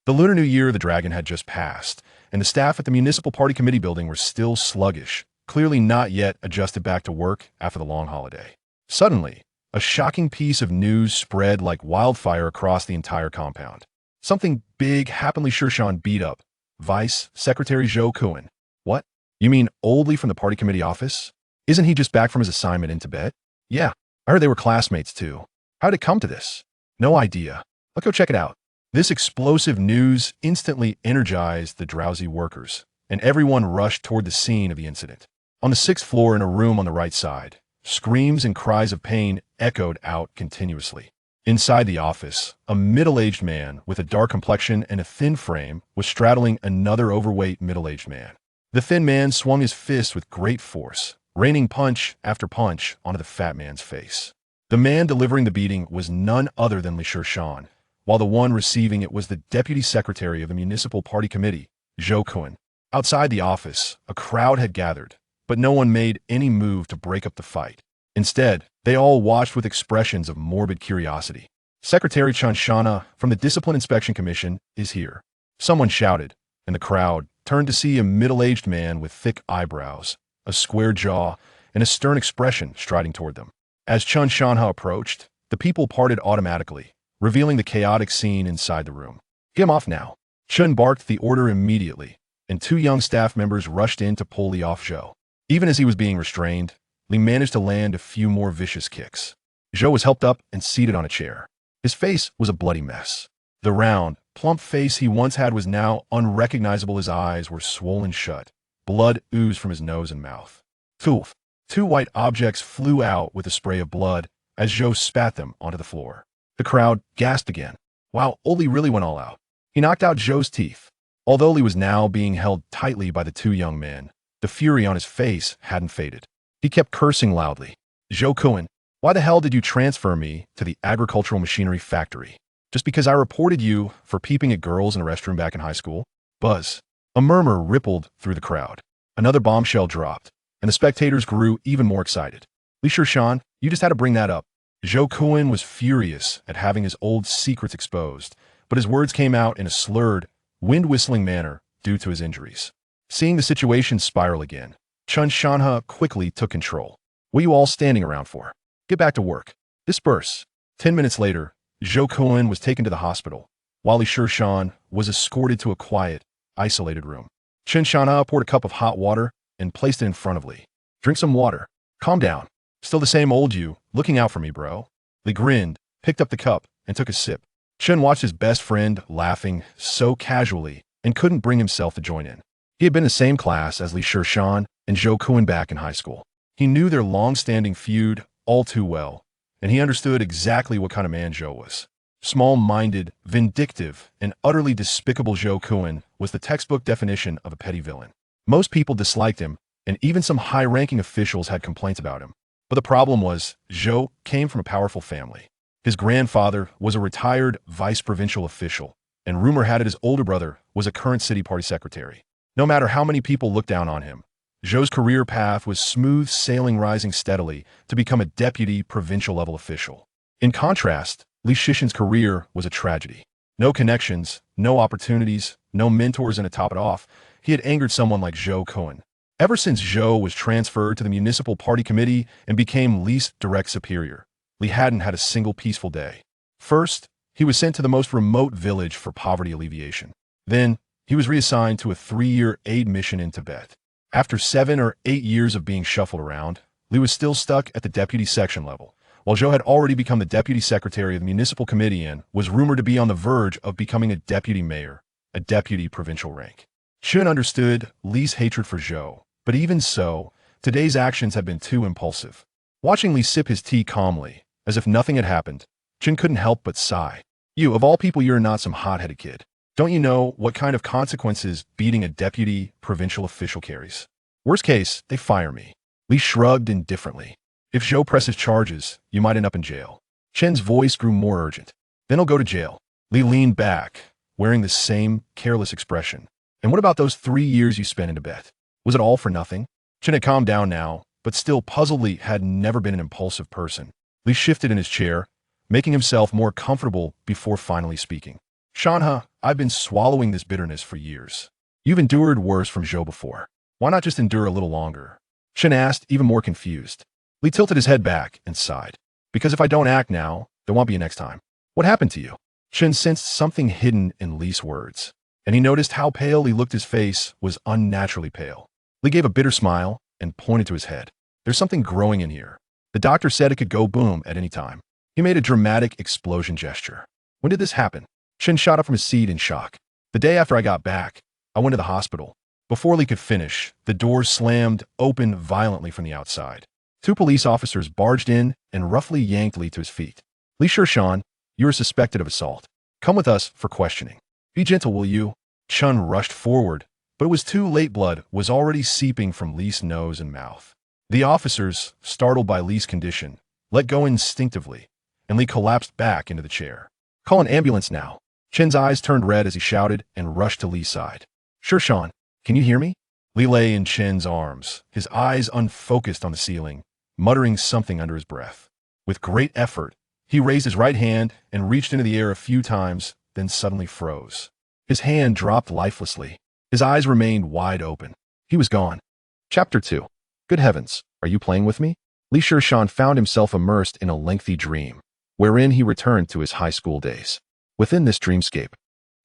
The Lunar New Year of the Dragon had just passed, and the staff at the Municipal Party Committee building were still sluggish, clearly not yet adjusted back to work after the long holiday. Suddenly, a shocking piece of news spread like wildfire across the entire compound. Something big happened. Shishan beat up Vice Secretary Zhou Kuan. What? You mean Old Lee from the party committee office? Isn't he just back from his assignment in Tibet? Yeah, I heard they were classmates too. How did it come to this? No idea. Let's go check it out. This explosive news instantly energized the drowsy workers, and everyone rushed toward the scene of the incident. On the 6th floor in a room on the right side, screams and cries of pain echoed out continuously. Inside the office, a middle-aged man with a dark complexion and a thin frame was straddling another overweight middle-aged man. The thin man swung his fist with great force, raining punch after punch onto the fat man's face. The man delivering the beating was none other than Shishan, while the one receiving it was the deputy secretary of the Municipal Party Committee, Zhou Kuan. Outside the office, a crowd had gathered, but no one made any move to break up the fight. Instead, they all watched with expressions of morbid curiosity. Secretary Chanshana from the Discipline Inspection Commission is here. Someone shouted, and the crowd turned to see a middle-aged man with thick eyebrows, a square jaw, and a stern expression striding toward them. As Chanshana approached, the people parted automatically, revealing the chaotic scene inside the room. Get him off now. Chun barked the order immediately, and 2 young staff members rushed in to pull Lee off Zhou. Even as he was being restrained, Lee managed to land a few more vicious kicks. Zhou was helped up and seated on a chair. His face was a bloody mess. The round, plump face he once had was now unrecognizable. His eyes were swollen shut. Blood oozed from his nose and mouth. Toof! 2 white objects flew out with a spray of blood as Zhou spat them onto the floor. The crowd gasped again. Wow, Oli really went all out. He knocked out Zhou's teeth. Although Lee was now being held tightly by the 2 young men, the fury on his face hadn't faded. He kept cursing loudly. Zhou Kuan, why the hell did you transfer me to the agricultural machinery factory? Just because I reported you for peeping at girls in a restroom back in high school? Buzz. A murmur rippled through the crowd. Another bombshell dropped, and the spectators grew even more excited. Lee Shishan, you just had to bring that up. Zhou Kuan was furious at having his old secrets exposed, but his words came out in a slurred, wind-whistling manner due to his injuries. Seeing the situation spiral again, Chun Shanha quickly took control. What are you all standing around for? Get back to work. Disperse. 10 minutes later, Zhou Kuan was taken to the hospital, while Lee Shishan was escorted to a quiet, isolated room. Chun Shanha poured a cup of hot water and placed it in front of Lee. Drink some water. Calm down. Still the same old you, looking out for me, bro. Lee grinned, picked up the cup, and took a sip. Chun watched his best friend laughing so casually and couldn't bring himself to join in. He had been in the same class as Lee Shishan and Zhou Kuan back in high school. He knew their long-standing feud all too well, and he understood exactly what kind of man Zhou was. Small-minded, vindictive, and utterly despicable Zhou Kuan was the textbook definition of a petty villain. Most people disliked him, and even some high-ranking officials had complaints about him. But the problem was, Zhou came from a powerful family. His grandfather was a retired vice-provincial official, and rumor had it his older brother was a current city party secretary. No matter how many people looked down on him, Zhou's career path was smooth sailing, rising steadily to become a deputy provincial-level official. In contrast, Lee Shishan's career was a tragedy. No connections, no opportunities, no mentors, and to top it off, he had angered someone like Zhou Kuan. Ever since Zhou was transferred to the Municipal Party Committee and became Lee's direct superior, Lee hadn't had a single peaceful day. First, he was sent to the most remote village for poverty alleviation. Then, he was reassigned to a 3-year aid mission in Tibet. After 7 or 8 years of being shuffled around, Lee was still stuck at the deputy section level, while Zhou had already become the deputy secretary of the municipal committee and was rumored to be on the verge of becoming a deputy mayor, a deputy provincial rank. Chun understood Lee's hatred for Zhou, but even so, today's actions had been too impulsive. Watching Lee sip his tea calmly, as if nothing had happened, Chun couldn't help but sigh. You, of all people, you're not some hot-headed kid. Don't you know what kind of consequences beating a deputy provincial official carries? Worst case, they fire me. Lee shrugged indifferently. If Zhou presses charges, you might end up in jail. Chen's voice grew more urgent. Then he'll go to jail. Lee leaned back, wearing the same careless expression. And what about those 3 years you spent in Tibet? Was it all for nothing? Chen had calmed down now, but still puzzled. Lee had never been an impulsive person. Lee shifted in his chair, making himself more comfortable before finally speaking. Shanha, I've been swallowing this bitterness for years. You've endured worse from Zhou before. Why not just endure a little longer? Shen asked, even more confused. Li tilted his head back and sighed. Because if I don't act now, there won't be a next time. What happened to you? Shen sensed something hidden in Li's words, and he noticed how pale Li looked. His face was unnaturally pale. Li gave a bitter smile and pointed to his head. There's something growing in here. The doctor said it could go boom at any time. He made a dramatic explosion gesture. When did this happen? Shen shot up from his seat in shock. The day after I got back, I went to the hospital. Before Li could finish, the doors slammed open violently from the outside. 2 police officers barged in and roughly yanked Li to his feet. Li Shishan, you are suspected of assault. Come with us for questioning. Be gentle, will you? Chun rushed forward, but it was too late. Blood was already seeping from Li's nose and mouth. The officers, startled by Li's condition, let go instinctively, and Li collapsed back into the chair. Call an ambulance now. Chen's eyes turned red as he shouted and rushed to Li's side. Shishan, can you hear me? Li lay in Chen's arms, his eyes unfocused on the ceiling, muttering something under his breath. With great effort, he raised his right hand and reached into the air a few times, then suddenly froze. His hand dropped lifelessly. His eyes remained wide open. He was gone. Chapter 2. Good heavens, are you playing with me? Li Shishan found himself immersed in a lengthy dream, wherein he returned to his high school days. Within this dreamscape,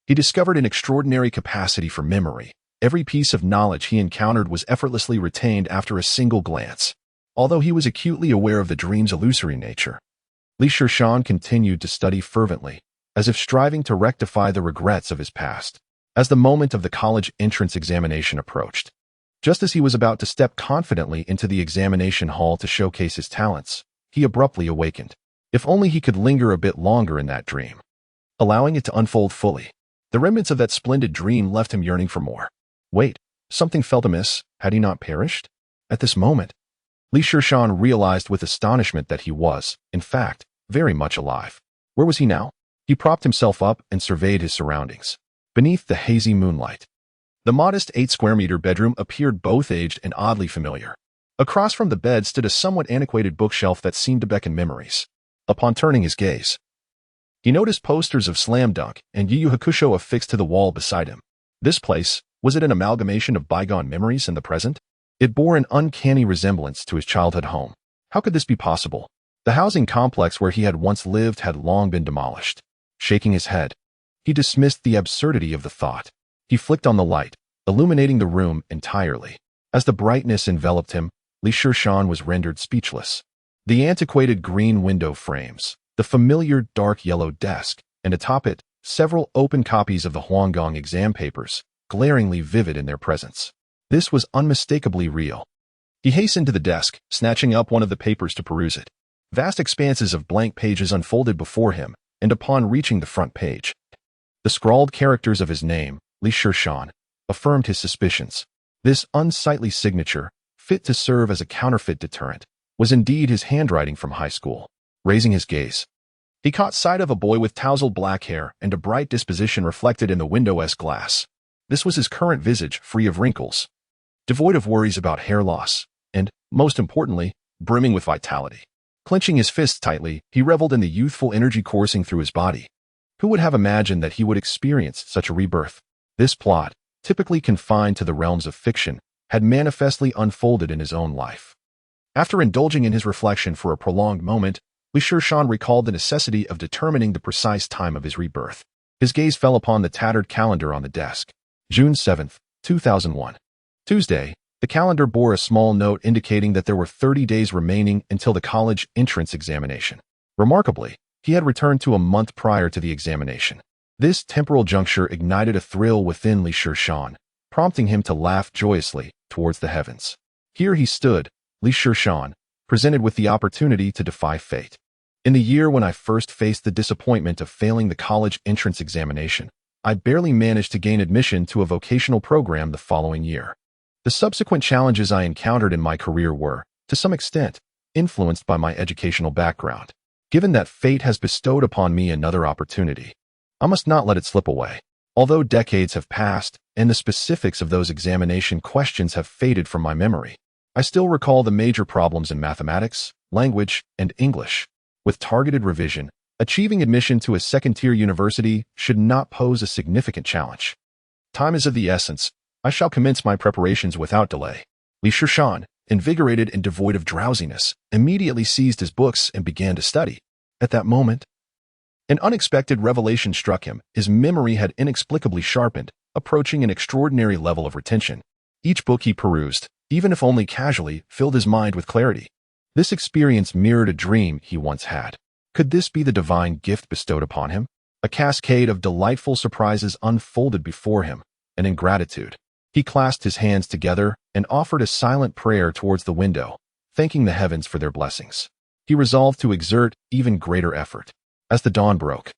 he discovered an extraordinary capacity for memory. Every piece of knowledge he encountered was effortlessly retained after a single glance. Although he was acutely aware of the dream's illusory nature, Li Shishan continued to study fervently, as if striving to rectify the regrets of his past. As the moment of the college entrance examination approached, just as he was about to step confidently into the examination hall to showcase his talents, he abruptly awakened. If only he could linger a bit longer in that dream, allowing it to unfold fully. The remnants of that splendid dream left him yearning for more. Wait, something felt amiss. Had he not perished? At this moment, Li Shishan realized with astonishment that he was, in fact, very much alive. Where was he now? He propped himself up and surveyed his surroundings. Beneath the hazy moonlight, the modest 8-square-meter bedroom appeared both aged and oddly familiar. Across from the bed stood a somewhat antiquated bookshelf that seemed to beckon memories. Upon turning his gaze, he noticed posters of Slam Dunk and Yu Yu Hakusho affixed to the wall beside him. This place, was it an amalgamation of bygone memories and the present? It bore an uncanny resemblance to his childhood home. How could this be possible? The housing complex where he had once lived had long been demolished. Shaking his head, he dismissed the absurdity of the thought. He flicked on the light, illuminating the room entirely. As the brightness enveloped him, Li Shishan was rendered speechless. The antiquated green window frames, the familiar dark yellow desk, and atop it, several open copies of the Huanggong exam papers, glaringly vivid in their presence. This was unmistakably real. He hastened to the desk, snatching up one of the papers to peruse it. Vast expanses of blank pages unfolded before him, and upon reaching the front page, the scrawled characters of his name, Li Shishan, affirmed his suspicions. This unsightly signature, fit to serve as a counterfeit deterrent, was indeed his handwriting from high school. Raising his gaze, he caught sight of a boy with tousled black hair and a bright disposition reflected in the windowless glass. This was his current visage, free of wrinkles, devoid of worries about hair loss, and, most importantly, brimming with vitality. Clenching his fists tightly, he reveled in the youthful energy coursing through his body. Who would have imagined that he would experience such a rebirth? This plot, typically confined to the realms of fiction, had manifestly unfolded in his own life. After indulging in his reflection for a prolonged moment, Li Shishan recalled the necessity of determining the precise time of his rebirth. His gaze fell upon the tattered calendar on the desk. June 7, 2001. Tuesday, the calendar bore a small note indicating that there were 30 days remaining until the college entrance examination. Remarkably, he had returned to a month prior to the examination. This temporal juncture ignited a thrill within Li Shishan, prompting him to laugh joyously towards the heavens. Here he stood, Li Shishan, presented with the opportunity to defy fate. In the year when I first faced the disappointment of failing the college entrance examination, I barely managed to gain admission to a vocational program the following year. The subsequent challenges I encountered in my career were, to some extent, influenced by my educational background. Given that fate has bestowed upon me another opportunity, I must not let it slip away. Although decades have passed and the specifics of those examination questions have faded from my memory, I still recall the major problems in mathematics, language, and English. With targeted revision, Achieving admission to a second-tier university should not pose a significant challenge. Time is of the essence. I shall commence my preparations without delay. Shishan, invigorated and devoid of drowsiness, immediately seized his books and began to study. At that moment, an unexpected revelation struck him. His memory had inexplicably sharpened, approaching an extraordinary level of retention. Each book he perused, even if only casually, filled his mind with clarity. This experience mirrored a dream he once had. Could this be the divine gift bestowed upon him? A cascade of delightful surprises unfolded before him, and in gratitude, he clasped his hands together and offered a silent prayer towards the window, thanking the heavens for their blessings. He resolved to exert even greater effort. As the dawn broke,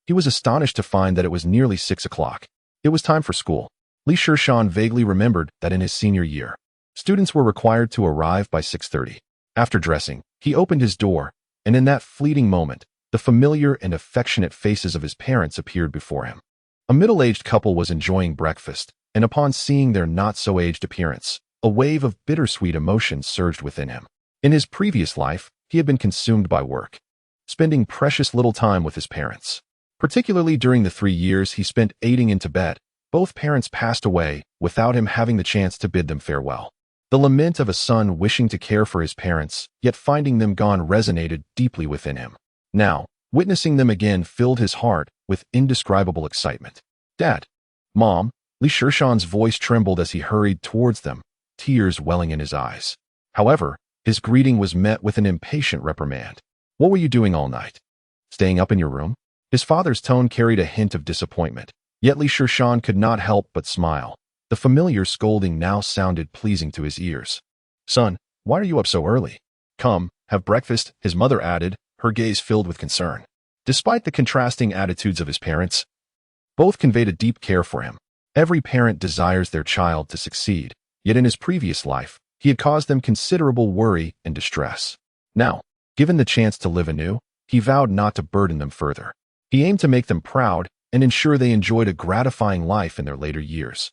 he was astonished to find that it was nearly 6 o'clock. It was time for school. Shishan vaguely remembered that in his senior year, students were required to arrive by 6:30. After dressing, he opened his door, and in that fleeting moment, the familiar and affectionate faces of his parents appeared before him. A middle-aged couple was enjoying breakfast, and upon seeing their not-so-aged appearance, a wave of bittersweet emotions surged within him. In his previous life, he had been consumed by work, spending precious little time with his parents. Particularly during the 3 years he spent aiding in Tibet, both parents passed away without him having the chance to bid them farewell. The lament of a son wishing to care for his parents, yet finding them gone resonated deeply within him. Now, witnessing them again filled his heart with indescribable excitement. "Dad, Mom," Shishan's voice trembled as he hurried towards them, tears welling in his eyes. However, his greeting was met with an impatient reprimand. "What were you doing all night? Staying up in your room?" His father's tone carried a hint of disappointment, yet Shishan could not help but smile. The familiar scolding now sounded pleasing to his ears. "Son, why are you up so early? Come, have breakfast," his mother added, her gaze filled with concern. Despite the contrasting attitudes of his parents, both conveyed a deep care for him. Every parent desires their child to succeed, yet in his previous life, he had caused them considerable worry and distress. Now, given the chance to live anew, he vowed not to burden them further. He aimed to make them proud and ensure they enjoyed a gratifying life in their later years.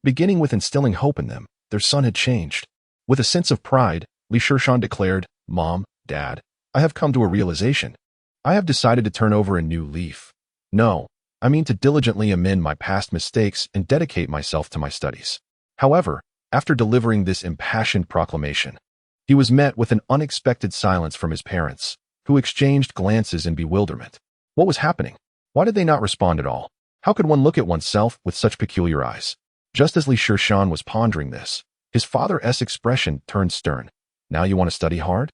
Beginning with instilling hope in them, their son had changed. With a sense of pride, Shishan declared, "Mom, Dad, I have come to a realization. I have decided to turn over a new leaf. No, I mean to diligently amend my past mistakes and dedicate myself to my studies." However, after delivering this impassioned proclamation, he was met with an unexpected silence from his parents, who exchanged glances in bewilderment. What was happening? Why did they not respond at all? How could one look at oneself with such peculiar eyes? Just as Shishan was pondering this, his father's expression turned stern. "Now you want to study hard?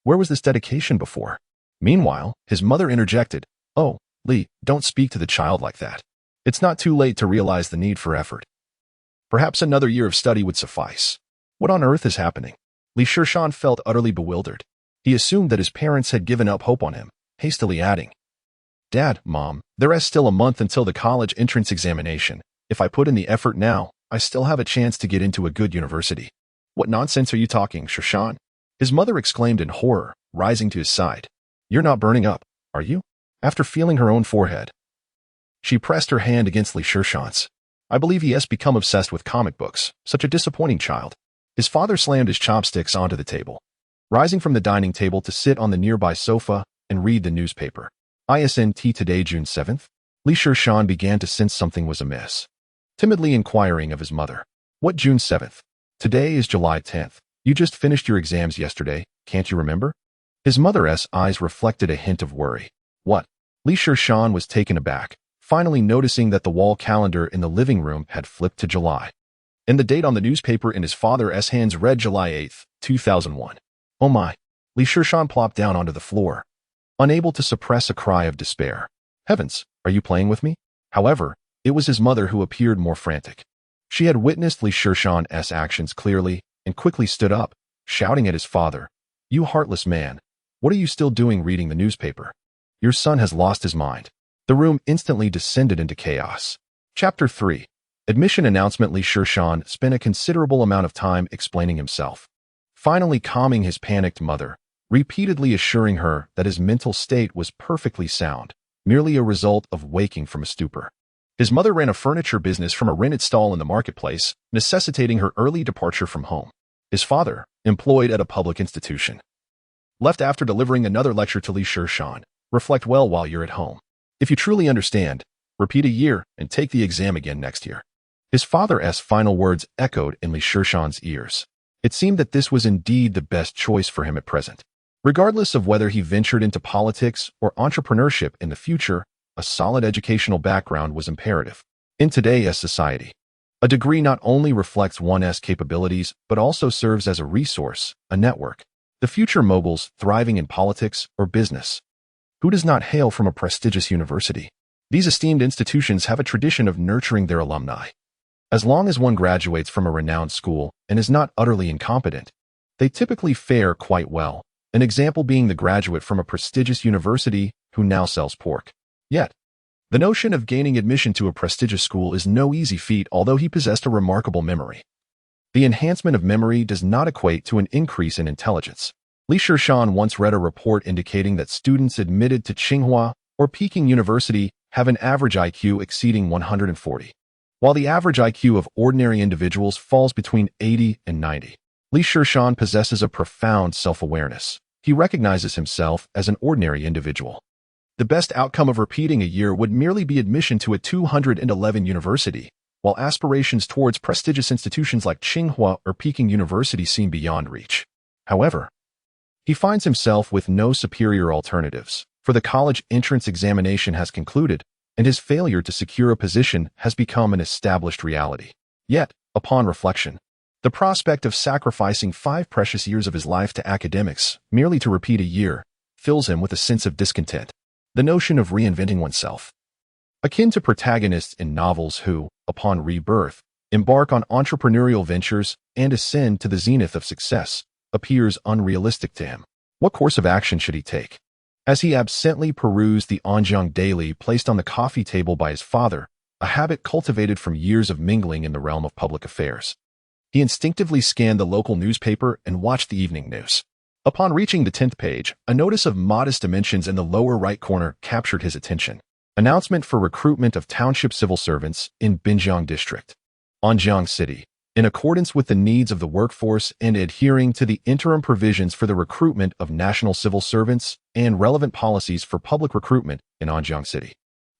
Where was this dedication before?" Meanwhile, his mother interjected, "Oh, Lee, don't speak to the child like that. It's not too late to realize the need for effort. Perhaps another year of study would suffice." What on earth is happening? Shishan felt utterly bewildered. He assumed that his parents had given up hope on him, hastily adding, "Dad, Mom, there's still a month until the college entrance examination. If I put in the effort now, I still have a chance to get into a good university." "What nonsense are you talking, Shishan?" his mother exclaimed in horror, rising to his side. "You're not burning up, are you?" After feeling her own forehead, she pressed her hand against Shishan's. "I believe he has become obsessed with comic books. Such a disappointing child." His father slammed his chopsticks onto the table, rising from the dining table to sit on the nearby sofa and read the newspaper. "Isn't today June 7th? Shishan began to sense something was amiss, timidly inquiring of his mother. "What June 7th? Today is July 10th. You just finished your exams yesterday, can't you remember?" His mother's eyes reflected a hint of worry. "What?" Shishan was taken aback, finally noticing that the wall calendar in the living room had flipped to July, and the date on the newspaper in his father's hands read July 8th, 2001. "Oh my!" Shishan plopped down onto the floor, unable to suppress a cry of despair. "Heavens, are you playing with me?" However, it was his mother who appeared more frantic. She had witnessed Shishan's actions clearly and quickly stood up, shouting at his father, "You heartless man, what are you still doing reading the newspaper? Your son has lost his mind." The room instantly descended into chaos. Chapter 3. Admission announcement. Shishan spent a considerable amount of time explaining himself, finally calming his panicked mother, repeatedly assuring her that his mental state was perfectly sound, merely a result of waking from a stupor. His mother ran a furniture business from a rented stall in the marketplace, necessitating her early departure from home. His father, employed at a public institution, left after delivering another lecture to Shishan, reflect well while you're at home. If you truly understand, repeat a year and take the exam again next year. His father's final words echoed in Shishan's ears. It seemed that this was indeed the best choice for him at present. Regardless of whether he ventured into politics or entrepreneurship in the future, a solid educational background was imperative. In today's society, a degree not only reflects one's capabilities, but also serves as a resource, a network. The future moguls thriving in politics or business. Who does not hail from a prestigious university? These esteemed institutions have a tradition of nurturing their alumni. As long as one graduates from a renowned school and is not utterly incompetent, they typically fare quite well, an example being the graduate from a prestigious university who now sells pork. Yet, the notion of gaining admission to a prestigious school is no easy feat, although he possessed a remarkable memory. The enhancement of memory does not equate to an increase in intelligence. Shishan once read a report indicating that students admitted to Tsinghua or Peking University have an average IQ exceeding 140, while the average IQ of ordinary individuals falls between 80 and 90. Shishan possesses a profound self-awareness. He recognizes himself as an ordinary individual. The best outcome of repeating a year would merely be admission to a 211 university, while aspirations towards prestigious institutions like Tsinghua or Peking University seem beyond reach. However, he finds himself with no superior alternatives, for the college entrance examination has concluded, and his failure to secure a position has become an established reality. Yet, upon reflection, the prospect of sacrificing 5 precious years of his life to academics, merely to repeat a year, fills him with a sense of discontent. The notion of reinventing oneself, akin to protagonists in novels who, upon rebirth, embark on entrepreneurial ventures and ascend to the zenith of success, appears unrealistic to him. What course of action should he take? As he absently perused the Anjiang Daily placed on the coffee table by his father, a habit cultivated from years of mingling in the realm of public affairs, he instinctively scanned the local newspaper and watched the evening news. Upon reaching the 10th page, a notice of modest dimensions in the lower right corner captured his attention. Announcement for recruitment of township civil servants in Binjiang District, Anjiang City, in accordance with the needs of the workforce and adhering to the interim provisions for the recruitment of national civil servants and relevant policies for public recruitment in Anjiang City.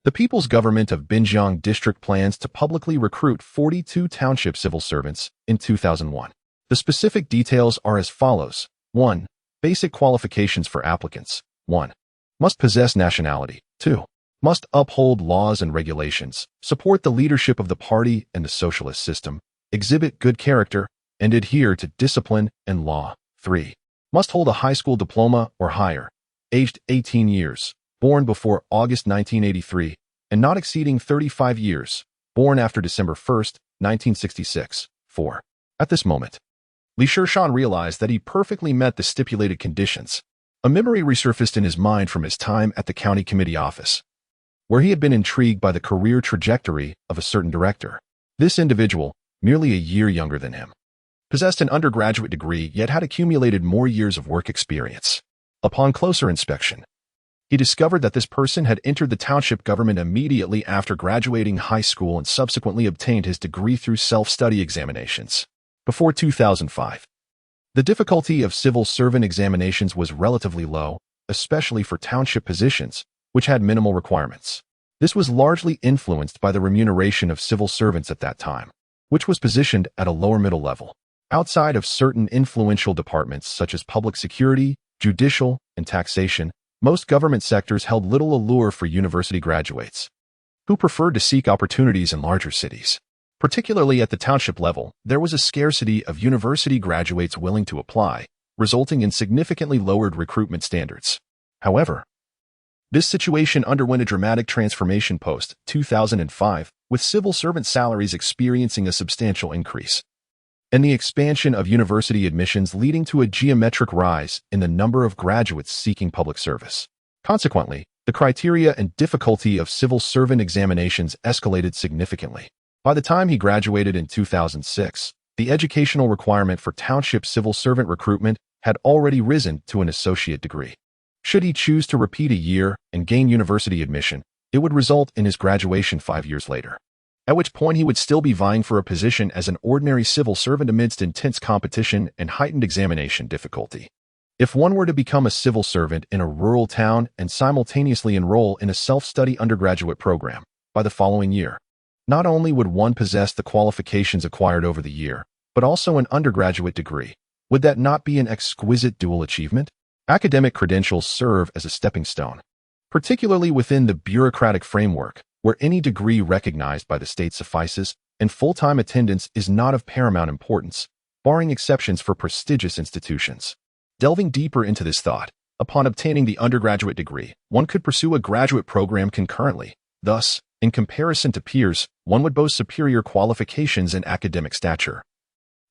The People's Government of Binjiang District plans to publicly recruit 42 township civil servants in 2001. The specific details are as follows. 1. Basic qualifications for applicants. 1. Must possess nationality. 2. Must uphold laws and regulations, support the leadership of the party and the socialist system, exhibit good character, and adhere to discipline and law. 3. Must hold a high school diploma or higher, aged 18 years, born before August 1983, and not exceeding 35 years, born after December 1, 1966. 4. At this moment, Shishan realized that he perfectly met the stipulated conditions. A memory resurfaced in his mind from his time at the county committee office, where he had been intrigued by the career trajectory of a certain director. This individual, merely a year younger than him, possessed an undergraduate degree yet had accumulated more years of work experience. Upon closer inspection, he discovered that this person had entered the township government immediately after graduating high school and subsequently obtained his degree through self-study examinations. Before 2005, the difficulty of civil servant examinations was relatively low, especially for township positions, which had minimal requirements. This was largely influenced by the remuneration of civil servants at that time, which was positioned at a lower middle level. Outside of certain influential departments such as public security, judicial, and taxation, most government sectors held little allure for university graduates, who preferred to seek opportunities in larger cities. Particularly at the township level, there was a scarcity of university graduates willing to apply, resulting in significantly lowered recruitment standards. However, this situation underwent a dramatic transformation post-2005, with civil servant salaries experiencing a substantial increase, and the expansion of university admissions leading to a geometric rise in the number of graduates seeking public service. Consequently, the criteria and difficulty of civil servant examinations escalated significantly. By the time he graduated in 2006, the educational requirement for township civil servant recruitment had already risen to an associate degree. Should he choose to repeat a year and gain university admission, it would result in his graduation 5 years later, at which point he would still be vying for a position as an ordinary civil servant amidst intense competition and heightened examination difficulty. If one were to become a civil servant in a rural town and simultaneously enroll in a self-study undergraduate program by the following year, not only would one possess the qualifications acquired over the year, but also an undergraduate degree. Would that not be an exquisite dual achievement? Academic credentials serve as a stepping stone, particularly within the bureaucratic framework, where any degree recognized by the state suffices, and full-time attendance is not of paramount importance, barring exceptions for prestigious institutions. Delving deeper into this thought, upon obtaining the undergraduate degree, one could pursue a graduate program concurrently. Thus, in comparison to peers, one would boast superior qualifications and academic stature,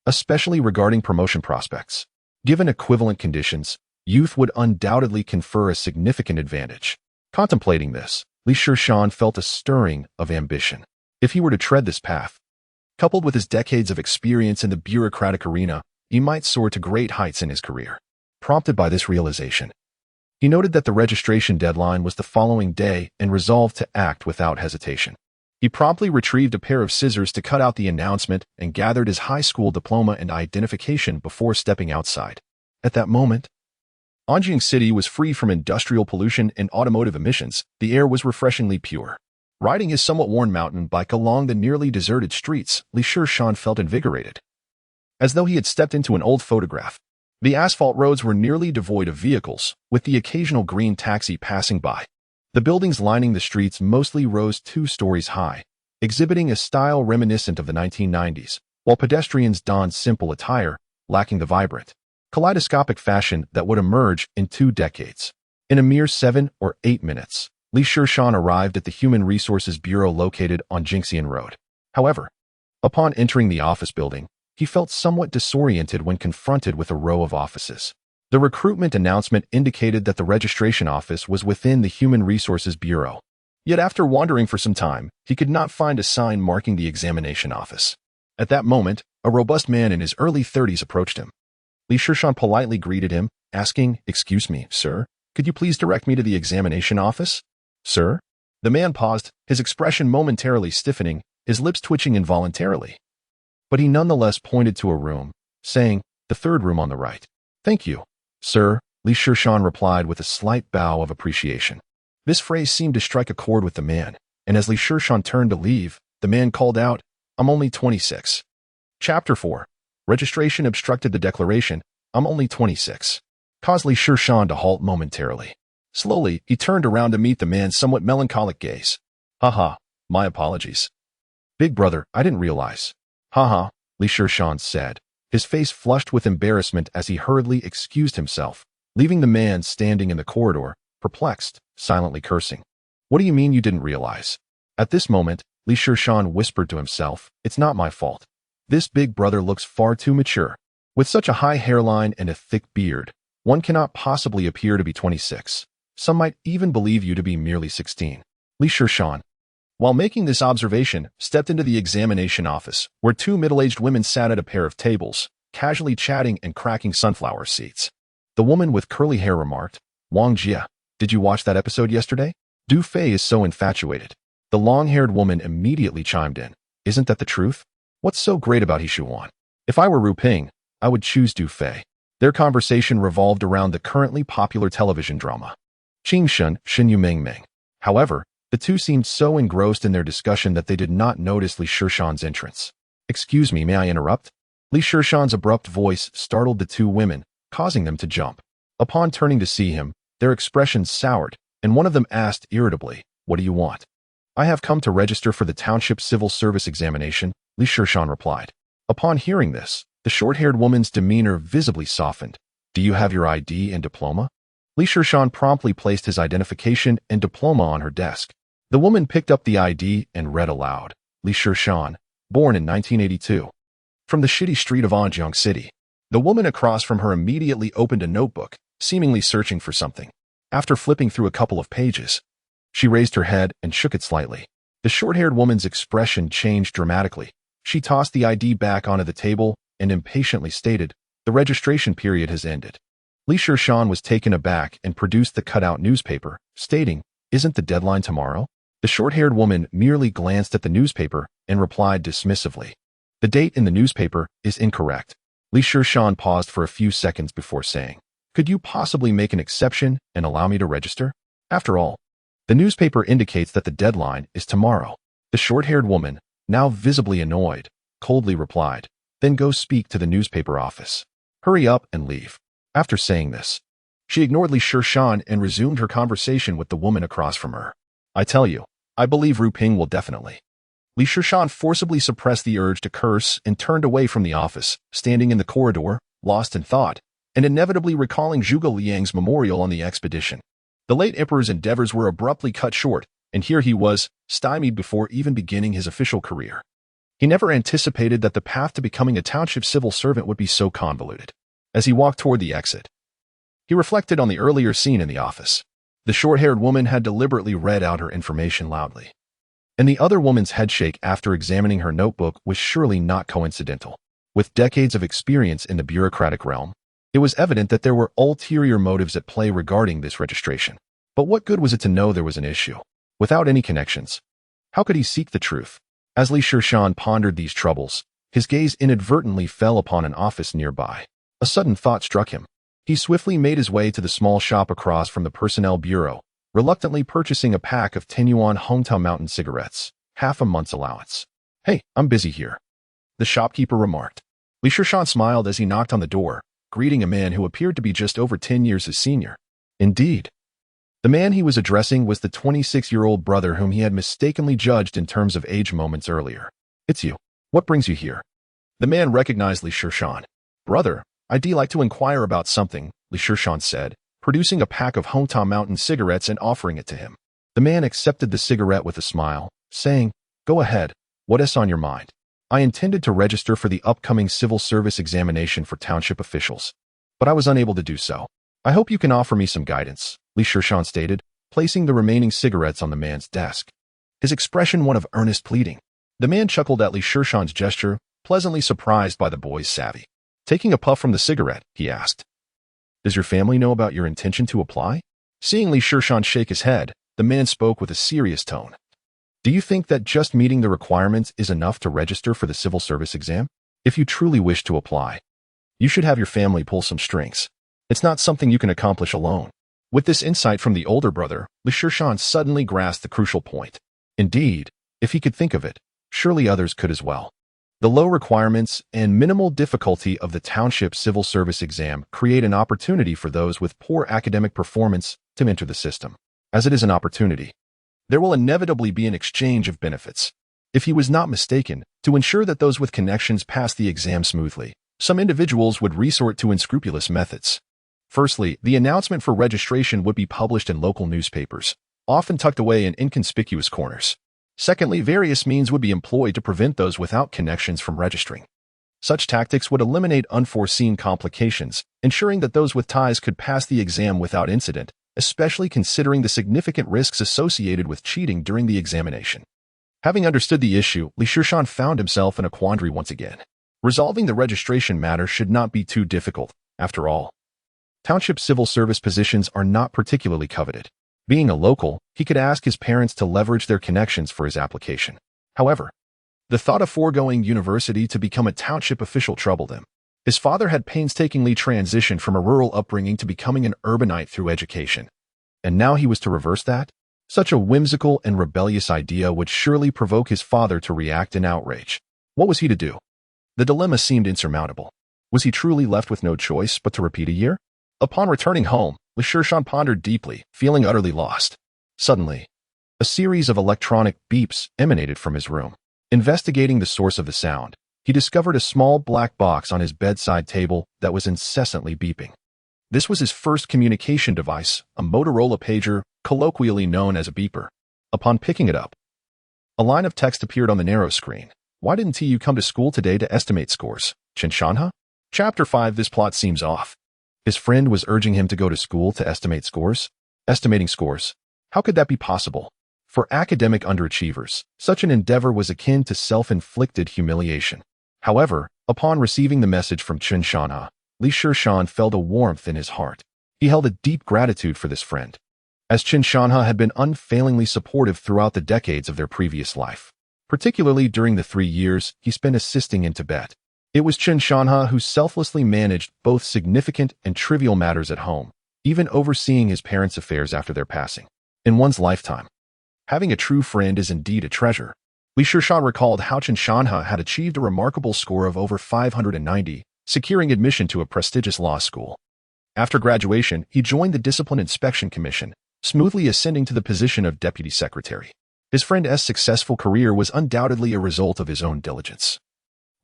especially regarding promotion prospects. Given equivalent conditions, youth would undoubtedly confer a significant advantage. Contemplating this, Shishan felt a stirring of ambition. If he were to tread this path, coupled with his decades of experience in the bureaucratic arena, he might soar to great heights in his career. Prompted by this realization, he noted that the registration deadline was the following day and resolved to act without hesitation. He promptly retrieved a pair of scissors to cut out the announcement and gathered his high school diploma and identification before stepping outside. At that moment, Anjing City was free from industrial pollution and automotive emissions. The air was refreshingly pure. Riding his somewhat worn mountain bike along the nearly deserted streets, Shishan felt invigorated, as though he had stepped into an old photograph. The asphalt roads were nearly devoid of vehicles, with the occasional green taxi passing by. The buildings lining the streets mostly rose 2 stories high, exhibiting a style reminiscent of the 1990s, while pedestrians donned simple attire, lacking the vibrant, kaleidoscopic fashion that would emerge in 2 decades. In a mere 7 or 8 minutes, Shishan arrived at the Human Resources Bureau located on Jinxian Road. However, upon entering the office building, he felt somewhat disoriented when confronted with a row of offices. The recruitment announcement indicated that the registration office was within the Human Resources Bureau. Yet after wandering for some time, he could not find a sign marking the examination office. At that moment, a robust man in his early 30s approached him. Shishan politely greeted him, asking, "Excuse me, sir, could you please direct me to the examination office?" "Sir?" The man paused, his expression momentarily stiffening, his lips twitching involuntarily. But he nonetheless pointed to a room, saying, "The 3rd room on the right." "Thank you, sir," Shishan replied with a slight bow of appreciation. This phrase seemed to strike a chord with the man, and as Shishan turned to leave, the man called out, "I'm only 26. Chapter 4. Registration obstructed the declaration, "I'm only 26. Caused Shishan to halt momentarily. Slowly, he turned around to meet the man's somewhat melancholic gaze. "Haha, my apologies. Big brother, I didn't realize." "Haha," Shishan said, his face flushed with embarrassment as he hurriedly excused himself, leaving the man standing in the corridor, perplexed, silently cursing. "What do you mean you didn't realize?" At this moment, Shishan whispered to himself, "It's not my fault. This big brother looks far too mature. With such a high hairline and a thick beard, one cannot possibly appear to be 26. Some might even believe you to be merely 16. Shishan, while making this observation, stepped into the examination office, where 2 middle-aged women sat at a pair of tables, casually chatting and cracking sunflower seeds. The woman with curly hair remarked, "Wang Jia, did you watch that episode yesterday? Du Fei is so infatuated." The long-haired woman immediately chimed in, "Isn't that the truth? What's so great about Yishuan? If I were Ru Ping, I would choose Du Fei." Their conversation revolved around the currently popular television drama, Qingshan Shen Yu Meng Meng. However, the two seemed so engrossed in their discussion that they did not notice Shishan's entrance. "Excuse me, may I interrupt?" Shishan's abrupt voice startled the 2 women, causing them to jump. Upon turning to see him, their expressions soured, and one of them asked irritably, "What do you want?" "I have come to register for the township civil service examination," Shishan replied. Upon hearing this, the short-haired woman's demeanor visibly softened. "Do you have your ID and diploma?" Shishan promptly placed his identification and diploma on her desk. The woman picked up the ID and read aloud, "Shishan, born in 1982. From the shitty street of Anjiang City." The woman across from her immediately opened a notebook, seemingly searching for something. After flipping through a couple of pages, she raised her head and shook it slightly. The short-haired woman's expression changed dramatically. She tossed the ID back onto the table and impatiently stated, "The registration period has ended." Shishan was taken aback and produced the cutout newspaper, stating, "Isn't the deadline tomorrow?" The short-haired woman merely glanced at the newspaper and replied dismissively, "The date in the newspaper is incorrect." Shishan paused for a few seconds before saying, Could you possibly make an exception and allow me to register? After all, the newspaper indicates that the deadline is tomorrow. The short-haired woman, now visibly annoyed, coldly replied, then go speak to the newspaper office. Hurry up and leave. After saying this, she ignored Shishan and resumed her conversation with the woman across from her. I tell you, I believe Ru Ping will definitely. Shishan forcibly suppressed the urge to curse and turned away from the office, standing in the corridor, lost in thought, and inevitably recalling Zhuge Liang's memorial on the expedition. The late emperor's endeavors were abruptly cut short, and here he was, stymied before even beginning his official career. He never anticipated that the path to becoming a township civil servant would be so convoluted. As he walked toward the exit, he reflected on the earlier scene in the office. The short-haired woman had deliberately read out her information loudly, and the other woman's headshake after examining her notebook was surely not coincidental. With decades of experience in the bureaucratic realm, it was evident that there were ulterior motives at play regarding this registration. But what good was it to know there was an issue? Without any connections, how could he seek the truth? As Shishan pondered these troubles, his gaze inadvertently fell upon an office nearby. A sudden thought struck him. He swiftly made his way to the small shop across from the personnel bureau, reluctantly purchasing a pack of 10 yuan hometown mountain cigarettes, half a month's allowance. Hey, I'm busy here, the shopkeeper remarked. Shishan smiled as he knocked on the door, greeting a man who appeared to be just over 10 years his senior. Indeed, the man he was addressing was the 26-year-old brother whom he had mistakenly judged in terms of age moments earlier. It's you. What brings you here? The man recognized Shishan. Brother, I'd like to inquire about something, Shishan said, producing a pack of hometown mountain cigarettes and offering it to him. The man accepted the cigarette with a smile, saying, Go ahead, what's on your mind? I intended to register for the upcoming civil service examination for township officials, but I was unable to do so. I hope you can offer me some guidance, Shishan stated, placing the remaining cigarettes on the man's desk. His expression one of earnest pleading. The man chuckled at Shishan's gesture, pleasantly surprised by the boy's savvy. Taking a puff from the cigarette, he asked, Does your family know about your intention to apply? Seeing Shishan shake his head, the man spoke with a serious tone. Do you think that just meeting the requirements is enough to register for the civil service exam? If you truly wish to apply, you should have your family pull some strings. It's not something you can accomplish alone. With this insight from the older brother, Shishan suddenly grasped the crucial point. Indeed, if he could think of it, surely others could as well. The low requirements and minimal difficulty of the township civil service exam create an opportunity for those with poor academic performance to enter the system. As it is an opportunity, there will inevitably be an exchange of benefits. If he was not mistaken, to ensure that those with connections pass the exam smoothly, some individuals would resort to unscrupulous methods. Firstly, the announcement for registration would be published in local newspapers, often tucked away in inconspicuous corners. Secondly, various means would be employed to prevent those without connections from registering. Such tactics would eliminate unforeseen complications, ensuring that those with ties could pass the exam without incident, especially considering the significant risks associated with cheating during the examination. Having understood the issue, Shishan found himself in a quandary once again. Resolving the registration matter should not be too difficult, after all. Township civil service positions are not particularly coveted. Being a local, he could ask his parents to leverage their connections for his application. However, the thought of foregoing university to become a township official troubled him. His father had painstakingly transitioned from a rural upbringing to becoming an urbanite through education. And now he was to reverse that? Such a whimsical and rebellious idea would surely provoke his father to react in outrage. What was he to do? The dilemma seemed insurmountable. Was he truly left with no choice but to repeat a year? Upon returning home, Shishan pondered deeply, feeling utterly lost. Suddenly, a series of electronic beeps emanated from his room. Investigating the source of the sound, he discovered a small black box on his bedside table that was incessantly beeping. This was his first communication device, a Motorola pager, colloquially known as a beeper. Upon picking it up, a line of text appeared on the narrow screen. Why didn't you come to school today to estimate scores? Chinshanha? Chapter 5. This plot seems off. His friend was urging him to go to school to estimate scores? Estimating scores? How could that be possible? For academic underachievers, such an endeavor was akin to self-inflicted humiliation. However, upon receiving the message from Chinshanha, Shishan felt a warmth in his heart. He held a deep gratitude for this friend, as Chinshanha had been unfailingly supportive throughout the decades of their previous life, particularly during the 3 years he spent assisting in Tibet. It was Chen Shanha who selflessly managed both significant and trivial matters at home, even overseeing his parents' affairs after their passing. In one's lifetime, having a true friend is indeed a treasure. Li Shishan recalled how Chen Shanha had achieved a remarkable score of over 590, securing admission to a prestigious law school. After graduation, he joined the Discipline Inspection Commission, smoothly ascending to the position of deputy secretary. His friend's successful career was undoubtedly a result of his own diligence.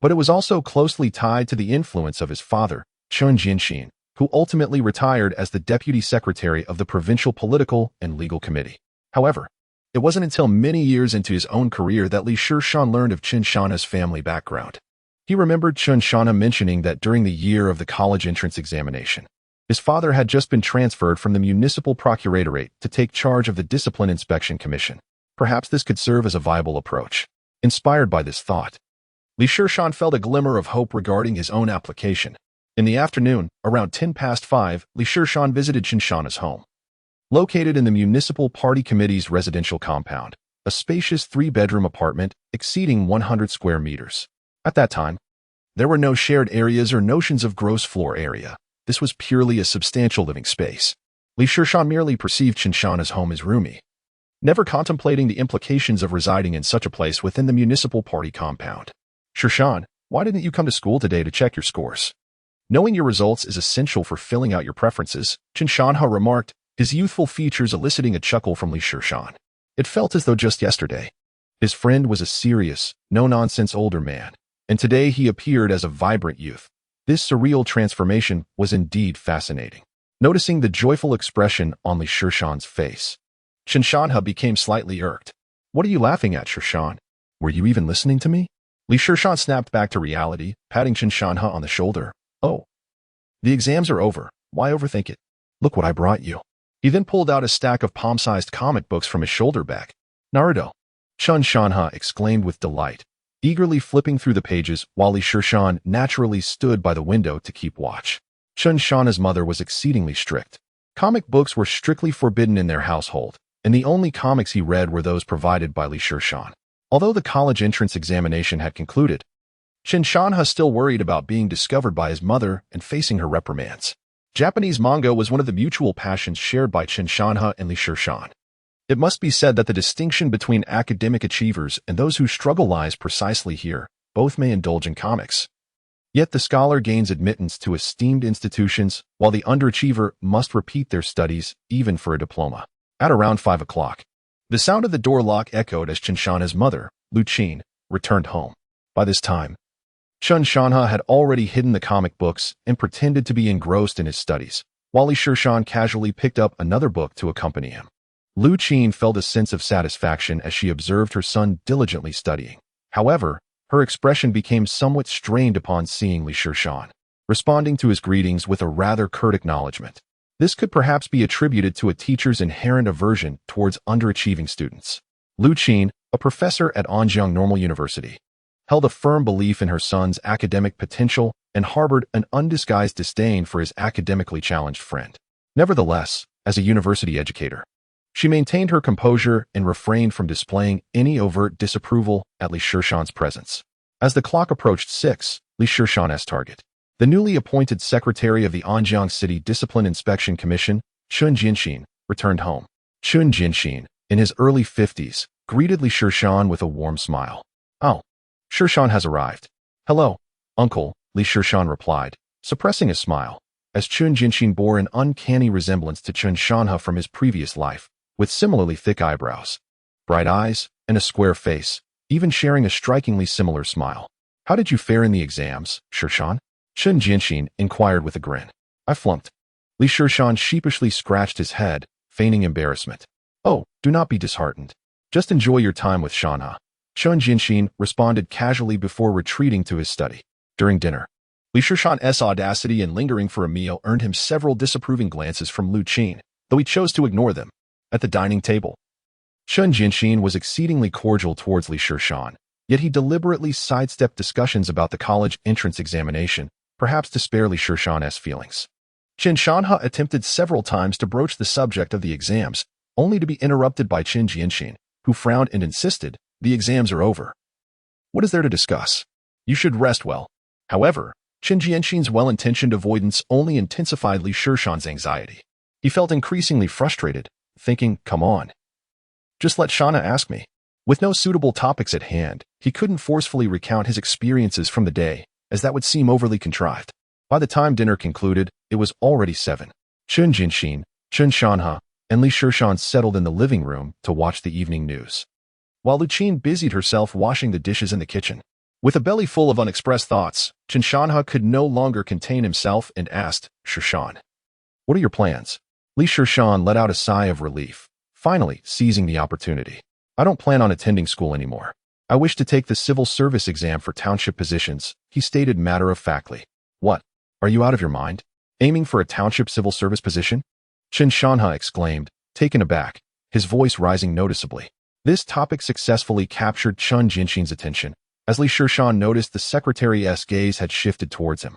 But it was also closely tied to the influence of his father, Chen Jianxin, who ultimately retired as the deputy secretary of the Provincial Political and Legal Committee. However, it wasn't until many years into his own career that Li Shishan learned of Chen Shanha's family background. He remembered Chen Shanha mentioning that during the year of the college entrance examination, his father had just been transferred from the municipal procuratorate to take charge of the Discipline Inspection Commission. Perhaps this could serve as a viable approach. Inspired by this thought, Li Shishan felt a glimmer of hope regarding his own application. In the afternoon, around 5:10, Li Shishan visited Chen Shanha's home. Located in the Municipal Party Committee's residential compound, a spacious 3-bedroom apartment exceeding 100 square meters. At that time, there were no shared areas or notions of gross floor area. This was purely a substantial living space. Li Shishan merely perceived Chen Shanha's home as roomy, never contemplating the implications of residing in such a place within the municipal party compound. Shishan, why didn't you come to school today to check your scores? Knowing your results is essential for filling out your preferences, Chen Shanha remarked, his youthful features eliciting a chuckle from Li Shishan. It felt as though just yesterday, his friend was a serious, no-nonsense older man, and today he appeared as a vibrant youth. This surreal transformation was indeed fascinating. Noticing the joyful expression on Li Shishan's face, Chen Shanha became slightly irked. What are you laughing at, Shishan? Were you even listening to me? Li Shishan snapped back to reality, patting Chen Shanha on the shoulder. Oh, the exams are over. Why overthink it? Look what I brought you. He then pulled out a stack of palm-sized comic books from his shoulder bag. Naruto, Chen Shanha exclaimed with delight, eagerly flipping through the pages while Li Shishan naturally stood by the window to keep watch. Chen Shanha's mother was exceedingly strict. Comic books were strictly forbidden in their household, and the only comics he read were those provided by Li Shishan. Although the college entrance examination had concluded, Chen Shanha still worried about being discovered by his mother and facing her reprimands. Japanese manga was one of the mutual passions shared by Chen Shanha and Li Shishan. It must be said that the distinction between academic achievers and those who struggle lies precisely here. Both may indulge in comics. Yet the scholar gains admittance to esteemed institutions, while the underachiever must repeat their studies, even for a diploma. At around 5 o'clock, the sound of the door lock echoed as Chen Shanha's mother, Lu Qin, returned home. By this time, Chen Shanha had already hidden the comic books and pretended to be engrossed in his studies, while Li Shishan casually picked up another book to accompany him. Lu Qin felt a sense of satisfaction as she observed her son diligently studying. However, her expression became somewhat strained upon seeing Li Shishan, responding to his greetings with a rather curt acknowledgement. This could perhaps be attributed to a teacher's inherent aversion towards underachieving students. Lu Qin, a professor at Anjiang Normal University, held a firm belief in her son's academic potential and harbored an undisguised disdain for his academically challenged friend. Nevertheless, as a university educator, she maintained her composure and refrained from displaying any overt disapproval at Li Shishan's presence. As the clock approached 6, Li Shishan's target, the newly appointed secretary of the Anjiang City Discipline Inspection Commission, Chen Jianxin, returned home. Chen Jianxin, in his early 50s, greeted Li Shishan with a warm smile. Oh, Shishan has arrived. Hello, uncle, Li Shishan replied, suppressing a smile, as Chen Jianxin bore an uncanny resemblance to Chen Shanha from his previous life, with similarly thick eyebrows, bright eyes, and a square face, even sharing a strikingly similar smile. How did you fare in the exams, Shishan? Chen Jianxin inquired with a grin. I flunked. Li Shishan sheepishly scratched his head, feigning embarrassment. Oh, do not be disheartened. Just enjoy your time with Shanha. Chen Jianxin responded casually before retreating to his study. During dinner, Li Shishan's audacity in lingering for a meal earned him several disapproving glances from Lu Qin, though he chose to ignore them. At the dining table, Chen Jianxin was exceedingly cordial towards Li Shishan, yet he deliberately sidestepped discussions about the college entrance examination, perhaps to spare Li Shishan's feelings. Chen Shanha attempted several times to broach the subject of the exams, only to be interrupted by Chen Jianxin, who frowned and insisted, the exams are over. What is there to discuss? You should rest well. However, Qin Jianxin's well-intentioned avoidance only intensified Li Shishan's anxiety. He felt increasingly frustrated, thinking, come on. Just let Shana ask me. With no suitable topics at hand, he couldn't forcefully recount his experiences from the day, as that would seem overly contrived. By the time dinner concluded, it was already 7. Qin Jianxin, Qin Shanha, and Li Shishan settled in the living room to watch the evening news, while Lu Qin busied herself washing the dishes in the kitchen. With a belly full of unexpressed thoughts, Qin Shanha could no longer contain himself and asked, Shishan, what are your plans? Li Shishan let out a sigh of relief, finally seizing the opportunity. I don't plan on attending school anymore. I wish to take the civil service exam for township positions, he stated matter-of-factly. What? Are you out of your mind? Aiming for a township civil service position? Qin Shanha exclaimed, taken aback, his voice rising noticeably. This topic successfully captured Qin Jianxin's attention, as Li Shishan noticed the secretary's gaze had shifted towards him.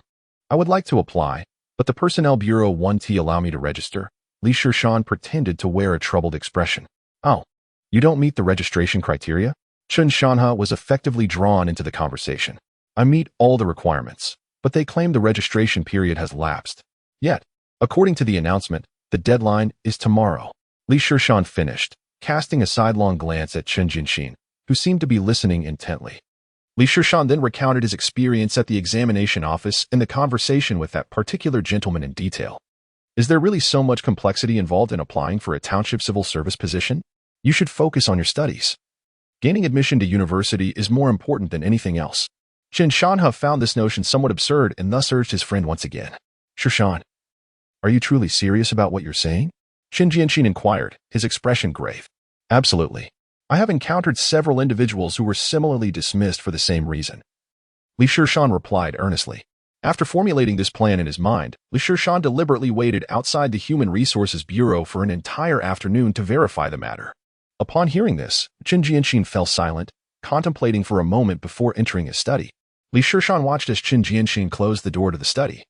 I would like to apply, but the Personnel Bureau won't allow me to register. Li Shishan pretended to wear a troubled expression. Oh, you don't meet the registration criteria? Qin Shanha was effectively drawn into the conversation. I meet all the requirements, but they claim the registration period has lapsed. Yet, according to the announcement, the deadline is tomorrow. Li Shishan finished, casting a sidelong glance at Qin Jianxin, who seemed to be listening intently. Li Shishan then recounted his experience at the examination office and the conversation with that particular gentleman in detail. Is there really so much complexity involved in applying for a township civil service position? You should focus on your studies. Gaining admission to university is more important than anything else. Qin Shanha found this notion somewhat absurd and thus urged his friend once again. Shishan, are you truly serious about what you're saying? Qin Jianxin inquired, his expression grave. Absolutely. I have encountered several individuals who were similarly dismissed for the same reason. Li Shishan replied earnestly. After formulating this plan in his mind, Li Shishan deliberately waited outside the Human Resources Bureau for an entire afternoon to verify the matter. Upon hearing this, Qin Jianxin fell silent, contemplating for a moment before entering his study. Li Shishan watched as Qin Jianxin closed the door to the study,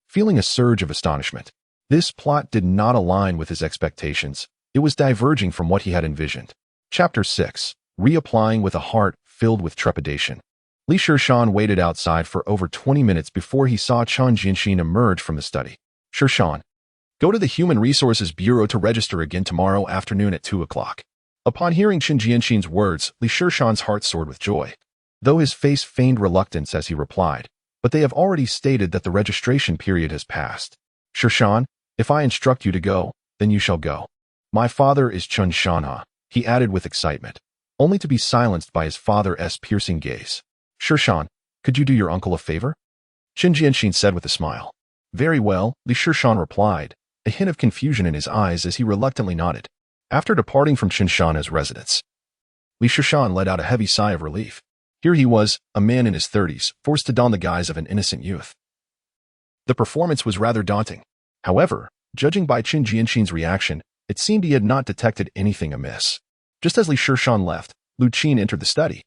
feeling a surge of astonishment. This plot did not align with his expectations. It was diverging from what he had envisioned. Chapter 6. Reapplying with a heart filled with trepidation. Li Shishan waited outside for over 20 minutes before he saw Qin Jianxin emerge from the study. Shishan, go to the Human Resources Bureau to register again tomorrow afternoon at 2 o'clock. Upon hearing Qin Jianxin's words, Li Shishan's heart soared with joy, though his face feigned reluctance as he replied, but they have already stated that the registration period has passed. Shishan, if I instruct you to go, then you shall go. My father is Qin Shanha, he added with excitement, only to be silenced by his father's piercing gaze. Shishan, could you do your uncle a favor? Qin Jianxin said with a smile. Very well, Li Shishan replied, a hint of confusion in his eyes as he reluctantly nodded. After departing from Qin Shanha's residence, Li Shishan let out a heavy sigh of relief. Here he was, a man in his 30s, forced to don the guise of an innocent youth. The performance was rather daunting. However, judging by Qin Jianxin's reaction, it seemed he had not detected anything amiss. Just as Li Shishan left, Lu Qin entered the study.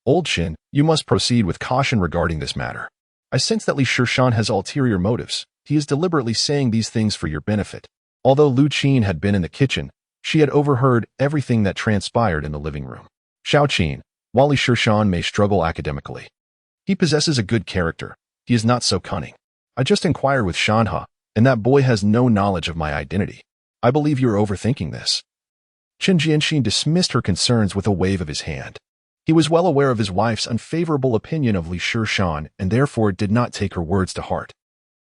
Old Qin, you must proceed with caution regarding this matter. I sense that Li Shishan has ulterior motives. He is deliberately saying these things for your benefit. Although Lu Qin had been in the kitchen, she had overheard everything that transpired in the living room. Xiao Qin, while Li Shishan may struggle academically, he possesses a good character. He is not so cunning. I just inquired with Shanha, and that boy has no knowledge of my identity. I believe you're overthinking this. Qin Jianxin dismissed her concerns with a wave of his hand. He was well aware of his wife's unfavorable opinion of Li Shishan and therefore did not take her words to heart.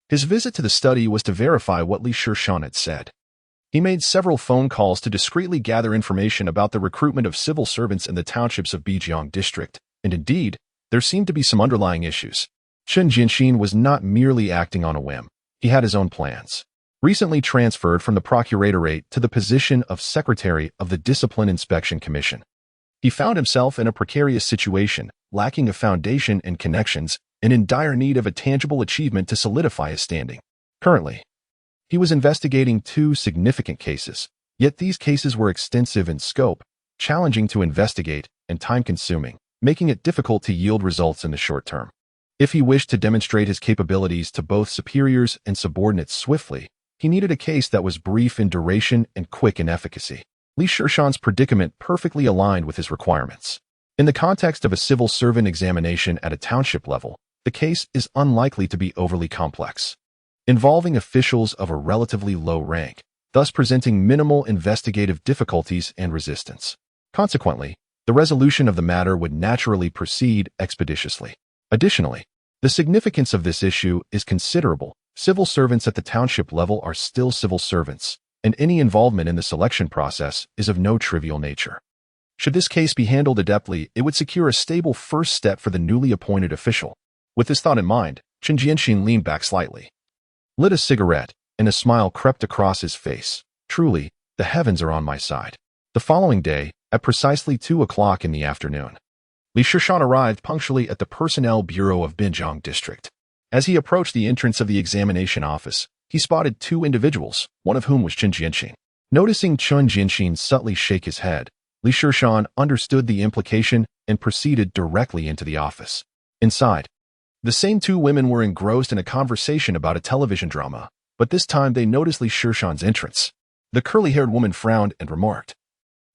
His visit to the study was to verify what Li Shishan had said. He made several phone calls to discreetly gather information about the recruitment of civil servants in the townships of Bijiang district, and indeed, there seemed to be some underlying issues. Qin Jianxin was not merely acting on a whim. He had his own plans. Recently transferred from the procuratorate to the position of Secretary of the Discipline Inspection Commission, he found himself in a precarious situation, lacking a foundation and connections, and in dire need of a tangible achievement to solidify his standing. Currently, he was investigating 2 significant cases, yet these cases were extensive in scope, challenging to investigate, and time-consuming, making it difficult to yield results in the short term. If he wished to demonstrate his capabilities to both superiors and subordinates swiftly, he needed a case that was brief in duration and quick in efficacy. Li Shishan's predicament perfectly aligned with his requirements. In the context of a civil servant examination at a township level, the case is unlikely to be overly complex, involving officials of a relatively low rank, thus presenting minimal investigative difficulties and resistance. Consequently, the resolution of the matter would naturally proceed expeditiously. Additionally, the significance of this issue is considerable. Civil servants at the township level are still civil servants, and any involvement in the selection process is of no trivial nature. Should this case be handled adeptly, it would secure a stable first step for the newly appointed official. With this thought in mind, Chen Jianxin leaned back slightly, lit a cigarette, and a smile crept across his face. Truly, the heavens are on my side. The following day, at precisely 2 o'clock in the afternoon, Li Shishan arrived punctually at the Personnel Bureau of Binjiang District. As he approached the entrance of the examination office, he spotted 2 individuals, one of whom was Chen Jianxin. Noticing Chen Jianxin subtly shake his head, Li Shishan understood the implication and proceeded directly into the office. Inside, the same 2 women were engrossed in a conversation about a television drama, but this time they noticed Li Shishan's entrance. The curly-haired woman frowned and remarked,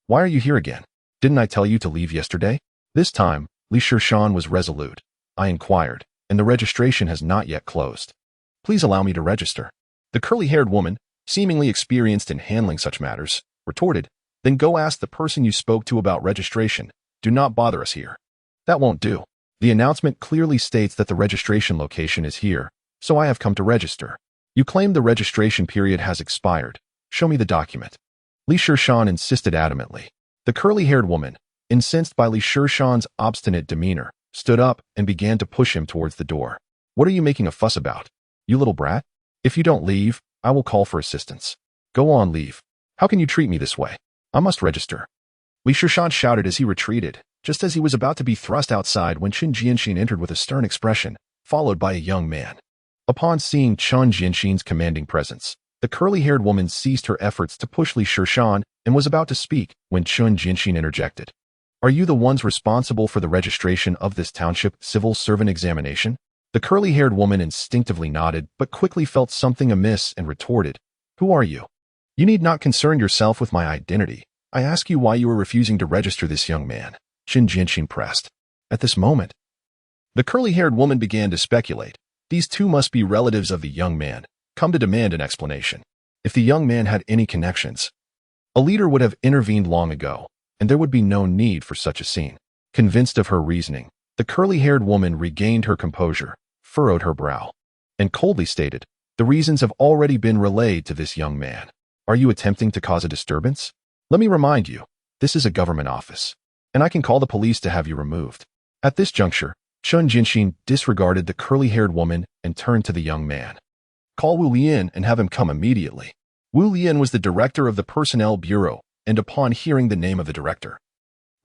"Why are you here again? Didn't I tell you to leave yesterday?" This time, Li Shishan was resolute. "I inquired, and the registration has not yet closed. Please allow me to register." The curly-haired woman, seemingly experienced in handling such matters, retorted, "Then go ask the person you spoke to about registration. Do not bother us here." "That won't do. The announcement clearly states that the registration location is here, so I have come to register." "You claim the registration period has expired. Show me the document." Li Shishan insisted adamantly. The curly-haired woman, incensed by Li Shishan's obstinate demeanor, stood up and began to push him towards the door. "What are you making a fuss about, you little brat? If you don't leave, I will call for assistance." "Go on, leave. How can you treat me this way? I must register." Li Shishan shouted as he retreated, just as he was about to be thrust outside when Chen Jianxin entered with a stern expression, followed by a young man. Upon seeing Chen Jianxin's commanding presence, the curly-haired woman ceased her efforts to push Li Shishan and was about to speak when Chen Jianxin interjected. "Are you the ones responsible for the registration of this township civil servant examination?" The curly-haired woman instinctively nodded, but quickly felt something amiss and retorted, "Who are you? You need not concern yourself with my identity. I ask you why you are refusing to register this young man." Chen Jianxin pressed. At this moment, the curly-haired woman began to speculate. These 2 must be relatives of the young man, come to demand an explanation. If the young man had any connections, a leader would have intervened long ago, and there would be no need for such a scene. Convinced of her reasoning, the curly-haired woman regained her composure, furrowed her brow, and coldly stated, "The reasons have already been relayed to this young man. Are you attempting to cause a disturbance? Let me remind you, this is a government office, and I can call the police to have you removed." At this juncture, Chen Jianxin disregarded the curly-haired woman and turned to the young man. "Call Wu Lian and have him come immediately." Wu Lian was the director of the Personnel Bureau, and upon hearing the name of the director,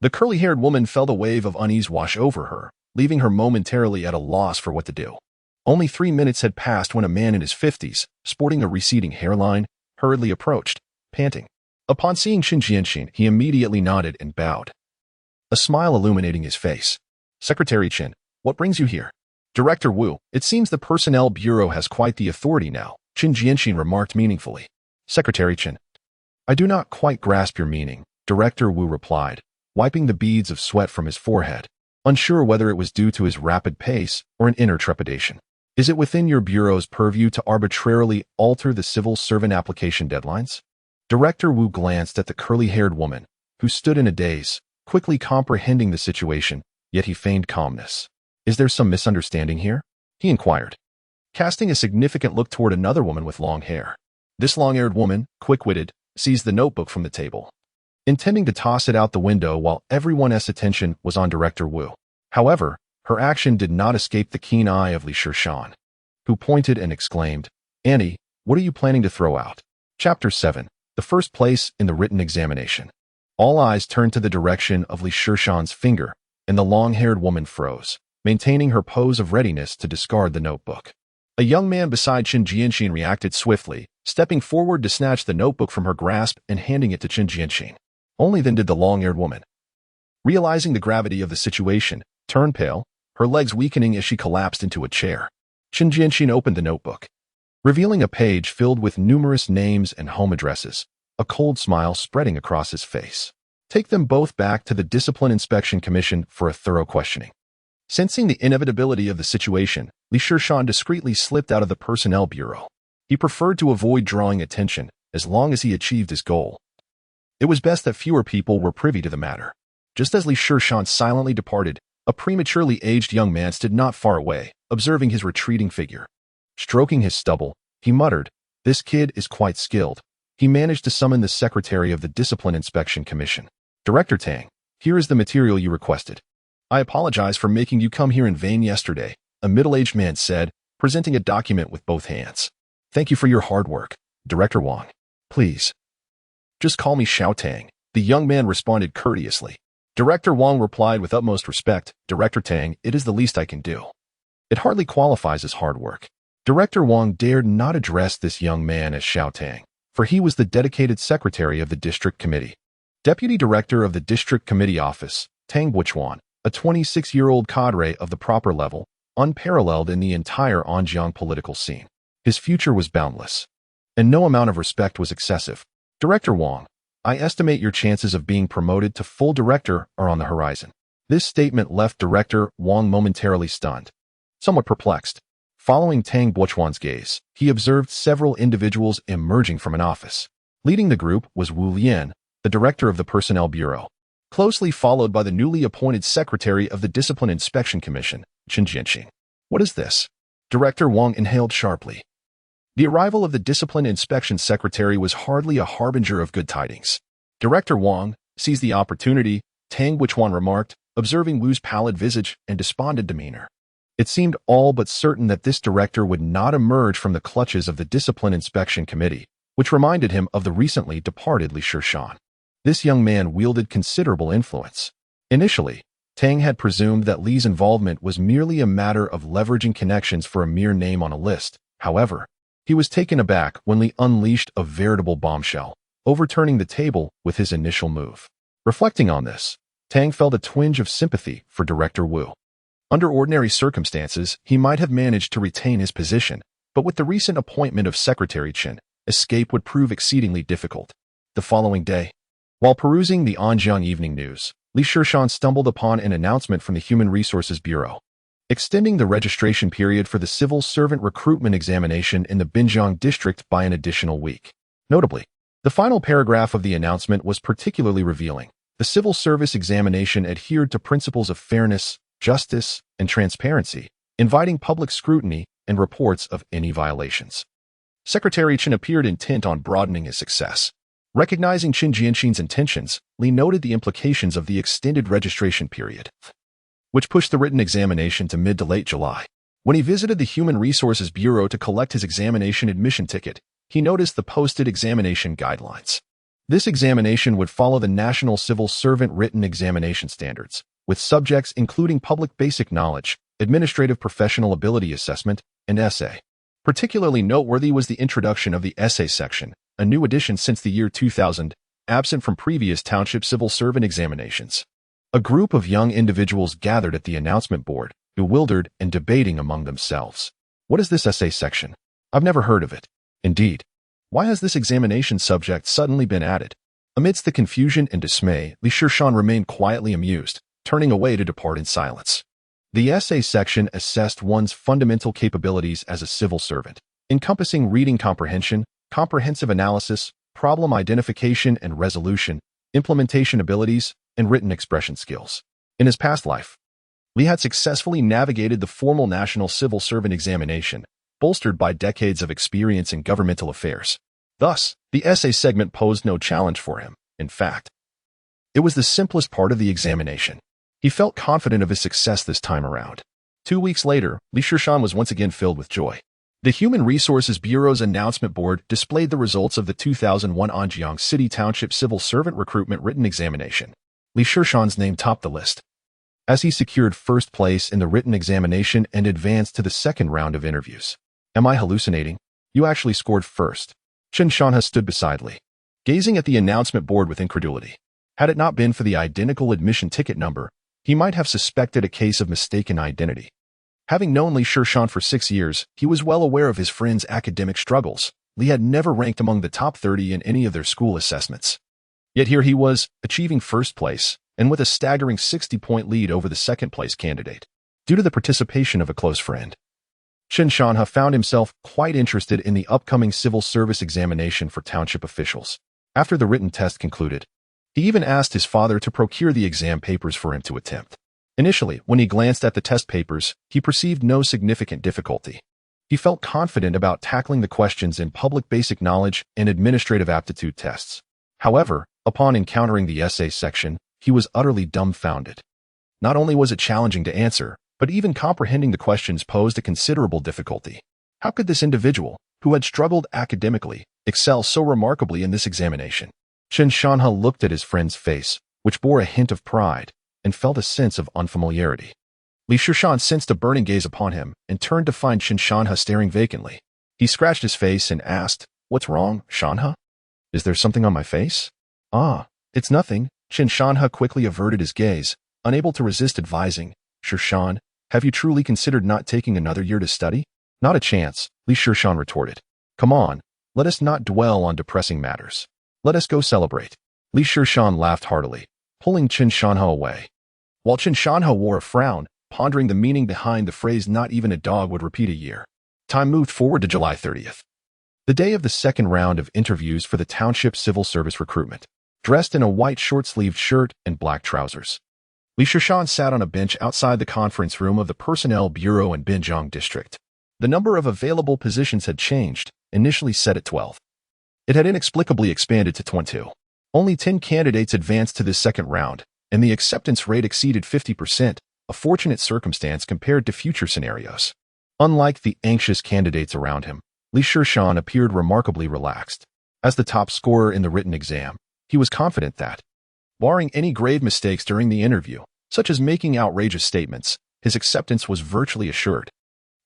the curly-haired woman felt a wave of unease wash over her, leaving her momentarily at a loss for what to do. Only 3 minutes had passed when a man in his 50s, sporting a receding hairline, hurriedly approached, panting. Upon seeing Chen Jianxin, he immediately nodded and bowed, a smile illuminating his face. "Secretary Chen, what brings you here?" "Director Wu, it seems the Personnel Bureau has quite the authority now," Chen Jianxin remarked meaningfully. "Secretary Chen, I do not quite grasp your meaning," Director Wu replied, wiping the beads of sweat from his forehead, unsure whether it was due to his rapid pace or an inner trepidation. "Is it within your bureau's purview to arbitrarily alter the civil servant application deadlines?" Director Wu glanced at the curly-haired woman, who stood in a daze, quickly comprehending the situation, yet he feigned calmness. "Is there some misunderstanding here?" he inquired, casting a significant look toward another woman with long hair. This long-haired woman, quick-witted, seized the notebook from the table, intending to toss it out the window while everyone's attention was on Director Wu. However, her action did not escape the keen eye of Li Shishan, who pointed and exclaimed, "Annie, what are you planning to throw out?" Chapter 7. The first place in the written examination. All eyes turned to the direction of Li Shishan's finger, and the long-haired woman froze, maintaining her pose of readiness to discard the notebook. A young man beside Chen Jianxin reacted swiftly, stepping forward to snatch the notebook from her grasp and handing it to Chen Jianxin. Only then did the long-haired woman, realizing the gravity of the situation, turn pale, her legs weakening as she collapsed into a chair. Chen Jianxin opened the notebook, revealing a page filled with numerous names and home addresses, a cold smile spreading across his face. "Take them both back to the Discipline Inspection Commission for a thorough questioning." Sensing the inevitability of the situation, Shishan discreetly slipped out of the personnel bureau. He preferred to avoid drawing attention as long as he achieved his goal. It was best that fewer people were privy to the matter. Just as Shishan silently departed, a prematurely aged young man stood not far away, observing his retreating figure. Stroking his stubble, he muttered, "This kid is quite skilled." He managed to summon the secretary of the Discipline Inspection Commission. "Director Tang, here is the material you requested." "I apologize for making you come here in vain yesterday," a middle-aged man said, presenting a document with both hands. "Thank you for your hard work, Director Wang. Please, just call me Xiao Tang," the young man responded courteously. Director Wang replied with utmost respect, "Director Tang, it is the least I can do." It hardly qualifies as hard work. Director Wang dared not address this young man as Xiao Tang, for he was the dedicated secretary of the district committee. Deputy director of the district committee office, Tang Buchuan, a 26-year-old cadre of the proper level, unparalleled in the entire Anjiang political scene. His future was boundless, and no amount of respect was excessive. "Director Wang, I estimate your chances of being promoted to full director are on the horizon." This statement left Director Wang momentarily stunned, somewhat perplexed. Following Tang Buchuan's gaze, he observed several individuals emerging from an office. Leading the group was Wu Lian, the director of the Personnel Bureau, closely followed by the newly appointed secretary of the Discipline Inspection Commission, Chen Jianxing. "What is this?" Director Wang inhaled sharply. The arrival of the Discipline Inspection Secretary was hardly a harbinger of good tidings. Director Wang seized the opportunity, Tang Buchuan remarked, observing Wu's pallid visage and despondent demeanor. It seemed all but certain that this director would not emerge from the clutches of the Discipline Inspection Committee, which reminded him of the recently departed Shishan. This young man wielded considerable influence. Initially, Tang had presumed that Li's involvement was merely a matter of leveraging connections for a mere name on a list. However, he was taken aback when Li unleashed a veritable bombshell, overturning the table with his initial move. Reflecting on this, Tang felt a twinge of sympathy for Director Wu. Under ordinary circumstances, he might have managed to retain his position, but with the recent appointment of Secretary Chen, escape would prove exceedingly difficult. The following day, while perusing the Anjiang Evening News, Shishan stumbled upon an announcement from the Human Resources Bureau, extending the registration period for the civil servant recruitment examination in the Binjiang district by an additional week. Notably, the final paragraph of the announcement was particularly revealing. The civil service examination adhered to principles of fairness, justice, and transparency, inviting public scrutiny and reports of any violations. Secretary Chen appeared intent on broadening his success. Recognizing Chen Jianxing's intentions, Li noted the implications of the extended registration period, which pushed the written examination to mid to late July. When he visited the Human Resources Bureau to collect his examination admission ticket, he noticed the posted examination guidelines. This examination would follow the National Civil Servant Written Examination Standards, with subjects including public basic knowledge, administrative professional ability assessment, and essay. Particularly noteworthy was the introduction of the essay section, a new addition since the year 2000, absent from previous township civil servant examinations. A group of young individuals gathered at the announcement board, bewildered and debating among themselves. "What is this essay section? I've never heard of it. Indeed, why has this examination subject suddenly been added?" Amidst the confusion and dismay, Shishan remained quietly amused, turning away to depart in silence. The essay section assessed one's fundamental capabilities as a civil servant, encompassing reading comprehension, comprehensive analysis, problem identification and resolution, implementation abilities, and written expression skills. In his past life, Li had successfully navigated the formal national civil servant examination, bolstered by decades of experience in governmental affairs. Thus, the essay segment posed no challenge for him. In fact, it was the simplest part of the examination. He felt confident of his success this time around. 2 weeks later, Shishan was once again filled with joy. The Human Resources Bureau's announcement board displayed the results of the 2001 Anjiang City Township Civil Servant Recruitment Written Examination. Shishan's name topped the list, as he secured first place in the written examination and advanced to the second round of interviews. "Am I hallucinating? You actually scored first." Chen Shanha stood beside Li, gazing at the announcement board with incredulity. Had it not been for the identical admission ticket number, he might have suspected a case of mistaken identity. Having known Shishan for 6 years, he was well aware of his friend's academic struggles. Li had never ranked among the top 30 in any of their school assessments. Yet here he was, achieving first place, and with a staggering 60-point lead over the second-place candidate. due to the participation of a close friend. Shishan found himself quite interested in the upcoming civil service examination for township officials. After the written test concluded, he even asked his father to procure the exam papers for him to attempt. Initially, when he glanced at the test papers, he perceived no significant difficulty. He felt confident about tackling the questions in public basic knowledge and administrative aptitude tests. However, upon encountering the essay section, he was utterly dumbfounded. Not only was it challenging to answer, but even comprehending the questions posed a considerable difficulty. How could this individual, who had struggled academically, excel so remarkably in this examination? Shishan looked at his friend's face, which bore a hint of pride, and felt a sense of unfamiliarity. Shishan sensed a burning gaze upon him and turned to find Shishan staring vacantly. He scratched his face and asked, "What's wrong, Shishan? Is there something on my face?" "Ah, it's nothing." Shishan quickly averted his gaze, unable to resist advising, "Shishan, have you truly considered not taking another year to study?" "Not a chance," Shishan retorted. "Come on, let us not dwell on depressing matters. Let us go celebrate." Shishan laughed heartily, pulling Shishan away. While Shishan wore a frown, pondering the meaning behind the phrase "not even a dog would repeat a year." Time moved forward to July 30th, the day of the second round of interviews for the township civil service recruitment. Dressed in a white short-sleeved shirt and black trousers, Shishan sat on a bench outside the conference room of the Personnel Bureau in Binjiang District. The number of available positions had changed, initially set at 12. It had inexplicably expanded to 22. Only 10 candidates advanced to this second round, and the acceptance rate exceeded 50%, a fortunate circumstance compared to future scenarios. Unlike the anxious candidates around him, Shishan appeared remarkably relaxed. As the top scorer in the written exam, he was confident that, barring any grave mistakes during the interview, such as making outrageous statements, his acceptance was virtually assured.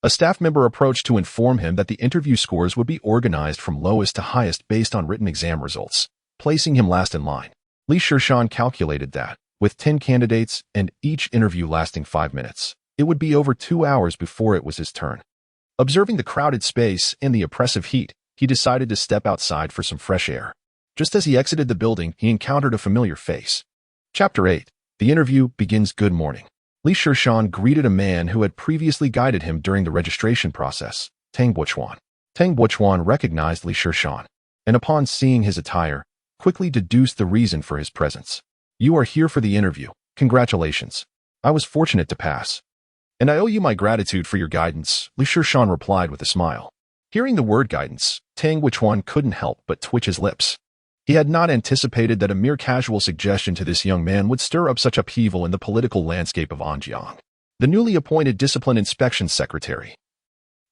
A staff member approached to inform him that the interview scores would be organized from lowest to highest based on written exam results, placing him last in line. Shishan calculated that, with 10 candidates and each interview lasting 5 minutes, it would be over 2 hours before it was his turn. Observing the crowded space and the oppressive heat, he decided to step outside for some fresh air. Just as he exited the building, he encountered a familiar face. Chapter 8. The interview begins. Good morning. Shishan greeted a man who had previously guided him during the registration process, Tang Buchuan. Tang Buchuan recognized Shishan, and upon seeing his attire, quickly deduced the reason for his presence. "You are here for the interview. Congratulations. I was fortunate to pass. And I owe you my gratitude for your guidance," Shishan replied with a smile. Hearing the word guidance, Tang Buchuan couldn't help but twitch his lips. He had not anticipated that a mere casual suggestion to this young man would stir up such upheaval in the political landscape of Anjiang. The newly appointed Discipline Inspection Secretary,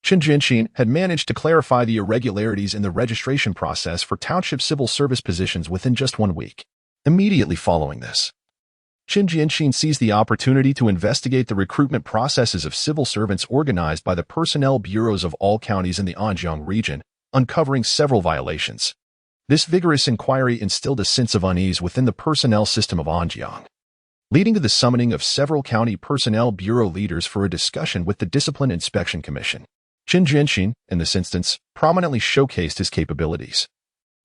Chen Jianxin, had managed to clarify the irregularities in the registration process for township civil service positions within just 1 week. Immediately following this, Chen Jianxin seized the opportunity to investigate the recruitment processes of civil servants organized by the personnel bureaus of all counties in the Anjiang region, uncovering several violations. This vigorous inquiry instilled a sense of unease within the personnel system of Anjiang, leading to the summoning of several county personnel bureau leaders for a discussion with the Discipline Inspection Commission. Chen Jianxin, in this instance, prominently showcased his capabilities.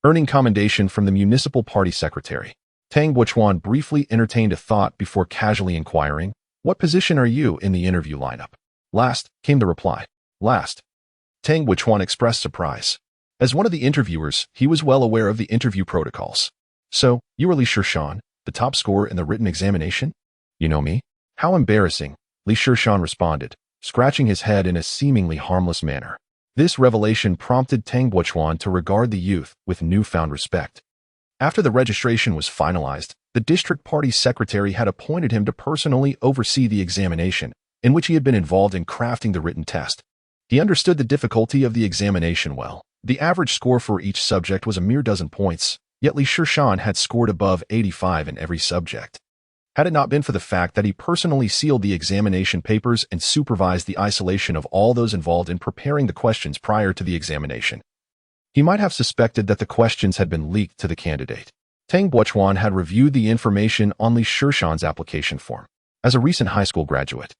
Earning commendation from the municipal party secretary, Tang Buchuan briefly entertained a thought before casually inquiring, "What position are you in the interview lineup?" "Last," came the reply. "Last." Tang Buchuan expressed surprise. As one of the interviewers, he was well aware of the interview protocols. "So, you are Shishan, the top scorer in the written examination?" "You know me?" "How embarrassing," Shishan responded, scratching his head in a seemingly harmless manner. This revelation prompted Tang Buchuan to regard the youth with newfound respect. After the registration was finalized, the district party secretary had appointed him to personally oversee the examination, in which he had been involved in crafting the written test. He understood the difficulty of the examination well. The average score for each subject was a mere dozen points, yet Shishan had scored above 85 in every subject. Had it not been for the fact that he personally sealed the examination papers and supervised the isolation of all those involved in preparing the questions prior to the examination, he might have suspected that the questions had been leaked to the candidate. Tang Buchuan had reviewed the information on Shishan's application form. As a recent high school graduate,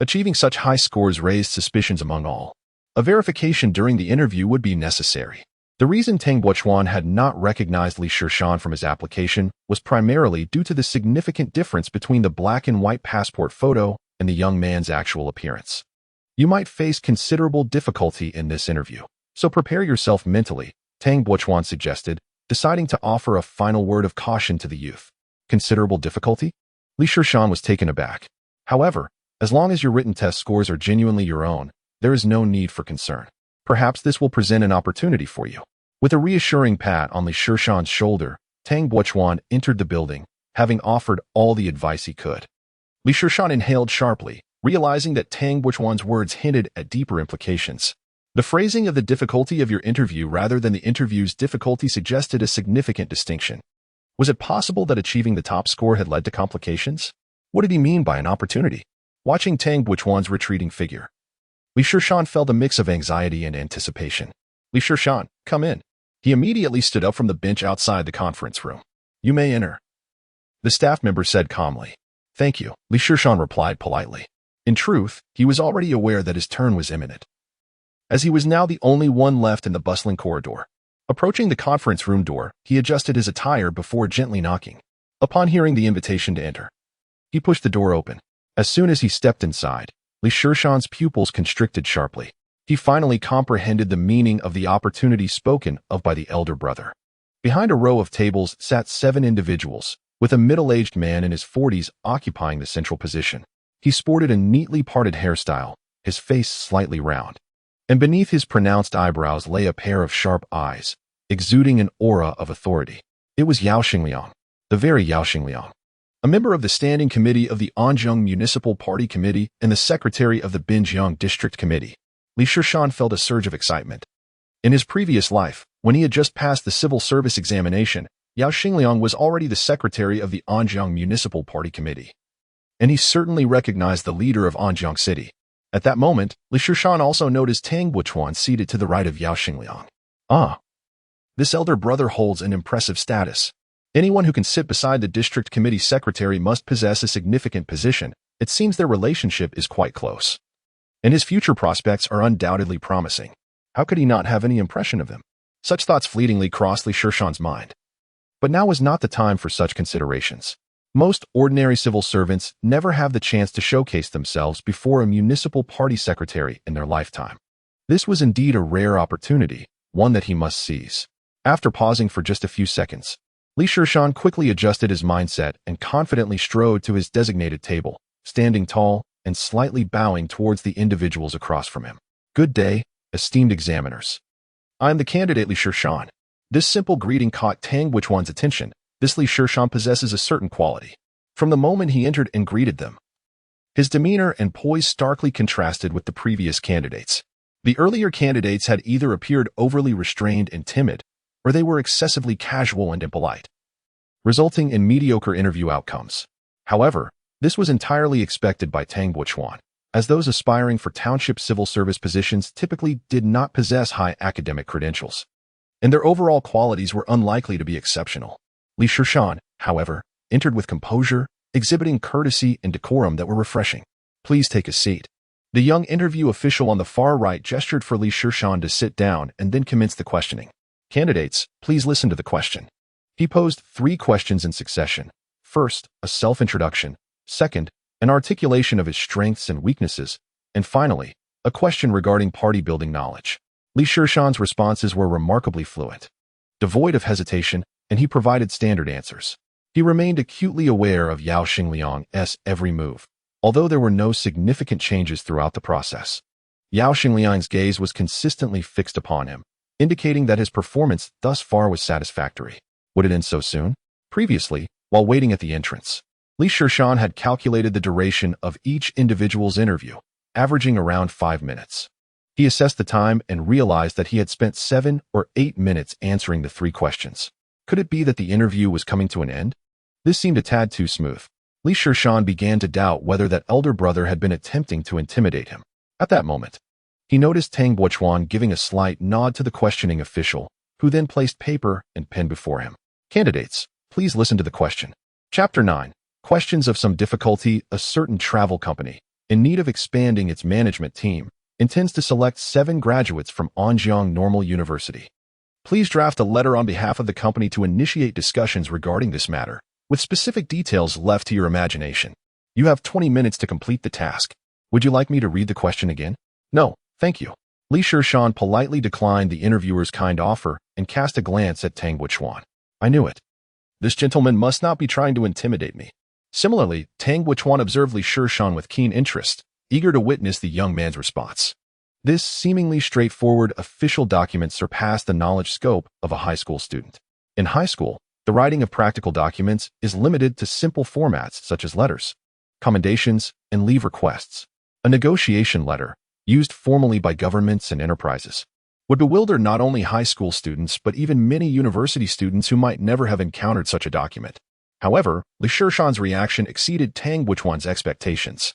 achieving such high scores raised suspicions among all. A verification during the interview would be necessary. The reason Tang Buchuan had not recognized Shishan from his application was primarily due to the significant difference between the black and white passport photo and the young man's actual appearance. You might face considerable difficulty in this interview, so prepare yourself mentally, Tang Buochuan suggested, deciding to offer a final word of caution to the youth. Considerable difficulty? Li Shishan was taken aback. However, as long as your written test scores are genuinely your own, there is no need for concern. Perhaps this will present an opportunity for you. With a reassuring pat on Li Shishan's shoulder, Tang Buochuan entered the building, having offered all the advice he could. Li Shishan inhaled sharply, realizing that Tang Buochuan's words hinted at deeper implications. The phrasing of the difficulty of your interview rather than the interview's difficulty suggested a significant distinction. Was it possible that achieving the top score had led to complications? What did he mean by an opportunity? Watching Tang Buochuan's retreating figure, Li Shishan felt a mix of anxiety and anticipation. Li Shishan, come in. He immediately stood up from the bench outside the conference room. You may enter. The staff member said calmly. Thank you, Li Shishan replied politely. In truth, he was already aware that his turn was imminent, as he was now the only one left in the bustling corridor. Approaching the conference room door, he adjusted his attire before gently knocking. Upon hearing the invitation to enter, he pushed the door open. As soon as he stepped inside, Li Shishan's pupils constricted sharply. He finally comprehended the meaning of the opportunity spoken of by the elder brother. Behind a row of tables sat 7 individuals, with a middle-aged man in his 40s occupying the central position. He sported a neatly parted hairstyle, his face slightly round, and beneath his pronounced eyebrows lay a pair of sharp eyes, exuding an aura of authority. It was Yao Xingliang, the very Yao Xingliang, a member of the Standing Committee of the Anzheng Municipal Party Committee and the Secretary of the Binjiang District Committee. Li Shishan felt a surge of excitement. In his previous life, when he had just passed the civil service examination, Yao Xingliang was already the Secretary of the Anzheng Municipal Party Committee, and he certainly recognized the leader of Anzheng City. At that moment, Li Shishan also noticed Tang Buochuan seated to the right of Yao Xingliang. Ah, this elder brother holds an impressive status. Anyone who can sit beside the district committee secretary must possess a significant position. It seems their relationship is quite close, and his future prospects are undoubtedly promising. How could he not have any impression of them? Such thoughts fleetingly crossed Li Shishan's mind. But now was not the time for such considerations. Most ordinary civil servants never have the chance to showcase themselves before a municipal party secretary in their lifetime. This was indeed a rare opportunity, one that he must seize. After pausing for just a few seconds, Li Shishan quickly adjusted his mindset and confidently strode to his designated table, standing tall and slightly bowing towards the individuals across from him. Good day, esteemed examiners. I am the candidate Li Shishan. This simple greeting caught Tang Buochuan's attention. This Li Shishan possesses a certain quality. From the moment he entered and greeted them, his demeanor and poise starkly contrasted with the previous candidates. The earlier candidates had either appeared overly restrained and timid, or they were excessively casual and impolite, resulting in mediocre interview outcomes. However, this was entirely expected by Tang Buochuan, as those aspiring for township civil service positions typically did not possess high academic credentials, and their overall qualities were unlikely to be exceptional. Li Shishan, however, entered with composure, exhibiting courtesy and decorum that were refreshing. Please take a seat. The young interview official on the far right gestured for Li Shishan to sit down and then commenced the questioning. Candidates, please listen to the question. He posed 3 questions in succession. First, a self-introduction. Second, an articulation of his strengths and weaknesses. And finally, a question regarding party-building knowledge. Li Shishan's responses were remarkably fluent, devoid of hesitation, and he provided standard answers. He remained acutely aware of Yao Xingliang's every move, although there were no significant changes throughout the process. Yao Xingliang's gaze was consistently fixed upon him, indicating that his performance thus far was satisfactory. Would it end so soon? Previously, while waiting at the entrance, Li Shishan had calculated the duration of each individual's interview, averaging around 5 minutes. He assessed the time and realized that he had spent 7 or 8 minutes answering the 3 questions. Could it be that the interview was coming to an end? This seemed a tad too smooth. Li Shishan began to doubt whether that elder brother had been attempting to intimidate him. At that moment, he noticed Tang Buochuan giving a slight nod to the questioning official, who then placed paper and pen before him. Candidates, please listen to the question. Chapter 9. Questions of some difficulty. A certain travel company, in need of expanding its management team, intends to select 7 graduates from Anjiang Normal University. Please draft a letter on behalf of the company to initiate discussions regarding this matter, with specific details left to your imagination. You have 20 minutes to complete the task. Would you like me to read the question again? No, thank you. Li Shishan politely declined the interviewer's kind offer and cast a glance at Tang Buchuan. I knew it. This gentleman must not be trying to intimidate me. Similarly, Tang Buchuan observed Li Shishan with keen interest, eager to witness the young man's response. This seemingly straightforward official document surpassed the knowledge scope of a high school student. In high school, the writing of practical documents is limited to simple formats such as letters, commendations, and leave requests. A negotiation letter, used formally by governments and enterprises, would bewilder not only high school students but even many university students who might never have encountered such a document. However, Li Shishan's reaction exceeded Tang Buchuan's expectations.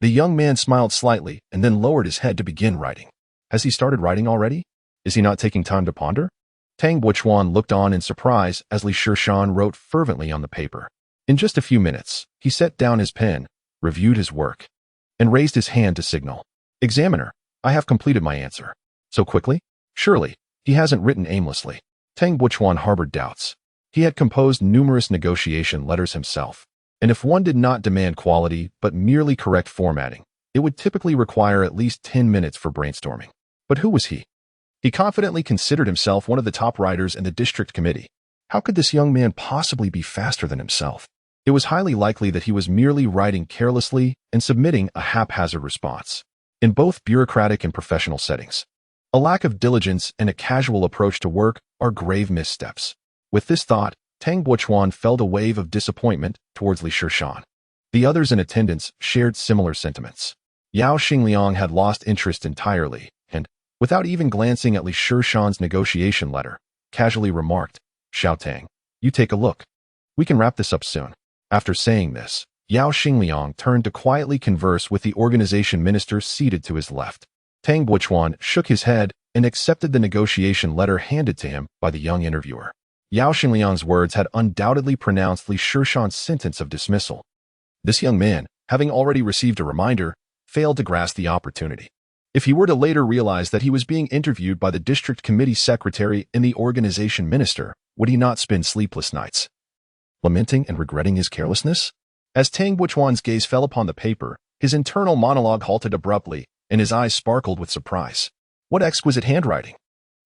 The young man smiled slightly and then lowered his head to begin writing. Has he started writing already? Is he not taking time to ponder? Tang Buchuan looked on in surprise as Li Shishan wrote fervently on the paper. In just a few minutes, he set down his pen, reviewed his work, and raised his hand to signal. Examiner, I have completed my answer. So quickly? Surely, he hasn't written aimlessly. Tang Buchuan harbored doubts. He had composed numerous negotiation letters himself, and if one did not demand quality but merely correct formatting, it would typically require at least 10 minutes for brainstorming. But who was he? He confidently considered himself one of the top writers in the district committee. How could this young man possibly be faster than himself? It was highly likely that he was merely writing carelessly and submitting a haphazard response. In both bureaucratic and professional settings, a lack of diligence and a casual approach to work are grave missteps. With this thought, Tang Buchuan felt a wave of disappointment towards Li Shishan. The others in attendance shared similar sentiments. Yao Xingliang had lost interest entirely, and, without even glancing at Li Shishan's negotiation letter, casually remarked, Xiao Tang, you take a look. We can wrap this up soon. After saying this, Yao Xingliang turned to quietly converse with the organization minister seated to his left. Tang Buchuan shook his head and accepted the negotiation letter handed to him by the young interviewer. Yao Xingliang's words had undoubtedly pronounced Li Shishan's sentence of dismissal. This young man, having already received a reminder, failed to grasp the opportunity. If he were to later realize that he was being interviewed by the district committee secretary and the organization minister, would he not spend sleepless nights, lamenting and regretting his carelessness? As Tang Buchuan's gaze fell upon the paper, his internal monologue halted abruptly, and his eyes sparkled with surprise. What exquisite handwriting!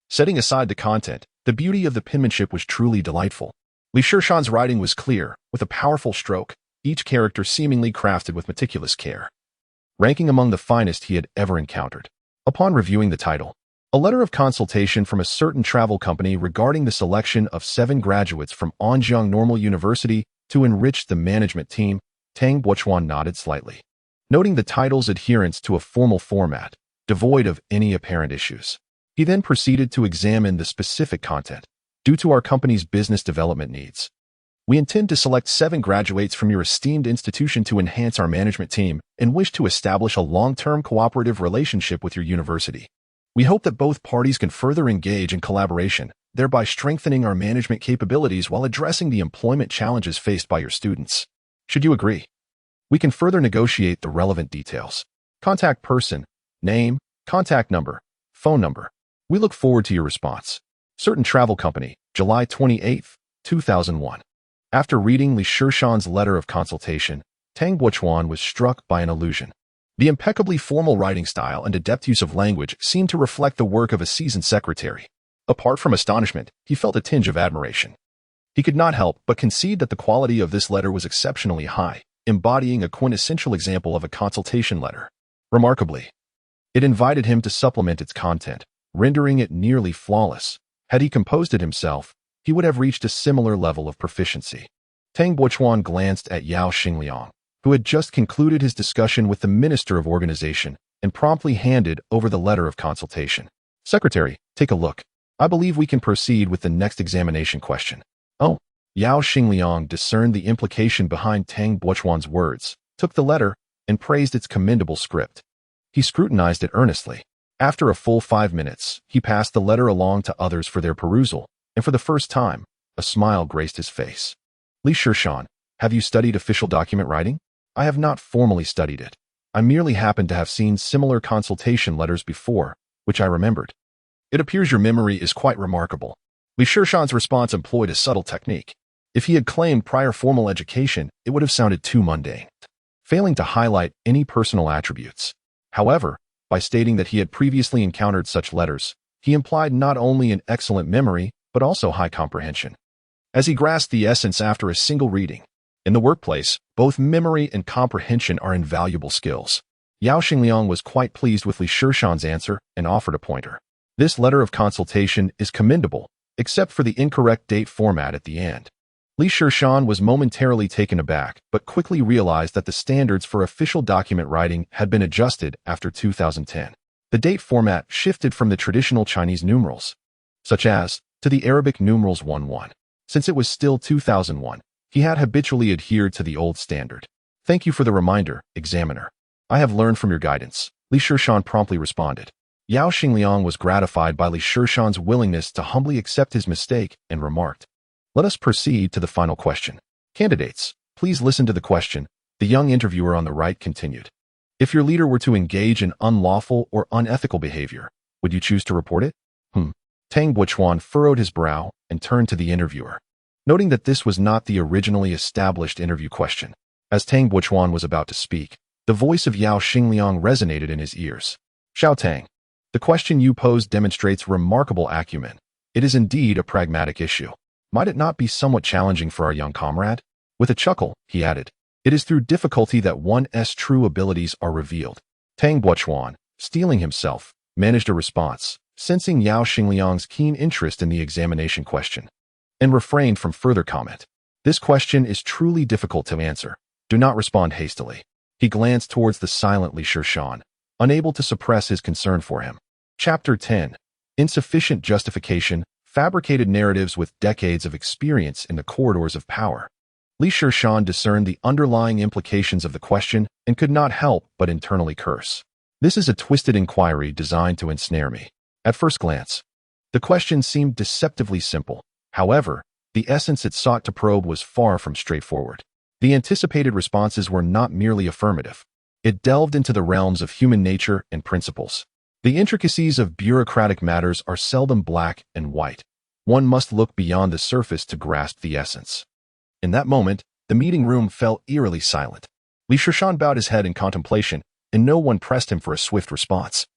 Setting aside the content, the beauty of the penmanship was truly delightful. Li Shishan's writing was clear, with a powerful stroke, each character seemingly crafted with meticulous care, ranking among the finest he had ever encountered. Upon reviewing the title, a letter of consultation from a certain travel company regarding the selection of 7 graduates from Anjiang Normal University to enrich the management team, Tang Buchuan nodded slightly. Noting the title's adherence to a formal format, devoid of any apparent issues, he then proceeded to examine the specific content. Due to our company's business development needs, we intend to select 7 graduates from your esteemed institution to enhance our management team and wish to establish a long-term cooperative relationship with your university. We hope that both parties can further engage in collaboration, thereby strengthening our management capabilities while addressing the employment challenges faced by your students. Should you agree, we can further negotiate the relevant details. Contact person, name, contact number, phone number. We look forward to your response. Certain Travel Company, July 28, 2001. After reading Li Shishan's letter of consultation, Tang Buchuan was struck by an illusion. The impeccably formal writing style and adept use of language seemed to reflect the work of a seasoned secretary. Apart from astonishment, he felt a tinge of admiration. He could not help but concede that the quality of this letter was exceptionally high, embodying a quintessential example of a consultation letter. Remarkably, it invited him to supplement its content, rendering it nearly flawless. Had he composed it himself, he would have reached a similar level of proficiency. Tang Buchuan glanced at Yao Xingliang, who had just concluded his discussion with the Minister of Organization, and promptly handed over the letter of consultation. Secretary, take a look. I believe we can proceed with the next examination question. Oh, Yao Xingliang discerned the implication behind Tang Buchuan's words, took the letter, and praised its commendable script. He scrutinized it earnestly. After a full 5 minutes, he passed the letter along to others for their perusal, and for the first time, a smile graced his face. Li Shishan, have you studied official document writing? I have not formally studied it. I merely happen to have seen similar consultation letters before, which I remembered. It appears your memory is quite remarkable. Li Shishan's response employed a subtle technique. If he had claimed prior formal education, it would have sounded too mundane. failing to highlight any personal attributes. However, by stating that he had previously encountered such letters, he implied not only an excellent memory, but also high comprehension. As he grasped the essence after a single reading, in the workplace, both memory and comprehension are invaluable skills. Yao Xingliang was quite pleased with Li Shishan's answer and offered a pointer. This letter of consultation is commendable, except for the incorrect date format at the end. Li Shishan was momentarily taken aback, but quickly realized that the standards for official document writing had been adjusted after 2010. The date format shifted from the traditional Chinese numerals, such as, to the Arabic numerals 11. Since it was still 2001, he had habitually adhered to the old standard. Thank you for the reminder, examiner. I have learned from your guidance, Li Shishan promptly responded. Yao Xingliang was gratified by Li Shishan's willingness to humbly accept his mistake and remarked, "Let us proceed to the final question. Candidates, please listen to the question," the young interviewer on the right continued. "If your leader were to engage in unlawful or unethical behavior, would you choose to report it?" Tang Buchuan furrowed his brow and turned to the interviewer, noting that this was not the originally established interview question. As Tang Buchuan was about to speak, the voice of Yao Xingliang resonated in his ears. "Xiao Tang, the question you posed demonstrates remarkable acumen. It is indeed a pragmatic issue. Might it not be somewhat challenging for our young comrade?" With a chuckle, he added, "It is through difficulty that one's true abilities are revealed." Tang Buchuan, steeling himself, managed a response, sensing Yao Xingliang's keen interest in the examination question, and refrained from further comment. "This question is truly difficult to answer. Do not respond hastily." He glanced towards the silent Li Shishan, unable to suppress his concern for him. Chapter 10. Insufficient Justification, Fabricated Narratives with Decades of Experience in the Corridors of Power. Li Shishan discerned the underlying implications of the question and could not help but internally curse. This is a twisted inquiry designed to ensnare me. At first glance, the question seemed deceptively simple. However, the essence it sought to probe was far from straightforward. The anticipated responses were not merely affirmative. It delved into the realms of human nature and principles. The intricacies of bureaucratic matters are seldom black and white. One must look beyond the surface to grasp the essence. In that moment, the meeting room fell eerily silent. Li Shishan bowed his head in contemplation, and no one pressed him for a swift response.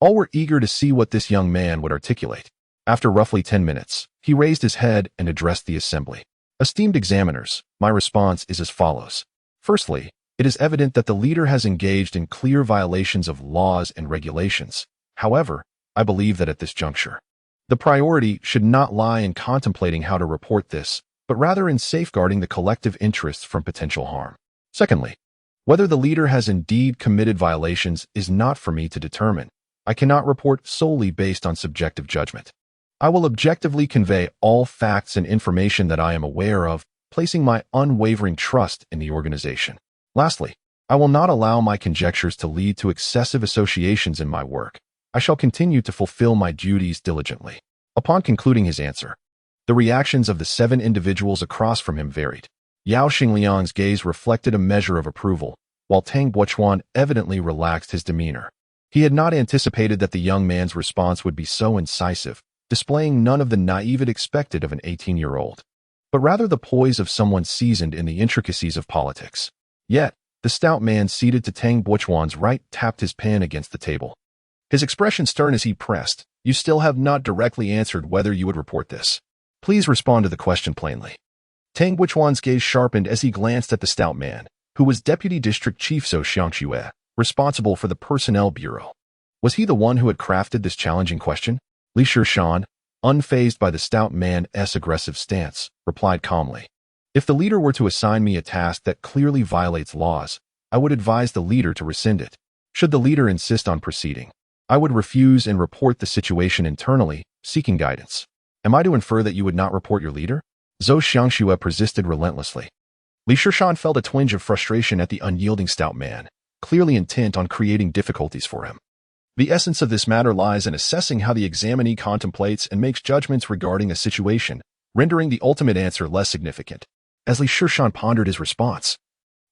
All were eager to see what this young man would articulate. After roughly 10 minutes, he raised his head and addressed the assembly. "Esteemed examiners, my response is as follows. Firstly, it is evident that the leader has engaged in clear violations of laws and regulations. However, I believe that at this juncture, the priority should not lie in contemplating how to report this, but rather in safeguarding the collective interests from potential harm. Secondly, whether the leader has indeed committed violations is not for me to determine. I cannot report solely based on subjective judgment. I will objectively convey all facts and information that I am aware of, placing my unwavering trust in the organization. Lastly, I will not allow my conjectures to lead to excessive associations in my work. I shall continue to fulfill my duties diligently." Upon concluding his answer, the reactions of the 7 individuals across from him varied. Yao Xingliang's gaze reflected a measure of approval, while Tang Buchuan evidently relaxed his demeanor. He had not anticipated that the young man's response would be so incisive, displaying none of the naivete expected of an 18-year-old, but rather the poise of someone seasoned in the intricacies of politics. Yet, the stout man seated to Tang Buchuan's right tapped his pen against the table. His expression stern as he pressed, "You still have not directly answered whether you would report this. Please respond to the question plainly." Tang Buchuan's gaze sharpened as he glanced at the stout man, who was Deputy District Chief Zhou Xiangxue, responsible for the Personnel Bureau. Was he the one who had crafted this challenging question? Li Shishan, unfazed by the stout man's aggressive stance, replied calmly, "If the leader were to assign me a task that clearly violates laws, I would advise the leader to rescind it. Should the leader insist on proceeding, I would refuse and report the situation internally, seeking guidance." "Am I to infer that you would not report your leader?" Zhou Xiangxue persisted relentlessly. Li Shishan felt a twinge of frustration at the unyielding stout man, clearly intent on creating difficulties for him. The essence of this matter lies in assessing how the examinee contemplates and makes judgments regarding a situation, rendering the ultimate answer less significant. As Li Shishan pondered his response,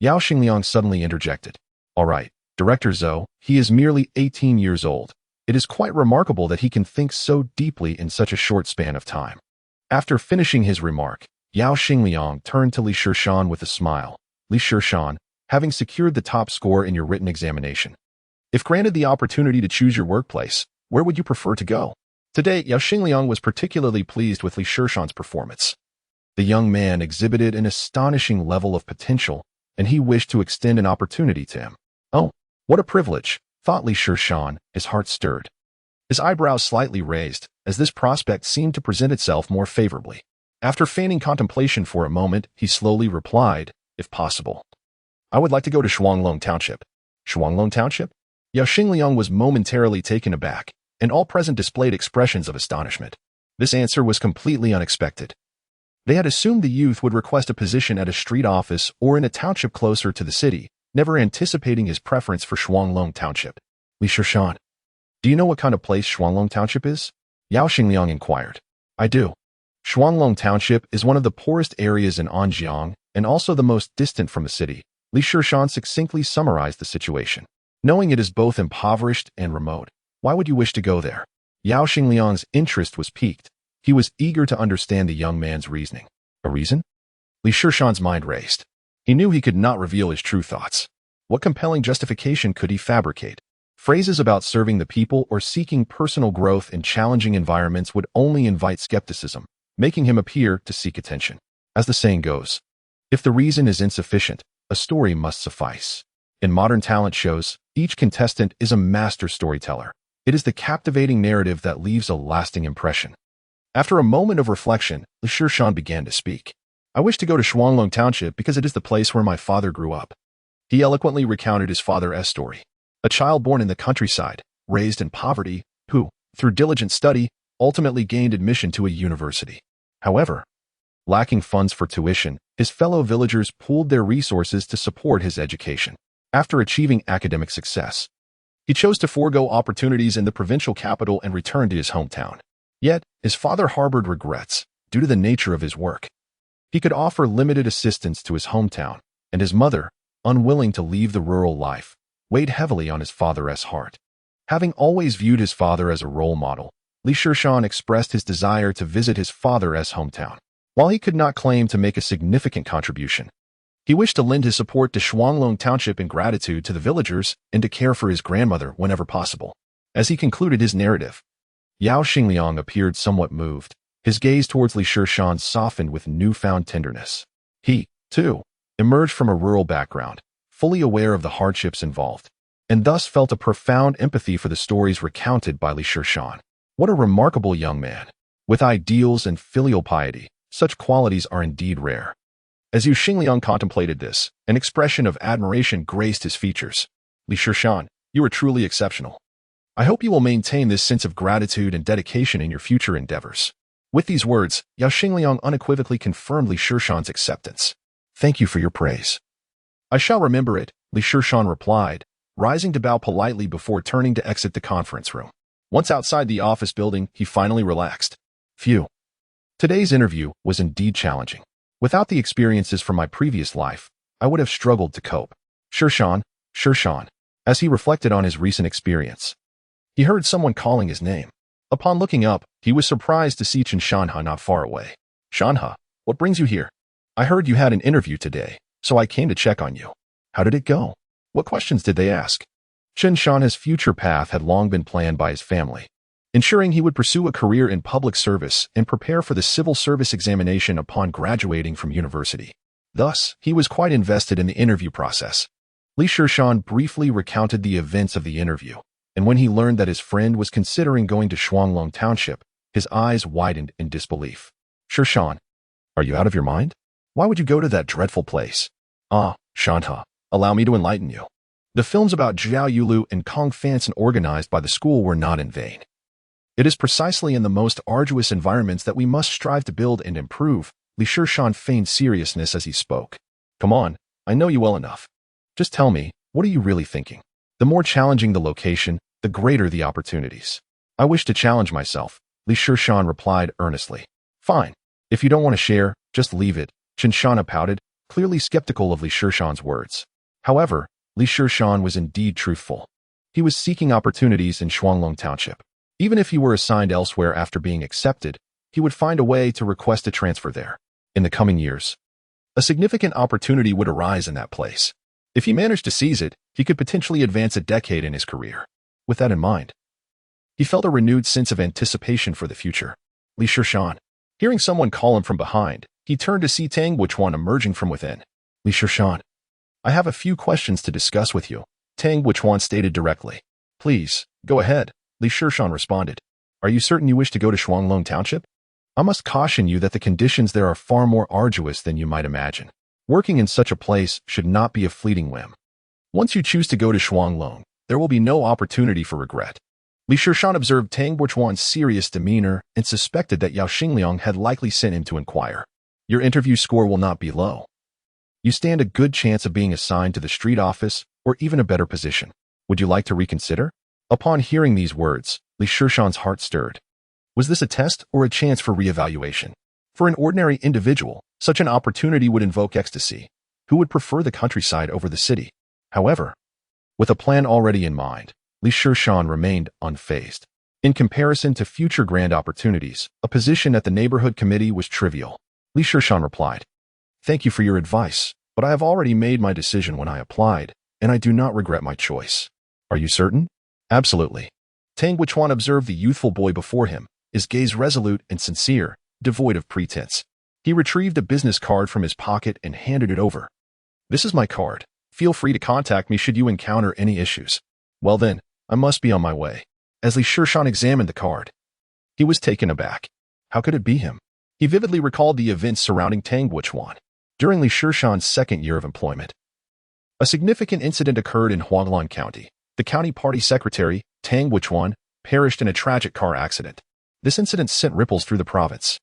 Yao Xingliang suddenly interjected, "All right, Director Zhou, he is merely 18 years old. It is quite remarkable that he can think so deeply in such a short span of time." After finishing his remark, Yao Xingliang turned to Li Shishan with a smile. "Li Shishan, having secured the top score in your written examination. If granted the opportunity to choose your workplace, where would you prefer to go? Today, Yao Xingliang was particularly pleased with Li Shishan's performance. The young man exhibited an astonishing level of potential, and he wished to extend an opportunity to him. Oh, what a privilege, thought Li Shishan, his heart stirred. His eyebrows slightly raised, as this prospect seemed to present itself more favorably. After feigning contemplation for a moment, he slowly replied, if possible. I would like to go to Shuanglong Township. Shuanglong Township? Yao Xingliang was momentarily taken aback, and all present displayed expressions of astonishment. This answer was completely unexpected. They had assumed the youth would request a position at a street office or in a township closer to the city, never anticipating his preference for Shuanglong Township. Li Shishan, do you know what kind of place Shuanglong Township is? Yao Xingliang inquired. I do. Shuanglong Township is one of the poorest areas in Anjiang and also the most distant from the city. Li Shishan succinctly summarized the situation. Knowing it is both impoverished and remote, why would you wish to go there? Yao Xingliang's interest was piqued. He was eager to understand the young man's reasoning. A reason? Li Shishan's mind raced. He knew he could not reveal his true thoughts. What compelling justification could he fabricate? Phrases about serving the people or seeking personal growth in challenging environments would only invite skepticism, making him appear to seek attention. As the saying goes, if the reason is insufficient, a story must suffice. In modern talent shows, each contestant is a master storyteller. It is the captivating narrative that leaves a lasting impression. After a moment of reflection, Li Shishan began to speak. I wish to go to Shuanglong Township because it is the place where my father grew up. He eloquently recounted his father's story. A child born in the countryside, raised in poverty, who, through diligent study, ultimately gained admission to a university. However, lacking funds for tuition, his fellow villagers pooled their resources to support his education. After achieving academic success, he chose to forego opportunities in the provincial capital and return to his hometown. Yet, his father harbored regrets due to the nature of his work. He could offer limited assistance to his hometown, and his mother, unwilling to leave the rural life, weighed heavily on his father's heart. Having always viewed his father as a role model, Li Shishan expressed his desire to visit his father's hometown. While he could not claim to make a significant contribution, he wished to lend his support to Shuanglong Township in gratitude to the villagers and to care for his grandmother whenever possible. As he concluded his narrative, Yao Xingliang appeared somewhat moved. His gaze towards Li Shishan softened with newfound tenderness. He, too, emerged from a rural background, fully aware of the hardships involved, and thus felt a profound empathy for the stories recounted by Li Shishan. What a remarkable young man! With ideals and filial piety, such qualities are indeed rare. As Yao Xingliang contemplated this, an expression of admiration graced his features. Li Shishan, you are truly exceptional. I hope you will maintain this sense of gratitude and dedication in your future endeavors. With these words, Yao Xingliang unequivocally confirmed Li Shishan's acceptance. Thank you for your praise. I shall remember it, Li Shishan replied, rising to bow politely before turning to exit the conference room. Once outside the office building, he finally relaxed. Phew. Today's interview was indeed challenging. Without the experiences from my previous life, I would have struggled to cope. Shishan, as he reflected on his recent experience, he heard someone calling his name. Upon looking up, he was surprised to see Chen Shanha not far away. Shanha, what brings you here? I heard you had an interview today, so I came to check on you. How did it go? What questions did they ask? Chen Shanha's future path had long been planned by his family, ensuring he would pursue a career in public service and prepare for the civil service examination upon graduating from university. Thus, he was quite invested in the interview process. Li Shishan briefly recounted the events of the interview, and when he learned that his friend was considering going to Shuanglong Township, his eyes widened in disbelief. Shishan, are you out of your mind? Why would you go to that dreadful place? Ah, Shanha, allow me to enlighten you. The films about Zhao Yulu and Kong Fanson organized by the school were not in vain. It is precisely in the most arduous environments that we must strive to build and improve. Li Shishan feigned seriousness as he spoke. Come on, I know you well enough. Just tell me, what are you really thinking? The more challenging the location, the greater the opportunities. I wish to challenge myself, Li Shishan replied earnestly. Fine. If you don't want to share, just leave it, Chen Shanha pouted, clearly skeptical of Li Shishan's words. However, Li Shishan was indeed truthful. He was seeking opportunities in Shuanglong Township. Even if he were assigned elsewhere after being accepted, he would find a way to request a transfer there. In the coming years, a significant opportunity would arise in that place. If he managed to seize it, he could potentially advance a decade in his career. With that in mind, he felt a renewed sense of anticipation for the future. Li Shishan. Hearing someone call him from behind, he turned to see Tang Wuchuan emerging from within. Li Shishan. I have a few questions to discuss with you, Tang Wuchuan stated directly. Please, go ahead, Li Shishan responded. Are you certain you wish to go to Shuanglong Township? I must caution you that the conditions there are far more arduous than you might imagine. Working in such a place should not be a fleeting whim. Once you choose to go to Shuanglong, there will be no opportunity for regret. Li Shishan observed Tang Wuchuan's serious demeanor and suspected that Yao Xingliang had likely sent him to inquire. Your interview score will not be low. You stand a good chance of being assigned to the street office or even a better position. Would you like to reconsider? Upon hearing these words, Li Shishan's heart stirred. Was this a test or a chance for reevaluation? For an ordinary individual, such an opportunity would invoke ecstasy. Who would prefer the countryside over the city? However, with a plan already in mind, Li Shishan remained unfazed. In comparison to future grand opportunities, a position at the neighborhood committee was trivial. Li Shishan replied, Thank you for your advice, but I have already made my decision when I applied, and I do not regret my choice. Are you certain? Absolutely. Tang Wuchuan observed the youthful boy before him, his gaze resolute and sincere, devoid of pretense. He retrieved a business card from his pocket and handed it over. This is my card. Feel free to contact me should you encounter any issues. Well then, I must be on my way. As Li Shishan examined the card, he was taken aback. How could it be him? He vividly recalled the events surrounding Tang Wuchuan during Li Shishan's second year of employment. A significant incident occurred in Huanglan County. The county party secretary, Tang Wuchuan, perished in a tragic car accident. This incident sent ripples through the province,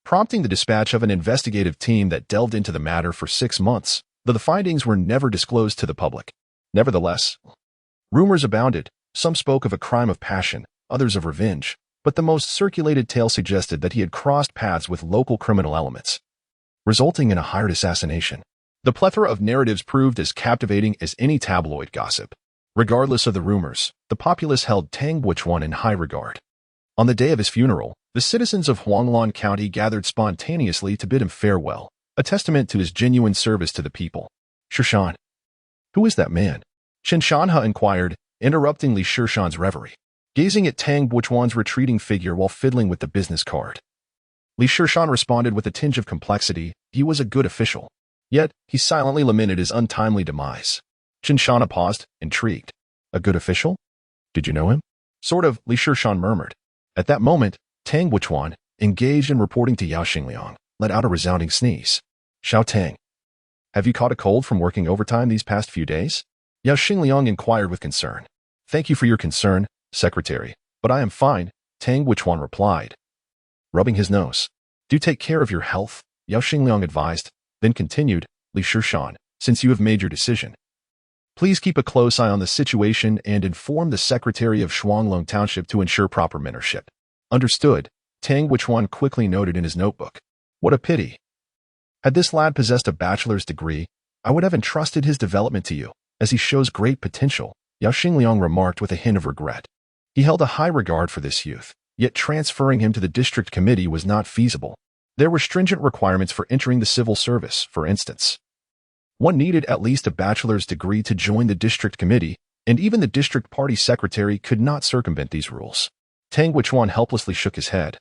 prompting the dispatch of an investigative team that delved into the matter for 6 months, though the findings were never disclosed to the public. Nevertheless, rumors abounded. Some spoke of a crime of passion, others of revenge, but the most circulated tale suggested that he had crossed paths with local criminal elements, resulting in a hired assassination. The plethora of narratives proved as captivating as any tabloid gossip. Regardless of the rumors, the populace held Tang Wuchuan in high regard. On the day of his funeral, the citizens of Huanglan County gathered spontaneously to bid him farewell, a testament to his genuine service to the people. Shishan. Who is that man? Chen Shanha inquired, interrupting Li Shishan's reverie, gazing at Tang Wuchuan's retreating figure while fiddling with the business card. Li Shishan responded with a tinge of complexity. He was a good official. Yet, he silently lamented his untimely demise. Chen Shanha paused, intrigued. A good official? Did you know him? Sort of, Li Shishan murmured. At that moment, Tang Wuchuan, engaged in reporting to Yao Xingliang, let out a resounding sneeze. Xiao Tang. Have you caught a cold from working overtime these past few days? Yao Xingliang inquired with concern. Thank you for your concern, secretary, but I am fine, Tang Wuchuan replied, rubbing his nose. Do take care of your health, Yao Xingliang advised, then continued, Li Shishan, since you have made your decision, please keep a close eye on the situation and inform the secretary of Shuanglong Township to ensure proper mentorship. Understood, Tang Wuchuan quickly noted in his notebook. What a pity. Had this lad possessed a bachelor's degree, I would have entrusted his development to you, as he shows great potential, Yao Xingliang remarked with a hint of regret. He held a high regard for this youth, yet transferring him to the district committee was not feasible. There were stringent requirements for entering the civil service, for instance. One needed at least a bachelor's degree to join the district committee, and even the district party secretary could not circumvent these rules. Tang Wuchuan helplessly shook his head.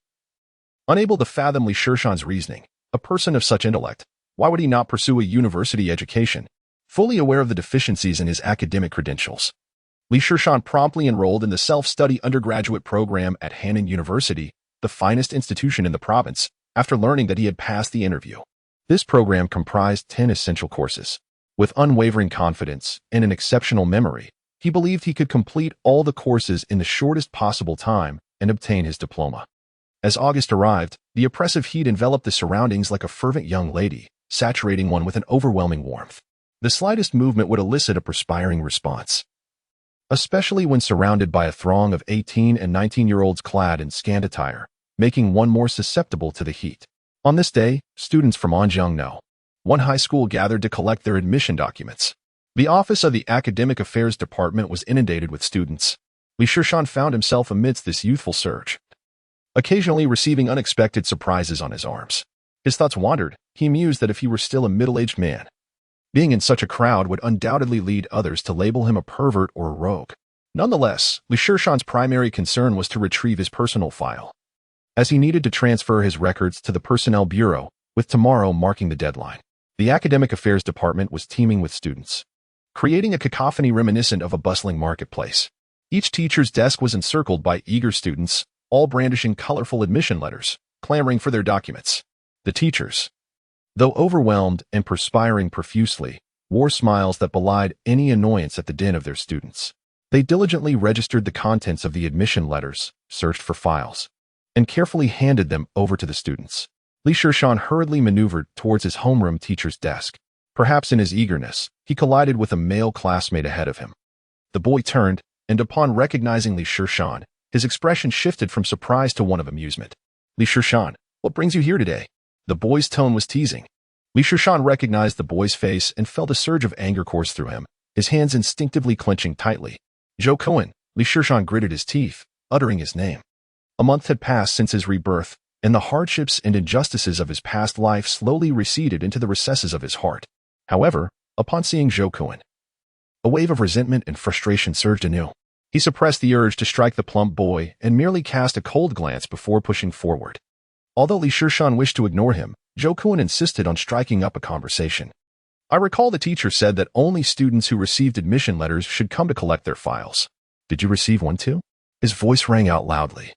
Unable to fathom Li Shishan's reasoning, a person of such intellect, why would he not pursue a university education? Fully aware of the deficiencies in his academic credentials, Li Shishan promptly enrolled in the self-study undergraduate program at Hannan University, the finest institution in the province, after learning that he had passed the interview. This program comprised 10 essential courses. With unwavering confidence and an exceptional memory, he believed he could complete all the courses in the shortest possible time and obtain his diploma. As August arrived, the oppressive heat enveloped the surroundings like a fervent young lady, saturating one with an overwhelming warmth. The slightest movement would elicit a perspiring response, especially when surrounded by a throng of 18 and 19-year-olds clad in scant attire, making one more susceptible to the heat. On this day, students from Anjiang, one high school gathered to collect their admission documents. The office of the Academic Affairs Department was inundated with students. Li Shishan found himself amidst this youthful surge, occasionally receiving unexpected surprises on his arms. His thoughts wandered. He mused that if he were still a middle-aged man, Being in such a crowd would undoubtedly lead others to label him a pervert or a rogue. Nonetheless, Li Shishan's primary concern was to retrieve his personal file, as he needed to transfer his records to the Personnel Bureau, with tomorrow marking the deadline. The Academic Affairs Department was teeming with students, creating a cacophony reminiscent of a bustling marketplace. Each teacher's desk was encircled by eager students, all brandishing colorful admission letters, clamoring for their documents. The teachers, though overwhelmed and perspiring profusely, wore smiles that belied any annoyance at the din of their students. They diligently registered the contents of the admission letters, searched for files, and carefully handed them over to the students. Li Shishan hurriedly maneuvered towards his homeroom teacher's desk. Perhaps in his eagerness, he collided with a male classmate ahead of him. The boy turned, and upon recognizing Li Shishan, his expression shifted from surprise to one of amusement. Li Shishan, what brings you here today? The boy's tone was teasing. Li Shishan recognized the boy's face and felt a surge of anger course through him, his hands instinctively clenching tightly. Zhou Kuan, Li Shishan gritted his teeth, uttering his name. A month had passed since his rebirth, and the hardships and injustices of his past life slowly receded into the recesses of his heart. However, upon seeing Zhou Kuan, a wave of resentment and frustration surged anew. He suppressed the urge to strike the plump boy and merely cast a cold glance before pushing forward. Although Li Shishan wished to ignore him, Zhou Kuan insisted on striking up a conversation. I recall the teacher said that only students who received admission letters should come to collect their files. Did you receive one too? His voice rang out loudly,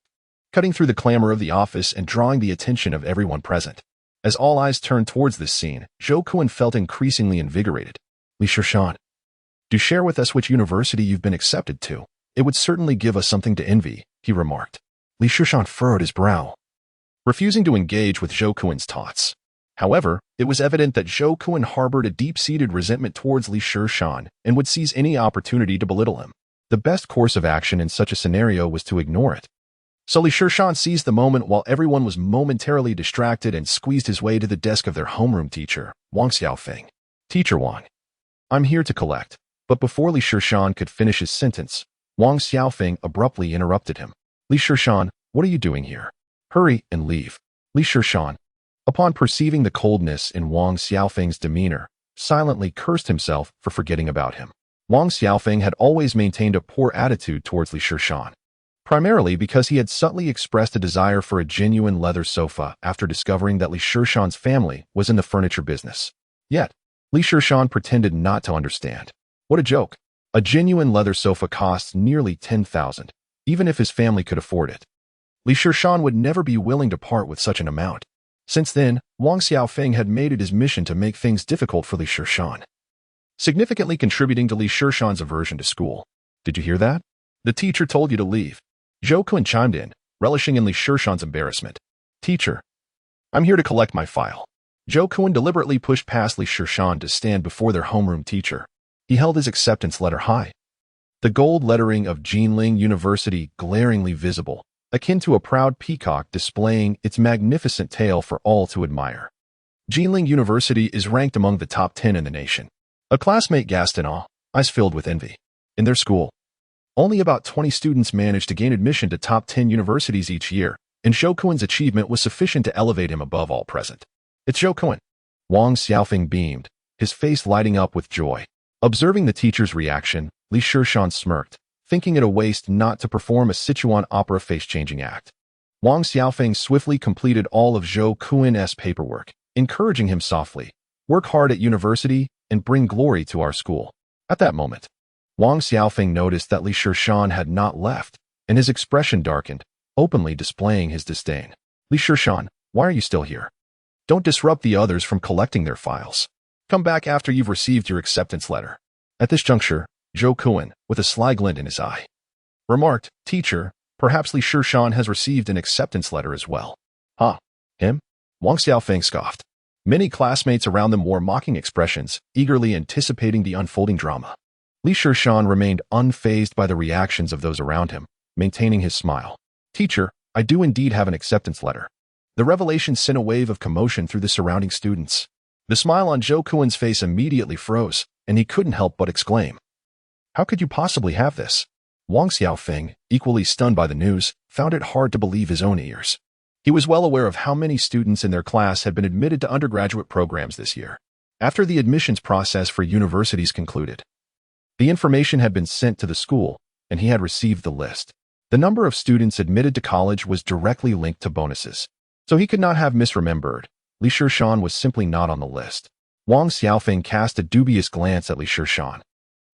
cutting through the clamor of the office and drawing the attention of everyone present. As all eyes turned towards this scene, Zhou Kuan felt increasingly invigorated. Li Shishan, do share with us which university you've been accepted to. It would certainly give us something to envy, he remarked. Li Shishan furrowed his brow, refusing to engage with Zhou Kuan's taunts. However, it was evident that Zhou Kuan harbored a deep-seated resentment towards Li Shishan and would seize any opportunity to belittle him. The best course of action in such a scenario was to ignore it. So Li Shishan seized the moment while everyone was momentarily distracted and squeezed his way to the desk of their homeroom teacher, Wang Xiaofeng. Teacher Wang, I'm here to collect. But before Li Shishan could finish his sentence, Wang Xiaofeng abruptly interrupted him. Li Shishan, what are you doing here? Hurry and leave. Li Shishan, upon perceiving the coldness in Wang Xiaofeng's demeanor, silently cursed himself for forgetting about him. Wang Xiaofeng had always maintained a poor attitude towards Li Shishan, primarily because he had subtly expressed a desire for a genuine leather sofa after discovering that Li Shishan's family was in the furniture business. Yet, Li Shishan pretended not to understand. What a joke. A genuine leather sofa costs nearly 10,000, even if his family could afford it. Li Shishan would never be willing to part with such an amount. Since then, Wang Xiaofeng had made it his mission to make things difficult for Li Shishan, significantly contributing to Li Shishan's aversion to school. Did you hear that? The teacher told you to leave. Zhou Kuan chimed in, relishing in Li Shishan's embarrassment. Teacher, I'm here to collect my file. Zhou Kuan deliberately pushed past Li Shishan to stand before their homeroom teacher. He held his acceptance letter high, the gold lettering of Jinling University glaringly visible, akin to a proud peacock displaying its magnificent tail for all to admire. Jinling University is ranked among the top 10 in the nation. A classmate gasped in awe, eyes filled with envy. In their school, only about 20 students managed to gain admission to top 10 universities each year, and Zhou Kuan's achievement was sufficient to elevate him above all present. It's Zhou Kuan. Wang Xiaofeng beamed, his face lighting up with joy. Observing the teacher's reaction, Li Shishan smirked, thinking it a waste not to perform a Sichuan opera face-changing act. Wang Xiaofeng swiftly completed all of Zhou Kuan's paperwork, encouraging him softly, work hard at university and bring glory to our school. At that moment, Wang Xiaofeng noticed that Li Shishan had not left, and his expression darkened, openly displaying his disdain. Li Shishan, why are you still here? Don't disrupt the others from collecting their files. Come back after you've received your acceptance letter. At this juncture, Zhou Kuan, with a sly glint in his eye, remarked, Teacher, perhaps Li Shishan has received an acceptance letter as well. Huh? Him? Wang Xiaofeng scoffed. Many classmates around them wore mocking expressions, eagerly anticipating the unfolding drama. Li Shishan remained unfazed by the reactions of those around him, maintaining his smile. Teacher, I do indeed have an acceptance letter. The revelation sent a wave of commotion through the surrounding students. The smile on Zhou Kuan's face immediately froze, and he couldn't help but exclaim, How could you possibly have this? Wang Xiaofeng, equally stunned by the news, found it hard to believe his own ears. He was well aware of how many students in their class had been admitted to undergraduate programs this year. After the admissions process for universities concluded, the information had been sent to the school, and he had received the list. The number of students admitted to college was directly linked to bonuses, so he could not have misremembered. Li Shishan was simply not on the list. Wang Xiaofeng cast a dubious glance at Li Shishan,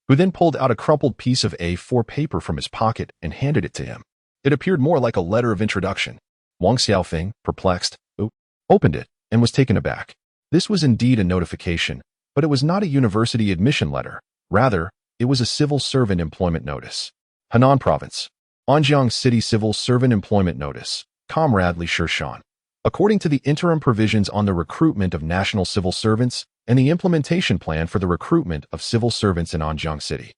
who then pulled out a crumpled piece of A4 paper from his pocket and handed it to him. It appeared more like a letter of introduction. Wang Xiaofeng, perplexed, opened it and was taken aback. This was indeed a notification, but it was not a university admission letter. Rather, it was a civil servant employment notice. Henan Province, Anjiang City Civil Servant Employment Notice, Comrade Li Shishan. According to the interim provisions on the recruitment of national civil servants and the implementation plan for the recruitment of civil servants in Anjiang City,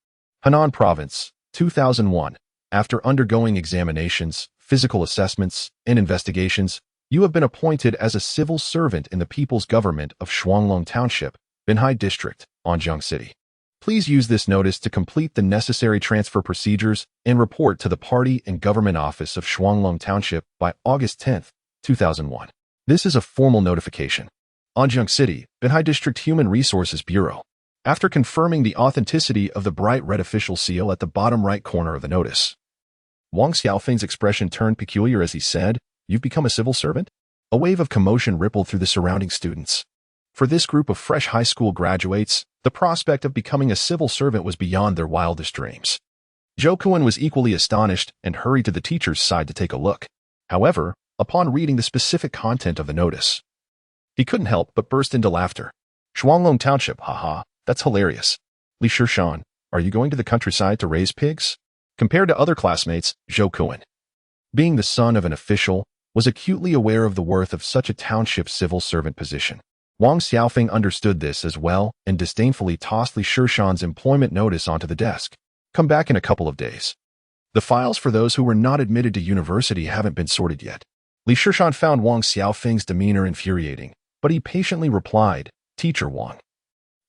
Henan Province, 2001, after undergoing examinations, physical assessments, and investigations, you have been appointed as a civil servant in the People's Government of Shuanglong Township, Binhai District, Anjiang City. Please use this notice to complete the necessary transfer procedures and report to the Party and Government Office of Shuanglong Township by August 10, 2001. This is a formal notification. Anjiang City, Binhai District Human Resources Bureau. After confirming the authenticity of the bright red official seal at the bottom right corner of the notice, Wang Xiaofeng's expression turned peculiar as he said, "You've become a civil servant?" A wave of commotion rippled through the surrounding students. For this group of fresh high school graduates, the prospect of becoming a civil servant was beyond their wildest dreams. Zhou Kuan was equally astonished and hurried to the teacher's side to take a look. However, upon reading the specific content of the notice, he couldn't help but burst into laughter. Shuanglong Township, haha, that's hilarious. Li Shishan, are you going to the countryside to raise pigs? Compared to other classmates, Zhou Kuan, being the son of an official, was acutely aware of the worth of such a township civil servant position. Wang Xiaofeng understood this as well and disdainfully tossed Li Shishan's employment notice onto the desk. Come back in a couple of days. The files for those who were not admitted to university haven't been sorted yet. Li Shishan found Wang Xiaofeng's demeanor infuriating, but he patiently replied, Teacher Wang,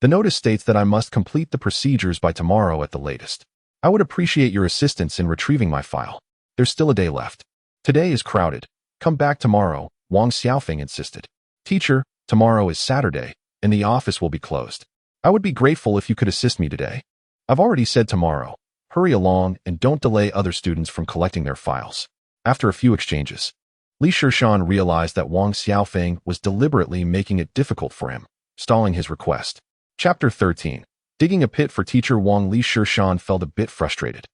the notice states that I must complete the procedures by tomorrow at the latest. I would appreciate your assistance in retrieving my file. There's still a day left. Today is crowded. Come back tomorrow, Wang Xiaofeng insisted. Teacher, tomorrow is Saturday, and the office will be closed. I would be grateful if you could assist me today. I've already said tomorrow. Hurry along and don't delay other students from collecting their files. After a few exchanges, Li Shishan realized that Wang Xiaofeng was deliberately making it difficult for him, stalling his request. Chapter 13. Digging a pit for teacher Wang. Li Shishan felt a bit frustrated,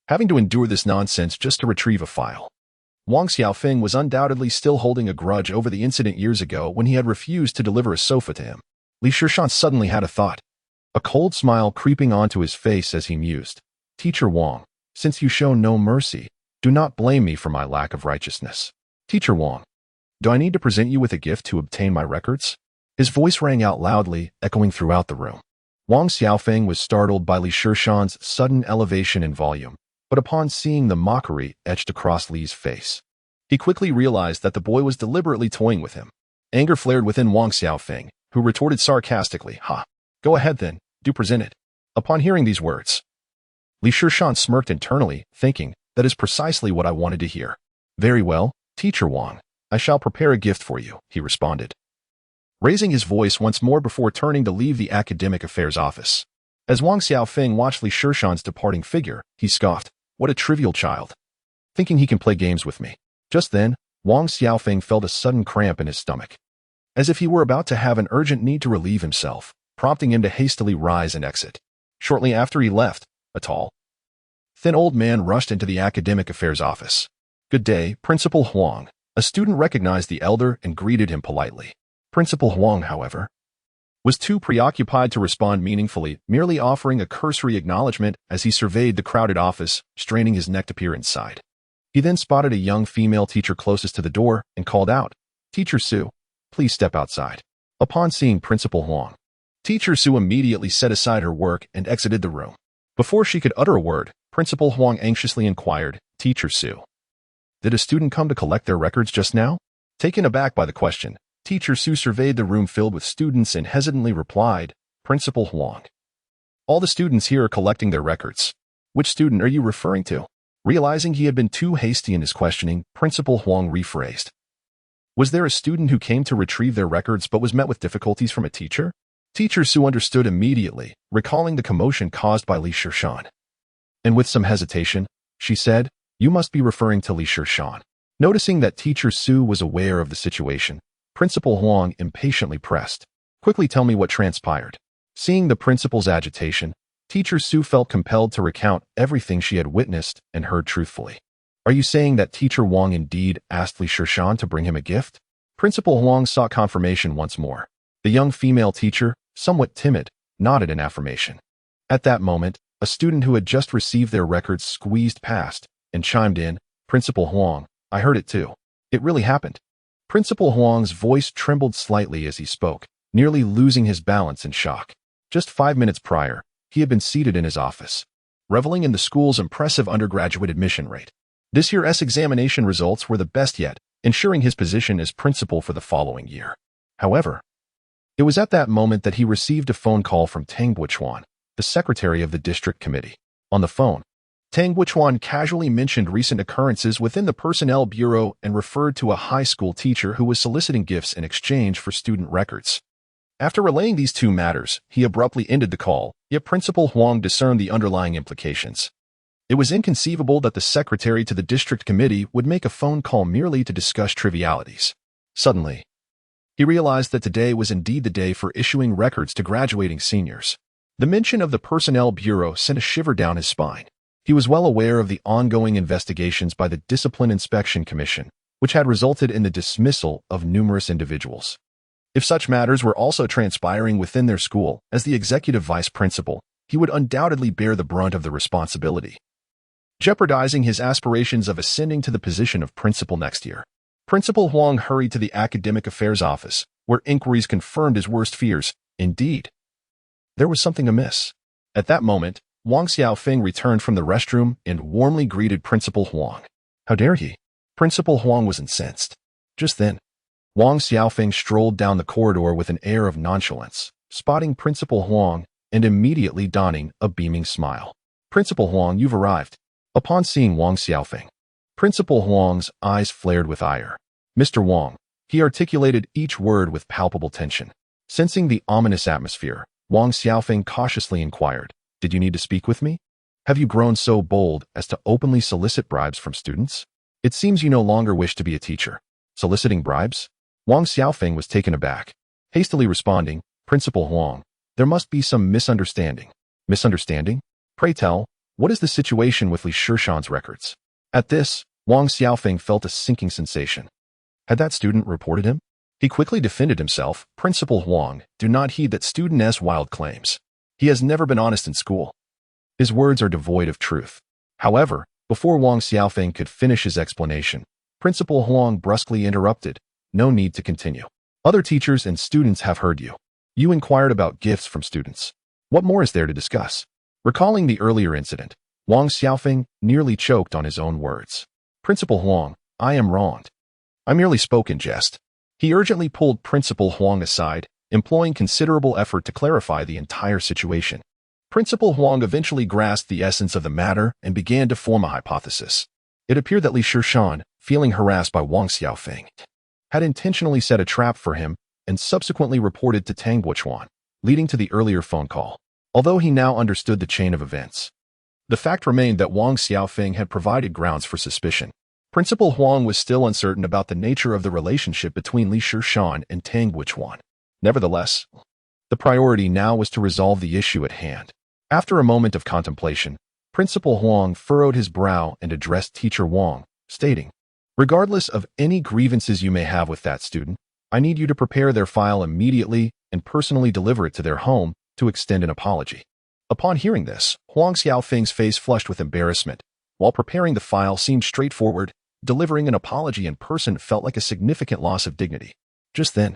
having to endure this nonsense just to retrieve a file. Wang Xiaofeng was undoubtedly still holding a grudge over the incident years ago when he had refused to deliver a sofa to him. Li Shishan suddenly had a thought, a cold smile creeping onto his face as he mused. Teacher Wang, since you show no mercy, do not blame me for my lack of righteousness. Teacher Wang, do I need to present you with a gift to obtain my records? His voice rang out loudly, echoing throughout the room. Wang Xiaofeng was startled by Li Shishan's sudden elevation in volume, but upon seeing the mockery etched across Li's face, he quickly realized that the boy was deliberately toying with him. Anger flared within Wang Xiaofeng, who retorted sarcastically, Ha! Go ahead then, do present it. Upon hearing these words, Li Shishan smirked internally, thinking, that is precisely what I wanted to hear. Very well, Teacher Wang, I shall prepare a gift for you, he responded, raising his voice once more before turning to leave the academic affairs office. As Wang Xiaofeng watched Li Shishan's departing figure, he scoffed, what a trivial child, thinking he can play games with me. Just then, Wang Xiaofeng felt a sudden cramp in his stomach, as if he were about to have an urgent need to relieve himself, prompting him to hastily rise and exit. Shortly after he left, a tall, thin old man rushed into the academic affairs office. Good day, Principal Huang. A student recognized the elder and greeted him politely. Principal Huang, however, was too preoccupied to respond meaningfully, merely offering a cursory acknowledgement as he surveyed the crowded office, straining his neck to peer inside. He then spotted a young female teacher closest to the door and called out, Teacher Su, please step outside. Upon seeing Principal Huang, Teacher Su immediately set aside her work and exited the room. Before she could utter a word, Principal Huang anxiously inquired, Teacher Su, did a student come to collect their records just now? Taken aback by the question, Teacher Su surveyed the room filled with students and hesitantly replied, Principal Huang, all the students here are collecting their records. Which student are you referring to? Realizing he had been too hasty in his questioning, Principal Huang rephrased. Was there a student who came to retrieve their records but was met with difficulties from a teacher? Teacher Su understood immediately, recalling the commotion caused by Li Shishan. And with some hesitation, she said, "You must be referring to Li Shishan." Noticing that Teacher Su was aware of the situation, Principal Huang impatiently pressed, "Quickly tell me what transpired." Seeing the principal's agitation, Teacher Su felt compelled to recount everything she had witnessed and heard truthfully. "Are you saying that Teacher Wang indeed asked Li Shishan to bring him a gift?" Principal Huang sought confirmation once more. The young female teacher, somewhat timid, nodded in affirmation. At that moment, a student who had just received their records squeezed past and chimed in, "Principal Huang, I heard it too. It really happened." Principal Huang's voice trembled slightly as he spoke, nearly losing his balance in shock. Just 5 minutes prior, he had been seated in his office, reveling in the school's impressive undergraduate admission rate. This year's examination results were the best yet, ensuring his position as principal for the following year. However, it was at that moment that he received a phone call from Tang Buchuan, the secretary of the district committee. On the phone, Tang Buchuan casually mentioned recent occurrences within the personnel bureau and referred to a high school teacher who was soliciting gifts in exchange for student records. After relaying these two matters, he abruptly ended the call, yet Principal Huang discerned the underlying implications. It was inconceivable that the secretary to the district committee would make a phone call merely to discuss trivialities. Suddenly, he realized that today was indeed the day for issuing records to graduating seniors. The mention of the Personnel Bureau sent a shiver down his spine. He was well aware of the ongoing investigations by the Discipline Inspection Commission, which had resulted in the dismissal of numerous individuals. If such matters were also transpiring within their school, as the executive vice principal, he would undoubtedly bear the brunt of the responsibility, jeopardizing his aspirations of ascending to the position of principal next year. Principal Huang hurried to the Academic Affairs Office, where inquiries confirmed his worst fears. Indeed, there was something amiss. At that moment, Wang Xiaofeng returned from the restroom and warmly greeted Principal Huang. "How dare he?" Principal Huang was incensed. Just then, Wang Xiaofeng strolled down the corridor with an air of nonchalance, spotting Principal Huang and immediately donning a beaming smile. "Principal Huang, you've arrived." Upon seeing Wang Xiaofeng, Principal Huang's eyes flared with ire. "Mr. Wang," he articulated each word with palpable tension. Sensing the ominous atmosphere, Wang Xiaofeng cautiously inquired, "Did you need to speak with me? Have you grown so bold as to openly solicit bribes from students? It seems you no longer wish to be a teacher." "Soliciting bribes?" Wang Xiaofeng was taken aback, hastily responding, "Principal Huang, there must be some misunderstanding." "Misunderstanding? Pray tell, what is the situation with Li Shishan's records?" At this, Wang Xiaofeng felt a sinking sensation. Had that student reported him? He quickly defended himself. "Principal Huang, do not heed that student's wild claims. He has never been honest in school. His words are devoid of truth." However, before Wang Xiaofeng could finish his explanation, Principal Huang brusquely interrupted, "No need to continue. Other teachers and students have heard you. You inquired about gifts from students. What more is there to discuss?" Recalling the earlier incident, Wang Xiaofeng nearly choked on his own words. "Principal Huang, I am wronged. I merely spoke in jest." He urgently pulled Principal Huang aside, employing considerable effort to clarify the entire situation. Principal Huang eventually grasped the essence of the matter and began to form a hypothesis. It appeared that Li Shishan, feeling harassed by Wang Xiaofeng, had intentionally set a trap for him and subsequently reported to Tang Buchuan, leading to the earlier phone call. Although he now understood the chain of events, the fact remained that Wang Xiaofeng had provided grounds for suspicion. Principal Huang was still uncertain about the nature of the relationship between Li Shishan and Tang Buchuan. Nevertheless, the priority now was to resolve the issue at hand. After a moment of contemplation, Principal Huang furrowed his brow and addressed Teacher Wang, stating, "Regardless of any grievances you may have with that student, I need you to prepare their file immediately and personally deliver it to their home to extend an apology." Upon hearing this, Huang Xiaofeng's face flushed with embarrassment. While preparing the file seemed straightforward, delivering an apology in person felt like a significant loss of dignity. Just then,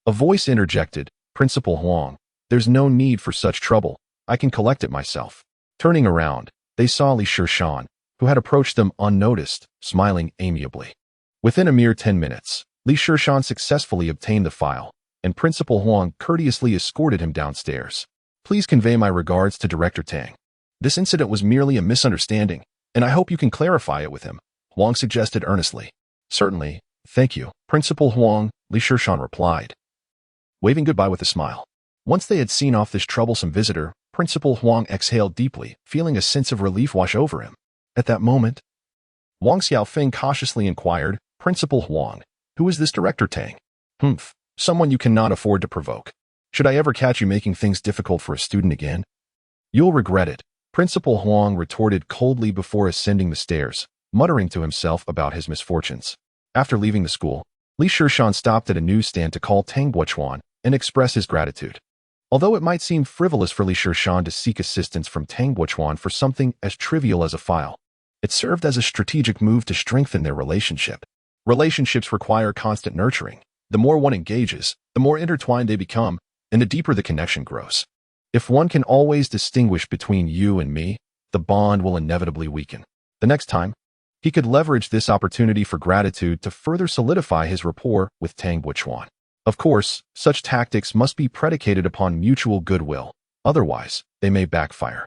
a voice interjected, "Principal Huang, there's no need for such trouble. I can collect it myself." Turning around, they saw Li Shishan, who had approached them unnoticed, smiling amiably. Within a mere 10 minutes, Li Shishan successfully obtained the file, and Principal Huang courteously escorted him downstairs. "Please convey my regards to Director Tang. This incident was merely a misunderstanding, and I hope you can clarify it with him," Huang suggested earnestly. "Certainly, thank you, Principal Huang," Li Shishan replied, waving goodbye with a smile. Once they had seen off this troublesome visitor, Principal Huang exhaled deeply, feeling a sense of relief wash over him. At that moment, Wang Xiaofeng cautiously inquired, "Principal Huang, who is this Director Tang?" "Humph, someone you cannot afford to provoke. Should I ever catch you making things difficult for a student again?" "You'll regret it," Principal Huang retorted coldly before ascending the stairs, muttering to himself about his misfortunes. After leaving the school, Li Shishan stopped at a newsstand to call Tang Buochuan and express his gratitude. Although it might seem frivolous for Li Shishan to seek assistance from Tang Buochuan for something as trivial as a file, it served as a strategic move to strengthen their relationship. Relationships require constant nurturing. The more one engages, the more intertwined they become, and the deeper the connection grows. If one can always distinguish between you and me, the bond will inevitably weaken. The next time, he could leverage this opportunity for gratitude to further solidify his rapport with Tang Buochuan. Of course, such tactics must be predicated upon mutual goodwill, otherwise, they may backfire.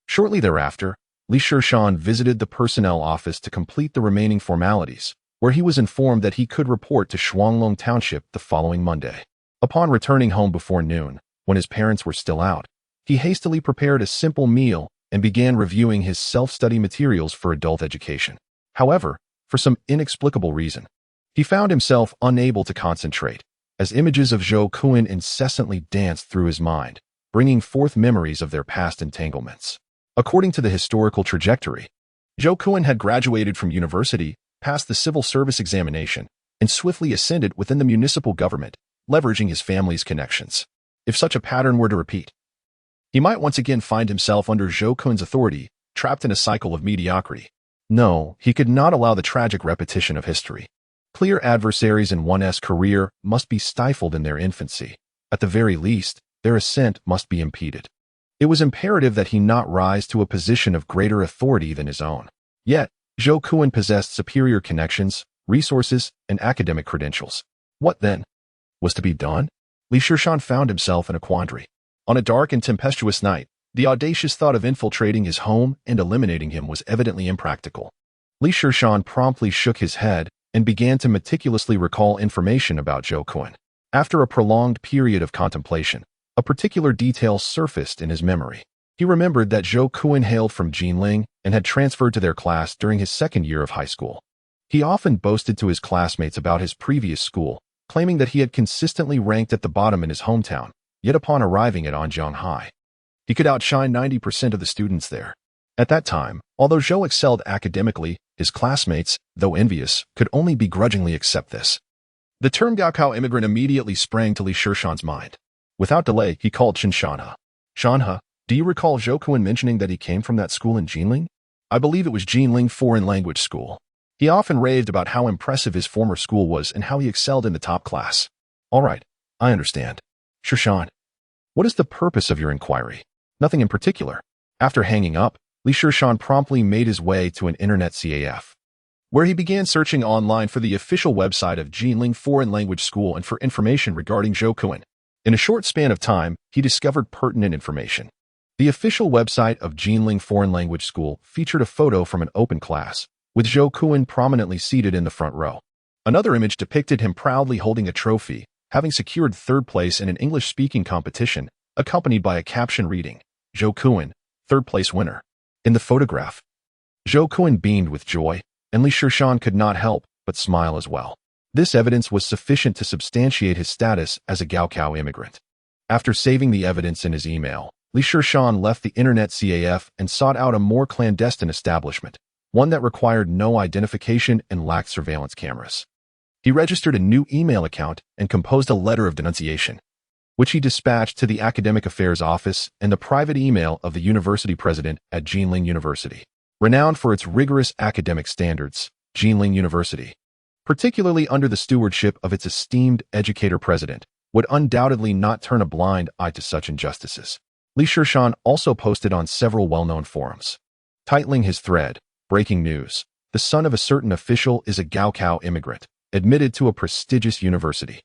Shortly thereafter, Li Shishan visited the personnel office to complete the remaining formalities, where he was informed that he could report to Shuanglong Township the following Monday. Upon returning home before noon, when his parents were still out, he hastily prepared a simple meal and began reviewing his self-study materials for adult education. However, for some inexplicable reason, he found himself unable to concentrate, as images of Zhou Kun incessantly danced through his mind, bringing forth memories of their past entanglements. According to the historical trajectory, Zhou Kun had graduated from university, passed the civil service examination, and swiftly ascended within the municipal government, leveraging his family's connections. If such a pattern were to repeat, he might once again find himself under Zhou Kun's authority, trapped in a cycle of mediocrity. No, he could not allow the tragic repetition of history. Clear adversaries in one's career must be stifled in their infancy. At the very least, their ascent must be impeded. It was imperative that he not rise to a position of greater authority than his own. Yet, Zhou Kun possessed superior connections, resources, and academic credentials. What then was to be done? Li Shishan found himself in a quandary. On a dark and tempestuous night, the audacious thought of infiltrating his home and eliminating him was evidently impractical. Li Shishan promptly shook his head and began to meticulously recall information about Zhou Kun. After a prolonged period of contemplation, a particular detail surfaced in his memory. He remembered that Zhou Kun hailed from Jinling and had transferred to their class during his second year of high school. He often boasted to his classmates about his previous school, claiming that he had consistently ranked at the bottom in his hometown, yet upon arriving at Anjiang High, he could outshine 90% of the students there. At that time, although Zhou excelled academically, his classmates, though envious, could only begrudgingly accept this. The term Gaokao immigrant immediately sprang to Li Shishan's mind. Without delay, he called Shanhe. "Shanhe, do you recall Zhou Kun mentioning that he came from that school in Jinling?" "I believe it was Jinling Foreign Language School. He often raved about how impressive his former school was and how he excelled in the top class." "All right, I understand. Shishan, what is the purpose of your inquiry?" "Nothing in particular." After hanging up, Li Shishan promptly made his way to an internet CAF, where he began searching online for the official website of Jinling Foreign Language School and for information regarding Zhou Kun. In a short span of time, he discovered pertinent information. The official website of Jinling Foreign Language School featured a photo from an open class, with Zhou Kun prominently seated in the front row. Another image depicted him proudly holding a trophy, having secured third place in an English-speaking competition, accompanied by a caption reading, "Zhou Kun, third place winner." In the photograph, Zhou Kun beamed with joy, and Li Shishan could not help but smile as well. This evidence was sufficient to substantiate his status as a Gaokao immigrant. After saving the evidence in his email, Li Shishan left the internet CAF and sought out a more clandestine establishment, one that required no identification and lacked surveillance cameras. He registered a new email account and composed a letter of denunciation, which he dispatched to the Academic Affairs Office and the private email of the university president at Jinling University. Renowned for its rigorous academic standards, Jinling University, particularly under the stewardship of its esteemed educator-president, would undoubtedly not turn a blind eye to such injustices. Li Shishan also posted on several well-known forums, titling his thread, "Breaking News, the son of a certain official is a Gaokao immigrant, admitted to a prestigious university."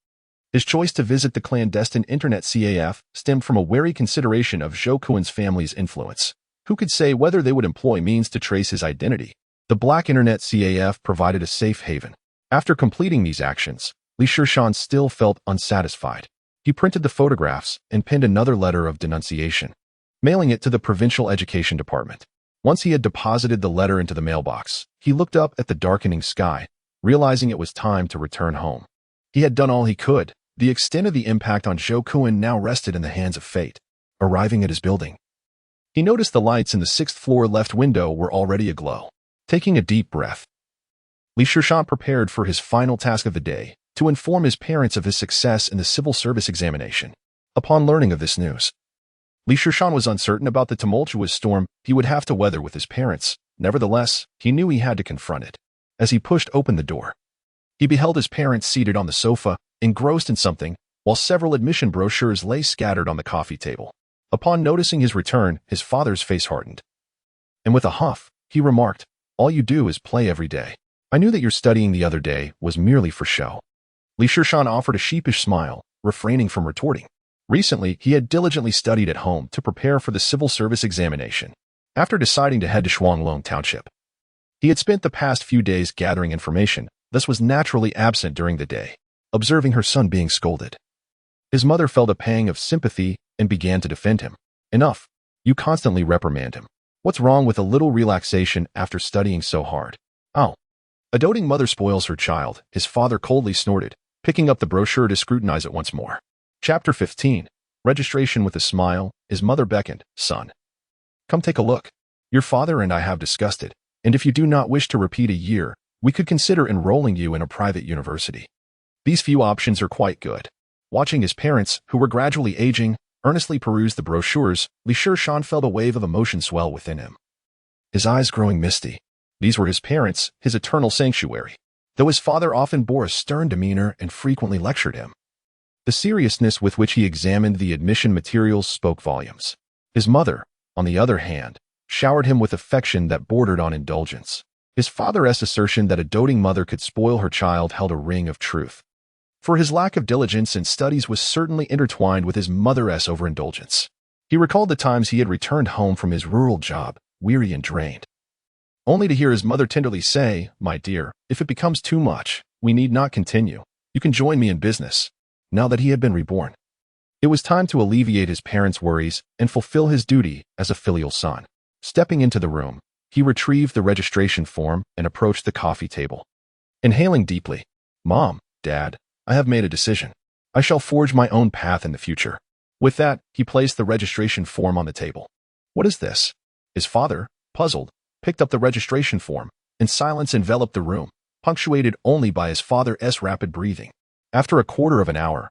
His choice to visit the clandestine internet CAF stemmed from a wary consideration of Zhou Kun's family's influence. Who could say whether they would employ means to trace his identity? The black internet CAF provided a safe haven. After completing these actions, Li Shishan still felt unsatisfied. He printed the photographs and penned another letter of denunciation, mailing it to the provincial education department. Once he had deposited the letter into the mailbox, he looked up at the darkening sky, realizing it was time to return home. He had done all he could. The extent of the impact on Zhou Kuan now rested in the hands of fate. Arriving at his building, he noticed the lights in the sixth-floor left window were already aglow. Taking a deep breath, Li Shishan prepared for his final task of the day, to inform his parents of his success in the civil service examination. Upon learning of this news, Li Shishan was uncertain about the tumultuous storm he would have to weather with his parents. Nevertheless, he knew he had to confront it. As he pushed open the door, he beheld his parents seated on the sofa, engrossed in something, while several admission brochures lay scattered on the coffee table. Upon noticing his return, his father's face hardened, and with a huff, he remarked, "All you do is play every day. I knew that your studying the other day was merely for show." Li Shishan offered a sheepish smile, refraining from retorting. Recently, he had diligently studied at home to prepare for the civil service examination. After deciding to head to Shuanglong Township, he had spent the past few days gathering information, thus was naturally absent during the day. Observing her son being scolded, his mother felt a pang of sympathy and began to defend him. "Enough. You constantly reprimand him. What's wrong with a little relaxation after studying so hard?" "Oh." A doting mother spoils her child, his father coldly snorted, picking up the brochure to scrutinize it once more. Chapter 15. Registration with a smile. His mother beckoned, "Son, come take a look. Your father and I have discussed it, and if you do not wish to repeat a year, we could consider enrolling you in a private university. These few options are quite good." Watching his parents, who were gradually aging, earnestly peruse the brochures, Li Shishan felt a wave of emotion swell within him, his eyes growing misty. These were his parents, his eternal sanctuary. Though his father often bore a stern demeanor and frequently lectured him, the seriousness with which he examined the admission materials spoke volumes. His mother, on the other hand, showered him with affection that bordered on indulgence. His father's assertion that a doting mother could spoil her child held a ring of truth, for his lack of diligence in studies was certainly intertwined with his mother's overindulgence. He recalled the times he had returned home from his rural job, weary and drained, only to hear his mother tenderly say, "My dear, if it becomes too much, we need not continue. You can join me in business." Now that he had been reborn, it was time to alleviate his parents' worries and fulfill his duty as a filial son. Stepping into the room, he retrieved the registration form and approached the coffee table. Inhaling deeply, "Mom, Dad, I have made a decision. I shall forge my own path in the future." With that, he placed the registration form on the table. "What is this?" His father, puzzled, picked up the registration form, and silence enveloped the room, punctuated only by his father's rapid breathing. After a quarter of an hour,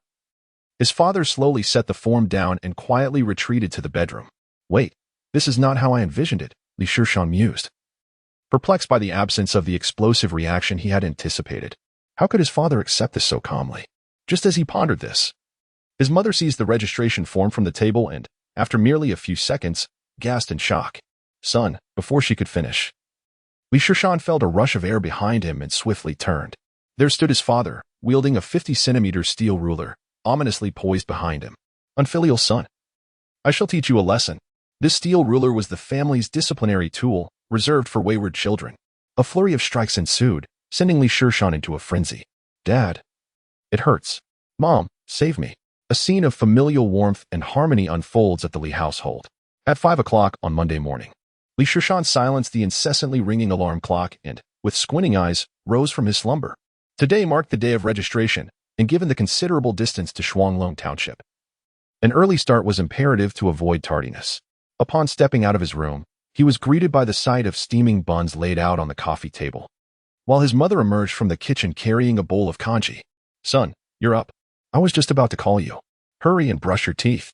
his father slowly set the form down and quietly retreated to the bedroom. "Wait, this is not how I envisioned it," Li Shishan mused, perplexed by the absence of the explosive reaction he had anticipated. How could his father accept this so calmly? Just as he pondered this, his mother seized the registration form from the table and, after merely a few seconds, gasped in shock. "Son," before she could finish, Li Shishan felt a rush of air behind him and swiftly turned. There stood his father, wielding a 50-centimeter steel ruler, ominously poised behind him. "Unfilial son, I shall teach you a lesson." This steel ruler was the family's disciplinary tool, reserved for wayward children. A flurry of strikes ensued, sending Li Shishan into a frenzy. "Dad, it hurts. Mom, save me." A scene of familial warmth and harmony unfolds at the Li household. At 5 o'clock on Monday morning, Li Shishan silenced the incessantly ringing alarm clock and, with squinting eyes, rose from his slumber. Today marked the day of registration, and given the considerable distance to Shuanglong Township, an early start was imperative to avoid tardiness. Upon stepping out of his room, he was greeted by the sight of steaming buns laid out on the coffee table, while his mother emerged from the kitchen carrying a bowl of congee. "Son, you're up. I was just about to call you. Hurry and brush your teeth."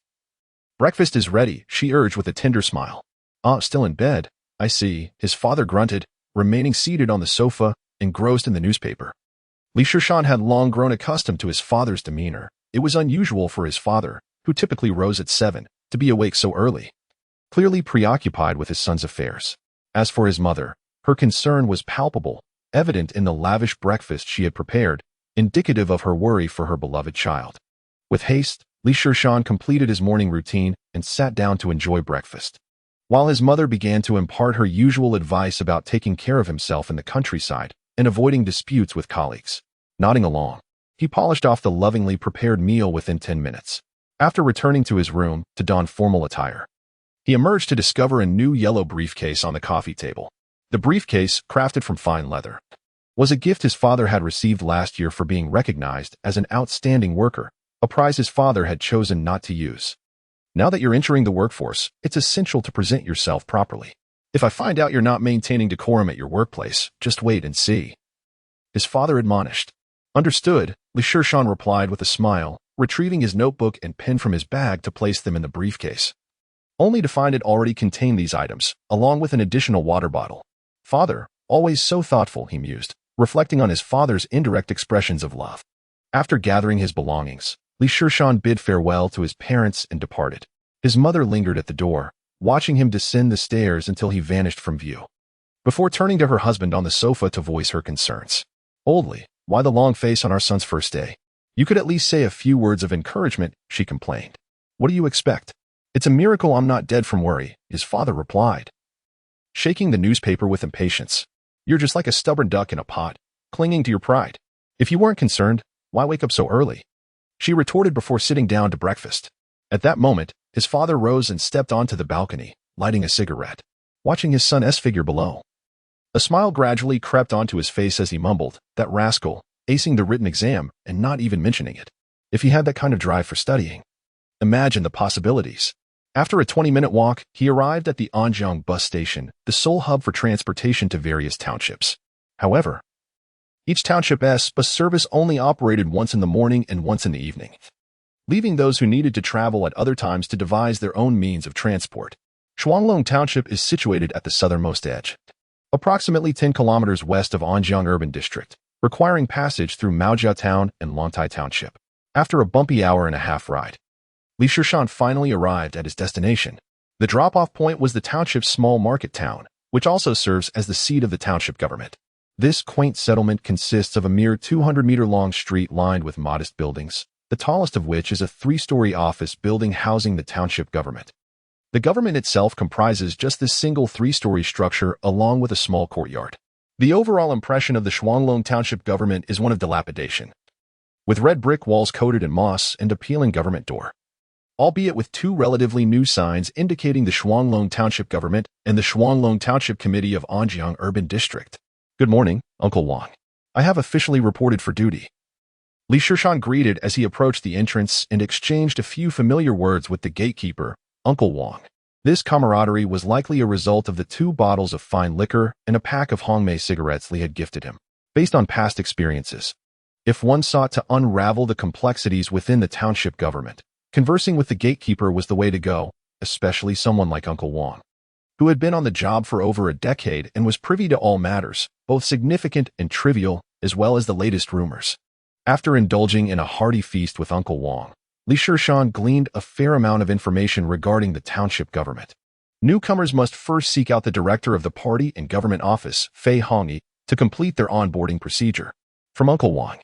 "Breakfast is ready," she urged with a tender smile. "Ah, still in bed, I see," his father grunted, remaining seated on the sofa, engrossed in the newspaper. Li Shishan had long grown accustomed to his father's demeanor. It was unusual for his father, who typically rose at 7, to be awake so early, clearly preoccupied with his son's affairs. As for his mother, her concern was palpable, evident in the lavish breakfast she had prepared, indicative of her worry for her beloved child. With haste, Li Shishan completed his morning routine and sat down to enjoy breakfast, while his mother began to impart her usual advice about taking care of himself in the countryside and avoiding disputes with colleagues. Nodding along, He polished off the lovingly prepared meal within 10 minutes. After returning to his room to don formal attire, he emerged to discover a new yellow briefcase on the coffee table. The briefcase, crafted from fine leather, was a gift his father had received last year for being recognized as an outstanding worker, a prize his father had chosen not to use. Now that you're entering the workforce, it's essential to present yourself properly. If I find out you're not maintaining decorum at your workplace, just wait and see, his father admonished. Understood, Shishan replied with a smile, retrieving his notebook and pen from his bag to place them in the briefcase, only to find it already contained these items, along with an additional water bottle. Father, always so thoughtful, he mused, reflecting on his father's indirect expressions of love. After gathering his belongings, Shishan bid farewell to his parents and departed. His mother lingered at the door, watching him descend the stairs until he vanished from view, before turning to her husband on the sofa to voice her concerns. Oldly, why the long face on our son's first day? You could at least say a few words of encouragement, she complained. What do you expect? It's a miracle I'm not dead from worry, his father replied, shaking the newspaper with impatience. You're just like a stubborn duck in a pot, clinging to your pride. If you weren't concerned, why wake up so early? She retorted before sitting down to breakfast. At that moment, his father rose and stepped onto the balcony, lighting a cigarette, watching his son's figure below. A smile gradually crept onto his face as he mumbled, that rascal, acing the written exam and not even mentioning it. If he had that kind of drive for studying. Imagine the possibilities. After a 20-minute walk, he arrived at the Anjiang bus station, the sole hub for transportation to various townships. However, each township's bus service only operated once in the morning and once in the evening, leaving those who needed to travel at other times to devise their own means of transport. Shuanglong Township is situated at the southernmost edge, approximately 10 kilometers west of Anjiang Urban District, requiring passage through Maojia Town and Longtai Township. After a bumpy hour-and-a-half ride, Shishan finally arrived at his destination. The drop-off point was the township's small market town, which also serves as the seat of the township government. This quaint settlement consists of a mere 200-meter-long street lined with modest buildings, the tallest of which is a 3-story office building housing the township government. The government itself comprises just this single 3-story structure along with a small courtyard. The overall impression of the Shuanglong Township government is one of dilapidation, with red brick walls coated in moss and a peeling government door, albeit with 2 relatively new signs indicating the Shuanglong Township government and the Shuanglong Township Committee of Anjiang Urban District. Good morning, Uncle Wang. I have officially reported for duty. Shishan greeted as he approached the entrance and exchanged a few familiar words with the gatekeeper, Uncle Wang. This camaraderie was likely a result of the 2 bottles of fine liquor and a pack of Hongmei cigarettes Li had gifted him. Based on past experiences, if one sought to unravel the complexities within the township government, conversing with the gatekeeper was the way to go, especially someone like Uncle Wang, who had been on the job for over a decade and was privy to all matters, both significant and trivial, as well as the latest rumors. After indulging in a hearty feast with Uncle Wang, Shishan gleaned a fair amount of information regarding the township government. Newcomers must first seek out the director of the party and government office, Fei Hongyi, to complete their onboarding procedure. From Uncle Wang,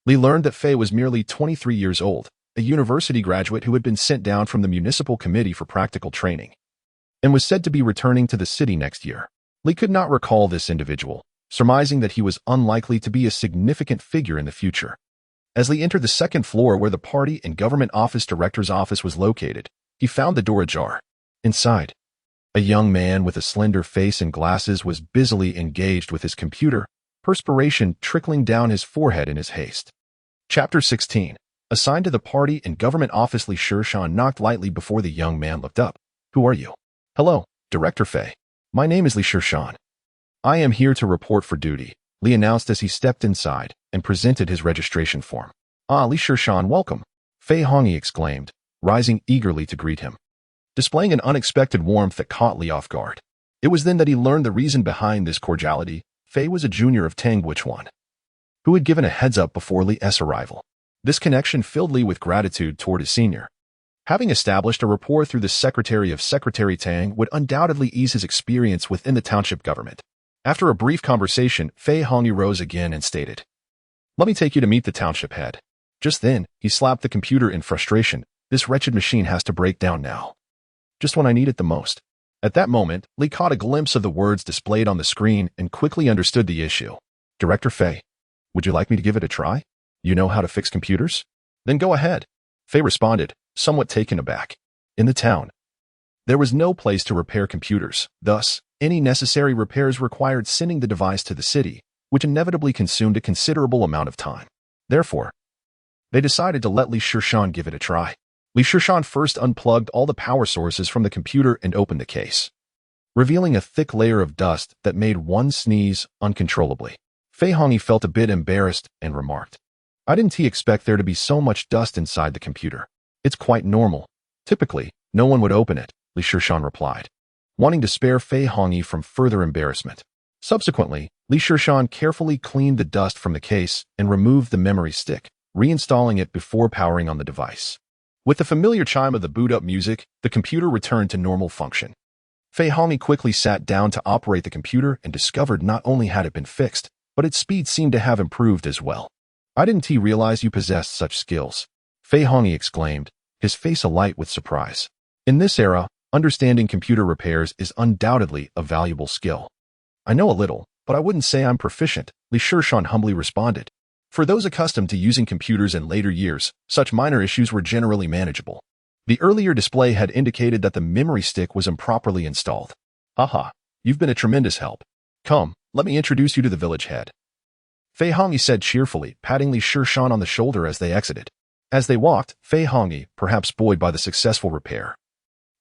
Li learned that Fei was merely 23 years old, a university graduate who had been sent down from the municipal committee for practical training, and was said to be returning to the city next year. Li could not recall this individual, surmising that he was unlikely to be a significant figure in the future. As Li entered the second floor where the party and government office director's office was located, he found the door ajar. Inside, a young man with a slender face and glasses was busily engaged with his computer, perspiration trickling down his forehead in his haste. Chapter 16. Assigned to the party and government office, Shishan knocked lightly before the young man looked up. Who are you? Hello, Director Fei. My name is Shishan. I am here to report for duty, Li announced as he stepped inside and presented his registration form. Ah, Shishan, welcome, Fei Hongyi exclaimed, rising eagerly to greet him, displaying an unexpected warmth that caught Li off guard. It was then that he learned the reason behind this cordiality. Fei was a junior of Tang Wuchuan, who had given a heads-up before Li's arrival. This connection filled Li with gratitude toward his senior. Having established a rapport through the secretary of Secretary Tang would undoubtedly ease his experience within the township government. After a brief conversation, Fei Hongyi rose again and stated, "Let me take you to meet the township head." Just then, he slapped the computer in frustration. This wretched machine has to break down now, just when I need it the most. At that moment, Li caught a glimpse of the words displayed on the screen and quickly understood the issue. Director Fei, would you like me to give it a try? You know how to fix computers? Then go ahead, Fei responded, somewhat taken aback. In the town, there was no place to repair computers. Thus, any necessary repairs required sending the device to the city, which inevitably consumed a considerable amount of time. Therefore, they decided to let Li Shishan give it a try. Li Shishan first unplugged all the power sources from the computer and opened the case, revealing a thick layer of dust that made one sneeze uncontrollably. Fei Hongyi felt a bit embarrassed and remarked, "I didn't expect there to be so much dust inside the computer. It's quite normal. Typically, no one would open it," Li Shishan replied, wanting to spare Fei Hongyi from further embarrassment. Subsequently, Li Shishan carefully cleaned the dust from the case and removed the memory stick, reinstalling it before powering on the device. With the familiar chime of the boot-up music, the computer returned to normal function. Fei Hongyi quickly sat down to operate the computer and discovered not only had it been fixed, but its speed seemed to have improved as well. "I didn't realize you possessed such skills," Fei Hongyi exclaimed, his face alight with surprise. In this era, understanding computer repairs is undoubtedly a valuable skill. "I know a little, but I wouldn't say I'm proficient," Li Shishan humbly responded. For those accustomed to using computers in later years, such minor issues were generally manageable. The earlier display had indicated that the memory stick was improperly installed. "Haha, you've been a tremendous help. Come, let me introduce you to the village head," Fei Hongyi said cheerfully, patting Li Shishan on the shoulder as they exited. As they walked, Fei Hongyi, perhaps buoyed by the successful repair,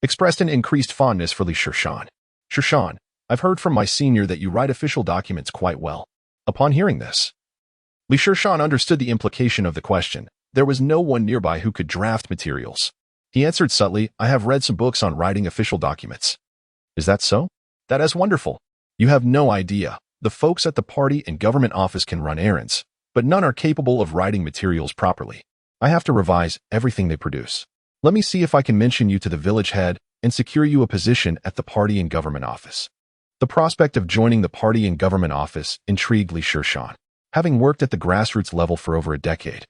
expressed an increased fondness for Li Shishan. "Shishan, I've heard from my senior that you write official documents quite well." Upon hearing this, Li Shishan understood the implication of the question. There was no one nearby who could draft materials. He answered subtly, "I have read some books on writing official documents." "Is that so? That is wonderful. You have no idea. The folks at the party and government office can run errands, but none are capable of writing materials properly. I have to revise everything they produce. Let me see if I can mention you to the village head and secure you a position at the party and government office." The prospect of joining the party and government office intrigued Li Shishan. Having worked at the grassroots level for over a decade,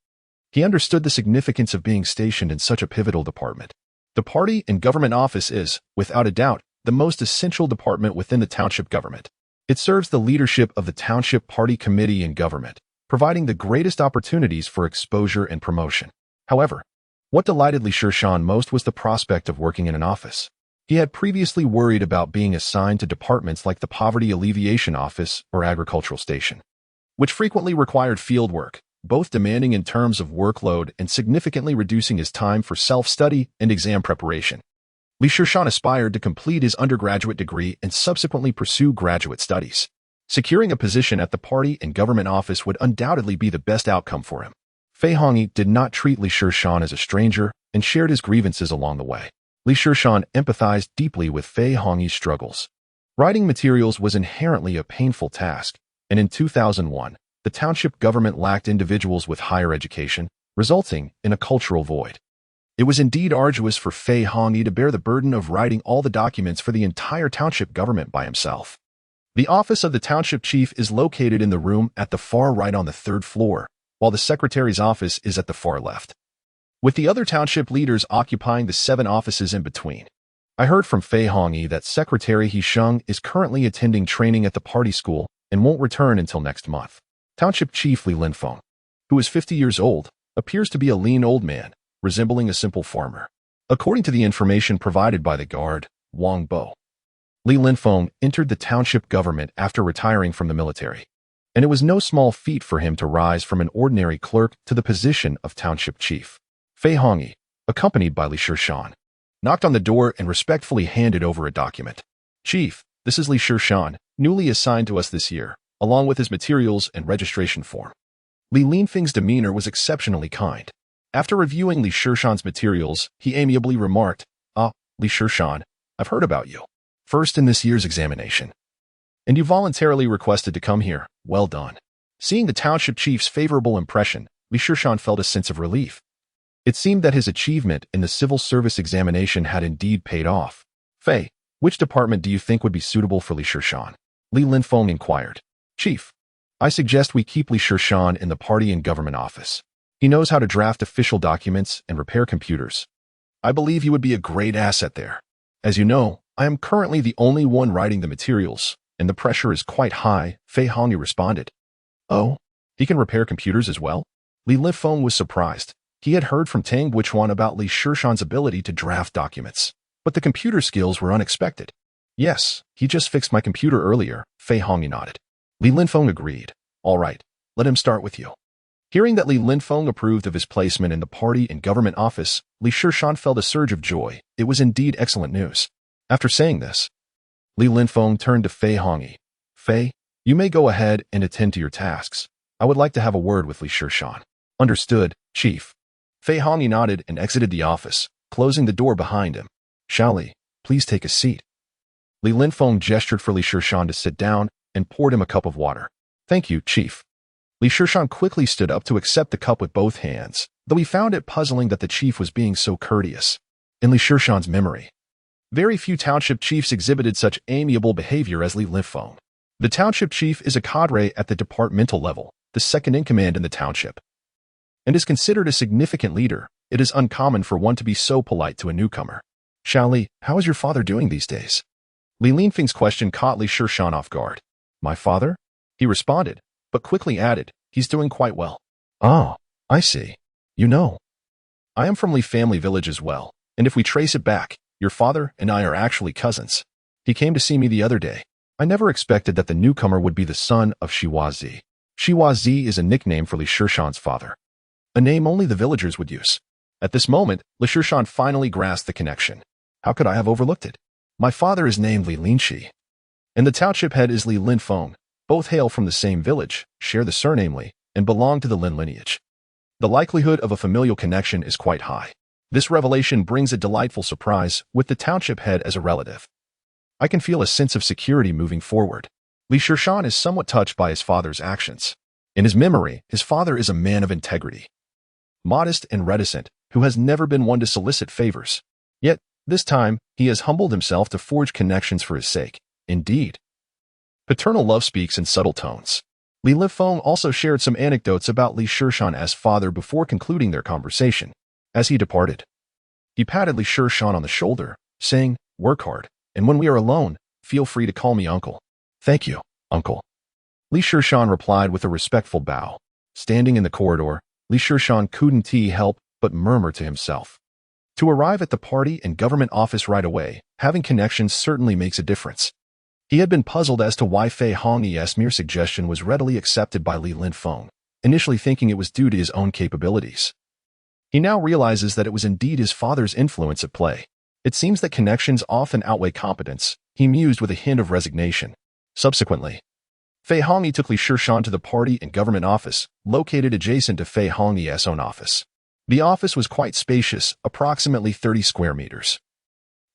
he understood the significance of being stationed in such a pivotal department. The party and government office is, without a doubt, the most essential department within the township government. It serves the leadership of the township party committee and government, providing the greatest opportunities for exposure and promotion. However, what delighted Li Shishan most was the prospect of working in an office. He had previously worried about being assigned to departments like the Poverty Alleviation Office or Agricultural Station, which frequently required field work, both demanding in terms of workload and significantly reducing his time for self-study and exam preparation. Li Shishan aspired to complete his undergraduate degree and subsequently pursue graduate studies. Securing a position at the party and government office would undoubtedly be the best outcome for him. Fei Hongyi did not treat Li Shishan as a stranger and shared his grievances along the way. Li Shishan empathized deeply with Fei Hongyi's struggles. Writing materials was inherently a painful task, and in 2001, the township government lacked individuals with higher education, resulting in a cultural void. It was indeed arduous for Fei Hongyi to bear the burden of writing all the documents for the entire township government by himself. The office of the township chief is located in the room at the far right on the third floor, while the secretary's office is at the far left, with the other township leaders occupying the 7 offices in between. I heard from Fei Hongyi that Secretary Hisheng is currently attending training at the party school and won't return until next month. Township Chief Li Linfeng, who is 50 years old, appears to be a lean old man, resembling a simple farmer. According to the information provided by the guard, Wang Bo, Li Linfeng entered the township government after retiring from the military, and it was no small feat for him to rise from an ordinary clerk to the position of township chief. Fei Hongyi, accompanied by Li Shishan, knocked on the door and respectfully handed over a document. "Chief, this is Li Shishan, newly assigned to us this year, along with his materials and registration form." Li Linfeng's demeanor was exceptionally kind. After reviewing Li Shishan's materials, he amiably remarked, "Ah, Li Shishan, I've heard about you. First in this year's examination. And you voluntarily requested to come here. Well done." Seeing the township chief's favorable impression, Li Shishan felt a sense of relief. It seemed that his achievement in the civil service examination had indeed paid off. "Fei, which department do you think would be suitable for Li Shishan?" Li Linfeng inquired. "Chief, I suggest we keep Li Shishan in the party and government office. He knows how to draft official documents and repair computers. I believe he would be a great asset there. As you know, I am currently the only one writing the materials, and the pressure is quite high," Fei Hongyi responded. "Oh, he can repair computers as well?" Li Lifeng was surprised. He had heard from Tang Guichuan about Li Shishan's ability to draft documents, but the computer skills were unexpected. Yes, he just fixed my computer earlier, Fei Hongyi nodded. Li Linfeng agreed. All right, let him start with you. Hearing that Li Linfeng approved of his placement in the party and government office, Li Shishan felt a surge of joy. It was indeed excellent news. After saying this, Li Linfeng turned to Fei Hongyi. Fei, you may go ahead and attend to your tasks. I would like to have a word with Li Shishan. Understood, Chief. Fei Hongyi nodded and exited the office, closing the door behind him. Li, please take a seat. Li Linfeng gestured for Li Shishan to sit down and poured him a cup of water. Thank you, Chief. Li Shishan quickly stood up to accept the cup with both hands, though he found it puzzling that the chief was being so courteous. In Li Shishan's memory, very few township chiefs exhibited such amiable behavior as Li Linfeng. The township chief is a cadre at the departmental level, the second in command in the township, and is considered a significant leader. It is uncommon for one to be so polite to a newcomer. Li, how is your father doing these days? Li Linfeng's question caught Li Shishan off guard. My father? He responded, but quickly added, he's doing quite well. Oh, I see. You know, I am from Li family village as well, and if we trace it back, your father and I are actually cousins. He came to see me the other day. I never expected that the newcomer would be the son of Shiwazi. Shiwazi is a nickname for Li Shishan's father, a name only the villagers would use. At this moment, Li Shishan finally grasped the connection. How could I have overlooked it? My father is named Li Linshi, and the township head is Li Linfeng. Both hail from the same village, share the surname Li, and belong to the Lin lineage. The likelihood of a familial connection is quite high. This revelation brings a delightful surprise with the township head as a relative. I can feel a sense of security moving forward. Li Shishan is somewhat touched by his father's actions. In his memory, his father is a man of integrity, modest and reticent, who has never been one to solicit favors. Yet, this time, he has humbled himself to forge connections for his sake. Indeed, paternal love speaks in subtle tones. Li Lifeng also shared some anecdotes about Li Shishan's father before concluding their conversation. As he departed, he patted Li Shishan on the shoulder, saying, work hard, and when we are alone, feel free to call me uncle. Thank you, uncle. Li Shishan replied with a respectful bow. Standing in the corridor, Li Shishan couldn't help but murmur to himself. To arrive at the party and government office right away, having connections certainly makes a difference. He had been puzzled as to why Fei Hongyi's mere suggestion was readily accepted by Li Linfeng, initially thinking it was due to his own capabilities. He now realizes that it was indeed his father's influence at play. It seems that connections often outweigh competence, he mused with a hint of resignation. Subsequently, Fei Hongyi took Li Shishan to the party and government office, located adjacent to Fei Hongyi's own office. The office was quite spacious, approximately 30 square meters.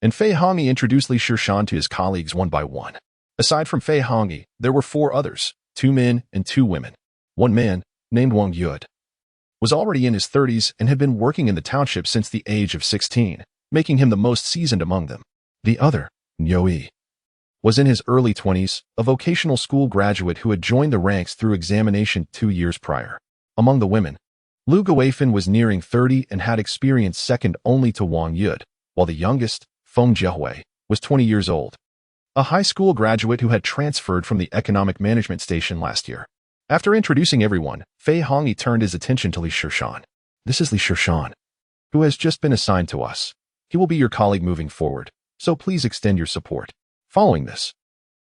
And Fei Hongyi introduced Li Shishan to his colleagues one by one. Aside from Fei Hongyi, there were 4 others, 2 men and 2 women. One man, named Wang Yud, was already in his 30s and had been working in the township since the age of 16, making him the most seasoned among them. The other, Nyoe, was in his early 20s, a vocational school graduate who had joined the ranks through examination 2 years prior. Among the women, Lu Guifan was nearing 30 and had experience second only to Wang Yud, while the youngest, Feng Jiahui, was 20 years old, a high school graduate who had transferred from the economic management station last year. After introducing everyone, Fei Hongyi turned his attention to Li Shishan. This is Li Shishan, who has just been assigned to us. He will be your colleague moving forward, so please extend your support. Following this,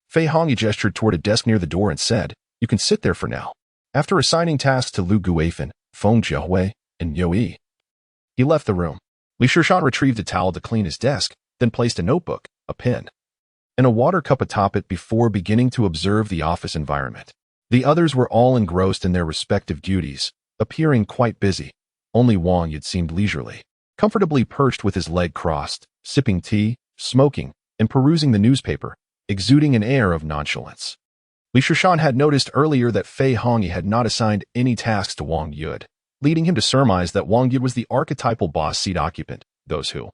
Fei Hongyi gestured toward a desk near the door and said, you can sit there for now. After assigning tasks to Lu Guifan, Feng Jiahui, and Nyoe, he left the room. Li Shishan retrieved a towel to clean his desk, then placed a notebook, a pen, and a water cup atop it before beginning to observe the office environment. The others were all engrossed in their respective duties, appearing quite busy. Only Wang Yud seemed leisurely, comfortably perched with his leg crossed, sipping tea, smoking, and perusing the newspaper, exuding an air of nonchalance. Li Shishan had noticed earlier that Fei Hongyi had not assigned any tasks to Wang Yud, leading him to surmise that Wang Yud was the archetypal boss seat occupant, those who,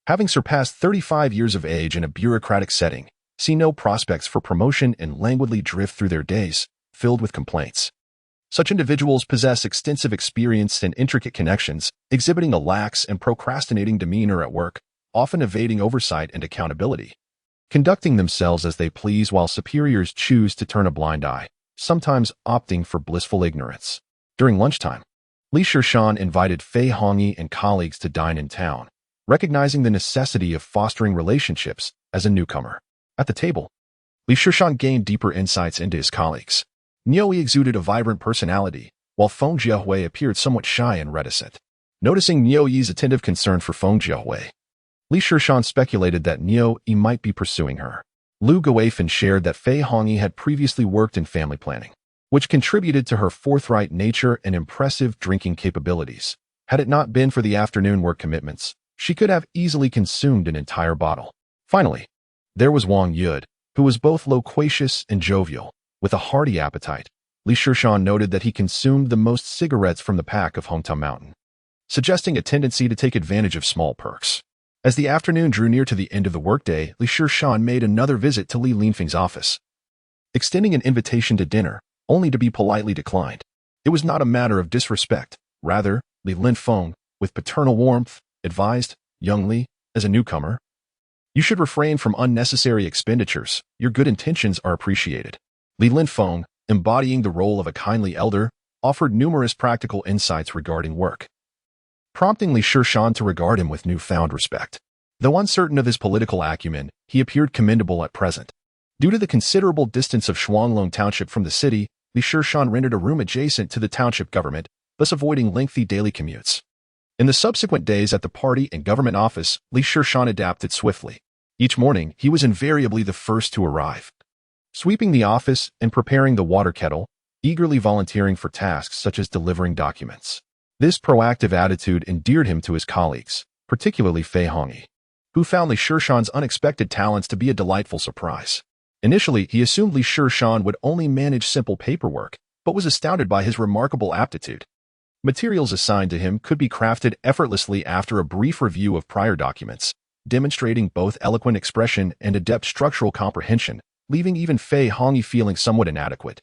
having surpassed 35 years of age in a bureaucratic setting, see no prospects for promotion and languidly drift through their days, filled with complaints. Such individuals possess extensive experience and intricate connections, exhibiting a lax and procrastinating demeanor at work, often evading oversight and accountability, conducting themselves as they please while superiors choose to turn a blind eye, sometimes opting for blissful ignorance. During lunchtime, Li Shishan invited Fei Hongyi and colleagues to dine in town, recognizing the necessity of fostering relationships as a newcomer. At the table, Li Shishan gained deeper insights into his colleagues. Niuyi exuded a vibrant personality, while Feng Jiahui appeared somewhat shy and reticent. Noticing Niuyi's attentive concern for Feng Jiahui, Li Shishan speculated that Niuyi might be pursuing her. Lu Guifan shared that Fei Hongyi had previously worked in family planning, which contributed to her forthright nature and impressive drinking capabilities. Had it not been for the afternoon work commitments, she could have easily consumed an entire bottle. Finally, there was Wang Yud, who was both loquacious and jovial, with a hearty appetite. Li Shishan noted that he consumed the most cigarettes from the pack of Hongtao Mountain, suggesting a tendency to take advantage of small perks. As the afternoon drew near to the end of the workday, Li Shishan made another visit to Li Linfeng's office, extending an invitation to dinner, only to be politely declined. It was not a matter of disrespect. Rather, Li Linfeng, with paternal warmth, advised, "Young Li, as a newcomer, you should refrain from unnecessary expenditures. Your good intentions are appreciated." Li Linfeng, embodying the role of a kindly elder, offered numerous practical insights regarding work, prompting Li Shishan to regard him with newfound respect. Though uncertain of his political acumen, he appeared commendable at present. Due to the considerable distance of Shuanglong Township from the city, Li Shishan rented a room adjacent to the township government, thus avoiding lengthy daily commutes. In the subsequent days at the party and government office, Li Shishan adapted swiftly. Each morning, he was invariably the first to arrive, sweeping the office and preparing the water kettle, eagerly volunteering for tasks such as delivering documents. This proactive attitude endeared him to his colleagues, particularly Fei Hongyi, who found Li Shishan's unexpected talents to be a delightful surprise. Initially, he assumed Li Shishan would only manage simple paperwork, but was astounded by his remarkable aptitude. Materials assigned to him could be crafted effortlessly after a brief review of prior documents, demonstrating both eloquent expression and adept structural comprehension, leaving even Fei Hongyi feeling somewhat inadequate.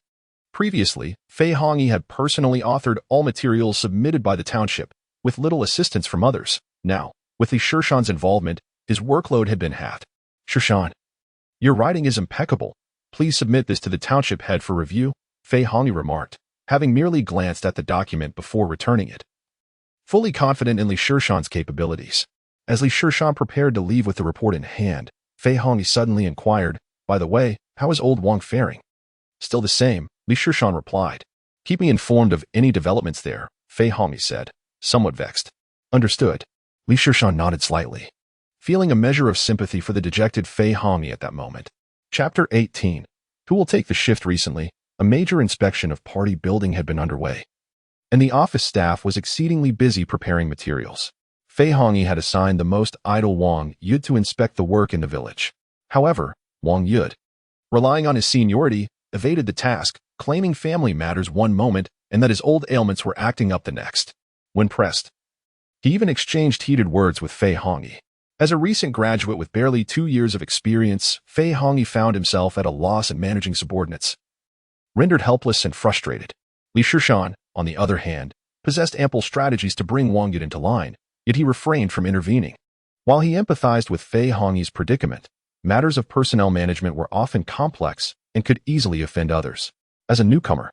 Previously, Fei Hongyi had personally authored all materials submitted by the township, with little assistance from others. Now, with Li Shishan's involvement, his workload had been halved. "Shishan, your writing is impeccable. Please submit this to the township head for review," Fei Hongyi remarked, having merely glanced at the document before returning it. Fully confident in Li Shishan's capabilities, as Li Shishan prepared to leave with the report in hand, Fei Hongyi suddenly inquired, "By the way, how is old Wang faring?" "Still the same," Li Shishan replied. "Keep me informed of any developments there," Fei Hongyi said, somewhat vexed. "Understood." Li Shishan nodded slightly, feeling a measure of sympathy for the dejected Fei Hongyi at that moment. Chapter 18. Who will take the shift? Recently, a major inspection of party building had been underway, and the office staff was exceedingly busy preparing materials. Fei Hongyi had assigned the most idle Wang Yud to inspect the work in the village. However, Wang Yud, relying on his seniority, evaded the task, claiming family matters one moment and that his old ailments were acting up the next. When pressed, he even exchanged heated words with Fei Hongyi. As a recent graduate with barely 2 years of experience, Fei Hongyi found himself at a loss in managing subordinates, rendered helpless and frustrated. Li Shishan, on the other hand, possessed ample strategies to bring Wang Yud into line, yet he refrained from intervening. While he empathized with Fei Hongyi's predicament, matters of personnel management were often complex and could easily offend others. As a newcomer,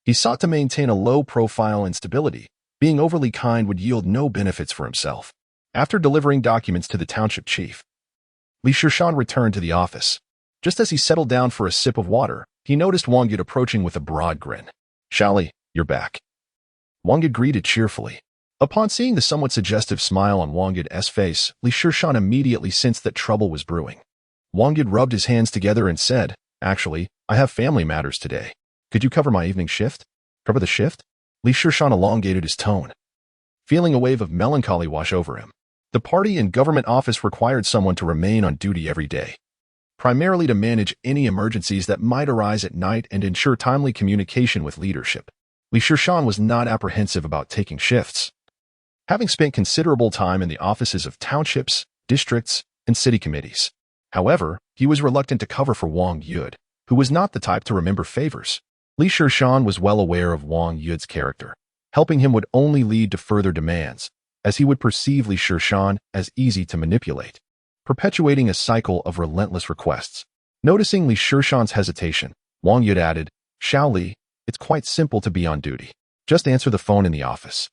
he sought to maintain a low profile and stability. Being overly kind would yield no benefits for himself. After delivering documents to the township chief, Li Shishan returned to the office. Just as he settled down for a sip of water, he noticed Wang Yud approaching with a broad grin. "Shali, you're back." Wang Yud greeted cheerfully. Upon seeing the somewhat suggestive smile on Wang Yud's face, Li Shishan immediately sensed that trouble was brewing. Wang Yud rubbed his hands together and said, "Actually, I have family matters today. Could you cover my evening shift?" "Cover the shift?" Li Shishan elongated his tone, feeling a wave of melancholy wash over him. The party and government office required someone to remain on duty every day, primarily to manage any emergencies that might arise at night and ensure timely communication with leadership. Li Shishan was not apprehensive about taking shifts, having spent considerable time in the offices of townships, districts, and city committees. However, he was reluctant to cover for Wang Yud, who was not the type to remember favors. Li Shishan was well aware of Wang Yud's character. Helping him would only lead to further demands, as he would perceive Li Shishan as easy to manipulate, perpetuating a cycle of relentless requests. Noticing Li Shishan's hesitation, Wang Yud added, "Xiao Li, it's quite simple to be on duty. Just answer the phone in the office.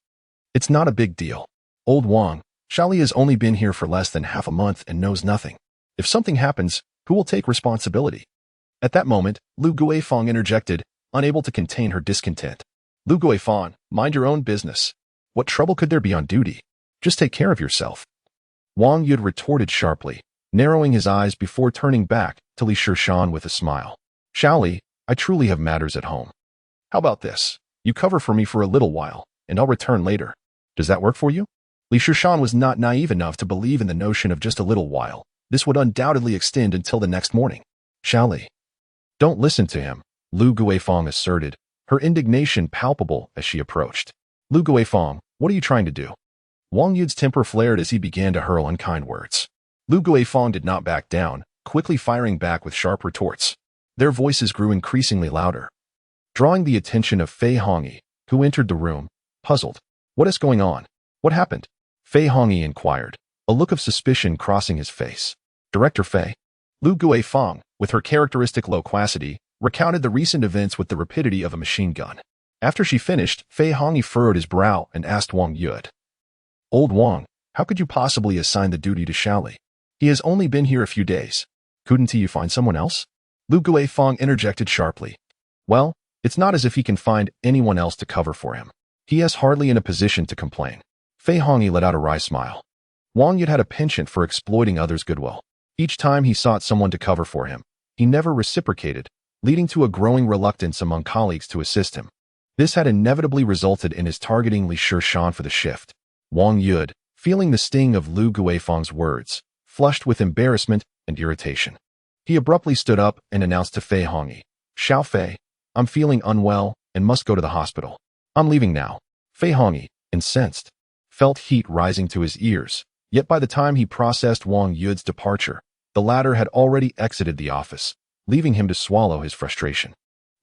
It's not a big deal. Old Wang, Xiaoli has only been here for less than half a month and knows nothing. If something happens, who will take responsibility? At that moment, Lu Guifang interjected, unable to contain her discontent. Lu Guifang, mind your own business. What trouble could there be on duty? Just take care of yourself. Wang Yud retorted sharply, narrowing his eyes before turning back to Li Shishan with a smile. Xiaoli, I truly have matters at home. How about this? You cover for me for a little while, and I'll return later. Does that work for you? Li Shishan was not naive enough to believe in the notion of just a little while. This would undoubtedly extend until the next morning. Xiaoli. Don't listen to him, Lu Guifang asserted, her indignation palpable as she approached. Lu Guifang, what are you trying to do? Wang Yud's temper flared as he began to hurl unkind words. Lu Guifang did not back down, quickly firing back with sharp retorts. Their voices grew increasingly louder, drawing the attention of Fei Hongyi, who entered the room, puzzled. What is going on? What happened? Fei Hongyi inquired, a look of suspicion crossing his face. Director Fei. Lu Guifang, with her characteristic loquacity, recounted the recent events with the rapidity of a machine gun. After she finished, Fei Hongyi furrowed his brow and asked Wang Yud. Old Wang, how could you possibly assign the duty to Xiaoli? He has only been here a few days. Couldn't you find someone else? Lu Guifang interjected sharply. Well, it's not as if he can find anyone else to cover for him. He is hardly in a position to complain. Fei Hongyi let out a wry smile. Wang Yud had a penchant for exploiting others' goodwill. Each time he sought someone to cover for him, he never reciprocated, leading to a growing reluctance among colleagues to assist him. This had inevitably resulted in his targeting Li Shishan for the shift. Wang Yud, feeling the sting of Lu Guifang's words, flushed with embarrassment and irritation. He abruptly stood up and announced to Fei Hongyi, Xiao Fei, I'm feeling unwell and must go to the hospital. I'm leaving now. Fei Hongyi, incensed, felt heat rising to his ears, yet by the time he processed Wang Yud's departure, the latter had already exited the office, leaving him to swallow his frustration.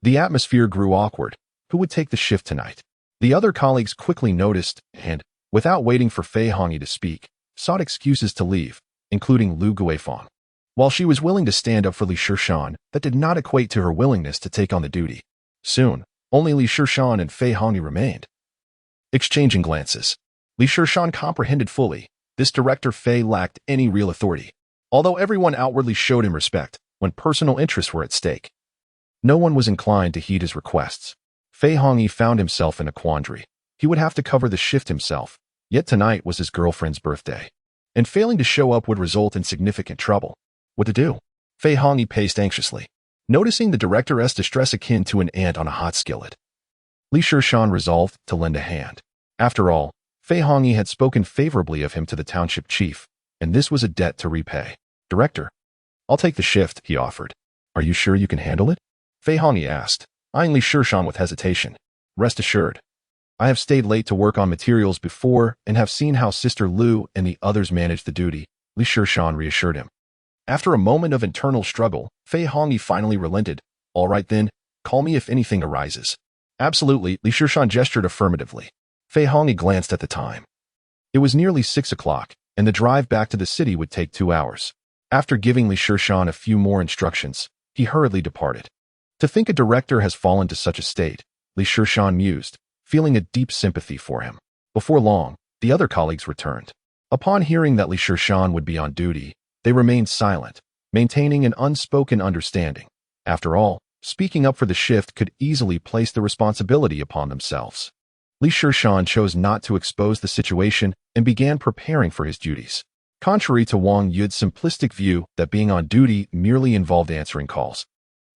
The atmosphere grew awkward. Who would take the shift tonight? The other colleagues quickly noticed and, without waiting for Fei Hongyi to speak, sought excuses to leave, including Lu Guifang. While she was willing to stand up for Li Shishan, that did not equate to her willingness to take on the duty. Soon, only Li Shishan and Fei Hongyi remained. Exchanging glances, Li Shishan comprehended fully, this director Fei lacked any real authority, although everyone outwardly showed him respect when personal interests were at stake. No one was inclined to heed his requests. Fei Hongyi found himself in a quandary. He would have to cover the shift himself, yet tonight was his girlfriend's birthday, and failing to show up would result in significant trouble. What to do? Fei Hongyi paced anxiously, noticing the director's distress akin to an ant on a hot skillet. Li Shishan resolved to lend a hand. After all, Fei Hongyi had spoken favorably of him to the township chief, and this was a debt to repay. Director, I'll take the shift, he offered. Are you sure you can handle it? Fei Hongyi asked, eyeing Li Shishan with hesitation. Rest assured. I have stayed late to work on materials before and have seen how Sister Lu and the others manage the duty, Li Shishan reassured him. After a moment of internal struggle, Fei Hongyi finally relented. All right then, call me if anything arises. Absolutely, Li Shishan gestured affirmatively. Fei Hongyi glanced at the time. It was nearly 6 o'clock, and the drive back to the city would take 2 hours. After giving Li Shishan a few more instructions, he hurriedly departed. To think a director has fallen to such a state, Li Shishan mused, feeling a deep sympathy for him. Before long, the other colleagues returned. Upon hearing that Li Shishan would be on duty, they remained silent, maintaining an unspoken understanding. After all, speaking up for the shift could easily place the responsibility upon themselves. Li Shishan chose not to expose the situation and began preparing for his duties. Contrary to Wang Yud's simplistic view that being on duty merely involved answering calls,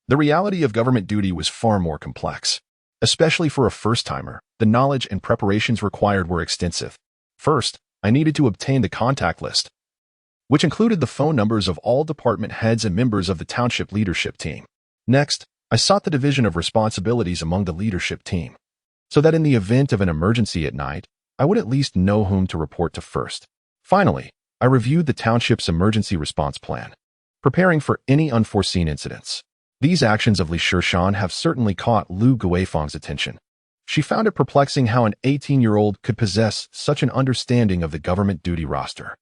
the reality of government duty was far more complex. Especially for a first-timer, the knowledge and preparations required were extensive. First, I needed to obtain the contact list, which included the phone numbers of all department heads and members of the township leadership team. Next, I sought the division of responsibilities among the leadership team, so that in the event of an emergency at night, I would at least know whom to report to first. Finally, I reviewed the township's emergency response plan, preparing for any unforeseen incidents. These actions of Li Shishan have certainly caught Lu Guifang's attention. She found it perplexing how an 18-year-old could possess such an understanding of the government duty roster.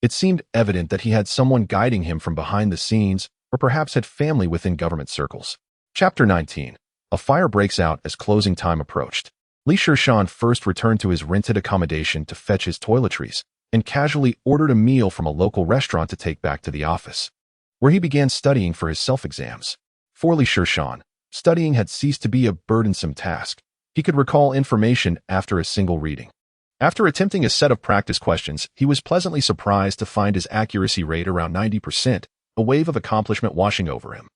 It seemed evident that he had someone guiding him from behind the scenes, or perhaps had family within government circles. Chapter 19. A fire breaks out as closing time approached. Li Shishan first returned to his rented accommodation to fetch his toiletries and casually ordered a meal from a local restaurant to take back to the office, where he began studying for his self-exams. For Li Shishan, studying had ceased to be a burdensome task. He could recall information after a single reading. After attempting a set of practice questions, he was pleasantly surprised to find his accuracy rate around 90%, a wave of accomplishment washing over him.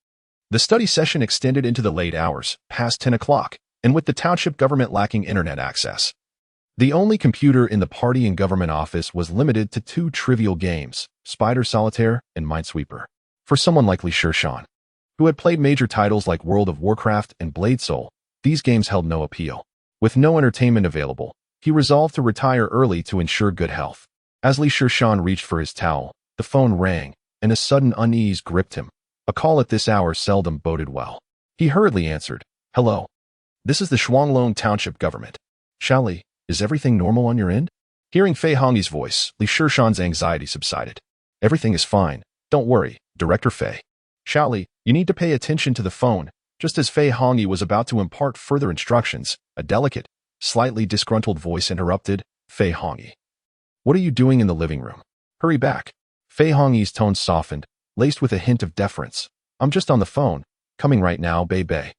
The study session extended into the late hours, past 10 o'clock, and with the township government lacking internet access. The only computer in the party and government office was limited to 2 trivial games, Spider Solitaire and Minesweeper. For someone like Li Shishan, who had played major titles like World of Warcraft and Blade Soul, these games held no appeal. With no entertainment available, he resolved to retire early to ensure good health. As Li Shishan reached for his towel, the phone rang, and a sudden unease gripped him. A call at this hour seldom boded well. He hurriedly answered, "Hello. This is the Shuanglong Township government. Shali, is everything normal on your end?" Hearing Fei Hongyi's voice, Li Shishan's anxiety subsided. "Everything is fine. Don't worry, Director Fei. Shali, you need to pay attention to the phone." Just as Fei Hongyi was about to impart further instructions, a delicate, slightly disgruntled voice interrupted. "Fei Hongyi, what are you doing in the living room? Hurry back." Fei Hongyi's tone softened, laced with a hint of deference. "I'm just on the phone. Coming right now, bae."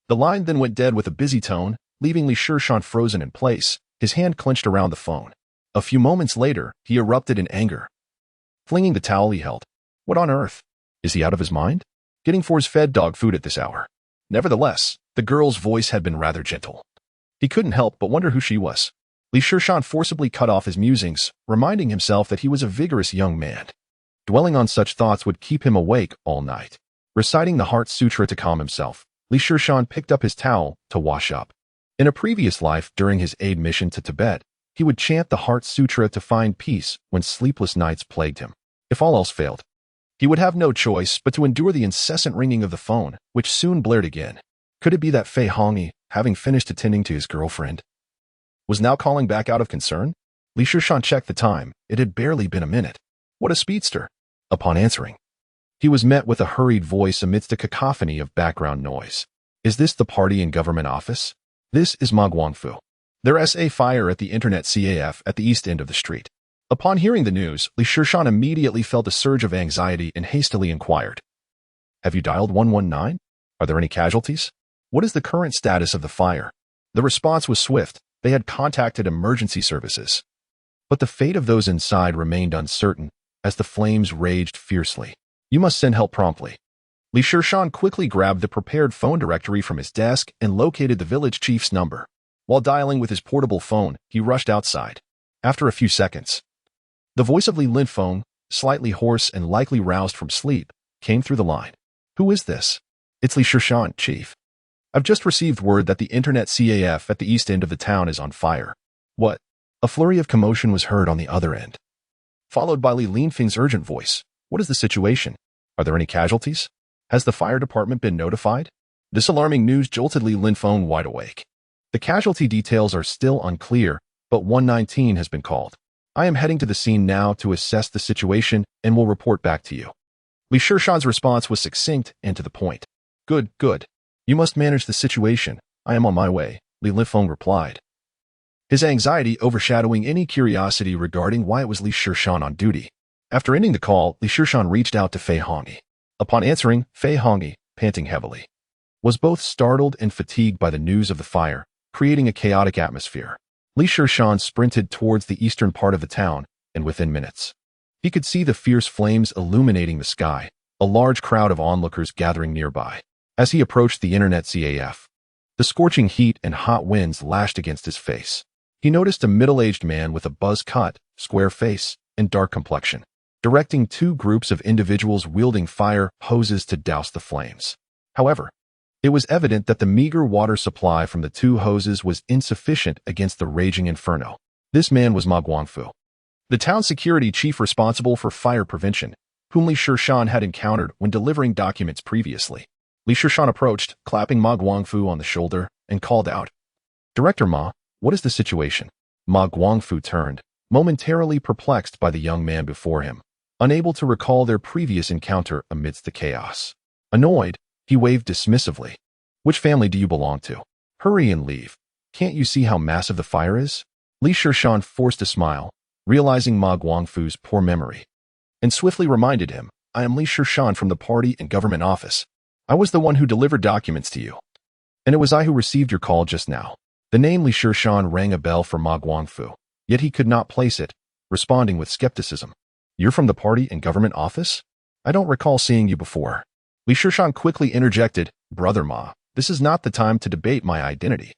The line then went dead with a busy tone, leaving Li Shishan frozen in place, his hand clenched around the phone. A few moments later, he erupted in anger, flinging the towel he held. What on earth? Is he out of his mind? Getting force-fed dog food at this hour? Nevertheless, the girl's voice had been rather gentle. He couldn't help but wonder who she was. Li Shishan forcibly cut off his musings, reminding himself that he was a vigorous young man. Dwelling on such thoughts would keep him awake all night. Reciting the Heart Sutra to calm himself, Li Shishan picked up his towel to wash up. In a previous life, during his aid mission to Tibet, he would chant the Heart Sutra to find peace when sleepless nights plagued him. If all else failed, he would have no choice but to endure the incessant ringing of the phone, which soon blared again. Could it be that Fei Hongyi, having finished attending to his girlfriend, was now calling back out of concern? Li Shishan checked the time. It had barely been a minute. What a speedster! Upon answering, he was met with a hurried voice amidst a cacophony of background noise. "Is this the party and government office? This is Ma Guangfu. There's a fire at the Internet CAF at the east end of the street." Upon hearing the news, Li Shishan immediately felt a surge of anxiety and hastily inquired, "Have you dialed 119? Are there any casualties? What is the current status of the fire?" The response was swift. They had contacted emergency services, but the fate of those inside remained uncertain as the flames raged fiercely. "You must send help promptly." Li Shishan quickly grabbed the prepared phone directory from his desk and located the village chief's number. While dialing with his portable phone, he rushed outside. After a few seconds, the voice of Li Linfeng, slightly hoarse and likely roused from sleep, came through the line. "Who is this?" "It's Li Shishan, Chief. I've just received word that the Internet CAF at the east end of the town is on fire." "What?" A flurry of commotion was heard on the other end, followed by Li Linfeng's urgent voice. "What is the situation? Are there any casualties? Has the fire department been notified?" This alarming news jolted Li Linfeng wide awake. "The casualty details are still unclear, but 119 has been called. I am heading to the scene now to assess the situation and will report back to you." Li Shishan's response was succinct and to the point. Good. You must manage the situation. I am on my way," Li Linfeng replied, his anxiety overshadowing any curiosity regarding why it was Li Shishan on duty. After ending the call, Li Shishan reached out to Fei Hongyi. Upon answering, Fei Hongyi, panting heavily, was both startled and fatigued by the news of the fire, creating a chaotic atmosphere. Li Shishan sprinted towards the eastern part of the town, and within minutes, he could see the fierce flames illuminating the sky, a large crowd of onlookers gathering nearby. As he approached the Internet CAF, the scorching heat and hot winds lashed against his face. He noticed a middle-aged man with a buzz-cut, square face, and dark complexion, directing 2 groups of individuals wielding fire hoses to douse the flames. However, it was evident that the meager water supply from the 2 hoses was insufficient against the raging inferno. This man was Ma Guangfu, the town security chief responsible for fire prevention, whom Li Shishan had encountered when delivering documents previously. Li Shishan approached, clapping Ma Guangfu on the shoulder, and called out, "Director Ma, what is the situation?" Ma Guangfu turned, momentarily perplexed by the young man before him, unable to recall their previous encounter amidst the chaos. Annoyed, he waved dismissively. "Which family do you belong to? Hurry and leave." Can't you see how massive the fire is? Li Shishan forced a smile, realizing Ma Guangfu's poor memory, and swiftly reminded him, I am Li Shishan from the party and government office. I was the one who delivered documents to you. And it was I who received your call just now. The name Li Shishan rang a bell for Ma Guangfu, yet he could not place it, responding with skepticism. You're from the party and government office? I don't recall seeing you before. Li Shishan quickly interjected, Brother Ma, this is not the time to debate my identity.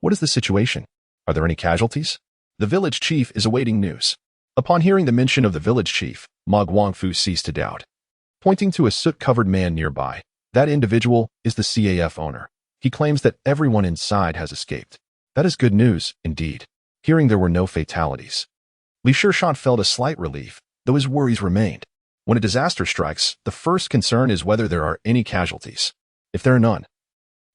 What is the situation? Are there any casualties? The village chief is awaiting news. Upon hearing the mention of the village chief, Ma Guangfu ceased to doubt. Pointing to a soot-covered man nearby, that individual is the CAF owner. He claims that everyone inside has escaped. That is good news, indeed. Hearing there were no fatalities, Li Shishan felt a slight relief, though his worries remained. When a disaster strikes, the first concern is whether there are any casualties. If there are none,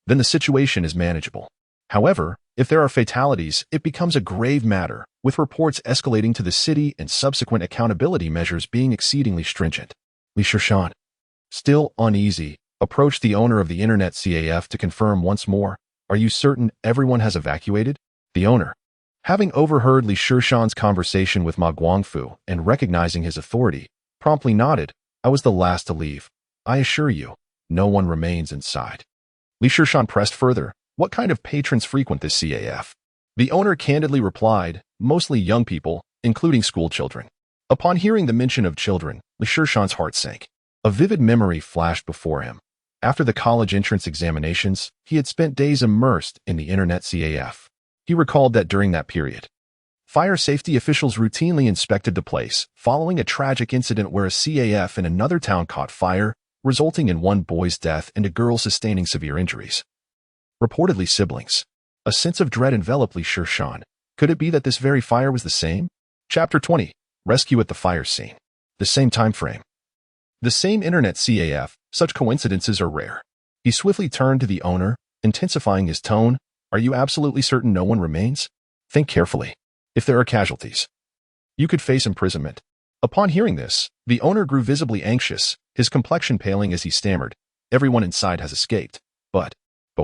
then the situation is manageable. However, if there are fatalities, it becomes a grave matter, with reports escalating to the city and subsequent accountability measures being exceedingly stringent. Li Shishan, still uneasy, approached the owner of the internet CAF to confirm once more, Are you certain everyone has evacuated? The owner, having overheard Li Shishan's conversation with Ma Guangfu and recognizing his authority, promptly nodded, I was the last to leave. I assure you, no one remains inside. Li Shishan pressed further, What kind of patrons frequent this CAF? The owner candidly replied, Mostly young people, including school children. Upon hearing the mention of children, Li Shishan's heart sank. A vivid memory flashed before him. After the college entrance examinations, he had spent days immersed in the internet CAF. He recalled that during that period, fire safety officials routinely inspected the place, following a tragic incident where a CAF in another town caught fire, resulting in one boy's death and a girl sustaining severe injuries. Reportedly siblings. A sense of dread enveloped Li Shishan. Could it be that this very fire was the same? Chapter 20. Rescue at the fire scene. The same time frame. The same internet CAF, such coincidences are rare. He swiftly turned to the owner, intensifying his tone, Are you absolutely certain no one remains? Think carefully. If there are casualties, you could face imprisonment. Upon hearing this, the owner grew visibly anxious, his complexion paling as he stammered, Everyone inside has escaped. But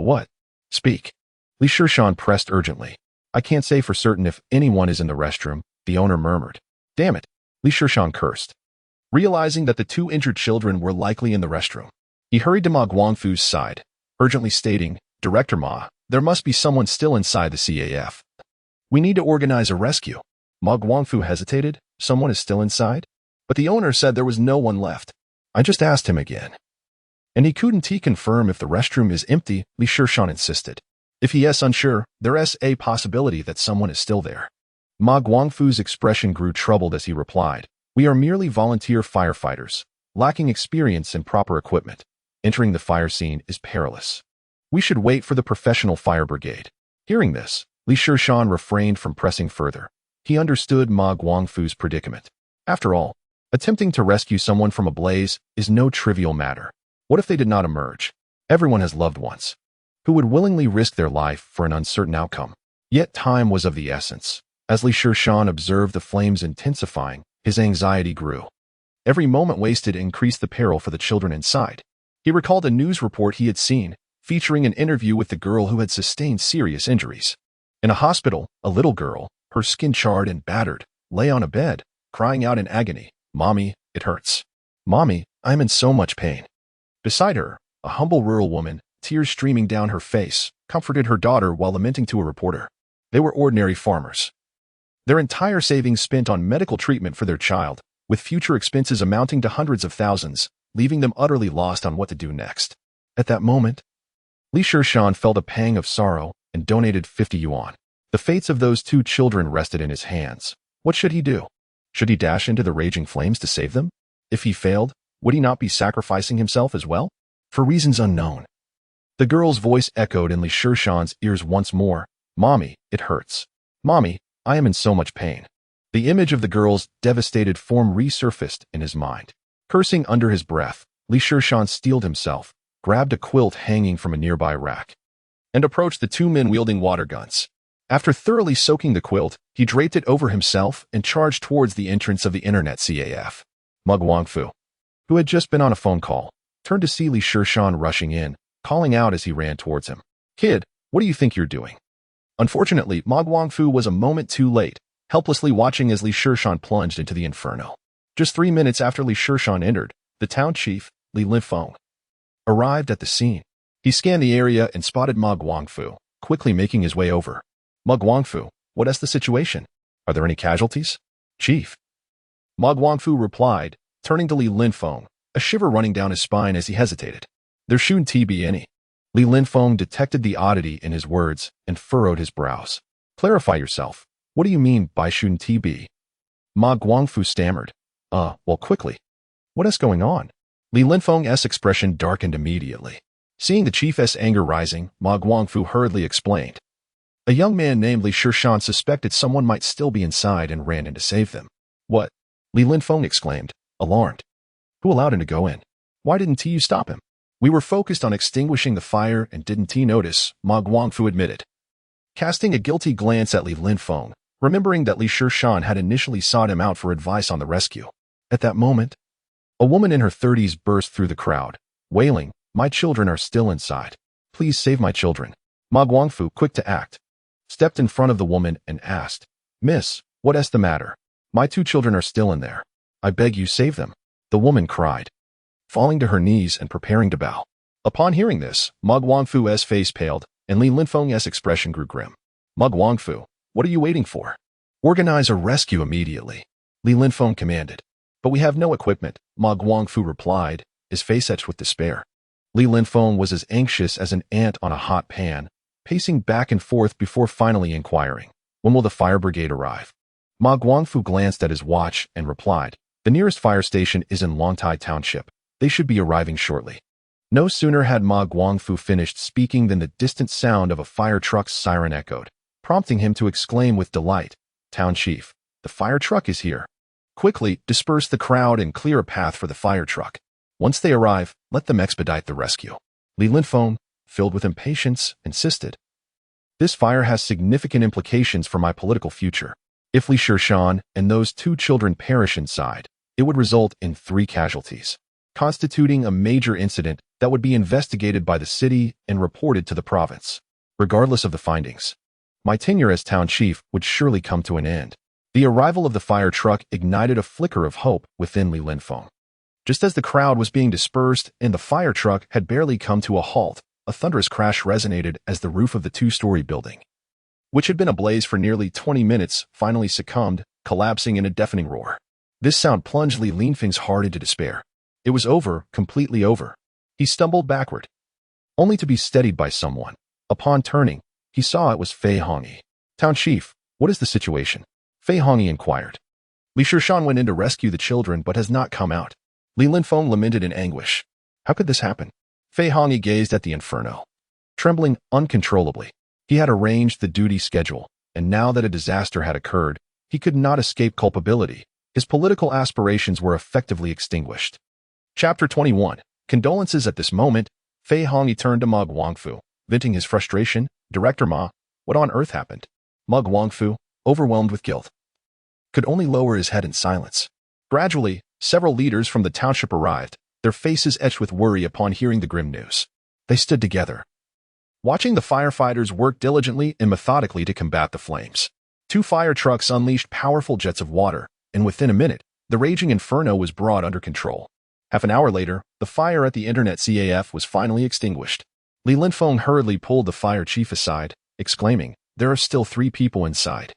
what? Speak. Li Shishan pressed urgently. I can't say for certain if anyone is in the restroom, the owner murmured. Damn it. Li Shishan cursed. Realizing that the two injured children were likely in the restroom, he hurried to Ma Guangfu's side, urgently stating, Director Ma, there must be someone still inside the CAF. We need to organize a rescue. Ma Guangfu hesitated. Someone is still inside? But the owner said there was no one left. I just asked him again. And he couldn't confirm if the restroom is empty, Li Shishan insisted. If he is unsure, there is a possibility that someone is still there. Ma Guangfu's expression grew troubled as he replied, We are merely volunteer firefighters, lacking experience and proper equipment. Entering the fire scene is perilous. We should wait for the professional fire brigade. Hearing this, Li Shishan refrained from pressing further. He understood Ma Guangfu's predicament. After all, attempting to rescue someone from a blaze is no trivial matter. What if they did not emerge? Everyone has loved ones who would willingly risk their life for an uncertain outcome. Yet time was of the essence. As Li Shishan observed the flames intensifying, his anxiety grew. Every moment wasted increased the peril for the children inside. He recalled a news report he had seen, featuring an interview with the girl who had sustained serious injuries. In a hospital, a little girl, her skin charred and battered, lay on a bed, crying out in agony, Mommy, it hurts. Mommy, I'm in so much pain. Beside her, a humble rural woman, tears streaming down her face, comforted her daughter while lamenting to a reporter. They were ordinary farmers. Their entire savings spent on medical treatment for their child, with future expenses amounting to hundreds of thousands, leaving them utterly lost on what to do next. At that moment, Li Shishan felt a pang of sorrow and donated 50 yuan. The fates of those two children rested in his hands. What should he do? Should he dash into the raging flames to save them? If he failed, would he not be sacrificing himself as well? For reasons unknown. The girl's voice echoed in Li Shishan's ears once more. Mommy, it hurts. Mommy, I am in so much pain. The image of the girl's devastated form resurfaced in his mind. Cursing under his breath, Li Shishan steeled himself, grabbed a quilt hanging from a nearby rack, and approached the two men wielding water guns. After thoroughly soaking the quilt, he draped it over himself and charged towards the entrance of the internet CAF. Ma Guangfu, who had just been on a phone call, turned to see Li Shishan rushing in, calling out as he ran towards him. Kid, what do you think you're doing? Unfortunately, Ma Guangfu was a moment too late, helplessly watching as Li Shishan plunged into the inferno. Just 3 minutes after Li Shishan entered, the town chief, Li Linfeng, arrived at the scene. He scanned the area and spotted Ma Guangfu, quickly making his way over. Ma Guangfu, what is the situation? Are there any casualties? Chief. Ma Guangfu replied, turning to Li Linfeng, a shiver running down his spine as he hesitated. There shouldn't be any. Li Linfeng detected the oddity in his words and furrowed his brows. Clarify yourself. What do you mean by shouldn't be? Ma Guangfu stammered. Well, quickly. What is going on? Li Linfeng's expression darkened immediately. Seeing the chief's anger rising, Ma Guangfu hurriedly explained. A young man named Li Shishan suspected someone might still be inside and ran in to save them. What? Li Linfeng exclaimed, alarmed. Who allowed him to go in? Why didn't you stop him? We were focused on extinguishing the fire and didn't notice, Ma Guangfu admitted. Casting a guilty glance at Li Linfeng, remembering that Li Shishan had initially sought him out for advice on the rescue. At that moment, a woman in her 30s burst through the crowd, wailing, My children are still inside. Please save my children. Ma Guangfu, quick to act, stepped in front of the woman and asked, Miss, what is the matter? My 2 children are still in there. I beg you save them. The woman cried, falling to her knees and preparing to bow. Upon hearing this, Ma Guangfu's face paled, and Li Linfeng's expression grew grim. Ma Guangfu, what are you waiting for? Organize a rescue immediately, Li Linfeng commanded. But we have no equipment, Ma Guangfu replied, his face etched with despair. Li Linfeng was as anxious as an ant on a hot pan, pacing back and forth before finally inquiring, when will the fire brigade arrive? Ma Guangfu glanced at his watch and replied, the nearest fire station is in Longtai Township. They should be arriving shortly. No sooner had Ma Guangfu finished speaking than the distant sound of a fire truck's siren echoed, prompting him to exclaim with delight, Town Chief, the fire truck is here. Quickly, disperse the crowd and clear a path for the fire truck. Once they arrive, let them expedite the rescue. Li Linfeng, filled with impatience, insisted. This fire has significant implications for my political future. If Li Shishan and those 2 children perish inside, it would result in 3 casualties, constituting a major incident that would be investigated by the city and reported to the province. Regardless of the findings, my tenure as town chief would surely come to an end. The arrival of the fire truck ignited a flicker of hope within Li Linfeng. Just as the crowd was being dispersed and the fire truck had barely come to a halt, a thunderous crash resonated as the roof of the 2-story building, which had been ablaze for nearly 20 minutes, finally succumbed, collapsing in a deafening roar. This sound plunged Li Linfeng's heart into despair. It was over, completely over. He stumbled backward, only to be steadied by someone. Upon turning, he saw it was Fei Hongyi. Town Chief, what is the situation? Fei Hongyi inquired. Li Shishan went in to rescue the children but has not come out. Li Linfeng lamented in anguish. How could this happen? Fei Hongyi gazed at the inferno, trembling uncontrollably. He had arranged the duty schedule, and now that a disaster had occurred, he could not escape culpability. His political aspirations were effectively extinguished. Chapter 21. Condolences. At this moment, Fei Hongyi turned to Ma Guangfu, venting his frustration. Director Ma, what on earth happened? Ma Guangfu, overwhelmed with guilt, could only lower his head in silence. Gradually, several leaders from the township arrived, their faces etched with worry upon hearing the grim news. They stood together, watching the firefighters work diligently and methodically to combat the flames. 2 fire trucks unleashed powerful jets of water, and within a minute, the raging inferno was brought under control. Half an hour later, the fire at the internet CAF was finally extinguished. Li Linfeng hurriedly pulled the fire chief aside, exclaiming, there are still 3 people inside.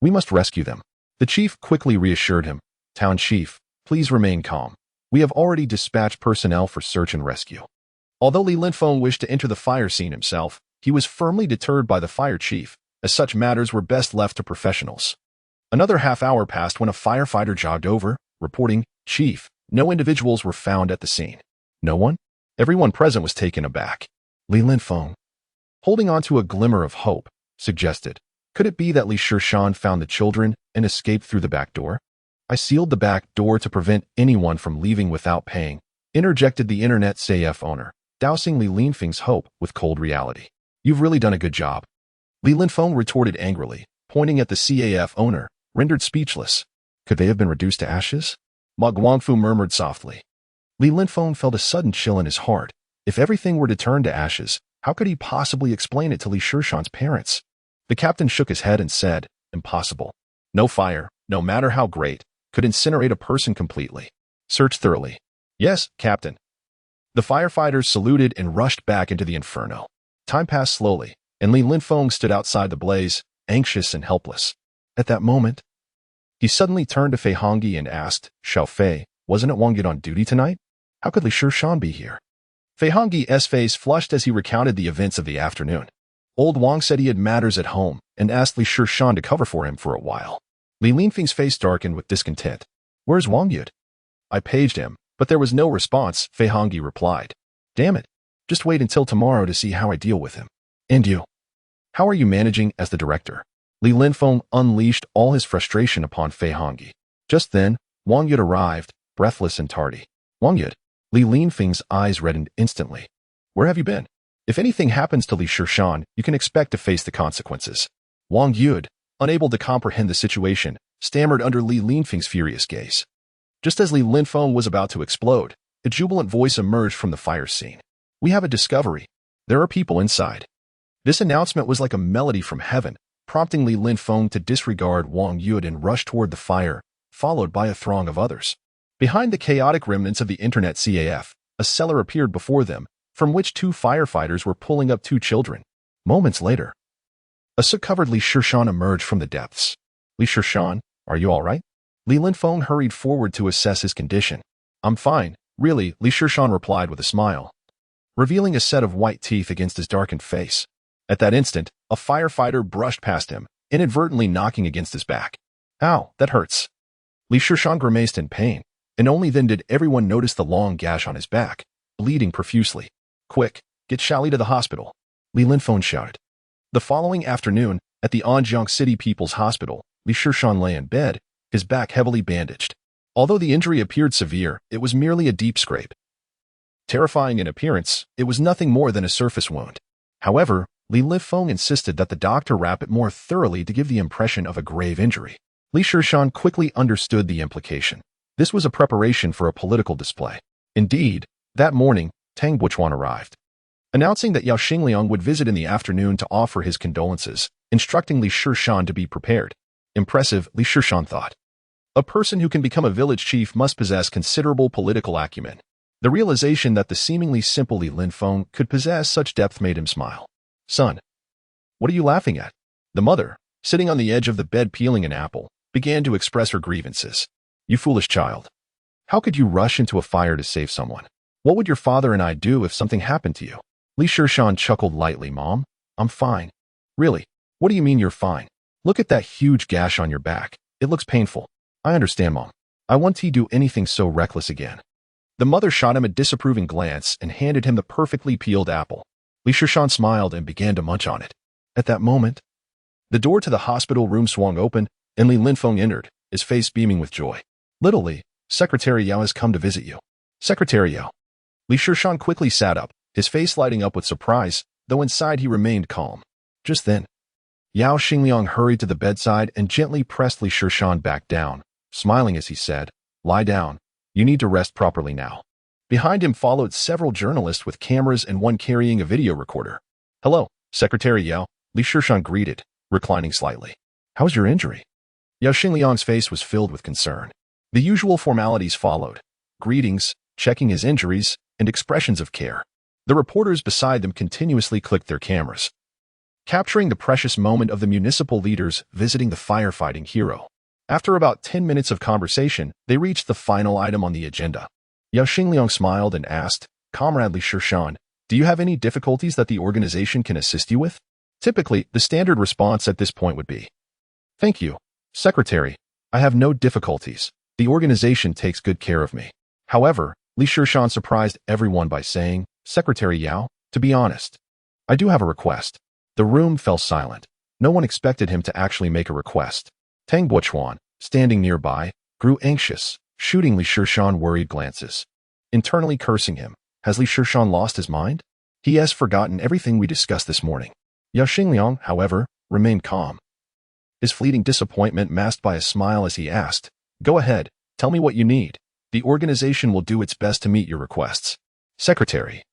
We must rescue them. The chief quickly reassured him, Town Chief, please remain calm. We have already dispatched personnel for search and rescue. Although Li Linfeng wished to enter the fire scene himself, he was firmly deterred by the fire chief, as such matters were best left to professionals. Another half hour passed when a firefighter jogged over, reporting, Chief, no individuals were found at the scene. No one? Everyone present was taken aback. Li Linfeng, holding on to a glimmer of hope, suggested, could it be that Li Shishan found the children and escaped through the back door? I sealed the back door to prevent anyone from leaving without paying, interjected the internet CAF owner, dousing Li Linfeng's hope with cold reality. You've really done a good job. Li Linfeng retorted angrily, pointing at the CAF owner, rendered speechless. Could they have been reduced to ashes? Ma Guangfu murmured softly. Li Linfeng felt a sudden chill in his heart. If everything were to turn to ashes, how could he possibly explain it to Li Shishan's parents? The captain shook his head and said, "Impossible. No fire, no matter how great, could incinerate a person completely. Search thoroughly." "Yes, Captain." The firefighters saluted and rushed back into the inferno. Time passed slowly, and Li Linfeng stood outside the blaze, anxious and helpless. At that moment, he suddenly turned to Fei Hongyi and asked, "Xiao Fei, wasn't it Wang Yud on duty tonight? How could Li Shishan be here?" Fei Hongyi's face flushed as he recounted the events of the afternoon. Old Wang said he had matters at home and asked Li Shishan to cover for him for a while. Li Linfeng's face darkened with discontent. "Where's Wang Yud?" "I paged him, but there was no response," Fei Hongyi replied. "Damn it. Just wait until tomorrow to see how I deal with him." "And you? How are you managing as the director?" Li Linfeng unleashed all his frustration upon Fei Hongyi. Just then, Wang Yud arrived, breathless and tardy. "Wang Yud?" Li Linfeng's eyes reddened instantly. "Where have you been? If anything happens to Li Shishan, you can expect to face the consequences." Wang Yud, unable to comprehend the situation, stammered under Li Linfeng's furious gaze. Just as Li Linfeng was about to explode, a jubilant voice emerged from the fire scene. "We have a discovery. There are people inside." This announcement was like a melody from heaven, prompting Li Linfeng to disregard Wang Yud and rush toward the fire, followed by a throng of others. Behind the chaotic remnants of the internet CAF, a cellar appeared before them, from which two firefighters were pulling up two children. Moments later, a soot-covered Li Shishan emerged from the depths. "Li Shishan, are you all right?" Li Linfeng hurried forward to assess his condition. "I'm fine, really," Li Shishan replied with a smile, revealing a set of white teeth against his darkened face. At that instant, a firefighter brushed past him, inadvertently knocking against his back. "Ow, that hurts." Li Shishan grimaced in pain, and only then did everyone notice the long gash on his back, bleeding profusely. "Quick, get Shali to the hospital," Li Linfeng shouted. The following afternoon, at the Anjiang City People's Hospital, Li Shishan lay in bed, his back heavily bandaged. Although the injury appeared severe, it was merely a deep scrape. Terrifying in appearance, it was nothing more than a surface wound. However, Li Linfeng insisted that the doctor wrap it more thoroughly to give the impression of a grave injury. Li Shishan quickly understood the implication. This was a preparation for a political display. Indeed, that morning, Tang Buchuan arrived, announcing that Yao Xingliang would visit in the afternoon to offer his condolences, instructing Li Shishan to be prepared. Impressive, Li Shishan thought. A person who can become a village chief must possess considerable political acumen. The realization that the seemingly simple Li Linfeng could possess such depth made him smile. "Son, what are you laughing at?" The mother, sitting on the edge of the bed peeling an apple, began to express her grievances. "You foolish child. How could you rush into a fire to save someone? What would your father and I do if something happened to you?" Li Shishan chuckled lightly. "Mom, I'm fine." "Really? What do you mean you're fine? Look at that huge gash on your back. It looks painful." "I understand, Mom. I won't do anything so reckless again." The mother shot him a disapproving glance and handed him the perfectly peeled apple. Li Shishan smiled and began to munch on it. At that moment, the door to the hospital room swung open, and Li Linfeng entered, his face beaming with joy. "Little Li, Secretary Yao has come to visit you." "Secretary Yao." Li Shishan quickly sat up, his face lighting up with surprise, though inside he remained calm. Just then, Yao Xingliang hurried to the bedside and gently pressed Li Shishan back down, smiling as he said, "Lie down. You need to rest properly now." Behind him followed several journalists with cameras and one carrying a video recorder. "Hello, Secretary Yao," Li Shishan greeted, reclining slightly. "How's your injury?" Yao Xingliang's face was filled with concern. The usual formalities followed: greetings, checking his injuries, and expressions of care. The reporters beside them continuously clicked their cameras, capturing the precious moment of the municipal leaders visiting the firefighting hero. After about 10 minutes of conversation, they reached the final item on the agenda. Yao Xingliang smiled and asked, "Comrade Li Shishan, do you have any difficulties that the organization can assist you with?" Typically, the standard response at this point would be, "Thank you, Secretary. I have no difficulties. The organization takes good care of me." However, Li Shishan surprised everyone by saying, "Secretary Yao, to be honest, I do have a request." The room fell silent. No one expected him to actually make a request. Tang Buchuan, standing nearby, grew anxious, shooting Li Shishan worried glances. Internally cursing him, has Li Shishan lost his mind? He has forgotten everything we discussed this morning. Yao Xingliang, however, remained calm, his fleeting disappointment masked by a smile as he asked, "Go ahead, tell me what you need. The organization will do its best to meet your requests." "Secretary,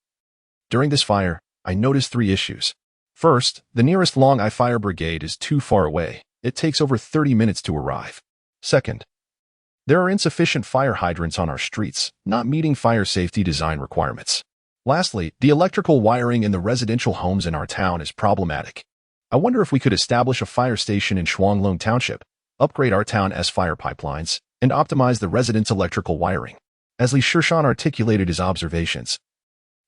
during this fire, I noticed 3 issues. First, the nearest Long I fire brigade is too far away. It takes over 30 minutes to arrive. Second, there are insufficient fire hydrants on our streets, not meeting fire safety design requirements. Lastly, the electrical wiring in the residential homes in our town is problematic. I wonder if we could establish a fire station in Shuanglong Township, upgrade our town's fire pipelines, and optimize the residents' electrical wiring. As Li Shishan articulated his observations,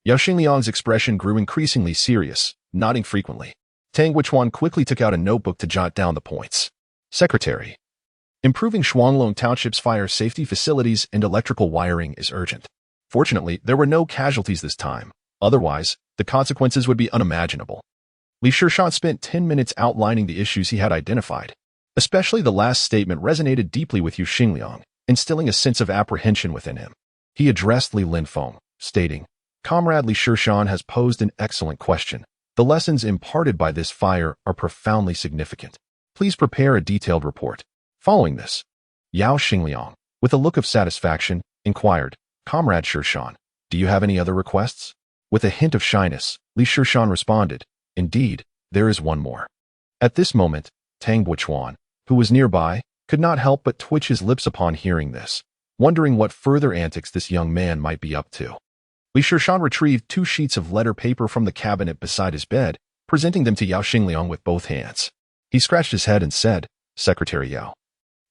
Yao Xingliang's expression grew increasingly serious, nodding frequently. Tang Guichuan quickly took out a notebook to jot down the points. Secretary, improving Shuanglong Township's fire safety facilities and electrical wiring is urgent. Fortunately, there were no casualties this time. Otherwise, the consequences would be unimaginable. Li Shishan spent 10 minutes outlining the issues he had identified. Especially the last statement resonated deeply with Yao Xingliang, instilling a sense of apprehension within him. He addressed Li Linfeng, stating, Comrade Li Shishan has posed an excellent question. The lessons imparted by this fire are profoundly significant. Please prepare a detailed report. Following this, Yao Xingliang, with a look of satisfaction, inquired, Comrade Shishan, do you have any other requests? With a hint of shyness, Li Shishan responded, Indeed, there is one more. At this moment, Tang Guichuan, who was nearby, could not help but twitch his lips upon hearing this, wondering what further antics this young man might be up to. Li Shishan retrieved 2 sheets of letter paper from the cabinet beside his bed, presenting them to Yao Xingliang with both hands. He scratched his head and said, Secretary Yao,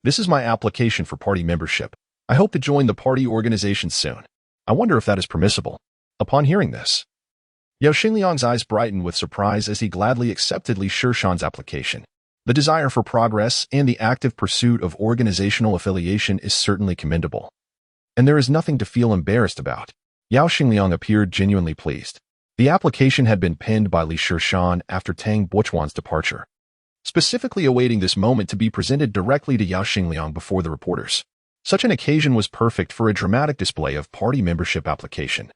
this is my application for party membership. I hope to join the party organization soon. I wonder if that is permissible. Upon hearing this, Yao Xingliang's eyes brightened with surprise as he gladly accepted Li Shishan's application. The desire for progress and the active pursuit of organizational affiliation is certainly commendable. And there is nothing to feel embarrassed about. Yao Xingliang appeared genuinely pleased. The application had been penned by Li Shishan after Tang Guichuan's departure, specifically awaiting this moment to be presented directly to Yao Xingliang before the reporters. Such an occasion was perfect for a dramatic display of party membership application.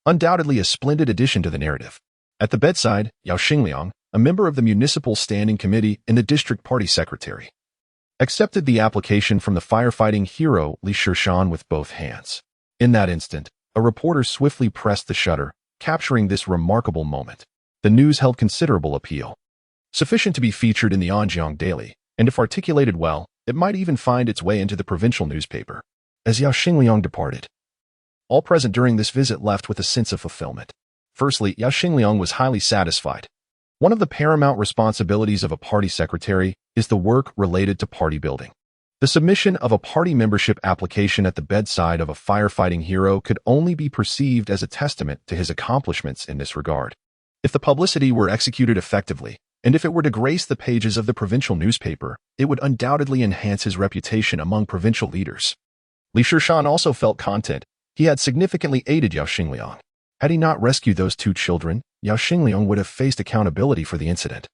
Undoubtedly a splendid addition to the narrative. At the bedside, Yao Xingliang, a member of the Municipal Standing Committee and the District Party Secretary, accepted the application from the firefighting hero Li Shishan with both hands. In that instant, a reporter swiftly pressed the shutter, capturing this remarkable moment. The news held considerable appeal, sufficient to be featured in the Anjiang Daily, and if articulated well, it might even find its way into the provincial newspaper. As Yao Xingliang departed, all present during this visit left with a sense of fulfillment. Firstly, Yao Xingliang was highly satisfied. One of the paramount responsibilities of a party secretary is the work related to party building. The submission of a party membership application at the bedside of a firefighting hero could only be perceived as a testament to his accomplishments in this regard. If the publicity were executed effectively, and if it were to grace the pages of the provincial newspaper, it would undoubtedly enhance his reputation among provincial leaders. Li Shishan also felt content. He had significantly aided Yao Xingliang. Had he not rescued those 2 children, Yao Xingliang would have faced accountability for the incident,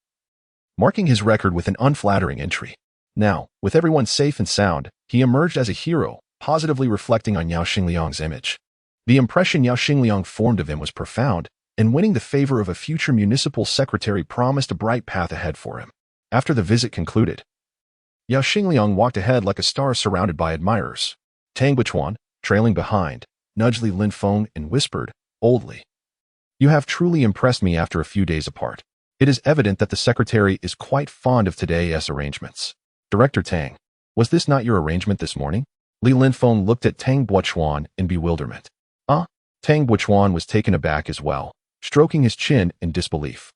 marking his record with an unflattering entry. Now, with everyone safe and sound, he emerged as a hero, positively reflecting on Yao Xingliang's image. The impression Yao Xingliang formed of him was profound, and winning the favor of a future municipal secretary promised a bright path ahead for him. After the visit concluded, Yao Xingliang walked ahead like a star surrounded by admirers. Tang Guichuan, trailing behind, nudged Li Linfeng and whispered, boldly, You have truly impressed me after a few days apart. It is evident that the secretary is quite fond of today's arrangements. Director Tang, was this not your arrangement this morning? Li Linfeng looked at Tang Guichuan in bewilderment. Tang Guichuan was taken aback as well, stroking his chin in disbelief.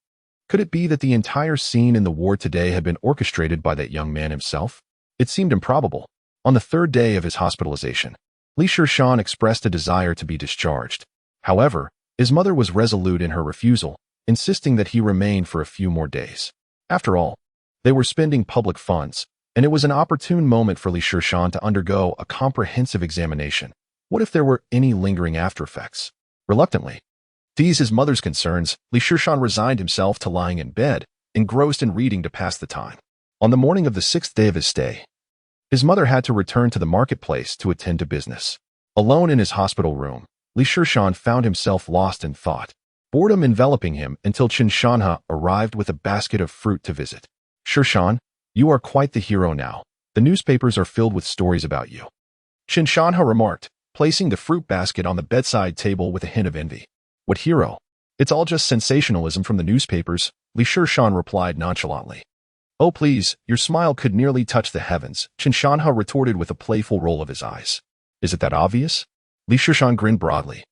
Could it be that the entire scene in the ward today had been orchestrated by that young man himself? It seemed improbable. On the 3rd day of his hospitalization, Li Shishan expressed a desire to be discharged. However, his mother was resolute in her refusal, insisting that he remain for a few more days. After all, they were spending public funds, and it was an opportune moment for Li Shishan to undergo a comprehensive examination. What if there were any lingering aftereffects? Reluctantly, to ease his mother's concerns, Li Shishan resigned himself to lying in bed, engrossed in reading to pass the time. On the morning of the 6th day of his stay, his mother had to return to the marketplace to attend to business. Alone in his hospital room, Li Shishan found himself lost in thought, boredom enveloping him until Qin Shanha arrived with a basket of fruit to visit. Shishan, you are quite the hero now. The newspapers are filled with stories about you, Qin Shanha remarked, placing the fruit basket on the bedside table with a hint of envy. What hero? It's all just sensationalism from the newspapers, Li Shishan replied nonchalantly. Oh please, your smile could nearly touch the heavens, Shishan retorted with a playful roll of his eyes. Is it that obvious? Li Shishan grinned broadly,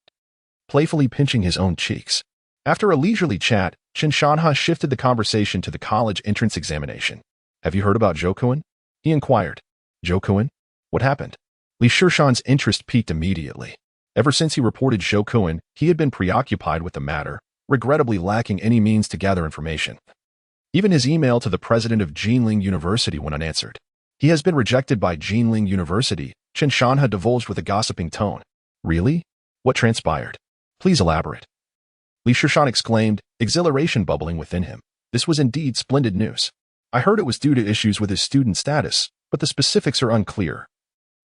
playfully pinching his own cheeks. After a leisurely chat, Shishan shifted the conversation to the college entrance examination. Have you heard about Jokuin? He inquired. Jokuin? What happened? Li Shishan's interest peaked immediately. Ever since he reported Jokuin, he had been preoccupied with the matter, regrettably lacking any means to gather information. Even his email to the president of Jinling University went unanswered. He has been rejected by Jinling University, Shishan divulged with a gossiping tone. Really? What transpired? Please elaborate. Li Shishan exclaimed, exhilaration bubbling within him. This was indeed splendid news. I heard it was due to issues with his student status, but the specifics are unclear.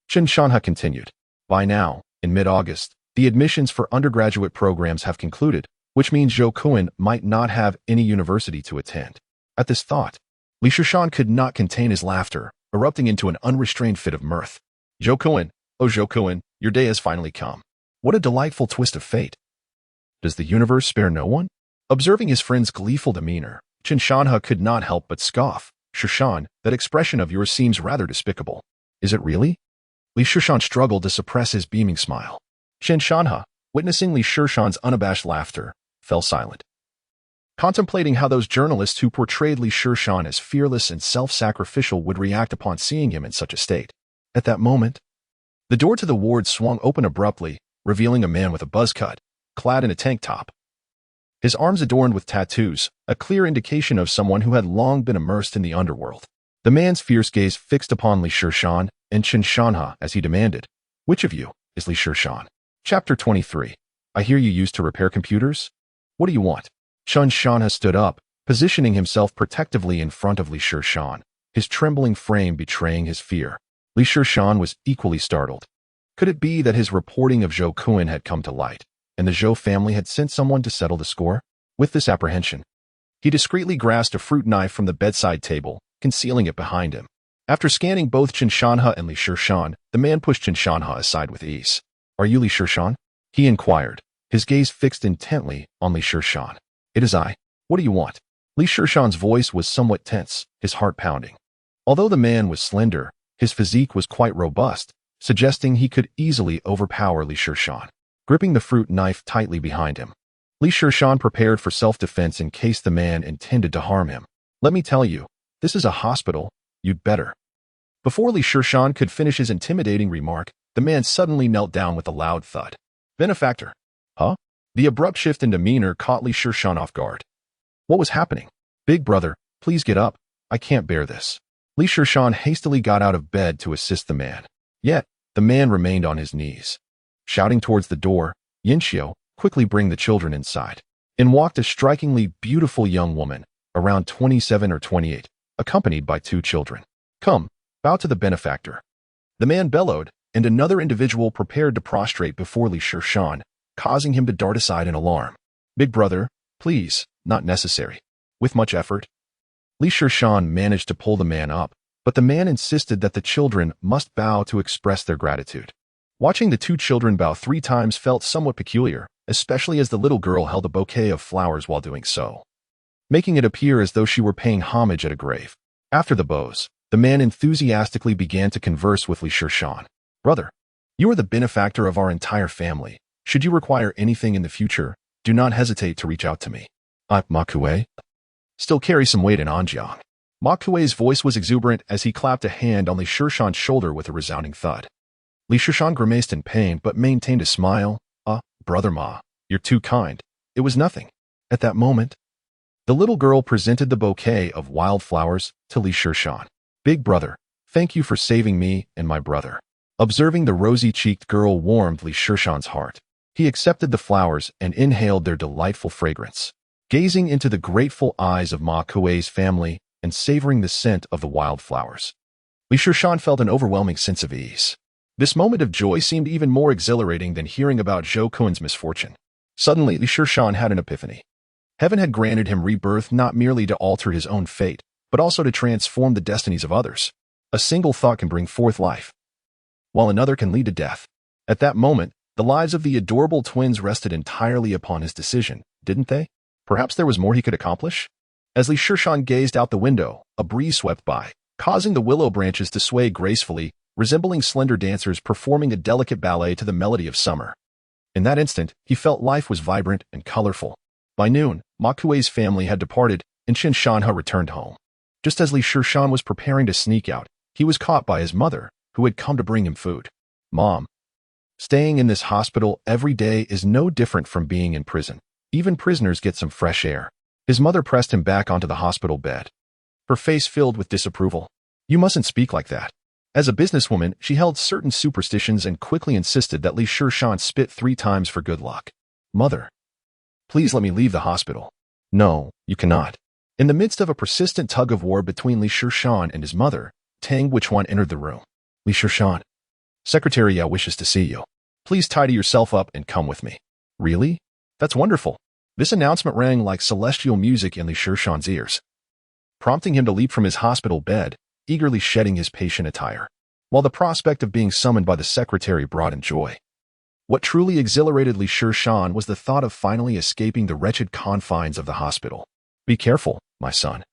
Shishan continued. By now, in mid-August, the admissions for undergraduate programs have concluded, which means Jokuin might not have any university to attend. At this thought, Li Shishan could not contain his laughter, erupting into an unrestrained fit of mirth. Jokuin, oh Jokuin, your day has finally come. What a delightful twist of fate. Does the universe spare no one? Observing his friend's gleeful demeanor, Shishan could not help but scoff. Shishan, that expression of yours seems rather despicable. Is it really? Li Shishan struggled to suppress his beaming smile. Shishan, witnessing Li Shishan's unabashed laughter, fell silent, contemplating how those journalists who portrayed Li Shishan as fearless and self-sacrificial would react upon seeing him in such a state. At that moment, the door to the ward swung open abruptly, revealing a man with a buzz cut, clad in a tank top. His arms adorned with tattoos, a clear indication of someone who had long been immersed in the underworld. The man's fierce gaze fixed upon Li Shishan and Shishan as he demanded, which of you is Li Shishan? Chapter 23. I hear you used to repair computers? What do you want? Shishan stood up, positioning himself protectively in front of Li Shishan, his trembling frame betraying his fear. Li Shishan was equally startled. Could it be that his reporting of Jokuin had come to light, and the Zhou family had sent someone to settle the score? With this apprehension, he discreetly grasped a fruit knife from the bedside table, concealing it behind him. After scanning both Shishan and Li Shishan, the man pushed Shishan aside with ease. Are you Li Shishan? He inquired, his gaze fixed intently on Li Shishan. It is I. What do you want? Li Shishan's voice was somewhat tense, his heart pounding. Although the man was slender, his physique was quite robust, suggesting he could easily overpower Li Shishan. Gripping the fruit knife tightly behind him, Li Shishan prepared for self-defense in case the man intended to harm him. Let me tell you, this is a hospital, you'd better. Before Li Shishan could finish his intimidating remark, the man suddenly knelt down with a loud thud. Benefactor. Huh? The abrupt shift in demeanor caught Li Shishan off guard. What was happening? Big brother, please get up. I can't bear this. Li Shishan hastily got out of bed to assist the man. Yet, the man remained on his knees. Shouting towards the door, Yinxiu, quickly bring the children inside. In walked a strikingly beautiful young woman, around 27 or 28, accompanied by 2 children. Come, bow to the benefactor. The man bellowed, and another individual prepared to prostrate before Li Shishan, causing him to dart aside in alarm. Big brother, please, not necessary. With much effort, Li Shishan managed to pull the man up, but the man insisted that the children must bow to express their gratitude. Watching the 2 children bow 3 times felt somewhat peculiar, especially as the little girl held a bouquet of flowers while doing so, making it appear as though she were paying homage at a grave. After the bows, the man enthusiastically began to converse with Li Shishan. Brother, you are the benefactor of our entire family. Should you require anything in the future, do not hesitate to reach out to me. Ma Kuei still carry some weight in Anjiang. Ma Kuei's voice was exuberant as he clapped a hand on Li Shishan's shoulder with a resounding thud. Li Shishan grimaced in pain but maintained a smile. Brother Ma, you're too kind. It was nothing. At that moment, the little girl presented the bouquet of wildflowers to Li Shishan. Big brother, thank you for saving me and my brother. Observing the rosy-cheeked girl warmed Li Shishan's heart. He accepted the flowers and inhaled their delightful fragrance, gazing into the grateful eyes of Ma Kuei's family and savoring the scent of the wildflowers. Li Shishan felt an overwhelming sense of ease. This moment of joy seemed even more exhilarating than hearing about Jokuin's misfortune. Suddenly, Li Shishan had an epiphany. Heaven had granted him rebirth not merely to alter his own fate, but also to transform the destinies of others. A single thought can bring forth life, while another can lead to death. At that moment, the lives of the adorable twins rested entirely upon his decision, didn't they? Perhaps there was more he could accomplish? As Li Shishan gazed out the window, a breeze swept by, causing the willow branches to sway gracefully, resembling slender dancers performing a delicate ballet to the melody of summer. In that instant, he felt life was vibrant and colorful. By noon, Ma Kuei's family had departed, and Chen Shanhe returned home. Just as Li Shishan was preparing to sneak out, he was caught by his mother, who had come to bring him food. Mom, staying in this hospital every day is no different from being in prison. Even prisoners get some fresh air. His mother pressed him back onto the hospital bed, her face filled with disapproval. You mustn't speak like that. As a businesswoman, she held certain superstitions and quickly insisted that Li Shishan spit 3 times for good luck. Mother, please let me leave the hospital. No, you cannot. In the midst of a persistent tug-of-war between Li Shishan and his mother, Tang Wuchuan entered the room. Li Shishan, Secretary Yao wishes to see you. Please tidy yourself up and come with me. Really? That's wonderful. This announcement rang like celestial music in Li Shishan's ears, prompting him to leap from his hospital bed, eagerly shedding his patient attire, while the prospect of being summoned by the secretary brought him joy. What truly exhilarated Li Shishan was the thought of finally escaping the wretched confines of the hospital. Be careful, my son.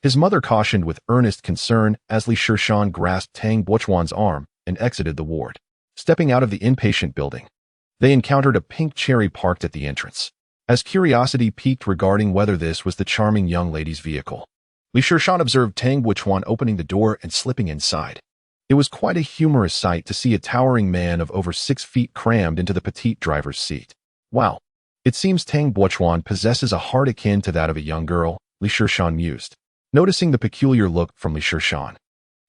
His mother cautioned with earnest concern as Li Shishan grasped Tang Wuchuan's arm and exited the ward. Stepping out of the inpatient building, they encountered a pink cherry parked at the entrance. As curiosity piqued regarding whether this was the charming young lady's vehicle, Li Shishan observed Tang Wuchuan opening the door and slipping inside. It was quite a humorous sight to see a towering man of over 6 feet crammed into the petite driver's seat. Wow, it seems Tang Wuchuan possesses a heart akin to that of a young girl, Li Shishan mused, noticing the peculiar look from Li Shishan.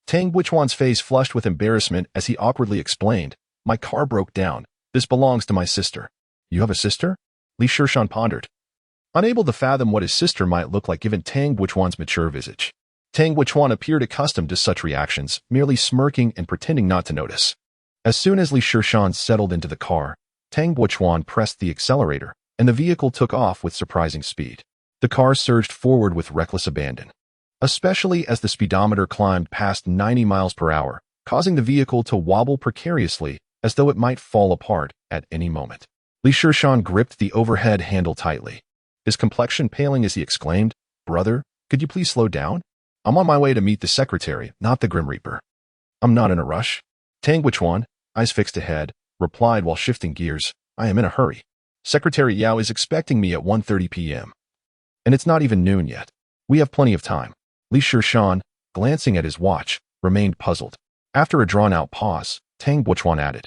Tang Wuchuan's face flushed with embarrassment as he awkwardly explained, My car broke down. This belongs to my sister. You have a sister? Li Shishan pondered, unable to fathom what his sister might look like given Tang Wuchuan's mature visage. Tang Wuchuan appeared accustomed to such reactions, merely smirking and pretending not to notice. As soon as Li Shishan settled into the car, Tang Wuchuan pressed the accelerator, and the vehicle took off with surprising speed. The car surged forward with reckless abandon, especially as the speedometer climbed past 90 miles per hour, causing the vehicle to wobble precariously as though it might fall apart at any moment. Li Shishan gripped the overhead handle tightly, his complexion paling as he exclaimed, Brother, could you please slow down? I'm on my way to meet the secretary, not the Grim Reaper. I'm not in a rush. Tang Wuchuan, eyes fixed ahead, replied while shifting gears, I am in a hurry. Secretary Yao is expecting me at 1:30 p.m. And it's not even noon yet. We have plenty of time. Li Shishan, glancing at his watch, remained puzzled. After a drawn-out pause, Tang Wuchuan added,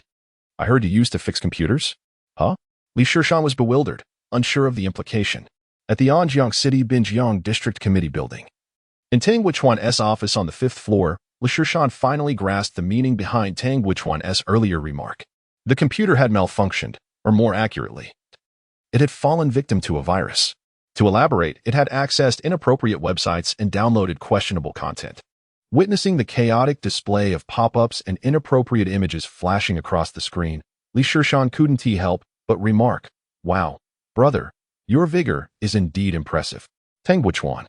I heard you used to fix computers? Huh? Li Shishan was bewildered, unsure of the implication. At the Anjiang City Binjiang District Committee building, in Tang Wuchuan's office on the 5th floor, Li Shishan finally grasped the meaning behind Tang Wuchuan's earlier remark. The computer had malfunctioned, or more accurately, it had fallen victim to a virus. To elaborate, it had accessed inappropriate websites and downloaded questionable content. Witnessing the chaotic display of pop-ups and inappropriate images flashing across the screen, Li Shishan couldn't help but remark, Wow, brother, your vigor is indeed impressive. Tang Wuchuan,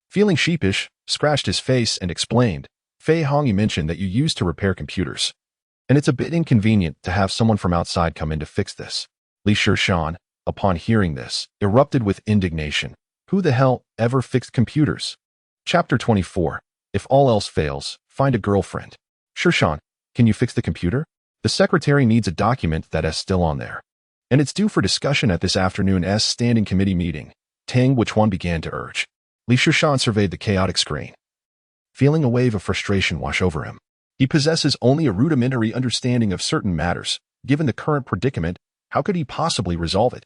feeling sheepish, scratched his face and explained, Fei Hongyi mentioned that you used to repair computers, and it's a bit inconvenient to have someone from outside come in to fix this. Li Shishan, upon hearing this, erupted with indignation. Who the hell ever fixed computers? Chapter 24. If all else fails, find a girlfriend. Shishan, can you fix the computer? The secretary needs a document that is still on there, and it's due for discussion at this afternoon's standing committee meeting. Tang Wuchuan began to urge. Li Shishan surveyed the chaotic screen, feeling a wave of frustration wash over him. He possesses only a rudimentary understanding of certain matters. Given the current predicament, how could he possibly resolve it?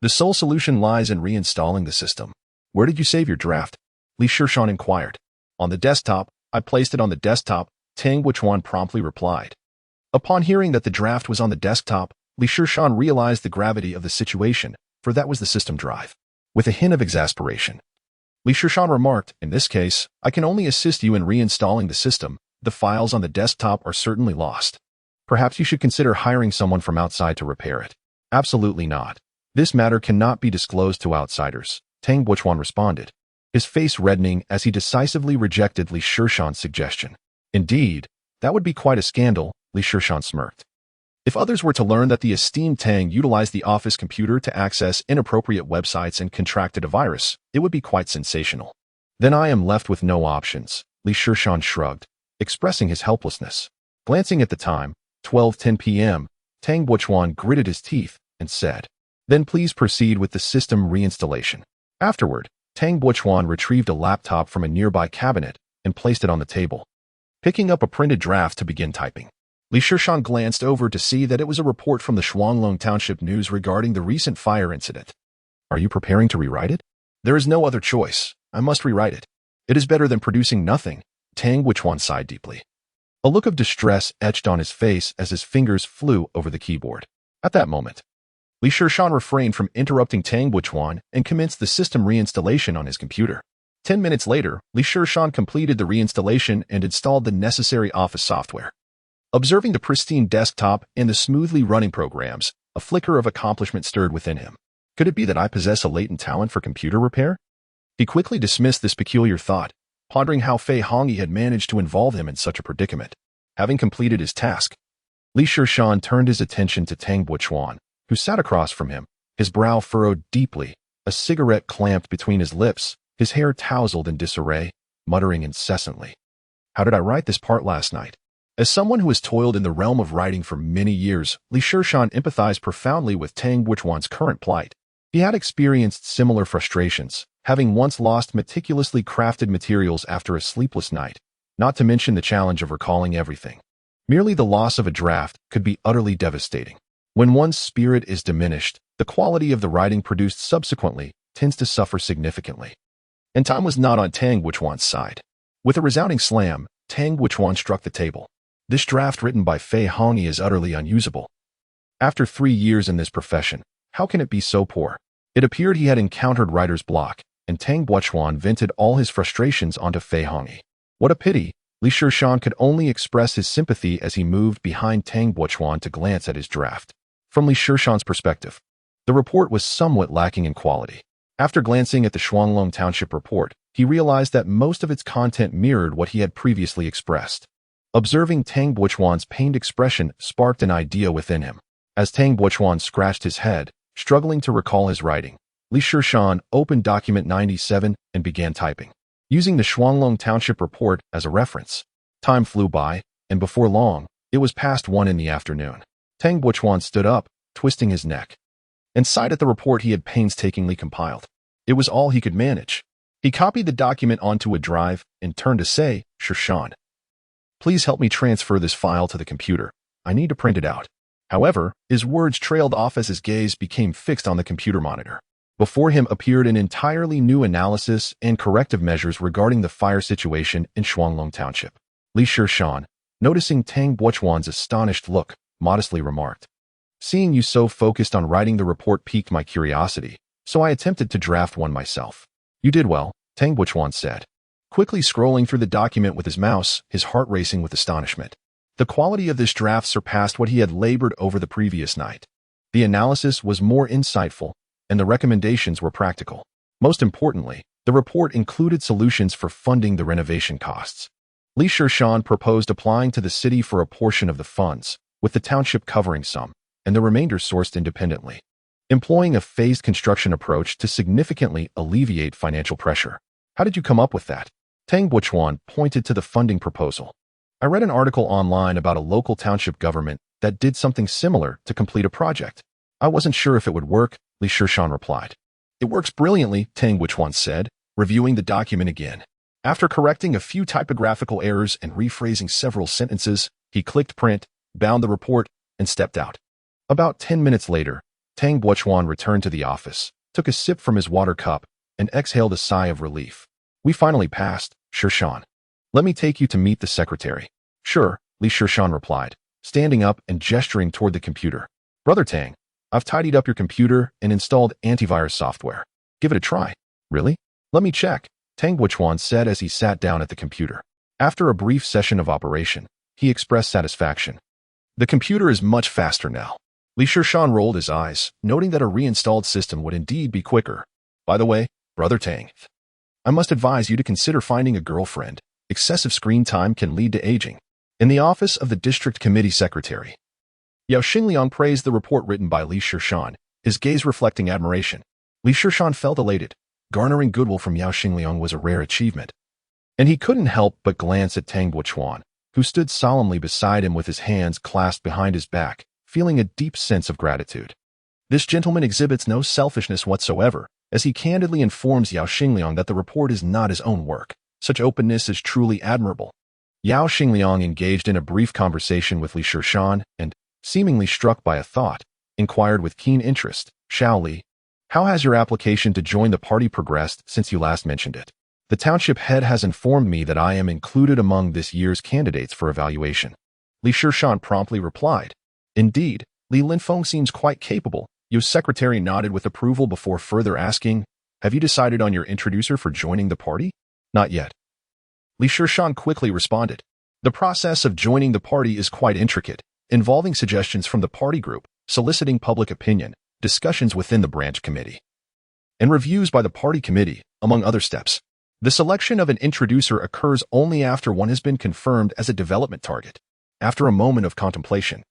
The sole solution lies in reinstalling the system. Where did you save your draft? Li Shishan inquired. On the desktop. I placed it on the desktop, Tang Wuchuan promptly replied. Upon hearing that the draft was on the desktop, Li Shishan realized the gravity of the situation, for that was the system drive. With a hint of exasperation, Li Shishan remarked, In this case, I can only assist you in reinstalling the system. The files on the desktop are certainly lost. Perhaps you should consider hiring someone from outside to repair it. Absolutely not. This matter cannot be disclosed to outsiders, Tang Wuchuan responded, his face reddening as he decisively rejected Li Shishan's suggestion. Indeed, that would be quite a scandal, Li Shishan smirked. If others were to learn that the esteemed Tang utilized the office computer to access inappropriate websites and contracted a virus, it would be quite sensational. Then I am left with no options, Li Shishan shrugged, expressing his helplessness. Glancing at the time, 12:10 p.m., Tang Buchuan gritted his teeth and said, "Then please proceed with the system reinstallation." Afterward, Tang Buchuan retrieved a laptop from a nearby cabinet and placed it on the table, picking up a printed draft to begin typing. Li Shishan glanced over to see that it was a report from the Shuanglong Township News regarding the recent fire incident. "Are you preparing to rewrite it?" "There is no other choice. I must rewrite it. It is better than producing nothing." Tang Buchuan sighed deeply. A look of distress etched on his face as his fingers flew over the keyboard. At that moment, Li Shishan refrained from interrupting Tang Buchuan and commenced the system reinstallation on his computer. 10 minutes later, Li Shishan completed the reinstallation and installed the necessary office software. Observing the pristine desktop and the smoothly running programs, a flicker of accomplishment stirred within him. Could it be that I possess a latent talent for computer repair? He quickly dismissed this peculiar thought, pondering how Fei Hongyi had managed to involve him in such a predicament. Having completed his task, Li Shishan turned his attention to Tang Buchuan, who sat across from him, his brow furrowed deeply, a cigarette clamped between his lips, his hair tousled in disarray, muttering incessantly. "How did I write this part last night?" As someone who has toiled in the realm of writing for many years, Li Shishan empathized profoundly with Tang Buchuan's current plight. He had experienced similar frustrations, having once lost meticulously crafted materials after a sleepless night, not to mention the challenge of recalling everything. Merely the loss of a draft could be utterly devastating. When one's spirit is diminished, the quality of the writing produced subsequently tends to suffer significantly. And time was not on Tang Buchuan's side. With a resounding slam, Tang Buchuan struck the table. "This draft written by Fei Hongyi is utterly unusable. After 3 years in this profession, how can it be so poor?" It appeared he had encountered writer's block, and Tang Buchuan vented all his frustrations onto Fei Hongyi. What a pity! Li Shishan could only express his sympathy as he moved behind Tang Buchuan to glance at his draft. From Li Shishan's perspective, the report was somewhat lacking in quality. After glancing at the Shuanglong Township report, he realized that most of its content mirrored what he had previously expressed. Observing Tang Buchuan's pained expression sparked an idea within him. As Tang Buchuan scratched his head, struggling to recall his writing, Li Shishan opened document 97 and began typing, using the Shuanglong Township report as a reference. Time flew by, and before long, it was past 1 in the afternoon. Tang Buchuan stood up, twisting his neck, and sighed at the report he had painstakingly compiled. It was all he could manage. He copied the document onto a drive and turned to say, "Shishan, please help me transfer this file to the computer. I need to print it out." However, his words trailed off as his gaze became fixed on the computer monitor. Before him appeared an entirely new analysis and corrective measures regarding the fire situation in Shuanglong Township. Li Shishan, noticing Tang Buchuan's astonished look, modestly remarked, "Seeing you so focused on writing the report piqued my curiosity, so I attempted to draft one myself." "You did well," Tang Buchuan said, quickly scrolling through the document with his mouse, his heart racing with astonishment. The quality of this draft surpassed what he had labored over the previous night. The analysis was more insightful, and the recommendations were practical. Most importantly, the report included solutions for funding the renovation costs. Li Shishan proposed applying to the city for a portion of the funds, with the township covering some, and the remainder sourced independently, employing a phased construction approach to significantly alleviate financial pressure. "How did you come up with that?" Tang Buchuan pointed to the funding proposal. "I read an article online about a local township government that did something similar to complete a project. I wasn't sure if it would work," Li Shishan replied. "It works brilliantly," Tang Buchuan said, reviewing the document again. After correcting a few typographical errors and rephrasing several sentences, he clicked print, bound the report, and stepped out. About 10 minutes later, Tang Buchuan returned to the office, took a sip from his water cup, and exhaled a sigh of relief. "We finally passed, Shishan. Let me take you to meet the secretary." "Sure," Li Shishan replied, standing up and gesturing toward the computer. "Brother Tang, I've tidied up your computer and installed antivirus software. Give it a try." "Really? Let me check," Tang Buchuan said as he sat down at the computer. After a brief session of operation, he expressed satisfaction. "The computer is much faster now." Li Shishan rolled his eyes, noting that a reinstalled system would indeed be quicker. "By the way, Brother Tang, I must advise you to consider finding a girlfriend. Excessive screen time can lead to aging." In the office of the district committee secretary. Yao Xingliang praised the report written by Li Shishan, his gaze reflecting admiration. Li Shishan felt elated. Garnering goodwill from Yao Xingliang was a rare achievement. And he couldn't help but glance at Tang Buchuan, who stood solemnly beside him with his hands clasped behind his back, feeling a deep sense of gratitude. This gentleman exhibits no selfishness whatsoever, as he candidly informs Yao Xingliang that the report is not his own work. Such openness is truly admirable. Yao Xingliang engaged in a brief conversation with Li Shishan and, seemingly struck by a thought, inquired with keen interest, "Xiao Li, how has your application to join the party progressed since you last mentioned it? The township head has informed me that I am included among this year's candidates for evaluation." Li Shishan promptly replied, "Indeed, Li Linfeng seems quite capable." Yu's secretary nodded with approval before further asking, "Have you decided on your introducer for joining the party?" "Not yet." Li Shishan quickly responded, "The process of joining the party is quite intricate, involving suggestions from the party group, soliciting public opinion, discussions within the branch committee, and reviews by the party committee, among other steps. The selection of an introducer occurs only after one has been confirmed as a development target." After a moment of contemplation,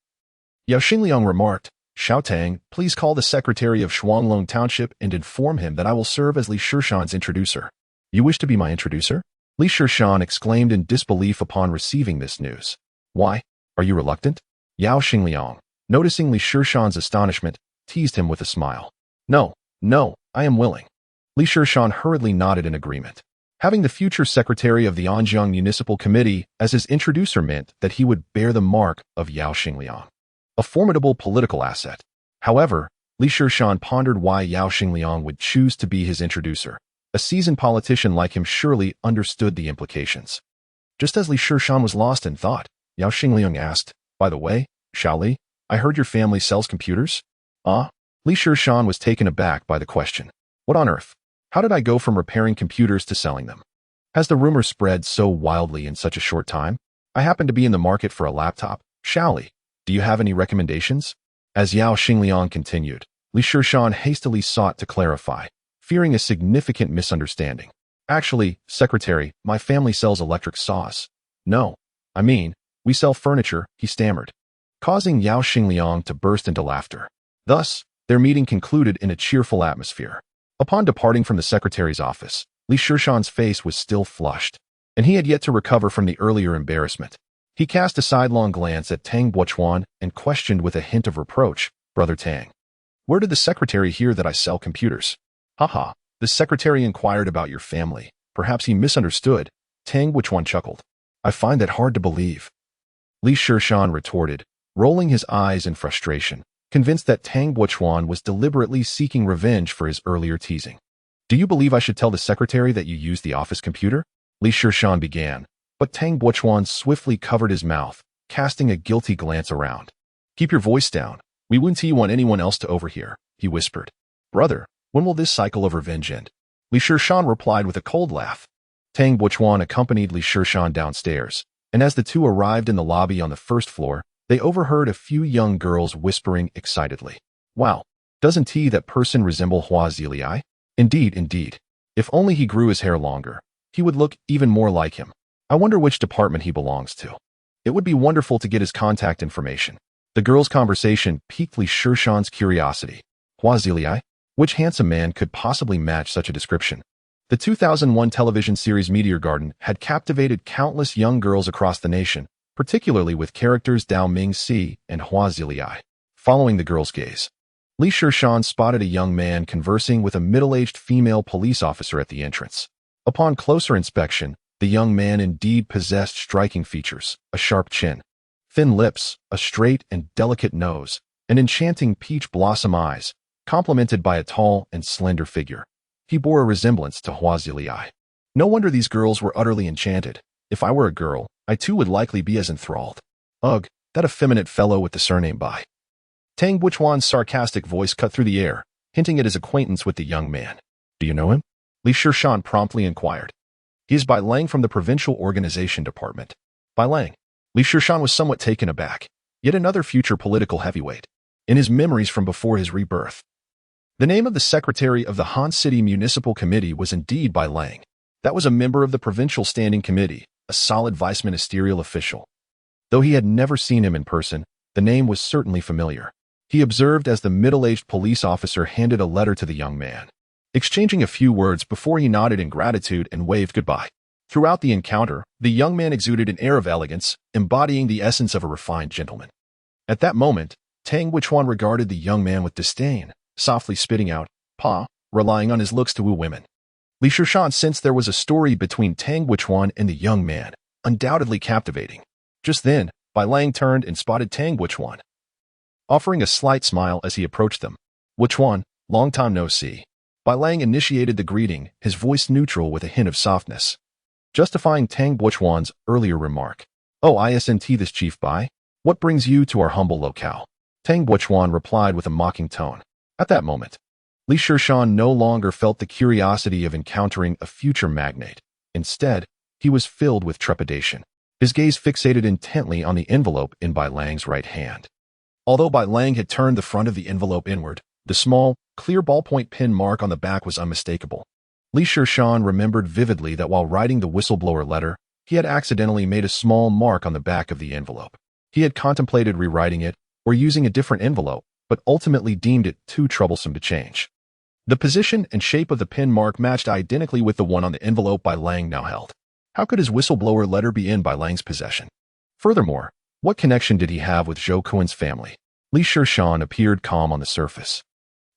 Yao Xingliang remarked, "Xiao Tang, please call the secretary of Shuanglong Township and inform him that I will serve as Li Shishan's introducer." "You wish to be my introducer?" Li Shishan exclaimed in disbelief upon receiving this news. "Why? Are you reluctant?" Yao Xingliang, noticing Li Shishan's astonishment, teased him with a smile. No, I am willing." Li Shishan hurriedly nodded in agreement. Having the future secretary of the Anjiang Municipal Committee as his introducer meant that he would bear the mark of Yao Xingliang, a formidable political asset. However, Li Shishan pondered why Yao Xingliang would choose to be his introducer. A seasoned politician like him surely understood the implications. Just as Li Shishan was lost in thought, Yao Xingliang asked, "By the way, Xiao Li, I heard your family sells computers?" "Ah?" Li Shishan was taken aback by the question. "What on earth? How did I go from repairing computers to selling them? Has the rumor spread so wildly in such a short time? I happen to be in the market for a laptop. Xiao Li, do you have any recommendations?" As Yao Xingliang continued, Li Shishan hastily sought to clarify, fearing a significant misunderstanding. "Actually, secretary, my family sells electric saws." "No, I mean, we sell furniture," he stammered, causing Yao Xingliang to burst into laughter. Thus, their meeting concluded in a cheerful atmosphere. Upon departing from the secretary's office, Li Shishan's face was still flushed, and he had yet to recover from the earlier embarrassment. He cast a sidelong glance at Tang Buchuan and questioned with a hint of reproach, "Brother Tang, where did the secretary hear that I sell computers?" "Haha, the secretary inquired about your family. Perhaps he misunderstood." Tang Buchuan chuckled. "I find that hard to believe." Li Shishan retorted, rolling his eyes in frustration, convinced that Tang Buchuan was deliberately seeking revenge for his earlier teasing. "Do you believe I should tell the secretary that you used the office computer?" Li Shishan began, but Tang Buchuan swiftly covered his mouth, casting a guilty glance around. "Keep your voice down. We wouldn't want anyone else to overhear," he whispered. "Brother, when will this cycle of revenge end?" Li Shishan replied with a cold laugh. Tang Buchuan accompanied Li Shishan downstairs, and as the two arrived in the lobby on the first floor, they overheard a few young girls whispering excitedly, "Wow, doesn't that person resemble Hua Zilei? Indeed. If only he grew his hair longer, he would look even more like him. I wonder which department he belongs to. It would be wonderful to get his contact information." The girls' conversation piqued Li Shishan's curiosity. Hua Zilei? Which handsome man could possibly match such a description? The 2001 television series Meteor Garden had captivated countless young girls across the nation, particularly with characters Dao Mingxi and Hua Zilei. Following the girl's gaze, Li Shishan spotted a young man conversing with a middle-aged female police officer at the entrance. Upon closer inspection, the young man indeed possessed striking features: a sharp chin, thin lips, a straight and delicate nose, and enchanting peach blossom eyes, complemented by a tall and slender figure. He bore a resemblance to Hua Zilei. No wonder these girls were utterly enchanted. If I were a girl, I too would likely be as enthralled. Ugh, that effeminate fellow with the surname Bai. Tang Buchuan's sarcastic voice cut through the air, hinting at his acquaintance with the young man. "Do you know him?" Li Shishan promptly inquired. "He is Bai Lang from the Provincial Organization Department." Bai Lang. Li Shishan was somewhat taken aback. Yet another future political heavyweight. In his memories from before his rebirth, the name of the secretary of the Han City Municipal Committee was indeed Bai Lang. That was a member of the Provincial Standing Committee, a solid vice-ministerial official. Though he had never seen him in person, The name was certainly familiar. He observed as the middle-aged police officer handed a letter to the young man, exchanging a few words before he nodded in gratitude and waved goodbye. Throughout the encounter, the young man exuded an air of elegance, embodying the essence of a refined gentleman. At that moment, Tang Guichuan regarded the young man with disdain, softly spitting out, "Pa," relying on his looks to woo women. Li Shishan sensed there was a story between Tang Guichuan and the young man, undoubtedly captivating. Just then, Bai Lang turned and spotted Tang Guichuan, offering a slight smile as he approached them. "Guichuan, long time no see." Bai Lang initiated the greeting, his voice neutral with a hint of softness, justifying Tang Guichuan's earlier remark. "Oh, isn't this Chief Bai? What brings you to our humble locale?" Tang Guichuan replied with a mocking tone. At that moment, Li Shishan no longer felt the curiosity of encountering a future magnate. Instead, he was filled with trepidation, his gaze fixated intently on the envelope in Bai Lang's right hand. Although Bai Lang had turned the front of the envelope inward, the small, clear ballpoint pen mark on the back was unmistakable. Li Shishan remembered vividly that while writing the whistleblower letter, he had accidentally made a small mark on the back of the envelope. He had contemplated rewriting it or using a different envelope, but ultimately deemed it too troublesome to change. The position and shape of the pen mark matched identically with the one on the envelope Bai Lang now held. How could his whistleblower letter be in Bai Lang's possession? Furthermore, what connection did he have with Zhou Kuan's family? Li Shishan appeared calm on the surface,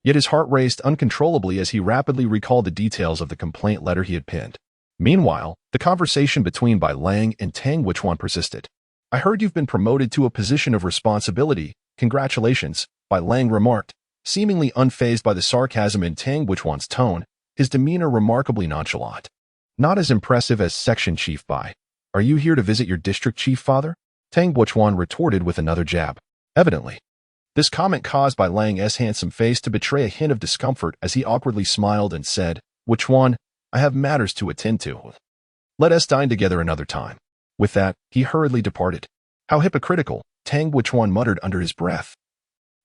yet his heart raced uncontrollably as he rapidly recalled the details of the complaint letter he had penned. Meanwhile, the conversation between Bai Lang and Tang Guichuan persisted. "I heard you've been promoted to a position of responsibility. Congratulations," Bai Lang remarked, seemingly unfazed by the sarcasm in Tang Guichuan's tone, his demeanor remarkably nonchalant. "Not as impressive as Section Chief Bai. Are you here to visit your district chief, father?" Tang Guichuan retorted with another jab. Evidently, this comment caused Bai Lang's handsome face to betray a hint of discomfort as he awkwardly smiled and said, "Guichuan, I have matters to attend to. Let us dine together another time." With that, he hurriedly departed. How hypocritical, Tang Guichuan muttered under his breath,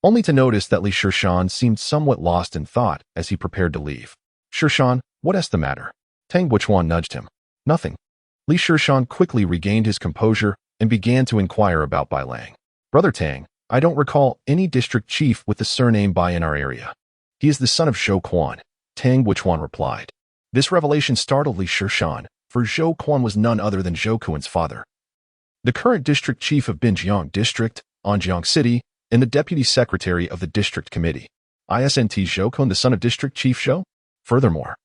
only to notice that Li Shishan seemed somewhat lost in thought as he prepared to leave. "Shishan, what's the matter?" Tang Guichuan nudged him. "Nothing." Li Shishan quickly regained his composure and began to inquire about Bai Lang. "Brother Tang, I don't recall any district chief with the surname Bai in our area. He is the son of Zhou Kuan," Tang Guichuan replied. This revelation startled Li Shishan, for Zhou Kuan was none other than Zhou Kuan's father, the current district chief of Binjiang District, Anjiang City, and the deputy secretary of the district committee. Isn't Zhou Kuan the son of district chief Zhou? Furthermore,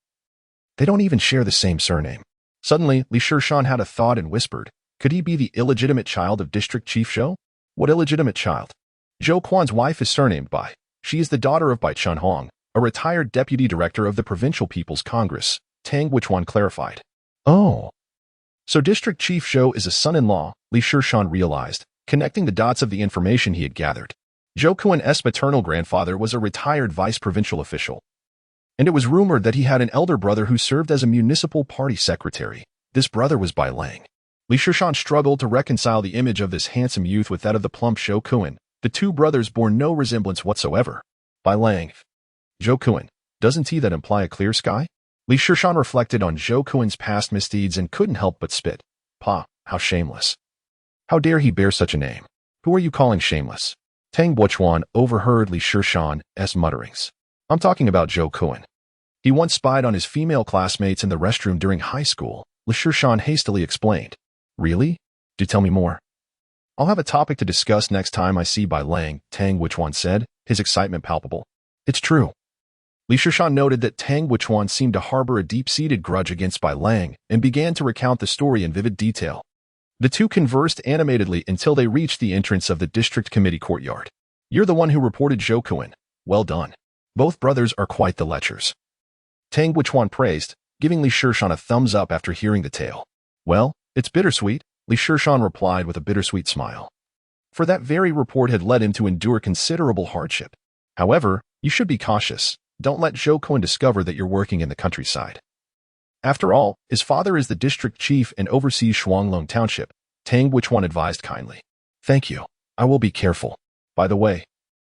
they don't even share the same surname. Suddenly, Li Shishan had a thought and whispered, could he be the illegitimate child of district chief Zhou? What illegitimate child? Zhou Kuan's wife is surnamed Bai. She is the daughter of Bai Chunhong, a retired deputy director of the Provincial People's Congress, Tang Guichuan clarified. "Oh. So District Chief Zhou is a son-in-law," Li Shishan realized, connecting the dots of the information he had gathered. Zhou Kuan's maternal grandfather was a retired vice-provincial official, and it was rumored that he had an elder brother who served as a municipal party secretary. This brother was Bai Lang. Li Shishan struggled to reconcile the image of this handsome youth with that of the plump Zhou Kuan. The two brothers bore no resemblance whatsoever. Bai Lang. Zhou Kuan. Doesn't he that imply a clear sky? Li Shishan reflected on Zhou Kuan's past misdeeds and couldn't help but spit. "Pa, how shameless. How dare he bear such a name? Who are you calling shameless?" Tang Guichuan overheard Li Shishan's mutterings. "I'm talking about Zhou Kuan. He once spied on his female classmates in the restroom during high school," Li Shishan hastily explained. "Really? Do tell me more." "I'll have a topic to discuss next time I see Bai Lang," Tang Guichuan said, his excitement palpable. "It's true." Li Shishan noted that Tang Guichuan seemed to harbor a deep-seated grudge against Bai Lang and began to recount the story in vivid detail. The two conversed animatedly until they reached the entrance of the district committee courtyard. "You're the one who reported Zhou Kuan. Well done. Both brothers are quite the lechers," Tang Guichuan praised, giving Li Shishan a thumbs up after hearing the tale. "Well, it's bittersweet," Li Shishan replied with a bittersweet smile. For that very report had led him to endure considerable hardship. "However, you should be cautious. Don't let Zhou Kuan discover that you're working in the countryside. After all, his father is the district chief and oversees Shuanglong Township," Tang Guichuan advised kindly. "Thank you. I will be careful. By the way,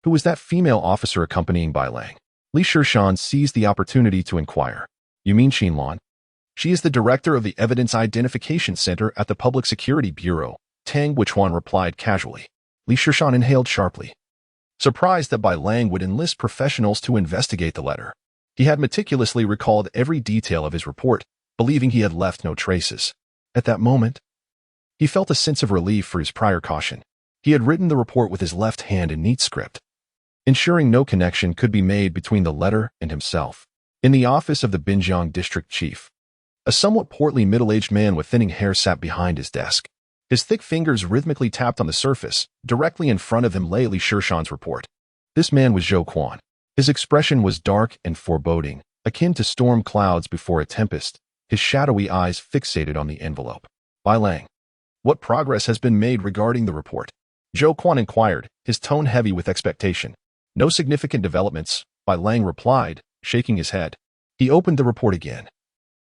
who was that female officer accompanying Bai Lang?" Li Shishan seized the opportunity to inquire. "You mean Xinlan? She is the director of the Evidence Identification Center at the Public Security Bureau," Tang Guichuan replied casually. Shishan inhaled sharply, surprised that Bai Lang would enlist professionals to investigate the letter. He had meticulously recalled every detail of his report, believing he had left no traces. At that moment, he felt a sense of relief for his prior caution. He had written the report with his left hand in neat script, ensuring no connection could be made between the letter and himself. In the office of the Binjiang district chief, a somewhat portly middle-aged man with thinning hair sat behind his desk. His thick fingers rhythmically tapped on the surface. Directly in front of him lay Li Shishan's report. This man was Zhou Quan. His expression was dark and foreboding, akin to storm clouds before a tempest, his shadowy eyes fixated on the envelope. Bai Lang, what progress has been made regarding the report? Zhou Quan inquired, his tone heavy with expectation. No significant developments, Bai Lang replied, shaking his head. He opened the report again.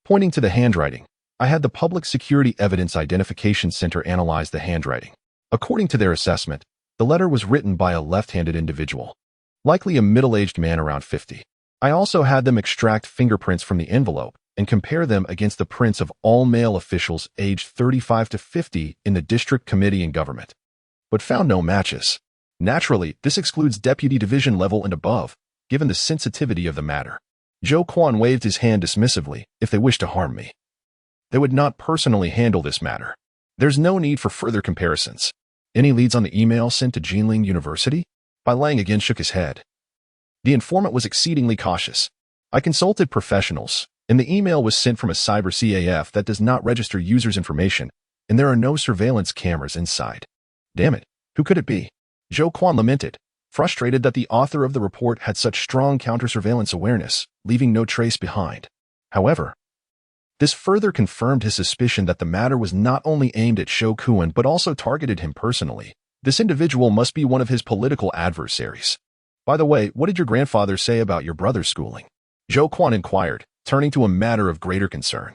Pointing to the handwriting, I had the Public Security Evidence Identification Center analyze the handwriting. According to their assessment, the letter was written by a left-handed individual, likely a middle-aged man around 50. I also had them extract fingerprints from the envelope and compare them against the prints of all male officials aged 35 to 50 in the district committee and government, but found no matches. Naturally, this excludes deputy division level and above, given the sensitivity of the matter. Zhou Quan waved his hand dismissively. If they wish to harm me, they would not personally handle this matter. There's no need for further comparisons. Any leads on the email sent to Jinling University? Bai Lang again shook his head. The informant was exceedingly cautious. I consulted professionals, and the email was sent from a cyber CAF that does not register users' information, and there are no surveillance cameras inside. Damn it, who could it be? Zhou Quan lamented, frustrated that the author of the report had such strong counter-surveillance awareness, leaving no trace behind. However, this further confirmed his suspicion that the matter was not only aimed at Zhou Quan but also targeted him personally. This individual must be one of his political adversaries. By the way, what did your grandfather say about your brother's schooling? Zhou Quan inquired, turning to a matter of greater concern.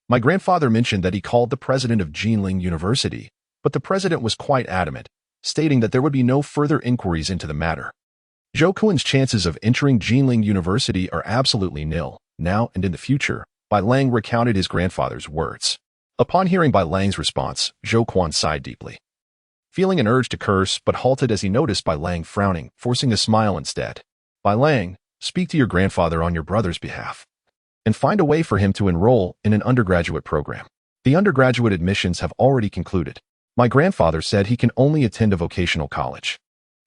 My grandfather mentioned that he called the president of Jinling University, but the president was quite adamant, stating that there would be no further inquiries into the matter. Zhou Quan's chances of entering Jinling University are absolutely nil, now and in the future. Bai Lang recounted his grandfather's words. Upon hearing Bai Lang's response, Zhou Quan sighed deeply, feeling an urge to curse but halted as he noticed Bai Lang frowning, forcing a smile instead. Bai Lang, speak to your grandfather on your brother's behalf, and find a way for him to enroll in an undergraduate program. The undergraduate admissions have already concluded. My grandfather said he can only attend a vocational college.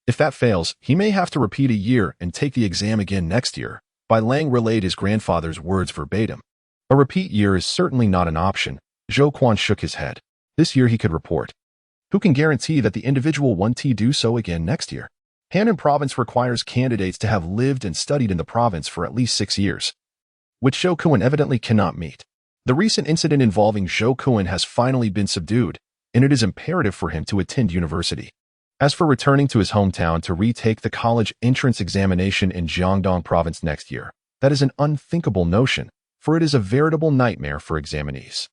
If that fails, he may have to repeat a year and take the exam again next year. Bai Lang relayed his grandfather's words verbatim. A repeat year is certainly not an option. Zhou Quan shook his head. This year he could report. Who can guarantee that the individual won't do so again next year? Hannan Province requires candidates to have lived and studied in the province for at least 6 years, which Zhou Quan evidently cannot meet. The recent incident involving Zhou Quan has finally been subdued, and it is imperative for him to attend university. As for returning to his hometown to retake the college entrance examination in Jiangdong province next year, that is an unthinkable notion, for it is a veritable nightmare for examinees.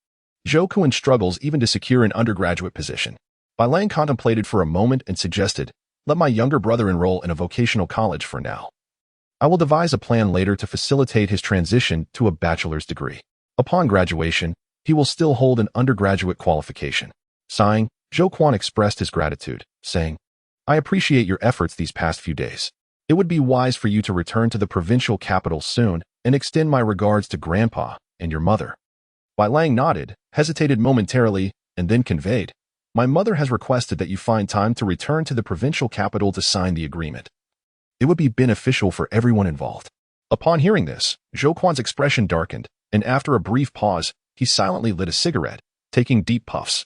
Zhou Quan struggles even to secure an undergraduate position. Bai Lang contemplated for a moment and suggested, let my younger brother enroll in a vocational college for now. I will devise a plan later to facilitate his transition to a bachelor's degree. Upon graduation, he will still hold an undergraduate qualification. Sighing, Zhou Quan expressed his gratitude, saying, I appreciate your efforts these past few days. It would be wise for you to return to the provincial capital soon and extend my regards to Grandpa and your mother. Bai Lang nodded, hesitated momentarily, and then conveyed, my mother has requested that you find time to return to the provincial capital to sign the agreement. It would be beneficial for everyone involved. Upon hearing this, Zhou Quan's expression darkened, and after a brief pause, he silently lit a cigarette, taking deep puffs,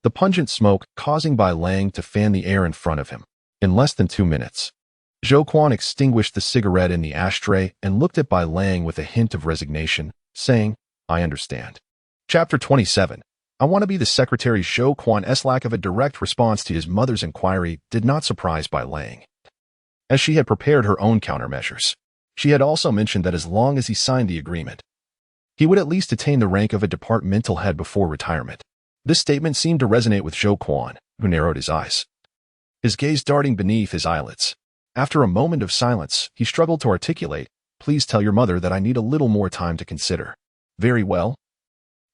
the pungent smoke causing Bai Lang to fan the air in front of him. In less than 2 minutes, Zhou Quan extinguished the cigarette in the ashtray and looked at Bai Lang with a hint of resignation, saying, I understand. Chapter 27. I want to be the secretary. Zhou Quan's lack of a direct response to his mother's inquiry did not surprise Bai Lang, as she had prepared her own countermeasures. She had also mentioned that as long as he signed the agreement, he would at least attain the rank of a departmental head before retirement. This statement seemed to resonate with Zhou Quan, who narrowed his eyes, his gaze darting beneath his eyelids. After a moment of silence, he struggled to articulate, please tell your mother that I need a little more time to consider. Very well.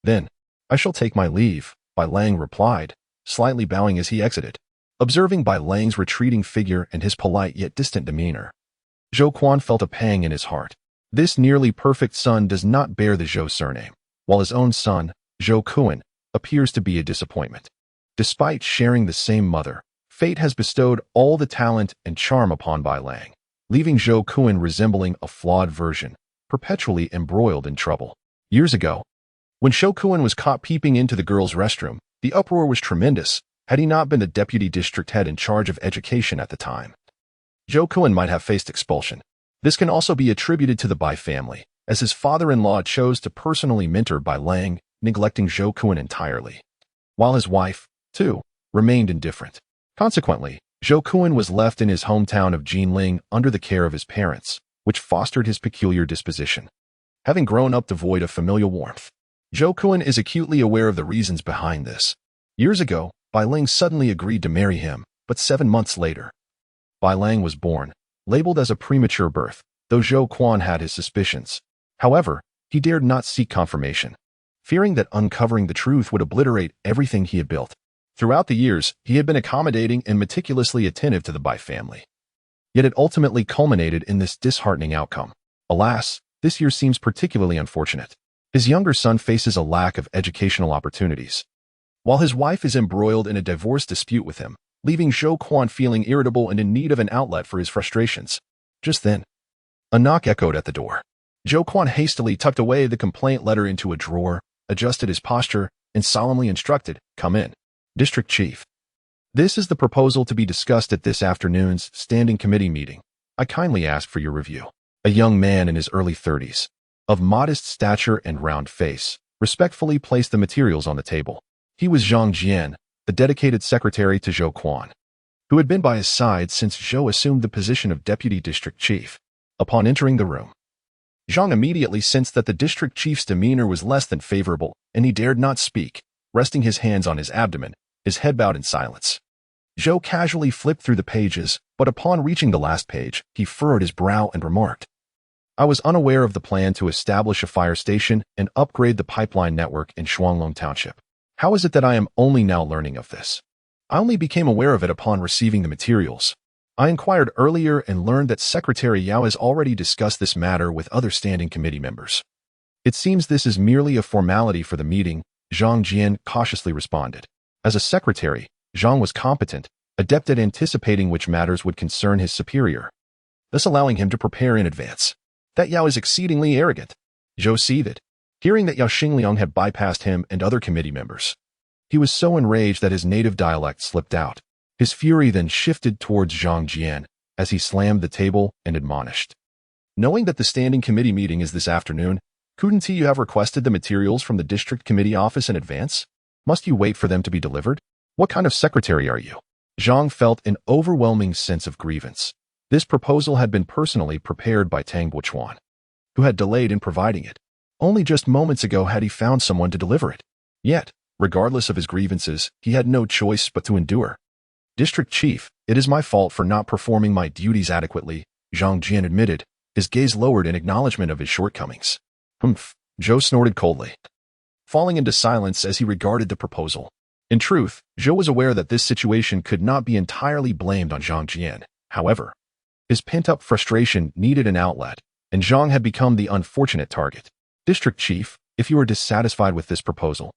Then, I shall take my leave, Bai Lang replied, slightly bowing as he exited. Observing Bai Lang's retreating figure and his polite yet distant demeanor, Zhou Quan felt a pang in his heart. This nearly perfect son does not bear the Zhou surname, while his own son, Zhou Kuan, appears to be a disappointment. Despite sharing the same mother, fate has bestowed all the talent and charm upon Bai Lang, leaving Zhou Kuan resembling a flawed version, perpetually embroiled in trouble. Years ago, when Zhou Kuan was caught peeping into the girls' restroom, the uproar was tremendous, had he not been the deputy district head in charge of education at the time. Zhou Kuan might have faced expulsion. This can also be attributed to the Bai family, as his father-in-law chose to personally mentor Bai Lang, neglecting Zhou Kuan entirely, while his wife, too, remained indifferent. Consequently, Zhou Kuan was left in his hometown of Jinling under the care of his parents, which fostered his peculiar disposition. Having grown up devoid of familial warmth, Zhou Kuan is acutely aware of the reasons behind this. Years ago, Bai Lang suddenly agreed to marry him, but 7 months later, Bai Lang was born, labeled as a premature birth, though Zhou Quan had his suspicions. However, he dared not seek confirmation, fearing that uncovering the truth would obliterate everything he had built. Throughout the years, he had been accommodating and meticulously attentive to the Bai family. Yet it ultimately culminated in this disheartening outcome. Alas, this year seems particularly unfortunate. His younger son faces a lack of educational opportunities, while his wife is embroiled in a divorce dispute with him, leaving Zhou Quan feeling irritable and in need of an outlet for his frustrations. Just then, a knock echoed at the door. Zhou Quan hastily tucked away the complaint letter into a drawer, adjusted his posture, and solemnly instructed, "Come in, District Chief. This is the proposal to be discussed at this afternoon's standing committee meeting. I kindly ask for your review." A young man in his early 30s, of modest stature and round face, respectfully placed the materials on the table. He was Zhang Jian, the dedicated secretary to Zhou Quan, who had been by his side since Zhou assumed the position of deputy district chief. Upon entering the room, Zhang immediately sensed that the district chief's demeanor was less than favorable, and he dared not speak, resting his hands on his abdomen, his head bowed in silence. Zhou casually flipped through the pages, but upon reaching the last page, he furrowed his brow and remarked, "I was unaware of the plan to establish a fire station and upgrade the pipeline network in Shuanglong Township. How is it that I am only now learning of this? I only became aware of it upon receiving the materials. I inquired earlier and learned that Secretary Yao has already discussed this matter with other standing committee members. It seems this is merely a formality for the meeting," Zhang Jian cautiously responded. As a secretary, Zhang was competent, adept at anticipating which matters would concern his superior, thus allowing him to prepare in advance. "That Yao is exceedingly arrogant," Zhou seethed, hearing that Yao Xingliang had bypassed him and other committee members. He was so enraged that his native dialect slipped out. His fury then shifted towards Zhang Jian as he slammed the table and admonished, "Knowing that the standing committee meeting is this afternoon, couldn't you have requested the materials from the district committee office in advance? Must you wait for them to be delivered? What kind of secretary are you?" Zhang felt an overwhelming sense of grievance. This proposal had been personally prepared by Tang Buochuan, who had delayed in providing it. Only just moments ago had he found someone to deliver it. Yet, regardless of his grievances, he had no choice but to endure. "District Chief, it is my fault for not performing my duties adequately," Zhang Jian admitted, his gaze lowered in acknowledgement of his shortcomings. "Humph," Zhou snorted coldly, falling into silence as he regarded the proposal. In truth, Zhou was aware that this situation could not be entirely blamed on Zhang Jian. However, his pent-up frustration needed an outlet, and Zhang had become the unfortunate target. "District Chief, if you are dissatisfied with this proposal,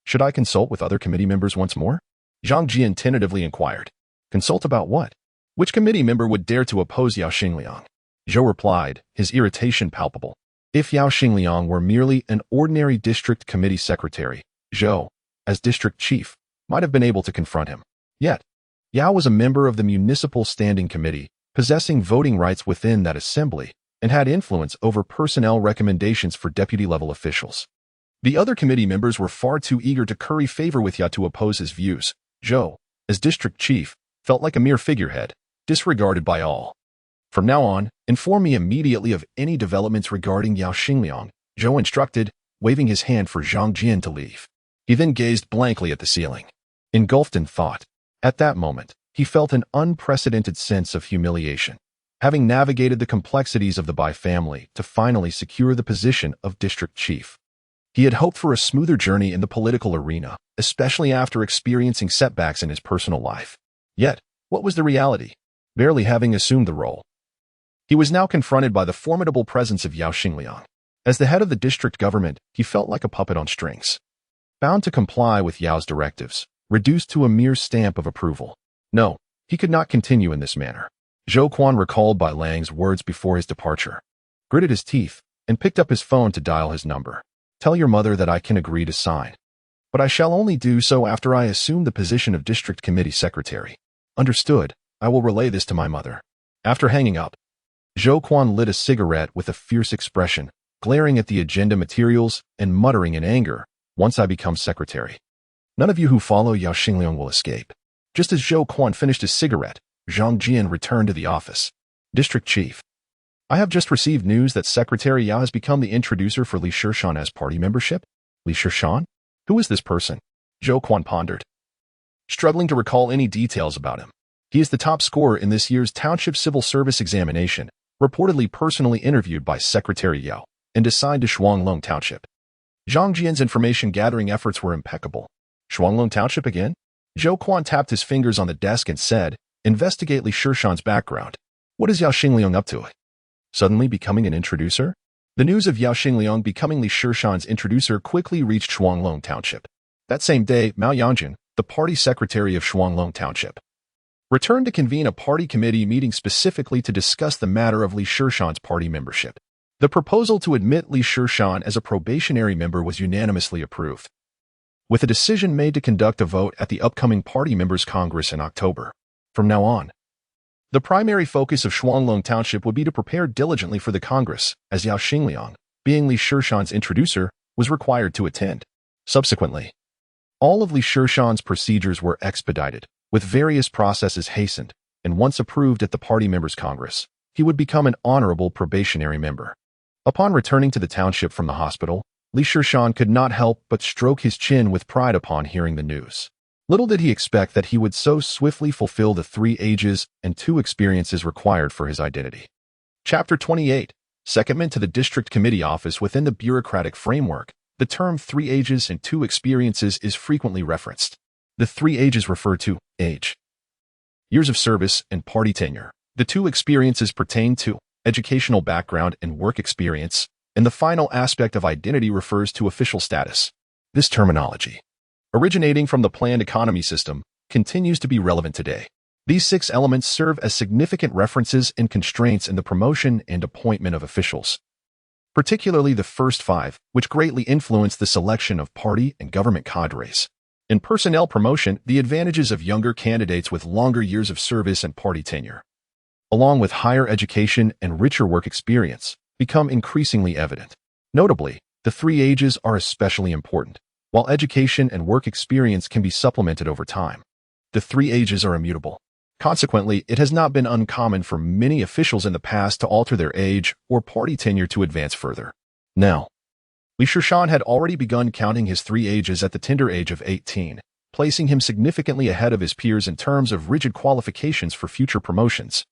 should I consult with other committee members once more?" Zhang Jian tentatively inquired. "Consult about what? Which committee member would dare to oppose Yao Xingliang?" Zhou replied, his irritation palpable. If Yao Xingliang were merely an ordinary district committee secretary, Zhou, as district chief, might have been able to confront him. Yet, Yao was a member of the municipal standing committee, possessing voting rights within that assembly, and had influence over personnel recommendations for deputy-level officials. The other committee members were far too eager to curry favor with Yao to oppose his views. Zhou, as district chief, felt like a mere figurehead, disregarded by all. "From now on, inform me immediately of any developments regarding Yao Xingliang," Zhou instructed, waving his hand for Zhang Jian to leave. He then gazed blankly at the ceiling, engulfed in thought. At that moment, he felt an unprecedented sense of humiliation, having navigated the complexities of the Bai family to finally secure the position of district chief. He had hoped for a smoother journey in the political arena, especially after experiencing setbacks in his personal life. Yet, what was the reality? Barely having assumed the role, he was now confronted by the formidable presence of Yao Xingliang. As the head of the district government, he felt like a puppet on strings, bound to comply with Yao's directives, reduced to a mere stamp of approval. No, he could not continue in this manner. Zhou Quan recalled Bai Lang's words before his departure, gritted his teeth, and picked up his phone to dial his number. Tell your mother that I can agree to sign, but I shall only do so after I assume the position of district committee secretary. Understood, I will relay this to my mother. After hanging up, Zhou Quan lit a cigarette with a fierce expression, glaring at the agenda materials and muttering in anger, once I become secretary, none of you who follow Yao Xingliang will escape. Just as Zhou Quan finished his cigarette, Zhang Jian returned to the office. District Chief, I have just received news that Secretary Yao has become the introducer for Li Shishan as party membership. Li Shishan? Who is this person? Zhou Quan pondered, struggling to recall any details about him. He is the top scorer in this year's Township Civil Service examination, reportedly personally interviewed by Secretary Yao and assigned to Shuanglong Township. Zhang Jian's information-gathering efforts were impeccable. Shuanglong Township again? Zhou Quan tapped his fingers on the desk and said, investigate Li Shishan's background. What is Yao Xingliang up to? Suddenly becoming an introducer? The news of Yao Xingliang becoming Li Shishan's introducer quickly reached Shuanglong Township. That same day, Mao Yangjun, the party secretary of Shuanglong Township, returned to convene a party committee meeting specifically to discuss the matter of Li Shishan's party membership. The proposal to admit Li Shishan as a probationary member was unanimously approved, with a decision made to conduct a vote at the upcoming Party Members' Congress in October. From now on, the primary focus of Shuanglong Township would be to prepare diligently for the Congress, as Yao Xingliang, being Li Shishan's introducer, was required to attend. Subsequently, all of Li Shishan's procedures were expedited, with various processes hastened, and once approved at the Party Members' Congress, he would become an honorable probationary member. Upon returning to the township from the hospital, Li Shishan could not help but stroke his chin with pride upon hearing the news. Little did he expect that he would so swiftly fulfill the 3 ages and 2 experiences required for his identity. Chapter 28. Secondment to the District Committee Office. Within the bureaucratic framework, the term 3 ages and 2 experiences is frequently referenced. The 3 ages refer to age, years of service, and party tenure. The 2 experiences pertain to educational background and work experience, and the final aspect of identity refers to official status. This terminology, originating from the planned economy system, continues to be relevant today. These 6 elements serve as significant references and constraints in the promotion and appointment of officials, particularly the first 5, which greatly influence the selection of party and government cadres. In personnel promotion, the advantages of younger candidates with longer years of service and party tenure, along with higher education and richer work experience, become increasingly evident. Notably, the 3 ages are especially important. While education and work experience can be supplemented over time, the 3 ages are immutable. Consequently, it has not been uncommon for many officials in the past to alter their age or party tenure to advance further. Now, Li Shishan had already begun counting his 3 ages at the tender age of 18, placing him significantly ahead of his peers in terms of rigid qualifications for future promotions.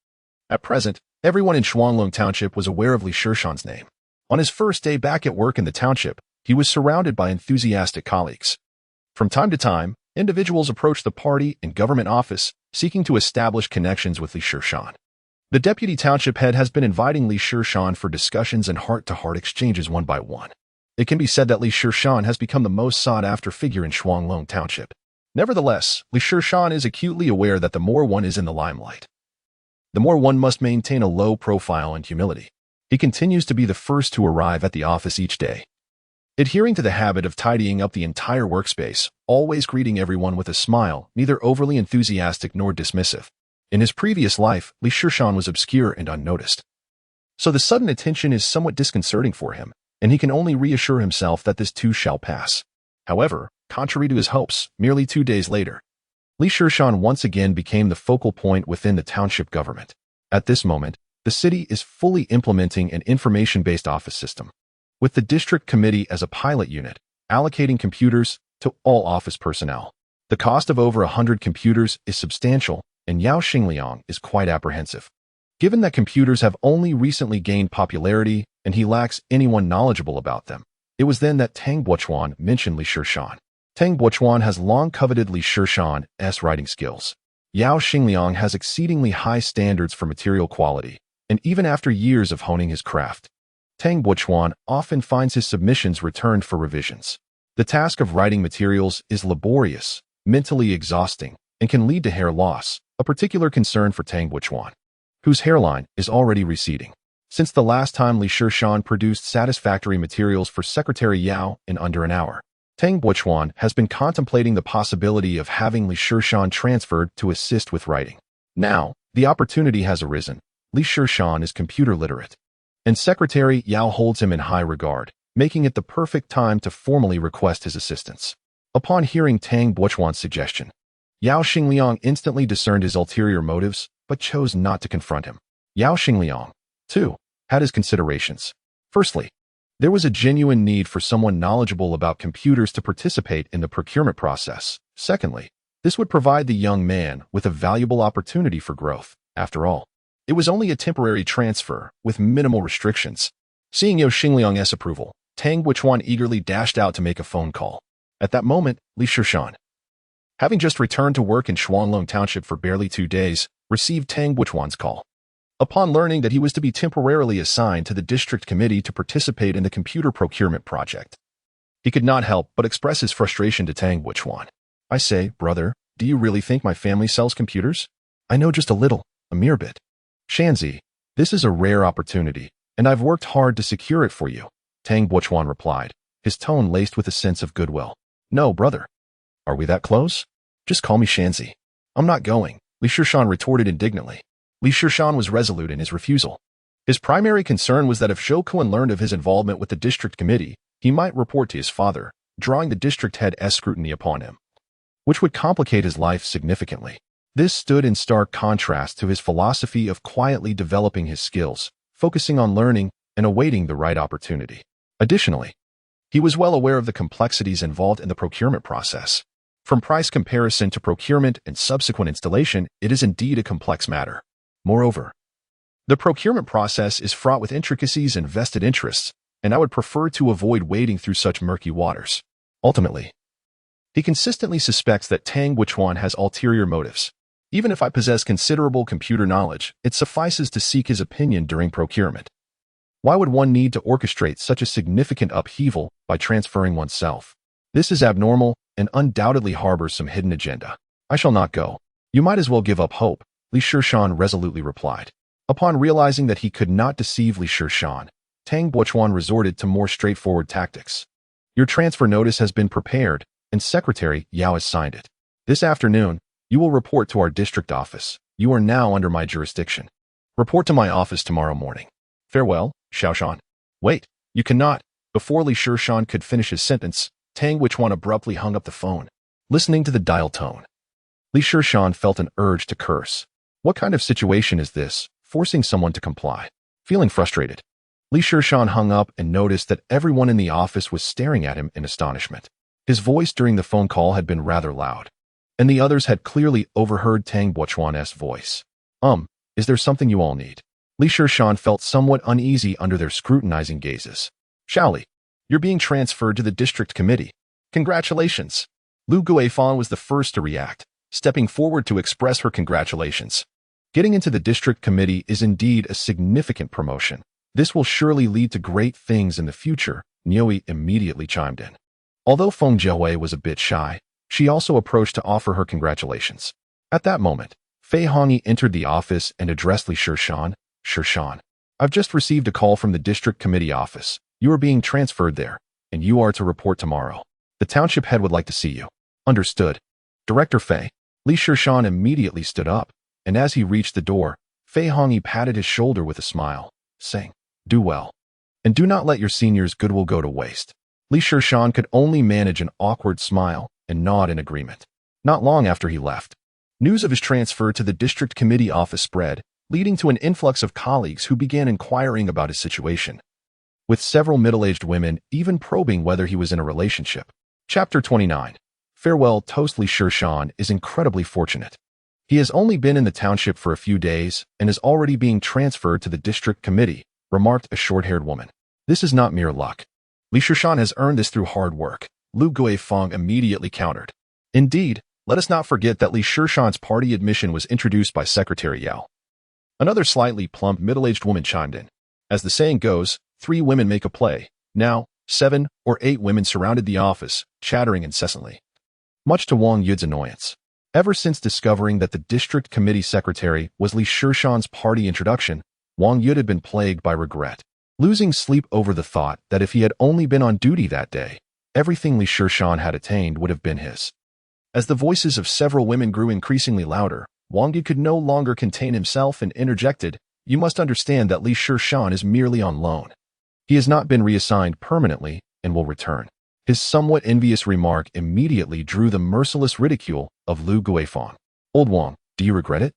At present, everyone in Shuanglong Township was aware of Li Shishan's name. On his first day back at work in the township, he was surrounded by enthusiastic colleagues. From time to time, individuals approached the party and government office, seeking to establish connections with Li Shishan. The deputy township head has been inviting Li Shishan for discussions and heart-to-heart exchanges one by one. It can be said that Li Shishan has become the most sought-after figure in Shuanglong Township. Nevertheless, Li Shishan is acutely aware that the more one is in the limelight, the more one must maintain a low profile and humility. He continues to be the first to arrive at the office each day, adhering to the habit of tidying up the entire workspace, always greeting everyone with a smile, neither overly enthusiastic nor dismissive. In his previous life, Li Shishan was obscure and unnoticed, so the sudden attention is somewhat disconcerting for him, and he can only reassure himself that this too shall pass. However, contrary to his hopes, merely 2 days later, Li Shishan once again became the focal point within the township government. At this moment, the city is fully implementing an information-based office system, with the district committee as a pilot unit, allocating computers to all office personnel. The cost of over 100 computers is substantial, and Yao Xingliang is quite apprehensive. Given that computers have only recently gained popularity and he lacks anyone knowledgeable about them, it was then that Tang Buochuan mentioned Li Shishan. Tang Buochuan has long coveted Li Shishan's writing skills. Yao Xingliang has exceedingly high standards for material quality, and even after years of honing his craft, Tang Buchuan often finds his submissions returned for revisions. The task of writing materials is laborious, mentally exhausting, and can lead to hair loss, a particular concern for Tang Buchuan, whose hairline is already receding. Since the last time Li Shishan produced satisfactory materials for Secretary Yao in under an hour, Tang Buchuan has been contemplating the possibility of having Li Shishan transferred to assist with writing. Now, the opportunity has arisen. Li Shishan is computer literate, and Secretary Yao holds him in high regard, making it the perfect time to formally request his assistance. Upon hearing Tang Buchuan's suggestion, Yao Xingliang instantly discerned his ulterior motives, but chose not to confront him. Yao Xingliang, too, had his considerations. Firstly, there was a genuine need for someone knowledgeable about computers to participate in the procurement process. Secondly, this would provide the young man with a valuable opportunity for growth. After all, it was only a temporary transfer with minimal restrictions. Seeing Yao Xingliang's approval, Tang Buchuan eagerly dashed out to make a phone call. At that moment, Li Shishan, having just returned to work in Shuanglong Township for barely 2 days, received Tang Buchuan's call. Upon learning that he was to be temporarily assigned to the district committee to participate in the computer procurement project, he could not help but express his frustration to Tang Buchuan. "I say, brother, do you really think my family sells computers? I know just a little, a mere bit. Shanzi, this is a rare opportunity, and I've worked hard to secure it for you," Tang Buchuan replied, his tone laced with a sense of goodwill. "No, brother. Are we that close? Just call me Shanzi." "I'm not going," Li Shishan retorted indignantly. Li Shishan was resolute in his refusal. His primary concern was that if Zhou Kuan learned of his involvement with the district committee, he might report to his father, drawing the district head's scrutiny upon him, which would complicate his life significantly. This stood in stark contrast to his philosophy of quietly developing his skills, focusing on learning and awaiting the right opportunity. Additionally, he was well aware of the complexities involved in the procurement process. From price comparison to procurement and subsequent installation, it is indeed a complex matter. Moreover, the procurement process is fraught with intricacies and vested interests, and I would prefer to avoid wading through such murky waters. Ultimately, he consistently suspects that Tang Buchuan has ulterior motives. Even if I possess considerable computer knowledge, it suffices to seek his opinion during procurement. Why would one need to orchestrate such a significant upheaval by transferring oneself? This is abnormal and undoubtedly harbors some hidden agenda. "I shall not go. You might as well give up hope," Li Shishan resolutely replied. Upon realizing that he could not deceive Li Shishan, Tang Buchuan resorted to more straightforward tactics. "Your transfer notice has been prepared, and Secretary Yao has signed it. This afternoon, you will report to our district office. You are now under my jurisdiction. Report to my office tomorrow morning. Farewell, Xiaoshan." "Wait, you cannot." Before Li Shishan could finish his sentence, Tang Buchuan abruptly hung up the phone. Listening to the dial tone, Li Shishan felt an urge to curse. What kind of situation is this, forcing someone to comply? Feeling frustrated, Li Shishan hung up and noticed that everyone in the office was staring at him in astonishment. His voice during the phone call had been rather loud, and the others had clearly overheard Tang Buchuan's voice. Is there something you all need?" Li Shishan felt somewhat uneasy under their scrutinizing gazes. "Shaoli, you're being transferred to the district committee. Congratulations." Lu Guifang was the first to react, stepping forward to express her congratulations. Getting into the district committee is indeed a significant promotion. This will surely lead to great things in the future, Nioi immediately chimed in. Although Feng Jiahui was a bit shy, she also approached to offer her congratulations. At that moment, Fei Hongyi entered the office and addressed Li Shishan. "Shishan, I've just received a call from the district committee office. You are being transferred there, and you are to report tomorrow. The township head would like to see you." "Understood, Director Fei." Li Shishan immediately stood up, and as he reached the door, Fei Hongyi patted his shoulder with a smile, saying, "Do well, and do not let your senior's goodwill go to waste." Li Shishan could only manage an awkward smile and nod in agreement. Not long after he left, news of his transfer to the district committee office spread, leading to an influx of colleagues who began inquiring about his situation, with several middle-aged women even probing whether he was in a relationship. Chapter 29. Farewell toast. Li Shishan is incredibly fortunate. He has only been in the township for a few days and is already being transferred to the district committee, remarked a short-haired woman. "This is not mere luck. Li Shishan has earned this through hard work," Lu Guifang immediately countered. "Indeed, Let us not forget that Li Shishan's party admission was introduced by Secretary Yao. Another slightly plump, middle-aged woman chimed in. As the saying goes, 3 women make a play. Now, 7 or 8 women surrounded the office, chattering incessantly, much to Wang Yude's annoyance. Ever since discovering that the district committee secretary was Li Shishan's party introduction, Wang Yude had been plagued by regret, losing sleep over the thought that if he had only been on duty that day, everything Li Shishan had attained would have been his. As the voices of several women grew increasingly louder, Wang Yude could no longer contain himself and interjected, "You must understand that Li Shishan is merely on loan. He has not been reassigned permanently and will return." His somewhat envious remark immediately drew the merciless ridicule of Lu Guifang. "Old Wang, do you regret it?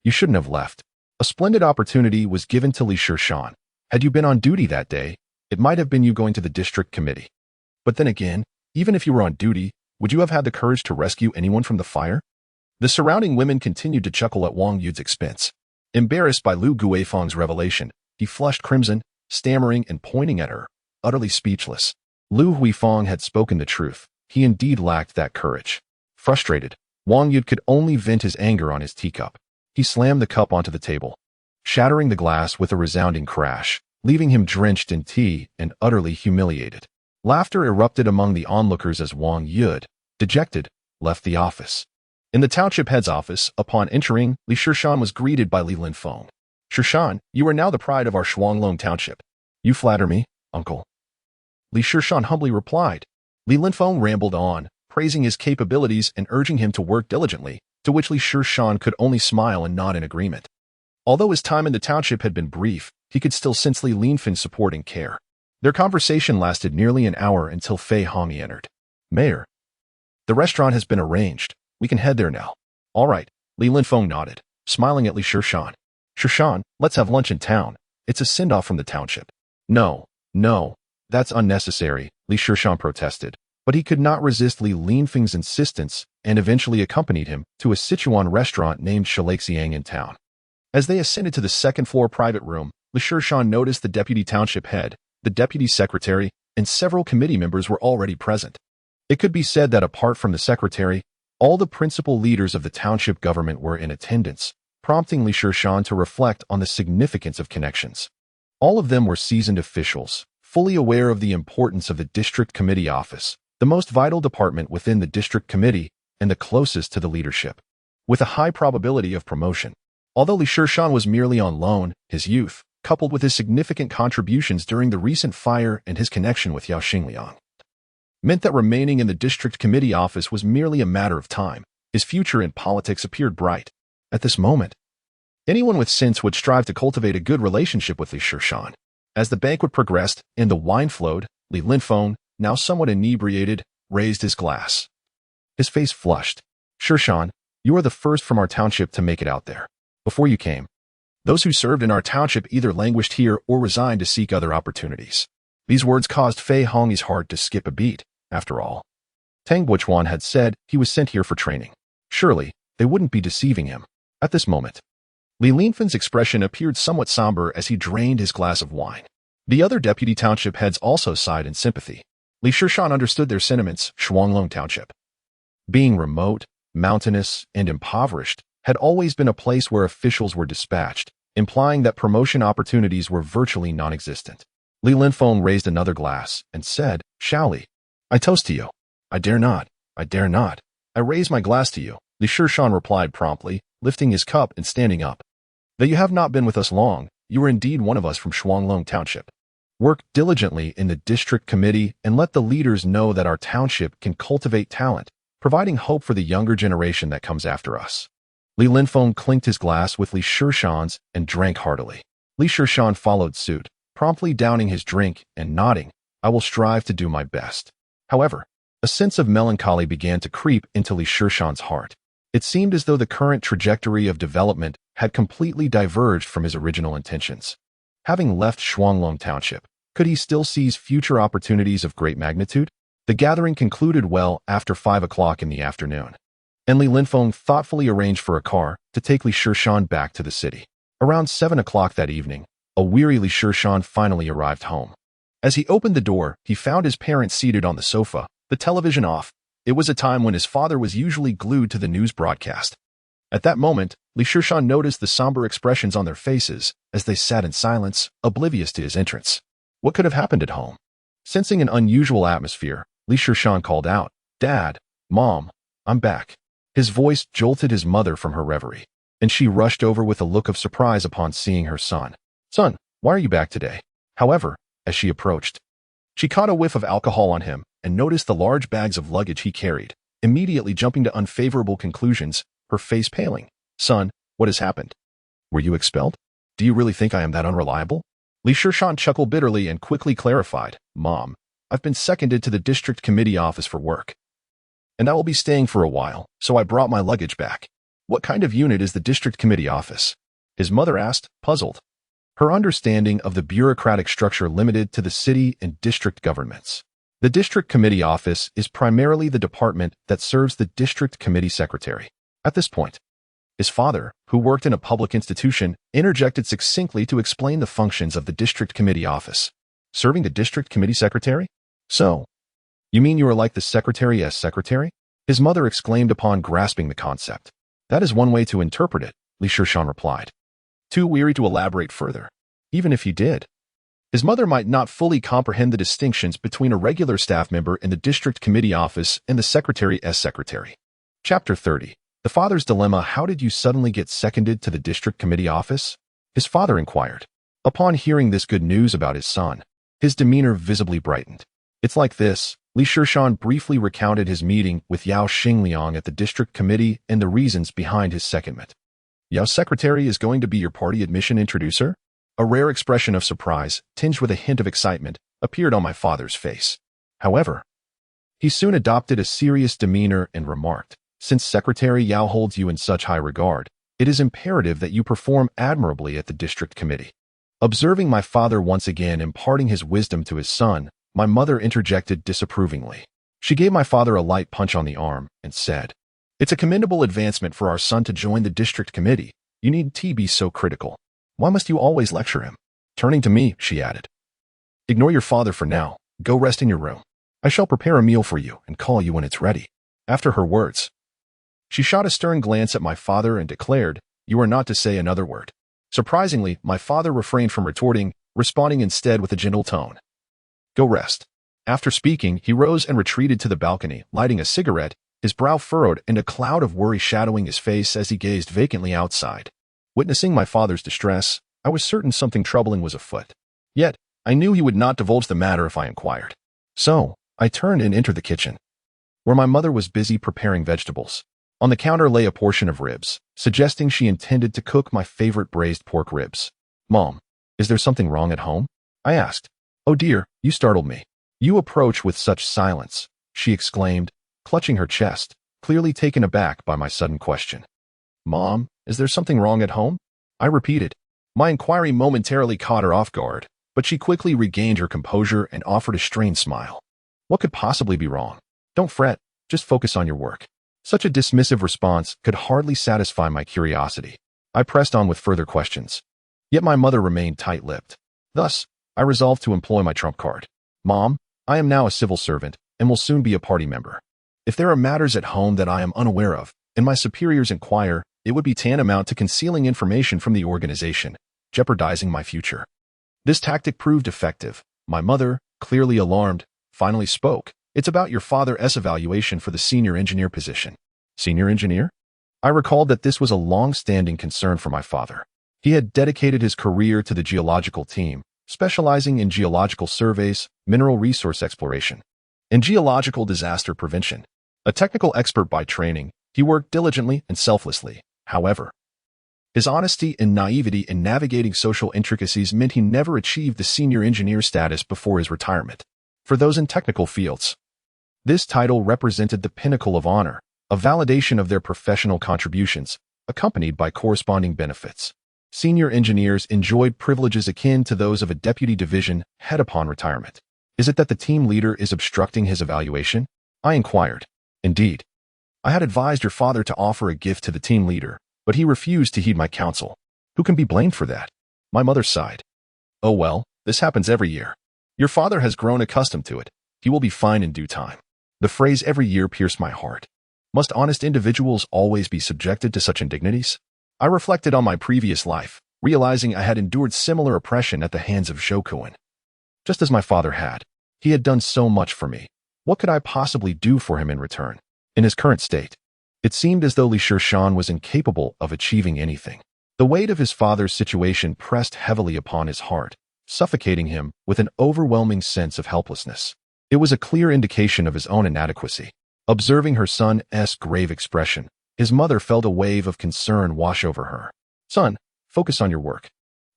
You shouldn't have left. A splendid opportunity was given to Li Shishan. Had you been on duty that day, it might have been you going to the district committee. But then again, even if you were on duty, would you have had the courage to rescue anyone from the fire?" The surrounding women continued to chuckle at Wang Yude's expense. Embarrassed by Lu Guifang's revelation, he flushed crimson, stammering and pointing at her, utterly speechless. Lu Guifang had spoken the truth. He indeed lacked that courage. Frustrated, Wang Yude could only vent his anger on his teacup. He slammed the cup onto the table, shattering the glass with a resounding crash, leaving him drenched in tea and utterly humiliated. Laughter erupted among the onlookers as Wang Yude, dejected, left the office. In the township head's office, upon entering, Li Shishan was greeted by Li Linfeng. "Shishan, you are now the pride of our Shuanglong township." "You flatter me, uncle." Li Shishan humbly replied. Li Linfeng rambled on, praising his capabilities and urging him to work diligently, to which Li Shishan could only smile and nod in agreement. Although his time in the township had been brief, he could still sense Li Linfeng's support and care. Their conversation lasted nearly an hour until Fei Hongi entered. "Mayor, the restaurant has been arranged. We can head there now." "All right," Li Linfeng nodded, smiling at Li Shishan. "Shishan, let's have lunch in town. It's a send-off from the township." No, that's unnecessary," Li Shishan protested, but he could not resist Li Linfeng's insistence and eventually accompanied him to a Sichuan restaurant named Shalaxiang in town. As they ascended to the second-floor private room, Li Shishan noticed the deputy township head, the deputy secretary, and several committee members were already present. It could be said that apart from the secretary, all the principal leaders of the township government were in attendance, prompting Li Shishan to reflect on the significance of connections. All of them were seasoned officials, fully aware of the importance of the district committee office, the most vital department within the district committee and the closest to the leadership, with a high probability of promotion. Although Li Shishan was merely on loan, his youth, coupled with his significant contributions during the recent fire and his connection with Yao Xingliang, meant that remaining in the district committee office was merely a matter of time. His future in politics appeared bright. At this moment, anyone with sense would strive to cultivate a good relationship with Li Shishan. As the banquet progressed and the wine flowed, Li Linfeng, now somewhat inebriated, raised his glass. His face flushed. "Shishan, you are the first from our township to make it out there. Before you came, those who served in our township either languished here or resigned to seek other opportunities." These words caused Fei Hongi's heart to skip a beat. After all, Tang Buchuan had said he was sent here for training. Surely, they wouldn't be deceiving him. At this moment, Li Linfeng's expression appeared somewhat somber as he drained his glass of wine. The other deputy township heads also sighed in sympathy. Li Shishan understood their sentiments. Shuanglong Township, being remote, mountainous, and impoverished, had always been a place where officials were dispatched, implying that promotion opportunities were virtually non-existent. Li Linfeng raised another glass and said, "Shall we? I toast to you." I dare not. I raise my glass to you," Li Shishan replied promptly, lifting his cup and standing up. "Though you have not been with us long, you are indeed one of us from Shuanglong Township. Work diligently in the district committee and let the leaders know that our township can cultivate talent, providing hope for the younger generation that comes after us." Li Linfeng clinked his glass with Li Shishan's and drank heartily. Li Shishan followed suit, promptly downing his drink and nodding, "I will strive to do my best." However, a sense of melancholy began to creep into Li Shishan's heart. It seemed as though the current trajectory of development had completely diverged from his original intentions. Having left Shuanglong Township, could he still seize future opportunities of great magnitude? The gathering concluded well after 5 o'clock in the afternoon, and Li Linfeng thoughtfully arranged for a car to take Li Shishan back to the city. Around 7 o'clock that evening, a weary Li Shishan finally arrived home. As he opened the door, he found his parents seated on the sofa, the television off, It was a time when his father was usually glued to the news broadcast. At that moment, Shishan noticed the somber expressions on their faces as they sat in silence, oblivious to his entrance. What could have happened at home? Sensing an unusual atmosphere, Shishan called out, "Dad, Mom, I'm back." His voice jolted his mother from her reverie, and she rushed over with a look of surprise upon seeing her son. "Son, why are you back today?" However, as she approached, she caught a whiff of alcohol on him and noticed the large bags of luggage he carried, immediately jumping to unfavorable conclusions, her face paling. "Son, what has happened? Were you expelled? Do you really think I am that unreliable?" Shishan chuckled bitterly and quickly clarified, "Mom, I've been seconded to the district committee office for work, and I will be staying for a while, so I brought my luggage back." "What kind of unit is the district committee office?" his mother asked, puzzled. Her understanding of the bureaucratic structure limited to the city and district governments. The district committee office is primarily the department that serves the district committee secretary. At this point, his father, who worked in a public institution, interjected succinctly to explain the functions of the district committee office. "Serving the district committee secretary? So, you mean you are like the secretary's secretary?" his mother exclaimed upon grasping the concept. "That is one way to interpret it," Shishan replied, too weary to elaborate further. Even if he did, his mother might not fully comprehend the distinctions between a regular staff member in the district committee office and the secretary's secretary. Chapter 30. The Father's Dilemma. How did you suddenly get seconded to the district committee office? His father inquired. Upon hearing this good news about his son, his demeanor visibly brightened. "It's like this." Shishan briefly recounted his meeting with Yao Xingliang at the district committee and the reasons behind his secondment. "Yao's secretary is going to be your party admission introducer?" A rare expression of surprise, tinged with a hint of excitement, appeared on my father's face. However, he soon adopted a serious demeanor and remarked, "Since Secretary Yao holds you in such high regard, it is imperative that you perform admirably at the district committee." Observing my father once again imparting his wisdom to his son, my mother interjected disapprovingly. She gave my father a light punch on the arm and said, "It's a commendable advancement for our son to join the district committee. You needn't be so critical. Why must you always lecture him?" Turning to me, she added, "Ignore your father for now. Go rest in your room. I shall prepare a meal for you and call you when it's ready." After her words, she shot a stern glance at my father and declared, "You are not to say another word." Surprisingly, my father refrained from retorting, responding instead with a gentle tone, "Go rest." After speaking, he rose and retreated to the balcony, lighting a cigarette, his brow furrowed and a cloud of worry shadowing his face as he gazed vacantly outside. Witnessing my father's distress, I was certain something troubling was afoot. Yet, I knew he would not divulge the matter if I inquired. So, I turned and entered the kitchen, where my mother was busy preparing vegetables. On the counter lay a portion of ribs, suggesting she intended to cook my favorite braised pork ribs. "Mom, is there something wrong at home?" I asked. "Oh dear, you startled me. You approach with such silence," she exclaimed, clutching her chest, clearly taken aback by my sudden question. "Mom, is there something wrong at home?" I repeated. My inquiry momentarily caught her off guard, but she quickly regained her composure and offered a strained smile. "What could possibly be wrong? Don't fret, just focus on your work." Such a dismissive response could hardly satisfy my curiosity. I pressed on with further questions. Yet my mother remained tight-lipped. Thus, I resolved to employ my trump card. "Mom, I am now a civil servant and will soon be a party member. If there are matters at home that I am unaware of, and my superiors inquire, it would be tantamount to concealing information from the organization, jeopardizing my future." This tactic proved effective. My mother, clearly alarmed, finally spoke. "It's about your father's evaluation for the senior engineer position." Senior engineer? I recalled that this was a long-standing concern for my father. He had dedicated his career to the geological team, specializing in geological surveys, mineral resource exploration, and geological disaster prevention. A technical expert by training, he worked diligently and selflessly. However, his honesty and naivety in navigating social intricacies meant he never achieved the senior engineer status before his retirement. For those in technical fields, this title represented the pinnacle of honor, a validation of their professional contributions, accompanied by corresponding benefits. Senior engineers enjoyed privileges akin to those of a deputy division head upon retirement. "Is it that the team leader is obstructing his evaluation?" I inquired. "Indeed. I had advised your father to offer a gift to the team leader, but he refused to heed my counsel. Who can be blamed for that?" My mother sighed. "Oh well, this happens every year. Your father has grown accustomed to it. He will be fine in due time." The phrase every year pierced my heart. Must honest individuals always be subjected to such indignities? I reflected on my previous life, realizing I had endured similar oppression at the hands of Shokuin. Just as my father had. He had done so much for me. What could I possibly do for him in return? In his current state, it seemed as though Shishan was incapable of achieving anything. The weight of his father's situation pressed heavily upon his heart, suffocating him with an overwhelming sense of helplessness. It was a clear indication of his own inadequacy. Observing her son's grave expression, his mother felt a wave of concern wash over her. Son, focus on your work.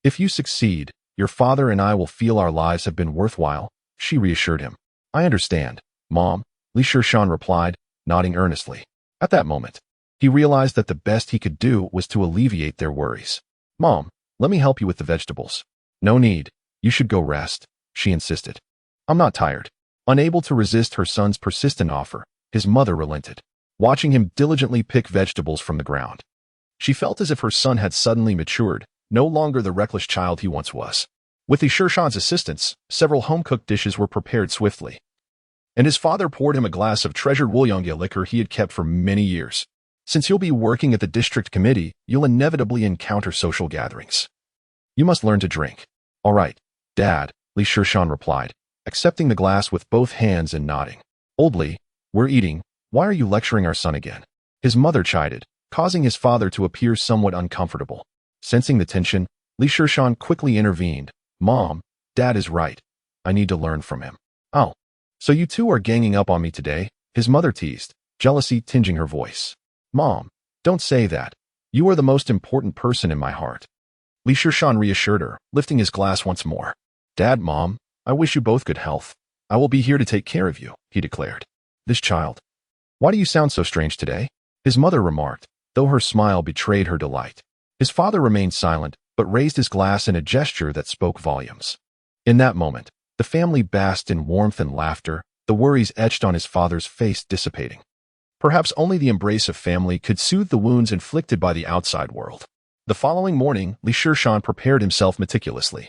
If you succeed, your father and I will feel our lives have been worthwhile, she reassured him. I understand, Mom, Shishan replied, nodding earnestly. At that moment, he realized that the best he could do was to alleviate their worries. Mom, let me help you with the vegetables. No need. You should go rest, she insisted. I'm not tired. Unable to resist her son's persistent offer, his mother relented, watching him diligently pick vegetables from the ground. She felt as if her son had suddenly matured, no longer the reckless child he once was. With Shishan's assistance, several home-cooked dishes were prepared swiftly, and his father poured him a glass of treasured Wulyongya liquor he had kept for many years. Since you'll be working at the district committee, you'll inevitably encounter social gatherings. You must learn to drink. All right, Dad, Shishan replied, accepting the glass with both hands and nodding. Oldly, we're eating. Why are you lecturing our son again? His mother chided, causing his father to appear somewhat uncomfortable. Sensing the tension, Shishan quickly intervened. Mom, Dad is right. I need to learn from him. Oh, so you two are ganging up on me today? His mother teased, jealousy tinging her voice. Mom, don't say that. You are the most important person in my heart. Shishan reassured her, lifting his glass once more. Dad, Mom, I wish you both good health. I will be here to take care of you, he declared. This child. Why do you sound so strange today? His mother remarked, though her smile betrayed her delight. His father remained silent, but raised his glass in a gesture that spoke volumes. In that moment, the family basked in warmth and laughter, the worries etched on his father's face dissipating. Perhaps only the embrace of family could soothe the wounds inflicted by the outside world. The following morning, Shishan prepared himself meticulously,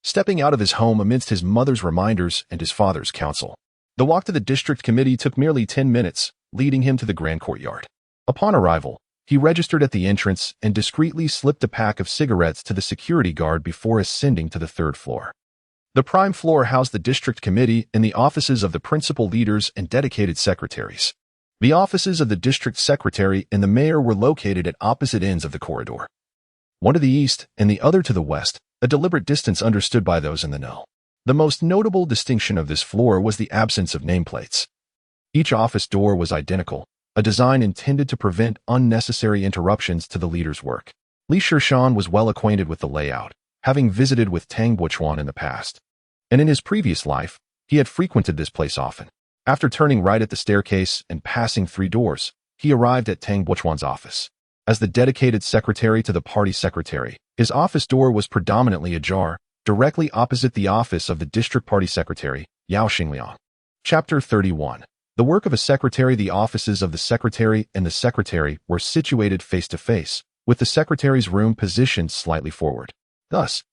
stepping out of his home amidst his mother's reminders and his father's counsel. The walk to the district committee took merely 10 minutes, leading him to the grand courtyard. Upon arrival, he registered at the entrance and discreetly slipped a pack of cigarettes to the security guard before ascending to the third floor. The prime floor housed the district committee and the offices of the principal leaders and dedicated secretaries. The offices of the district secretary and the mayor were located at opposite ends of the corridor, one to the east and the other to the west, a deliberate distance understood by those in the know. The most notable distinction of this floor was the absence of nameplates. Each office door was identical, a design intended to prevent unnecessary interruptions to the leader's work. Shishan was well acquainted with the layout, having visited with Tang Buchuan in the past. And in his previous life, he had frequented this place often. After turning right at the staircase and passing 3 doors, he arrived at Tang Buchuan's office. As the dedicated secretary to the party secretary, his office door was predominantly ajar, directly opposite the office of the district party secretary, Yao Xingliang. Chapter 31. The work of a secretary. The offices of the secretary and the secretary were situated face to face, with the secretary's room positioned slightly forward. Thus,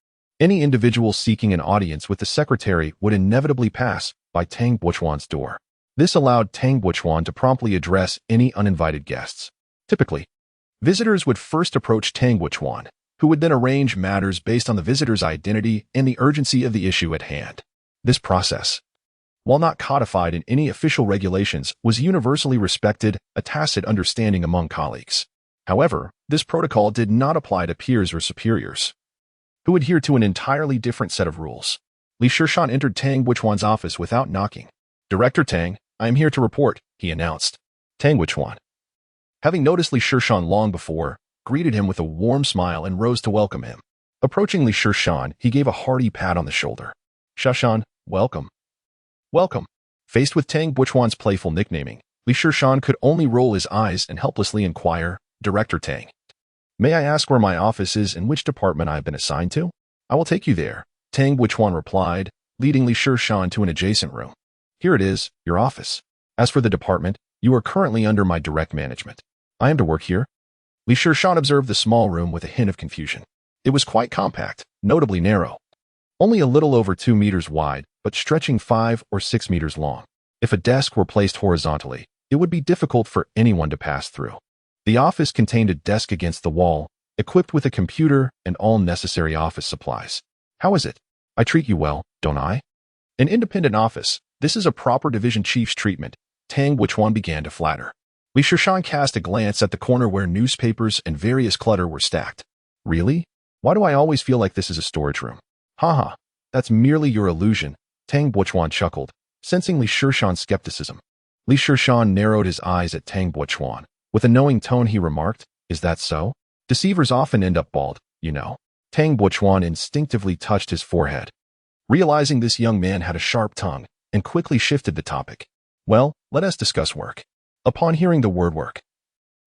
any individual seeking an audience with the secretary would inevitably pass by Tang Buchuan's door. This allowed Tang Buchuan to promptly address any uninvited guests. Typically, visitors would first approach Tang Buchuan, who would then arrange matters based on the visitor's identity and the urgency of the issue at hand. This process, while not codified in any official regulations, was universally respected, a tacit understanding among colleagues. However, this protocol did not apply to peers or superiors, who adhered to an entirely different set of rules. Shishan entered Tang Buchuan's office without knocking. Director Tang, I am here to report, he announced. Tang Buchuan, having noticed Shishan long before, greeted him with a warm smile and rose to welcome him. Approaching Shishan, he gave a hearty pat on the shoulder. Shishan, welcome. Welcome. Faced with Tang Buchuan's playful nicknaming, Shishan could only roll his eyes and helplessly inquire, Director Tang, may I ask where my office is and which department I have been assigned to? I will take you there, Tang Buchuan replied, leading Shishan to an adjacent room. Here it is, your office. As for the department, you are currently under my direct management. I am to work here. Shishan observed the small room with a hint of confusion. It was quite compact, notably narrow, only a little over 2 meters wide, but stretching 5 or 6 meters long. If a desk were placed horizontally, it would be difficult for anyone to pass through. The office contained a desk against the wall, equipped with a computer and all necessary office supplies. How is it? I treat you well, don't I? An independent office. This is a proper division chief's treatment. Tang Wuchuan began to flatter. Li Shishan cast a glance at the corner where newspapers and various clutter were stacked. Really? Why do I always feel like this is a storage room? Haha, that's merely your illusion, Tang Wuchuan chuckled, sensing Li Shishan's skepticism. Li Shishan narrowed his eyes at Tang Wuchuan. With a knowing tone he remarked, is that so? Deceivers often end up bald, you know. Tang Wuchuan instinctively touched his forehead, realizing this young man had a sharp tongue, and quickly shifted the topic. Well, let us discuss work. Upon hearing the word work,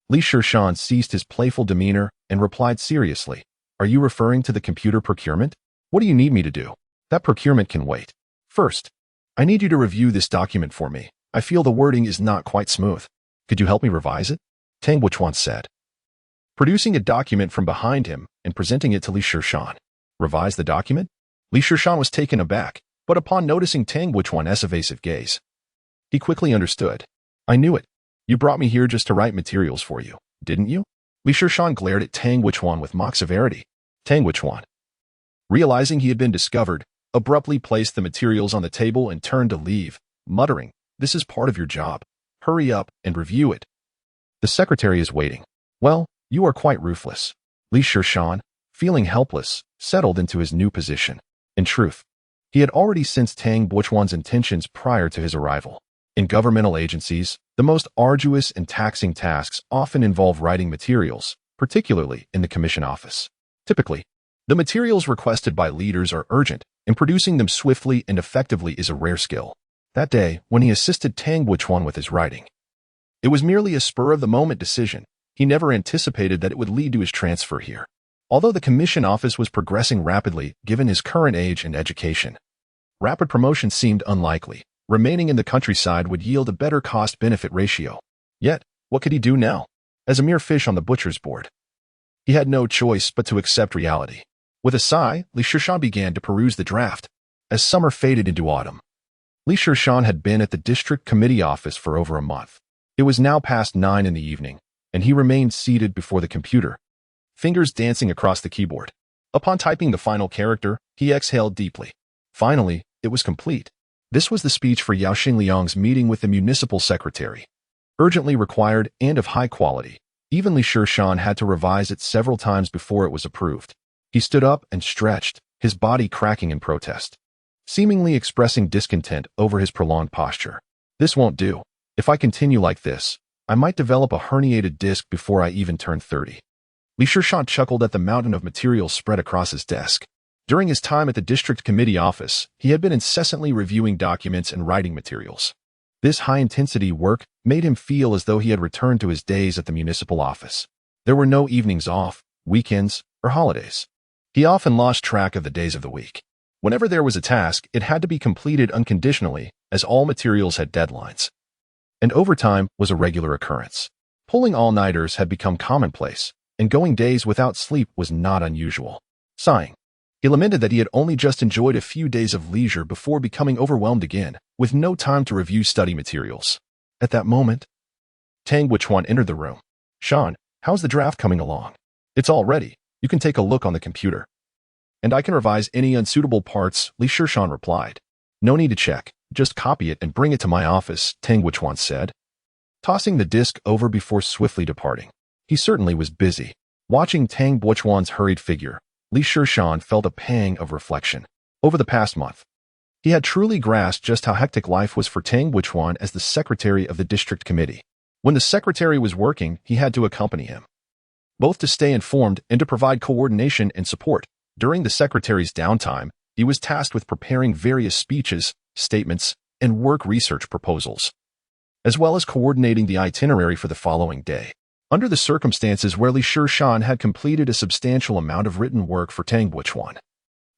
Li Shishan ceased his playful demeanor and replied seriously, are you referring to the computer procurement? What do you need me to do? That procurement can wait. First, I need you to review this document for me. I feel the wording is not quite smooth. Could you help me revise it? Tang Wuchuan said, producing a document from behind him and presenting it to Li Shishan. Revise the document? Li Shishan was taken aback, but upon noticing Tang Wuchuan's evasive gaze, he quickly understood. I knew it. You brought me here just to write materials for you, didn't you? Li Shishan glared at Tang Wuchuan with mock severity. Tang Wuchuan, realizing he had been discovered, abruptly placed the materials on the table and turned to leave, muttering, this is part of your job. Hurry up and review it. The secretary is waiting. Well, you are quite ruthless. Li Shishan, feeling helpless, settled into his new position. In truth, he had already sensed Tang Wuchuan's intentions prior to his arrival. In governmental agencies, the most arduous and taxing tasks often involve writing materials, particularly in the commission office. Typically, the materials requested by leaders are urgent, and producing them swiftly and effectively is a rare skill. That day, when he assisted Tang Wuchuan with his writing, it was merely a spur-of-the-moment decision. He never anticipated that it would lead to his transfer here. Although the commission office was progressing rapidly given his current age and education, rapid promotion seemed unlikely. Remaining in the countryside would yield a better cost-benefit ratio. Yet, what could he do now? As a mere fish on the butcher's board, he had no choice but to accept reality. With a sigh, Li Shishan began to peruse the draft. As summer faded into autumn, Li Shishan had been at the district committee office for over a month. It was now past 9 in the evening, and he remained seated before the computer, fingers dancing across the keyboard. Upon typing the final character, he exhaled deeply. Finally, it was complete. This was the speech for Yao Xingliang's meeting with the municipal secretary. Urgently required and of high quality. Even Li Shishan had to revise it several times before it was approved. He stood up and stretched, his body cracking in protest, seemingly expressing discontent over his prolonged posture. This won't do. If I continue like this, I might develop a herniated disc before I even turn 30. Li Shishan chuckled at the mountain of materials spread across his desk. During his time at the district committee office, he had been incessantly reviewing documents and writing materials. This high-intensity work made him feel as though he had returned to his days at the municipal office. There were no evenings off, weekends, or holidays. He often lost track of the days of the week. Whenever there was a task, it had to be completed unconditionally, as all materials had deadlines. And overtime was a regular occurrence. Pulling all-nighters had become commonplace, and going days without sleep was not unusual. Sighing, he lamented that he had only just enjoyed a few days of leisure before becoming overwhelmed again, with no time to review study materials. At that moment, Tang Wuchuan entered the room. Shan, how's the draft coming along? It's all ready. You can take a look on the computer. And I can revise any unsuitable parts, Li Shishan replied. No need to check. Just copy it and bring it to my office, Tang Wuchuan said, tossing the disk over before swiftly departing. He certainly was busy. Watching Tang Wuchuan's hurried figure, Li Shishan felt a pang of reflection. Over the past month, he had truly grasped just how hectic life was for Tang Wuchuan as the secretary of the district committee. When the secretary was working, he had to accompany him, both to stay informed and to provide coordination and support. During the secretary's downtime, he was tasked with preparing various speeches, statements, and work research proposals, as well as coordinating the itinerary for the following day. Under the circumstances where Li Shishan had completed a substantial amount of written work for Tang Wuchuan,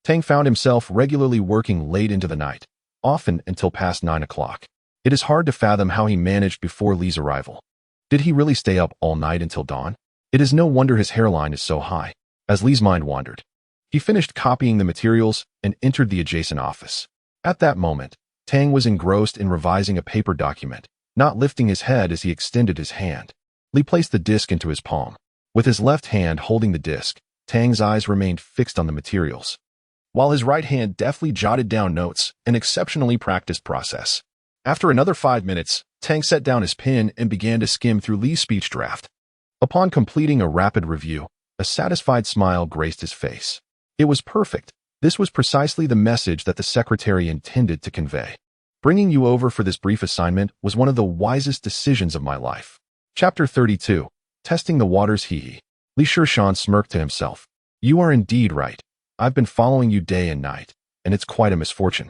Tang found himself regularly working late into the night, often until past 9 o'clock. It is hard to fathom how he managed before Li's arrival. Did he really stay up all night until dawn? It is no wonder his hairline is so high. As Li's mind wandered, he finished copying the materials and entered the adjacent office. At that moment, Tang was engrossed in revising a paper document, not lifting his head as he extended his hand. Li placed the disc into his palm. With his left hand holding the disc, Tang's eyes remained fixed on the materials, while his right hand deftly jotted down notes, an exceptionally practiced process. After another 5 minutes, Tang set down his pen and began to skim through Li's speech draft. Upon completing a rapid review, a satisfied smile graced his face. It was perfect. This was precisely the message that the secretary intended to convey. Bringing you over for this brief assignment was one of the wisest decisions of my life. Chapter 32. Testing the waters. Li Shishan smirked to himself. You are indeed right. I've been following you day and night, and it's quite a misfortune.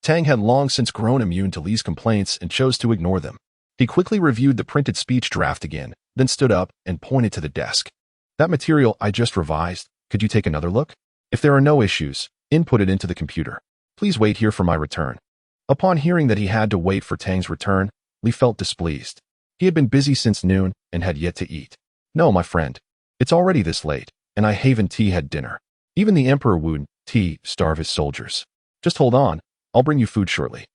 Tang had long since grown immune to Li's complaints and chose to ignore them. He quickly reviewed the printed speech draft again, then stood up and pointed to the desk. That material I just revised, could you take another look? If there are no issues, input it into the computer. Please wait here for my return. Upon hearing that he had to wait for Tang's return, Li felt displeased. He had been busy since noon and had yet to eat. No, my friend. It's already this late, and I haven't had dinner. Even the emperor wouldn't starve his soldiers. Just hold on, I'll bring you food shortly.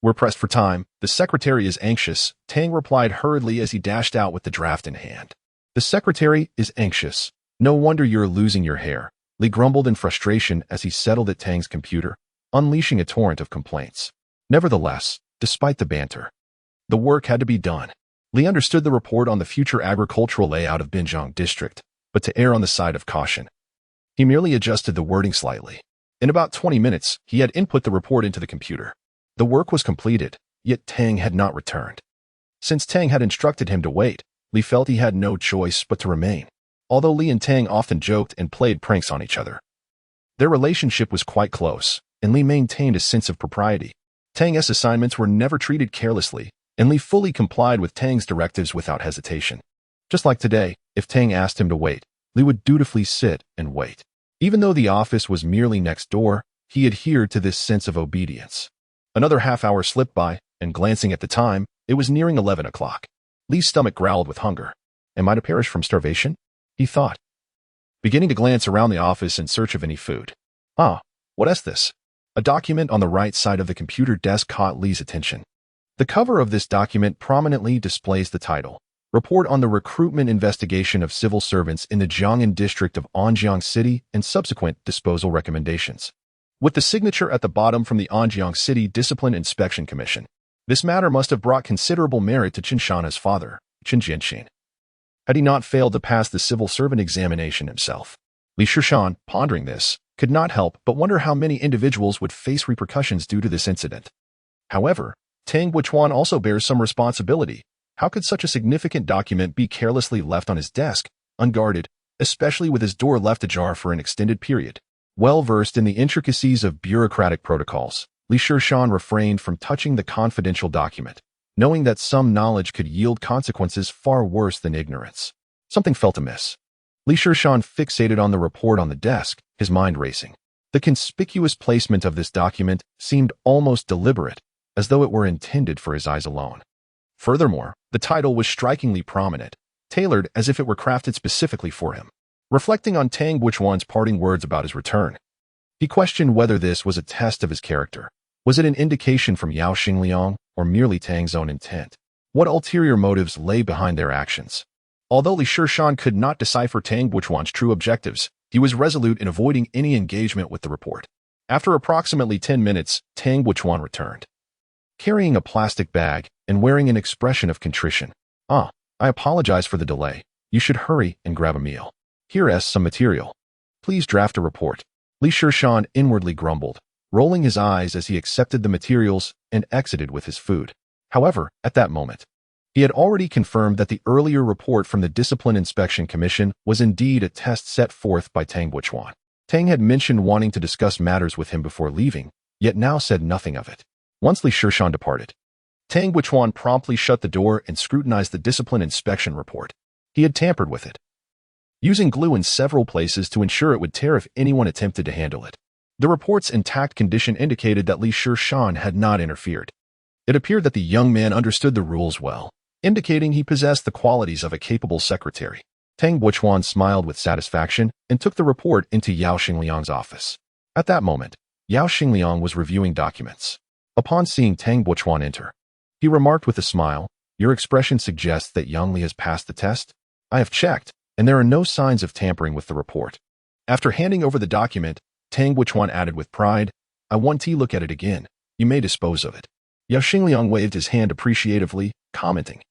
We're pressed for time. The secretary is anxious, Tang replied hurriedly as he dashed out with the draft in hand. The secretary is anxious. No wonder you're losing your hair. Li grumbled in frustration as he settled at Tang's computer, unleashing a torrent of complaints. Nevertheless, despite the banter, the work had to be done. Li understood the report on the future agricultural layout of Binjiang district, but to err on the side of caution, he merely adjusted the wording slightly. In about 20 minutes, he had input the report into the computer. The work was completed, yet Tang had not returned. Since Tang had instructed him to wait, Li felt he had no choice but to remain. Although Li and Tang often joked and played pranks on each other, their relationship was quite close, and Li maintained a sense of propriety. Tang's assignments were never treated carelessly, and Li fully complied with Tang's directives without hesitation. Just like today, if Tang asked him to wait, Li would dutifully sit and wait. Even though the office was merely next door, he adhered to this sense of obedience. Another half-hour slipped by, and glancing at the time, it was nearing 11 o'clock. Li's stomach growled with hunger. Am I to perish from starvation? He thought, beginning to glance around the office in search of any food. What is this? A document on the right side of the computer desk caught Li's attention. The cover of this document prominently displays the title, Report on the Recruitment Investigation of Civil Servants in the Jiang'an District of Anjiang City and Subsequent Disposal Recommendations, with the signature at the bottom from the Anjiang City Discipline Inspection Commission. This matter must have brought considerable merit to Qinshana's father, Qin Jianqin, had he not failed to pass the civil servant examination himself. Li Shishan, pondering this, could not help but wonder how many individuals would face repercussions due to this incident. However, Tang Buchuan also bears some responsibility. How could such a significant document be carelessly left on his desk, unguarded, especially with his door left ajar for an extended period? Well versed in the intricacies of bureaucratic protocols, Li Shishan refrained from touching the confidential document, knowing that some knowledge could yield consequences far worse than ignorance. Something felt amiss. Li Shishan fixated on the report on the desk, his mind racing. The conspicuous placement of this document seemed almost deliberate, as though it were intended for his eyes alone. Furthermore, the title was strikingly prominent, tailored as if it were crafted specifically for him. Reflecting on Tang Buchuan's parting words about his return, he questioned whether this was a test of his character. Was it an indication from Yao Xingliang, or merely Tang's own intent? What ulterior motives lay behind their actions? Although Li Shishan could not decipher Tang Buchuan's true objectives, he was resolute in avoiding any engagement with the report. After approximately 10 minutes, Tang Buchuan returned, carrying a plastic bag and wearing an expression of contrition. I apologize for the delay. You should hurry and grab a meal. Here is some material. Please draft a report. Li Shishan inwardly grumbled, rolling his eyes as he accepted the materials and exited with his food. However, at that moment, he had already confirmed that the earlier report from the Discipline Inspection Commission was indeed a test set forth by Tang Buchuan. Tang had mentioned wanting to discuss matters with him before leaving, yet now said nothing of it. Once Li Shishan departed, Tang Buchuan promptly shut the door and scrutinized the discipline inspection report. He had tampered with it, using glue in several places to ensure it would tear if anyone attempted to handle it. The report's intact condition indicated that Li Shishan had not interfered. It appeared that the young man understood the rules well, indicating he possessed the qualities of a capable secretary. Tang Buchuan smiled with satisfaction and took the report into Yao Xingliang's office. At that moment, Yao Xingliang was reviewing documents. Upon seeing Tang Buchuan enter, he remarked with a smile, "Your expression suggests that Yang Li has passed the test? I have checked, and there are no signs of tampering with the report." After handing over the document, Tang Buchuan added with pride, "I want to look at it again. You may dispose of it." Yao Xingliang waved his hand appreciatively, commenting,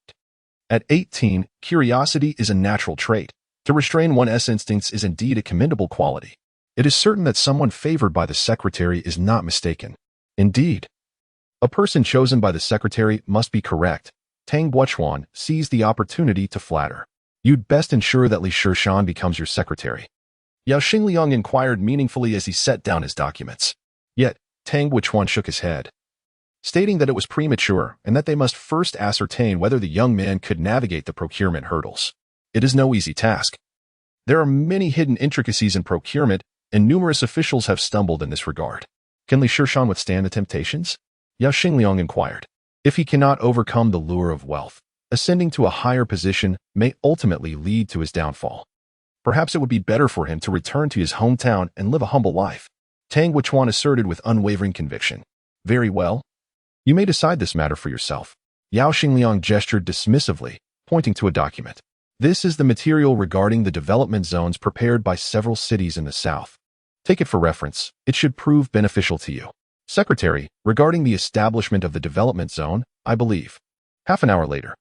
"At 18, curiosity is a natural trait. To restrain one's instincts is indeed a commendable quality. It is certain that someone favored by the secretary is not mistaken. Indeed, a person chosen by the secretary must be correct." Tang Buchuan seized the opportunity to flatter. "You'd best ensure that Li Shishan becomes your secretary." Yao Xingliang inquired meaningfully as he set down his documents. Yet, Tang Buchuan shook his head, stating that it was premature and that they must first ascertain whether the young man could navigate the procurement hurdles. It is no easy task. There are many hidden intricacies in procurement, and numerous officials have stumbled in this regard. Can Li Shishan withstand the temptations? Yao Xingliang inquired. If he cannot overcome the lure of wealth, ascending to a higher position may ultimately lead to his downfall. Perhaps it would be better for him to return to his hometown and live a humble life. Tang Buchuan asserted with unwavering conviction. Very well. You may decide this matter for yourself. Yao Xingliang gestured dismissively, pointing to a document. This is the material regarding the development zones prepared by several cities in the south. Take it for reference. It should prove beneficial to you. Secretary, regarding the establishment of the development zone, I believe. Half an hour later,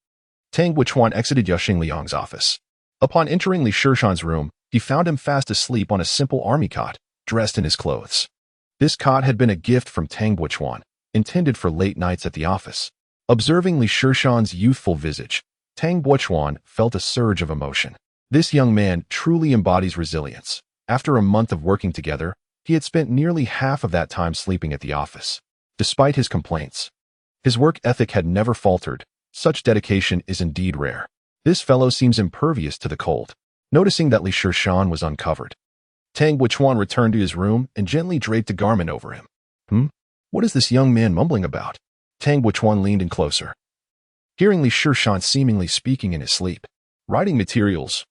Tang Buchuan exited Yao Xingliang's office. Upon entering Li Shishan's room, he found him fast asleep on a simple army cot, dressed in his clothes. This cot had been a gift from Tang Buchuan, intended for late nights at the office. Observing Li Shishan's youthful visage, Tang Buchuan felt a surge of emotion. This young man truly embodies resilience. After a month of working together, he had spent nearly half of that time sleeping at the office. Despite his complaints, his work ethic had never faltered. Such dedication is indeed rare. This fellow seems impervious to the cold. Noticing that Li Shishan was uncovered, Tang Buchuan returned to his room and gently draped a garment over him. What is this young man mumbling about? Tang Buchuan leaned in closer, hearing Li Shishan seemingly speaking in his sleep. Writing materials.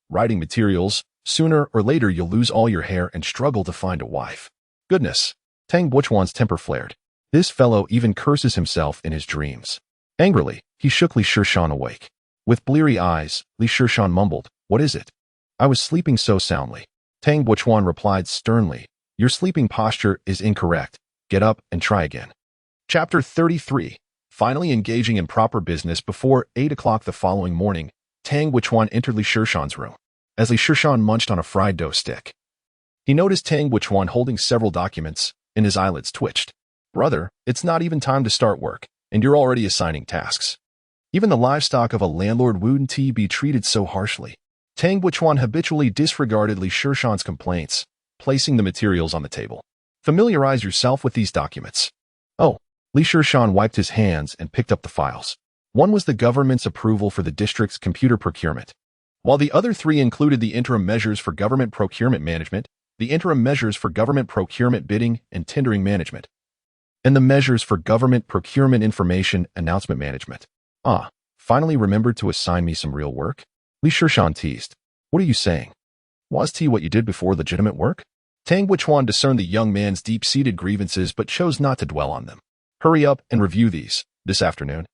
Sooner or later you'll lose all your hair and struggle to find a wife. Goodness. Tang Buchuan's temper flared. This fellow even curses himself in his dreams. Angrily, he shook Li Shishan awake. With bleary eyes, Li Shishan mumbled, "What is it?" "I was sleeping so soundly." Tang Buchuan replied sternly, "Your sleeping posture is incorrect. Get up and try again." Chapter 33. Finally engaging in proper business before 8 o'clock the following morning, Tang Buchuan entered Li Shishan's room. As Li Shishan munched on a fried dough stick, he noticed Tang Buchuan holding several documents, and his eyelids twitched. "Brother, it's not even time to start work, and you're already assigning tasks. Even the livestock of a landlord wouldn't be treated so harshly." Tang Buchuan habitually disregarded Li Shishan's complaints, placing the materials on the table. "Familiarize yourself with these documents." "Oh." Li Shishan wiped his hands and picked up the files. One was the government's approval for the district's computer procurement, while the other three included the interim measures for government procurement management, the interim measures for government procurement bidding and tendering management, and the measures for government procurement information announcement management. Finally remembered to assign me some real work? Li Shishan teased. "What are you saying? Was what you did before legitimate work?" Tang Buchuan discerned the young man's deep-seated grievances but chose not to dwell on them. "Hurry up and review these, this afternoon.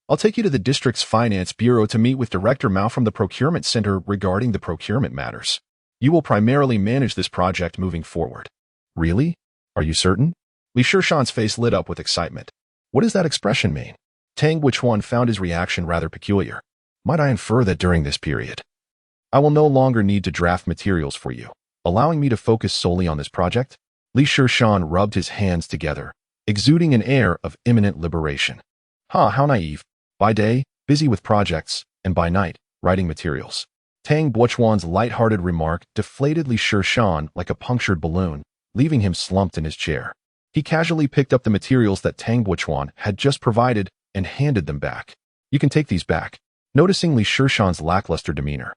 I'll take you to the district's finance bureau to meet with Director Mao from the procurement center regarding the procurement matters. You will primarily manage this project moving forward." "Really? Are you certain?" Li Shishan's face lit up with excitement. "What does that expression mean?" Tang Buchuan found his reaction rather peculiar. "Might I infer that during this period, I will no longer need to draft materials for you, allowing me to focus solely on this project?" Li Shishan rubbed his hands together, exuding an air of imminent liberation. How naive. By day, busy with projects, and by night, writing materials. Tang Buchuan's light-hearted remark deflated Li Shishan like a punctured balloon, leaving him slumped in his chair. He casually picked up the materials that Tang Buchuan had just provided and handed them back. "You can take these back." Noticing Li Shishan's lackluster demeanor,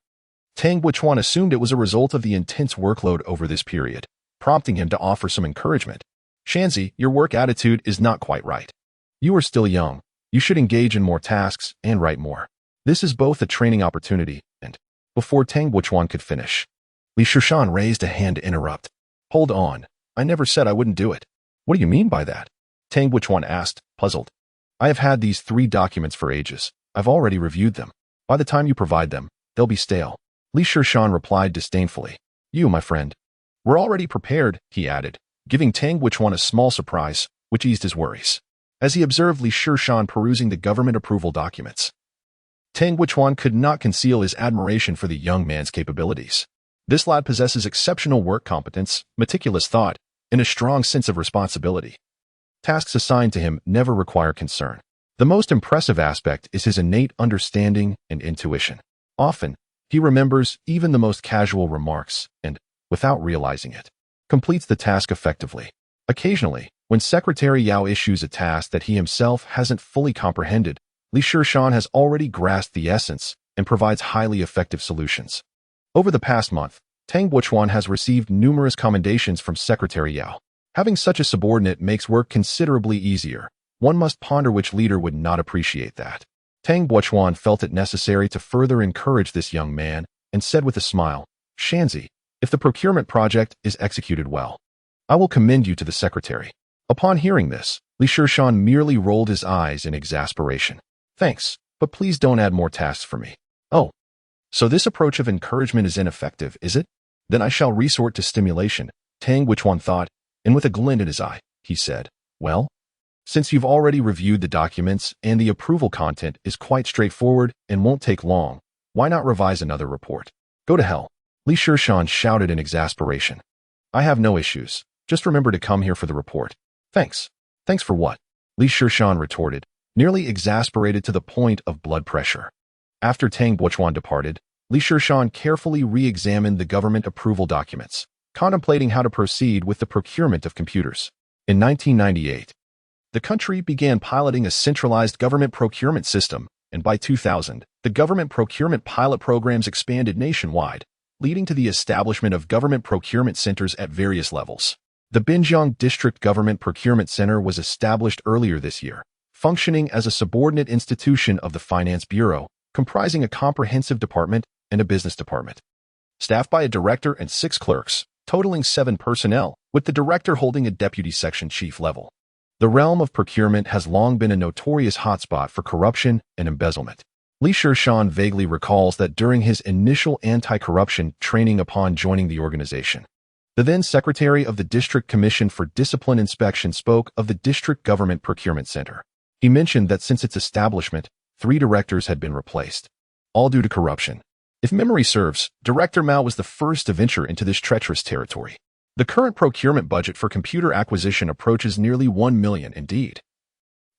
Tang Buchuan assumed it was a result of the intense workload over this period, prompting him to offer some encouragement. "Shanzi, your work attitude is not quite right. You are still young. You should engage in more tasks and write more. This is both a training opportunity and..." Before Tang Buchuan could finish, Li Shishan raised a hand to interrupt. "Hold on. I never said I wouldn't do it." "What do you mean by that?" Tang Buchuan asked, puzzled. I have had these 3 documents for ages. I've already reviewed them. By the time you provide them, they'll be stale. Li Shishan replied disdainfully. You, my friend. We're already prepared, he added, giving Tang Guichuan a small surprise, which eased his worries. As he observed Li Shishan perusing the government approval documents, Tang Guichuan could not conceal his admiration for the young man's capabilities. This lad possesses exceptional work competence, meticulous thought, and a strong sense of responsibility. Tasks assigned to him never require concern. The most impressive aspect is his innate understanding and intuition. Often, he remembers even the most casual remarks and, without realizing it, completes the task effectively. Occasionally, when Secretary Yao issues a task that he himself hasn't fully comprehended, Li Shishan has already grasped the essence and provides highly effective solutions. Over the past month, Tang Guichuan has received numerous commendations from Secretary Yao. Having such a subordinate makes work considerably easier. One must ponder which leader would not appreciate that. Tang Guichuan felt it necessary to further encourage this young man and said with a smile, Shanzi, if the procurement project is executed well, I will commend you to the secretary. Upon hearing this, Li Shishan merely rolled his eyes in exasperation. Thanks, but please don't add more tasks for me. Oh, so this approach of encouragement is ineffective, is it? Then I shall resort to stimulation, Tang Guichuan thought, and with a glint in his eye, he said, well, since you've already reviewed the documents and the approval content is quite straightforward and won't take long, why not revise another report? Go to hell, Li Shishan shouted in exasperation. I have no issues. Just remember to come here for the report. Thanks. Thanks for what? Li Shishan retorted, nearly exasperated to the point of blood pressure. After Tang Guichuan departed, Li Shishan carefully re-examined the government approval documents, contemplating how to proceed with the procurement of computers. In 1998, the country began piloting a centralized government procurement system, and by 2000, the government procurement pilot programs expanded nationwide, leading to the establishment of government procurement centers at various levels. The Binjiang District Government Procurement Center was established earlier this year, functioning as a subordinate institution of the Finance Bureau, comprising a comprehensive department and a business department. Staffed by a director and 6 clerks, totaling 7 personnel, with the director holding a deputy section chief level. The realm of procurement has long been a notorious hotspot for corruption and embezzlement. Li Shishan vaguely recalls that during his initial anti-corruption training upon joining the organization, the then secretary of the District Commission for Discipline Inspection spoke of the District Government Procurement Center. He mentioned that since its establishment, 3 directors had been replaced, all due to corruption. If memory serves, Director Mao was the first to venture into this treacherous territory. The current procurement budget for computer acquisition approaches nearly 1 million indeed.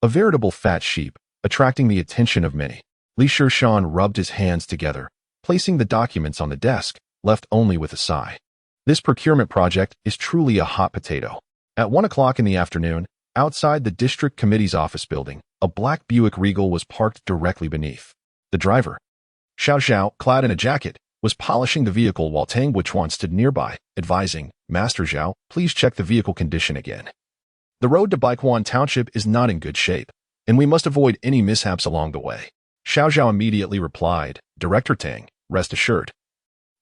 A veritable fat sheep, attracting the attention of many. Li Shishan rubbed his hands together, placing the documents on the desk, left only with a sigh. This procurement project is truly a hot potato. At 1 o'clock in the afternoon, outside the district committee's office building, a black Buick Regal was parked directly beneath. The driver, Xiao Xiao, clad in a jacket, was polishing the vehicle while Tang Guichuan stood nearby, advising, Master Zhao, please check the vehicle condition again. The road to Baiquan Township is not in good shape, and we must avoid any mishaps along the way. Xiao Zhao immediately replied, Director Tang, rest assured.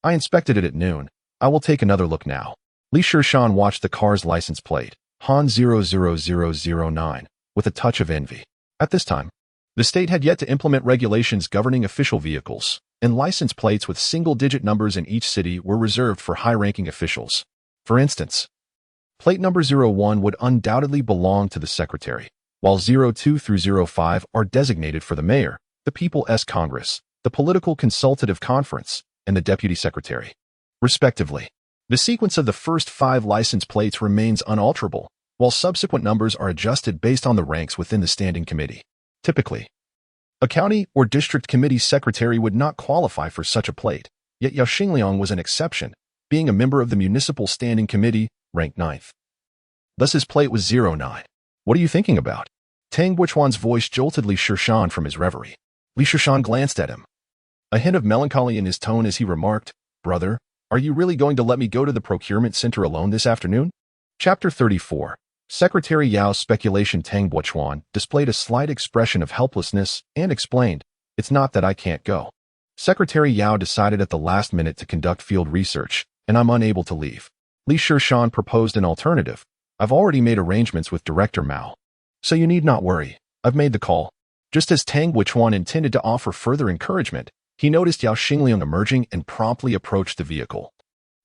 I inspected it at noon. I will take another look now. Li Shishan watched the car's license plate, Han 00009, with a touch of envy. At this time, the state had yet to implement regulations governing official vehicles, and license plates with single-digit numbers in each city were reserved for high-ranking officials. For instance, plate number 01 would undoubtedly belong to the secretary, while 02 through 05 are designated for the mayor, the People's Congress, the Political Consultative Conference, and the deputy secretary, respectively. The sequence of the first 5 license plates remains unalterable, while subsequent numbers are adjusted based on the ranks within the standing committee. Typically, a county or district committee secretary would not qualify for such a plate, yet Yao Xingliang was an exception, being a member of the municipal standing committee, ranked 9th. Thus his plate was 09. What are you thinking about? Tang Guichuan's voice jolted Li Shishan from his reverie. Li Shishan glanced at him, a hint of melancholy in his tone as he remarked, Brother, are you really going to let me go to the procurement center alone this afternoon? Chapter 34. Secretary Yao's speculation. Tang Guichuan displayed a slight expression of helplessness and explained, It's not that I can't go. Secretary Yao decided at the last minute to conduct field research, and I'm unable to leave. Li Shishan proposed an alternative. I've already made arrangements with Director Mao. So you need not worry. I've made the call. Just as Tang Wuchuan intended to offer further encouragement, he noticed Yao Xingliang emerging and promptly approached the vehicle,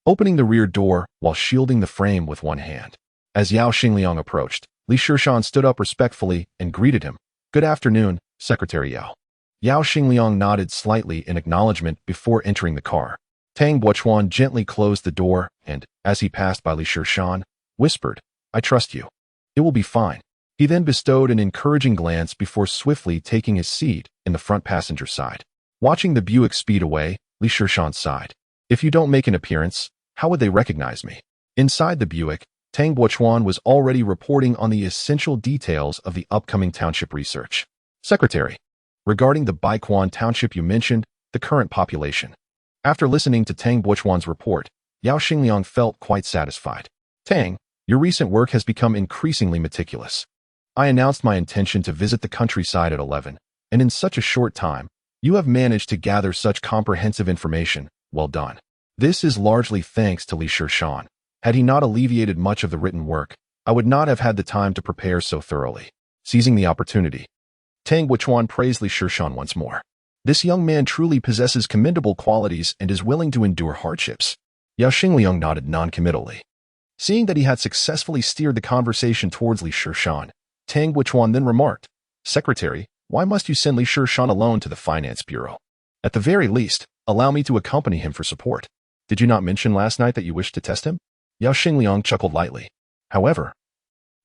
opening the rear door while shielding the frame with one hand. As Yao Xingliang approached, Li Shishan stood up respectfully and greeted him. Good afternoon, Secretary Yao. Yao Xingliang nodded slightly in acknowledgement before entering the car. Tang Wuchuan gently closed the door and, as he passed by Li Shishan, whispered, I trust you. It will be fine. He then bestowed an encouraging glance before swiftly taking his seat in the front passenger side. Watching the Buick speed away, Li Shishan sighed. If you don't make an appearance, how would they recognize me? Inside the Buick, Tang Wuchuan was already reporting on the essential details of the upcoming township research. Secretary, regarding the Baiquan township you mentioned, the current population. After listening to Tang Wuchuan's report, Yao Xingliang felt quite satisfied. Tang, your recent work has become increasingly meticulous. I announced my intention to visit the countryside at 11, and in such a short time, you have managed to gather such comprehensive information. Well done. This is largely thanks to Li Shishan. Had he not alleviated much of the written work, I would not have had the time to prepare so thoroughly. Seizing the opportunity, Tang Wuchuan praised Li Shishan once more. This young man truly possesses commendable qualities and is willing to endure hardships. Yao Xingliang nodded non-committally. Seeing that he had successfully steered the conversation towards Li Shishan, Tang Wuchuan then remarked, Secretary, why must you send Li Shishan alone to the Finance Bureau? At the very least, allow me to accompany him for support. Did you not mention last night that you wished to test him? Yao Xingliang chuckled lightly. However,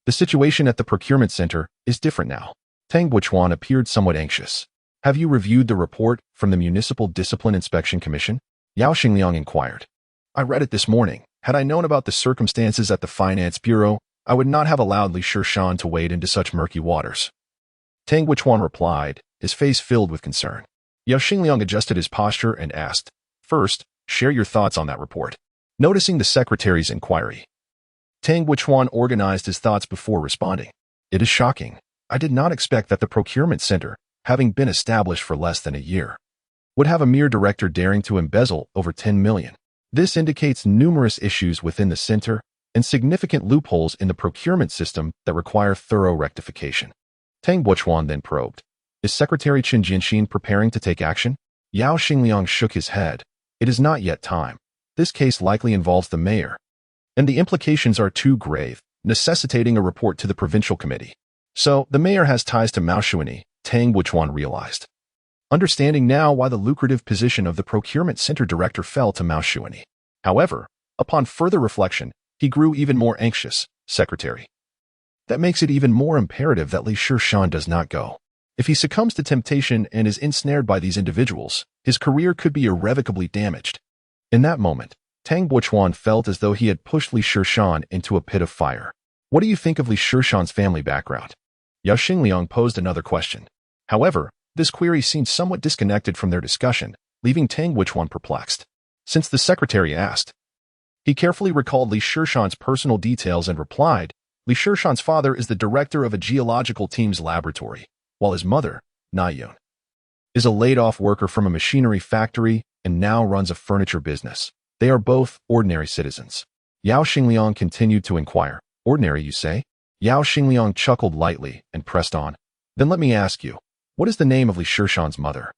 the situation at the procurement center is different now. Tang Wuchuan appeared somewhat anxious. Have you reviewed the report from the Municipal Discipline Inspection Commission? Yao Xingliang inquired. I read it this morning. Had I known about the circumstances at the Finance Bureau, I would not have allowed Li Shishan to wade into such murky waters. Tang Wuchuan replied, his face filled with concern. Yao Xingliang adjusted his posture and asked, First, share your thoughts on that report. Noticing the secretary's inquiry, Tang Wuchuan organized his thoughts before responding. It is shocking. I did not expect that the procurement center, having been established for less than a year, would have a mere director daring to embezzle over 10 million. This indicates numerous issues within the center and significant loopholes in the procurement system that require thorough rectification. Tang Wuchuan then probed, Is Secretary Chen Jianxin preparing to take action? Yao Xingliang shook his head. It is not yet time. This case likely involves the mayor, and the implications are too grave, necessitating a report to the provincial committee. So, the mayor has ties to Mao Shuani, Tang Wuchuan realized. Understanding now why the lucrative position of the procurement center director fell to Mao Shuani. However, upon further reflection, he grew even more anxious. Secretary, that makes it even more imperative that Li Shishan does not go. If he succumbs to temptation and is ensnared by these individuals, his career could be irrevocably damaged. In that moment, Tang Wuchuan felt as though he had pushed Li Shishan into a pit of fire. What do you think of Li Shishan's family background? Yao Xingliang posed another question. However, this query seemed somewhat disconnected from their discussion, leaving Tang Wuchuan perplexed. Since the secretary asked, he carefully recalled Li Shishan's personal details and replied, Li Shishan's father is the director of a geological team's laboratory, while his mother, Naiyun, is a laid-off worker from a machinery factory and now runs a furniture business. They are both ordinary citizens. Yao Xingliang continued to inquire. Ordinary, you say? Yao Xingliang chuckled lightly and pressed on. Then let me ask you, what is the name of Li Shishan's mother?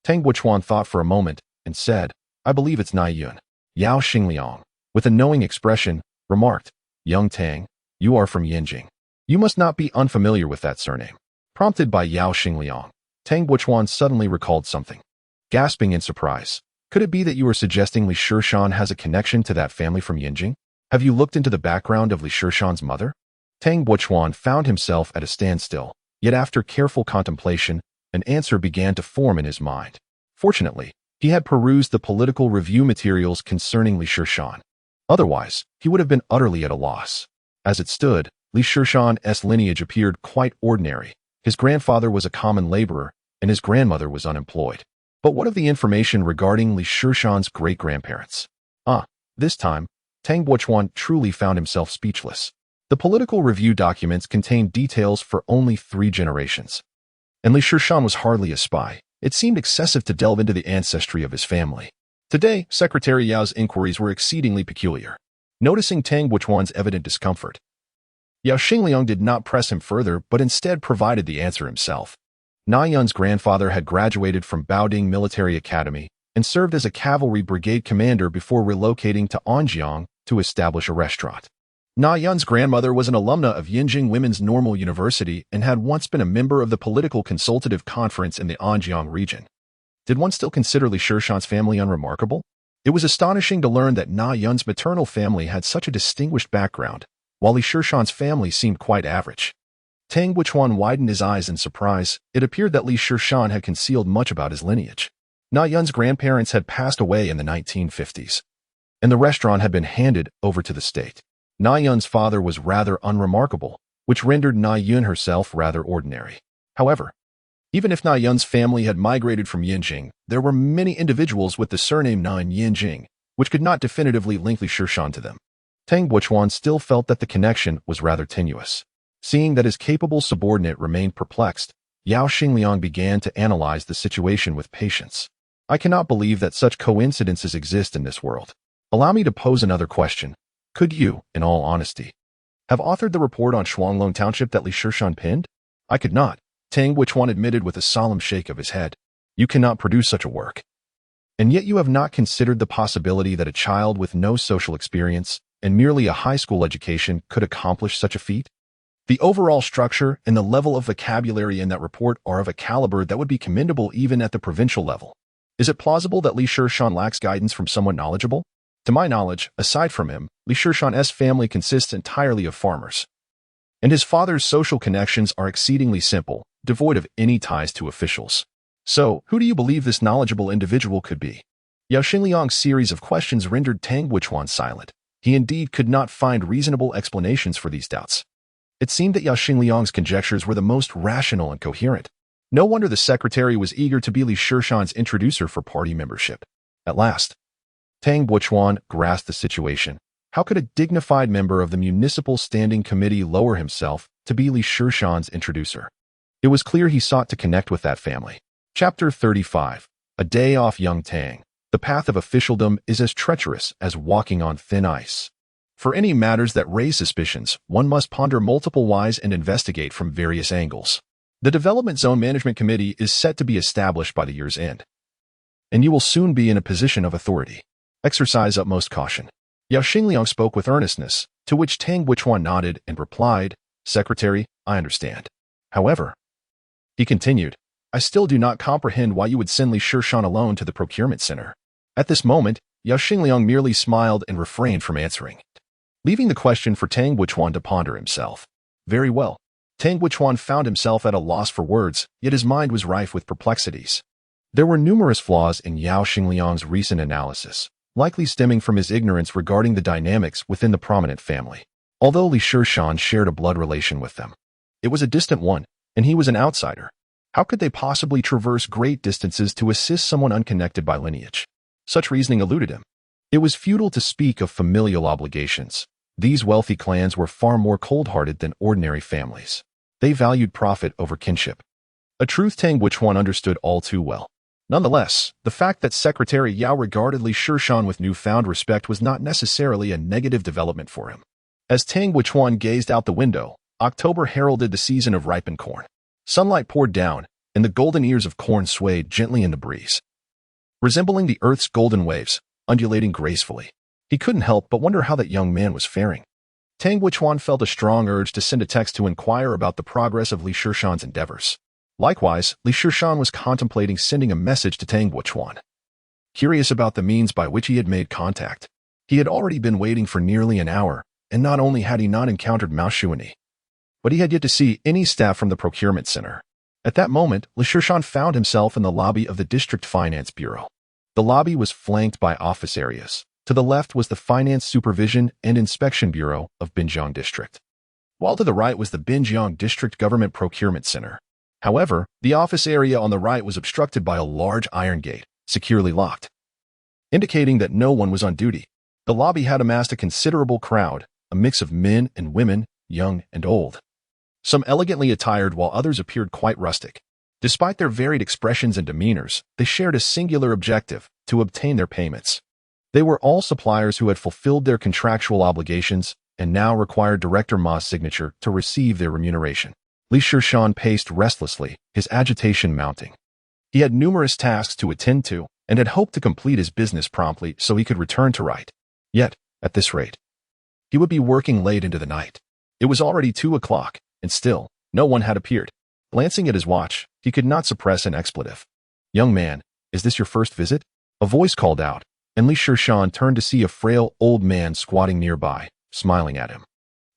Tang Wuchuan thought for a moment and said, I believe it's Naiyun. Yao Xingliang, with a knowing expression, remarked, Young Tang, you are from Yanjing. You must not be unfamiliar with that surname. Prompted by Yao Xingliang, Tang Wuchuan suddenly recalled something. Gasping in surprise, could it be that you are suggesting Li Shishan has a connection to that family from Yanjing? Have you looked into the background of Li Shishan's mother? Tang Wuchuan found himself at a standstill, yet after careful contemplation, an answer began to form in his mind. Fortunately, he had perused the political review materials concerning Li Shishan. Otherwise, he would have been utterly at a loss. As it stood, Li Shishan's lineage appeared quite ordinary. His grandfather was a common laborer, and his grandmother was unemployed. But what of the information regarding Li Shishan's great-grandparents? This time, Tang Wuchuan truly found himself speechless. The political review documents contained details for only 3 generations. And Li Shishan was hardly a spy. It seemed excessive to delve into the ancestry of his family. Today, Secretary Yao's inquiries were exceedingly peculiar. Noticing Tang Wuchuan's evident discomfort, Yao Xingliang did not press him further, but instead provided the answer himself. Na Yun's grandfather had graduated from Baoding Military Academy and served as a cavalry brigade commander before relocating to Anjiang to establish a restaurant. Na Yun's grandmother was an alumna of Yinjing Women's Normal University and had once been a member of the Political Consultative Conference in the Anjiang region. Did one still consider Li Shishan's family unremarkable? It was astonishing to learn that Na Yun's maternal family had such a distinguished background, while Li Shishan's family seemed quite average. Tang Buchuan widened his eyes in surprise. It appeared that Li Shishan had concealed much about his lineage. Na Yun's grandparents had passed away in the 1950s, and the restaurant had been handed over to the state. Na Yun's father was rather unremarkable, which rendered Na Yun herself rather ordinary. However, even if Na Yun's family had migrated from Yinjing, there were many individuals with the surname Na in Yinjing, which could not definitively link Li Shishan to them. Tang Buchuan still felt that the connection was rather tenuous. Seeing that his capable subordinate remained perplexed, Yao Xingliang began to analyze the situation with patience. I cannot believe that such coincidences exist in this world. Allow me to pose another question. Could you, in all honesty, have authored the report on Shuanglong Township that Li Shishan pinned? I could not, Tang Buchuan admitted with a solemn shake of his head. You cannot produce such a work. And yet you have not considered the possibility that a child with no social experience and merely a high school education could accomplish such a feat? The overall structure and the level of vocabulary in that report are of a caliber that would be commendable even at the provincial level. Is it plausible that Li Shishan lacks guidance from someone knowledgeable? To my knowledge, aside from him, Li Shishan's family consists entirely of farmers. And his father's social connections are exceedingly simple, devoid of any ties to officials. So, who do you believe this knowledgeable individual could be? Yao Xingliang's series of questions rendered Tang Buchuan silent. He indeed could not find reasonable explanations for these doubts. It seemed that Yao Xingliang's conjectures were the most rational and coherent. No wonder the secretary was eager to be Li Shishan's introducer for party membership. At last, Tang Buchuan grasped the situation. How could a dignified member of the Municipal Standing Committee lower himself to be Li Shishan's introducer? It was clear he sought to connect with that family. Chapter 35. A Day Off Young Tang. The path of officialdom is as treacherous as walking on thin ice. For any matters that raise suspicions, one must ponder multiple whys and investigate from various angles. The Development Zone Management Committee is set to be established by the year's end, and you will soon be in a position of authority. Exercise utmost caution. Yao Xingliang spoke with earnestness, to which Tang Buchuan nodded and replied, Secretary, I understand. However, he continued, I still do not comprehend why you would send Li Shishan alone to the procurement center. At this moment, Yao Xingliang merely smiled and refrained from answering, leaving the question for Tang Buchuan to ponder himself. Very well. Tang Buchuan found himself at a loss for words, yet his mind was rife with perplexities. There were numerous flaws in Yao Xingliang's recent analysis, likely stemming from his ignorance regarding the dynamics within the prominent family. Although Li Shishan shared a blood relation with them, it was a distant one, and he was an outsider. How could they possibly traverse great distances to assist someone unconnected by lineage? Such reasoning eluded him. It was futile to speak of familial obligations. These wealthy clans were far more cold-hearted than ordinary families. They valued profit over kinship. A truth Tang Buchuan understood all too well. Nonetheless, the fact that Secretary Yao regarded Li Shishan with newfound respect was not necessarily a negative development for him. As Tang Buchuan gazed out the window, October heralded the season of ripened corn. Sunlight poured down, and the golden ears of corn swayed gently in the breeze, resembling the earth's golden waves, undulating gracefully. He couldn't help but wonder how that young man was faring. Tang Buchuan felt a strong urge to send a text to inquire about the progress of Li Shishan's endeavors. Likewise, Li Shishan was contemplating sending a message to Tang Buchuan, curious about the means by which he had made contact. He had already been waiting for nearly an hour, and not only had he not encountered Mao Shuani, but he had yet to see any staff from the procurement center. At that moment, Li Shishan found himself in the lobby of the District Finance Bureau. The lobby was flanked by office areas. To the left was the Finance Supervision and Inspection Bureau of Binjiang District, while to the right was the Binjiang District Government Procurement Center. However, the office area on the right was obstructed by a large iron gate, securely locked, indicating that no one was on duty. The lobby had amassed a considerable crowd, a mix of men and women, young and old. Some elegantly attired while others appeared quite rustic. Despite their varied expressions and demeanors, they shared a singular objective: to obtain their payments. They were all suppliers who had fulfilled their contractual obligations and now required Director Ma's signature to receive their remuneration. Shishan paced restlessly, his agitation mounting. He had numerous tasks to attend to and had hoped to complete his business promptly so he could return to write. Yet, at this rate, he would be working late into the night. It was already 2 o'clock, and still, no one had appeared. Glancing at his watch, he could not suppress an expletive. "Young man, is this your first visit?" A voice called out, and Shishan turned to see a frail old man squatting nearby, smiling at him.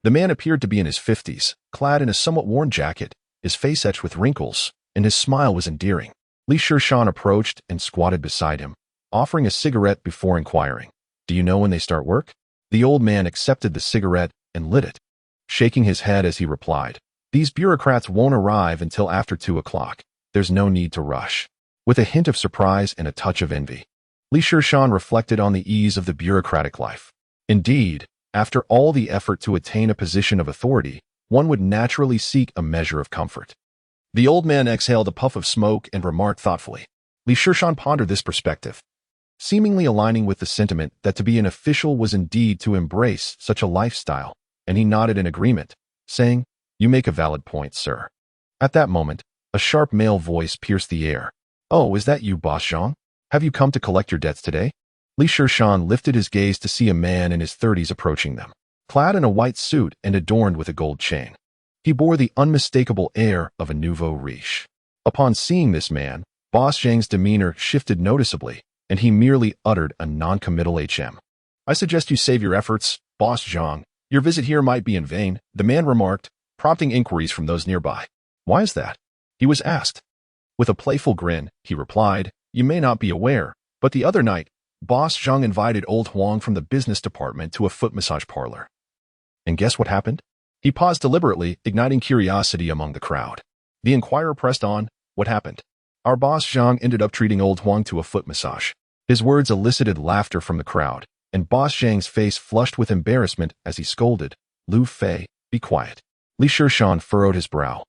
The man appeared to be in his 50s, clad in a somewhat worn jacket, his face etched with wrinkles, and his smile was endearing. Shishan approached and squatted beside him, offering a cigarette before inquiring, "Do you know when they start work?" The old man accepted the cigarette and lit it, shaking his head as he replied, "These bureaucrats won't arrive until after 2 o'clock. There's no need to rush." With a hint of surprise and a touch of envy, Shishan reflected on the ease of the bureaucratic life. Indeed, after all the effort to attain a position of authority, one would naturally seek a measure of comfort. The old man exhaled a puff of smoke and remarked thoughtfully. Shishan pondered this perspective, seemingly aligning with the sentiment that to be an official was indeed to embrace such a lifestyle, and he nodded in agreement, saying, "You make a valid point, sir." At that moment, a sharp male voice pierced the air. "Oh, is that you, Boss Zhang? Have you come to collect your debts today?" Shishan lifted his gaze to see a man in his 30s approaching them, clad in a white suit and adorned with a gold chain. He bore the unmistakable air of a nouveau riche. Upon seeing this man, Boss Zhang's demeanor shifted noticeably, and he merely uttered a non-committal "HM. "I suggest you save your efforts, Boss Zhang. Your visit here might be in vain," the man remarked, prompting inquiries from those nearby. "Why is that?" he was asked. With a playful grin, he replied, "You may not be aware, but the other night, Boss Zhang invited old Huang from the business department to a foot massage parlor. And guess what happened?" He paused deliberately, igniting curiosity among the crowd. The inquirer pressed on, "What happened?" "Our boss Zhang ended up treating old Huang to a foot massage." His words elicited laughter from the crowd, and Boss Zhang's face flushed with embarrassment as he scolded, "Lu Fei, be quiet." Shishan furrowed his brow,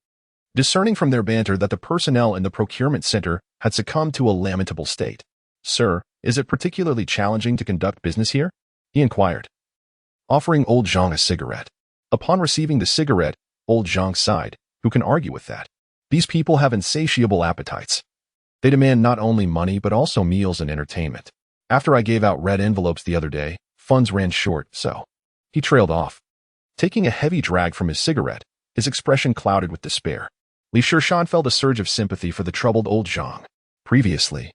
discerning from their banter that the personnel in the procurement center had succumbed to a lamentable state. "Sir, is it particularly challenging to conduct business here?" he inquired, offering old Zhang a cigarette. Upon receiving the cigarette, old Zhang sighed. Who can argue with that? These people have insatiable appetites. They demand not only money but also meals and entertainment. After I gave out red envelopes the other day, funds ran short, so... He trailed off, taking a heavy drag from his cigarette, his expression clouded with despair. Shishan felt a surge of sympathy for the troubled old Zhang. Previously,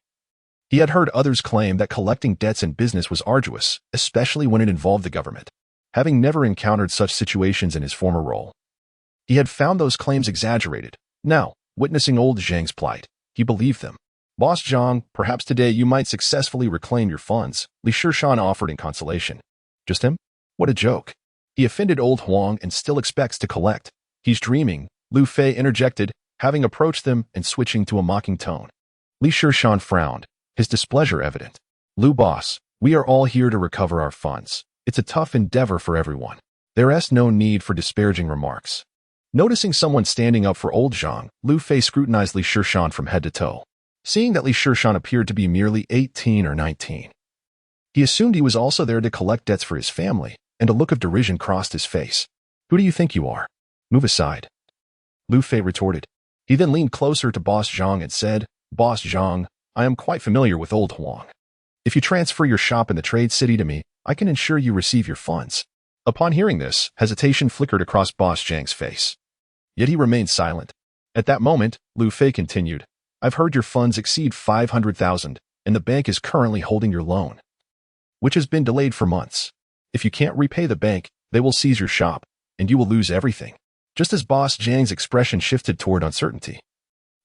he had heard others claim that collecting debts in business was arduous, especially when it involved the government. Having never encountered such situations in his former role, he had found those claims exaggerated. Now, witnessing old Zhang's plight, he believed them. "Boss Zhang, perhaps today you might successfully reclaim your funds," Shishan offered in consolation. "Just him? What a joke. He offended old Huang and still expects to collect. He's dreaming," Lu Fei interjected, having approached them and switching to a mocking tone. Shishan frowned, his displeasure evident. "Lu boss, we are all here to recover our funds. It's a tough endeavor for everyone. There's no need for disparaging remarks." Noticing someone standing up for old Zhang, Lu Fei scrutinized Shishan from head to toe. Seeing that Shishan appeared to be merely 18 or 19, he assumed he was also there to collect debts for his family, and a look of derision crossed his face. "Who do you think you are? Move aside," Lu Fei retorted. He then leaned closer to Boss Zhang and said, "Boss Zhang, I am quite familiar with old Huang. If you transfer your shop in the trade city to me, I can ensure you receive your funds." Upon hearing this, hesitation flickered across Boss Zhang's face. Yet he remained silent. At that moment, Lu Fei continued, "I've heard your funds exceed 500,000, and the bank is currently holding your loan, which has been delayed for months. If you can't repay the bank, they will seize your shop, and you will lose everything." Just as Boss Zhang's expression shifted toward uncertainty,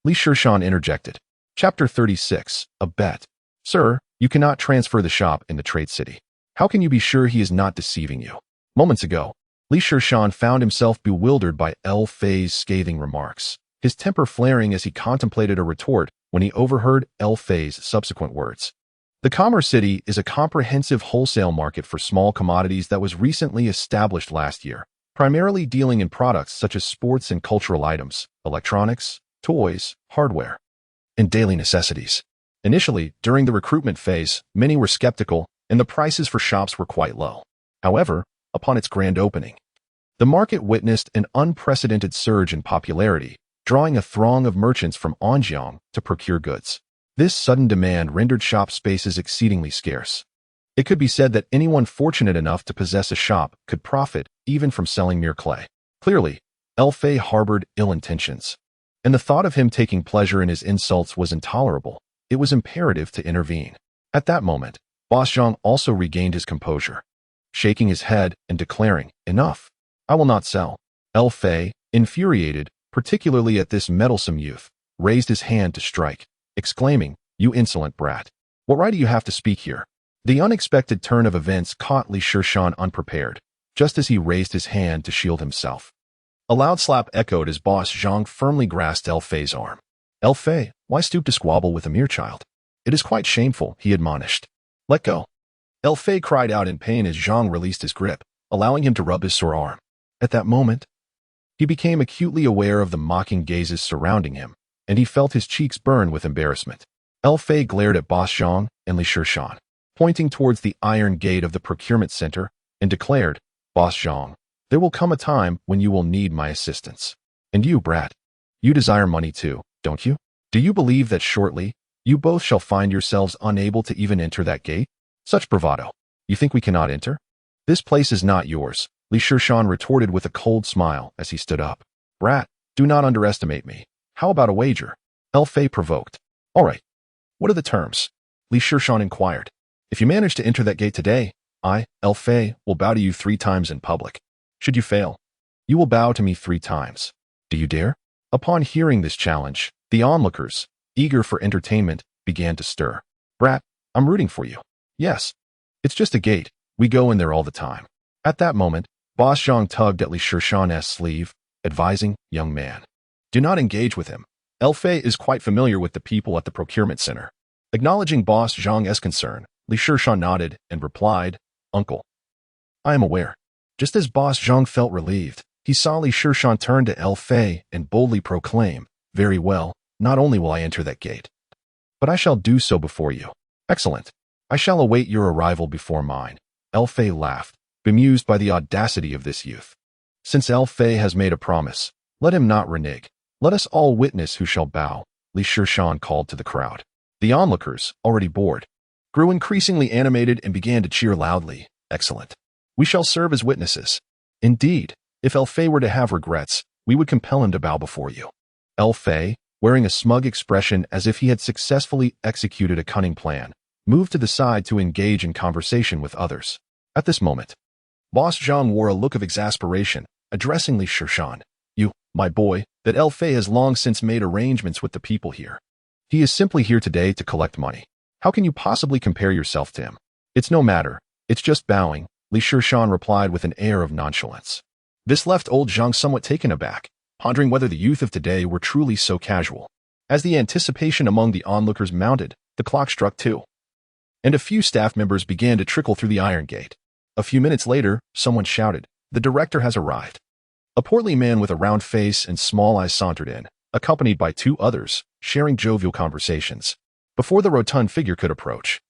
Shishan interjected. Chapter 36, A Bet. "Sir, you cannot transfer the shop in the trade city. How can you be sure he is not deceiving you?" Moments ago, Shishan found himself bewildered by Lu Fei's scathing remarks, his temper flaring as he contemplated a retort when he overheard Lu Fei's subsequent words. The Commerce City is a comprehensive wholesale market for small commodities that was recently established last year, primarily dealing in products such as sports and cultural items, electronics, toys, hardware, and daily necessities. Initially, during the recruitment phase, many were skeptical, and the prices for shops were quite low. However, upon its grand opening. The market witnessed an unprecedented surge in popularity, drawing a throng of merchants from Anjiang to procure goods. This sudden demand rendered shop spaces exceedingly scarce. It could be said that anyone fortunate enough to possess a shop could profit even from selling mere clay. Clearly, Fei harbored ill intentions, and the thought of him taking pleasure in his insults was intolerable. It was imperative to intervene. At that moment, Boss Zhang also regained his composure, shaking his head and declaring, "Enough! I will not sell." Fei, infuriated, particularly at this meddlesome youth, raised his hand to strike, exclaiming, "You insolent brat! What right do you have to speak here?" The unexpected turn of events caught Shishan unprepared, just as he raised his hand to shield himself. A loud slap echoed as Boss Zhang firmly grasped Fei's arm. "Fei, why stoop to squabble with a mere child? It is quite shameful," he admonished. "Let go." Fei cried out in pain as Zhang released his grip, allowing him to rub his sore arm. At that moment, he became acutely aware of the mocking gazes surrounding him, and he felt his cheeks burn with embarrassment. Fei glared at Boss Zhang and Shishan, pointing towards the iron gate of the procurement center, and declared, "Boss Zhang, there will come a time when you will need my assistance. And you, brat, you desire money too, don't you? Do you believe that shortly, you both shall find yourselves unable to even enter that gate? Such bravado. You think we cannot enter? This place is not yours," Shishan retorted with a cold smile as he stood up. "Brat, do not underestimate me. How about a wager?" Fei provoked. "All right. What are the terms?" Shishan inquired. "If you manage to enter that gate today, I, Fei, will bow to you 3 times in public. Should you fail, you will bow to me 3 times. Do you dare?" Upon hearing this challenge, the onlookers, eager for entertainment, began to stir. "Brat, I'm rooting for you." "Yes. It's just a gate. We go in there all the time." At that moment, Boss Zhang tugged at Shishan's sleeve, advising, "Young man, do not engage with him. Fei is quite familiar with the people at the procurement center." Acknowledging Boss Zhang's concern, Shishan nodded and replied, "Uncle, I am aware." Just as Boss Zhang felt relieved, he saw Shishan turn to Fei and boldly proclaim, "Very well, not only will I enter that gate, but I shall do so before you." "Excellent. I shall await your arrival before mine." Fei laughed, bemused by the audacity of this youth. "Since Fei has made a promise, let him not renege. Let us all witness who shall bow," Shishan called to the crowd. The onlookers, already bored, grew increasingly animated and began to cheer loudly. "Excellent. We shall serve as witnesses. Indeed, if Fei were to have regrets, we would compel him to bow before you." Fei, wearing a smug expression as if he had successfully executed a cunning plan, moved to the side to engage in conversation with others. At this moment, Boss Zhang wore a look of exasperation, addressing Shishan. "You, my boy, that Fei has long since made arrangements with the people here. He is simply here today to collect money. How can you possibly compare yourself to him?" "It's no matter. It's just bowing," Shishan replied with an air of nonchalance. This left old Zhang somewhat taken aback, pondering whether the youth of today were truly so casual. As the anticipation among the onlookers mounted, the clock struck 2, and a few staff members began to trickle through the iron gate. A few minutes later, someone shouted, "The director has arrived." A portly man with a round face and small eyes sauntered in, accompanied by 2 others, sharing jovial conversations. Before the rotund figure could approach,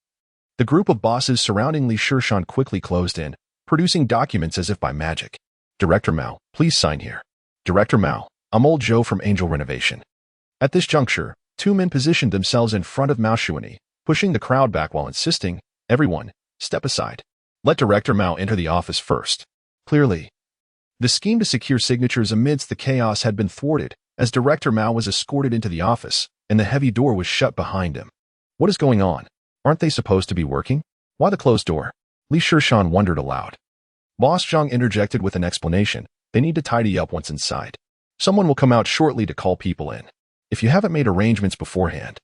the group of bosses surrounding Shishan quickly closed in, producing documents as if by magic. "Director Mao, please sign here." "Director Mao, I'm old Joe from Angel Renovation." At this juncture, 2 men positioned themselves in front of Mao Shuani, pushing the crowd back while insisting, "Everyone, step aside. Let Director Mao enter the office first." Clearly, the scheme to secure signatures amidst the chaos had been thwarted, as Director Mao was escorted into the office, and the heavy door was shut behind him. "What is going on? Aren't they supposed to be working? Why the closed door?" Shishan wondered aloud. Boss Zhang interjected with an explanation. "They need to tidy up once inside. Someone will come out shortly to call people in. If you haven't made arrangements beforehand,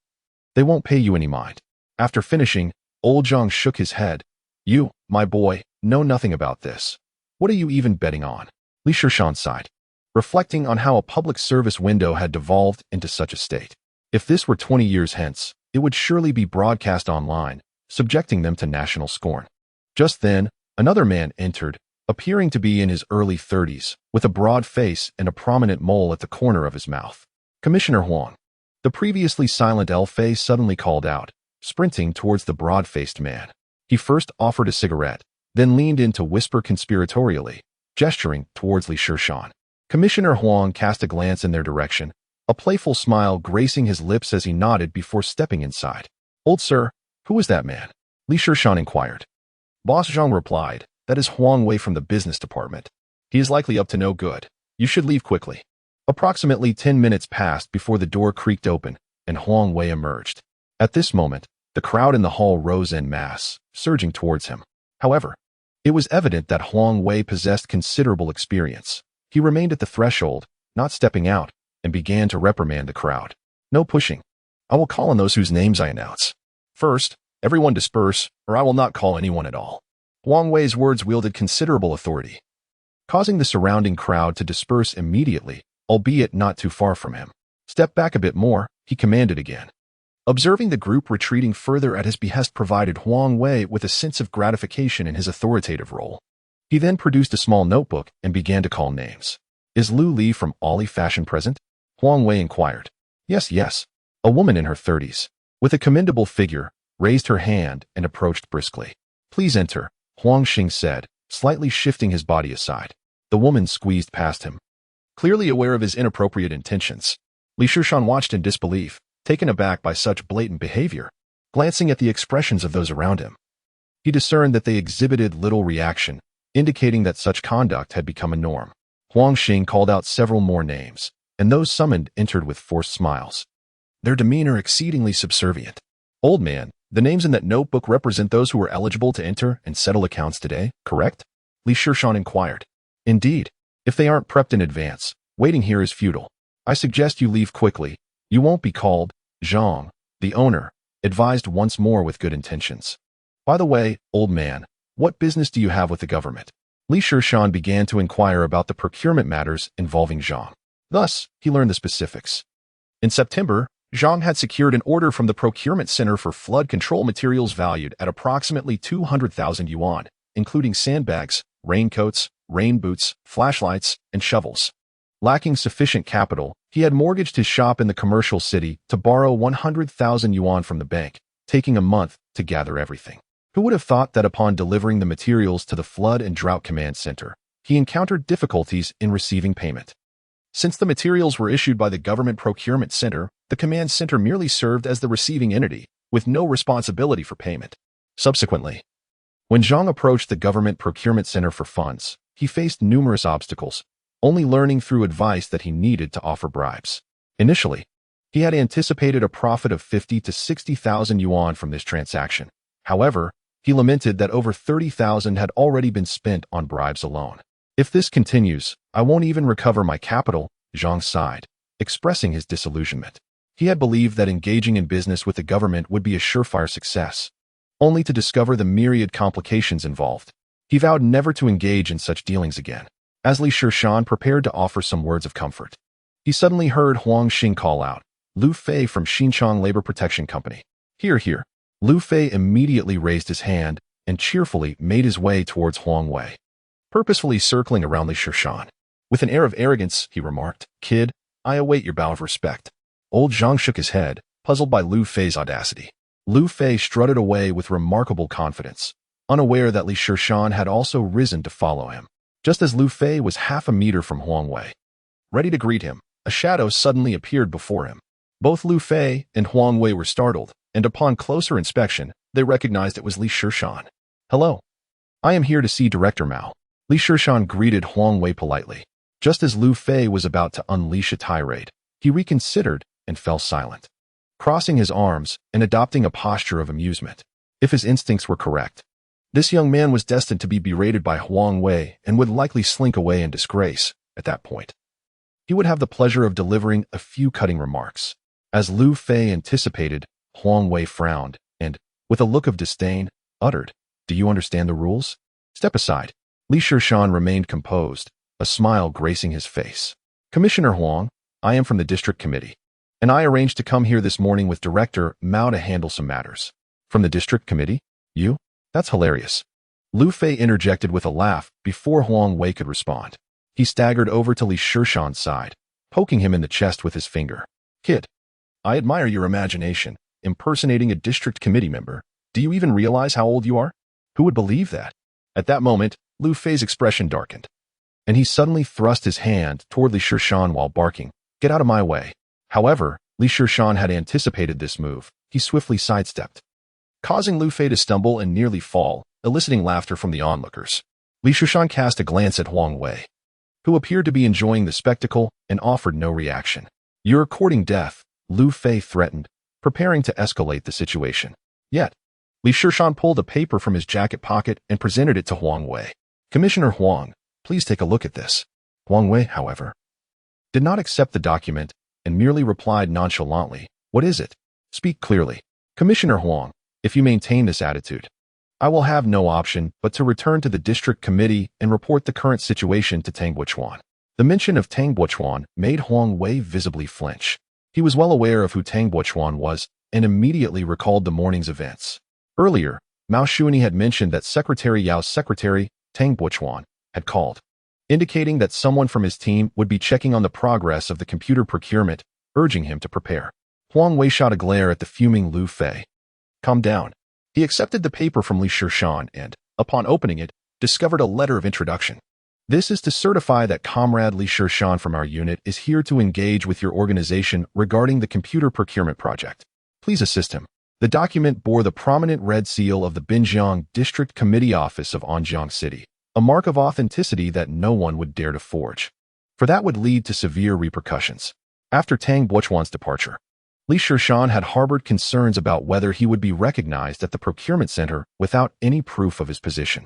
they won't pay you any mind." After finishing, old Zhang shook his head. "You, my boy, know nothing about this. What are you even betting on?" Shishan sighed, reflecting on how a public service window had devolved into such a state. If this were 20 years hence, it would surely be broadcast online, subjecting them to national scorn. Just then, another man entered, appearing to be in his early 30s, with a broad face and a prominent mole at the corner of his mouth. "Commissioner Huang." The previously silent Fei suddenly called out, sprinting towards the broad-faced man. He first offered a cigarette, then leaned in to whisper conspiratorially, gesturing towards Li Shishan. Commissioner Huang cast a glance in their direction, a playful smile gracing his lips as he nodded before stepping inside. "Old sir, who is that man?" Li Shishan inquired. Boss Zhang replied, "That is Huang Wei from the business department. He is likely up to no good. You should leave quickly." Approximately 10 minutes passed before the door creaked open and Huang Wei emerged. At this moment, the crowd in the hall rose en masse, surging towards him. However, it was evident that Huang Wei possessed considerable experience. He remained at the threshold, not stepping out, and began to reprimand the crowd. "No pushing. I will call on those whose names I announce. First, everyone disperse, or I will not call anyone at all." Huang Wei's words wielded considerable authority, causing the surrounding crowd to disperse immediately, albeit not too far from him. "Step back a bit more," he commanded again. Observing the group retreating further at his behest provided Huang Wei with a sense of gratification in his authoritative role. He then produced a small notebook and began to call names. "Is Lu Li from Ollie Fashion present?" Huang Wei inquired. Yes. A woman in her 30s, with a commendable figure, raised her hand and approached briskly. "Please enter," Huang Xing said, slightly shifting his body aside. The woman squeezed past him. Clearly aware of his inappropriate intentions, Li Shishan watched in disbelief, taken aback by such blatant behavior. Glancing at the expressions of those around him, he discerned that they exhibited little reaction, indicating that such conduct had become a norm. Huang Xing called out several more names, and those summoned entered with forced smiles, their demeanor exceedingly subservient. "Old man, the names in that notebook represent those who are eligible to enter and settle accounts today, correct?" Li Shishan inquired. "Indeed. If they aren't prepped in advance, waiting here is futile. I suggest you leave quickly. You won't be called." Zhang, the owner, advised once more with good intentions. "By the way, old man, what business do you have with the government?" Li Shishan began to inquire about the procurement matters involving Zhang. Thus, he learned the specifics. In September, Zhang had secured an order from the procurement center for flood control materials valued at approximately 200,000 yuan, including sandbags, raincoats, rain boots, flashlights, and shovels. Lacking sufficient capital, he had mortgaged his shop in the commercial city to borrow 100,000 yuan from the bank, taking a month to gather everything. Who would have thought that upon delivering the materials to the Flood and Drought Command Center, he encountered difficulties in receiving payment? Since the materials were issued by the Government Procurement Center, the Command Center merely served as the receiving entity, with no responsibility for payment. Subsequently, when Zhang approached the Government Procurement Center for funds, he faced numerous obstacles, only learning through advice that he needed to offer bribes. Initially, he had anticipated a profit of 50 to 60,000 yuan from this transaction. However, he lamented that over 30,000 had already been spent on bribes alone. "If this continues, I won't even recover my capital," Zhang sighed, expressing his disillusionment. He had believed that engaging in business with the government would be a surefire success, only to discover the myriad complications involved. He vowed never to engage in such dealings again. As Li Shishan prepared to offer some words of comfort, he suddenly heard Huang Xing call out, "Lu Fei from Xinchang Labor Protection Company. Here." Lu Fei immediately raised his hand and cheerfully made his way towards Huang Wei, purposefully circling around Li Shishan. With an air of arrogance, he remarked, "Kid, I await your bow of respect." Old Zhang shook his head, puzzled by Lu Fei's audacity. Lu Fei strutted away with remarkable confidence, unaware that Li Shishan had also risen to follow him. Just as Lu Fei was half a meter from Huang Wei, ready to greet him, a shadow suddenly appeared before him. Both Lu Fei and Huang Wei were startled, and upon closer inspection, they recognized it was Li Shishan. "Hello. I am here to see Director Mao." Li Shishan greeted Huang Wei politely. Just as Lu Fei was about to unleash a tirade, he reconsidered and fell silent, crossing his arms and adopting a posture of amusement. If his instincts were correct, this young man was destined to be berated by Huang Wei and would likely slink away in disgrace. At that point, he would have the pleasure of delivering a few cutting remarks. As Lu Fei anticipated, Huang Wei frowned and, with a look of disdain, uttered, "Do you understand the rules? Step aside." Li Shishan remained composed, a smile gracing his face. "Commissioner Huang, I am from the district committee, and I arranged to come here this morning with Director Mao to handle some matters." "From the district committee? You? That's hilarious." Lu Fei interjected with a laugh before Huang Wei could respond. He staggered over to Li Shishan's side, poking him in the chest with his finger. "Kid, I admire your imagination, impersonating a district committee member. Do you even realize how old you are? Who would believe that?" At that moment, Lu Fei's expression darkened, and he suddenly thrust his hand toward Li Shishan while barking, "Get out of my way." However, Li Shishan had anticipated this move. He swiftly sidestepped, causing Lu Fei to stumble and nearly fall, eliciting laughter from the onlookers. Li Shishan cast a glance at Huang Wei, who appeared to be enjoying the spectacle and offered no reaction. "You're courting death," Lu Fei threatened, preparing to escalate the situation. Yet, Li Shishan pulled a paper from his jacket pocket and presented it to Huang Wei. "Commissioner Huang, please take a look at this." Huang Wei, however, did not accept the document and merely replied nonchalantly, "What is it? Speak clearly." "Commissioner Huang, if you maintain this attitude, I will have no option but to return to the district committee and report the current situation to Tang Buchuan." The mention of Tang Buchuan made Huang Wei visibly flinch. He was well aware of who Tang Buchuan was and immediately recalled the morning's events. Earlier, Mao Shuani had mentioned that Secretary Yao's secretary, Tang Buchuan, had called, indicating that someone from his team would be checking on the progress of the computer procurement, urging him to prepare. Huang Wei shot a glare at the fuming Lu Fei. "Calm down." He accepted the paper from Li Shishan and, upon opening it, discovered a letter of introduction. "This is to certify that Comrade Li Shishan from our unit is here to engage with your organization regarding the computer procurement project. Please assist him." The document bore the prominent red seal of the Binjiang District Committee Office of Anjiang City, a mark of authenticity that no one would dare to forge, for that would lead to severe repercussions. After Tang Buchuan's departure, Li Shishan had harbored concerns about whether he would be recognized at the procurement center without any proof of his position.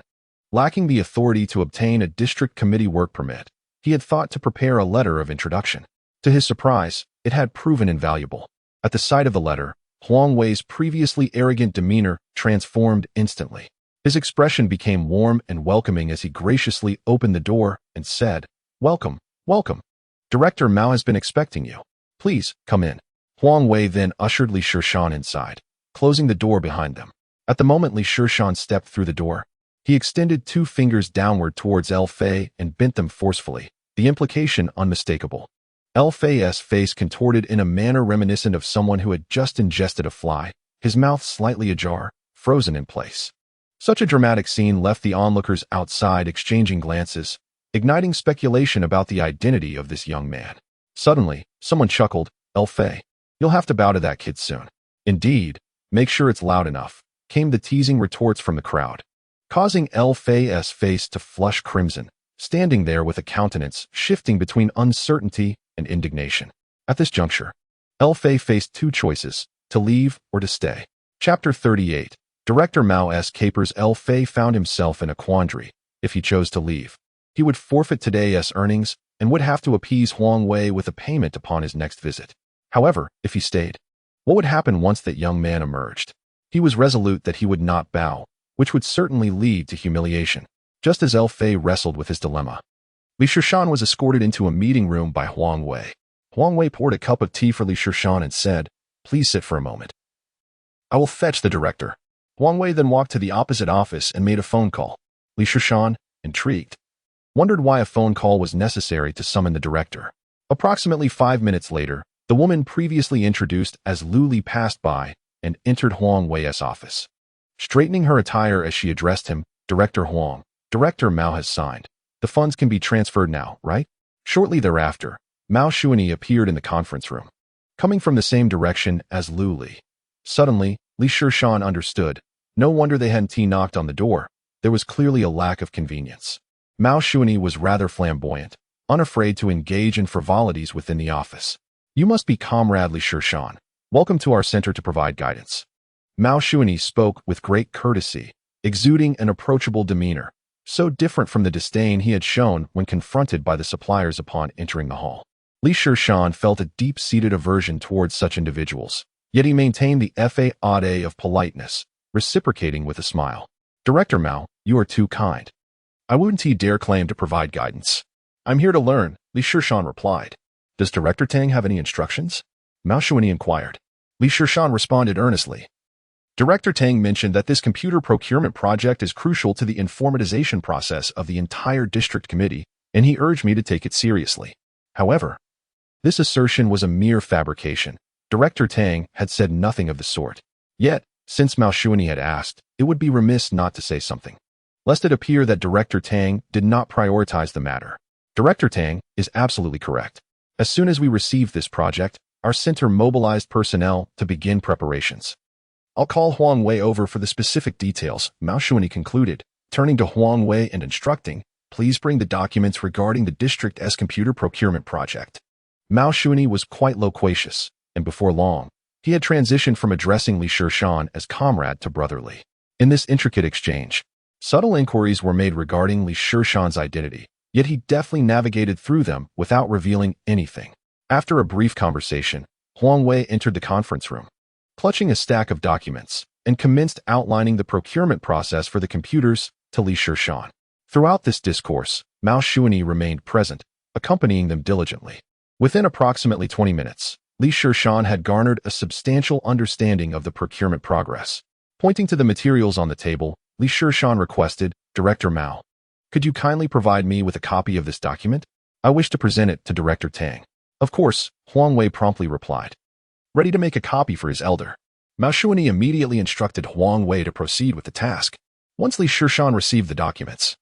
Lacking the authority to obtain a district committee work permit, he had thought to prepare a letter of introduction. To his surprise, it had proven invaluable. At the sight of the letter, Huang Wei's previously arrogant demeanor transformed instantly. His expression became warm and welcoming as he graciously opened the door and said, "Welcome, welcome. Director Mao has been expecting you. Please, come in." Huang Wei then ushered Li Shishan inside, closing the door behind them. At the moment Li Shishan stepped through the door, he extended 2 fingers downward towards L Fei and bent them forcefully, the implication unmistakable. L Fei's face contorted in a manner reminiscent of someone who had just ingested a fly, his mouth slightly ajar, frozen in place. Such a dramatic scene left the onlookers outside exchanging glances, igniting speculation about the identity of this young man. Suddenly, someone chuckled, "L Fei, you'll have to bow to that kid soon." "Indeed, make sure it's loud enough," came the teasing retorts from the crowd, causing L Fei's face to flush crimson, standing there with a countenance shifting between uncertainty and indignation. At this juncture, L Fei faced 2 choices, to leave or to stay. Chapter 38. Director Mao's capers. L Fei found himself in a quandary. If he chose to leave, he would forfeit today's earnings and would have to appease Huang Wei with a payment upon his next visit. However, if he stayed, what would happen once that young man emerged? He was resolute that he would not bow, which would certainly lead to humiliation. Just as L Fei wrestled with his dilemma, Li Shishan was escorted into a meeting room by Huang Wei. Huang Wei poured a cup of tea for Li Shishan and said, "Please sit for a moment. I will fetch the director." Huang Wei then walked to the opposite office and made a phone call. Li Shishan, intrigued, wondered why a phone call was necessary to summon the director. Approximately 5 minutes later, the woman previously introduced as Lu Li passed by and entered Huang Wei's office. Straightening her attire as she addressed him, "Director Huang, Director Mao has signed. The funds can be transferred now, right?" Shortly thereafter, Mao Shuani appeared in the conference room, coming from the same direction as Lu Li. Suddenly, Li Shishan understood. No wonder they hadn't knocked on the door. There was clearly a lack of convenience. Mao Shuani was rather flamboyant, unafraid to engage in frivolities within the office. "You must be Comrade Li Shishan. Welcome to our center to provide guidance." Mao Shuani spoke with great courtesy, exuding an approachable demeanor, so different from the disdain he had shown when confronted by the suppliers upon entering the hall. Li Shishan felt a deep-seated aversion towards such individuals, yet he maintained the facade of politeness, reciprocating with a smile. "Director Mao, you are too kind. I wouldn't dare claim to provide guidance. I'm here to learn," Li Shishan replied. "Does Director Tang have any instructions?" Mao Shuani inquired. Li Shishan responded earnestly. "Director Tang mentioned that this computer procurement project is crucial to the informatization process of the entire district committee, and he urged me to take it seriously." However, this assertion was a mere fabrication. Director Tang had said nothing of the sort. Yet, since Mao Shuani had asked, it would be remiss not to say something. lest it appear that Director Tang did not prioritize the matter. Director Tang is absolutely correct. As soon as we received this project, our center mobilized personnel to begin preparations. I'll call Huang Wei over for the specific details, Mao Xuanyi concluded, turning to Huang Wei and instructing, please bring the documents regarding the district's computer procurement project. Mao Xuanyi was quite loquacious, and before long, he had transitioned from addressing Li Shishan as comrade to brotherly. In this intricate exchange, subtle inquiries were made regarding Li Shishan's identity, yet he deftly navigated through them without revealing anything. After a brief conversation, Huang Wei entered the conference room, clutching a stack of documents, and commenced outlining the procurement process for the computers to Li Shishan. Throughout this discourse, Mao Xuanyi remained present, accompanying them diligently. Within approximately 20 minutes, Li Shishan had garnered a substantial understanding of the procurement progress. Pointing to the materials on the table, Li Shishan requested, Director Mao, could you kindly provide me with a copy of this document? I wish to present it to Director Tang. Of course, Huang Wei promptly replied, ready to make a copy for his elder. Mao Xuanyi immediately instructed Huang Wei to proceed with the task. Once Li Shishan received the documents,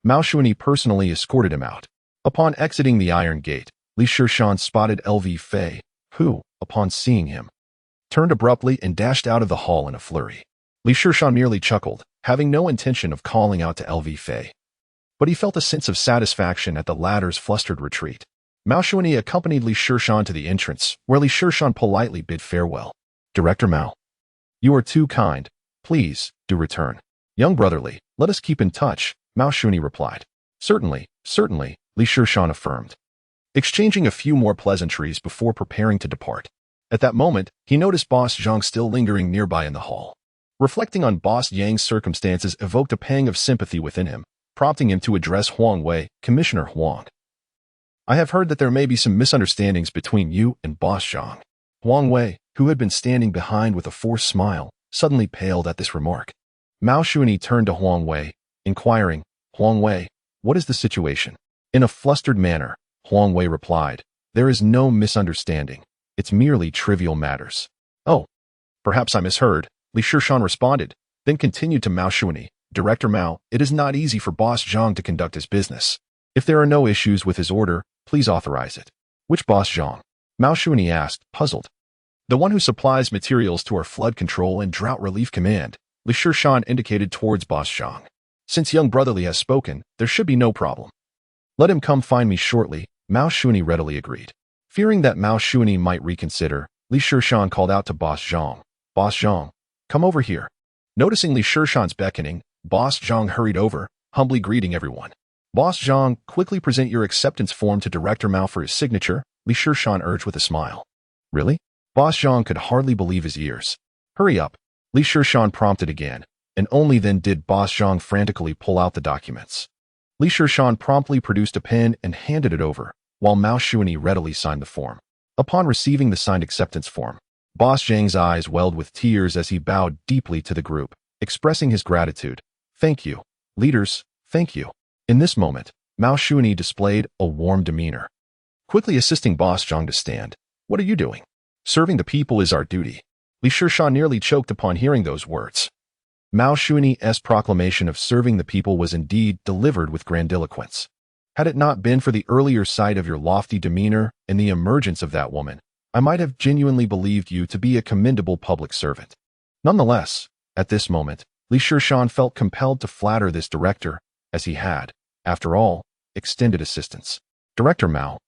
Mao Xuanyi personally escorted him out. Upon exiting the iron gate, Li Shishan spotted LV Fei, who, upon seeing him, turned abruptly and dashed out of the hall in a flurry. Li Shishan merely chuckled, having no intention of calling out to LV Fei. But he felt a sense of satisfaction at the latter's flustered retreat. Mao Xuanyi accompanied Li Shishan to the entrance, where Li Shishan politely bid farewell. Director Mao, you are too kind. Please, do return. Young brotherly, let us keep in touch, Mao Xuanyi replied. Certainly, Li Shishan affirmed, exchanging a few more pleasantries before preparing to depart. At that moment, he noticed Boss Zhang still lingering nearby in the hall. Reflecting on Boss Yang's circumstances evoked a pang of sympathy within him, prompting him to address Huang Wei, Commissioner Huang. I have heard that there may be some misunderstandings between you and Boss Zhang. Huang Wei, who had been standing behind with a forced smile, suddenly paled at this remark. Mao Xuanyi turned to Huang Wei, inquiring, Huang Wei, what is the situation? In a flustered manner, Huang Wei replied, there is no misunderstanding. It's merely trivial matters. Oh, perhaps I misheard, Li Shishan responded, then continued to Mao Xuanyi, Director Mao, it is not easy for Boss Zhang to conduct his business. If there are no issues with his order, please authorize it. Which Boss Zhang? Mao Xuanyi asked, puzzled. The one who supplies materials to our flood control and drought relief command, Li Shishan indicated towards Boss Zhang. Since young brotherly has spoken, there should be no problem. Let him come find me shortly, Mao Xuanyi readily agreed. Fearing that Mao Xuanyi might reconsider, Li Shishan called out to Boss Zhang, Boss Zhang, come over here. Noticing Li Shishan's beckoning, Boss Zhang hurried over, humbly greeting everyone. Boss Zhang, quickly present your acceptance form to Director Mao for his signature, Li Shishan urged with a smile. Really? Boss Zhang could hardly believe his ears. Hurry up, Li Shishan prompted again, and only then did Boss Zhang frantically pull out the documents. Li Shishan promptly produced a pen and handed it over, while Mao Xuanyi readily signed the form. Upon receiving the signed acceptance form, Boss Zhang's eyes welled with tears as he bowed deeply to the group, expressing his gratitude. Thank you, leaders, thank you. In this moment, Mao Xuanyi displayed a warm demeanor, quickly assisting Boss Zhang to stand. What are you doing? Serving the people is our duty. Li Shishan nearly choked upon hearing those words. Mao Xuanyi's proclamation of serving the people was indeed delivered with grandiloquence. Had it not been for the earlier sight of your lofty demeanor and the emergence of that woman, I might have genuinely believed you to be a commendable public servant. Nonetheless, at this moment, Li Shishan felt compelled to flatter this director, as he had, after all, extended assistance. Director Mao,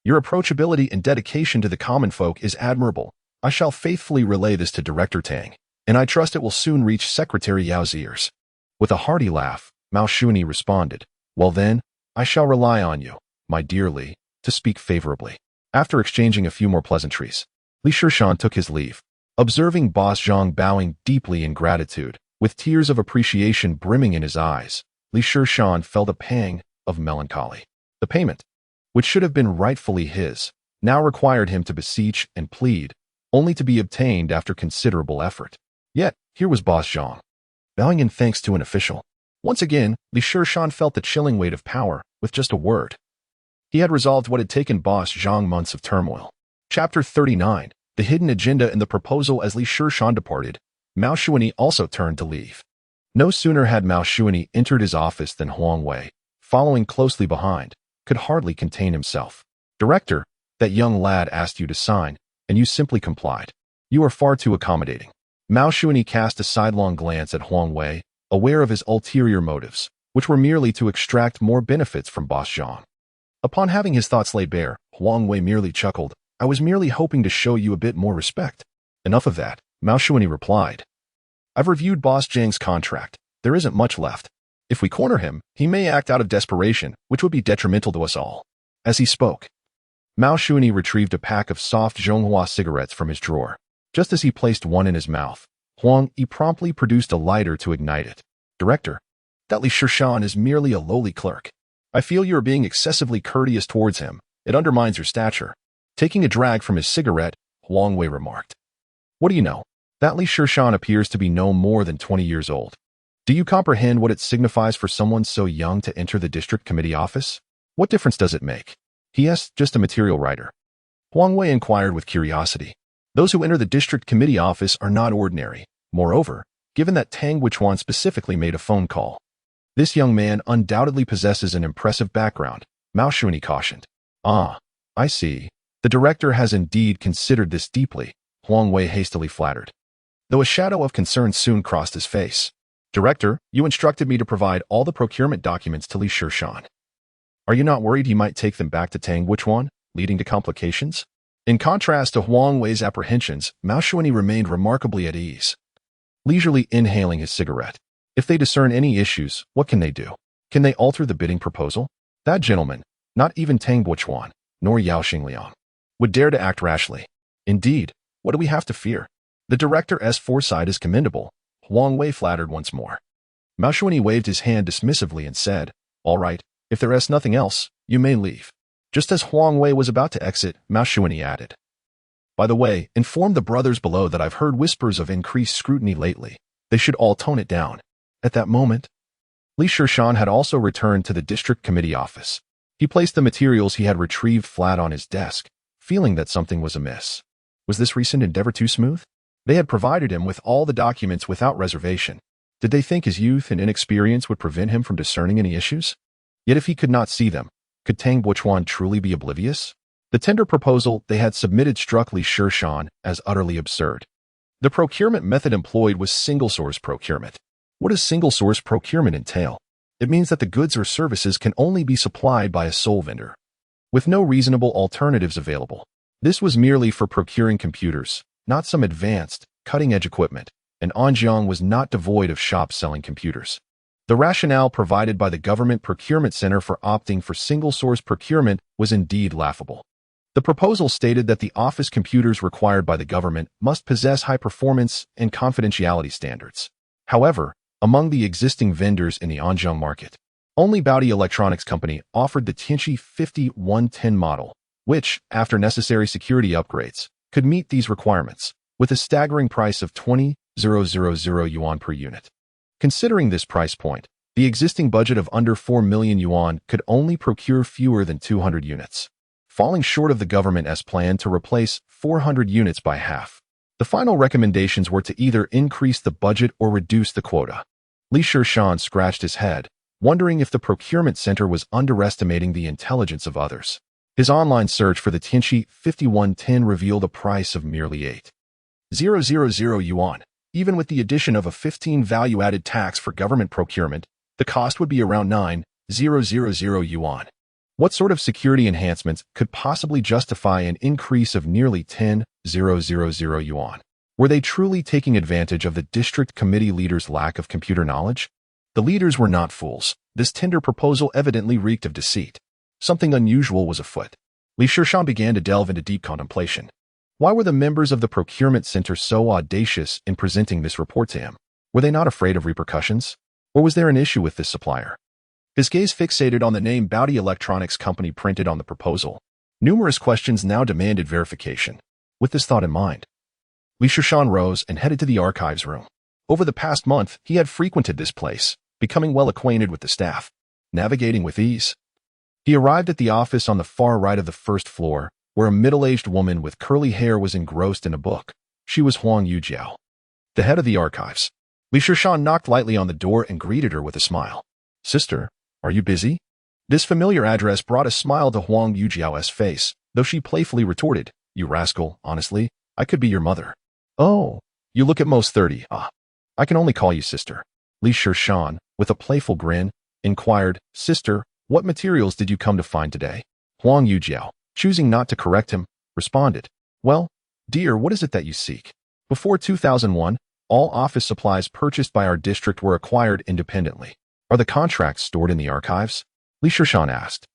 your approachability and dedication to the common folk is admirable. I shall faithfully relay this to Director Tang, and I trust it will soon reach Secretary Yao's ears. With a hearty laugh, Mao Xuanyi responded, well then, I shall rely on you, my dear Li, to speak favorably. After exchanging a few more pleasantries, Li Shishan took his leave, observing Boss Zhang bowing deeply in gratitude, with tears of appreciation brimming in his eyes. Li Shishan felt a pang of melancholy. The payment, which should have been rightfully his, now required him to beseech and plead, only to be obtained after considerable effort. Yet, here was Boss Zhang, bowing in thanks to an official. Once again, Li Shishan felt the chilling weight of power, with just a word. He had resolved what had taken Boss Zhang months of turmoil. Chapter 39, The Hidden Agenda and the Proposal. As Li Shishan departed, Mao Xuanyi also turned to leave. No sooner had Mao Shuani entered his office than Huang Wei, following closely behind, could hardly contain himself. "Director, that young lad asked you to sign, and you simply complied. You are far too accommodating." Mao Shuani cast a sidelong glance at Huang Wei, aware of his ulterior motives, which were merely to extract more benefits from Boss Zhang. Upon having his thoughts laid bare, Huang Wei merely chuckled. "I was merely hoping to show you a bit more respect." "Enough of that," Mao Shuani replied. "I've reviewed Boss Zhang's contract. There isn't much left. If we corner him, he may act out of desperation, which would be detrimental to us all." As he spoke, Mao Shuani retrieved a pack of soft Zhonghua cigarettes from his drawer. Just as he placed one in his mouth, Huang Yi promptly produced a lighter to ignite it. "Director, that Li Shishan is merely a lowly clerk. I feel you are being excessively courteous towards him. It undermines your stature." Taking a drag from his cigarette, Huang Wei remarked, "What do you know? That Li Shishan appears to be no more than 20 years old. Do you comprehend what it signifies for someone so young to enter the district committee office? What difference does it make? He is just a material writer." Huang Wei inquired with curiosity. Those who enter the district committee office are not ordinary. Moreover, given that Tang Wichuan specifically made a phone call, this young man undoubtedly possesses an impressive background, Mao Shuani cautioned. "Ah, I see. The director has indeed considered this deeply," Huang Wei hastily flattered, though a shadow of concern soon crossed his face. "Director, you instructed me to provide all the procurement documents to Li Shishan. Are you not worried he might take them back to Tang Wichuan, leading to complications?" In contrast to Huang Wei's apprehensions, Mao Shuani remained remarkably at ease, leisurely inhaling his cigarette. "If they discern any issues, what can they do? Can they alter the bidding proposal? That gentleman, not even Tang Wichuan, nor Yao Xingliang, would dare to act rashly. Indeed, what do we have to fear? The director's foresight is commendable," Huang Wei flattered once more. Mao Shuani waved his hand dismissively and said, "All right, if there is nothing else, you may leave." Just as Huang Wei was about to exit, Mao Shuani added, "By the way, inform the brothers below that I've heard whispers of increased scrutiny lately. They should all tone it down." At that moment, Li Shishan had also returned to the district committee office. He placed the materials he had retrieved flat on his desk, feeling that something was amiss. Was this recent endeavor too smooth? They had provided him with all the documents without reservation. Did they think his youth and inexperience would prevent him from discerning any issues? Yet if he could not see them, could Tang Wichuan truly be oblivious? The tender proposal they had submitted struck Li Shishan as utterly absurd. The procurement method employed was single-source procurement. What does single-source procurement entail? It means that the goods or services can only be supplied by a sole vendor, with no reasonable alternatives available. This was merely for procuring computers, not some advanced, cutting-edge equipment, and Anjiang was not devoid of shops selling computers. The rationale provided by the Government Procurement Center for opting for single-source procurement was indeed laughable. The proposal stated that the office computers required by the government must possess high performance and confidentiality standards. However, among the existing vendors in the Anjiang market, only Baodi Electronics Company offered the Tianqi 5110 model, which, after necessary security upgrades, could meet these requirements, with a staggering price of 20,000 yuan per unit. Considering this price point, the existing budget of under 4 million yuan could only procure fewer than 200 units, falling short of the government's plan to replace 400 units by half. The final recommendations were to either increase the budget or reduce the quota. Li Shishan scratched his head, wondering if the procurement center was underestimating the intelligence of others. His online search for the Tianqi 5110 revealed a price of merely 8,000 yuan. Even with the addition of a 15 value-added tax for government procurement, the cost would be around 9,000 yuan. What sort of security enhancements could possibly justify an increase of nearly 10,000 yuan? Were they truly taking advantage of the district committee leaders' lack of computer knowledge? The leaders were not fools. This tender proposal evidently reeked of deceit. Something unusual was afoot. Li Shishan began to delve into deep contemplation. Why were the members of the procurement center so audacious in presenting this report to him? Were they not afraid of repercussions? Or was there an issue with this supplier? His gaze fixated on the name Baodi Electronics Company printed on the proposal. Numerous questions now demanded verification. With this thought in mind, Li Shishan rose and headed to the archives room. Over the past month, he had frequented this place, becoming well acquainted with the staff, navigating with ease. He arrived at the office on the far right of the first floor, where a middle-aged woman with curly hair was engrossed in a book. She was Huang Yujiao, the head of the archives. Li Shishan knocked lightly on the door and greeted her with a smile. Sister, are you busy? This familiar address brought a smile to Huang Yujiao's face, though she playfully retorted, You rascal, honestly, I could be your mother. Oh, you look at most 30, I can only call you sister. Li Shishan, with a playful grin, inquired, Sister, what materials did you come to find today? Huang Yujiao, choosing not to correct him, responded, Well, dear, what is it that you seek? Before 2001, all office supplies purchased by our district were acquired independently. Are the contracts stored in the archives? Li Shishan asked.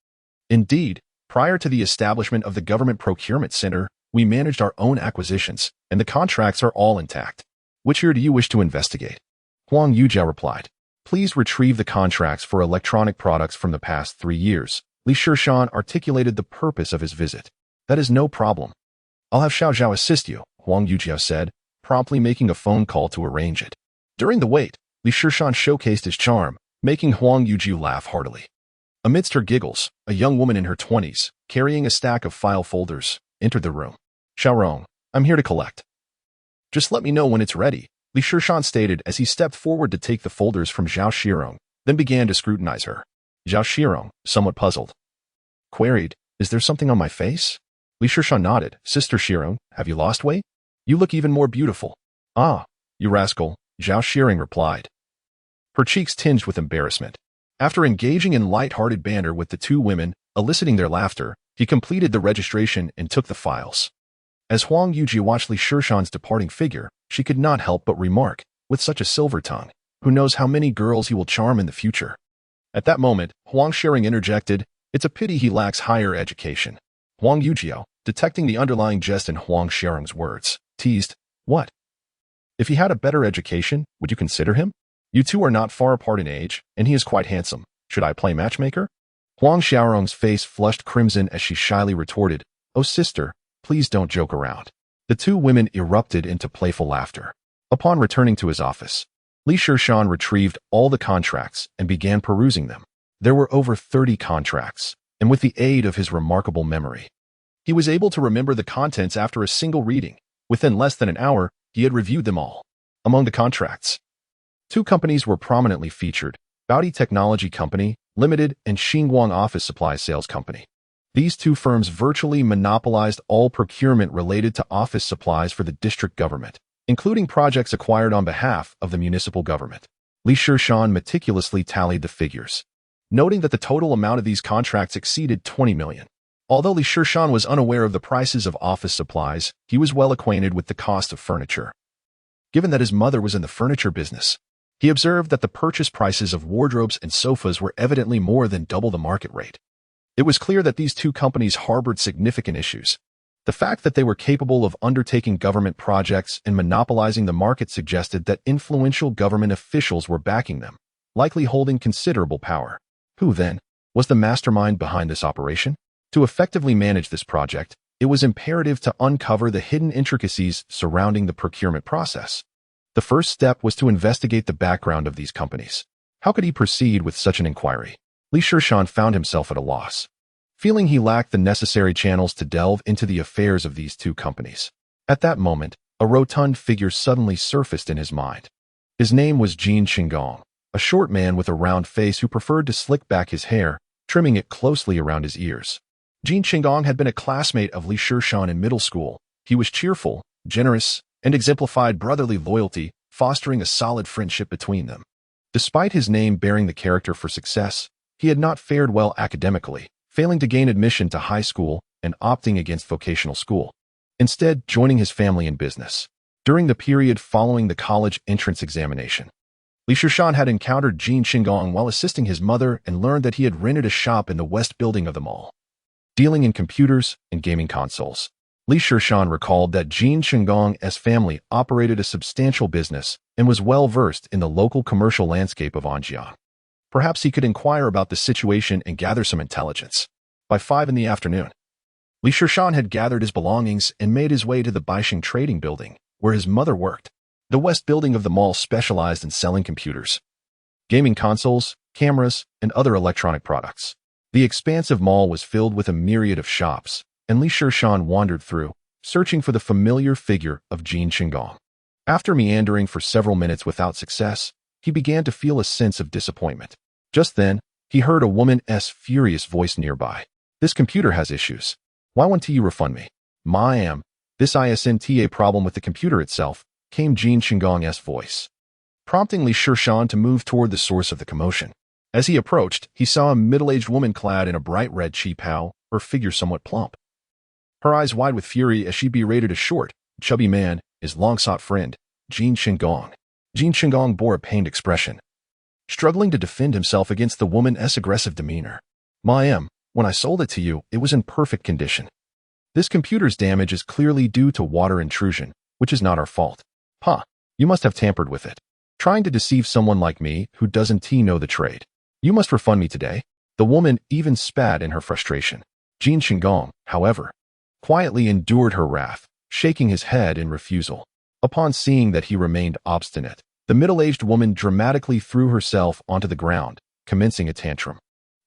Indeed, prior to the establishment of the Government Procurement Center, we managed our own acquisitions, and the contracts are all intact. Which year do you wish to investigate? Huang Yujiao replied, Please retrieve the contracts for electronic products from the past 3 years. Li Shishan articulated the purpose of his visit. That is no problem. I'll have Xiao Zhao assist you, Huang Yujiao said, promptly making a phone call to arrange it. During the wait, Li Shishan showcased his charm, making Huang Yujiao laugh heartily. Amidst her giggles, a young woman in her 20s, carrying a stack of file folders, entered the room. Xiaorong, I'm here to collect. Just let me know when it's ready, Li Shishan stated as he stepped forward to take the folders from Zhao Shirong, then began to scrutinize her. Zhao Shirong, somewhat puzzled, queried, Is there something on my face? Li Shishan nodded. Sister Shirong, have you lost weight? You look even more beautiful. Ah, you rascal, Zhao Shirong replied, her cheeks tinged with embarrassment. After engaging in light-hearted banter with the two women, eliciting their laughter, he completed the registration and took the files. As Huang Yuji watched Li Shishan's departing figure, she could not help but remark, with such a silver tongue, who knows how many girls he will charm in the future. At that moment, Huang Shirong interjected, It's a pity he lacks higher education. Huang Yujiao, detecting the underlying jest in Huang Shirong's words, teased, What? If he had a better education, would you consider him? You two are not far apart in age, and he is quite handsome. Should I play matchmaker? Huang Xiaorong's face flushed crimson as she shyly retorted, Oh sister, please don't joke around. The two women erupted into playful laughter. Upon returning to his office, Li Shishan retrieved all the contracts and began perusing them. There were over 30 contracts, and with the aid of his remarkable memory, he was able to remember the contents after a single reading. Within less than an hour, he had reviewed them all. Among the contracts, 2 companies were prominently featured, Baodi Technology Company, Limited, and Xinguang Office Supplies Sales Company. These 2 firms virtually monopolized all procurement related to office supplies for the district government, including projects acquired on behalf of the municipal government. Li Shishan meticulously tallied the figures, noting that the total amount of these contracts exceeded 20 million. Although Li Shishan was unaware of the prices of office supplies, he was well acquainted with the cost of furniture. Given that his mother was in the furniture business, he observed that the purchase prices of wardrobes and sofas were evidently more than double the market rate. It was clear that these 2 companies harbored significant issues. The fact that they were capable of undertaking government projects and monopolizing the market suggested that influential government officials were backing them, likely holding considerable power. Who, then, was the mastermind behind this operation? To effectively manage this project, it was imperative to uncover the hidden intricacies surrounding the procurement process. The first step was to investigate the background of these companies. How could he proceed with such an inquiry? Li Shishan found himself at a loss, feeling he lacked the necessary channels to delve into the affairs of these 2 companies. At that moment, a rotund figure suddenly surfaced in his mind. His name was Jin Qinggong, a short man with a round face who preferred to slick back his hair, trimming it closely around his ears. Jin Qinggong had been a classmate of Li Shishan in middle school. He was cheerful, generous, and exemplified brotherly loyalty, fostering a solid friendship between them. Despite his name bearing the character for success, he had not fared well academically, failing to gain admission to high school and opting against vocational school, instead joining his family in business. During the period following the college entrance examination, Li Shishan had encountered Jin Qinggong while assisting his mother and learned that he had rented a shop in the west building of the mall, dealing in computers and gaming consoles. Li Shishan recalled that Jin Qinggong's family operated a substantial business and was well-versed in the local commercial landscape of Anjiang. Perhaps he could inquire about the situation and gather some intelligence. By 5 in the afternoon, Li Shishan had gathered his belongings and made his way to the Baixing Trading Building, where his mother worked. The west building of the mall specialized in selling computers, gaming consoles, cameras, and other electronic products. The expansive mall was filled with a myriad of shops, and Li Shishan wandered through, searching for the familiar figure of Jin Qinggong. After meandering for several minutes without success, he began to feel a sense of disappointment. Just then, he heard a woman's furious voice nearby. "This computer has issues. Why won't you refund me?" This isn't a problem with the computer itself," came Jin Shengong's voice, prompting Li Shishan to move toward the source of the commotion. As he approached, he saw a middle-aged woman clad in a bright red qipao, her figure somewhat plump. Her eyes wide with fury as she berated a short, chubby man, his long-sought friend, Jin Shengong. Jin Shengong bore a pained expression, struggling to defend himself against the woman's aggressive demeanor. When I sold it to you, it was in perfect condition. This computer's damage is clearly due to water intrusion, which is not our fault. You must have tampered with it, trying to deceive someone like me who doesn't know the trade. You must refund me today." The woman even spat in her frustration. Jin Shengong, however, quietly endured her wrath, shaking his head in refusal. Upon seeing that he remained obstinate, the middle-aged woman dramatically threw herself onto the ground, commencing a tantrum.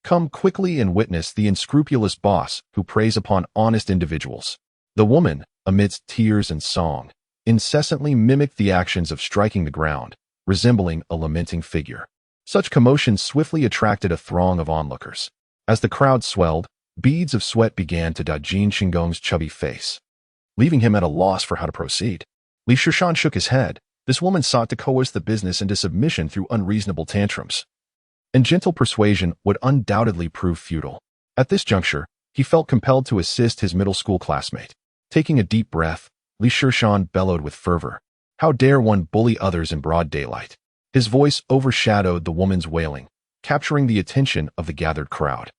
"Come quickly and witness the unscrupulous boss who preys upon honest individuals." The woman, amidst tears and song, incessantly mimicked the actions of striking the ground, resembling a lamenting figure. Such commotion swiftly attracted a throng of onlookers. As the crowd swelled, beads of sweat began to dot Jin Shengong's chubby face, leaving him at a loss for how to proceed. Li Shishan shook his head. This woman sought to coerce the business into submission through unreasonable tantrums, and gentle persuasion would undoubtedly prove futile. At this juncture, he felt compelled to assist his middle school classmate. Taking a deep breath, Li Shishan bellowed with fervor, "How dare one bully others in broad daylight?" His voice overshadowed the woman's wailing, capturing the attention of the gathered crowd.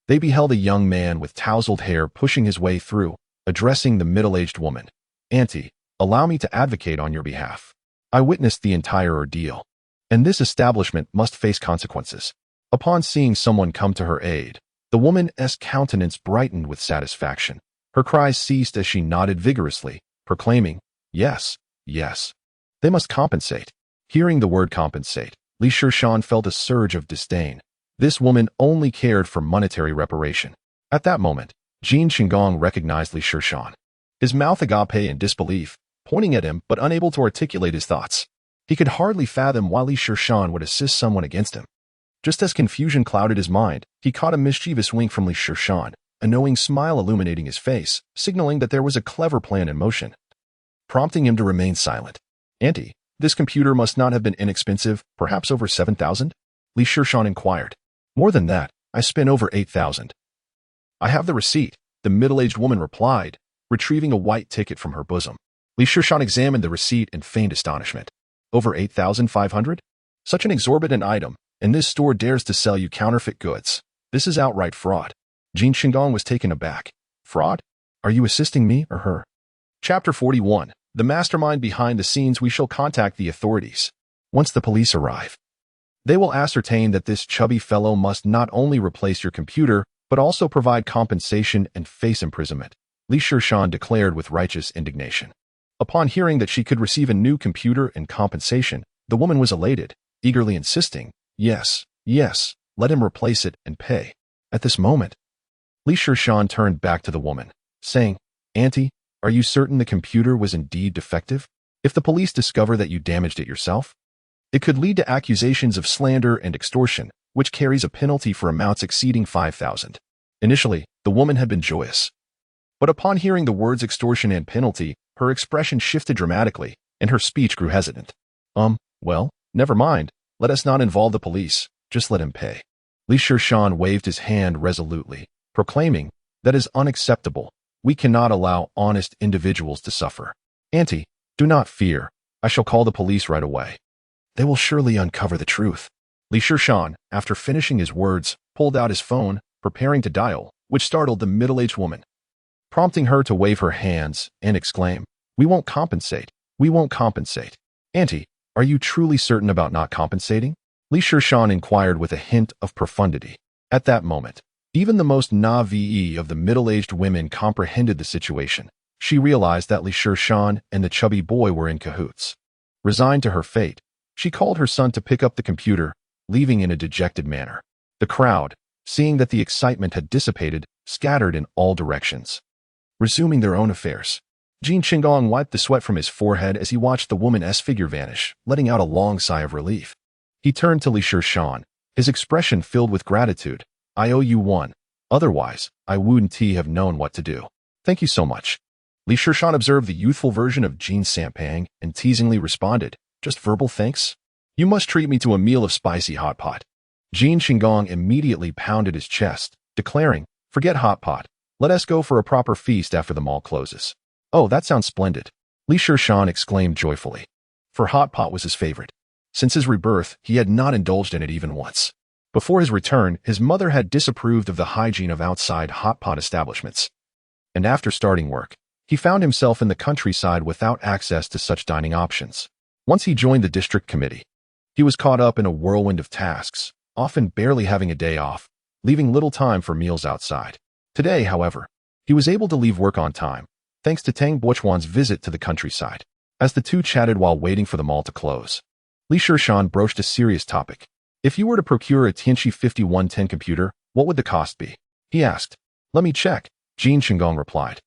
They beheld a young man with tousled hair pushing his way through, addressing the middle-aged woman. "Auntie, allow me to advocate on your behalf. I witnessed the entire ordeal, and this establishment must face consequences." Upon seeing someone come to her aid, the woman's countenance brightened with satisfaction. Her cries ceased as she nodded vigorously, proclaiming, "Yes, yes. They must compensate." Hearing the word compensate, Li Shishan felt a surge of disdain. This woman only cared for monetary reparation. At that moment, Jin Shengong recognized Li Shishan. His mouth agape in disbelief, pointing at him but unable to articulate his thoughts. He could hardly fathom why Li Shishan would assist someone against him. Just as confusion clouded his mind, he caught a mischievous wink from Li Shishan, a knowing smile illuminating his face, signaling that there was a clever plan in motion, prompting him to remain silent. "Auntie, this computer must not have been inexpensive, perhaps over 7,000? Li Shishan inquired. "More than that, I spent over 8,000. "I have the receipt," the middle-aged woman replied, retrieving a white ticket from her bosom. Li Shishan examined the receipt in feigned astonishment. "Over 8,500? Such an exorbitant item, and this store dares to sell you counterfeit goods. This is outright fraud." Jin Shengong was taken aback. "Fraud? Are you assisting me or her?" Chapter 41. The mastermind behind the scenes. We shall contact the authorities. Once the police arrive, they will ascertain that this chubby fellow must not only replace your computer, but also provide compensation and face imprisonment, Li Shishan declared with righteous indignation. Upon hearing that she could receive a new computer and compensation, the woman was elated, eagerly insisting, "Yes, yes, let him replace it and pay." At this moment, Li Shishan turned back to the woman, saying, "Auntie, are you certain the computer was indeed defective? If the police discover that you damaged it yourself, it could lead to accusations of slander and extortion, which carries a penalty for amounts exceeding 5,000. Initially, the woman had been joyous, but upon hearing the words extortion and penalty, her expression shifted dramatically, and her speech grew hesitant. Well, never mind. Let us not involve the police. Just let him pay." Li Shishan waved his hand resolutely, proclaiming, "That is unacceptable. We cannot allow honest individuals to suffer. Auntie, do not fear. I shall call the police right away. They will surely uncover the truth." Li Shishan, after finishing his words, pulled out his phone, preparing to dial, which startled the middle-aged woman, prompting her to wave her hands and exclaim, "We won't compensate. We won't compensate." "Auntie, are you truly certain about not compensating?" Li Shishan inquired with a hint of profundity. At that moment, even the most naive of the middle-aged women comprehended the situation. She realized that Li Shishan and the chubby boy were in cahoots. Resigned to her fate, she called her son to pick up the computer, leaving in a dejected manner. The crowd, seeing that the excitement had dissipated, scattered in all directions, resuming their own affairs. Jin Qinggong wiped the sweat from his forehead as he watched the woman's figure vanish, letting out a long sigh of relief. He turned to Li Shishan, his expression filled with gratitude. I owe you one. Otherwise, I wouldn't have known what to do. Thank you so much. Li Shishan observed the youthful version of Jin Sampang and teasingly responded, just verbal thanks? You must treat me to a meal of spicy hot pot. Jin Qinggong immediately pounded his chest, declaring, forget hot pot. Let us go for a proper feast after the mall closes. Oh, that sounds splendid. Li Shishan exclaimed joyfully. For hot pot was his favorite. Since his rebirth, he had not indulged in it even once. Before his return, his mother had disapproved of the hygiene of outside hot pot establishments. And after starting work, he found himself in the countryside without access to such dining options. Once he joined the district committee, he was caught up in a whirlwind of tasks, often barely having a day off, leaving little time for meals outside. Today, however, he was able to leave work on time, thanks to Tang Bochuan's visit to the countryside. As the two chatted while waiting for the mall to close, Li Shishan broached a serious topic. If you were to procure a Tianqi 5110 computer, what would the cost be? He asked. Let me check, Jin Qinggong replied,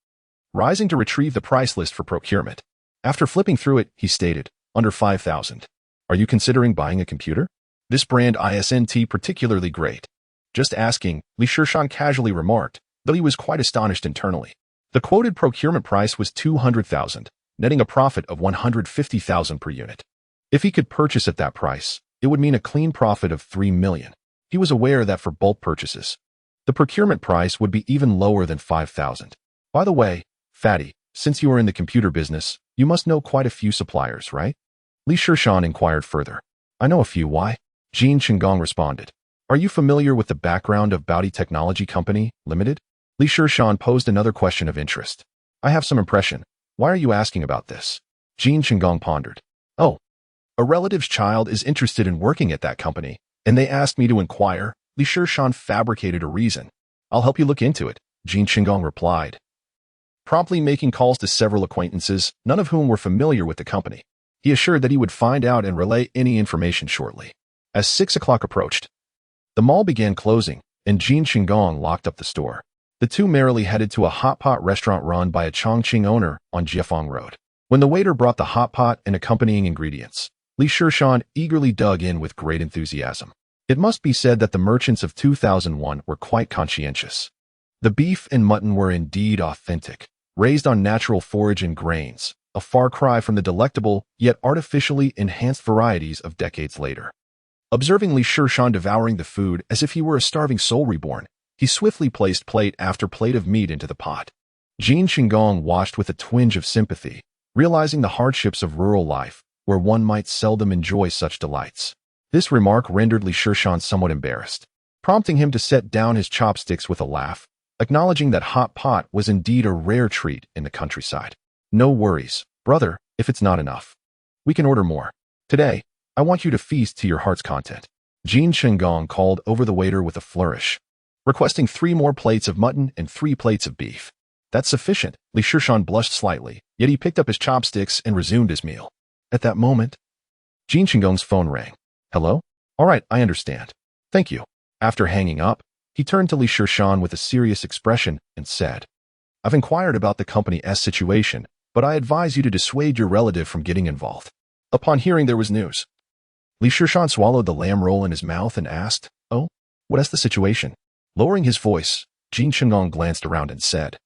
rising to retrieve the price list for procurement. After flipping through it, he stated, under 5,000. Are you considering buying a computer? This brand isn't particularly great. Just asking, Li Shishan casually remarked, though he was quite astonished internally. The quoted procurement price was 200,000, netting a profit of 150,000 per unit. If he could purchase at that price, it would mean a clean profit of 3 million. He was aware that for bulk purchases, the procurement price would be even lower than 5,000. By the way, Fatty, since you are in the computer business, you must know quite a few suppliers, right? Li Shishan inquired further. I know a few. Why? Jin Qinggong responded. Are you familiar with the background of Baodi Technology Company, Limited? Li Shishan posed another question of interest. I have some impression. Why are you asking about this? Jin Qinggong pondered. Oh, a relative's child is interested in working at that company, and they asked me to inquire. Li Shishan fabricated a reason. I'll help you look into it, Jin Qinggong replied, promptly making calls to several acquaintances, none of whom were familiar with the company. He assured that he would find out and relay any information shortly. As 6 o'clock approached, the mall began closing, and Jin Qinggong locked up the store. The two merrily headed to a hot pot restaurant run by a Chongqing owner on Jiefeng Road. When the waiter brought the hot pot and accompanying ingredients, Li Shishan eagerly dug in with great enthusiasm. It must be said that the merchants of 2001 were quite conscientious. The beef and mutton were indeed authentic, raised on natural forage and grains, a far cry from the delectable yet artificially enhanced varieties of decades later. Observing Li Shishan devouring the food as if he were a starving soul reborn, he swiftly placed plate after plate of meat into the pot. Jin Qinggong watched with a twinge of sympathy, realizing the hardships of rural life, where one might seldom enjoy such delights. This remark rendered Li Shishan somewhat embarrassed, prompting him to set down his chopsticks with a laugh, acknowledging that hot pot was indeed a rare treat in the countryside. No worries, brother, if it's not enough. We can order more. Today, I want you to feast to your heart's content. Jin Qinggong called over the waiter with a flourish, requesting 3 more plates of mutton and 3 plates of beef. That's sufficient. Li Shishan blushed slightly, yet he picked up his chopsticks and resumed his meal. At that moment, Jin Qinggong's phone rang. Hello? All right, I understand. Thank you. After hanging up, he turned to Li Shishan with a serious expression and said, I've inquired about the company's situation, but I advise you to dissuade your relative from getting involved. Upon hearing there was news, Li Shishan swallowed the lamb roll in his mouth and asked, Oh, what is the situation? Lowering his voice, Jin Qinggong glanced around and said,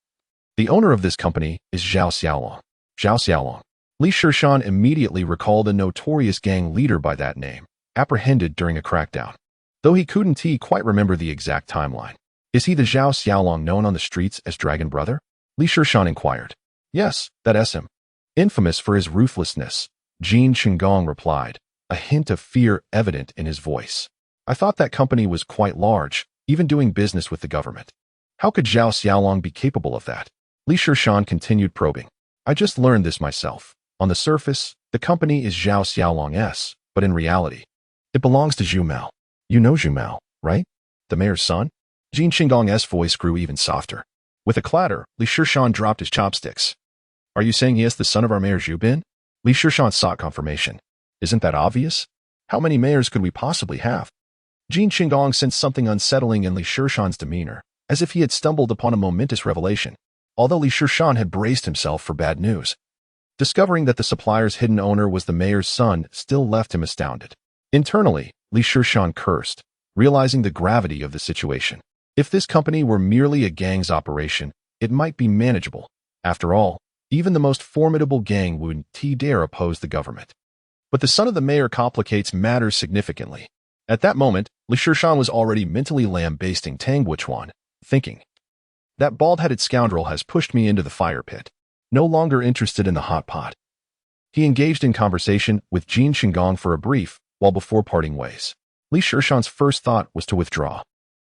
The owner of this company is Zhao Xiaolong. Zhao Xiaolong. Li Shishan immediately recalled a notorious gang leader by that name, apprehended during a crackdown. Though he couldn't quite remember the exact timeline. Is he the Zhao Xiaolong known on the streets as Dragon Brother? Li Shishan inquired. Yes, that's him. Infamous for his ruthlessness, Jin Qinggong replied, a hint of fear evident in his voice. I thought that company was quite large, even doing business with the government. How could Zhao Xiaolong be capable of that? Li Shishan continued probing. I just learned this myself. On the surface, the company is Zhao Xiaolong's, but in reality, it belongs to Zhu Mao. You know Zhu Mao, right? The mayor's son? Jin Qinggong's voice grew even softer. With a clatter, Li Shishan dropped his chopsticks. Are you saying he is the son of our mayor Zhu Bin? Li Shishan sought confirmation. Isn't that obvious? How many mayors could we possibly have? Jin Qinggong sensed something unsettling in Li Shishan's demeanor, as if he had stumbled upon a momentous revelation. although Li Shishan had braced himself for bad news. Discovering that the supplier's hidden owner was the mayor's son still left him astounded. Internally, Li Shishan cursed, realizing the gravity of the situation. If this company were merely a gang's operation, it might be manageable. After all, even the most formidable gang wouldn't dare oppose the government. But the son of the mayor complicates matters significantly. At that moment, Li Shishan was already mentally lambasting Tang Wuchuan, thinking, "That bald-headed scoundrel has pushed me into the fire pit. No longer interested in the hot pot." He engaged in conversation with Jin Shinggong for a brief, while before parting ways. Li Shishan's first thought was to withdraw.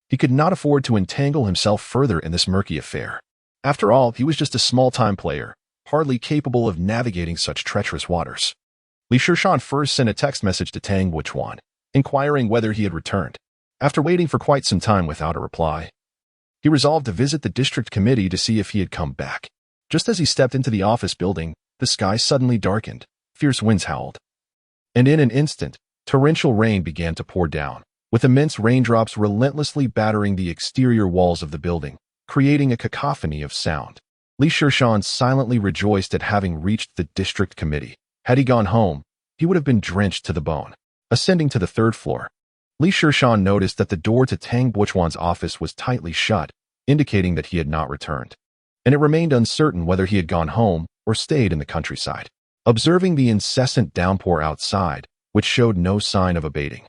He could not afford to entangle himself further in this murky affair. After all, he was just a small-time player, hardly capable of navigating such treacherous waters. Li Shishan first sent a text message to Tang Wuchuan, inquiring whether he had returned. After waiting for quite some time without a reply, he resolved to visit the district committee to see if he had come back. Just as he stepped into the office building, the sky suddenly darkened, fierce winds howled, and in an instant, torrential rain began to pour down, with immense raindrops relentlessly battering the exterior walls of the building, creating a cacophony of sound. Li Shishan silently rejoiced at having reached the district committee. Had he gone home, he would have been drenched to the bone. Ascending to the third floor, Li Shishan noticed that the door to Tang Wuchuan's office was tightly shut, indicating that he had not returned, and it remained uncertain whether he had gone home or stayed in the countryside. Observing the incessant downpour outside, which showed no sign of abating,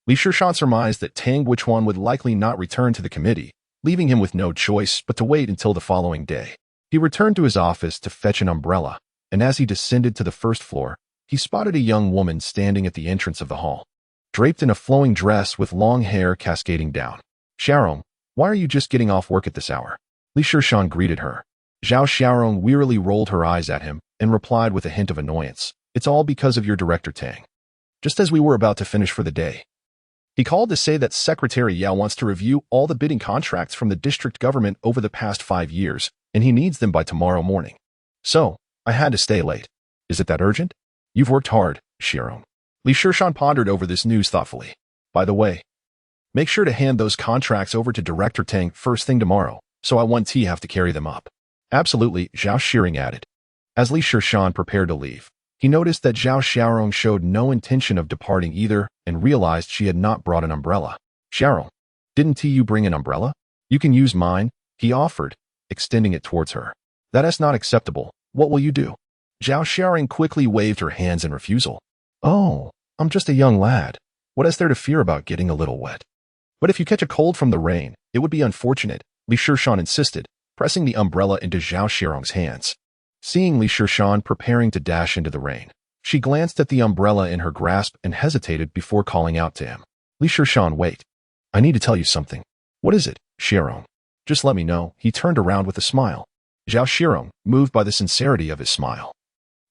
Li Shishan surmised that Tang Wuchuan would likely not return to the committee, leaving him with no choice but to wait until the following day. He returned to his office to fetch an umbrella, and as he descended to the first floor, he spotted a young woman standing at the entrance of the hall, draped in a flowing dress with long hair cascading down. "Xiaorong, why are you just getting off work at this hour?" Li Shishan greeted her. Zhao Xiaorong wearily rolled her eyes at him and replied with a hint of annoyance, "It's all because of your director Tang. Just as we were about to finish for the day, he called to say that Secretary Yao wants to review all the bidding contracts from the district government over the past 5 years, and he needs them by tomorrow morning. So, I had to stay late. Is it that urgent?" "You've worked hard, Xiaorong." Li Shishan pondered over this news thoughtfully. "By the way, make sure to hand those contracts over to Director Tang first thing tomorrow, so I won't have to carry them up." "Absolutely," Zhao Xiaorong added. As Li Shishan prepared to leave, he noticed that Zhao Xiaorong showed no intention of departing either and realized she had not brought an umbrella. "Xiaorong, didn't you bring an umbrella? You can use mine," he offered, extending it towards her. "That is not acceptable. What will you do?" Zhao Xiaorong quickly waved her hands in refusal. "Oh, I'm just a young lad. What is there to fear about getting a little wet? But if you catch a cold from the rain, it would be unfortunate," Li Shishan insisted, pressing the umbrella into Zhao Xiaorong's hands. Seeing Li Shishan preparing to dash into the rain, she glanced at the umbrella in her grasp and hesitated before calling out to him. "Li Shishan, wait. I need to tell you something." "What is it, Xiaorong?" "Just let me know." He turned around with a smile. Zhao Xiaorong, moved by the sincerity of his smile,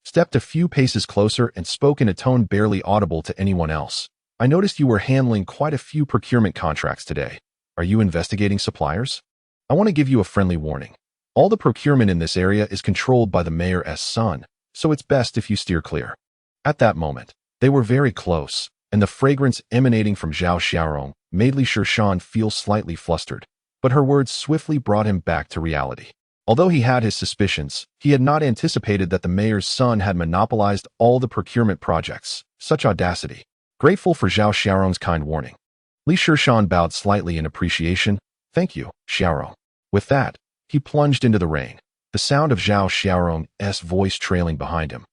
stepped a few paces closer and spoke in a tone barely audible to anyone else. "I noticed you were handling quite a few procurement contracts today. Are you investigating suppliers? I want to give you a friendly warning. All the procurement in this area is controlled by the mayor's son, so it's best if you steer clear." At that moment, they were very close, and the fragrance emanating from Zhao Xiaorong made Li Shishan feel slightly flustered, but her words swiftly brought him back to reality. Although he had his suspicions, he had not anticipated that the mayor's son had monopolized all the procurement projects. Such audacity. Grateful for Zhao Xiaorong's kind warning, Li Shishan bowed slightly in appreciation. "Thank you, Xiaorong." With that, he plunged into the rain, the sound of Zhao Xiaorong's voice trailing behind him.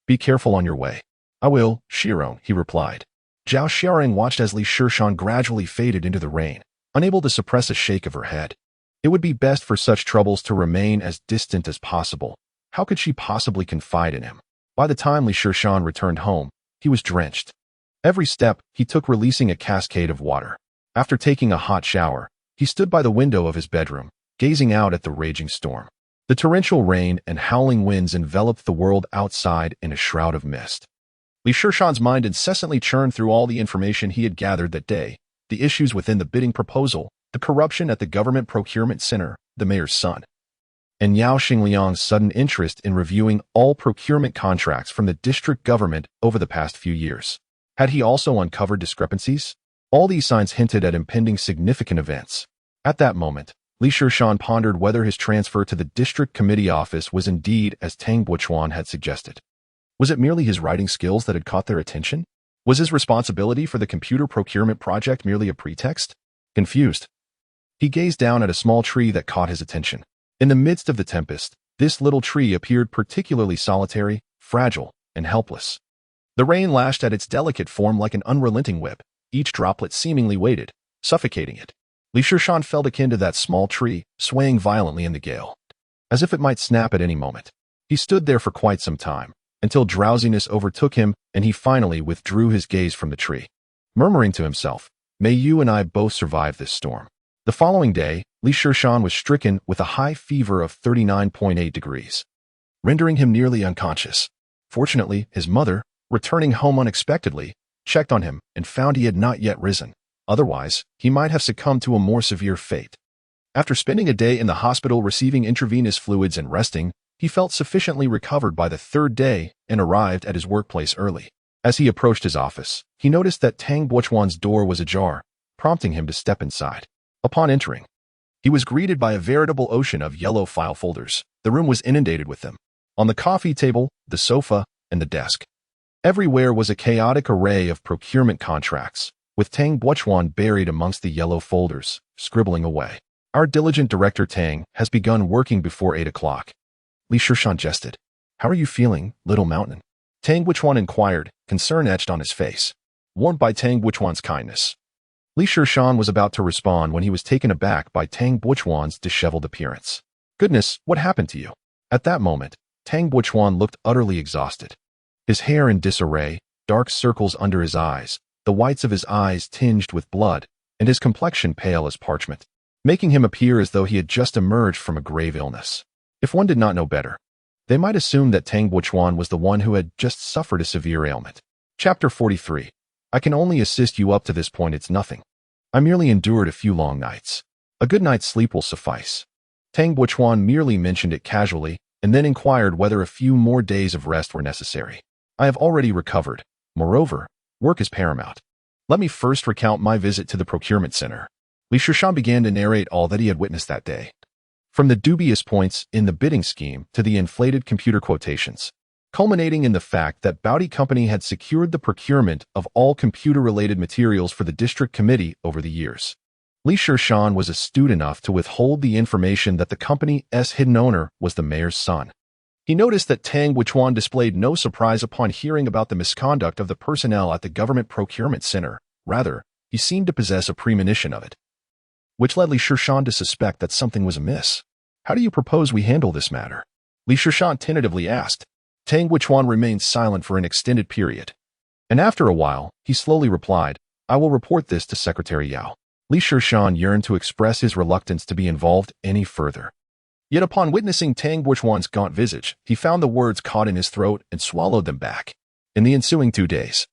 "Be careful on your way." "I will, Xiaorong," he replied. Zhao Xiaorong watched as Li Shishan gradually faded into the rain, unable to suppress a shake of her head. It would be best for such troubles to remain as distant as possible. How could she possibly confide in him? By the time Li Shishan returned home, he was drenched. Every step he took releasing a cascade of water. After taking a hot shower, he stood by the window of his bedroom, gazing out at the raging storm. The torrential rain and howling winds enveloped the world outside in a shroud of mist. Li Shishan's mind incessantly churned through all the information he had gathered that day, the issues within the bidding proposal, the corruption at the government procurement center, the mayor's son, and Yao Xingliang's sudden interest in reviewing all procurement contracts from the district government over the past few years. Had he also uncovered discrepancies? All these signs hinted at impending significant events. At that moment, Li Shishan pondered whether his transfer to the district committee office was indeed as Tang Buchuan had suggested. Was it merely his writing skills that had caught their attention? Was his responsibility for the computer procurement project merely a pretext? Confused, he gazed down at a small tree that caught his attention. In the midst of the tempest, this little tree appeared particularly solitary, fragile, and helpless. The rain lashed at its delicate form like an unrelenting whip, each droplet seemingly weighted, suffocating it. Li Shishan felt akin to that small tree, swaying violently in the gale, as if it might snap at any moment. He stood there for quite some time, until drowsiness overtook him and he finally withdrew his gaze from the tree. Murmuring to himself, "May you and I both survive this storm." The following day, Li Shishan was stricken with a high fever of 39.8 degrees, rendering him nearly unconscious. Fortunately, his mother, returning home unexpectedly, checked on him and found he had not yet risen. Otherwise, he might have succumbed to a more severe fate. After spending a day in the hospital receiving intravenous fluids and resting, he felt sufficiently recovered by the third day and arrived at his workplace early. As he approached his office, he noticed that Tang Buchuan's door was ajar, prompting him to step inside. Upon entering, he was greeted by a veritable ocean of yellow file folders. The room was inundated with them. On the coffee table, the sofa, and the desk, everywhere was a chaotic array of procurement contracts, with Tang Buchuan buried amongst the yellow folders, scribbling away. "Our diligent director Tang has begun working before 8 o'clock. Li Shishan jested. "How are you feeling, little mountain?" Tang Buchuan inquired, concern etched on his face. Warmed by Tang Buchuan's kindness, Li Shishan was about to respond when he was taken aback by Tang Buchuan's disheveled appearance. "Goodness, what happened to you?" At that moment, Tang Buchuan looked utterly exhausted. His hair in disarray, dark circles under his eyes, the whites of his eyes tinged with blood, and his complexion pale as parchment, making him appear as though he had just emerged from a grave illness. If one did not know better, they might assume that Tang Buchuan was the one who had just suffered a severe ailment. Chapter 43. "I can only assist you up to this point, it's nothing. I merely endured a few long nights. A good night's sleep will suffice." Tang Buchuan merely mentioned it casually, and then inquired whether a few more days of rest were necessary. "I have already recovered. Moreover, work is paramount. Let me first recount my visit to the procurement center." Li Shishan began to narrate all that he had witnessed that day, from the dubious points in the bidding scheme to the inflated computer quotations, culminating in the fact that Baudi Company had secured the procurement of all computer-related materials for the district committee over the years. Li Shishan was astute enough to withhold the information that the company's hidden owner was the mayor's son. He noticed that Tang Buchuan displayed no surprise upon hearing about the misconduct of the personnel at the government procurement center. Rather, he seemed to possess a premonition of it, which led Li Shishan to suspect that something was amiss. "How do you propose we handle this matter?" Li Shishan tentatively asked. Tang Buchuan remained silent for an extended period, and after a while, he slowly replied, "I will report this to Secretary Yao." Li Shishan yearned to express his reluctance to be involved any further. Yet upon witnessing Tang Buchuan's gaunt visage, he found the words caught in his throat and swallowed them back. In the ensuing 2 days,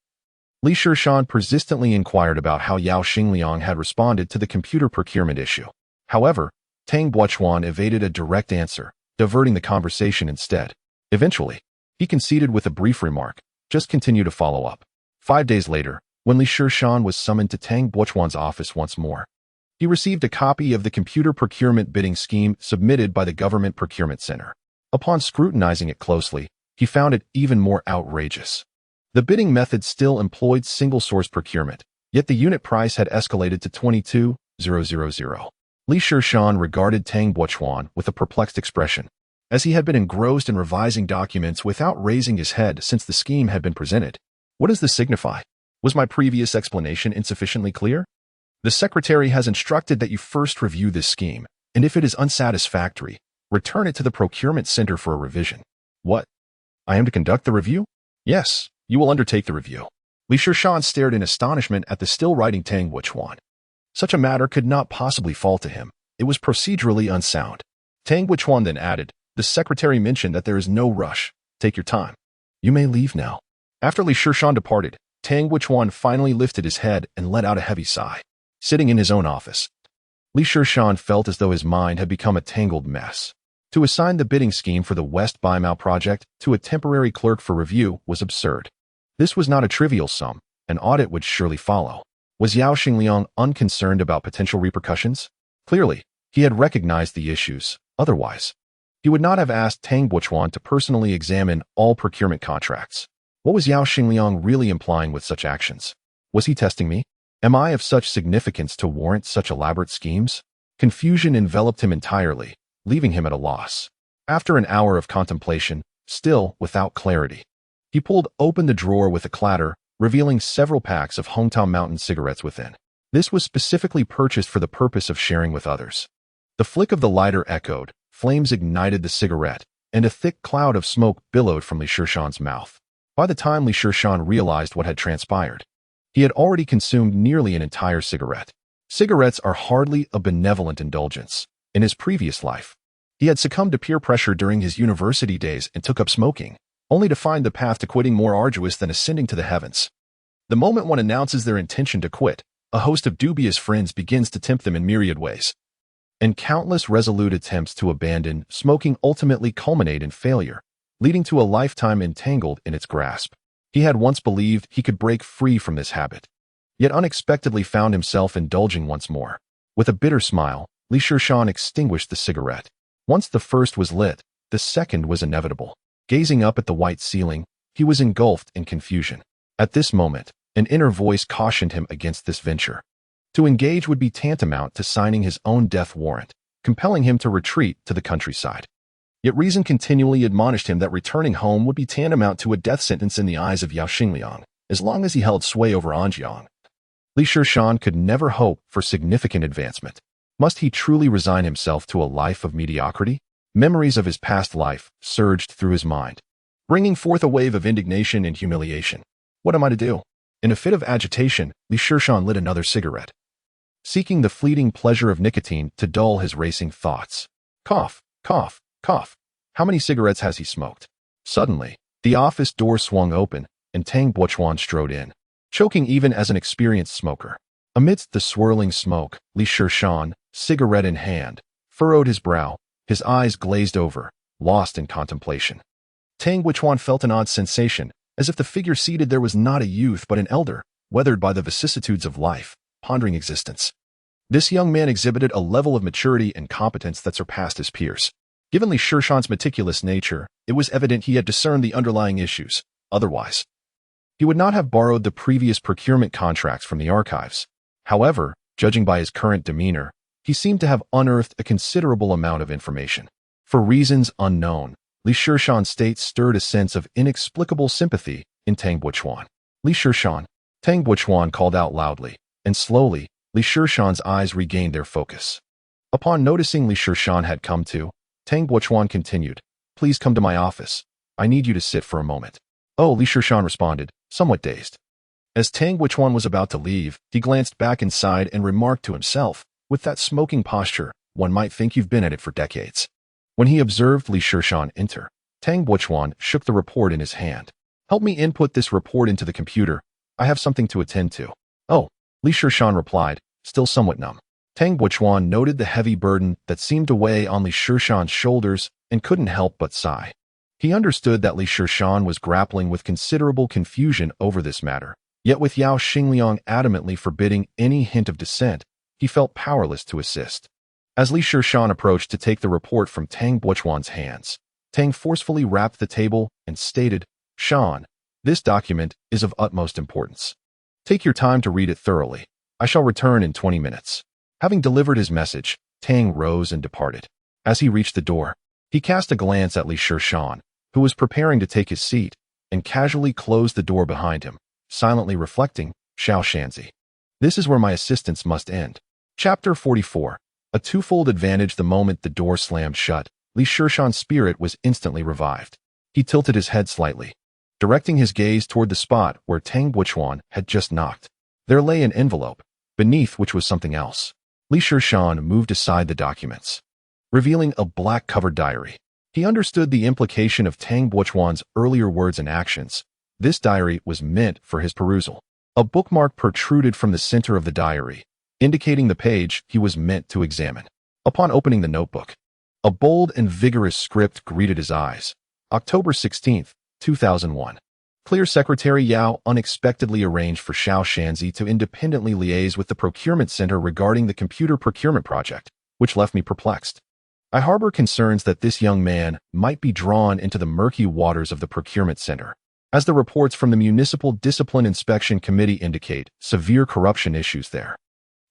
Li Shishan persistently inquired about how Yao Xingliang had responded to the computer procurement issue. However, Tang Buchuan evaded a direct answer, diverting the conversation instead. Eventually, he conceded with a brief remark, "Just continue to follow up." 5 days later, when Li Shishan was summoned to Tang Buchuan's office once more, he received a copy of the computer procurement bidding scheme submitted by the Government Procurement Center. Upon scrutinizing it closely, he found it even more outrageous. The bidding method still employed single-source procurement, yet the unit price had escalated to 22,000. Li Shishan regarded Tang Buchuan with a perplexed expression, as he had been engrossed in revising documents without raising his head since the scheme had been presented. "What does this signify? Was my previous explanation insufficiently clear? The secretary has instructed that you first review this scheme, and if it is unsatisfactory, return it to the procurement center for a revision." "What? I am to conduct the review?" "Yes, you will undertake the review." Li Shishan stared in astonishment at the still-writing Tang Buchuan. Such a matter could not possibly fall to him. It was procedurally unsound. Tang Buchuan then added, "The secretary mentioned that there is no rush. Take your time. You may leave now." After Li Shishan departed, Tang Buchuan finally lifted his head and let out a heavy sigh. Sitting in his own office, Li Shishan felt as though his mind had become a tangled mess. To assign the bidding scheme for the West Baimao project to a temporary clerk for review was absurd. This was not a trivial sum. An audit would surely follow. Was Yao Xingliang unconcerned about potential repercussions? Clearly, He had recognized the issues. Otherwise, he would not have asked Tang Buchuan to personally examine all procurement contracts. What was Yao Xingliang really implying with such actions? Was he testing me? Am I of such significance to warrant such elaborate schemes? Confusion enveloped him entirely, leaving him at a loss. After an hour of contemplation, still without clarity, he pulled open the drawer with a clatter, revealing several packs of Hometown Mountain cigarettes within. This was specifically purchased for the purpose of sharing with others. The flick of the lighter echoed, flames ignited the cigarette, and a thick cloud of smoke billowed from Li Shishan's mouth. By the time Li Shishan realized what had transpired, he had already consumed nearly an entire cigarette. Cigarettes are hardly a benevolent indulgence. In his previous life, he had succumbed to peer pressure during his university days and took up smoking, only to find the path to quitting more arduous than ascending to the heavens. The moment one announces their intention to quit, a host of dubious friends begins to tempt them in myriad ways. And countless resolute attempts to abandon smoking ultimately culminate in failure, leading to a lifetime entangled in its grasp. He had once believed he could break free from this habit, yet unexpectedly found himself indulging once more. With a bitter smile, Li Shishan extinguished the cigarette. Once the first was lit, the second was inevitable. Gazing up at the white ceiling, he was engulfed in confusion. At this moment, an inner voice cautioned him against this venture. To engage would be tantamount to signing his own death warrant, compelling him to retreat to the countryside. Yet reason continually admonished him that returning home would be tantamount to a death sentence in the eyes of Yao Xingliang, as long as he held sway over Anjiang. Li Shishan could never hope for significant advancement. Must he truly resign himself to a life of mediocrity? Memories of his past life surged through his mind, bringing forth a wave of indignation and humiliation. What am I to do? In a fit of agitation, Li Shishan lit another cigarette, seeking the fleeting pleasure of nicotine to dull his racing thoughts. Cough, cough, cough. How many cigarettes has he smoked? Suddenly, the office door swung open, and Tang Buchuan strode in, choking even as an experienced smoker. Amidst the swirling smoke, Li Shishan, cigarette in hand, furrowed his brow, his eyes glazed over, lost in contemplation. Tang Buchuan felt an odd sensation, as if the figure seated there was not a youth but an elder, weathered by the vicissitudes of life, pondering existence. This young man exhibited a level of maturity and competence that surpassed his peers. Given Li Shishan's meticulous nature, it was evident he had discerned the underlying issues. Otherwise, he would not have borrowed the previous procurement contracts from the archives. However, judging by his current demeanor, he seemed to have unearthed a considerable amount of information. For reasons unknown, Li Shishan's state stirred a sense of inexplicable sympathy in Tang Buchuan. Li Shishan, Tang Buchuan called out loudly, and slowly, Li Shishan's eyes regained their focus. Upon noticing Li Shishan had come to, Tang Buchuan continued, "Please come to my office. I need you to sit for a moment." "Oh," Li Shishan responded, somewhat dazed. As Tang Buchuan was about to leave, he glanced back inside and remarked to himself, "With that smoking posture, one might think you've been at it for decades." When he observed Li Shishan enter, Tang Buchuan shook the report in his hand. "Help me input this report into the computer. I have something to attend to." "Oh," Li Shishan replied, still somewhat numb. Tang Buchuan noted the heavy burden that seemed to weigh on Li Shishan's shoulders and couldn't help but sigh. He understood that Li Shishan was grappling with considerable confusion over this matter, yet with Yao Xingliang adamantly forbidding any hint of dissent, he felt powerless to assist. As Li Shishan approached to take the report from Tang Buchuan's hands, Tang forcefully rapped the table and stated, "Shan, this document is of utmost importance. Take your time to read it thoroughly. I shall return in 20 minutes. Having delivered his message, Tang rose and departed. As he reached the door, he cast a glance at Li Shishan, who was preparing to take his seat, and casually closed the door behind him, silently reflecting, "Xiao Shanzi. This is where my assistance must end." Chapter 44. A twofold advantage. The moment the door slammed shut, Li Shishan's spirit was instantly revived. He tilted his head slightly, directing his gaze toward the spot where Tang Buchuan had just knocked. There lay an envelope, beneath which was something else. Li Shishan moved aside the documents, revealing a black-covered diary. He understood the implication of Tang Buchuan's earlier words and actions. This diary was meant for his perusal. A bookmark protruded from the center of the diary, indicating the page he was meant to examine. Upon opening the notebook, a bold and vigorous script greeted his eyes. October 16th, 2001. Clear Secretary Yao unexpectedly arranged for Xiao Shanzi to independently liaise with the procurement center regarding the computer procurement project. which left me perplexed. I harbor concerns that this young man might be drawn into the murky waters of the procurement center, as the reports from the Municipal Discipline Inspection Committee indicate severe corruption issues there.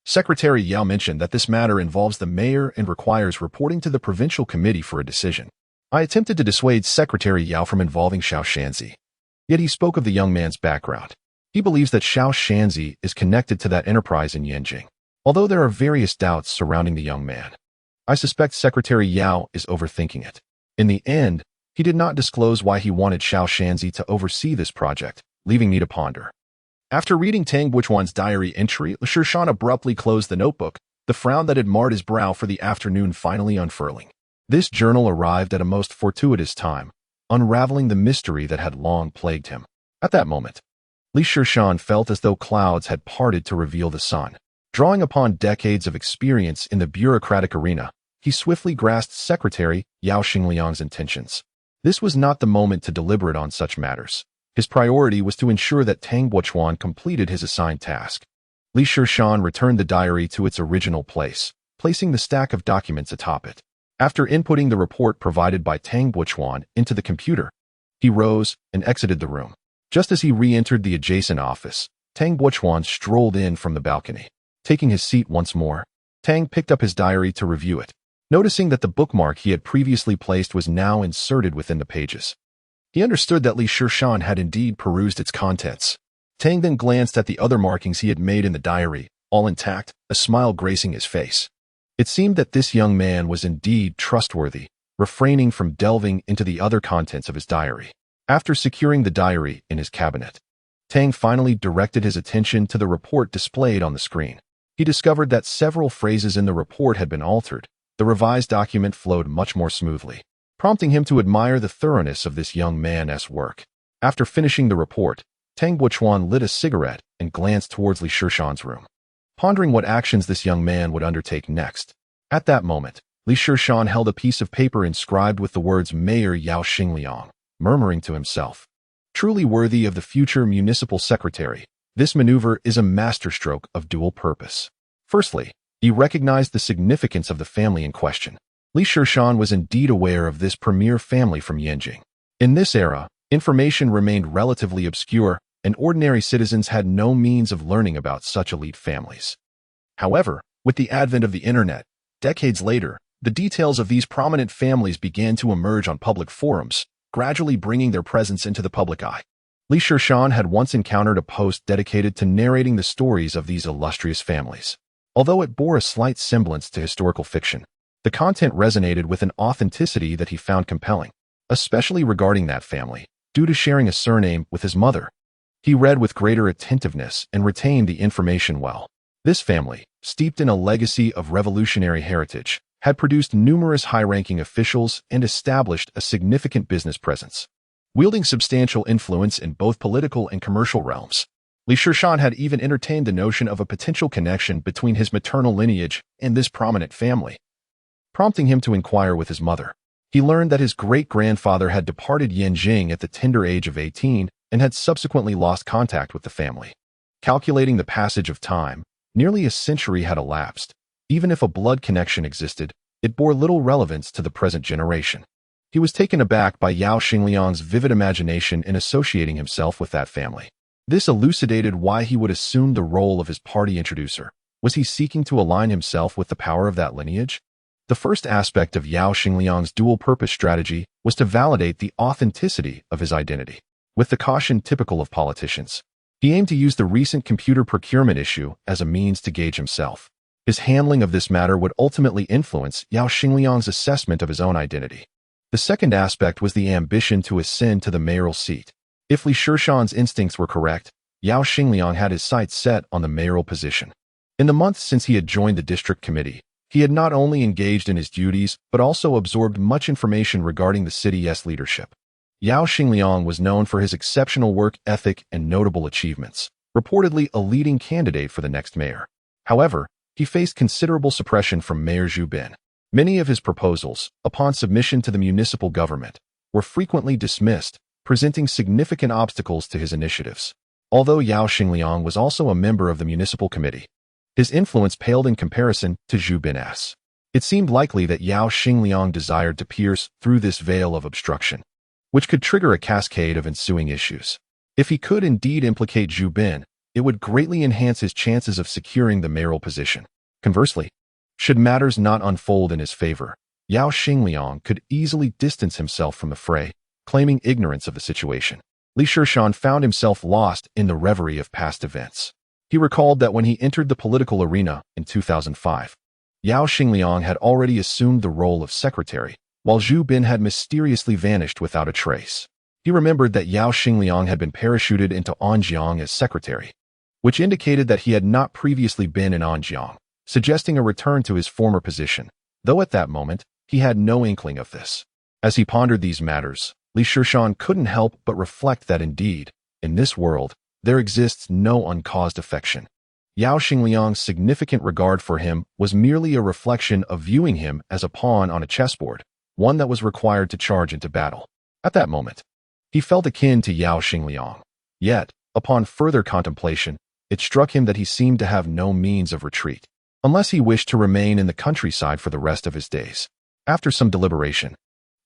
Secretary Yao mentioned that this matter involves the mayor and requires reporting to the provincial committee for a decision. I attempted to dissuade Secretary Yao from involving Xiao Shanzi. Yet he spoke of the young man's background. He believes that Xiao Shanzi is connected to that enterprise in Yanjing, although there are various doubts surrounding the young man. I suspect Secretary Yao is overthinking it. In the end, he did not disclose why he wanted Xiao Shanzi to oversee this project, leaving me to ponder. After reading Tang Buchuan's diary entry, Shishan abruptly closed the notebook, the frown that had marred his brow for the afternoon finally unfurling. This journal arrived at a most fortuitous time, unraveling the mystery that had long plagued him. At that moment, Li Shishan felt as though clouds had parted to reveal the sun. Drawing upon decades of experience in the bureaucratic arena, he swiftly grasped Secretary Yao Xingliang's intentions. This was not the moment to deliberate on such matters. His priority was to ensure that Tang Buchuan completed his assigned task. Li Shishan returned the diary to its original place, placing the stack of documents atop it. After inputting the report provided by Tang Buchuan into the computer, he rose and exited the room. Just as he re-entered the adjacent office, Tang Buchuan strolled in from the balcony. Taking his seat once more, Tang picked up his diary to review it, noticing that the bookmark he had previously placed was now inserted within the pages. He understood that Li Shishan had indeed perused its contents. Tang then glanced at the other markings he had made in the diary, all intact, a smile gracing his face. It seemed that this young man was indeed trustworthy, refraining from delving into the other contents of his diary. After securing the diary in his cabinet, Tang finally directed his attention to the report displayed on the screen. He discovered that several phrases in the report had been altered. The revised document flowed much more smoothly, prompting him to admire the thoroughness of this young man's work. After finishing the report, Tang Buchuan lit a cigarette and glanced towards Li Shishan's room, pondering what actions this young man would undertake next. At that moment, Li Shishan held a piece of paper inscribed with the words Mayor Yao Xingliang, murmuring to himself, "Truly worthy of the future municipal secretary, this maneuver is a masterstroke of dual purpose." Firstly, he recognized the significance of the family in question. Li Shishan was indeed aware of this premier family from Yanjing. In this era, information remained relatively obscure, and ordinary citizens had no means of learning about such elite families. However, with the advent of the internet, decades later, the details of these prominent families began to emerge on public forums, gradually bringing their presence into the public eye. Li Shishan had once encountered a post dedicated to narrating the stories of these illustrious families. Although it bore a slight semblance to historical fiction, the content resonated with an authenticity that he found compelling, especially regarding that family, due to sharing a surname with his mother. He read with greater attentiveness and retained the information well. This family, steeped in a legacy of revolutionary heritage, had produced numerous high-ranking officials and established a significant business presence, wielding substantial influence in both political and commercial realms. Li Shishan had even entertained the notion of a potential connection between his maternal lineage and this prominent family, prompting him to inquire with his mother. He learned that his great-grandfather had departed Yanjing at the tender age of 18 and had subsequently lost contact with the family. Calculating the passage of time, nearly a century had elapsed. Even if a blood connection existed, it bore little relevance to the present generation. He was taken aback by Yao Xingliang's vivid imagination in associating himself with that family. This elucidated why he would assume the role of his party introducer. Was he seeking to align himself with the power of that lineage? The first aspect of Yao Xingliang's dual-purpose strategy was to validate the authenticity of his identity. With the caution typical of politicians, he aimed to use the recent computer procurement issue as a means to gauge himself. His handling of this matter would ultimately influence Yao Xingliang's assessment of his own identity. The second aspect was the ambition to ascend to the mayoral seat. If Li Shishan's instincts were correct, Yao Xingliang had his sights set on the mayoral position. In the months since he had joined the district committee, he had not only engaged in his duties, but also absorbed much information regarding the city's leadership. Yao Xingliang was known for his exceptional work ethic and notable achievements, reportedly a leading candidate for the next mayor. However, he faced considerable suppression from Mayor Zhu Bin. Many of his proposals, upon submission to the municipal government, were frequently dismissed, presenting significant obstacles to his initiatives. Although Yao Xingliang was also a member of the municipal committee, his influence paled in comparison to Zhu Bin's. It seemed likely that Yao Xingliang desired to pierce through this veil of obstruction, which could trigger a cascade of ensuing issues. If he could indeed implicate Zhu Bin, it would greatly enhance his chances of securing the mayoral position. Conversely, should matters not unfold in his favor, Yao Xingliang could easily distance himself from the fray, claiming ignorance of the situation. Li Shishan found himself lost in the reverie of past events. He recalled that when he entered the political arena in 2005, Yao Xingliang had already assumed the role of secretary, while Zhu Bin had mysteriously vanished without a trace. He remembered that Yao Xingliang had been parachuted into Anjiang as secretary, which indicated that he had not previously been in Anjiang, suggesting a return to his former position, though at that moment, he had no inkling of this. As he pondered these matters, Li Shishan couldn't help but reflect that indeed, in this world, there exists no uncaused affection. Yao Xingliang's significant regard for him was merely a reflection of viewing him as a pawn on a chessboard, one that was required to charge into battle. At that moment, he felt akin to Yao Xingliang. Yet, upon further contemplation, it struck him that he seemed to have no means of retreat, unless he wished to remain in the countryside for the rest of his days. After some deliberation,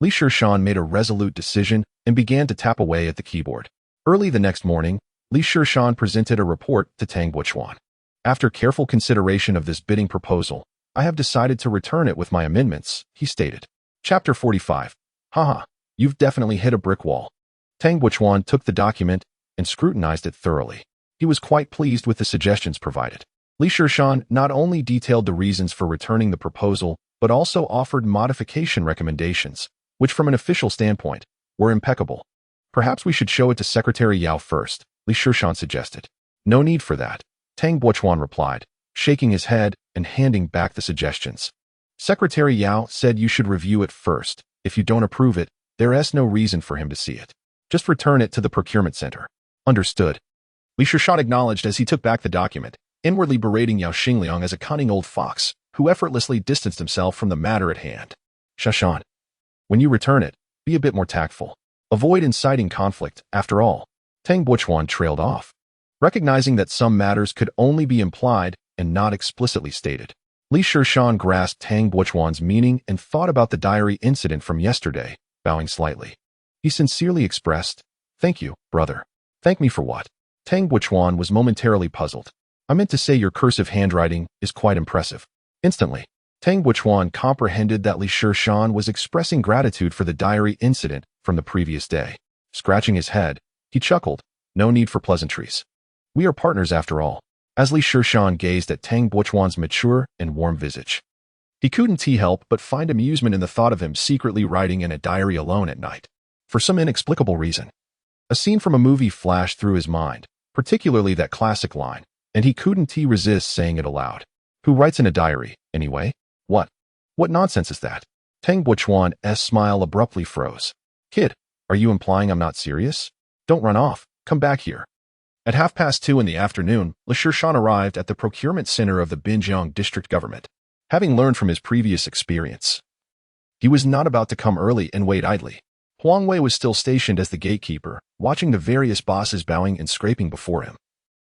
Li Shishan made a resolute decision and began to tap away at the keyboard. Early the next morning, Li Shishan presented a report to Tang Buchuan. After careful consideration of this bidding proposal, I have decided to return it with my amendments, he stated. Chapter 45. Haha, you've definitely hit a brick wall. Tang Buchuan took the document and scrutinized it thoroughly. He was quite pleased with the suggestions provided. Li Shishan not only detailed the reasons for returning the proposal, but also offered modification recommendations, which from an official standpoint, were impeccable. Perhaps we should show it to Secretary Yao first, Li Shishan suggested. No need for that, Tang Buchuan replied, shaking his head and handing back the suggestions. Secretary Yao said you should review it first. If you don't approve it, there is no reason for him to see it. Just return it to the procurement center. Understood. Li Shishan acknowledged as he took back the document, inwardly berating Yao Xingliang as a cunning old fox, who effortlessly distanced himself from the matter at hand. Shishan, when you return it, be a bit more tactful. Avoid inciting conflict, after all. Tang Buchuan trailed off. Recognizing that some matters could only be implied and not explicitly stated, Li Shishan grasped Tang Buchuan's meaning and thought about the diary incident from yesterday, bowing slightly. He sincerely expressed, "Thank you, brother." "Thank me for what?" Tang Buchuan was momentarily puzzled. "I meant to say your cursive handwriting is quite impressive." Instantly, Tang Buchuan comprehended that Li Shishan was expressing gratitude for the diary incident from the previous day. Scratching his head, he chuckled, "No need for pleasantries. We are partners after all." As Li Shishan gazed at Tang Buchuan's mature and warm visage, he couldn't help but find amusement in the thought of him secretly writing in a diary alone at night. For some inexplicable reason, a scene from a movie flashed through his mind, particularly that classic line, and he couldn't resist saying it aloud. Who writes in a diary, anyway? What nonsense is that? Tang Buchuan's smile abruptly froze. "Kid, are you implying I'm not serious? Don't run off, come back here." At 2:30 in the afternoon, Li Shishan arrived at the procurement center of the Binjiang district government. Having learned from his previous experience, he was not about to come early and wait idly. Huang Wei was still stationed as the gatekeeper, watching the various bosses bowing and scraping before him,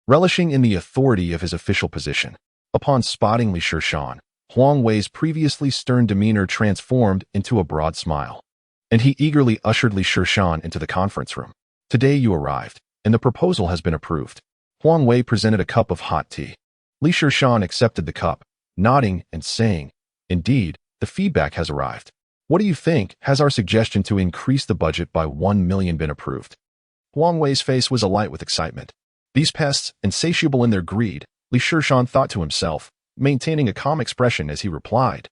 relishing in the authority of his official position. Upon spotting Li Shishan, Huang Wei's previously stern demeanor transformed into a broad smile, and he eagerly ushered Li Shishan into the conference room. "Today you arrived, and the proposal has been approved." Huang Wei presented a cup of hot tea. Li Shishan accepted the cup, nodding and saying, "Indeed, the feedback has arrived. What do you think? Has our suggestion to increase the budget by 1 million been approved?" Huang Wei's face was alight with excitement. These pests, insatiable in their greed, Li Shishan thought to himself, maintaining a calm expression as he replied,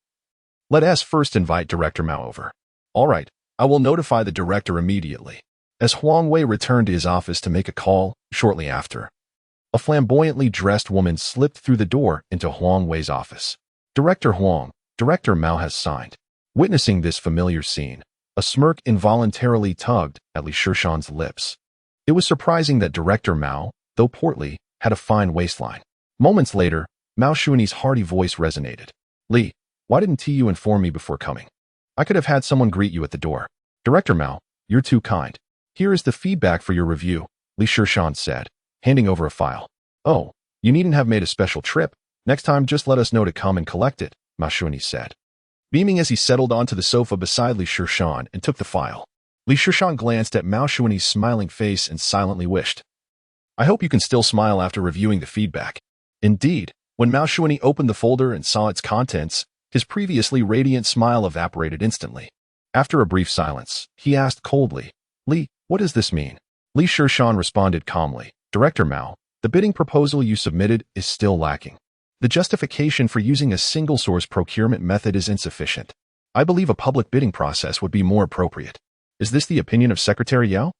"Let us first invite Director Mao over." "All right, I will notify the director immediately." As Huang Wei returned to his office to make a call, shortly after, a flamboyantly dressed woman slipped through the door into Huang Wei's office. "Director Huang, Director Mao has signed." Witnessing this familiar scene, a smirk involuntarily tugged at Li Shishan's lips. It was surprising that Director Mao, though portly, had a fine waistline. Moments later, Mao Xuanyi's hearty voice resonated. "Li, why didn't you inform me before coming? I could have had someone greet you at the door." "Director Mao, you're too kind. Here is the feedback for your review," Li Shishan said, handing over a file. "Oh, you needn't have made a special trip. Next time just let us know to come and collect it," Mao Xuanyi said. beaming as he settled onto the sofa beside Li Shishan and took the file. Li Shishan glanced at Mao Shuani's smiling face and silently wished, "I hope you can still smile after reviewing the feedback." Indeed, when Mao Shuani opened the folder and saw its contents, his previously radiant smile evaporated instantly. After a brief silence, he asked coldly, "Li, what does this mean?" Li Shishan responded calmly, "Director Mao, the bidding proposal you submitted is still lacking. The justification for using a single-source procurement method is insufficient. I believe a public bidding process would be more appropriate. Is this the opinion of Secretary Yao?"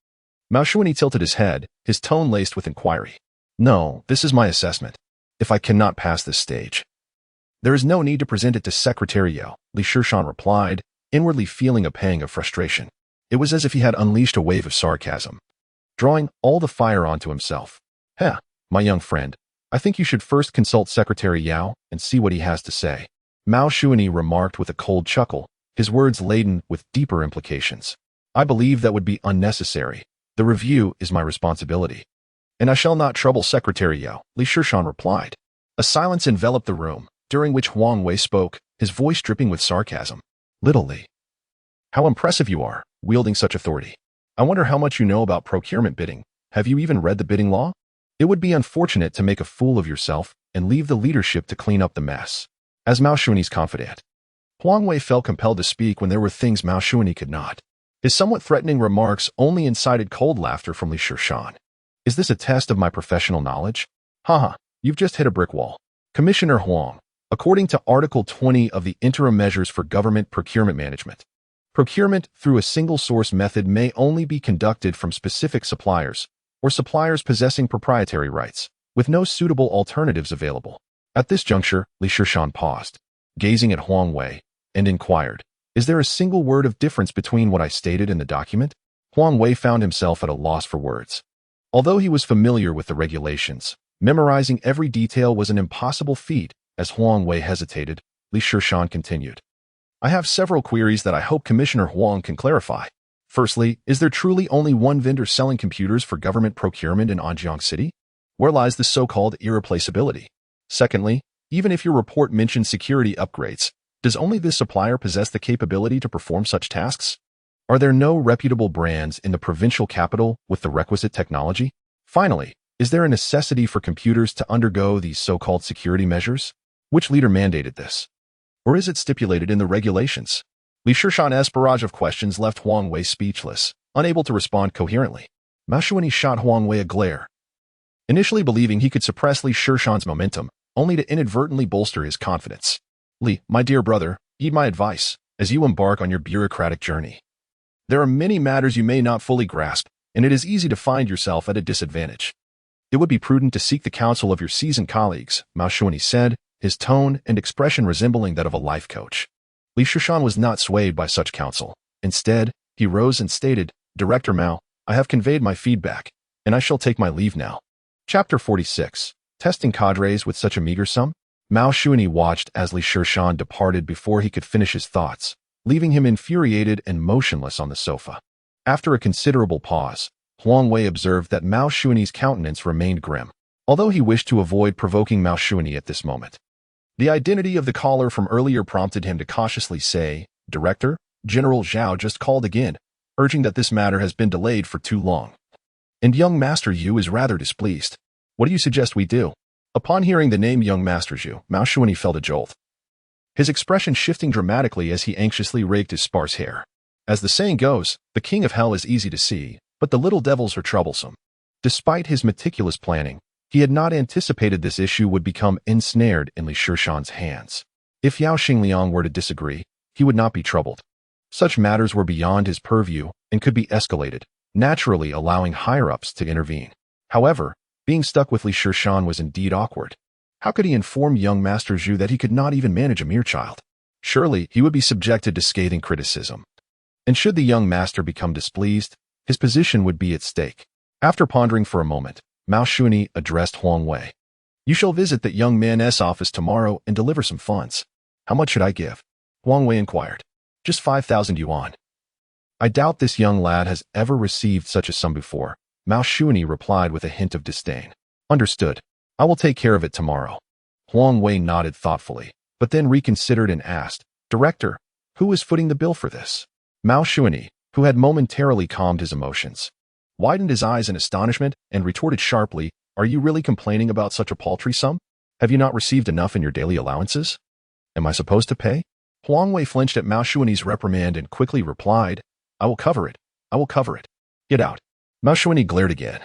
Mao Shuani tilted his head, his tone laced with inquiry. "No, this is my assessment. If I cannot pass this stage, there is no need to present it to Secretary Yao," Li Shishan replied, inwardly feeling a pang of frustration. It was as if he had unleashed a wave of sarcasm, drawing all the fire onto himself. My young friend, I think you should first consult Secretary Yao and see what he has to say," Mao Shuani remarked with a cold chuckle, his words laden with deeper implications. "I believe that would be unnecessary. The review is my responsibility, and I shall not trouble Secretary Yao," Li Shishan replied. A silence enveloped the room, during which Huang Wei spoke, his voice dripping with sarcasm. "Little Li, how impressive you are, wielding such authority. I wonder how much you know about procurement bidding. Have you even read the bidding law? It would be unfortunate to make a fool of yourself and leave the leadership to clean up the mess." As Mao Shuani's confidant, Huang Wei felt compelled to speak when there were things Mao Shuani could not. His somewhat threatening remarks only incited cold laughter from Li Shishan. "Is this a test of my professional knowledge? Haha, you've just hit a brick wall. Commissioner Huang, according to Article 20 of the Interim Measures for Government Procurement Management, procurement through a single-source method may only be conducted from specific suppliers or suppliers possessing proprietary rights, with no suitable alternatives available." At this juncture, Li Shishan paused, gazing at Huang Wei, and inquired, "Is there a single word of difference between what I stated in the document?" Huang Wei found himself at a loss for words. Although he was familiar with the regulations, memorizing every detail was an impossible feat. As Huang Wei hesitated, Li Shishan continued, "I have several queries that I hope Commissioner Huang can clarify. Firstly, is there truly only one vendor selling computers for government procurement in Anjiang City? Where lies the so-called irreplaceability? Secondly, even if your report mentions security upgrades, does only this supplier possess the capability to perform such tasks? Are there no reputable brands in the provincial capital with the requisite technology? Finally, is there a necessity for computers to undergo these so-called security measures? Which leader mandated this? Or is it stipulated in the regulations?" Li Shishan's barrage of questions left Huang Wei speechless, unable to respond coherently. Mao Shuani shot Huang Wei a glare, initially believing he could suppress Li Shishan's momentum, only to inadvertently bolster his confidence. "Li, my dear brother, heed my advice as you embark on your bureaucratic journey. There are many matters you may not fully grasp, and it is easy to find yourself at a disadvantage. It would be prudent to seek the counsel of your seasoned colleagues," Mao Shuani said, his tone and expression resembling that of a life coach. Li Shishan was not swayed by such counsel. Instead, he rose and stated, "Director Mao, I have conveyed my feedback, and I shall take my leave now." Chapter 46. Testing cadres with such a meager sum? Mao Shuani watched as Li Shishan departed before he could finish his thoughts, leaving him infuriated and motionless on the sofa. After a considerable pause, Huang Wei observed that Mao Shuani's countenance remained grim, although he wished to avoid provoking Mao Shuani at this moment. The identity of the caller from earlier prompted him to cautiously say, "Director, General Zhao just called again, urging that this matter has been delayed for too long. And young Master Yu is rather displeased. What do you suggest we do?" Upon hearing the name young Master Yu, Mao Shuani felt a jolt, his expression shifting dramatically as he anxiously raked his sparse hair. As the saying goes, the king of hell is easy to see, but the little devils are troublesome. Despite his meticulous planning, he had not anticipated this issue would become ensnared in Li Shishan's hands. If Yao Xingliang were to disagree, he would not be troubled. Such matters were beyond his purview and could be escalated, naturally allowing higher-ups to intervene. However, being stuck with Li Shishan was indeed awkward. How could he inform young Master Zhu that he could not even manage a mere child? Surely he would be subjected to scathing criticism. And should the young master become displeased, his position would be at stake. After pondering for a moment, Mao Shuani addressed Huang Wei. "You shall visit that young man's office tomorrow and deliver some funds. How much should I give?" Huang Wei inquired. "Just 5,000 yuan. "I doubt this young lad has ever received such a sum before," Mao Shuani replied with a hint of disdain. "Understood. I will take care of it tomorrow." Huang Wei nodded thoughtfully, but then reconsidered and asked, Director, who is footing the bill for this? Mao Shuani, who had momentarily calmed his emotions, widened his eyes in astonishment and retorted sharply, "Are you really complaining about such a paltry sum? Have you not received enough in your daily allowances? Am I supposed to pay?" Huang Wei flinched at Mao Shuani's reprimand and quickly replied, "I will cover it. I will cover it. Get out." Mao Shuani glared again.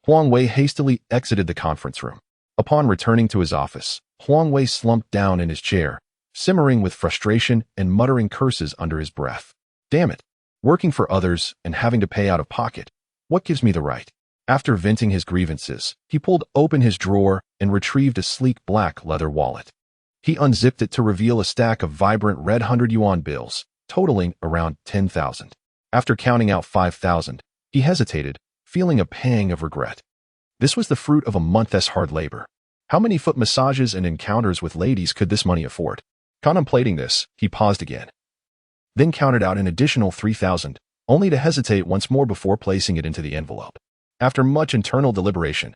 Huang Wei hastily exited the conference room. Upon returning to his office, Huang Wei slumped down in his chair, simmering with frustration and muttering curses under his breath. Damn it. Working for others and having to pay out of pocket. What gives me the right? After venting his grievances, he pulled open his drawer and retrieved a sleek black leather wallet. He unzipped it to reveal a stack of vibrant red 100 yuan bills, totaling around 10,000. After counting out 5,000, he hesitated, feeling a pang of regret. This was the fruit of a month's hard labor. How many foot massages and encounters with ladies could this money afford? Contemplating this, he paused again. Then counted out an additional 3,000, only to hesitate once more before placing it into the envelope. After much internal deliberation,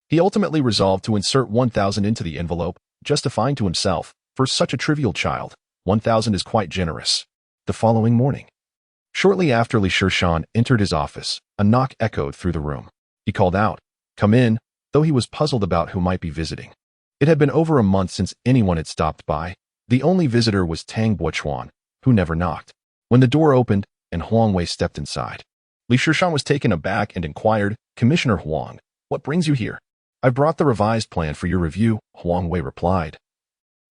he ultimately resolved to insert 1,000 into the envelope, justifying to himself, for such a trivial child, 1,000 is quite generous. The following morning, shortly after Shishan entered his office, a knock echoed through the room. He called out, "Come in," though he was puzzled about who might be visiting. It had been over a month since anyone had stopped by. The only visitor was Tang Buochuan, who never knocked. When the door opened and Huang Wei stepped inside, Shishan was taken aback and inquired, "Commissioner Huang, what brings you here?" "I've brought the revised plan for your review," Huang Wei replied,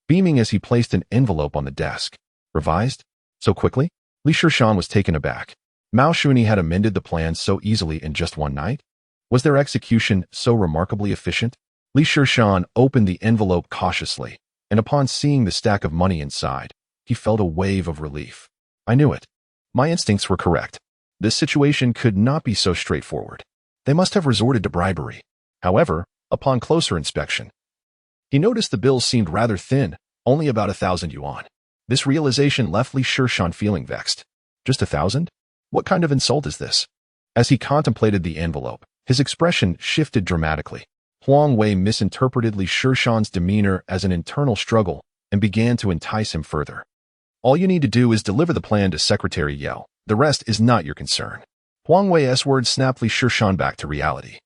beaming as he placed an envelope on the desk. "Revised? So quickly?" Shishan was taken aback. Mao Shuani had amended the plan so easily in just one night? Was their execution so remarkably efficient? Shishan opened the envelope cautiously, and upon seeing the stack of money inside, he felt a wave of relief. "I knew it. My instincts were correct. This situation could not be so straightforward. They must have resorted to bribery." However, upon closer inspection, he noticed the bills seemed rather thin, only about 1,000 yuan. This realization left Shishan feeling vexed. Just 1,000? What kind of insult is this? As he contemplated the envelope, his expression shifted dramatically. Huang Wei misinterpreted Shishan's demeanor as an internal struggle and began to entice him further. "All you need to do is deliver the plan to Secretary Yell. The rest is not your concern." Huang Wei's words snapped Shishan back to reality,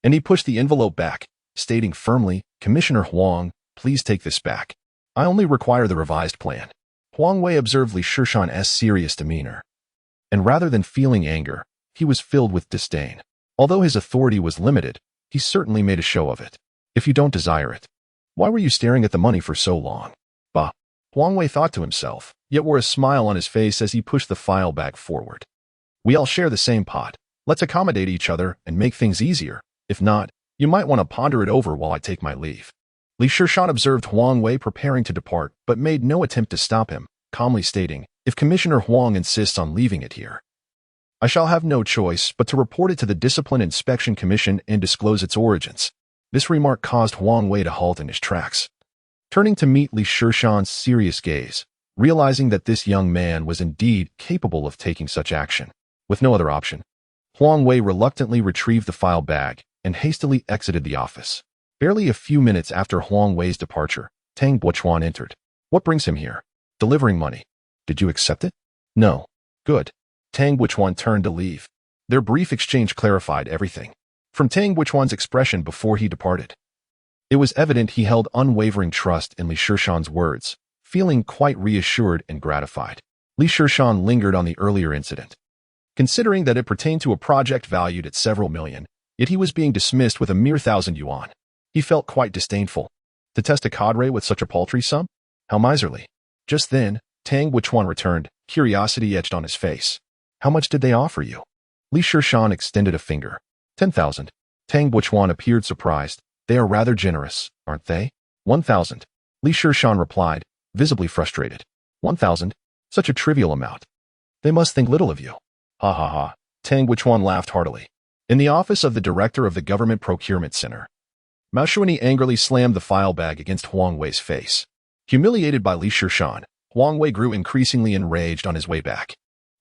and he pushed the envelope back, stating firmly, "Commissioner Huang, please take this back. I only require the revised plan." Huang Wei observed Shishan's serious demeanor, and rather than feeling anger, he was filled with disdain. Although his authority was limited, he certainly made a show of it. "If you don't desire it, why were you staring at the money for so long?" "Bah," Huang Wei thought to himself, yet wore a smile on his face as he pushed the file bag forward. "We all share the same pot. Let's accommodate each other and make things easier. If not, you might want to ponder it over while I take my leave." Shishan observed Huang Wei preparing to depart, but made no attempt to stop him, calmly stating, "If Commissioner Huang insists on leaving it here, I shall have no choice but to report it to the Discipline Inspection Commission and disclose its origins." This remark caused Huang Wei to halt in his tracks. Turning to meet Shishan's serious gaze, realizing that this young man was indeed capable of taking such action, with no other option, Huang Wei reluctantly retrieved the file bag and hastily exited the office. Barely a few minutes after Huang Wei's departure, Tang Buochuan entered. "What brings him here?" "Delivering money." "Did you accept it?" "No." "Good." Tang Buochuan turned to leave. Their brief exchange clarified everything. From Tang Buochuan's expression before he departed, it was evident he held unwavering trust in Shishan's words, feeling quite reassured and gratified. Shishan lingered on the earlier incident. Considering that it pertained to a project valued at several million, yet he was being dismissed with a mere 1,000 yuan. He felt quite disdainful. To test a cadre with such a paltry sum? How miserly. Just then, Tang Buochuan returned, curiosity etched on his face. "How much did they offer you?" Shishan extended a finger. 10,000. Tang Buochuan appeared surprised. "They are rather generous, aren't they?" 1,000. Shishan replied, visibly frustrated. 1,000? Such a trivial amount. They must think little of you. Ha ha ha. Tang Buochuan laughed heartily. In the office of the director of the Government Procurement Center, Mao Shuani angrily slammed the file bag against Huang Wei's face. Humiliated by Shishan, Huang Wei grew increasingly enraged on his way back.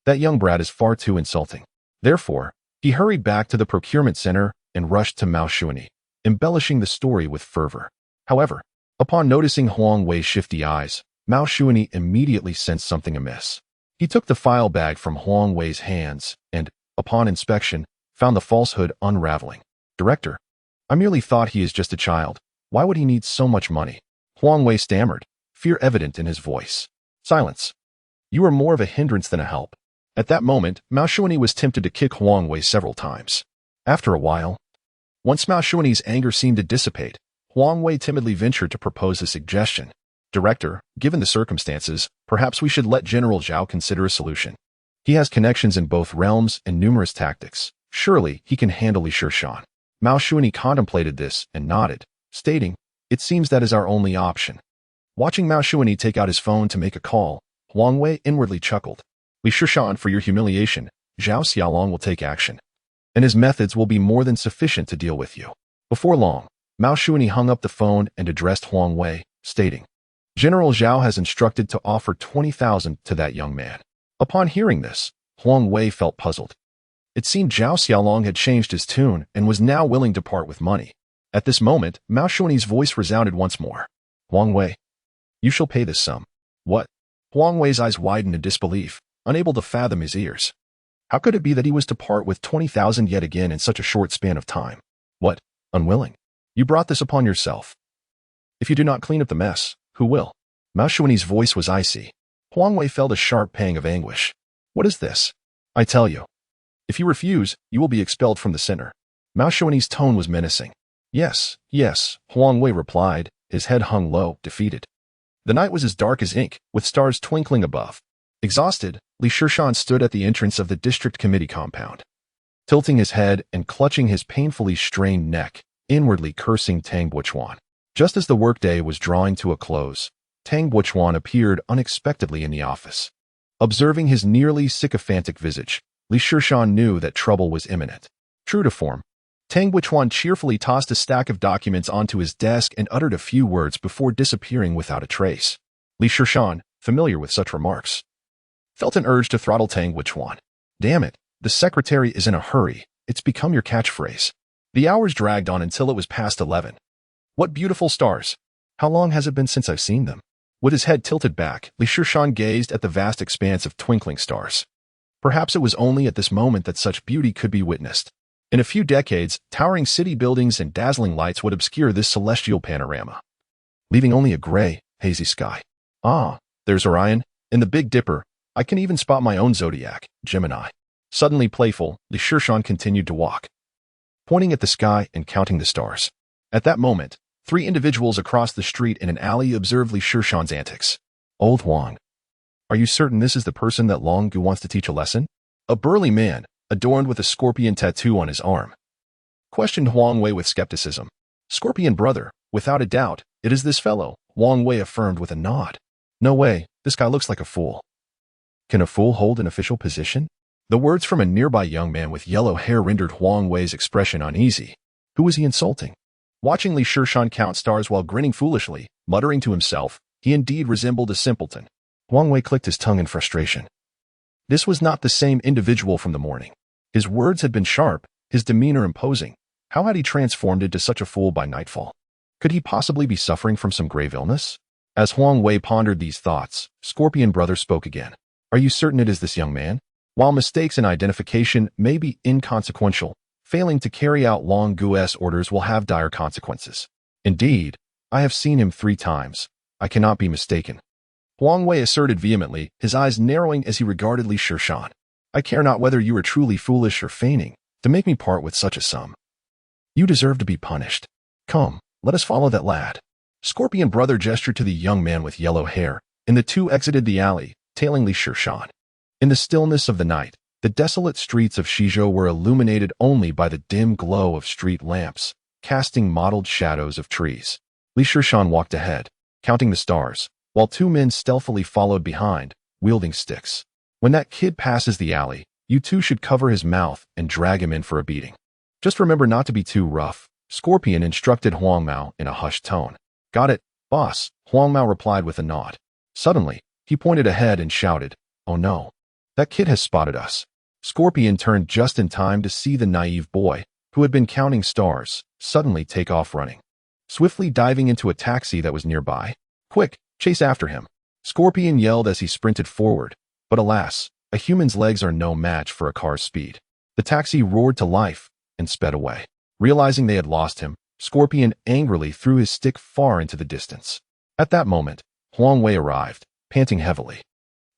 That young brat is far too insulting. Therefore, he hurried back to the procurement center and rushed to Mao Shuani, embellishing the story with fervor. However, upon noticing Huang Wei's shifty eyes, Mao Shuani immediately sensed something amiss. He took the file bag from Huang Wei's hands and, upon inspection, found the falsehood unraveling. "Director, I merely thought he is just a child. Why would he need so much money?" Huang Wei stammered, fear evident in his voice. "Silence. You are more of a hindrance than a help." At that moment, Mao Shuani was tempted to kick Huang Wei several times. After a while, once Mao Shuani's anger seemed to dissipate, Huang Wei timidly ventured to propose a suggestion. "Director, given the circumstances, perhaps we should let General Zhao consider a solution. He has connections in both realms and numerous tactics. Surely he can handle Shishan." Mao Shuani contemplated this and nodded, stating, "It seems that is our only option." Watching Mao Shuani take out his phone to make a call, Huang Wei inwardly chuckled. "Shishan, for your humiliation, Zhao Xiaolong will take action, and his methods will be more than sufficient to deal with you." Before long, Mao Shuani hung up the phone and addressed Huang Wei, stating, "General Zhao has instructed to offer 20,000 to that young man." Upon hearing this, Huang Wei felt puzzled. It seemed Zhao Xiaolong had changed his tune and was now willing to part with money. At this moment, Mao Shuani's voice resounded once more. "Huang Wei, you shall pay this sum." "What?" Huang Wei's eyes widened in disbelief, unable to fathom his ears. How could it be that he was to part with 20,000 yet again in such a short span of time? "What? Unwilling? You brought this upon yourself. If you do not clean up the mess, who will?" Mao Shuani's voice was icy. Huang Wei felt a sharp pang of anguish. "What is this?" "I tell you. If you refuse, you will be expelled from the center." Mao Shuani's tone was menacing. Yes, Huang Wei replied, his head hung low, defeated. The night was as dark as ink, with stars twinkling above. Exhausted, Shishan stood at the entrance of the district committee compound. Tilting his head and clutching his painfully strained neck, inwardly cursing Tang Buchuan. Just as the workday was drawing to a close, Tang Buchuan appeared unexpectedly in the office. Observing his nearly sycophantic visage, Shishan knew that trouble was imminent. True to form, Tang Buchuan cheerfully tossed a stack of documents onto his desk and uttered a few words before disappearing without a trace. Shishan, familiar with such remarks, felt an urge to throttle Tang Buchuan. "Damn it, the secretary is in a hurry. It's become your catchphrase." The hours dragged on until it was past 11. "What beautiful stars! How long has it been since I've seen them?" With his head tilted back, Shishan gazed at the vast expanse of twinkling stars. Perhaps it was only at this moment that such beauty could be witnessed. In a few decades, towering city buildings and dazzling lights would obscure this celestial panorama, leaving only a gray, hazy sky. "Ah, there's Orion, and the Big Dipper. I can even spot my own zodiac, Gemini." Suddenly playful, Shishan continued to walk, pointing at the sky and counting the stars. At that moment, 3 individuals across the street in an alley observed Shishan's antics. "Old Huang, are you certain this is the person that Long Gu wants to teach a lesson?" A burly man, adorned with a scorpion tattoo on his arm, questioned Huang Wei with skepticism. "Scorpion brother, without a doubt, it is this fellow," Huang Wei affirmed with a nod. "No way, this guy looks like a fool." "Can a fool hold an official position?" The words from a nearby young man with yellow hair rendered Huang Wei's expression uneasy. Who was he insulting? Watching Shishan count stars while grinning foolishly, muttering to himself, he indeed resembled a simpleton. Huang Wei clicked his tongue in frustration. This was not the same individual from the morning. His words had been sharp, his demeanor imposing. How had he transformed into such a fool by nightfall? Could he possibly be suffering from some grave illness? As Huang Wei pondered these thoughts, Scorpion Brother spoke again. "Are you certain it is this young man? While mistakes in identification may be inconsequential, failing to carry out Long Gu's orders will have dire consequences. Indeed, I have seen him 3 times. I cannot be mistaken." Huang Wei asserted vehemently, his eyes narrowing as he regarded Shishan. "I care not whether you are truly foolish or feigning to make me part with such a sum. You deserve to be punished. Come, let us follow that lad." Scorpion Brother gestured to the young man with yellow hair, and the two exited the alley, tailing Shishan. In the stillness of the night, the desolate streets of Shizhou were illuminated only by the dim glow of street lamps, casting mottled shadows of trees. Shishan walked ahead, counting the stars, while 2 men stealthily followed behind, wielding sticks. "When that kid passes the alley, you 2 should cover his mouth and drag him in for a beating. Just remember not to be too rough," Scorpion instructed Huang Mao in a hushed tone. "Got it, boss," Huang Mao replied with a nod. Suddenly, he pointed ahead and shouted, "Oh no, that kid has spotted us." Scorpion turned just in time to see the naive boy, who had been counting stars, suddenly take off running. Swiftly diving into a taxi that was nearby, "Quick, chase after him." Scorpion yelled as he sprinted forward, but alas, a human's legs are no match for a car's speed. The taxi roared to life and sped away. Realizing they had lost him, Scorpion angrily threw his stick far into the distance. At that moment, Huang Wei arrived, panting heavily.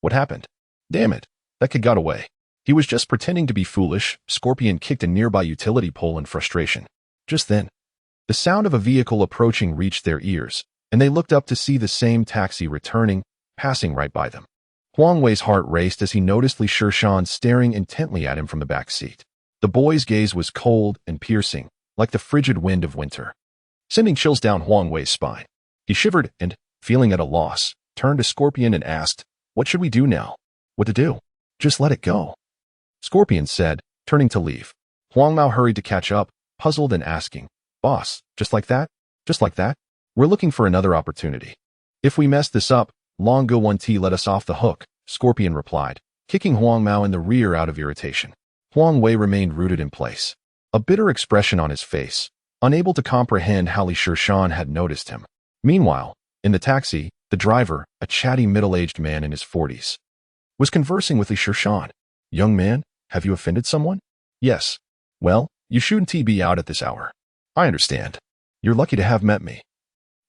What happened? Damn it, that kid got away. He was just pretending to be foolish. Scorpion kicked a nearby utility pole in frustration. Just then, the sound of a vehicle approaching reached their ears, and they looked up to see the same taxi returning, passing right by them. Huang Wei's heart raced as he noticed Li Shishan staring intently at him from the back seat. The boy's gaze was cold and piercing, like the frigid wind of winter, sending chills down Huang Wei's spine. He shivered and, feeling at a loss, turned to Scorpion and asked, "What should we do now?" "What to do? Just let it go," Scorpion said, turning to leave. Huang Mao hurried to catch up, puzzled and asking, "Boss, just like that? Just like that? We're looking for another opportunity. If we mess this up, Long Go 1T let us off the hook," Scorpion replied, kicking Huang Mao in the rear out of irritation. Huang Wei remained rooted in place, a bitter expression on his face, unable to comprehend how Li Shishan had noticed him. Meanwhile, in the taxi, the driver, a chatty middle-aged man in his 40s, was conversing with Li Shishan. "Young man, have you offended someone?" "Yes." "Well, you shouldn't be out at this hour." "I understand. You're lucky to have met me.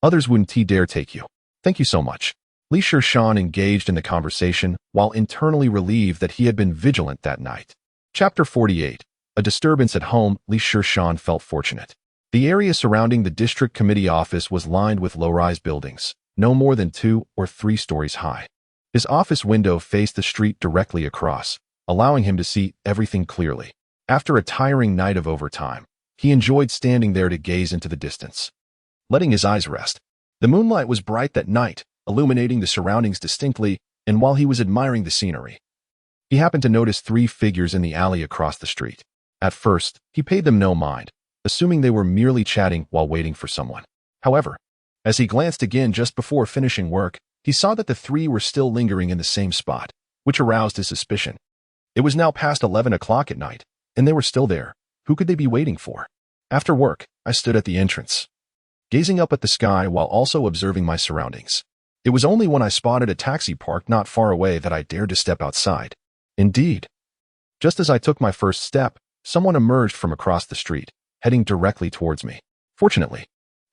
Others wouldn't dare take you." "Thank you so much." Li Shishan engaged in the conversation while internally relieved that he had been vigilant that night. Chapter 48. A disturbance at home. Li Shishan felt fortunate. The area surrounding the district committee office was lined with low-rise buildings, no more than 2 or 3 stories high. His office window faced the street directly across, allowing him to see everything clearly. After a tiring night of overtime, he enjoyed standing there to gaze into the distance, letting his eyes rest. The moonlight was bright that night, illuminating the surroundings distinctly, and while he was admiring the scenery, he happened to notice 3 figures in the alley across the street. At first, he paid them no mind, assuming they were merely chatting while waiting for someone. However, as he glanced again just before finishing work, he saw that the 3 were still lingering in the same spot, which aroused his suspicion. It was now past 11 o'clock at night, and they were still there. Who could they be waiting for? After work, I stood at the entrance, gazing up at the sky while also observing my surroundings. It was only when I spotted a taxi parked not far away that I dared to step outside. Indeed, just as I took my first step, someone emerged from across the street, heading directly towards me. Fortunately,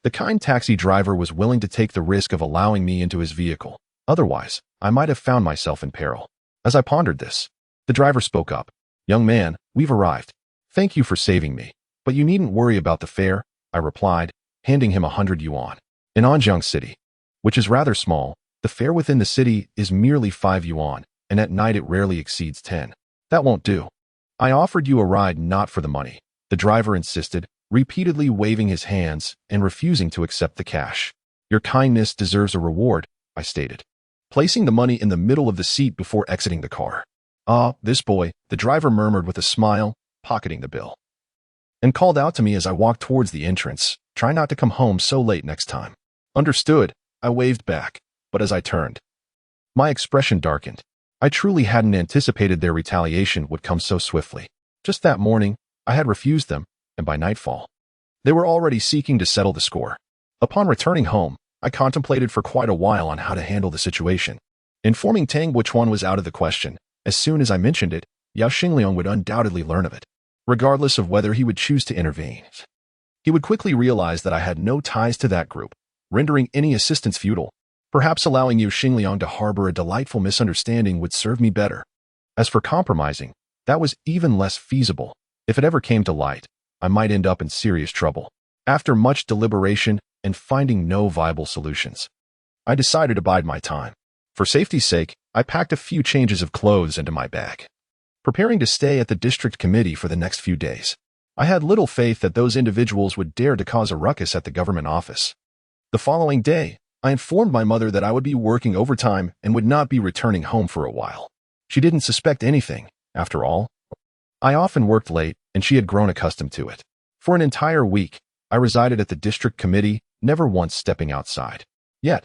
the kind taxi driver was willing to take the risk of allowing me into his vehicle. Otherwise, I might have found myself in peril. As I pondered this, the driver spoke up. "Young man, we've arrived. Thank you for saving me, but you needn't worry about the fare," I replied, handing him 100 yuan. In Anjiang City, which is rather small, the fare within the city is merely 5 yuan, and at night it rarely exceeds 10. "That won't do. I offered you a ride not for the money," the driver insisted, repeatedly waving his hands and refusing to accept the cash. "Your kindness deserves a reward," I stated, placing the money in the middle of the seat before exiting the car. "Ah, this boy," the driver murmured with a smile, pocketing the bill, and called out to me as I walked towards the entrance, "Try not to come home so late next time." "Understood," I waved back, but as I turned, my expression darkened. I truly hadn't anticipated their retaliation would come so swiftly. Just that morning, I had refused them, and by nightfall, they were already seeking to settle the score. Upon returning home, I contemplated for quite a while on how to handle the situation. Informing Tang which one was out of the question. As soon as I mentioned it, Yao Xingliang would undoubtedly learn of it, regardless of whether he would choose to intervene. He would quickly realize that I had no ties to that group, rendering any assistance futile. Perhaps allowing Yao Xingliang to harbor a delightful misunderstanding would serve me better. As for compromising, that was even less feasible. If it ever came to light, I might end up in serious trouble. After much deliberation and finding no viable solutions, I decided to bide my time. For safety's sake, I packed a few changes of clothes into my bag, preparing to stay at the district committee for the next few days. I had little faith that those individuals would dare to cause a ruckus at the government office. The following day, I informed my mother that I would be working overtime and would not be returning home for a while. She didn't suspect anything, after all. I often worked late, and she had grown accustomed to it. For an entire week, I resided at the district committee, never once stepping outside. Yet,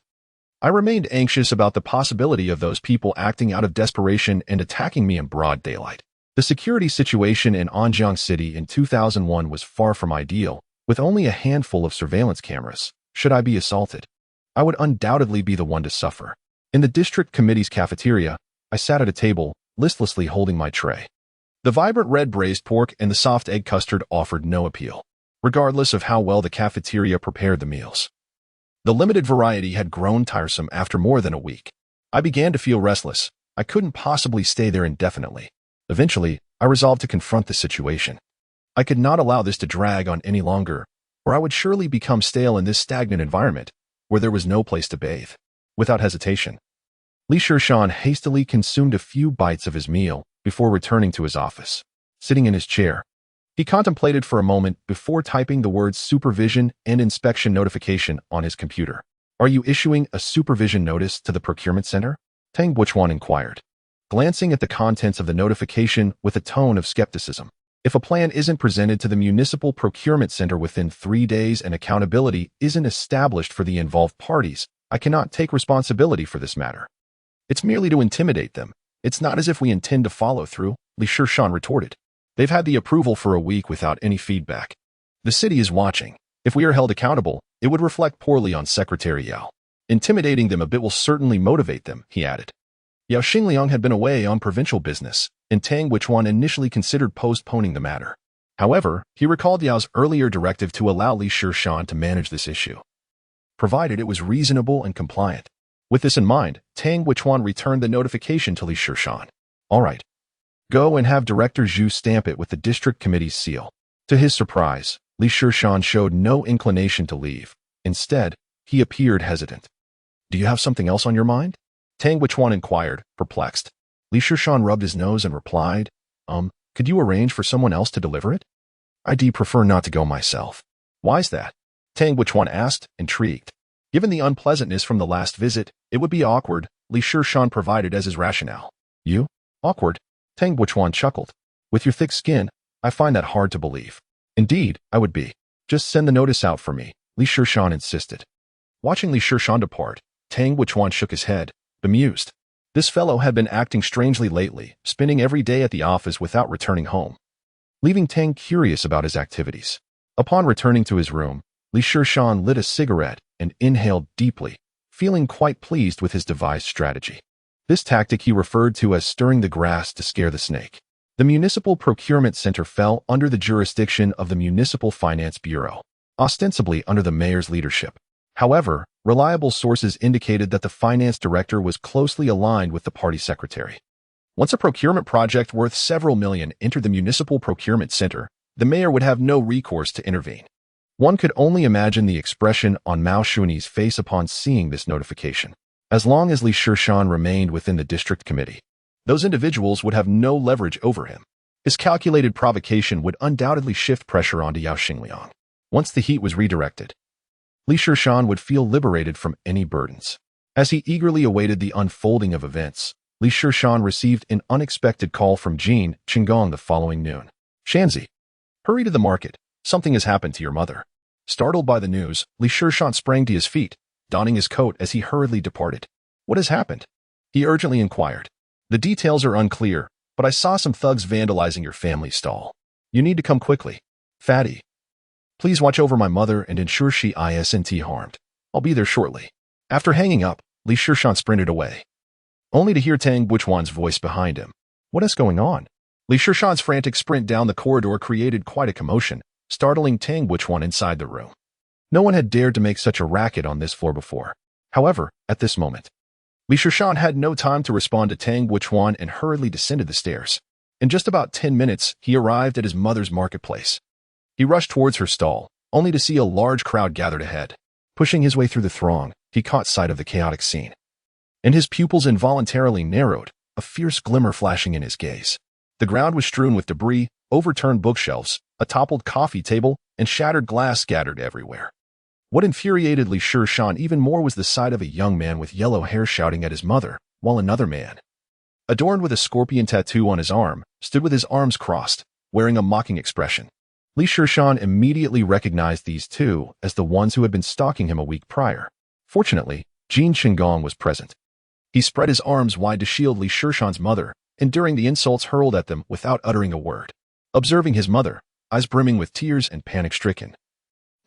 I remained anxious about the possibility of those people acting out of desperation and attacking me in broad daylight. The security situation in Anjiang City in 2001 was far from ideal, with only a handful of surveillance cameras. Should I be assaulted, I would undoubtedly be the one to suffer. In the district committee's cafeteria, I sat at a table, listlessly holding my tray. The vibrant red braised pork and the soft egg custard offered no appeal, regardless of how well the cafeteria prepared the meals. The limited variety had grown tiresome after more than a week. I began to feel restless. I couldn't possibly stay there indefinitely. Eventually, I resolved to confront the situation. I could not allow this to drag on any longer, or I would surely become stale in this stagnant environment, where there was no place to bathe. Without hesitation, Shishan hastily consumed a few bites of his meal before returning to his office. Sitting in his chair, he contemplated for a moment before typing the words supervision and inspection notification on his computer. Are you issuing a supervision notice to the procurement center? Tang Buchuan inquired, glancing at the contents of the notification with a tone of skepticism. If a plan isn't presented to the municipal procurement center within 3 days and accountability isn't established for the involved parties, I cannot take responsibility for this matter. It's merely to intimidate them. It's not as if we intend to follow through, Shishan retorted. They've had the approval for a week without any feedback. The city is watching. If we are held accountable, it would reflect poorly on Secretary Yao. Intimidating them a bit will certainly motivate them, he added. Yao Xingliang had been away on provincial business, and Tang Buchuan initially considered postponing the matter. However, he recalled Yao's earlier directive to allow Shishan to manage this issue, provided it was reasonable and compliant. With this in mind, Tang Buchuan returned the notification to Shishan. All right. Go and have Director Zhu stamp it with the district committee's seal. To his surprise, Shishan showed no inclination to leave. Instead, he appeared hesitant. Do you have something else on your mind? Tang Buchuan inquired, perplexed. Shishan rubbed his nose and replied, could you arrange for someone else to deliver it? I'd prefer not to go myself. Why's that? Tang Buchuan asked, intrigued. Given the unpleasantness from the last visit, it would be awkward, Shishan provided as his rationale. You? Awkward? Tang Buchuan chuckled. With your thick skin, I find that hard to believe. Indeed, I would be. Just send the notice out for me, Shishan insisted. Watching Shishan depart, Tang Buchuan shook his head, bemused. This fellow had been acting strangely lately, spending every day at the office without returning home, leaving Tang curious about his activities. Upon returning to his room, Shishan lit a cigarette and inhaled deeply, feeling quite pleased with his devised strategy. This tactic he referred to as stirring the grass to scare the snake. The Municipal Procurement Center fell under the jurisdiction of the Municipal Finance Bureau, ostensibly under the mayor's leadership. However, reliable sources indicated that the finance director was closely aligned with the party secretary. Once a procurement project worth several million entered the Municipal Procurement Center, the mayor would have no recourse to intervene. One could only imagine the expression on Mao Shuni's face upon seeing this notification. As long as Shishan remained within the district committee, those individuals would have no leverage over him. His calculated provocation would undoubtedly shift pressure onto Yao Xingliang. Once the heat was redirected, Shishan would feel liberated from any burdens. As he eagerly awaited the unfolding of events, Shishan received an unexpected call from Jean Qinggong the following noon. Shanzi, hurry to the market. Something has happened to your mother. Startled by the news, Shishan sprang to his feet, donning his coat as he hurriedly departed. What has happened? He urgently inquired. The details are unclear, but I saw some thugs vandalizing your family stall. You need to come quickly. Fatty. Please watch over my mother and ensure she isn't harmed. I'll be there shortly. After hanging up, Shishan sprinted away, only to hear Tang Buchuan's voice behind him. What is going on? Shishan's frantic sprint down the corridor created quite a commotion, startling Tang Buchuan inside the room. No one had dared to make such a racket on this floor before. However, at this moment, Shishan had no time to respond to Tang Buchuan and hurriedly descended the stairs. In just about 10 minutes, he arrived at his mother's marketplace. He rushed towards her stall, only to see a large crowd gathered ahead. Pushing his way through the throng, he caught sight of the chaotic scene, and his pupils involuntarily narrowed, a fierce glimmer flashing in his gaze. The ground was strewn with debris, overturned bookshelves, a toppled coffee table, and shattered glass scattered everywhere. What infuriated Shishan even more was the sight of a young man with yellow hair shouting at his mother, while another man, adorned with a scorpion tattoo on his arm, stood with his arms crossed, wearing a mocking expression. Shishan immediately recognized these two as the ones who had been stalking him a week prior. Fortunately, Jean Qinggong was present. He spread his arms wide to shield Shishan's mother, enduring the insults hurled at them without uttering a word. Observing his mother, eyes brimming with tears and panic-stricken,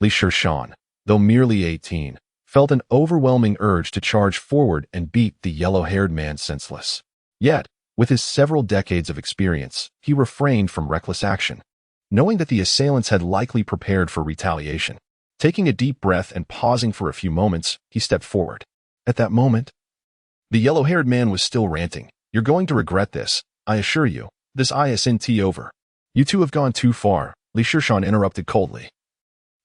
Shishan, though merely 18, felt an overwhelming urge to charge forward and beat the yellow-haired man senseless. Yet, with his several decades of experience, he refrained from reckless action, knowing that the assailants had likely prepared for retaliation. Taking a deep breath and pausing for a few moments, he stepped forward. At that moment, the yellow-haired man was still ranting. "You're going to regret this, I assure you. This isn't over. You two have gone too far," Shishan interrupted coldly,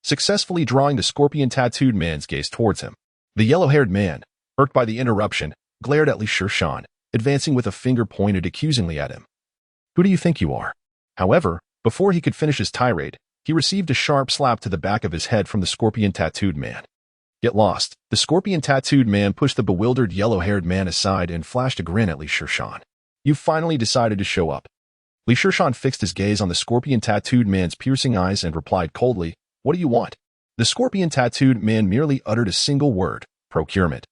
successfully drawing the scorpion-tattooed man's gaze towards him. The yellow-haired man, irked by the interruption, glared at Shishan, advancing with a finger pointed accusingly at him. "Who do you think you are?" However, before he could finish his tirade, he received a sharp slap to the back of his head from the scorpion-tattooed man. "Get lost." The scorpion-tattooed man pushed the bewildered yellow-haired man aside and flashed a grin at Shishan. "You've finally decided to show up." Shishan fixed his gaze on the scorpion-tattooed man's piercing eyes and replied coldly, "What do you want?" The scorpion-tattooed man merely uttered a single word, "procurement."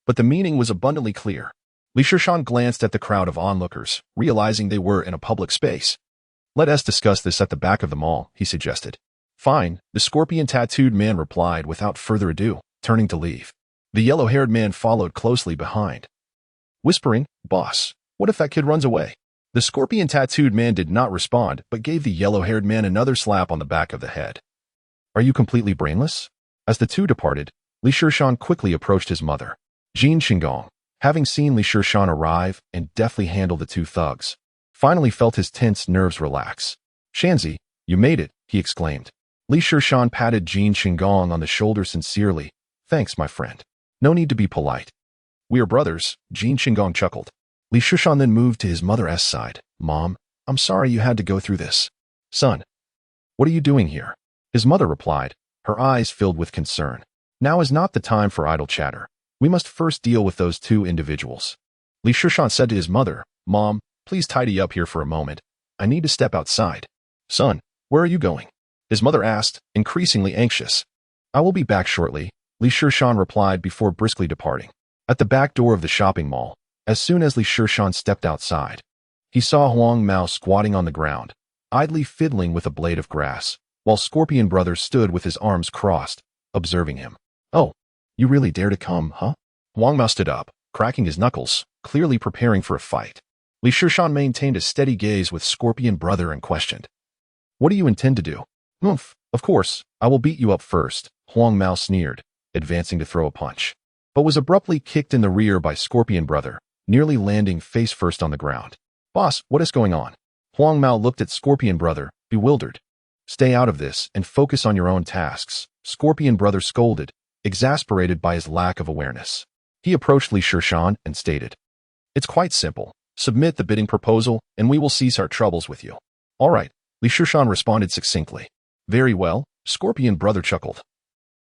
But the meaning was abundantly clear. Shishan glanced at the crowd of onlookers, realizing they were in a public space. "Let us discuss this at the back of the mall," he suggested. "Fine," the scorpion-tattooed man replied without further ado, turning to leave. The yellow-haired man followed closely behind, whispering, "Boss, what if that kid runs away?" The scorpion-tattooed man did not respond, but gave the yellow-haired man another slap on the back of the head. "Are you completely brainless?" As the two departed, Shishan quickly approached his mother. Jin Shingong, having seen Shishan arrive and deftly handle the two thugs, finally felt his tense nerves relax. "Shanzi, you made it," he exclaimed. Shishan patted Jin Shingong on the shoulder sincerely. "Thanks, my friend. No need to be polite. We are brothers," Jin Shingong chuckled. Shishan then moved to his mother's side. "Mom, I'm sorry you had to go through this." "Son, what are you doing here?" His mother replied, her eyes filled with concern. "Now is not the time for idle chatter. We must first deal with those two individuals." Shishan said to his mother, "Mom, please tidy up here for a moment. I need to step outside." "Son, where are you going?" his mother asked, increasingly anxious. "I will be back shortly," Shishan replied before briskly departing. At the back door of the shopping mall, as soon as Shishan stepped outside, he saw Huang Mao squatting on the ground, idly fiddling with a blade of grass, while Scorpion Brother stood with his arms crossed, observing him. "Oh, you really dare to come, huh?" Huang Mao stood up, cracking his knuckles, clearly preparing for a fight. Shishan maintained a steady gaze with Scorpion Brother and questioned, "What do you intend to do?" "Oomph, of course, I will beat you up first," Huang Mao sneered, advancing to throw a punch, but was abruptly kicked in the rear by Scorpion Brother, nearly landing face first on the ground. "Boss, what is going on?" Huang Mao looked at Scorpion Brother, bewildered. "Stay out of this and focus on your own tasks," Scorpion Brother scolded, exasperated by his lack of awareness. He approached Shishan and stated, "It's quite simple. Submit the bidding proposal and we will cease our troubles with you." "All right," Shishan responded succinctly. "Very well," Scorpion Brother chuckled,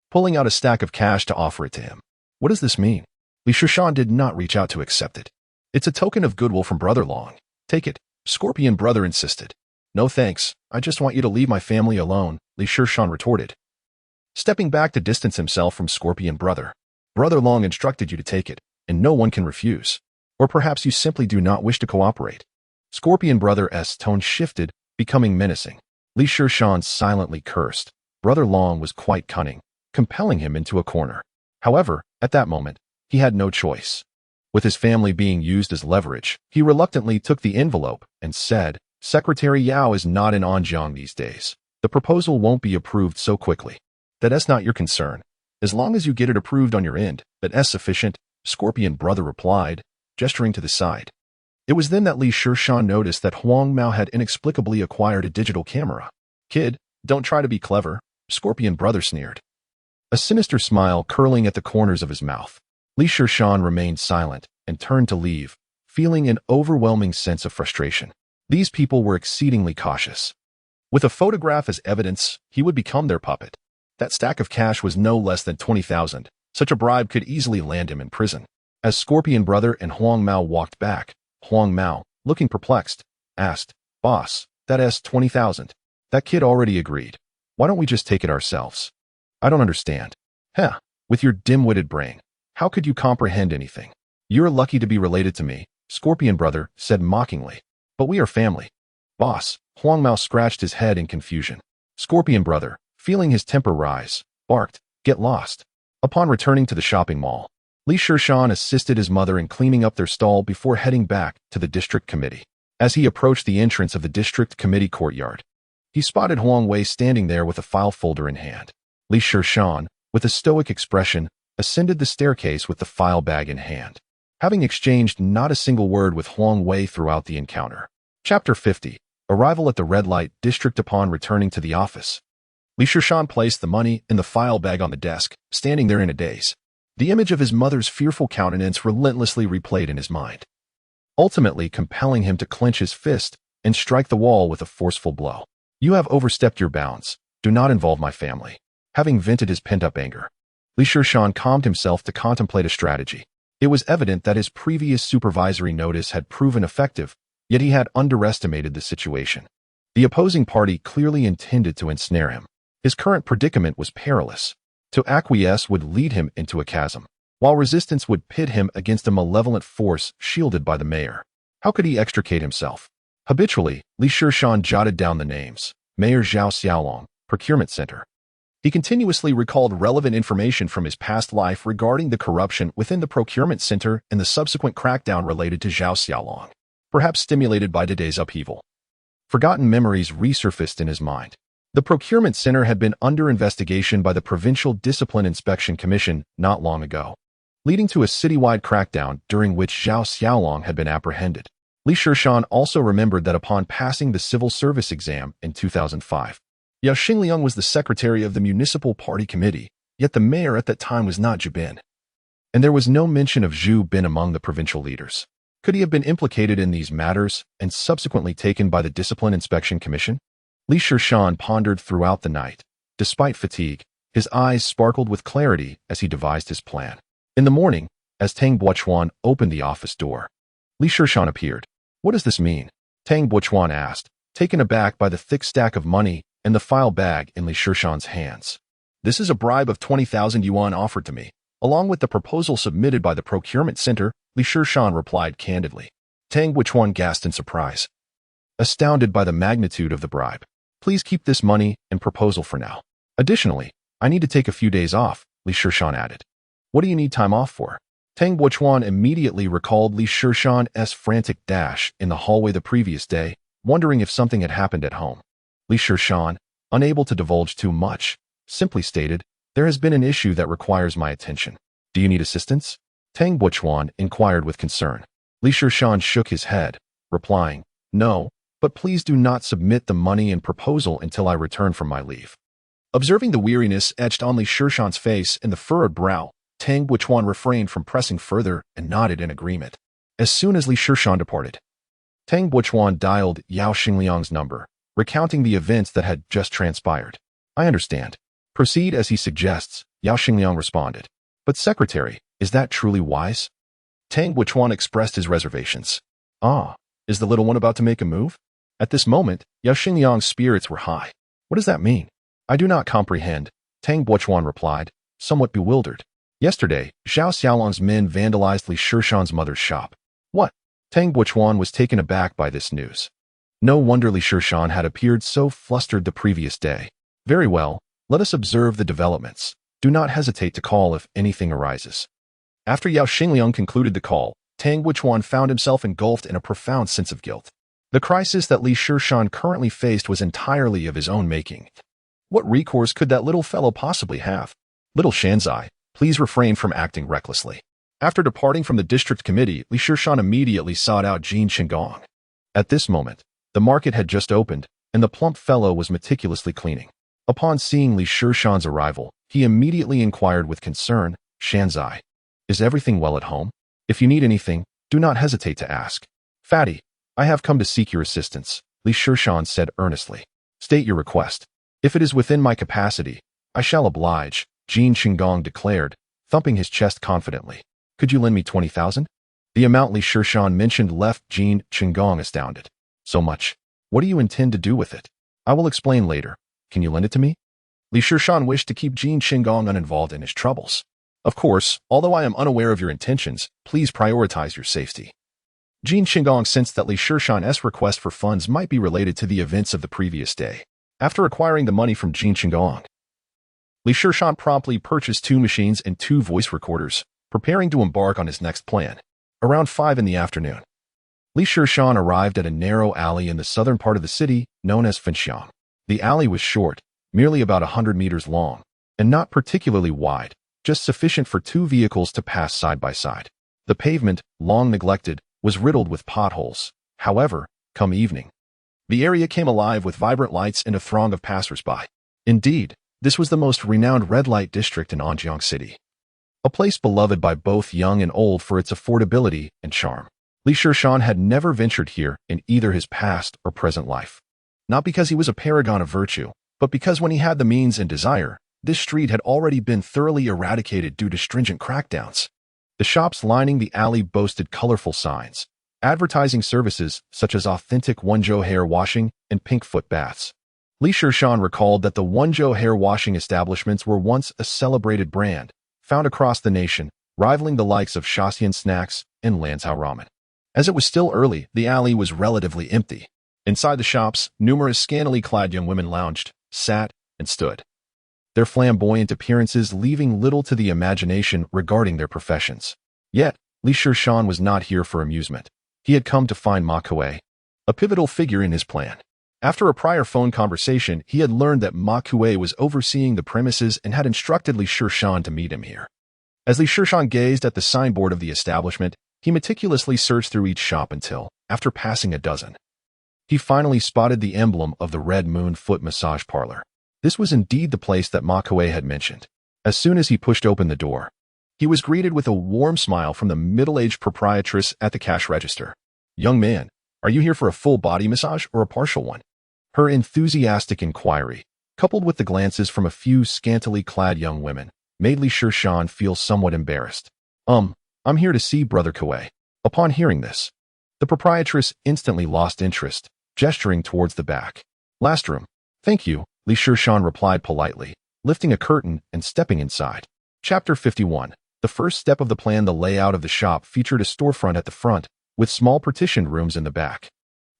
pulling out a stack of cash to offer it to him. "What does this mean?" Shishan did not reach out to accept it. "It's a token of goodwill from Brother Long. Take it," Scorpion Brother insisted. "No thanks, I just want you to leave my family alone," Shishan retorted, stepping back to distance himself from Scorpion Brother. "Brother Long instructed you to take it, and no one can refuse. Or perhaps you simply do not wish to cooperate." Scorpion Brother's tone shifted, becoming menacing. Shishan silently cursed. Brother Long was quite cunning, compelling him into a corner. However, at that moment, he had no choice. With his family being used as leverage, he reluctantly took the envelope and said, "Secretary Yao is not in Anjiang these days. The proposal won't be approved so quickly." "That's not your concern. As long as you get it approved on your end, that's sufficient," Scorpion Brother replied, gesturing to the side. It was then that Shishan noticed that Huang Mao had inexplicably acquired a digital camera. "Kid, don't try to be clever," Scorpion Brother sneered, a sinister smile curling at the corners of his mouth. Shishan remained silent and turned to leave, feeling an overwhelming sense of frustration. These people were exceedingly cautious. With a photograph as evidence, he would become their puppet. That stack of cash was no less than 20,000. Such a bribe could easily land him in prison. As Scorpion Brother and Huang Mao walked back, Huang Mao, looking perplexed, asked, "Boss, that's 20,000. That kid already agreed. Why don't we just take it ourselves?" "I don't understand." "Heh, with your dim-witted brain, how could you comprehend anything?" "You're lucky to be related to me," Scorpion Brother said mockingly. "But we are family." "Boss," Huang Mao scratched his head in confusion. Scorpion Brother, feeling his temper rise, barked, "Get lost." Upon returning to the shopping mall, Li Shishan assisted his mother in cleaning up their stall before heading back to the district committee. As he approached the entrance of the district committee courtyard, he spotted Huang Wei standing there with a file folder in hand. Li Shishan, with a stoic expression, ascended the staircase with the file bag in hand, having exchanged not a single word with Huang Wei throughout the encounter. Chapter 50. Arrival at the red light district. Upon returning to the office, Li Shishan placed the money in the file bag on the desk, standing there in a daze. The image of his mother's fearful countenance relentlessly replayed in his mind, ultimately compelling him to clench his fist and strike the wall with a forceful blow. "You have overstepped your bounds. Do not involve my family." Having vented his pent-up anger, Li Shishan calmed himself to contemplate a strategy. It was evident that his previous supervisory notice had proven effective, yet he had underestimated the situation. The opposing party clearly intended to ensnare him. His current predicament was perilous. To acquiesce would lead him into a chasm, while resistance would pit him against a malevolent force shielded by the mayor. How could he extricate himself? Habitually, Li Shishan jotted down the names. Mayor Zhao Xiaolong, Procurement Center. He continuously recalled relevant information from his past life regarding the corruption within the procurement center and the subsequent crackdown related to Zhao Xiaolong, perhaps stimulated by today's upheaval. Forgotten memories resurfaced in his mind. The procurement center had been under investigation by the Provincial Discipline Inspection Commission not long ago, leading to a citywide crackdown during which Zhao Xiaolong had been apprehended. Li Shishan also remembered that upon passing the civil service exam in 2005, Yao Xingliang was the secretary of the municipal party committee, yet the mayor at that time was not Zhu Bin. And there was no mention of Zhu Bin among the provincial leaders. Could he have been implicated in these matters and subsequently taken by the Discipline Inspection Commission? Li Shishan pondered throughout the night. Despite fatigue, his eyes sparkled with clarity as he devised his plan. In the morning, as Tang Buochuan opened the office door, Li Shishan appeared. "What does this mean?" Tang Buochuan asked, taken aback by the thick stack of money and the file bag in Li Shishan's hands. "This is a bribe of 20,000 yuan offered to me, along with the proposal submitted by the procurement center," Li Shishan replied candidly. Tang Buochuan gasped in surprise, astounded by the magnitude of the bribe. "Please keep this money and proposal for now. Additionally, I need to take a few days off," Li Shishan added. "What do you need time off for?" Tang Buochuan immediately recalled Li Shishan's frantic dash in the hallway the previous day, wondering if something had happened at home. Li Shishan, unable to divulge too much, simply stated, "There has been an issue that requires my attention. Do you need assistance?" Tang Buochuan inquired with concern. Li Shishan shook his head, replying, "No, but please do not submit the money and proposal until I return from my leave." Observing the weariness etched on Li Shishan's face and the furrowed brow, Tang Buochuan refrained from pressing further and nodded in agreement. As soon as Li Shishan departed, Tang Buochuan dialed Yao Xingliang's number, recounting the events that had just transpired. "I understand. Proceed as he suggests," Yao Xingliang responded. "But secretary, is that truly wise?" Tang Buochuan expressed his reservations. "Ah, is the little one about to make a move?" At this moment, Yao Xingliang's spirits were high. "What does that mean?" "I do not comprehend," Tang Buochuan replied, somewhat bewildered. "Yesterday, Zhao Xiaolong's men vandalized Li Shishan's mother's shop." "What?" Tang Buochuan was taken aback by this news. No wonder Li Shishan had appeared so flustered the previous day. "Very well, let us observe the developments. Do not hesitate to call if anything arises." After Yao Xingliang concluded the call, Tang Buochuan found himself engulfed in a profound sense of guilt. The crisis that Li Shishan currently faced was entirely of his own making. What recourse could that little fellow possibly have? "Little Shanzai, please refrain from acting recklessly." After departing from the district committee, Li Shishan immediately sought out Jin Qinggong. At this moment, the market had just opened, and the plump fellow was meticulously cleaning. Upon seeing Li Shishan's arrival, he immediately inquired with concern, "Shanzai, is everything well at home? If you need anything, do not hesitate to ask." "Fatty, I have come to seek your assistance," Li Shishan said earnestly. "State your request. If it is within my capacity, I shall oblige," Jin Qinggong declared, thumping his chest confidently. "Could you lend me 20,000? The amount Li Shishan mentioned left Jin Qinggong astounded. "So much? What do you intend to do with it?" "I will explain later. Can you lend it to me?" Li Shishan wished to keep Jin Qinggong uninvolved in his troubles. "Of course, although I am unaware of your intentions, please prioritize your safety." Jin Qinggong sensed that Li Shishan's request for funds might be related to the events of the previous day. After acquiring the money from Jin Qinggong, Li Shishan promptly purchased 2 machines and 2 voice recorders, preparing to embark on his next plan. Around 5 in the afternoon, Li Shishan arrived at a narrow alley in the southern part of the city known as Officialdom. The alley was short, merely about 100 meters long, and not particularly wide, just sufficient for 2 vehicles to pass side by side. The pavement, long neglected, was riddled with potholes. However, come evening, the area came alive with vibrant lights and a throng of passers-by. Indeed, this was the most renowned red light district in Anjiang City, a place beloved by both young and old for its affordability and charm. Li Shishan had never ventured here in either his past or present life. Not because he was a paragon of virtue, but because when he had the means and desire, this street had already been thoroughly eradicated due to stringent crackdowns. The shops lining the alley boasted colorful signs, advertising services such as authentic Wenzhou hair washing and pink foot baths. Li Shishan recalled that the Wenzhou hair washing establishments were once a celebrated brand, found across the nation, rivaling the likes of Shishan snacks and Lanzhou ramen. As it was still early, the alley was relatively empty. Inside the shops, numerous scantily clad young women lounged, sat, and stood, their flamboyant appearances leaving little to the imagination regarding their professions. Yet, Li Shishan was not here for amusement. He had come to find Ma Kuei, a pivotal figure in his plan. After a prior phone conversation, he had learned that Ma Kuei was overseeing the premises and had instructed Li Shishan to meet him here. As Li Shishan gazed at the signboard of the establishment, he meticulously searched through each shop until, after passing a dozen, he finally spotted the emblem of the Red Moon Foot Massage Parlor. This was indeed the place that Ma Kuei had mentioned. As soon as he pushed open the door, he was greeted with a warm smile from the middle-aged proprietress at the cash register. "Young man, are you here for a full body massage or a partial one?" Her enthusiastic inquiry, coupled with the glances from a few scantily clad young women, made Li Shishan feel somewhat embarrassed. I'm here to see Brother Kuei." Upon hearing this, the proprietress instantly lost interest, gesturing towards the back. "Last room." "Thank you," Li Shishan replied politely, lifting a curtain and stepping inside. Chapter 51. The first step of the plan. The layout of the shop featured a storefront at the front, with small partitioned rooms in the back.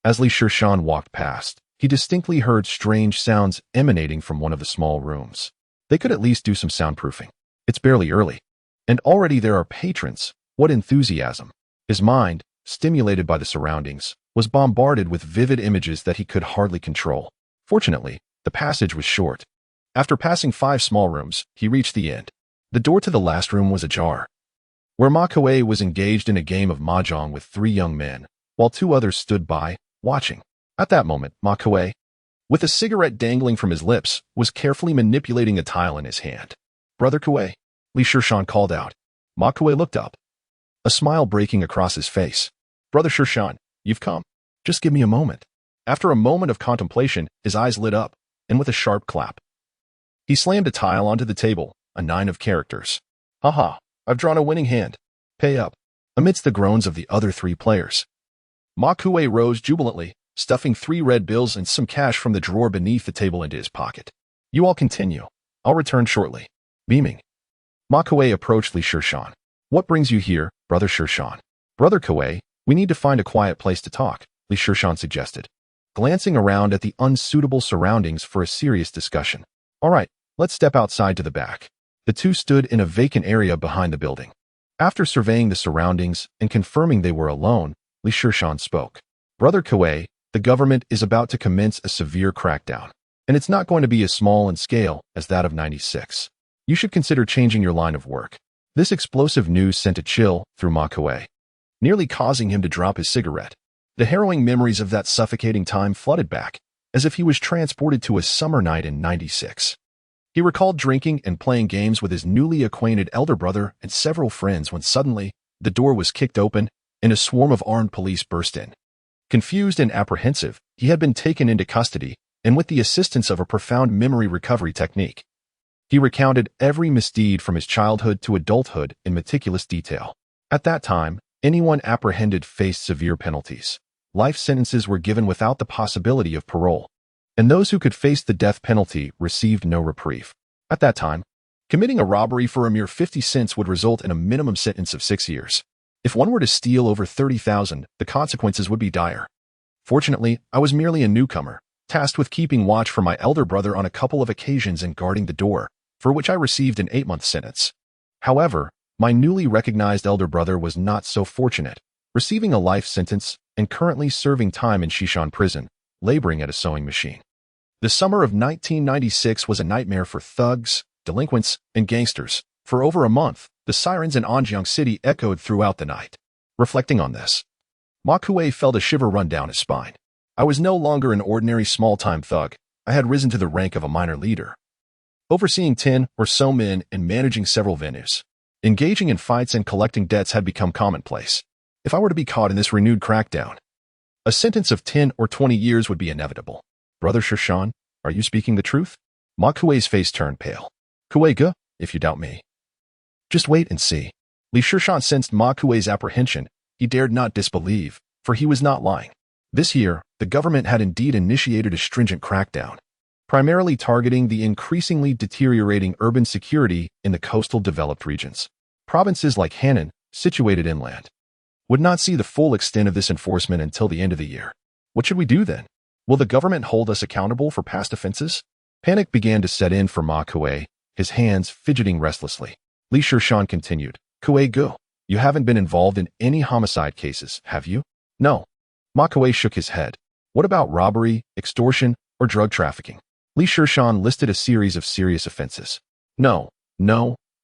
As Li Shishan walked past, he distinctly heard strange sounds emanating from one of the small rooms. They could at least do some soundproofing. It's barely early, and already there are patrons. What enthusiasm! His mind, stimulated by the surroundings, was bombarded with vivid images that he could hardly control. Fortunately, the passage was short. After passing 5 small rooms, he reached the end. The door to the last room was ajar, where Ma Kuei was engaged in a game of mahjong with 3 young men, while 2 others stood by, watching. At that moment, Ma Kuei, with a cigarette dangling from his lips, was carefully manipulating a tile in his hand. "Brother Kuei," Li Shishan called out. Ma Kuei looked up, a smile breaking across his face. "Brother Shishan, you've come. Just give me a moment." After a moment of contemplation, his eyes lit up, and with a sharp clap, he slammed a tile onto the table, a 9 of characters. "Haha, I've drawn a winning hand. Pay up." Amidst the groans of the other 3 players, Ma Kuei rose jubilantly, stuffing 3 red bills and some cash from the drawer beneath the table into his pocket. "You all continue. I'll return shortly." Beaming, Ma Kuei approached Li Shishan. "What brings you here, Brother Shishan?" "Brother Kuei, we need to find a quiet place to talk," Li Shishan suggested, glancing around at the unsuitable surroundings for a serious discussion. "All right, let's step outside to the back." The 2 stood in a vacant area behind the building. After surveying the surroundings and confirming they were alone, Li Shishan spoke. "Brother Kuei, the government is about to commence a severe crackdown, and it's not going to be as small in scale as that of 96. You should consider changing your line of work." This explosive news sent a chill through Ma Kuei, nearly causing him to drop his cigarette. The harrowing memories of that suffocating time flooded back, as if he was transported to a summer night in 96. He recalled drinking and playing games with his newly acquainted elder brother and several friends when suddenly, the door was kicked open and a swarm of armed police burst in. Confused and apprehensive, he had been taken into custody, and with the assistance of a profound memory recovery technique, he recounted every misdeed from his childhood to adulthood in meticulous detail. At that time, anyone apprehended faced severe penalties. Life sentences were given without the possibility of parole, and those who could face the death penalty received no reprieve. At that time, committing a robbery for a mere 50 cents would result in a minimum sentence of 6 years. If one were to steal over 30,000, the consequences would be dire. Fortunately, I was merely a newcomer, tasked with keeping watch for my elder brother on a couple of occasions and guarding the door, for which I received an 8-month sentence. However, my newly recognized elder brother was not so fortunate, receiving a life sentence and currently serving time in Shishan prison, laboring at a sewing machine. The summer of 1996 was a nightmare for thugs, delinquents, and gangsters. For over a month, the sirens in Anjiang City echoed throughout the night. Reflecting on this, Ma Kuei felt a shiver run down his spine. I was no longer an ordinary small-time thug. I had risen to the rank of a minor leader, overseeing 10 or so men and managing several venues. Engaging in fights and collecting debts had become commonplace. If I were to be caught in this renewed crackdown, a sentence of 10 or 20 years would be inevitable. Brother Shishan, are you speaking the truth? Ma Kuei's face turned pale. Kuei-ge, if you doubt me, just wait and see. Li Shishan sensed Ma Kuei's apprehension. He dared not disbelieve, for he was not lying. This year, the government had indeed initiated a stringent crackdown, primarily targeting the increasingly deteriorating urban security in the coastal developed regions. Provinces like Hannan, situated inland, would not see the full extent of this enforcement until the end of the year. What should we do then? Will the government hold us accountable for past offenses? Panic began to set in for Ma Kuei, his hands fidgeting restlessly. Li Shishan continued, Kuei-ge, you haven't been involved in any homicide cases, have you? No. Ma Kuei shook his head. What about robbery, extortion, or drug trafficking? Li Shishan listed a series of serious offenses. No,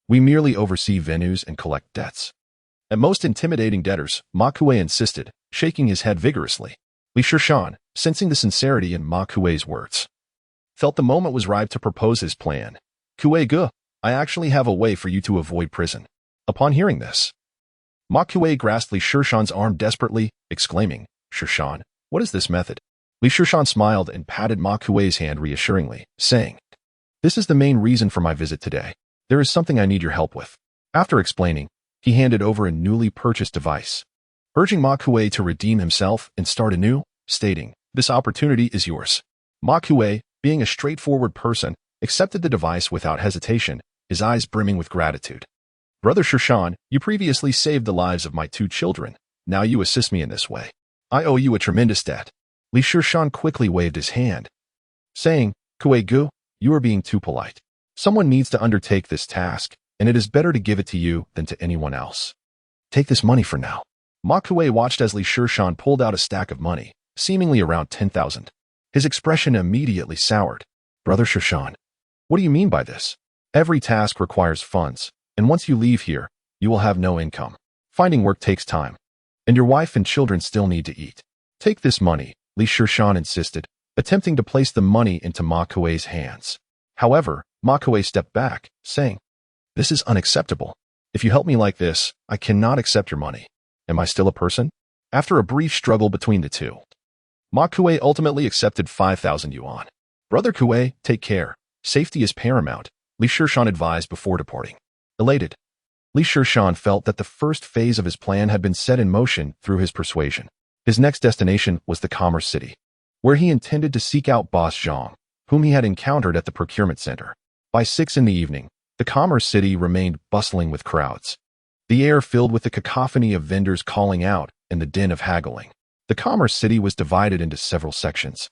we merely oversee venues and collect debts. At most intimidating debtors, Ma Kuei insisted, shaking his head vigorously. Li Shishan, sensing the sincerity in Ma Kuei's words, felt the moment was ripe to propose his plan. Kuei-ge, I actually have a way for you to avoid prison. Upon hearing this, Ma Kuei grasped Li Shishan's arm desperately, exclaiming, Shishan, what is this method? Li Shishan smiled and patted Ma Kuei's hand reassuringly, saying, this is the main reason for my visit today. There is something I need your help with. After explaining, he handed over a newly purchased device, urging Ma Kuei to redeem himself and start anew, stating, this opportunity is yours. Ma Kuei, being a straightforward person, accepted the device without hesitation, his eyes brimming with gratitude. Brother Shishan, you previously saved the lives of my 2 children. Now you assist me in this way. I owe you a tremendous debt. Li Shishan quickly waved his hand, saying, Kuei-ge, you are being too polite. Someone needs to undertake this task, and it is better to give it to you than to anyone else. Take this money for now. Ma Kuei watched as Li Shishan pulled out a stack of money, seemingly around 10,000. His expression immediately soured. Brother Shishan, what do you mean by this? Every task requires funds, and once you leave here, you will have no income. Finding work takes time, and your wife and children still need to eat. Take this money, Li Shishan insisted, attempting to place the money into Ma Kuei's hands. However, Ma Kuei stepped back, saying, this is unacceptable. If you help me like this, I cannot accept your money. Am I still a person? After a brief struggle between the two, Ma Kuei ultimately accepted 5,000 yuan. Brother Kuei, take care. Safety is paramount, Li Shishan advised before departing. Elated, Li Shishan felt that the first phase of his plan had been set in motion through his persuasion. His next destination was the Commerce City, where he intended to seek out Boss Zhang, whom he had encountered at the procurement center. By 6 in the evening, the Commerce City remained bustling with crowds, the air filled with the cacophony of vendors calling out and the din of haggling. The Commerce City was divided into several sections,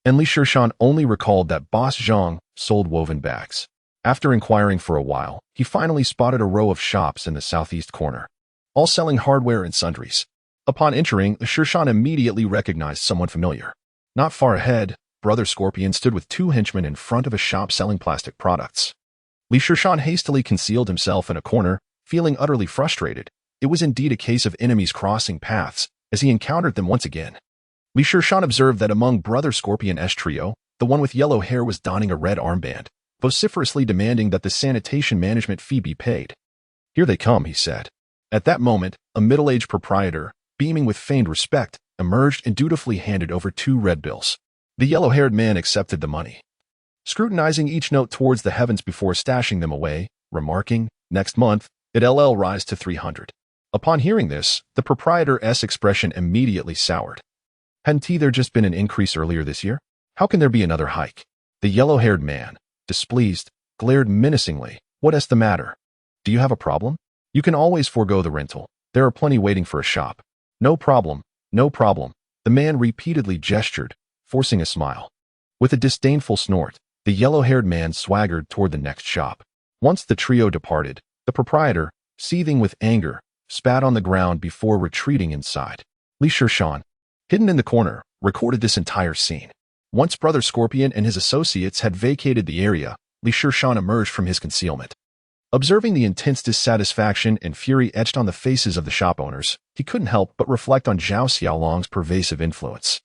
and Li Shishan only recalled that Boss Zhang sold woven bags. After inquiring for a while, he finally spotted a row of shops in the southeast corner, all selling hardware and sundries. Upon entering, Shishan immediately recognized someone familiar. Not far ahead, Brother Scorpion stood with 2 henchmen in front of a shop selling plastic products. Li Shishan hastily concealed himself in a corner, feeling utterly frustrated. It was indeed a case of enemies crossing paths, as he encountered them once again. Li Shishan observed that among Brother Scorpion's trio, the one with yellow hair was donning a red armband, vociferously demanding that the sanitation management fee be paid. Here they come, he said. At that moment, a middle-aged proprietor, beaming with feigned respect, emerged and dutifully handed over 2 red bills. The yellow-haired man accepted the money, scrutinizing each note towards the heavens before stashing them away, remarking, next month, it'll rise to 300. Upon hearing this, the proprietor's expression immediately soured. Hadn't there just been an increase earlier this year? How can there be another hike? The yellow-haired man, displeased, glared menacingly. What's the matter? Do you have a problem? You can always forego the rental. There are plenty waiting for a shop. No problem, no problem. The man repeatedly gestured, forcing a smile. With a disdainful snort, The yellow-haired man swaggered toward the next shop. Once the trio departed, the proprietor, seething with anger, spat on the ground before retreating inside. Shishan, hidden in the corner, recorded this entire scene. Once Brother Scorpion and his associates had vacated the area, Shishan emerged from his concealment. Observing the intense dissatisfaction and fury etched on the faces of the shop owners, he couldn't help but reflect on Zhao Xiaolong's pervasive influence.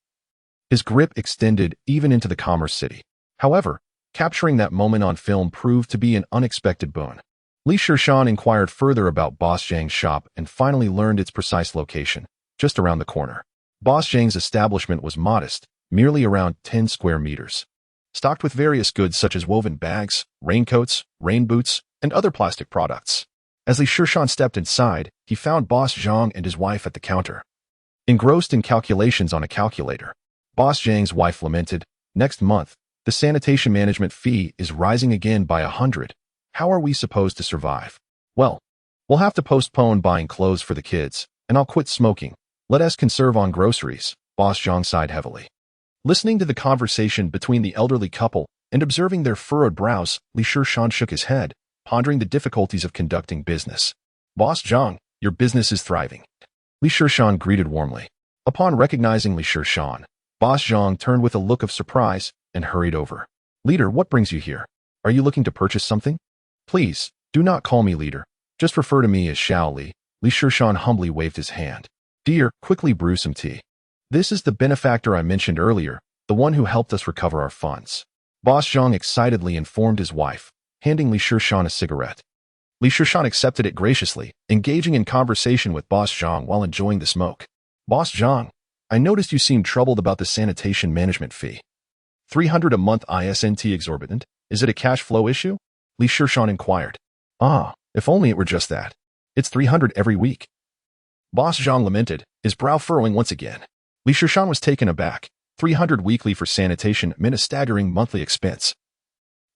His grip extended even into the commerce city. However, capturing that moment on film proved to be an unexpected boon. Shishan inquired further about Boss Zhang's shop and finally learned its precise location, just around the corner. Boss Zhang's establishment was modest, merely around 10 square meters. Stocked with various goods such as woven bags, raincoats, rain boots, and other plastic products. As Shishan stepped inside, he found Boss Zhang and his wife at the counter. Engrossed in calculations on a calculator, Boss Zhang's wife lamented, "Next month, the sanitation management fee is rising again by 100. How are we supposed to survive? Well, we'll have to postpone buying clothes for the kids, and I'll quit smoking. Let us conserve on groceries." Boss Zhang sighed heavily. Listening to the conversation between the elderly couple and observing their furrowed brows, Shishan shook his head, pondering the difficulties of conducting business. "Boss Zhang, your business is thriving." Shishan greeted warmly. Upon recognizing Shishan, Boss Zhang turned with a look of surprise and hurried over. "Leader, what brings you here? Are you looking to purchase something?" "Please, do not call me leader. Just refer to me as Xiao Li." Shishan humbly waved his hand. "Dear, quickly brew some tea. This is the benefactor I mentioned earlier, the one who helped us recover our funds." Boss Zhang excitedly informed his wife, handing Shishan a cigarette. Shishan accepted it graciously, engaging in conversation with Boss Zhang while enjoying the smoke. "Boss Zhang, I noticed you seemed troubled about the sanitation management fee. 300 a month isn't exorbitant? Is it a cash flow issue?" Shishan inquired. "Ah, if only it were just that. It's 300 every week." Boss Zhang lamented, his brow furrowing once again. Shishan was taken aback. 300 weekly for sanitation meant a staggering monthly expense,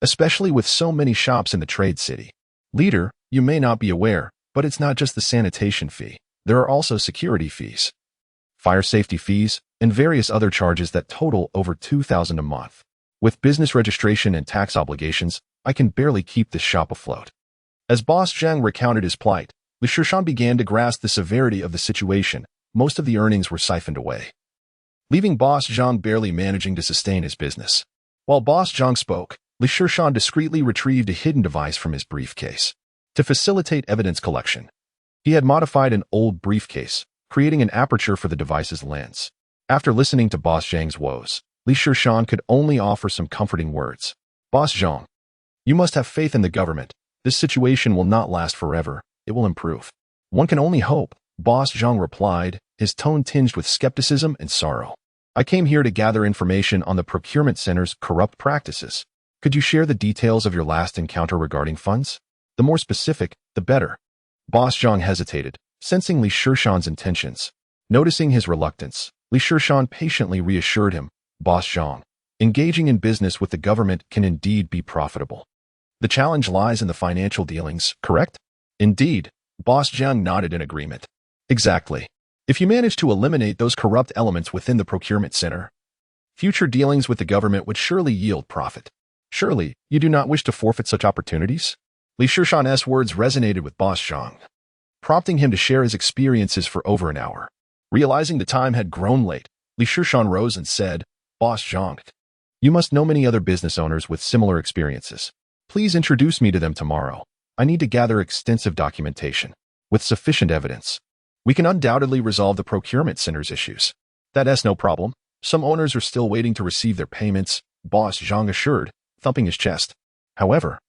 especially with so many shops in the trade city. "Leader, you may not be aware, but it's not just the sanitation fee. There are also security fees, fire safety fees, and various other charges that total over 2,000 a month. With business registration and tax obligations, I can barely keep this shop afloat." As Boss Zhang recounted his plight, Shishan began to grasp the severity of the situation. Most of the earnings were siphoned away, leaving Boss Zhang barely managing to sustain his business. While Boss Zhang spoke, Shishan discreetly retrieved a hidden device from his briefcase. To facilitate evidence collection, he had modified an old briefcase, creating an aperture for the device's lens. After listening to Boss Zhang's woes, Shishan could only offer some comforting words. "Boss Zhang, you must have faith in the government. This situation will not last forever. It will improve." "One can only hope," Boss Zhang replied, his tone tinged with skepticism and sorrow. "I came here to gather information on the procurement center's corrupt practices. Could you share the details of your last encounter regarding funds? The more specific, the better." Boss Zhang hesitated, sensing Shishan's intentions. Noticing his reluctance, Shishan patiently reassured him, "Boss Zhang, engaging in business with the government can indeed be profitable. The challenge lies in the financial dealings, correct?" "Indeed." Boss Zhang nodded in agreement. "Exactly. If you manage to eliminate those corrupt elements within the procurement center, future dealings with the government would surely yield profit. Surely, you do not wish to forfeit such opportunities?" Shishan's words resonated with Boss Zhang, prompting him to share his experiences for over an hour. Realizing the time had grown late, Shishan rose and said, "Boss Zhang, you must know many other business owners with similar experiences. Please introduce me to them tomorrow. I need to gather extensive documentation. With sufficient evidence, we can undoubtedly resolve the procurement center's issues." "That's no problem. Some owners are still waiting to receive their payments," Boss Zhang assured, thumping his chest. "However,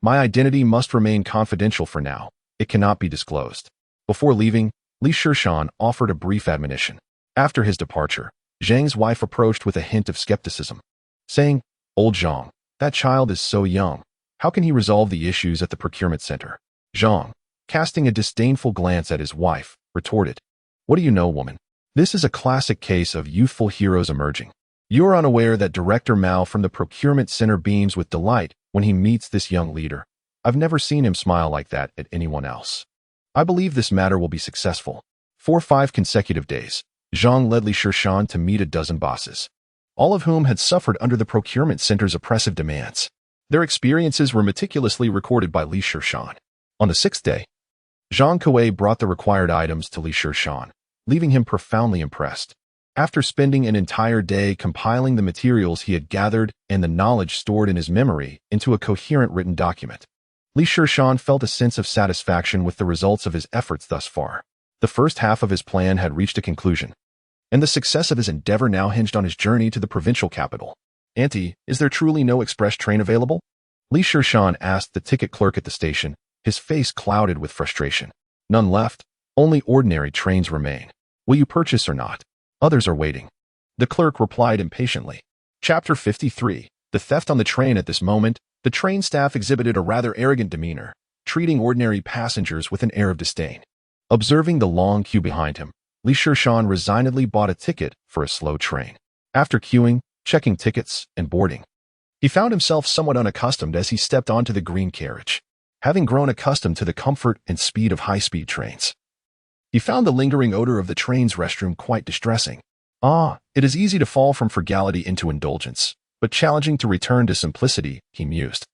my identity must remain confidential for now. It cannot be disclosed." Before leaving, Shishan offered a brief admonition. After his departure, Zhang's wife approached with a hint of skepticism, saying, "Old Zhang, that child is so young. How can he resolve the issues at the procurement center?" Zhang, casting a disdainful glance at his wife, retorted, "What do you know, woman? This is a classic case of youthful heroes emerging. You are unaware that Director Mao from the procurement center beams with delight when he meets this young leader. I've never seen him smile like that at anyone else. I believe this matter will be successful." For 5 consecutive days, Zhang led Shishan to meet a dozen bosses, all of whom had suffered under the procurement center's oppressive demands. Their experiences were meticulously recorded by Li Shishan. On the sixth day, Zhang Kuei brought the required items to Li Shishan, leaving him profoundly impressed. After spending an entire day compiling the materials he had gathered and the knowledge stored in his memory into a coherent written document, Li Shishan felt a sense of satisfaction with the results of his efforts thus far. The first half of his plan had reached a conclusion, and the success of his endeavor now hinged on his journey to the provincial capital. "Auntie, is there truly no express train available?" Li Shishan asked the ticket clerk at the station, his face clouded with frustration. "None left. Only ordinary trains remain. Will you purchase or not? Others are waiting." The clerk replied impatiently. Chapter 53. The theft on the train. At this moment, the train staff exhibited a rather arrogant demeanor, treating ordinary passengers with an air of disdain. Observing the long queue behind him, Li Shishan resignedly bought a ticket for a slow train. After queuing, checking tickets, and boarding, he found himself somewhat unaccustomed as he stepped onto the green carriage. Having grown accustomed to the comfort and speed of high-speed trains, he found the lingering odor of the train's restroom quite distressing. It is easy to fall from frugality into indulgence, but challenging to return to simplicity, he mused.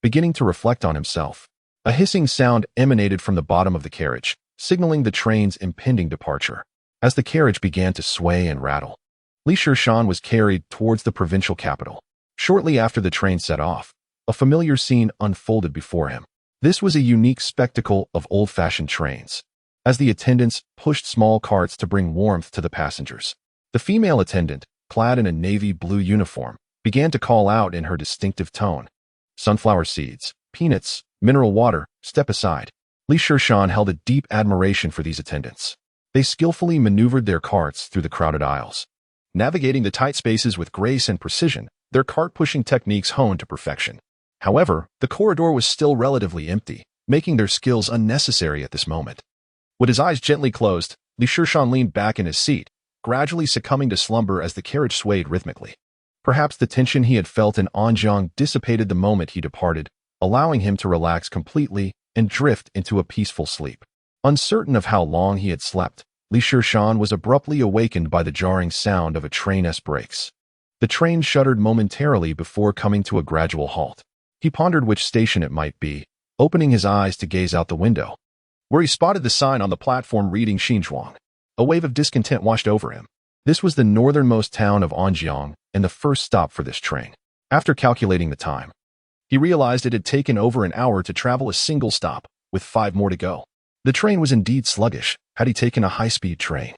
Beginning to reflect on himself, a hissing sound emanated from the bottom of the carriage, signaling the train's impending departure. As the carriage began to sway and rattle, Li Shishan was carried towards the provincial capital. Shortly after the train set off, a familiar scene unfolded before him. This was a unique spectacle of old-fashioned trains. As the attendants pushed small carts to bring warmth to the passengers, the female attendant, clad in a navy blue uniform, began to call out in her distinctive tone, "Sunflower seeds, peanuts, mineral water, step aside." Li Shishan held a deep admiration for these attendants. They skillfully maneuvered their carts through the crowded aisles, navigating the tight spaces with grace and precision, their cart-pushing techniques honed to perfection. However, the corridor was still relatively empty, making their skills unnecessary at this moment. With his eyes gently closed, Li Shishan leaned back in his seat, gradually succumbing to slumber as the carriage swayed rhythmically. Perhaps the tension he had felt in Anjiang dissipated the moment he departed, allowing him to relax completely and drift into a peaceful sleep. Uncertain of how long he had slept, Li Shishan was abruptly awakened by the jarring sound of a train's brakes. The train shuddered momentarily before coming to a gradual halt. He pondered which station it might be, opening his eyes to gaze out the window, where he spotted the sign on the platform reading Xinzhuang. A wave of discontent washed over him. This was the northernmost town of Anjiang and the first stop for this train. After calculating the time, he realized it had taken over an hour to travel a single stop, with 5 more to go. The train was indeed sluggish. Had he taken a high-speed train,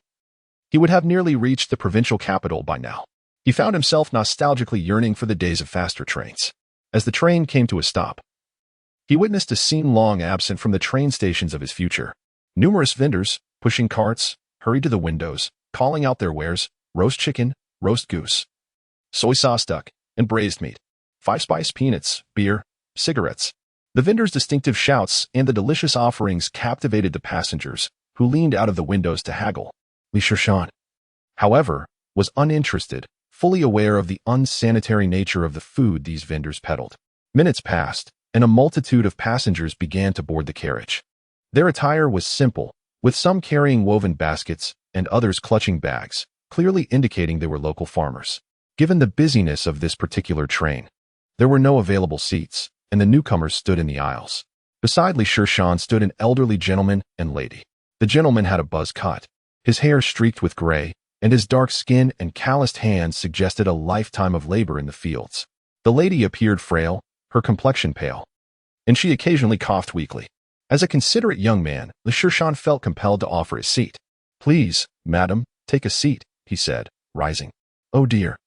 he would have nearly reached the provincial capital by now. He found himself nostalgically yearning for the days of faster trains. As the train came to a stop, he witnessed a scene long absent from the train stations of his future. Numerous vendors, pushing carts, hurried to the windows, calling out their wares: roast chicken, roast goose, soy sauce duck, and braised meat, 5-spice peanuts, beer, cigarettes. The vendors' distinctive shouts and the delicious offerings captivated the passengers, who leaned out of the windows to haggle. Li Shishan, however, was uninterested, fully aware of the unsanitary nature of the food these vendors peddled. Minutes passed, and a multitude of passengers began to board the carriage. Their attire was simple, with some carrying woven baskets and others clutching bags, clearly indicating they were local farmers. Given the busyness of this particular train, there were no available seats, and the newcomers stood in the aisles. Beside Li Shishan stood an elderly gentleman and lady. The gentleman had a buzz cut, his hair streaked with gray, and his dark skin and calloused hands suggested a lifetime of labor in the fields. The lady appeared frail, her complexion pale, and she occasionally coughed weakly. As a considerate young man, Li Shishan felt compelled to offer his seat. "Please, madam, take a seat," he said, rising. "Oh dear.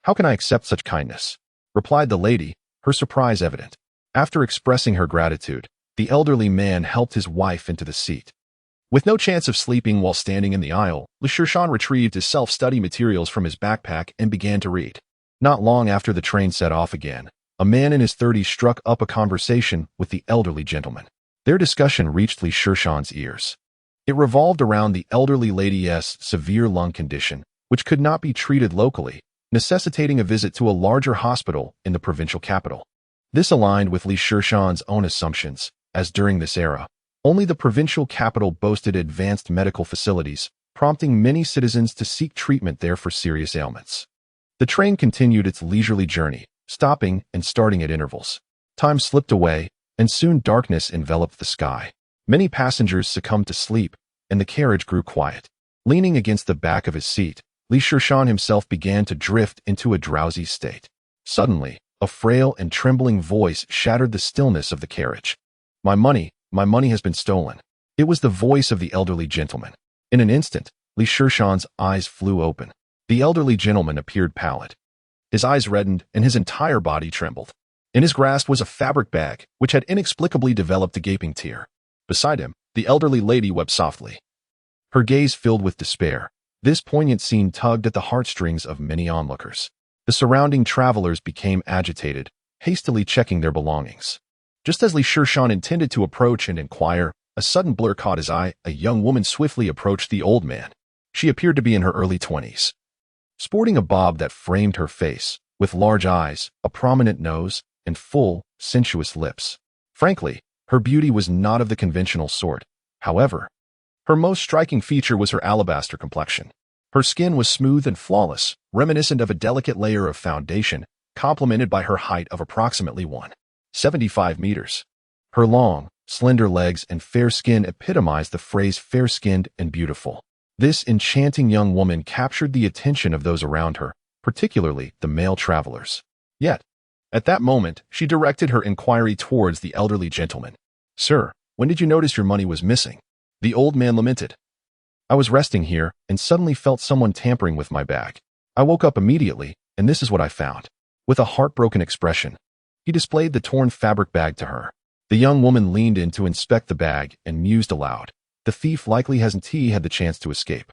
How can I accept such kindness?" replied the lady, her surprise evident. After expressing her gratitude, the elderly man helped his wife into the seat. With no chance of sleeping while standing in the aisle, Li Shishan retrieved his self-study materials from his backpack and began to read. Not long after the train set off again, a man in his 30s struck up a conversation with the elderly gentleman. Their discussion reached Li Shishan's ears. It revolved around the elderly lady's severe lung condition, which could not be treated locally, necessitating a visit to a larger hospital in the provincial capital. This aligned with Li Shishan's own assumptions, as during this era, only the provincial capital boasted advanced medical facilities, prompting many citizens to seek treatment there for serious ailments. The train continued its leisurely journey, stopping and starting at intervals. Time slipped away, and soon darkness enveloped the sky. Many passengers succumbed to sleep, and the carriage grew quiet. Leaning against the back of his seat, Shishan himself began to drift into a drowsy state. Suddenly, a frail and trembling voice shattered the stillness of the carriage. My money has been stolen." It was the voice of the elderly gentleman. In an instant, Shishan's eyes flew open. The elderly gentleman appeared pallid. His eyes reddened and his entire body trembled. In his grasp was a fabric bag, which had inexplicably developed a gaping tear. Beside him, the elderly lady wept softly. Her gaze filled with despair. This poignant scene tugged at the heartstrings of many onlookers. The surrounding travelers became agitated, hastily checking their belongings. Just as Shishan intended to approach and inquire, a sudden blur caught his eye. A young woman swiftly approached the old man. She appeared to be in her early 20s. Sporting a bob that framed her face, with large eyes, a prominent nose, and full, sensuous lips. Frankly, her beauty was not of the conventional sort. However, her most striking feature was her alabaster complexion. Her skin was smooth and flawless, reminiscent of a delicate layer of foundation, complemented by her height of approximately 1.75 meters. Her long, slender legs and fair skin epitomized the phrase fair-skinned and beautiful. This enchanting young woman captured the attention of those around her, particularly the male travelers. Yet, at that moment, she directed her inquiry towards the elderly gentleman. "Sir, when did you notice your money was missing?" The old man lamented. "I was resting here and suddenly felt someone tampering with my bag. I woke up immediately, and this is what I found." With a heartbroken expression, he displayed the torn fabric bag to her. The young woman leaned in to inspect the bag and mused aloud. The thief likely hasn't had the chance to escape.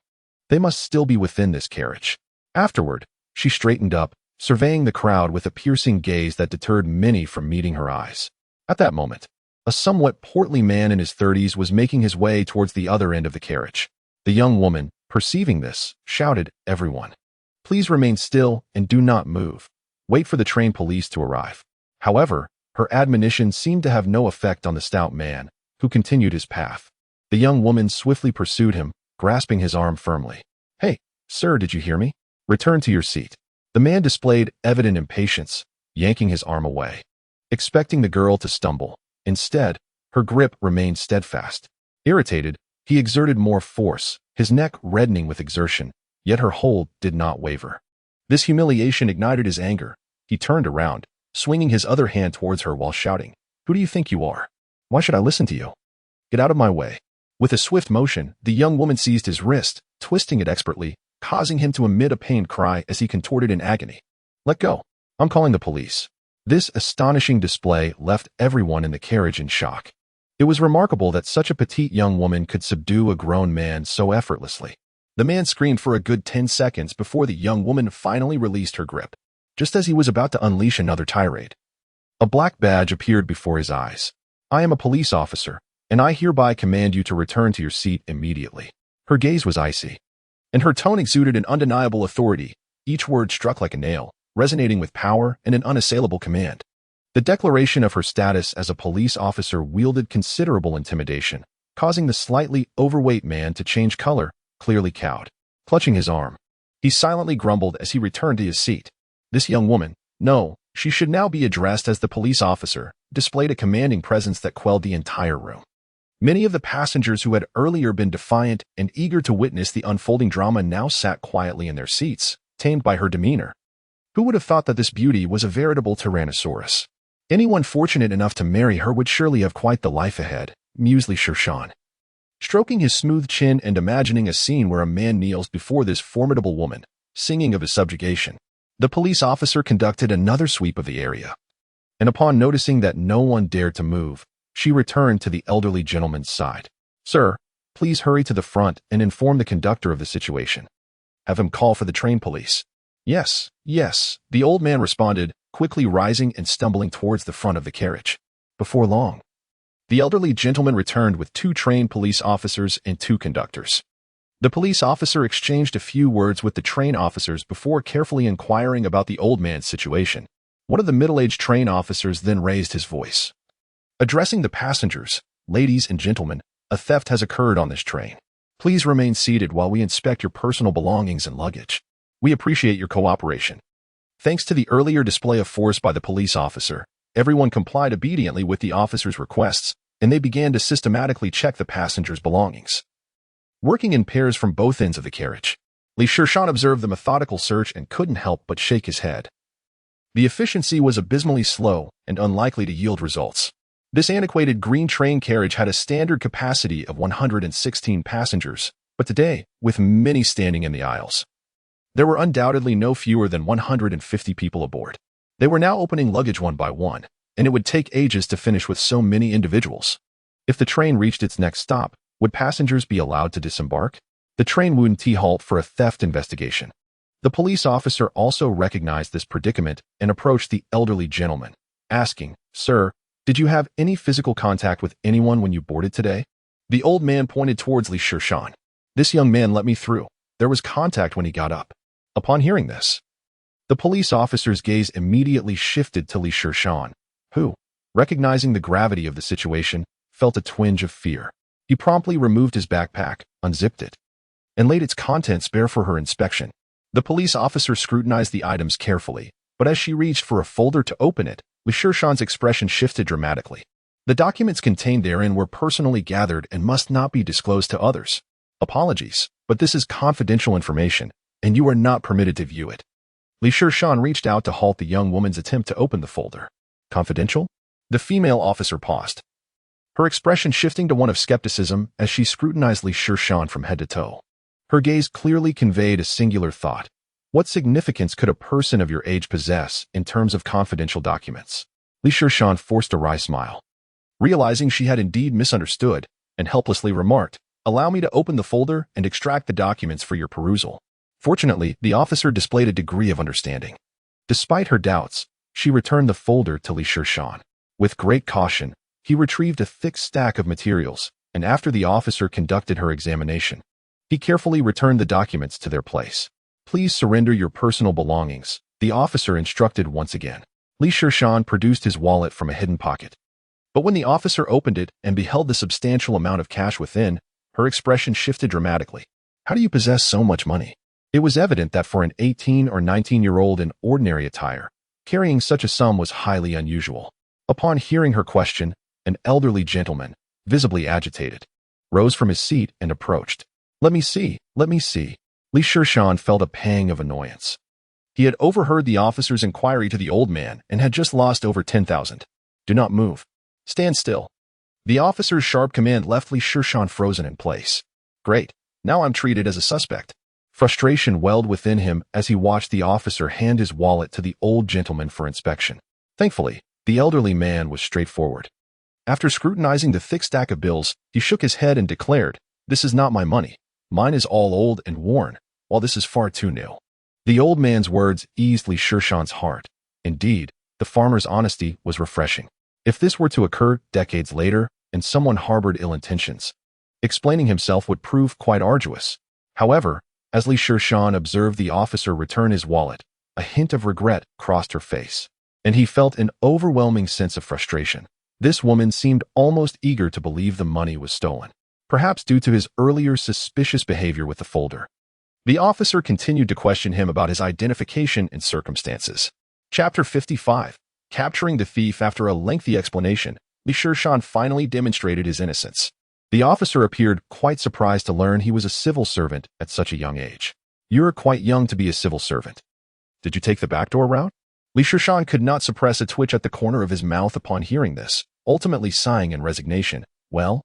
They must still be within this carriage. Afterward, she straightened up, surveying the crowd with a piercing gaze that deterred many from meeting her eyes. At that moment, a somewhat portly man in his 30s was making his way towards the other end of the carriage. The young woman, perceiving this, shouted, "Everyone, please remain still and do not move. Wait for the train police to arrive." However, her admonition seemed to have no effect on the stout man, who continued his path. The young woman swiftly pursued him, grasping his arm firmly. "Hey, sir, did you hear me? Return to your seat." The man displayed evident impatience, yanking his arm away. Expecting the girl to stumble, instead, her grip remained steadfast. Irritated, he exerted more force, his neck reddening with exertion, yet her hold did not waver. This humiliation ignited his anger. He turned around, swinging his other hand towards her while shouting, "Who do you think you are? Why should I listen to you? Get out of my way." With a swift motion, the young woman seized his wrist, twisting it expertly, causing him to emit a pained cry as he contorted in agony. "Let go. I'm calling the police." This astonishing display left everyone in the carriage in shock. It was remarkable that such a petite young woman could subdue a grown man so effortlessly. The man screamed for a good 10 seconds before the young woman finally released her grip. Just as he was about to unleash another tirade, a black badge appeared before his eyes. "I am a police officer, and I hereby command you to return to your seat immediately." Her gaze was icy, and her tone exuded an undeniable authority, each word struck like a nail, resonating with power and an unassailable command. The declaration of her status as a police officer wielded considerable intimidation, causing the slightly overweight man to change color, clearly cowed. Clutching his arm, he silently grumbled as he returned to his seat. This young woman, no, she should now be addressed as the police officer, displayed a commanding presence that quelled the entire room. Many of the passengers who had earlier been defiant and eager to witness the unfolding drama now sat quietly in their seats, tamed by her demeanor. Who would have thought that this beauty was a veritable Tyrannosaurus? Anyone fortunate enough to marry her would surely have quite the life ahead, mused Shishan. Stroking his smooth chin and imagining a scene where a man kneels before this formidable woman, singing of his subjugation, the police officer conducted another sweep of the area. And upon noticing that no one dared to move, she returned to the elderly gentleman's side. "Sir, please hurry to the front and inform the conductor of the situation. Have him call for the train police." Yes, the old man responded, quickly rising and stumbling towards the front of the carriage. Before long, the elderly gentleman returned with 2 trained police officers and 2 conductors. The police officer exchanged a few words with the train officers before carefully inquiring about the old man's situation. One of the middle-aged train officers then raised his voice. Addressing the passengers, "Ladies and gentlemen, a theft has occurred on this train. Please remain seated while we inspect your personal belongings and luggage. We appreciate your cooperation." Thanks to the earlier display of force by the police officer, everyone complied obediently with the officer's requests, and they began to systematically check the passengers' belongings. Working in pairs from both ends of the carriage, Shishan observed the methodical search and couldn't help but shake his head. The efficiency was abysmally slow and unlikely to yield results. This antiquated green train carriage had a standard capacity of 116 passengers, but today, with many standing in the aisles, there were undoubtedly no fewer than 150 people aboard. They were now opening luggage one by one, and it would take ages to finish with so many individuals. If the train reached its next stop, would passengers be allowed to disembark? The train wouldn't halt for a theft investigation. The police officer also recognized this predicament and approached the elderly gentleman, asking, "Sir, did you have any physical contact with anyone when you boarded today?" The old man pointed towards Shishan. "This young man let me through. There was contact when he got up." Upon hearing this, the police officer's gaze immediately shifted to Shishan, who, recognizing the gravity of the situation, felt a twinge of fear. He promptly removed his backpack, unzipped it, and laid its contents bare for her inspection. The police officer scrutinized the items carefully, but as she reached for a folder to open it, Shishan's expression shifted dramatically. The documents contained therein were personally gathered and must not be disclosed to others. "Apologies, but this is confidential information, and you are not permitted to view it." Shishan reached out to halt the young woman's attempt to open the folder. "Confidential?" The female officer paused, her expression shifting to one of skepticism as she scrutinized Shishan from head to toe. Her gaze clearly conveyed a singular thought. What significance could a person of your age possess in terms of confidential documents? Shishan forced a wry smile, realizing she had indeed misunderstood, and helplessly remarked, "Allow me to open the folder and extract the documents for your perusal." Fortunately, the officer displayed a degree of understanding. Despite her doubts, she returned the folder to Shishan. With great caution, he retrieved a thick stack of materials, and after the officer conducted her examination, he carefully returned the documents to their place. "Please surrender your personal belongings," the officer instructed once again. Shishan produced his wallet from a hidden pocket. But when the officer opened it and beheld the substantial amount of cash within, her expression shifted dramatically. "How do you possess so much money?" It was evident that for an 18 or 19-year-old in ordinary attire, carrying such a sum was highly unusual. Upon hearing her question, an elderly gentleman, visibly agitated, rose from his seat and approached. Let me see. Shishan felt a pang of annoyance. He had overheard the officer's inquiry to the old man and had just lost over 10,000. "Do not move. Stand still." The officer's sharp command left Shishan frozen in place. "Great. Now I'm treated as a suspect." Frustration welled within him as he watched the officer hand his wallet to the old gentleman for inspection. Thankfully, the elderly man was straightforward. After scrutinizing the thick stack of bills, he shook his head and declared, "This is not my money. Mine is all old and worn, while this is far too new." The old man's words eased Shishan's heart. Indeed, the farmer's honesty was refreshing. If this were to occur decades later and someone harbored ill intentions, explaining himself would prove quite arduous. However, as Shishan observed the officer return his wallet, a hint of regret crossed her face, and he felt an overwhelming sense of frustration. This woman seemed almost eager to believe the money was stolen, perhaps due to his earlier suspicious behavior with the folder. The officer continued to question him about his identification and circumstances. Chapter 55. Capturing the thief. After a lengthy explanation, Shishan finally demonstrated his innocence. The officer appeared quite surprised to learn he was a civil servant at such a young age. "You're quite young to be a civil servant. Did you take the backdoor route?" Shishan could not suppress a twitch at the corner of his mouth upon hearing this, ultimately sighing in resignation. "Well,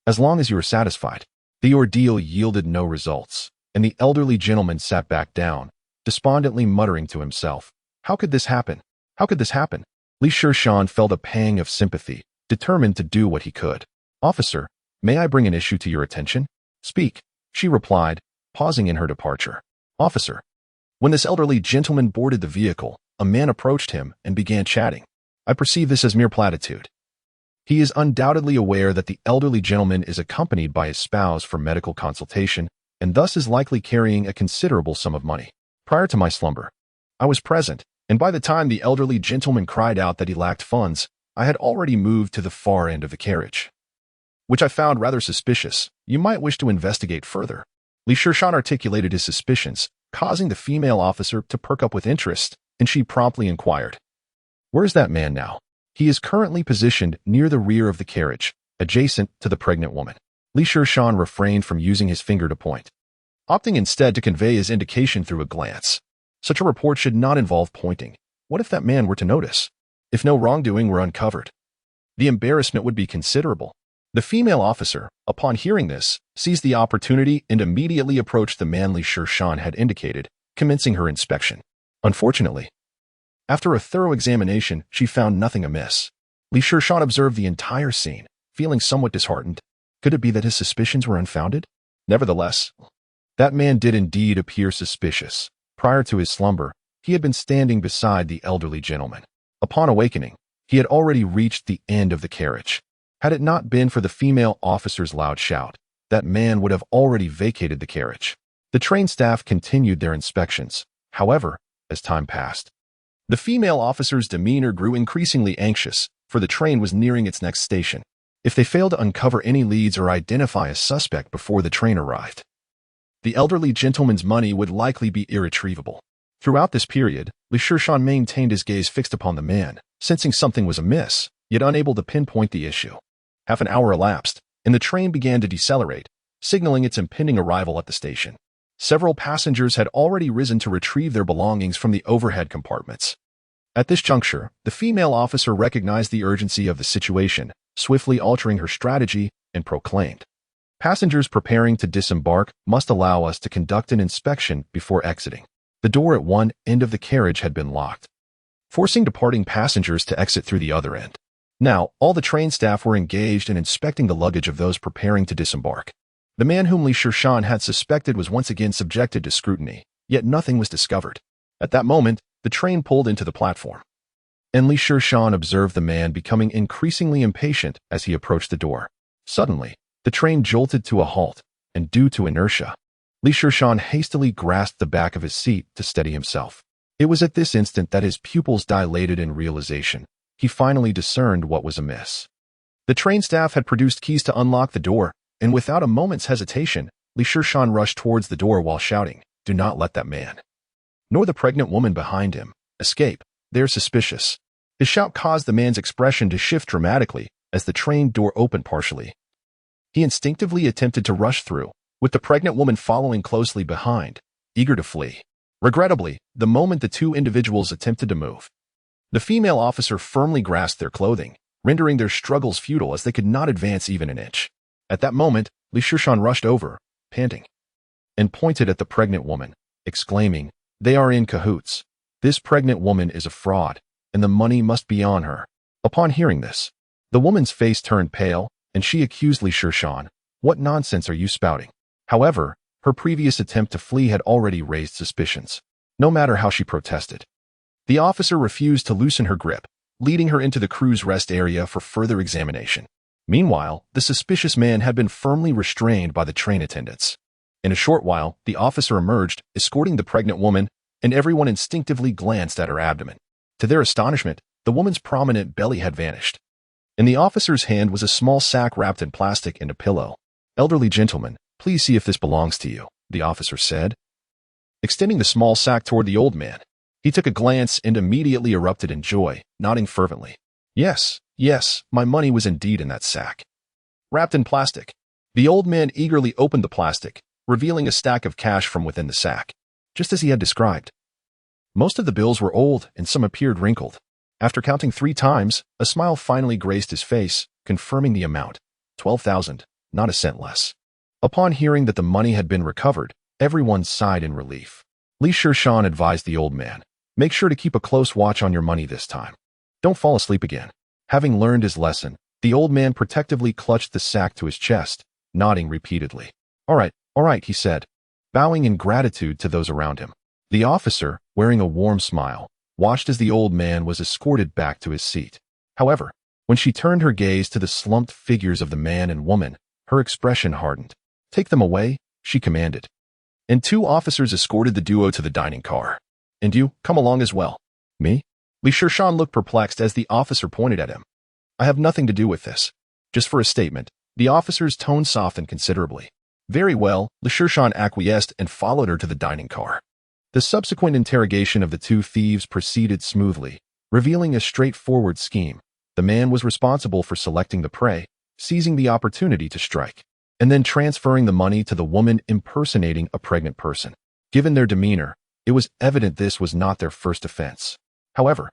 as long as you are satisfied." The ordeal yielded no results, and the elderly gentleman sat back down, despondently muttering to himself, How could this happen? How could this happen?" Shishan felt a pang of sympathy, determined to do what he could. "Officer, may I bring an issue to your attention?" "Speak," she replied, pausing in her departure. "Officer." When this elderly gentleman boarded the vehicle, a man approached him and began chatting. I perceive this as mere platitude. He is undoubtedly aware that the elderly gentleman is accompanied by his spouse for medical consultation, and thus is likely carrying a considerable sum of money. Prior to my slumber, I was present, and by the time the elderly gentleman cried out that he lacked funds, I had already moved to the far end of the carriage, which I found rather suspicious. You might wish to investigate further." Shishan articulated his suspicions, causing the female officer to perk up with interest. and she promptly inquired, "Where's that man now?" "He is currently positioned near the rear of the carriage, adjacent to the pregnant woman." Shishan refrained from using his finger to point, opting instead to convey his indication through a glance. Such a report should not involve pointing. What if that man were to notice? If no wrongdoing were uncovered? The embarrassment would be considerable. The female officer, upon hearing this, seized the opportunity and immediately approached the man Shishan had indicated, commencing her inspection. Unfortunately, after a thorough examination, she found nothing amiss. Shishan observed the entire scene, feeling somewhat disheartened. Could it be that his suspicions were unfounded? Nevertheless, that man did indeed appear suspicious. Prior to his slumber, he had been standing beside the elderly gentleman. Upon awakening, he had already reached the end of the carriage. Had it not been for the female officer's loud shout, that man would have already vacated the carriage. The train staff continued their inspections. However, as time passed, the female officer's demeanor grew increasingly anxious, for the train was nearing its next station. If they failed to uncover any leads or identify a suspect before the train arrived, the elderly gentleman's money would likely be irretrievable. Throughout this period, Shishan maintained his gaze fixed upon the man, sensing something was amiss, yet unable to pinpoint the issue. Half an hour elapsed, and the train began to decelerate, signaling its impending arrival at the station. Several passengers had already risen to retrieve their belongings from the overhead compartments. At this juncture, the female officer recognized the urgency of the situation, swiftly altering her strategy, and proclaimed, "Passengers preparing to disembark must allow us to conduct an inspection before exiting." The door at one end of the carriage had been locked, forcing departing passengers to exit through the other end. Now, all the train staff were engaged in inspecting the luggage of those preparing to disembark. The man whom Shishan had suspected was once again subjected to scrutiny, yet nothing was discovered. At that moment, the train pulled into the platform, and Shishan observed the man becoming increasingly impatient as he approached the door. Suddenly, the train jolted to a halt, and due to inertia, Shishan hastily grasped the back of his seat to steady himself. It was at this instant that his pupils dilated in realization. He finally discerned what was amiss. The train staff had produced keys to unlock the door, and without a moment's hesitation, Shishan rushed towards the door while shouting, "Do not let that man, nor the pregnant woman behind him, escape. They're suspicious." His shout caused the man's expression to shift dramatically as the train door opened partially. He instinctively attempted to rush through, with the pregnant woman following closely behind, eager to flee. Regrettably, the moment the two individuals attempted to move, the female officer firmly grasped their clothing, rendering their struggles futile as they could not advance even an inch. At that moment, Shishan rushed over, panting, and pointed at the pregnant woman, exclaiming, "They are in cahoots. This pregnant woman is a fraud, and the money must be on her." Upon hearing this, the woman's face turned pale, and she accused Shishan, "What nonsense are you spouting?" However, her previous attempt to flee had already raised suspicions. No matter how she protested, the officer refused to loosen her grip, leading her into the crew's rest area for further examination. Meanwhile, the suspicious man had been firmly restrained by the train attendants. In a short while, the officer emerged, escorting the pregnant woman, and everyone instinctively glanced at her abdomen. To their astonishment, the woman's prominent belly had vanished. In the officer's hand was a small sack wrapped in plastic and a pillow. "Elderly gentleman, please see if this belongs to you," the officer said, extending the small sack toward the old man. He took a glance and immediately erupted in joy, nodding fervently. Yes, my money was indeed in that sack, wrapped in plastic." The old man eagerly opened the plastic, revealing a stack of cash from within the sack, just as he had described. Most of the bills were old and some appeared wrinkled. After counting 3 times, a smile finally graced his face, confirming the amount, 12,000, not a cent less. Upon hearing that the money had been recovered, everyone sighed in relief. Shishan advised the old man, "Make sure to keep a close watch on your money this time. Don't fall asleep again." Having learned his lesson, the old man protectively clutched the sack to his chest, nodding repeatedly. All right, he said, bowing in gratitude to those around him. The officer, wearing a warm smile, watched as the old man was escorted back to his seat. However, when she turned her gaze to the slumped figures of the man and woman, her expression hardened. "Take them away," she commanded. And 2 officers escorted the duo to the dining car. "And you, come along as well." "Me?" Shishan looked perplexed as the officer pointed at him. "I have nothing to do with this. Just for a statement." The officer's tone softened considerably. "Very well," Shishan acquiesced and followed her to the dining car. The subsequent interrogation of the two thieves proceeded smoothly, revealing a straightforward scheme. The man was responsible for selecting the prey, seizing the opportunity to strike, and then transferring the money to the woman impersonating a pregnant person. Given their demeanor, it was evident this was not their first offense. However,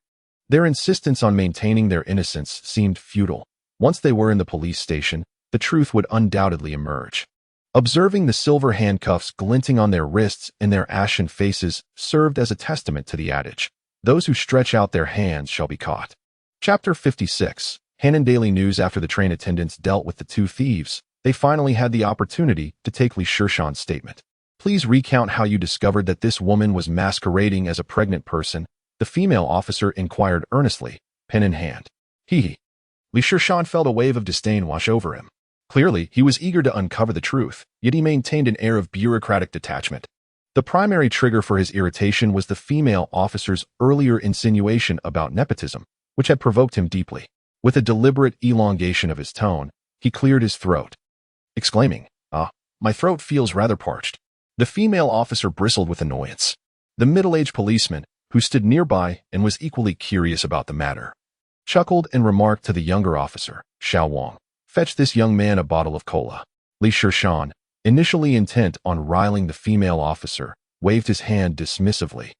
their insistence on maintaining their innocence seemed futile. Once they were in the police station, the truth would undoubtedly emerge. Observing the silver handcuffs glinting on their wrists and their ashen faces served as a testament to the adage, "Those who stretch out their hands shall be caught." Chapter 56. Hannan Daily News. After the train attendants dealt with the two thieves, they finally had the opportunity to take Li Shishan's statement. "Please recount how you discovered that this woman was masquerading as a pregnant person," the female officer inquired earnestly, pen in hand. Li Shishan felt a wave of disdain wash over him. Clearly, he was eager to uncover the truth, yet he maintained an air of bureaucratic detachment. The primary trigger for his irritation was the female officer's earlier insinuation about nepotism, which had provoked him deeply. With a deliberate elongation of his tone, he cleared his throat, exclaiming, "My throat feels rather parched." The female officer bristled with annoyance. The middle-aged policeman, who stood nearby and was equally curious about the matter, chuckled and remarked to the younger officer, Xiao Wang, "Fetch this young man a bottle of cola." Li Shishan, initially intent on riling the female officer, waved his hand dismissively,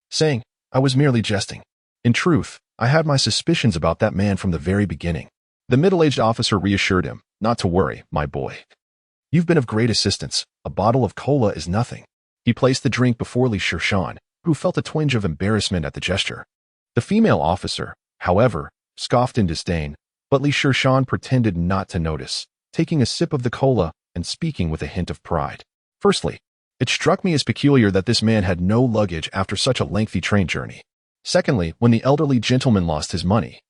saying, "I was merely jesting. In truth, I had my suspicions about that man from the very beginning." The middle-aged officer reassured him, "Not to worry, my boy. You've been of great assistance. A bottle of cola is nothing." He placed the drink before Li Shishan, who felt a twinge of embarrassment at the gesture. The female officer, however, scoffed in disdain, but Li Shishan pretended not to notice, taking a sip of the cola and speaking with a hint of pride. "Firstly, it struck me as peculiar that this man had no luggage after such a lengthy train journey. Secondly, when the elderly gentleman lost his money,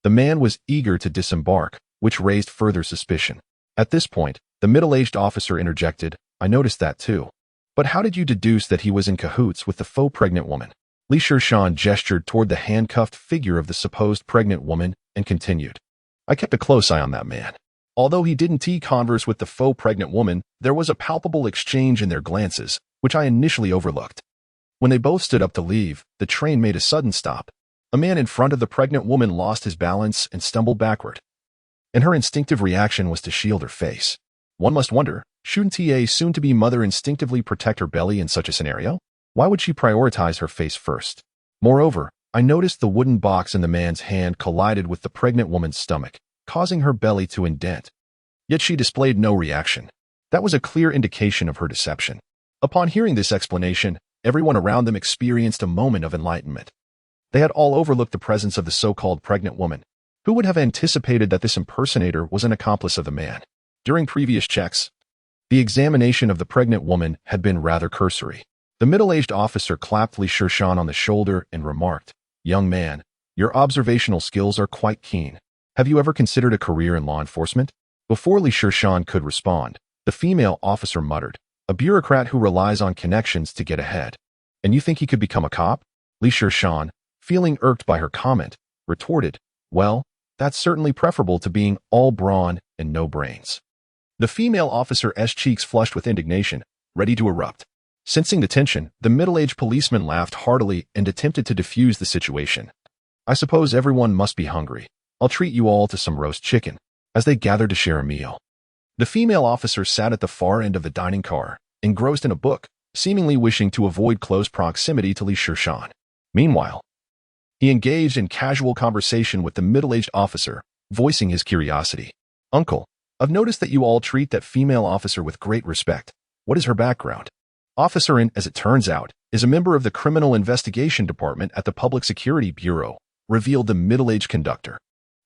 the man was eager to disembark, which raised further suspicion." At this point, the middle-aged officer interjected, "I noticed that too. But how did you deduce that he was in cahoots with the faux pregnant woman?" Li Shishan gestured toward the handcuffed figure of the supposed pregnant woman and continued, "I kept a close eye on that man. Although he didn't converse with the faux pregnant woman, there was a palpable exchange in their glances, which I initially overlooked. When they both stood up to leave, the train made a sudden stop. A man in front of the pregnant woman lost his balance and stumbled backward, and her instinctive reaction was to shield her face. One must wonder, shouldn't a soon-to-be mother instinctively protect her belly in such a scenario? Why would she prioritize her face first? Moreover, I noticed the wooden box in the man's hand collided with the pregnant woman's stomach, causing her belly to indent. Yet she displayed no reaction. That was a clear indication of her deception." Upon hearing this explanation, everyone around them experienced a moment of enlightenment. They had all overlooked the presence of the so-called pregnant woman. Who would have anticipated that this impersonator was an accomplice of the man? During previous checks, the examination of the pregnant woman had been rather cursory. The middle-aged officer clapped Li Shishan on the shoulder and remarked, "Young man, your observational skills are quite keen. Have you ever considered a career in law enforcement?" Before Li Shishan could respond, the female officer muttered, "A bureaucrat who relies on connections to get ahead. And you think he could become a cop?" Li Shishan, feeling irked by her comment, retorted, "Well, that's certainly preferable to being all brawn and no brains." The female officer's cheeks flushed with indignation, ready to erupt. Sensing the tension, the middle-aged policeman laughed heartily and attempted to diffuse the situation. "I suppose everyone must be hungry. I'll treat you all to some roast chicken," as they gathered to share a meal. The female officer sat at the far end of the dining car, engrossed in a book, seemingly wishing to avoid close proximity to Li Shishan. Meanwhile, he engaged in casual conversation with the middle-aged officer, voicing his curiosity. "Uncle, I've noticed that you all treat that female officer with great respect. What is her background?" Officer, as it turns out, is a member of the Criminal Investigation Department at the Public Security Bureau, revealed the middle-aged conductor.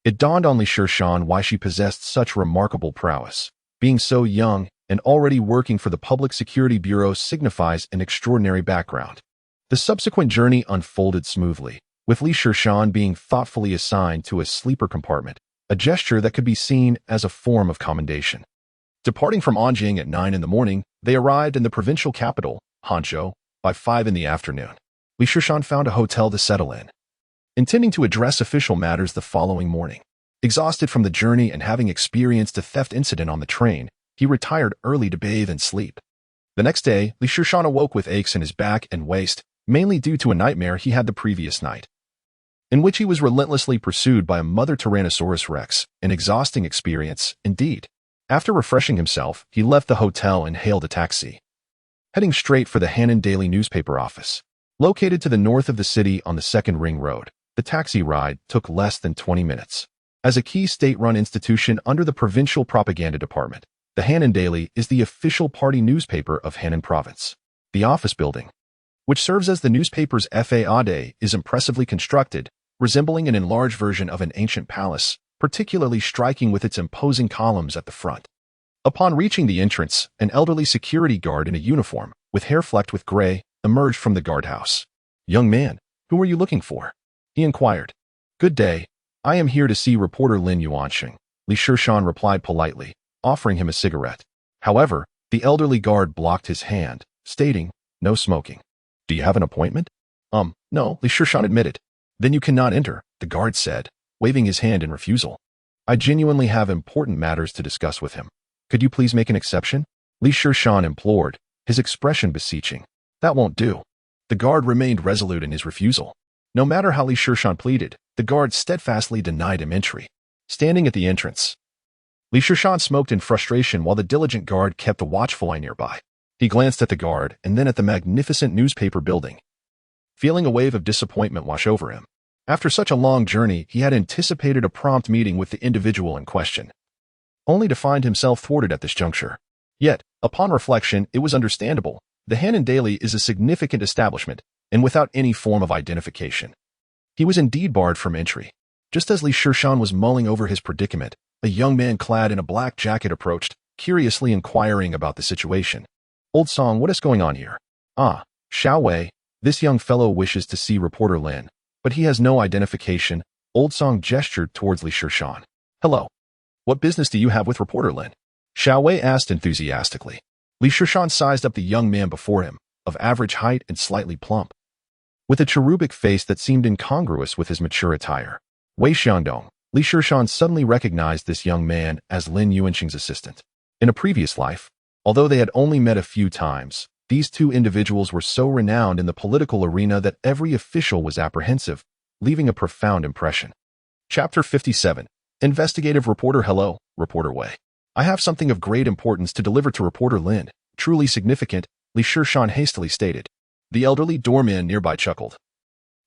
It dawned on Li Shishan why she possessed such remarkable prowess. Being so young and already working for the Public Security Bureau signifies an extraordinary background. The subsequent journey unfolded smoothly, with Li Shishan being thoughtfully assigned to a sleeper compartment, a gesture that could be seen as a form of commendation. Departing from Anjing at 9 in the morning, they arrived in the provincial capital, Hangzhou, by 5 in the afternoon. Li Shishan found a hotel to settle in, intending to address official matters the following morning. Exhausted from the journey and having experienced a theft incident on the train, he retired early to bathe and sleep. The next day, Shishan awoke with aches in his back and waist, mainly due to a nightmare he had the previous night, in which he was relentlessly pursued by a mother Tyrannosaurus Rex, an exhausting experience, indeed. After refreshing himself, he left the hotel and hailed a taxi, heading straight for the Hannan Daily newspaper office. Located to the north of the city on the Second Ring Road, the taxi ride took less than 20 minutes. As a key state-run institution under the Provincial Propaganda Department, the Hannan Daily is the official party newspaper of Hannan Province. The office building, which serves as the newspaper's FAAD, is impressively constructed, resembling an enlarged version of an ancient palace, particularly striking with its imposing columns at the front. Upon reaching the entrance, an elderly security guard in a uniform, with hair flecked with gray, emerged from the guardhouse. "Young man, who are you looking for?" he inquired. "Good day. I am here to see reporter Lin Yuanqing," Shishan replied politely, offering him a cigarette. However, the elderly guard blocked his hand, stating, "No smoking." "Do you have an appointment?" No," Shishan admitted. "Then you cannot enter," the guard said, waving his hand in refusal. "I genuinely have important matters to discuss with him. Could you please make an exception?" Shishan implored, his expression beseeching. "That won't do." The guard remained resolute in his refusal. No matter how Shishan pleaded, the guard steadfastly denied him entry. Standing at the entrance, Shishan smoked in frustration while the diligent guard kept a watchful eye nearby. He glanced at the guard and then at the magnificent newspaper building, feeling a wave of disappointment wash over him. After such a long journey, he had anticipated a prompt meeting with the individual in question, only to find himself thwarted at this juncture. Yet, upon reflection, it was understandable. The Hannan Daily is a significant establishment, and without any form of identification, he was indeed barred from entry. Just as Shishan was mulling over his predicament, a young man clad in a black jacket approached, curiously inquiring about the situation. "Old Song, what is going on here?" "Ah, Xiao Wei, this young fellow wishes to see reporter Lin, but he has no identification." Old Song gestured towards Shishan. "Hello. What business do you have with reporter Lin?" Xiao Wei asked enthusiastically. Shishan sized up the young man before him, of average height and slightly plump, with a cherubic face that seemed incongruous with his mature attire. Wei Xiangdong. Shishan suddenly recognized this young man as Lin Yuanqing's assistant. In a previous life, although they had only met a few times, these two individuals were so renowned in the political arena that every official was apprehensive, leaving a profound impression. Chapter 57. Investigative Reporter. "Hello, Reporter Wei. I have something of great importance to deliver to reporter Lin." "Truly significant," Shishan hastily stated. The elderly doorman nearby chuckled,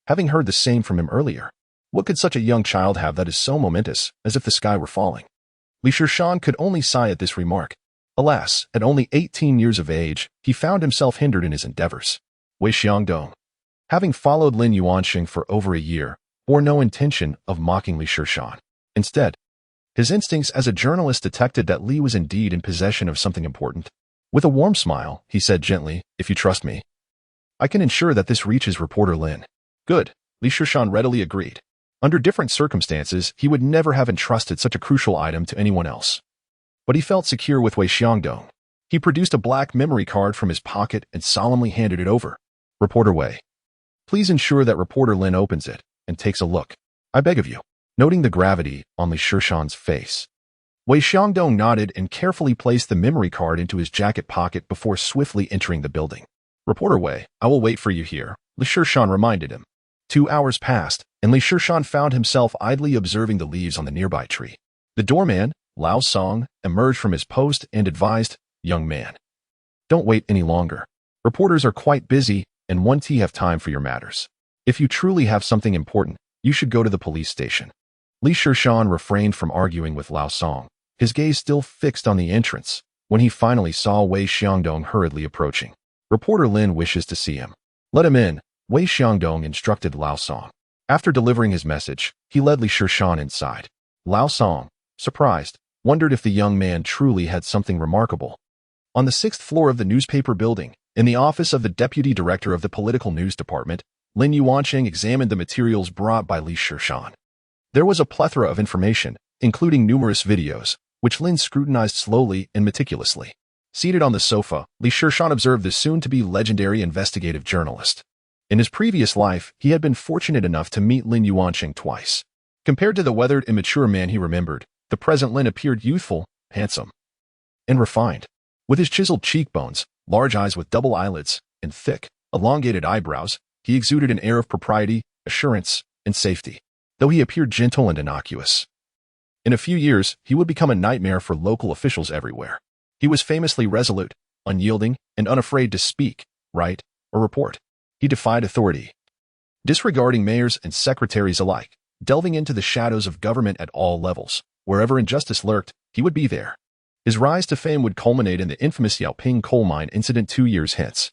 having heard the same from him earlier. What could such a young child have that is so momentous, as if the sky were falling? Shishan could only sigh at this remark. Alas, at only 18 years of age, he found himself hindered in his endeavors. Wei Xiangdong, having followed Lin Yuanqing for over a year, bore no intention of mocking Shishan. Instead, his instincts as a journalist detected that Li was indeed in possession of something important. With a warm smile, he said gently, "If you trust me, I can ensure that this reaches reporter Lin." "Good," Shishan readily agreed. Under different circumstances, he would never have entrusted such a crucial item to anyone else. But he felt secure with Wei Xiangdong. He produced a black memory card from his pocket and solemnly handed it over. "Reporter Wei, please ensure that reporter Lin opens it and takes a look. I beg of you." Noting the gravity on Shishan's face, Wei Xiangdong nodded and carefully placed the memory card into his jacket pocket before swiftly entering the building. "Reporter Wei, I will wait for you here," Shishan reminded him. 2 hours passed, and Shishan found himself idly observing the leaves on the nearby tree. The doorman, Lao Song, emerged from his post and advised, "Young man, don't wait any longer. Reporters are quite busy and won't have time for your matters. If you truly have something important, you should go to the police station." Shishan refrained from arguing with Lao Song, his gaze still fixed on the entrance, when he finally saw Wei Xiangdong hurriedly approaching. "Reporter Lin wishes to see him." "Let him in," Wei Xiangdong instructed Lao Song. After delivering his message, he led Shishan inside. Lao Song, surprised, wondered if the young man truly had something remarkable. On the 6th floor of the newspaper building, in the office of the deputy director of the political news department, Lin Yuanqing examined the materials brought by Shishan. There was a plethora of information, including numerous videos, which Lin scrutinized slowly and meticulously. Seated on the sofa, Shishan observed the soon-to-be legendary investigative journalist. In his previous life, he had been fortunate enough to meet Lin Yuanqing twice. Compared to the weathered, immature man he remembered, the present Lin appeared youthful, handsome, and refined. With his chiseled cheekbones, large eyes with double eyelids, and thick, elongated eyebrows. He exuded an air of propriety, assurance, and safety, though he appeared gentle and innocuous. In a few years, he would become a nightmare for local officials everywhere. He was famously resolute, unyielding, and unafraid to speak, write, or report. He defied authority, disregarding mayors and secretaries alike, delving into the shadows of government at all levels. Wherever injustice lurked, he would be there. His rise to fame would culminate in the infamous Yaoping coal mine incident 2 years hence.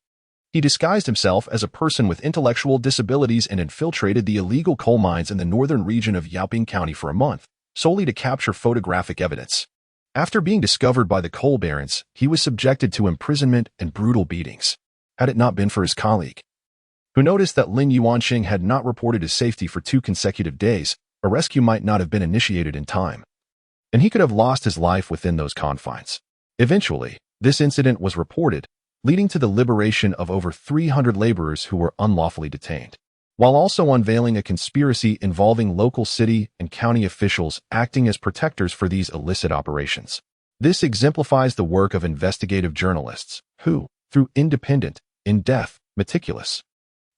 He disguised himself as a person with intellectual disabilities and infiltrated the illegal coal mines in the northern region of Yaoping County for a month, solely to capture photographic evidence. After being discovered by the coal barons, he was subjected to imprisonment and brutal beatings. Had it not been for his colleague, who noticed that Lin Yuanqing had not reported his safety for 2 consecutive days, a rescue might not have been initiated in time, and he could have lost his life within those confines. Eventually, this incident was reported, leading to the liberation of over 300 laborers who were unlawfully detained, while also unveiling a conspiracy involving local city and county officials acting as protectors for these illicit operations. This exemplifies the work of investigative journalists who, through independent, in-depth, meticulous,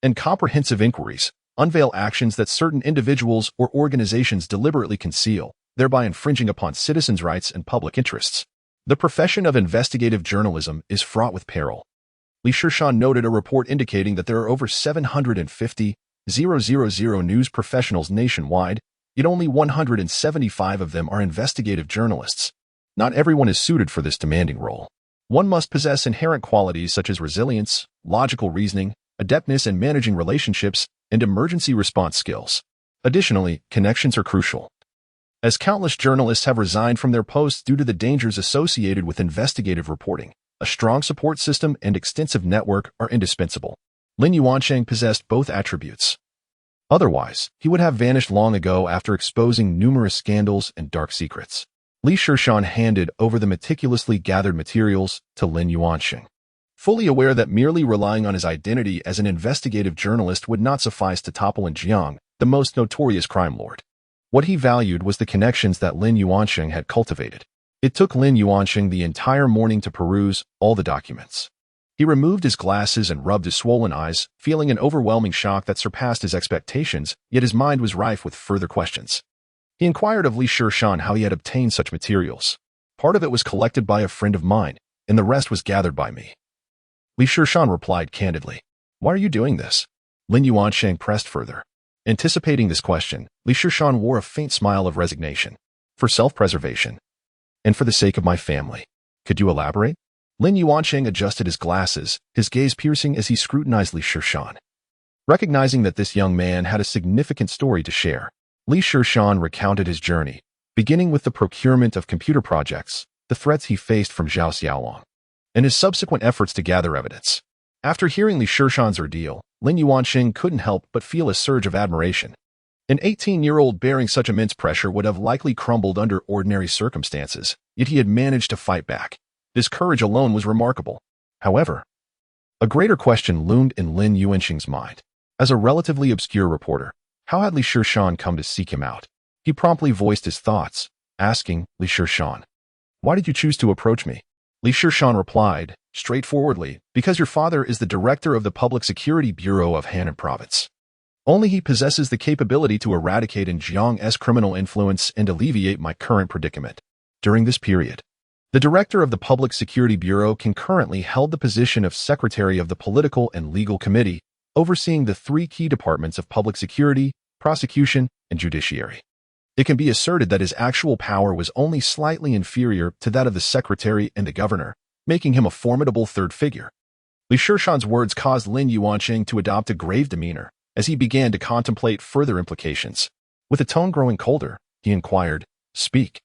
and comprehensive inquiries, unveil actions that certain individuals or organizations deliberately conceal, thereby infringing upon citizens' rights and public interests. The profession of investigative journalism is fraught with peril. Shishan noted a report indicating that there are over 750,000 news professionals nationwide, yet only 175 of them are investigative journalists. Not everyone is suited for this demanding role. One must possess inherent qualities such as resilience, logical reasoning, adeptness in managing relationships, and emergency response skills. Additionally, connections are crucial, as countless journalists have resigned from their posts due to the dangers associated with investigative reporting. A strong support system and extensive network are indispensable. Lin Yuanqing possessed both attributes. Otherwise, he would have vanished long ago after exposing numerous scandals and dark secrets. Shishan handed over the meticulously gathered materials to Lin Yuanqing, fully aware that merely relying on his identity as an investigative journalist would not suffice to topple in Jiang, the most notorious crime lord. What he valued was the connections that Lin Yuanqing had cultivated. It took Lin Yuanqing the entire morning to peruse all the documents. He removed his glasses and rubbed his swollen eyes, feeling an overwhelming shock that surpassed his expectations, yet his mind was rife with further questions. He inquired of Shishan how he had obtained such materials. Part of it was collected by a friend of mine, and the rest was gathered by me. Shishan replied candidly. Why are you doing this? Lin Yuanqing pressed further. Anticipating this question, Shishan wore a faint smile of resignation. For self-preservation, and for the sake of my family. Could you elaborate? Lin Yuanqing adjusted his glasses, his gaze piercing as he scrutinized Shishan. Recognizing that this young man had a significant story to share, Shishan recounted his journey, beginning with the procurement of computer projects, the threats he faced from Zhao Xiaolong, and his subsequent efforts to gather evidence. After hearing Shishan's ordeal, Lin Yuanqing couldn't help but feel a surge of admiration. An 18-year-old bearing such immense pressure would have likely crumbled under ordinary circumstances, yet he had managed to fight back. This courage alone was remarkable. However, a greater question loomed in Lin Yuanqing's mind. As a relatively obscure reporter, how had Shishan come to seek him out? He promptly voiced his thoughts, asking Shishan, "Why did you choose to approach me?" Shishan replied, straightforwardly, "Because your father is the director of the Public Security Bureau of Henan Province. Only he possesses the capability to eradicate in Jiang's criminal influence and alleviate my current predicament." During this period, the director of the Public Security Bureau concurrently held the position of Secretary of the Political and Legal Committee, overseeing the 3 key departments of public security, prosecution, and judiciary. It can be asserted that his actual power was only slightly inferior to that of the secretary and the governor, making him a formidable third figure. Shishan's words caused Lin Yuanqing to adopt a grave demeanor as he began to contemplate further implications. With a tone growing colder, he inquired, "Speak.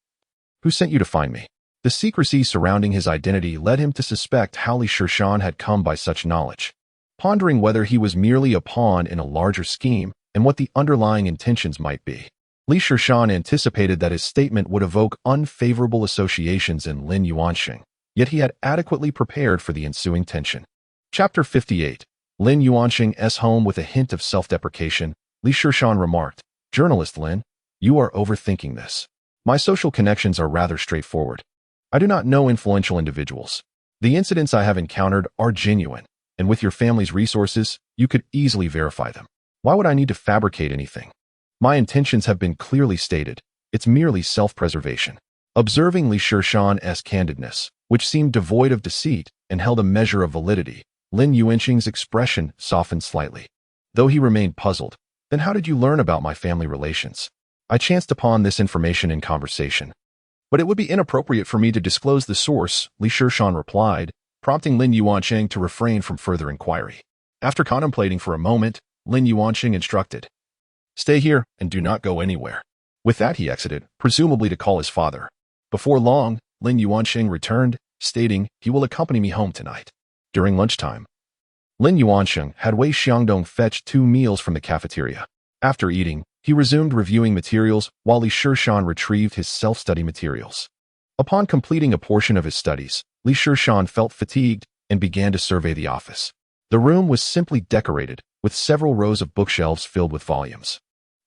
Who sent you to find me?" The secrecy surrounding his identity led him to suspect how Shishan had come by such knowledge. Pondering whether he was merely a pawn in a larger scheme and what the underlying intentions might be, Shishan anticipated that his statement would evoke unfavorable associations in Lin Yuanqing, yet he had adequately prepared for the ensuing tension. Chapter 58. Lin Yuanqing's home. With a hint of self-deprecation, Shishan remarked, "Journalist Lin, you are overthinking this. My social connections are rather straightforward. I do not know influential individuals. The incidents I have encountered are genuine, and with your family's resources, you could easily verify them. Why would I need to fabricate anything? My intentions have been clearly stated. It's merely self-preservation. Observing Li Shishan's candidness, which seemed devoid of deceit and held a measure of validity, Lin Yuanqing's expression softened slightly. Though he remained puzzled, then how did you learn about my family relations? I chanced upon this information in conversation. But it would be inappropriate for me to disclose the source, Li Shishan replied, prompting Lin Yuanqing to refrain from further inquiry. After contemplating for a moment, Lin Yuanqing instructed, "Stay here and do not go anywhere." With that, he exited, presumably to call his father. Before long, Lin Yuanqing returned, stating he will accompany me home tonight. During lunchtime, Lin Yuanqing had Wei Xiangdong fetch 2 meals from the cafeteria. After eating, he resumed reviewing materials while Li Shishan retrieved his self-study materials. Upon completing a portion of his studies, Li Shishan felt fatigued and began to survey the office. The room was simply decorated, with several rows of bookshelves filled with volumes.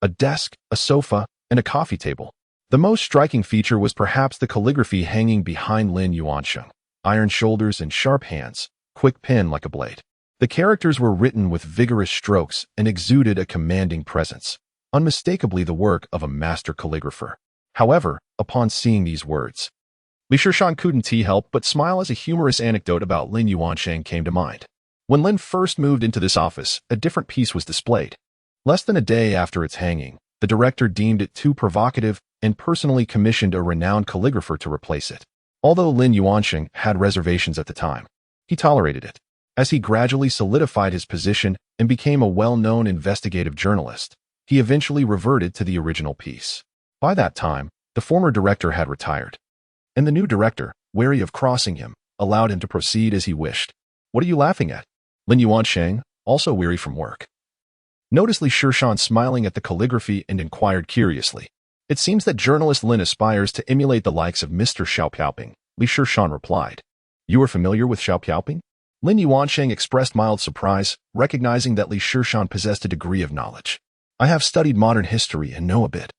A desk, a sofa, and a coffee table. The most striking feature was perhaps the calligraphy hanging behind Lin Yuanqing. Iron shoulders and sharp hands, quick pen like a blade. The characters were written with vigorous strokes and exuded a commanding presence, unmistakably the work of a master calligrapher. However, upon seeing these words, Li Shishan couldn't help but smile as a humorous anecdote about Lin Yuanqing came to mind. When Lin first moved into this office, a different piece was displayed. Less than a day after its hanging, the director deemed it too provocative and personally commissioned a renowned calligrapher to replace it. Although Lin Yuanqing had reservations at the time, he tolerated it. As he gradually solidified his position and became a well-known investigative journalist, he eventually reverted to the original piece. By that time, the former director had retired, and the new director, wary of crossing him, allowed him to proceed as he wished. "What are you laughing at?" Lin Yuanqing, also weary from work, noticed Li Shishan smiling at the calligraphy and inquired curiously. "It seems that journalist Lin aspires to emulate the likes of Mr. Xiaopiaoping," Li Shishan replied. "You are familiar with Xiaopiaoping?" Lin Yuanqing expressed mild surprise, recognizing that Li Shishan possessed a degree of knowledge. "I have studied modern history and know a bit,"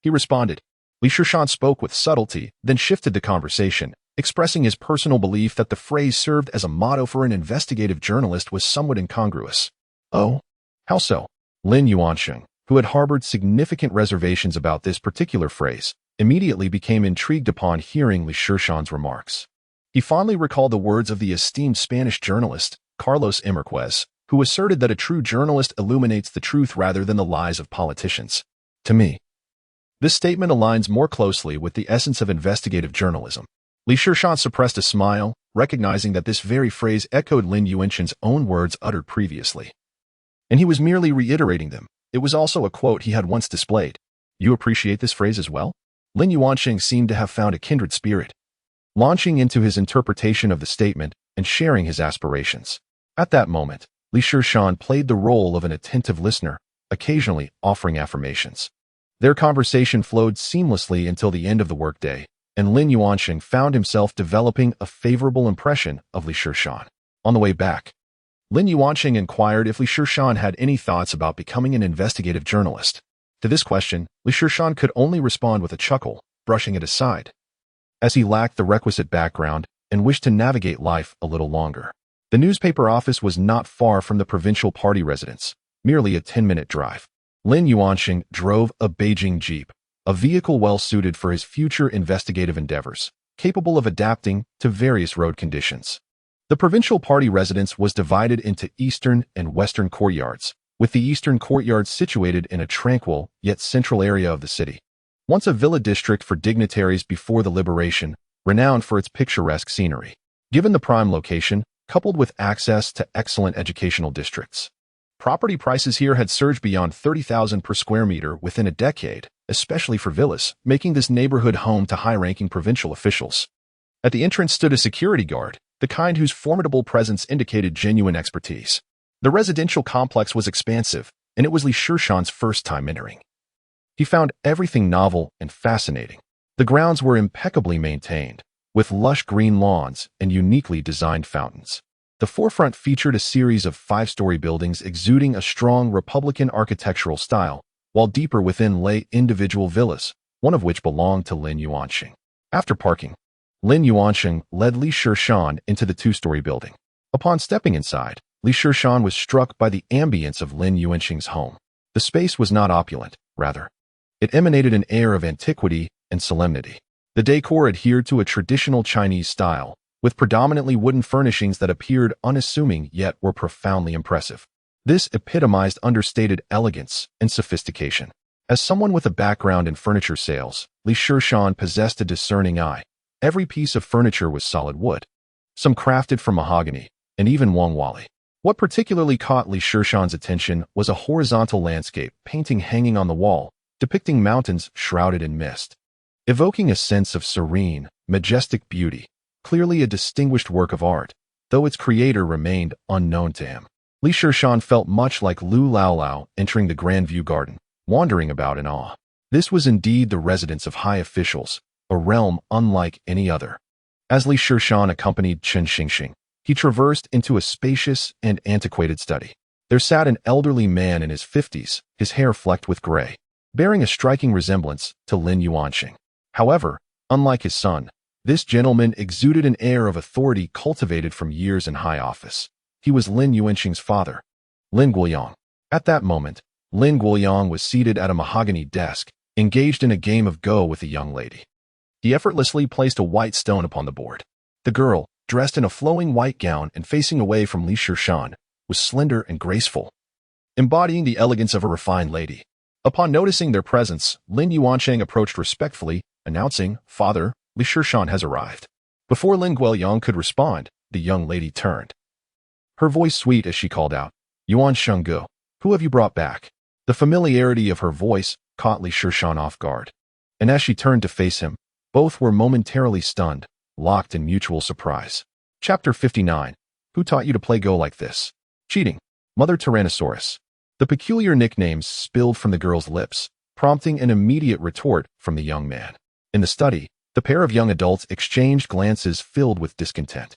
he responded. Li Shishan spoke with subtlety, then shifted the conversation, expressing his personal belief that the phrase served as a motto for an investigative journalist was somewhat incongruous. "Oh? How so?" Lin Yuanqing, who had harbored significant reservations about this particular phrase, immediately became intrigued upon hearing Li Shishan's remarks. He fondly recalled the words of the esteemed Spanish journalist, Carlos Emerquez, who asserted that a true journalist illuminates the truth rather than the lies of politicians. To me, this statement aligns more closely with the essence of investigative journalism. Li Shishan suppressed a smile, recognizing that this very phrase echoed Lin Yuanqing's own words uttered previously. And he was merely reiterating them. It was also a quote he had once displayed. "You appreciate this phrase as well?" Lin Yuanqing seemed to have found a kindred spirit, launching into his interpretation of the statement and sharing his aspirations. At that moment, Li Shishan played the role of an attentive listener, occasionally offering affirmations. Their conversation flowed seamlessly until the end of the workday, and Lin Yuanqing found himself developing a favorable impression of Li Shishan. On the way back, Lin Yuanqing inquired if Li Shishan had any thoughts about becoming an investigative journalist. To this question, Li Shishan could only respond with a chuckle, brushing it aside, as he lacked the requisite background and wished to navigate life a little longer. The newspaper office was not far from the provincial party residence, merely a 10-minute drive. Lin Yuanqing drove a Beijing Jeep, a vehicle well-suited for his future investigative endeavors, capable of adapting to various road conditions. The provincial party residence was divided into eastern and western courtyards, with the eastern courtyard situated in a tranquil yet central area of the city. Once a villa district for dignitaries before the liberation, renowned for its picturesque scenery. Given the prime location, coupled with access to excellent educational districts, property prices here had surged beyond 30,000 per square meter within a decade, especially for villas, making this neighborhood home to high-ranking provincial officials. At the entrance stood a security guard, the kind whose formidable presence indicated genuine expertise. The residential complex was expansive, and it was Li Shishan's first time entering. He found everything novel and fascinating. The grounds were impeccably maintained, with lush green lawns and uniquely designed fountains. The forefront featured a series of 5-story buildings exuding a strong Republican architectural style, while deeper within lay individual villas, one of which belonged to Lin Yuanqing. After parking, Lin Yuansheng led Li Shishan into the two-story building. Upon stepping inside, Li Shishan was struck by the ambience of Lin Yuansheng's home. The space was not opulent, rather. It emanated an air of antiquity and solemnity. The decor adhered to a traditional Chinese style, with predominantly wooden furnishings that appeared unassuming yet were profoundly impressive. This epitomized understated elegance and sophistication. As someone with a background in furniture sales, Li Shishan possessed a discerning eye. Every piece of furniture was solid wood, some crafted from mahogany, and even Wang Wali. What particularly caught Li Shishan's attention was a horizontal landscape painting hanging on the wall, depicting mountains shrouded in mist, evoking a sense of serene, majestic beauty. Clearly a distinguished work of art, though its creator remained unknown to him. Li Shishan felt much like Lu Laolao entering the Grand View Garden, wandering about in awe. This was indeed the residence of high officials, a realm unlike any other. As Li Shishan accompanied Chen Xingxing, he traversed into a spacious and antiquated study. There sat an elderly man in his 50s, his hair flecked with gray, bearing a striking resemblance to Lin Yuansheng. However, unlike his son, this gentleman exuded an air of authority cultivated from years in high office. He was Lin Yuansheng's father, Lin Guoyang. At that moment, Lin Guoyang was seated at a mahogany desk, engaged in a game of Go with a young lady. He effortlessly placed a white stone upon the board. The girl, dressed in a flowing white gown and facing away from Li Shishan, was slender and graceful, embodying the elegance of a refined lady. Upon noticing their presence, Lin Yuansheng approached respectfully, announcing, "Father, Li Shishan has arrived." Before Lin Guoyang could respond, the young lady turned. Her voice sweet as she called out, "Yuan Shenggu, who have you brought back?" The familiarity of her voice caught Li Shishan off guard, and as she turned to face him, both were momentarily stunned, locked in mutual surprise. Chapter 59. Who taught you to play Go like this? Cheating. Mother Tyrannosaurus. The peculiar nicknames spilled from the girl's lips, prompting an immediate retort from the young man. In the study, the pair of young adults exchanged glances filled with discontent.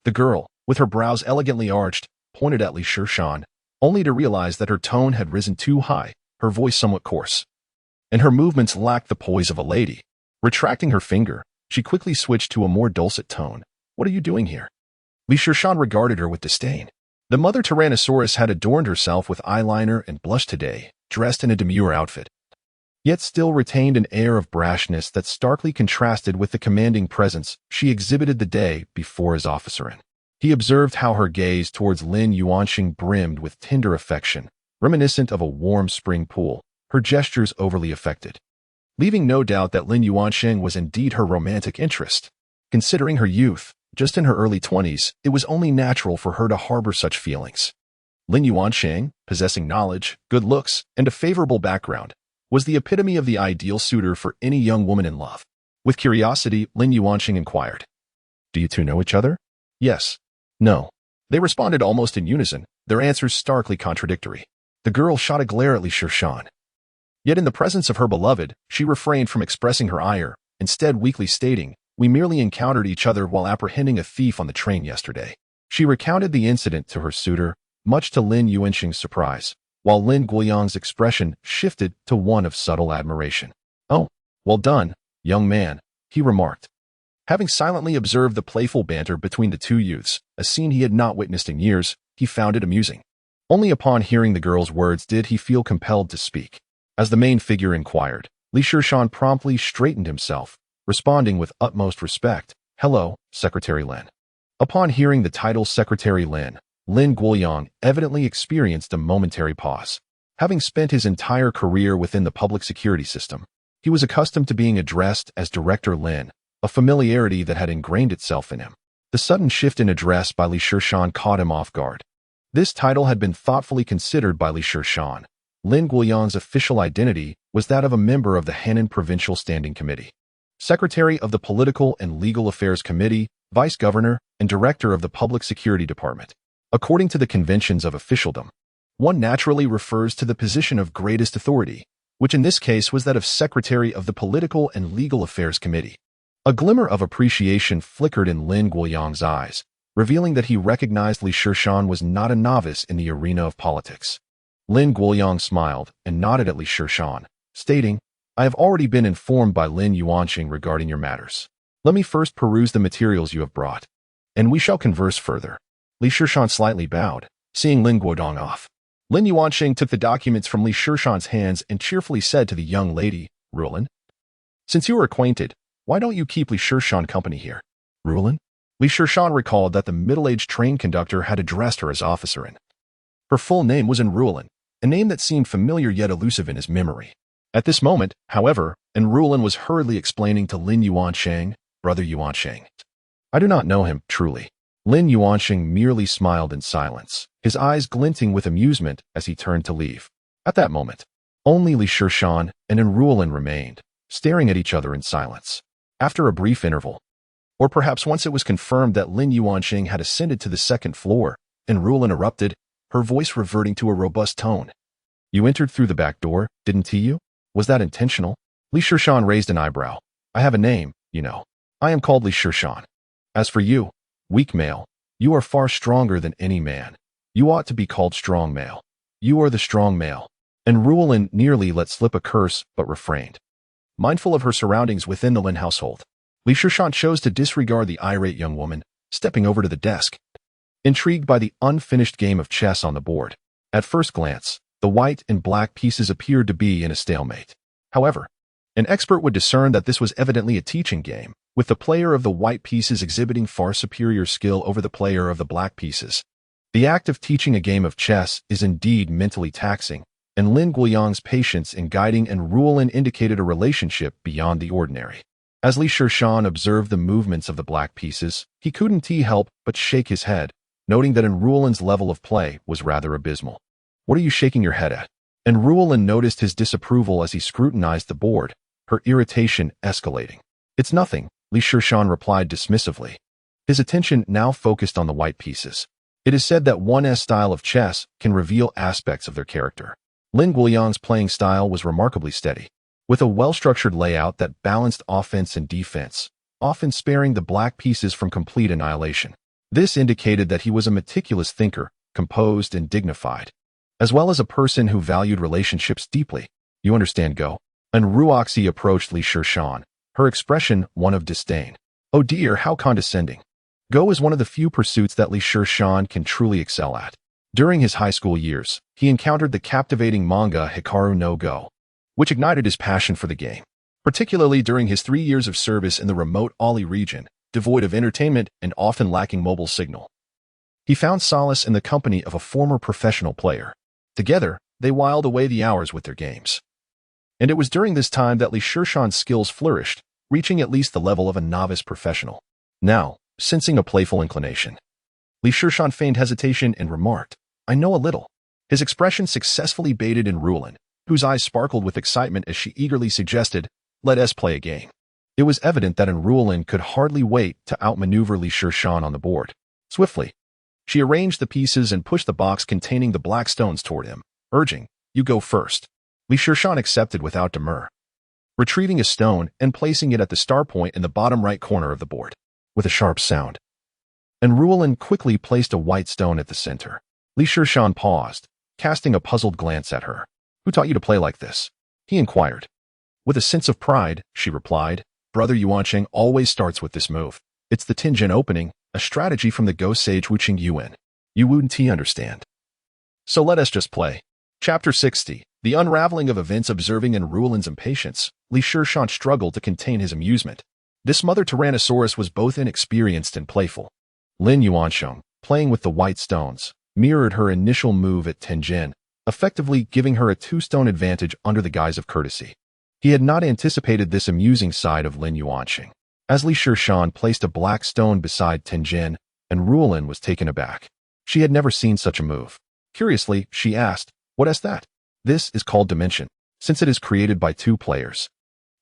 The girl, with her brows elegantly arched, pointed at Li Shishan, only to realize that her tone had risen too high, her voice somewhat coarse, and her movements lacked the poise of a lady. Retracting her finger, she quickly switched to a more dulcet tone. "What are you doing here?" Li Shishan regarded her with disdain. The mother Tyrannosaurus had adorned herself with eyeliner and blush today, dressed in a demure outfit, yet still retained an air of brashness that starkly contrasted with the commanding presence she exhibited the day before as officerin. He observed how her gaze towards Lin Yuansheng brimmed with tender affection, reminiscent of a warm spring pool, her gestures overly affected, leaving no doubt that Lin Yuansheng was indeed her romantic interest. Considering her youth, just in her early 20s, it was only natural for her to harbor such feelings. Lin Yuansheng, possessing knowledge, good looks, and a favorable background, was the epitome of the ideal suitor for any young woman in love. With curiosity, Lin Yuansheng inquired, "Do you two know each other?" "Yes." "No." They responded almost in unison, their answers starkly contradictory. The girl shot a glare at Li Shishan. Yet in the presence of her beloved, she refrained from expressing her ire, instead weakly stating, "We merely encountered each other while apprehending a thief on the train yesterday." She recounted the incident to her suitor, much to Lin Yuansheng's surprise, while Lin Guoyang's expression shifted to one of subtle admiration. "Oh, well done, young man," he remarked. Having silently observed the playful banter between the two youths, a scene he had not witnessed in years, he found it amusing. Only upon hearing the girl's words did he feel compelled to speak. As the main figure inquired, Li Shishan promptly straightened himself, responding with utmost respect, "Hello, Secretary Lin." Upon hearing the title Secretary Lin, Lin Guoyang evidently experienced a momentary pause. Having spent his entire career within the public security system, he was accustomed to being addressed as Director Lin, a familiarity that had ingrained itself in him. The sudden shift in address by Li Shishan caught him off guard. This title had been thoughtfully considered by Li Shishan. Lin Guoyang's official identity was that of a member of the Henan Provincial Standing Committee, Secretary of the Political and Legal Affairs Committee, Vice Governor, and Director of the Public Security Department. According to the conventions of officialdom, one naturally refers to the position of greatest authority, which in this case was that of Secretary of the Political and Legal Affairs Committee. A glimmer of appreciation flickered in Lin Guoyang's eyes, revealing that he recognized Li Shishan was not a novice in the arena of politics. Lin Guoyang smiled and nodded at Li Shishan, stating, "I have already been informed by Lin Yuansheng regarding your matters. Let me first peruse the materials you have brought, and we shall converse further. Li Shishan slightly bowed, seeing Lin Guodong off. Lin Yuanqing took the documents from Li Shishan's hands and cheerfully said to the young lady, Rulin, since you are acquainted, why don't you keep Li Shishan company here? Rulin? Li Shishan recalled that the middle-aged train conductor had addressed her as officerin. Her full name was Enrulin, a name that seemed familiar yet elusive in his memory. At this moment, however, Enrulin was hurriedly explaining to Lin Yuanqing, Brother Yuanqing. I do not know him, truly. Lin Yuanqing merely smiled in silence, his eyes glinting with amusement as he turned to leave. At that moment, only Li Shishan and Enrulin remained, staring at each other in silence. After a brief interval, or perhaps once it was confirmed that Lin Yuanqing had ascended to the second floor, Enrulin erupted, her voice reverting to a robust tone. You entered through the back door, didn't you? Was that intentional? Li Shishan raised an eyebrow. I have a name, you know. I am called Li Shishan. As for you, weak male, you are far stronger than any man. You ought to be called strong male. You are the strong male. Enrulin nearly let slip a curse, but refrained. Mindful of her surroundings within the Lin household, Li Shishan chose to disregard the irate young woman, stepping over to the desk. Intrigued by the unfinished game of chess on the board, at first glance, the white and black pieces appeared to be in a stalemate. However, an expert would discern that this was evidently a teaching game, with the player of the white pieces exhibiting far superior skill over the player of the black pieces. The act of teaching a game of chess is indeed mentally taxing, and Lin Guoyang's patience in guiding Enrulin indicated a relationship beyond the ordinary. As Li Shishan observed the movements of the black pieces, he couldn't help but shake his head, noting that Enrulin's level of play was rather abysmal. What are you shaking your head at? Enrulin noticed his disapproval as he scrutinized the board, her irritation escalating. It's nothing, Li Shishan replied dismissively. His attention now focused on the white pieces. It is said that one's style of chess can reveal aspects of their character. Lin Guoyang's playing style was remarkably steady, with a well-structured layout that balanced offense and defense, often sparing the black pieces from complete annihilation. This indicated that he was a meticulous thinker, composed and dignified, as well as a person who valued relationships deeply. You understand, Go? Enruoxi approached Li Shishan, her expression one of disdain. Oh dear, how condescending. Go is one of the few pursuits that Li Shishan can truly excel at. During his high school years, he encountered the captivating manga Hikaru no Go, which ignited his passion for the game, particularly during his 3 years of service in the remote Ali region, devoid of entertainment and often lacking mobile signal. He found solace in the company of a former professional player. Together, they whiled away the hours with their games. And it was during this time that Li Shishan's skills flourished, reaching at least the level of a novice professional. Now, sensing a playful inclination, Li Shishan feigned hesitation and remarked, I know a little. His expression successfully baited Enrulin, whose eyes sparkled with excitement as she eagerly suggested, let us play a game. It was evident that Enrulin could hardly wait to outmaneuver Li Shishan on the board. Swiftly, she arranged the pieces and pushed the box containing the black stones toward him, urging, you go first. Li Shishan accepted without demur, retrieving a stone and placing it at the star point in the bottom right corner of the board. With a sharp sound, Enrulin quickly placed a white stone at the center. Li Shishan paused, casting a puzzled glance at her. Who taught you to play like this? He inquired. With a sense of pride, she replied, Brother Yuanqing always starts with this move. It's the Tianjin opening, a strategy from the Go sage Wuqing Yuan. You wouldn't understand. So let us just play. Chapter 60. The unraveling of events. Observing Enrulin's impatience, Li Shishan struggled to contain his amusement. This mother Tyrannosaurus was both inexperienced and playful. Lin Yuanqing, playing with the white stones, mirrored her initial move at Tianjin, effectively giving her a 2-stone advantage under the guise of courtesy. He had not anticipated this amusing side of Lin Yuanqing. As Li Shishan placed a black stone beside Tianjin, Enrulin was taken aback. She had never seen such a move. Curiously, she asked, what is that? This is called dimension, since it is created by 2 players.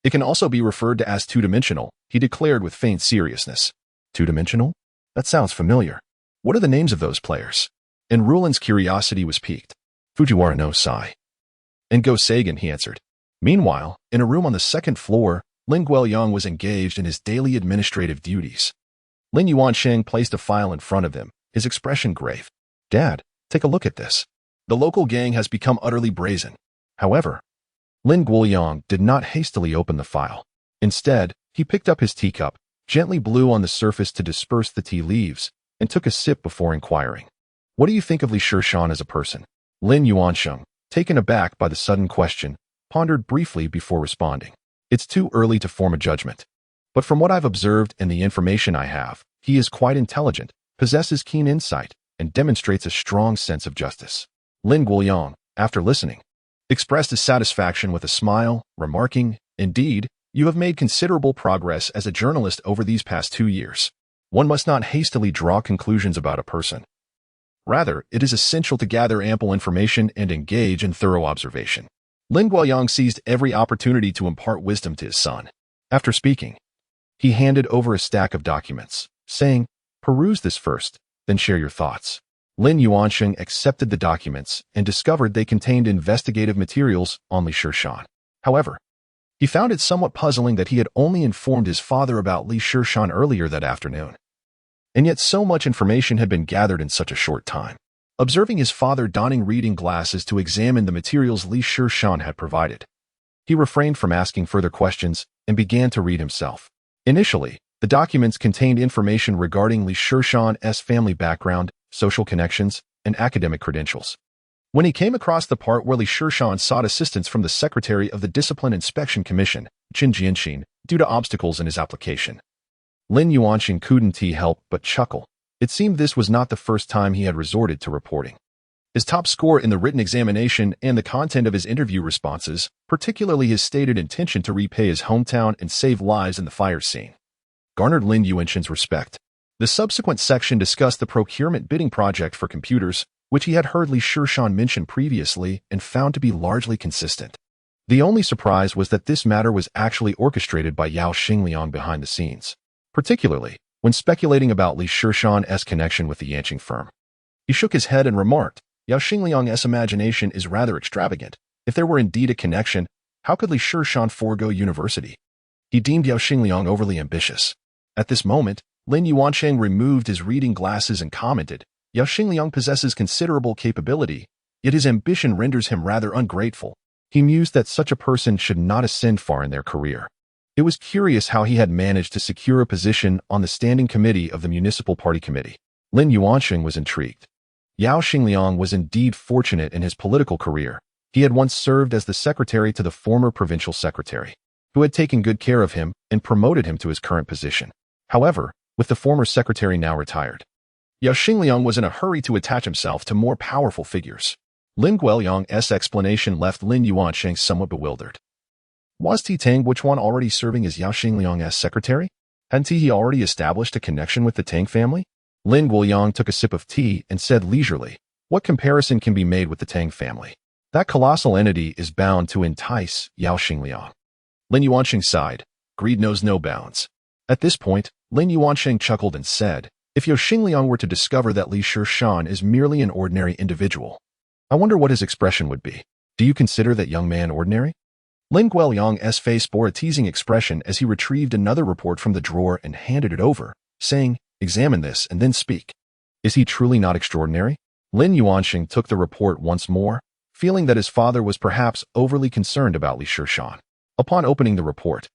It can also be referred to as two-dimensional, he declared with feigned seriousness. Two-dimensional? That sounds familiar. What are the names of those players? Enrulin's curiosity was piqued. Fujiwara no Sai. And Go Sagan, he answered. Meanwhile, in a room on the 2nd floor, Lin Guoyang was engaged in his daily administrative duties. Lin Yuanqing placed a file in front of him, his expression grave. Dad, take a look at this. The local gang has become utterly brazen. However, Lin Guoyang did not hastily open the file. Instead, he picked up his teacup, gently blew on the surface to disperse the tea leaves, and took a sip before inquiring. What do you think of Li Shishan as a person? Lin Yuansheng, taken aback by the sudden question, pondered briefly before responding. It's too early to form a judgment. But from what I've observed and the information I have, he is quite intelligent, possesses keen insight, and demonstrates a strong sense of justice. Lin Guoyang, after listening, expressed his satisfaction with a smile, remarking, "Indeed, you have made considerable progress as a journalist over these past 2 years. One must not hastily draw conclusions about a person. Rather, it is essential to gather ample information and engage in thorough observation." Lin Guoyang seized every opportunity to impart wisdom to his son. After speaking, he handed over a stack of documents, saying, "Peruse this first, then share your thoughts." Lin Yuansheng accepted the documents and discovered they contained investigative materials on Li Shishan. However, he found it somewhat puzzling that he had only informed his father about Li Shishan earlier that afternoon. And yet so much information had been gathered in such a short time. Observing his father donning reading glasses to examine the materials Li Shishan had provided, he refrained from asking further questions and began to read himself. Initially, the documents contained information regarding Li Shishan's family background, social connections, and academic credentials. When he came across the part where Li Shishan sought assistance from the Secretary of the Discipline Inspection Commission, Qin Jianxin, due to obstacles in his application, Lin Yuanxing couldn't help but chuckle. It seemed this was not the first time he had resorted to reporting. His top score in the written examination and the content of his interview responses, particularly his stated intention to repay his hometown and save lives in the fire scene, garnered Lin Yuanxing's respect. The subsequent section discussed the procurement bidding project for computers, which he had heard Li Shishan mention previously and found to be largely consistent. The only surprise was that this matter was actually orchestrated by Yao Xingliang behind the scenes, particularly when speculating about Li Shishan's connection with the Yanqing firm. He shook his head and remarked, "Yao Xingliang's imagination is rather extravagant. If there were indeed a connection, how could Li Shishan forego university?" He deemed Yao Xingliang overly ambitious. At this moment, Lin Yuansheng removed his reading glasses and commented, "Yao Xingliang possesses considerable capability, yet his ambition renders him rather ungrateful." He mused that such a person should not ascend far in their career. It was curious how he had managed to secure a position on the standing committee of the municipal party committee. Lin Yuansheng was intrigued. Yao Xingliang was indeed fortunate in his political career. He had once served as the secretary to the former provincial secretary, who had taken good care of him and promoted him to his current position. However, with the former secretary now retired, Yao Xingliang was in a hurry to attach himself to more powerful figures. Lin Guoyang's explanation left Lin Yuansheng somewhat bewildered. Was Ti Tang Wuchuan already serving as Yao Xingliang's secretary? Hadn't he already established a connection with the Tang family? Lin Guoyang took a sip of tea and said leisurely, "What comparison can be made with the Tang family? That colossal entity is bound to entice Yao Xingliang." Lin Yuansheng sighed. Greed knows no bounds. At this point, Lin Yuansheng chuckled and said, "If Yao Xingliang were to discover that Li Shishan is merely an ordinary individual, I wonder what his expression would be. Do you consider that young man ordinary?" Lin Guoyang's face bore a teasing expression as he retrieved another report from the drawer and handed it over, saying, "Examine this and then speak. Is he truly not extraordinary?" Lin Yuansheng took the report once more, feeling that his father was perhaps overly concerned about Li Shishan. Upon opening the report,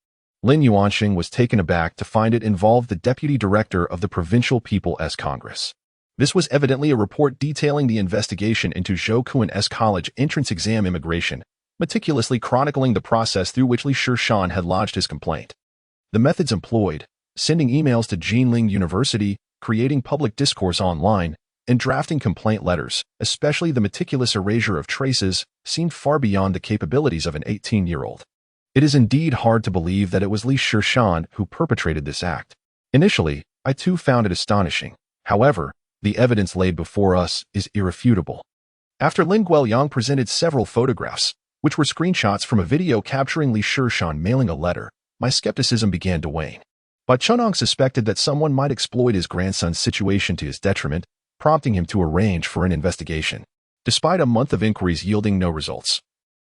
Lin Yuansheng was taken aback to find it involved the deputy director of the Provincial People's Congress. This was evidently a report detailing the investigation into Zhou Kuan's college entrance exam immigration, meticulously chronicling the process through which Li Shishan had lodged his complaint. The methods employed, sending emails to Jinling University, creating public discourse online, and drafting complaint letters, especially the meticulous erasure of traces, seemed far beyond the capabilities of an 18-year-old. It is indeed hard to believe that it was Li Shishan who perpetrated this act. Initially, I too found it astonishing. However, the evidence laid before us is irrefutable. After Lin Guoyang presented several photographs, which were screenshots from a video capturing Li Shishan mailing a letter, my skepticism began to wane. But Chunong suspected that someone might exploit his grandson's situation to his detriment, prompting him to arrange for an investigation. Despite a month of inquiries yielding no results,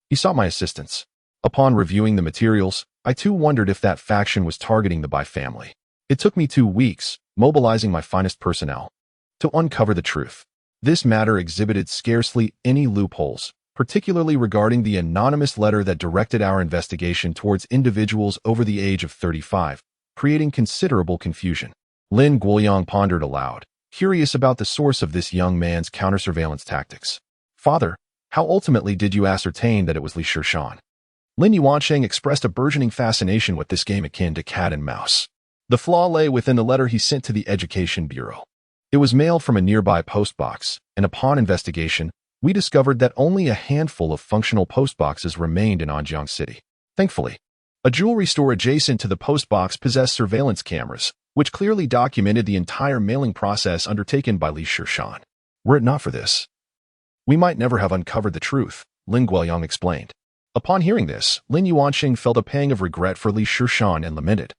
he sought my assistance. Upon reviewing the materials, I too wondered if that faction was targeting the Bai family. It took me 2 weeks, mobilizing my finest personnel, to uncover the truth. This matter exhibited scarcely any loopholes, particularly regarding the anonymous letter that directed our investigation towards individuals over the age of 35, creating considerable confusion. Lin Guoyang pondered aloud, curious about the source of this young man's counter-surveillance tactics. "Father, how ultimately did you ascertain that it was Li Shishan?" Lin Yuansheng expressed a burgeoning fascination with this game akin to cat and mouse. The flaw lay within the letter he sent to the Education Bureau. It was mailed from a nearby postbox, and upon investigation, we discovered that only a handful of functional postboxes remained in Anjiang City. Thankfully, a jewelry store adjacent to the postbox possessed surveillance cameras, which clearly documented the entire mailing process undertaken by Li Shishan. Were it not for this, we might never have uncovered the truth, Lin Guoyang explained. Upon hearing this, Lin Yuansheng felt a pang of regret for Li Shishan and lamented,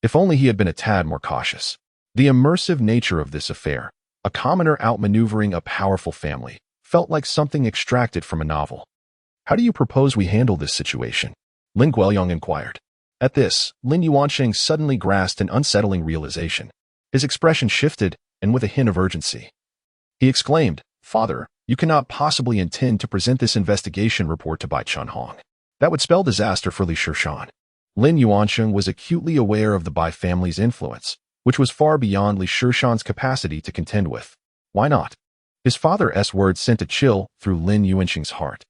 if only he had been a tad more cautious. The immersive nature of this affair, a commoner outmaneuvering a powerful family, felt like something extracted from a novel. "How do you propose we handle this situation?" Lin Guoyang inquired. At this, Lin Yuansheng suddenly grasped an unsettling realization. His expression shifted, and with a hint of urgency, he exclaimed, "Father, you cannot possibly intend to present this investigation report to Bai Chunhong. That would spell disaster for Li Shishan." Lin Yuansheng was acutely aware of the Bai family's influence, which was far beyond Li Shishan's capacity to contend with. Why not? His father's words sent a chill through Lin Yuansheng's heart.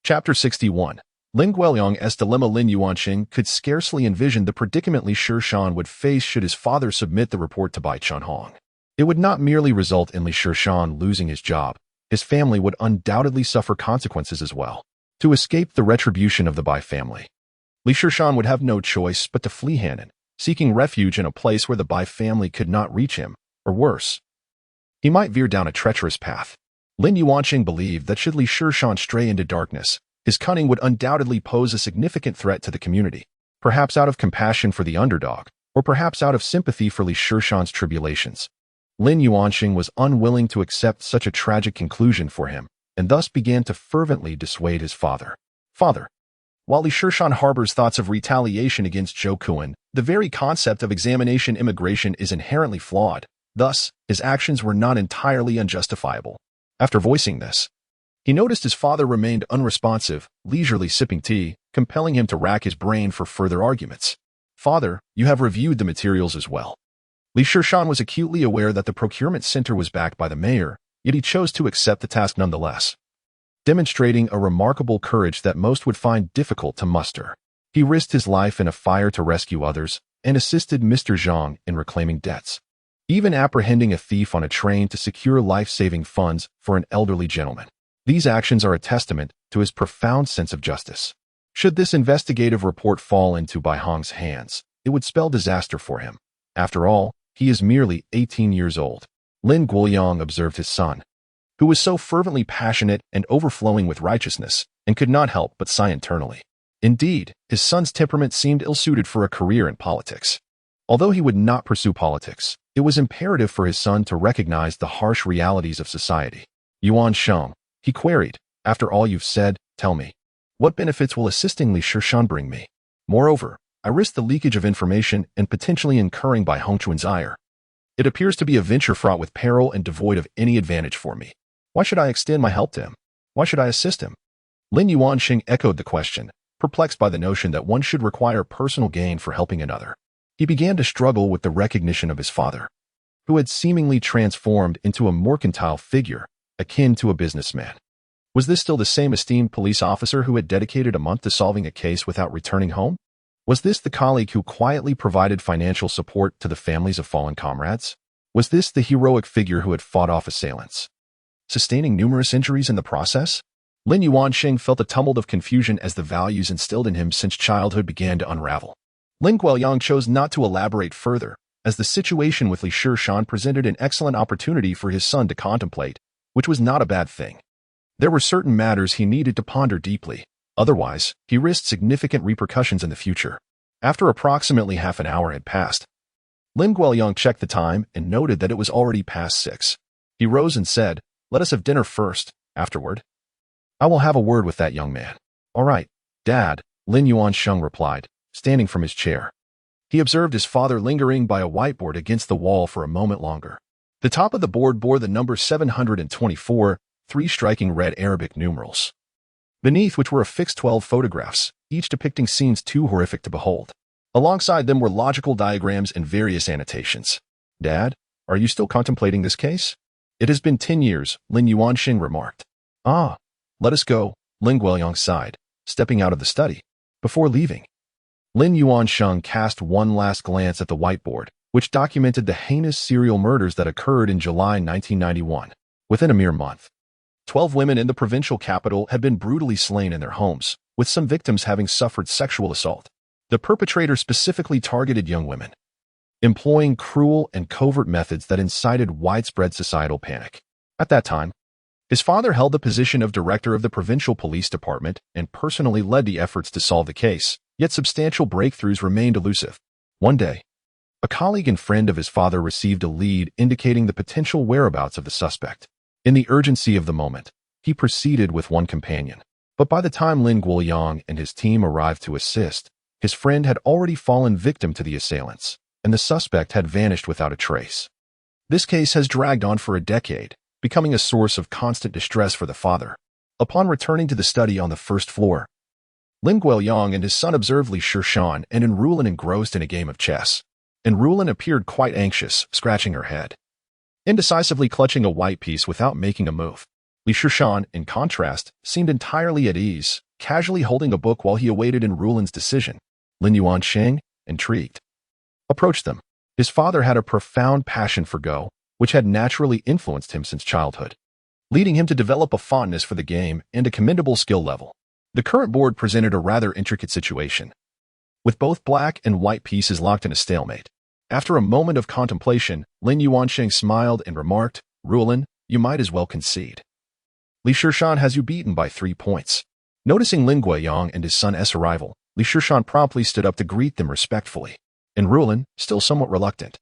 Chapter 61. Lin Guoyang's dilemma. Lin Yuansheng could scarcely envision the predicament Li Shishan would face should his father submit the report to Bai Chunhong. It would not merely result in Li Shishan losing his job, his family would undoubtedly suffer consequences as well. To escape the retribution of the Bai family, Li Shishan would have no choice but to flee Hannan, seeking refuge in a place where the Bai family could not reach him, or worse, he might veer down a treacherous path. Lin Yuansheng believed that should Li Shishan stray into darkness, his cunning would undoubtedly pose a significant threat to the community, perhaps out of compassion for the underdog, or perhaps out of sympathy for Li Shishan's tribulations. Lin Yuansheng was unwilling to accept such a tragic conclusion for him, and thus began to fervently dissuade his father. "Father, while Li Shishan harbors thoughts of retaliation against Zhou Kuan, the very concept of examination immigration is inherently flawed. Thus, his actions were not entirely unjustifiable." After voicing this, he noticed his father remained unresponsive, leisurely sipping tea, compelling him to rack his brain for further arguments. "Father, you have reviewed the materials as well." Li Shishan was acutely aware that the procurement center was backed by the mayor, yet he chose to accept the task nonetheless, demonstrating a remarkable courage that most would find difficult to muster. He risked his life in a fire to rescue others, and assisted Mr. Zhang in reclaiming debts, even apprehending a thief on a train to secure life-saving funds for an elderly gentleman. These actions are a testament to his profound sense of justice. Should this investigative report fall into Bai Hong's hands, it would spell disaster for him. After all, he is merely 18 years old. Lin Guoyang observed his son, who was so fervently passionate and overflowing with righteousness, and could not help but sigh internally. Indeed, his son's temperament seemed ill-suited for a career in politics. Although he would not pursue politics, it was imperative for his son to recognize the harsh realities of society. "Yuan Sheng," he queried, "after all you've said, tell me, what benefits will assisting Li Shishan bring me? Moreover, I risk the leakage of information and potentially incurring Bai Hongchuan's ire. It appears to be a venture fraught with peril and devoid of any advantage for me. Why should I extend my help to him? Why should I assist him?" Lin Yuansheng echoed the question, perplexed by the notion that one should require personal gain for helping another. He began to struggle with the recognition of his father, who had seemingly transformed into a mercantile figure, akin to a businessman. Was this still the same esteemed police officer who had dedicated a month to solving a case without returning home? Was this the colleague who quietly provided financial support to the families of fallen comrades? Was this the heroic figure who had fought off assailants, sustaining numerous injuries in the process? Lin Yuansheng felt a tumult of confusion as the values instilled in him since childhood began to unravel. Lin Guoyang chose not to elaborate further, as the situation with Li Shishan presented an excellent opportunity for his son to contemplate, which was not a bad thing. There were certain matters he needed to ponder deeply, otherwise, he risked significant repercussions in the future. After approximately half an hour had passed, Lin Guoyang checked the time and noted that it was already past 6. He rose and said, "Let us have dinner first, afterward. I will have a word with that young man." "All right, Dad," Lin Yuansheng replied, standing from his chair. He observed his father lingering by a whiteboard against the wall for a moment longer. The top of the board bore the number 724, 3 striking red Arabic numerals, beneath which were affixed 12 photographs, each depicting scenes too horrific to behold. Alongside them were logical diagrams and various annotations. "Dad, are you still contemplating this case?" "It has been 10 years, Lin Yuanxing remarked. "Ah, let us go," Lin Guoyang sighed, stepping out of the study. Before leaving, Lin Yuanxing cast one last glance at the whiteboard, which documented the heinous serial murders that occurred in July 1991. Within a mere month, 12 women in the provincial capital had been brutally slain in their homes, with some victims having suffered sexual assault. The perpetrator specifically targeted young women, employing cruel and covert methods that incited widespread societal panic. At that time, his father held the position of director of the provincial police department and personally led the efforts to solve the case, yet substantial breakthroughs remained elusive. One day, a colleague and friend of his father received a lead indicating the potential whereabouts of the suspect. In the urgency of the moment, he proceeded with one companion. But by the time Lin Guoyang and his team arrived to assist, his friend had already fallen victim to the assailants, and the suspect had vanished without a trace. This case has dragged on for a decade, becoming a source of constant distress for the father. Upon returning to the study on the first floor, Lin Guoyang and his son observed Li Shishan and Enrulin engrossed in a game of chess. Enrulin appeared quite anxious, scratching her head, indecisively clutching a white piece without making a move. Li Shishan, in contrast, seemed entirely at ease, casually holding a book while he awaited Enrulin's decision. Lin Yuanxing, intrigued, approached them. His father had a profound passion for Go, which had naturally influenced him since childhood, leading him to develop a fondness for the game and a commendable skill level. The current board presented a rather intricate situation, with both black and white pieces locked in a stalemate. After a moment of contemplation, Lin Yuanxing smiled and remarked, "Rulin, you might as well concede. Li Shishan has you beaten by 3 points." Noticing Lin Guoyang and his son's arrival, Li Shishan promptly stood up to greet them respectfully. And Rulin, still somewhat reluctant,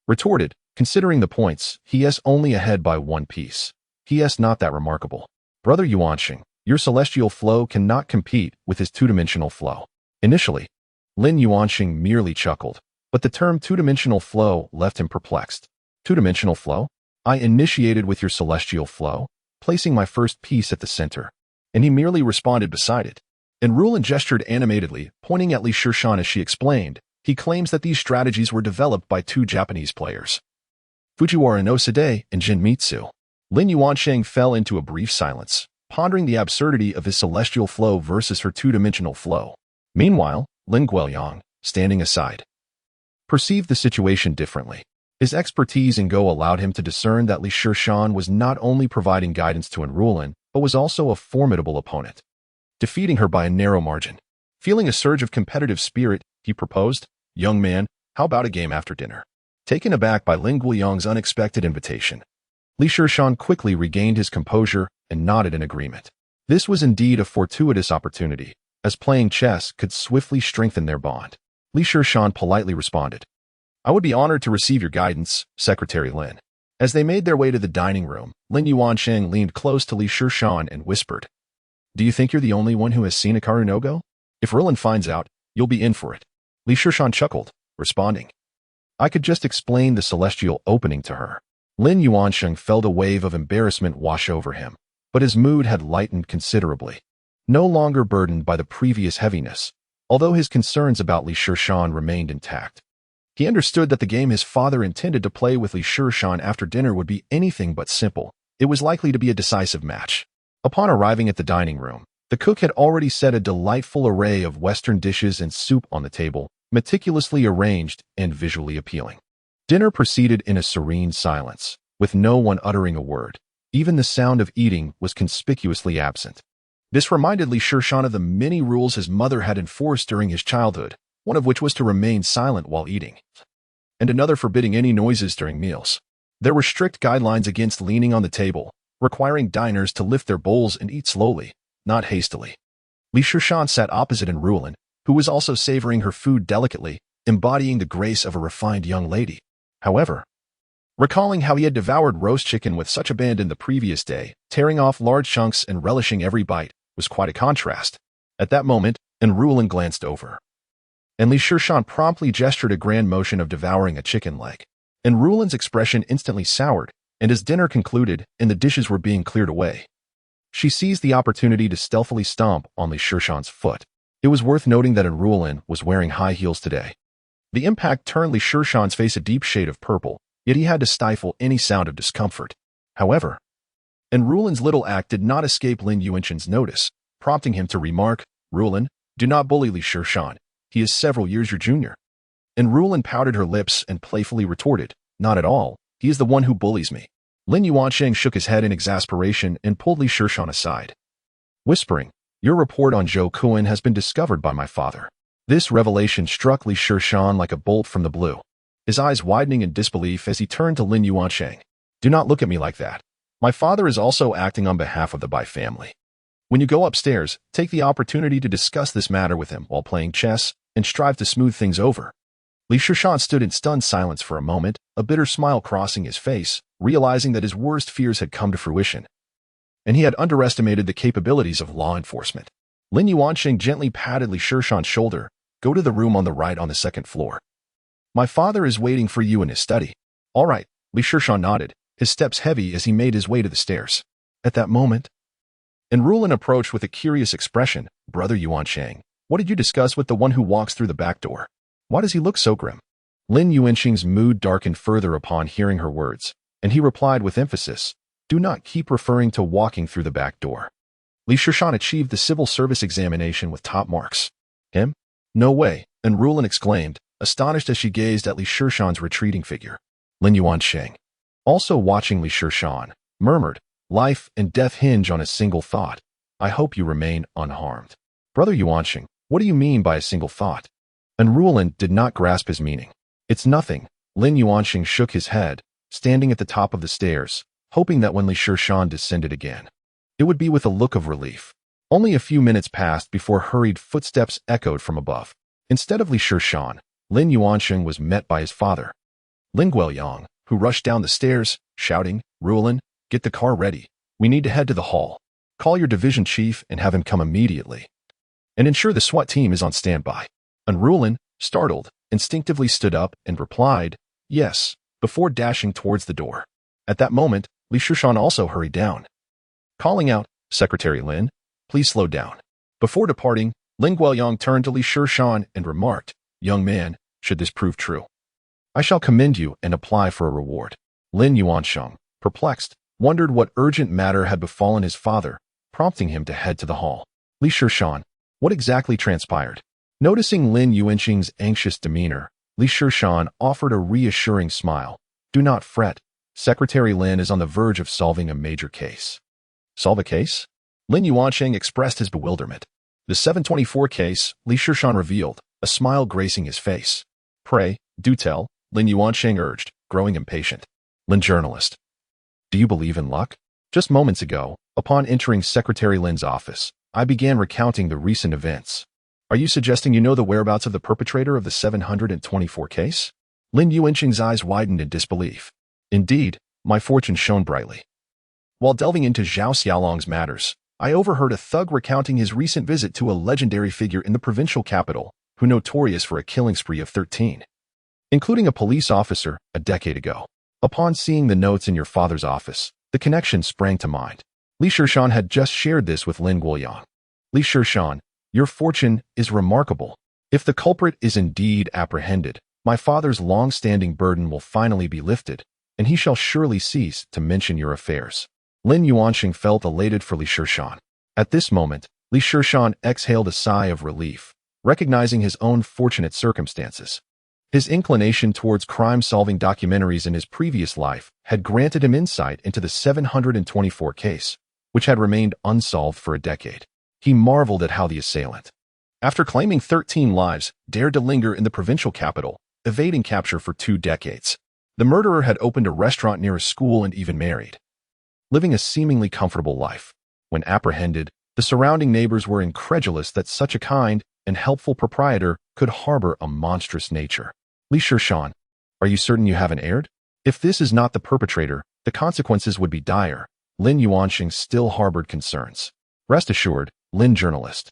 retorted, "Considering the points, he is only ahead by 1 piece. He is not that remarkable. Brother Yuanxing, your celestial flow cannot compete with his two-dimensional flow." Initially, Lin Yuanxing merely chuckled, but the term two-dimensional flow left him perplexed. "Two-dimensional flow? I initiated with your celestial flow, placing my first piece at the center." And he merely responded beside it. And Rulin gestured animatedly, pointing at Li Shishan as she explained, "He claims that these strategies were developed by 2 Japanese players, Fujiwara no Sade and Jin Mitsu." Lin Yuanxing fell into a brief silence, pondering the absurdity of his celestial flow versus her two-dimensional flow. Meanwhile, Lin Guoyang, standing aside, perceived the situation differently. His expertise in Go allowed him to discern that Li Shishan was not only providing guidance to Enrulin, but was also a formidable opponent, defeating her by a narrow margin. Feeling a surge of competitive spirit, he proposed, "Young man, how about a game after dinner?" Taken aback by Lin Guoyang's unexpected invitation, Li Shishan quickly regained his composure and nodded in agreement. This was indeed a fortuitous opportunity, as playing chess could swiftly strengthen their bond. Li Shishan politely responded, "I would be honored to receive your guidance, Secretary Lin." As they made their way to the dining room, Lin Yuanxing leaned close to Li Shishan and whispered, "Do you think you're the only one who has seen Hikaru no Go? If Rulin finds out, you'll be in for it." Li Shishan chuckled, responding, "I could just explain the celestial opening to her." Lin Yuanxing felt a wave of embarrassment wash over him, but his mood had lightened considerably. No longer burdened by the previous heaviness, although his concerns about Li Shishan remained intact. He understood that the game his father intended to play with Li Shishan after dinner would be anything but simple. It was likely to be a decisive match. Upon arriving at the dining room, the cook had already set a delightful array of Western dishes and soup on the table, meticulously arranged and visually appealing. Dinner proceeded in a serene silence, with no one uttering a word. Even the sound of eating was conspicuously absent. This reminded Li Shishan of the many rules his mother had enforced during his childhood, one of which was to remain silent while eating, and another forbidding any noises during meals. There were strict guidelines against leaning on the table, requiring diners to lift their bowls and eat slowly, not hastily. Li Shishan sat opposite Enrulin, who was also savoring her food delicately, embodying the grace of a refined young lady. However, recalling how he had devoured roast chicken with such abandon the previous day, tearing off large chunks and relishing every bite, was quite a contrast. At that moment, Enrulin glanced over, and Li Shishan promptly gestured a grand motion of devouring a chicken leg. Enrulin's expression instantly soured, and as dinner concluded and the dishes were being cleared away, she seized the opportunity to stealthily stomp on Li Shishan's foot. It was worth noting that Enrulin was wearing high heels today. The impact turned Li Shishan's face a deep shade of purple, yet he had to stifle any sound of discomfort. However, Enrulin's little act did not escape Lin Yuanshan's notice, prompting him to remark, "Rulin, do not bully Li Shishan. He is several years your junior." Enrulin pouted her lips and playfully retorted, "Not at all. He is the one who bullies me." Lin Yuansheng shook his head in exasperation and pulled Li Shishan aside, whispering, "Your report on Zhou Kuan has been discovered by my father." This revelation struck Li Shishan like a bolt from the blue, his eyes widening in disbelief as he turned to Lin Yuansheng. "Do not look at me like that. My father is also acting on behalf of the Bai family. When you go upstairs, take the opportunity to discuss this matter with him while playing chess and strive to smooth things over." Li Shishan stood in stunned silence for a moment, a bitter smile crossing his face, realizing that his worst fears had come to fruition, and he had underestimated the capabilities of law enforcement. Lin Yuansheng gently patted Li Shishan's shoulder. "Go to the room on the right on the second floor. My father is waiting for you in his study." "All right," Li Shishan nodded, his steps heavy as he made his way to the stairs. At that moment, Enrulin approached with a curious expression. "Brother Yuansheng, what did you discuss with the one who walks through the back door? Why does he look so grim?" Lin Yuansheng's mood darkened further upon hearing her words, and he replied with emphasis, "Do not keep referring to walking through the back door." Li Shishan achieved the civil service examination with top marks. "Him? No way," Enrulin exclaimed, astonished as she gazed at Li Shishan's retreating figure. Lin Yuansheng, also watching Li Shishan, murmured, "Life and death hinge on a single thought. I hope you remain unharmed." "Brother Yuansheng, what do you mean by a single thought?" Enrulin did not grasp his meaning. "It's nothing." Lin Yuansheng shook his head, standing at the top of the stairs, hoping that when Li Shishan descended again, it would be with a look of relief. Only a few minutes passed before hurried footsteps echoed from above. Instead of Li Shishan, Lin Yuansheng was met by his father, Lin Guoyang, who rushed down the stairs, shouting, "Rulin, get the car ready. We need to head to the hall. Call your division chief and have him come immediately. And ensure the SWAT team is on standby." Enrulin, startled, instinctively stood up and replied, "Yes," before dashing towards the door. At that moment, Li Shishan also hurried down, calling out, "Secretary Lin, please slow down." Before departing, Lin Guoyang turned to Li Shishan and remarked, "Young man, should this prove true, I shall commend you and apply for a reward." Lin Yuansheng, perplexed, wondered what urgent matter had befallen his father, prompting him to head to the hall. Li Shishan, what exactly transpired? Noticing Lin Yuansheng's anxious demeanor, Li Shishan offered a reassuring smile. "Do not fret. Secretary Lin is on the verge of solving a major case." "Solve a case?" Lin Yuansheng expressed his bewilderment. "The 724 case," Li Shishan revealed, a smile gracing his face. "Pray, do tell," Lin Yuansheng urged, growing impatient. Lin journalist, "Do you believe in luck?" Just moments ago, upon entering Secretary Lin's office, I began recounting the recent events. Are you suggesting you know the whereabouts of the perpetrator of the 724 case? Lin Yuansheng's eyes widened in disbelief. Indeed, my fortune shone brightly. While delving into Zhao Xiaolong's matters, I overheard a thug recounting his recent visit to a legendary figure in the provincial capital, who notorious for a killing spree of 13, including a police officer, a decade ago. Upon seeing the notes in your father's office, the connection sprang to mind. Li Shishan had just shared this with Lin Guoyang. Li Shishan, your fortune is remarkable. If the culprit is indeed apprehended, my father's long-standing burden will finally be lifted, and he shall surely cease to mention your affairs. Lin Yuansheng felt elated for Li Shishan. At this moment, Li Shishan exhaled a sigh of relief, recognizing his own fortunate circumstances. His inclination towards crime-solving documentaries in his previous life had granted him insight into the 724 case, which had remained unsolved for a decade. He marveled at how the assailant, after claiming 13 lives, dared to linger in the provincial capital, evading capture for 2 decades. The murderer had opened a restaurant near a school and even married, living a seemingly comfortable life. When apprehended, the surrounding neighbors were incredulous that such a kind and helpful proprietor could harbor a monstrous nature. Li Shishan, are you certain you haven't erred? If this is not the perpetrator, the consequences would be dire. Lin Yuansheng still harbored concerns. Rest assured, Lin journalist,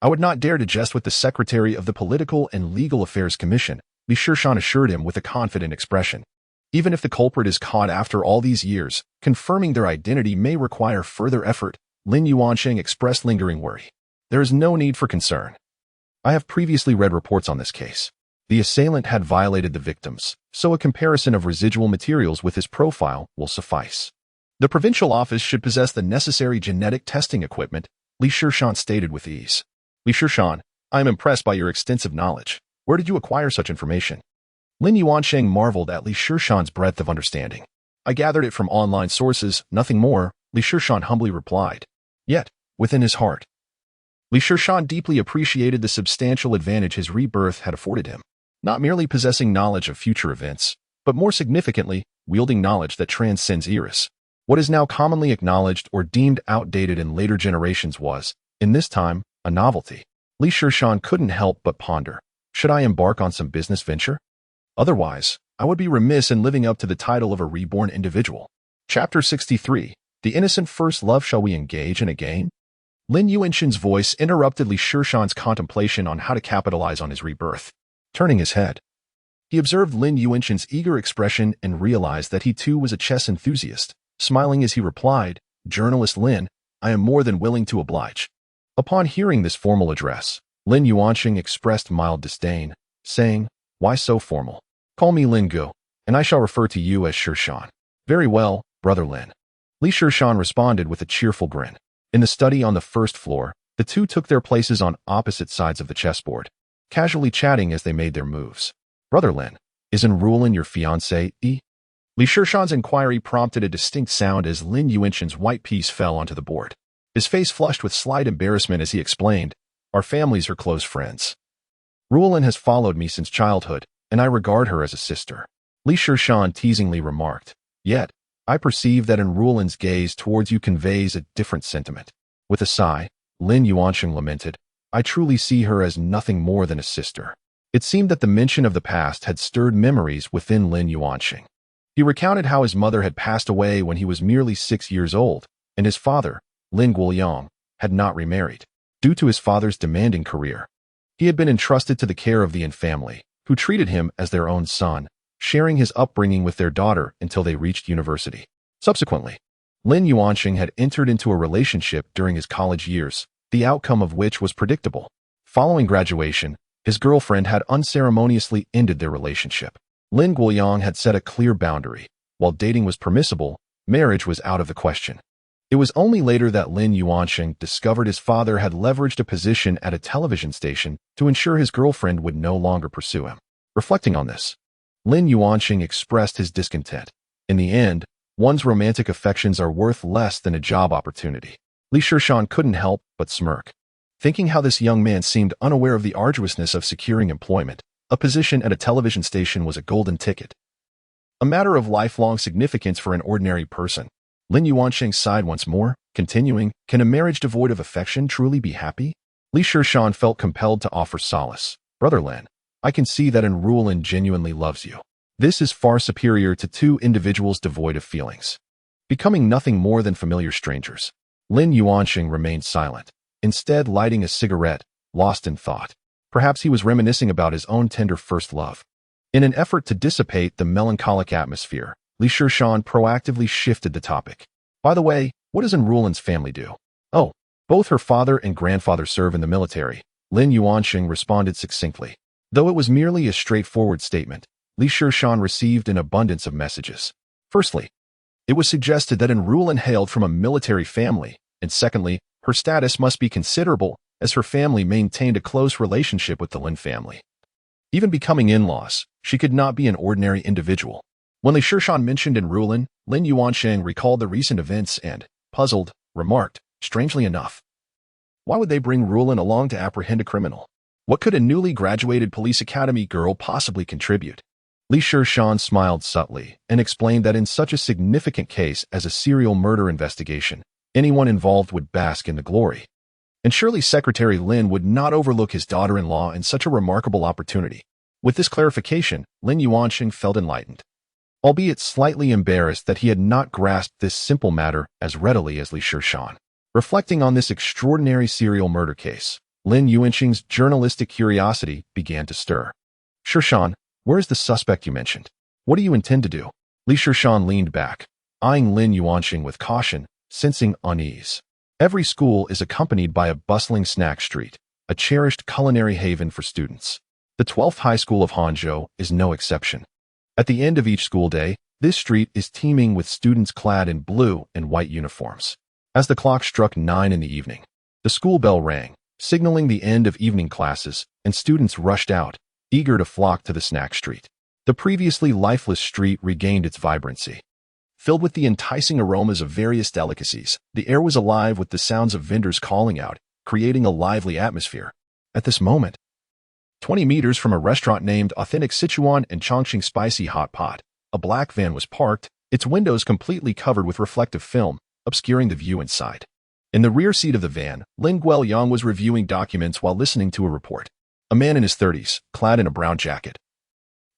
I would not dare to jest with the Secretary of the Political and Legal Affairs Commission, Li Shishan assured him with a confident expression. Even if the culprit is caught after all these years, confirming their identity may require further effort. Lin Yuansheng expressed lingering worry. There is no need for concern. I have previously read reports on this case. The assailant had violated the victims, so a comparison of residual materials with his profile will suffice. The provincial office should possess the necessary genetic testing equipment, Li Shishan stated with ease. Li Shishan, I am impressed by your extensive knowledge. Where did you acquire such information? Lin Yuansheng marveled at Li Shishan's breadth of understanding. I gathered it from online sources, nothing more, Li Shishan humbly replied. Yet, within his heart, Li Shishan deeply appreciated the substantial advantage his rebirth had afforded him. Not merely possessing knowledge of future events, but more significantly, wielding knowledge that transcends eras. What is now commonly acknowledged or deemed outdated in later generations was, in this time, a novelty. Li Shishan couldn't help but ponder. Should I embark on some business venture? Otherwise, I would be remiss in living up to the title of a reborn individual. Chapter 63. The innocent first love. Shall we engage in a game? Lin Yuanshen's voice interrupted Li Shishan's contemplation on how to capitalize on his rebirth. Turning his head, he observed Lin Yuanshen's eager expression and realized that he too was a chess enthusiast. Smiling as he replied, Journalist Lin, I am more than willing to oblige. Upon hearing this formal address, Lin Yuansheng expressed mild disdain, saying, Why so formal? Call me Lin Gu, and I shall refer to you as Shishan. Very well, brother Lin. Li Shishan responded with a cheerful grin. In the study on the first floor, the two took their places on opposite sides of the chessboard, casually chatting as they made their moves. Brother Lin, isn't Rulin your fiancé? Li Shishan's inquiry prompted a distinct sound as Lin Yuanshen's white piece fell onto the board. His face flushed with slight embarrassment as he explained, Our families are close friends. Rulin has followed me since childhood, and I regard her as a sister. Li Shishan teasingly remarked. Yet, I perceive that in Rulin's gaze towards you conveys a different sentiment. With a sigh, Lin Yuansheng lamented, I truly see her as nothing more than a sister. It seemed that the mention of the past had stirred memories within Lin Yuansheng. He recounted how his mother had passed away when he was merely 6 years old, and his father, Lin Guoyang, had not remarried. Due to his father's demanding career, he had been entrusted to the care of the Yin family, who treated him as their own son, sharing his upbringing with their daughter until they reached university. Subsequently, Lin Yuansheng had entered into a relationship during his college years, the outcome of which was predictable. Following graduation, his girlfriend had unceremoniously ended their relationship. Lin Guoyang had set a clear boundary. While dating was permissible, marriage was out of the question. It was only later that Lin Yuansheng discovered his father had leveraged a position at a television station to ensure his girlfriend would no longer pursue him. Reflecting on this, Lin Yuansheng expressed his discontent. In the end, one's romantic affections are worth less than a job opportunity. Li Shishan couldn't help but smirk, thinking how this young man seemed unaware of the arduousness of securing employment. A position at a television station was a golden ticket, a matter of lifelong significance for an ordinary person. Lin Yuansheng sighed once more, continuing, Can a marriage devoid of affection truly be happy? Li Shishan felt compelled to offer solace. Brother Lin, I can see that Rulin genuinely loves you. This is far superior to two individuals devoid of feelings, becoming nothing more than familiar strangers. Lin Yuansheng remained silent, instead lighting a cigarette, lost in thought. Perhaps he was reminiscing about his own tender first love. In an effort to dissipate the melancholic atmosphere, Li Shishan proactively shifted the topic. By the way, what does Rulin's family do? Oh, both her father and grandfather serve in the military, Lin Yuansheng responded succinctly. Though it was merely a straightforward statement, Li Shishan received an abundance of messages. Firstly, it was suggested that Rulin hailed from a military family, and secondly, her status must be considerable, as her family maintained a close relationship with the Lin family. Even becoming in-laws, she could not be an ordinary individual. When Li Shishan mentioned Rulin, Lin Yuansheng recalled the recent events and, puzzled, remarked, strangely enough, why would they bring Rulin along to apprehend a criminal? What could a newly graduated police academy girl possibly contribute? Li Shishan smiled subtly and explained that in such a significant case as a serial murder investigation, anyone involved would bask in the glory. And surely Secretary Lin would not overlook his daughter-in-law in such a remarkable opportunity. With this clarification, Lin Yuansheng felt enlightened, albeit slightly embarrassed that he had not grasped this simple matter as readily as Li Shishan. Reflecting on this extraordinary serial murder case, Lin Yuansheng's journalistic curiosity began to stir. Shishan, where is the suspect you mentioned? What do you intend to do? Li Shishan leaned back, eyeing Lin Yuansheng with caution, sensing unease. Every school is accompanied by a bustling snack street. a cherished culinary haven for students. The 12th High School of Hangzhou is no exception. At the end of each school day, this street is teeming with students clad in blue and white uniforms. As the clock struck 9 in the evening, the school bell rang, signaling the end of evening classes, and students rushed out, eager to flock to the snack street. The previously lifeless street regained its vibrancy. Filled with the enticing aromas of various delicacies, the air was alive with the sounds of vendors calling out, creating a lively atmosphere. At this moment, 20 meters from a restaurant named Authentic Sichuan and Chongqing Spicy Hot Pot, a black van was parked, its windows completely covered with reflective film, obscuring the view inside. In the rear seat of the van, Lin Guoyang was reviewing documents while listening to a report. A man in his 30s, clad in a brown jacket,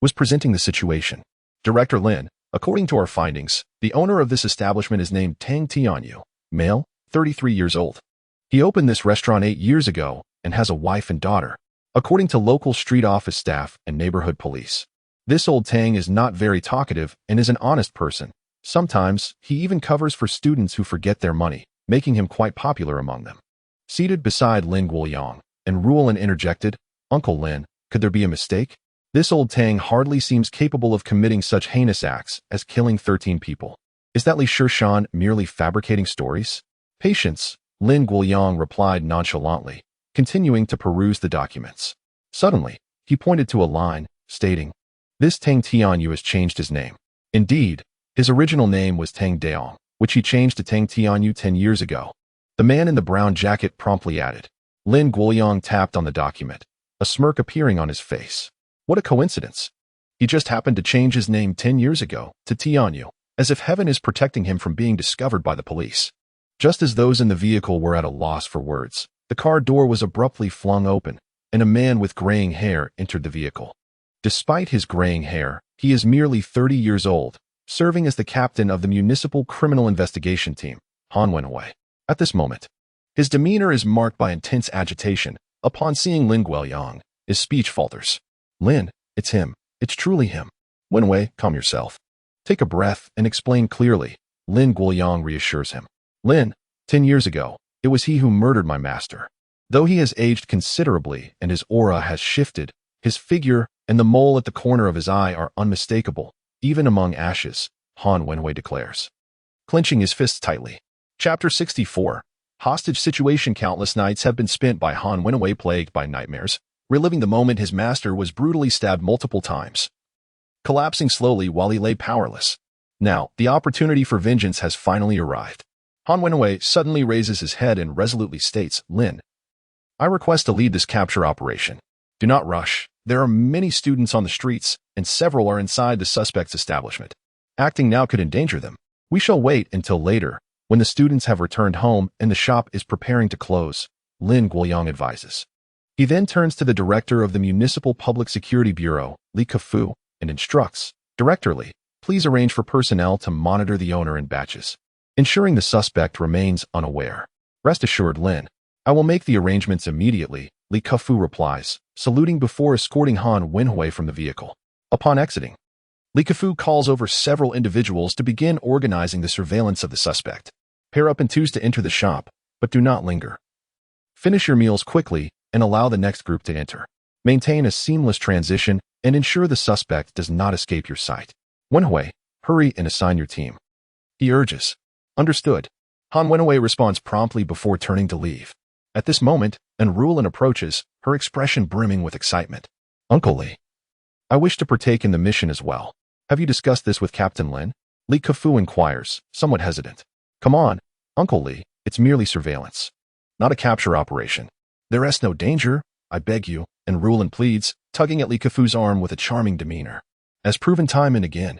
was presenting the situation. Director Lin, according to our findings, the owner of this establishment is named Tang Tianyu, male, 33 years old. He opened this restaurant 8 years ago and has a wife and daughter, according to local street office staff and neighborhood police. This old Tang is not very talkative and is an honest person. Sometimes, he even covers for students who forget their money, making him quite popular among them. Seated beside Lin Guoyang, and Ruolin interjected, "Uncle Lin, could there be a mistake? This old Tang hardly seems capable of committing such heinous acts as killing 13 people. Is that Li Shishan merely fabricating stories?" "Patience," Lin Guoyang replied nonchalantly, continuing to peruse the documents. Suddenly, he pointed to a line, stating, "This Tang Tianyu has changed his name." Indeed, his original name was Tang Daong, which he changed to Tang Tianyu 10 years ago. The man in the brown jacket promptly added. Lin Guoyang tapped on the document, a smirk appearing on his face. What a coincidence. He just happened to change his name 10 years ago to Tianyu, as if heaven is protecting him from being discovered by the police. Just as those in the vehicle were at a loss for words, the car door was abruptly flung open, and a man with graying hair entered the vehicle. Despite his graying hair, he is merely 30 years old, serving as the captain of the Municipal Criminal Investigation Team, Han Wenhui. At this moment, his demeanor is marked by intense agitation. Upon seeing Lin Guoyang, his speech falters. "Lin, it's him. It's truly him." "Wenhui, calm yourself. Take a breath and explain clearly," Lin Guoyang reassures him. "Lin, 10 years ago, it was he who murdered my master. Though he has aged considerably and his aura has shifted, his figure and the mole at the corner of his eye are unmistakable, even among ashes," Han Wenhui declares, clenching his fists tightly. Chapter 64. Hostage situation. Countless nights have been spent by Han Wenhui plagued by nightmares, reliving the moment his master was brutally stabbed multiple times, collapsing slowly while he lay powerless. Now, the opportunity for vengeance has finally arrived. Han Wenhui suddenly raises his head and resolutely states, "Lin, I request to lead this capture operation. Do not rush. There are many students on the streets, and several are inside the suspect's establishment. Acting now could endanger them. We shall wait until later, when the students have returned home and the shop is preparing to close," Lin Guoyang advises. He then turns to the director of the Municipal Public Security Bureau, Li Kefu, and instructs, "Director Li, please arrange for personnel to monitor the owner in batches, ensuring the suspect remains unaware." "Rest assured, Lin. I will make the arrangements immediately," Li Kefu replies, saluting before escorting Han Wenhui from the vehicle. Upon exiting, Li Kefu calls over several individuals to begin organizing the surveillance of the suspect. Pair up in twos to enter the shop, but do not linger. Finish your meals quickly and allow the next group to enter. Maintain a seamless transition and ensure the suspect does not escape your sight. "Wenhui, hurry and assign your team," he urges. "Understood." Han Wenhui responds promptly before turning to leave. At this moment, an Ruolin approaches, her expression brimming with excitement. "Uncle Li, I wish to partake in the mission as well. Have you discussed this with Captain Lin?" Li Kefu inquires, somewhat hesitant. "Come on, Uncle Li, it's merely surveillance, not a capture operation. There is no danger, I beg you," and Ruolin pleads, tugging at Li Kefu's arm with a charming demeanor. As proven time and again,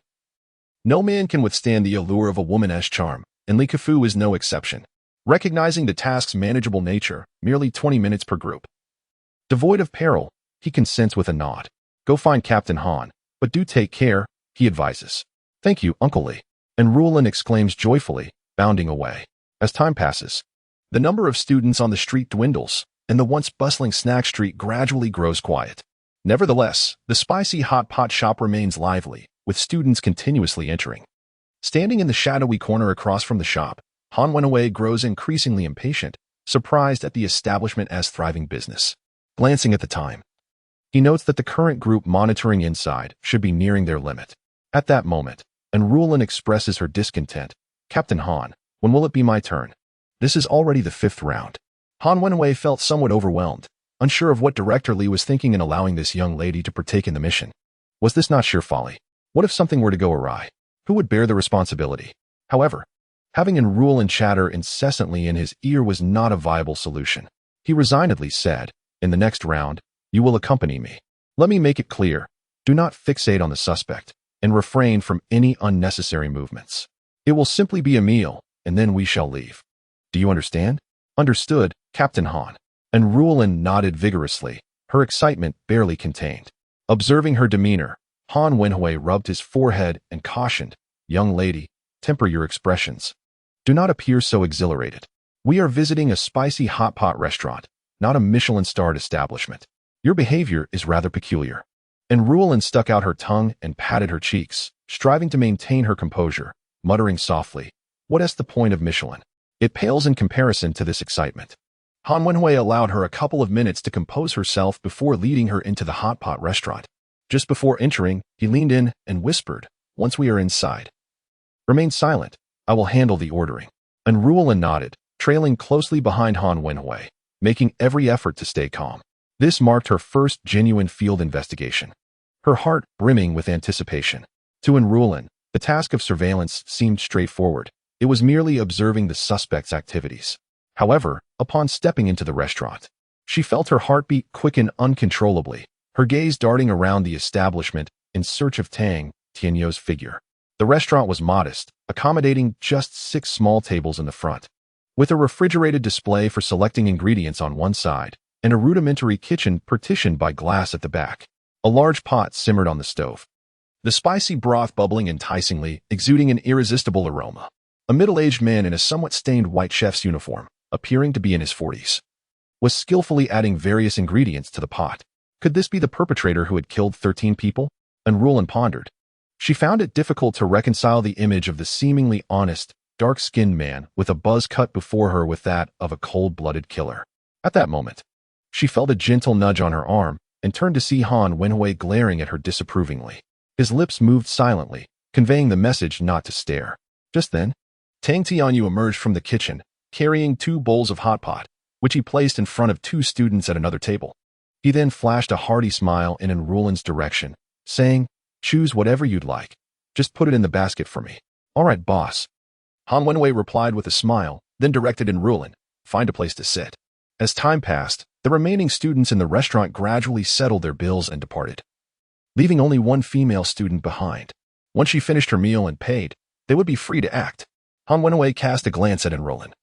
no man can withstand the allure of a woman's charm, and Li Kefu is no exception. Recognizing the task's manageable nature, merely 20 minutes per group, devoid of peril, he consents with a nod. "Go find Captain Han, but do take care," he advises. "Thank you, Uncle Li," and Ruolin exclaims joyfully, bounding away. As time passes, the number of students on the street dwindles, and the once bustling snack street gradually grows quiet. Nevertheless, the spicy hot pot shop remains lively, with students continuously entering. Standing in the shadowy corner across from the shop, Han Wenhui grows increasingly impatient, surprised at the establishment as thriving business. Glancing at the time, he notes that the current group monitoring inside should be nearing their limit. At that moment, Enrulin expresses her discontent. Captain Han, when will it be my turn? This is already the 5th round. Han Wenhui felt somewhat overwhelmed, unsure of what Director Li was thinking in allowing this young lady to partake in the mission. Was this not sheer folly? What if something were to go awry? Who would bear the responsibility? However, having Enrulin chatter incessantly in his ear was not a viable solution. He resignedly said, in the next round, you will accompany me. Let me make it clear, do not fixate on the suspect, and refrain from any unnecessary movements. It will simply be a meal, and then we shall leave. Do you understand? Understood, Captain Han. Enrulin nodded vigorously, her excitement barely contained. Observing her demeanor, Han Wenhui rubbed his forehead and cautioned, young lady, temper your expressions. Do not appear so exhilarated. We are visiting a spicy hot pot restaurant, not a Michelin-starred establishment. Your behavior is rather peculiar. Enrulin stuck out her tongue and patted her cheeks, striving to maintain her composure, muttering softly, what is the point of Michelin? It pales in comparison to this excitement. Han Wenhui allowed her a couple of minutes to compose herself before leading her into the hot pot restaurant. Just before entering, he leaned in and whispered, once we are inside, remain silent. I will handle the ordering. Enrulin nodded, trailing closely behind Han Wenhui, making every effort to stay calm. This marked her first genuine field investigation, her heart brimming with anticipation. To Enrulin, the task of surveillance seemed straightforward. It was merely observing the suspect's activities. However, upon stepping into the restaurant, she felt her heartbeat quicken uncontrollably, her gaze darting around the establishment in search of Tang Tianyou's figure. The restaurant was modest, accommodating just 6 small tables in the front, with a refrigerated display for selecting ingredients on one side, and a rudimentary kitchen partitioned by glass at the back. A large pot simmered on the stove, the spicy broth bubbling enticingly, exuding an irresistible aroma. A middle-aged man in a somewhat stained white chef's uniform, appearing to be in his 40s, was skillfully adding various ingredients to the pot. Could this be the perpetrator who had killed 13 people? Enrulin pondered. She found it difficult to reconcile the image of the seemingly honest, dark-skinned man with a buzz cut before her with that of a cold-blooded killer. At that moment, she felt a gentle nudge on her arm and turned to see Han Wenhui glaring at her disapprovingly. His lips moved silently, conveying the message not to stare. Just then, Tang Tianyu emerged from the kitchen, carrying 2 bowls of hot pot, which he placed in front of 2 students at another table. He then flashed a hearty smile in Enrulin's direction, saying, choose whatever you'd like. Just put it in the basket for me. All right, boss. Han Wenhui replied with a smile, then directed Enrulin, find a place to sit. As time passed, the remaining students in the restaurant gradually settled their bills and departed, leaving only one female student behind. Once she finished her meal and paid, they would be free to act. Han Wenhui cast a glance at Enrulin,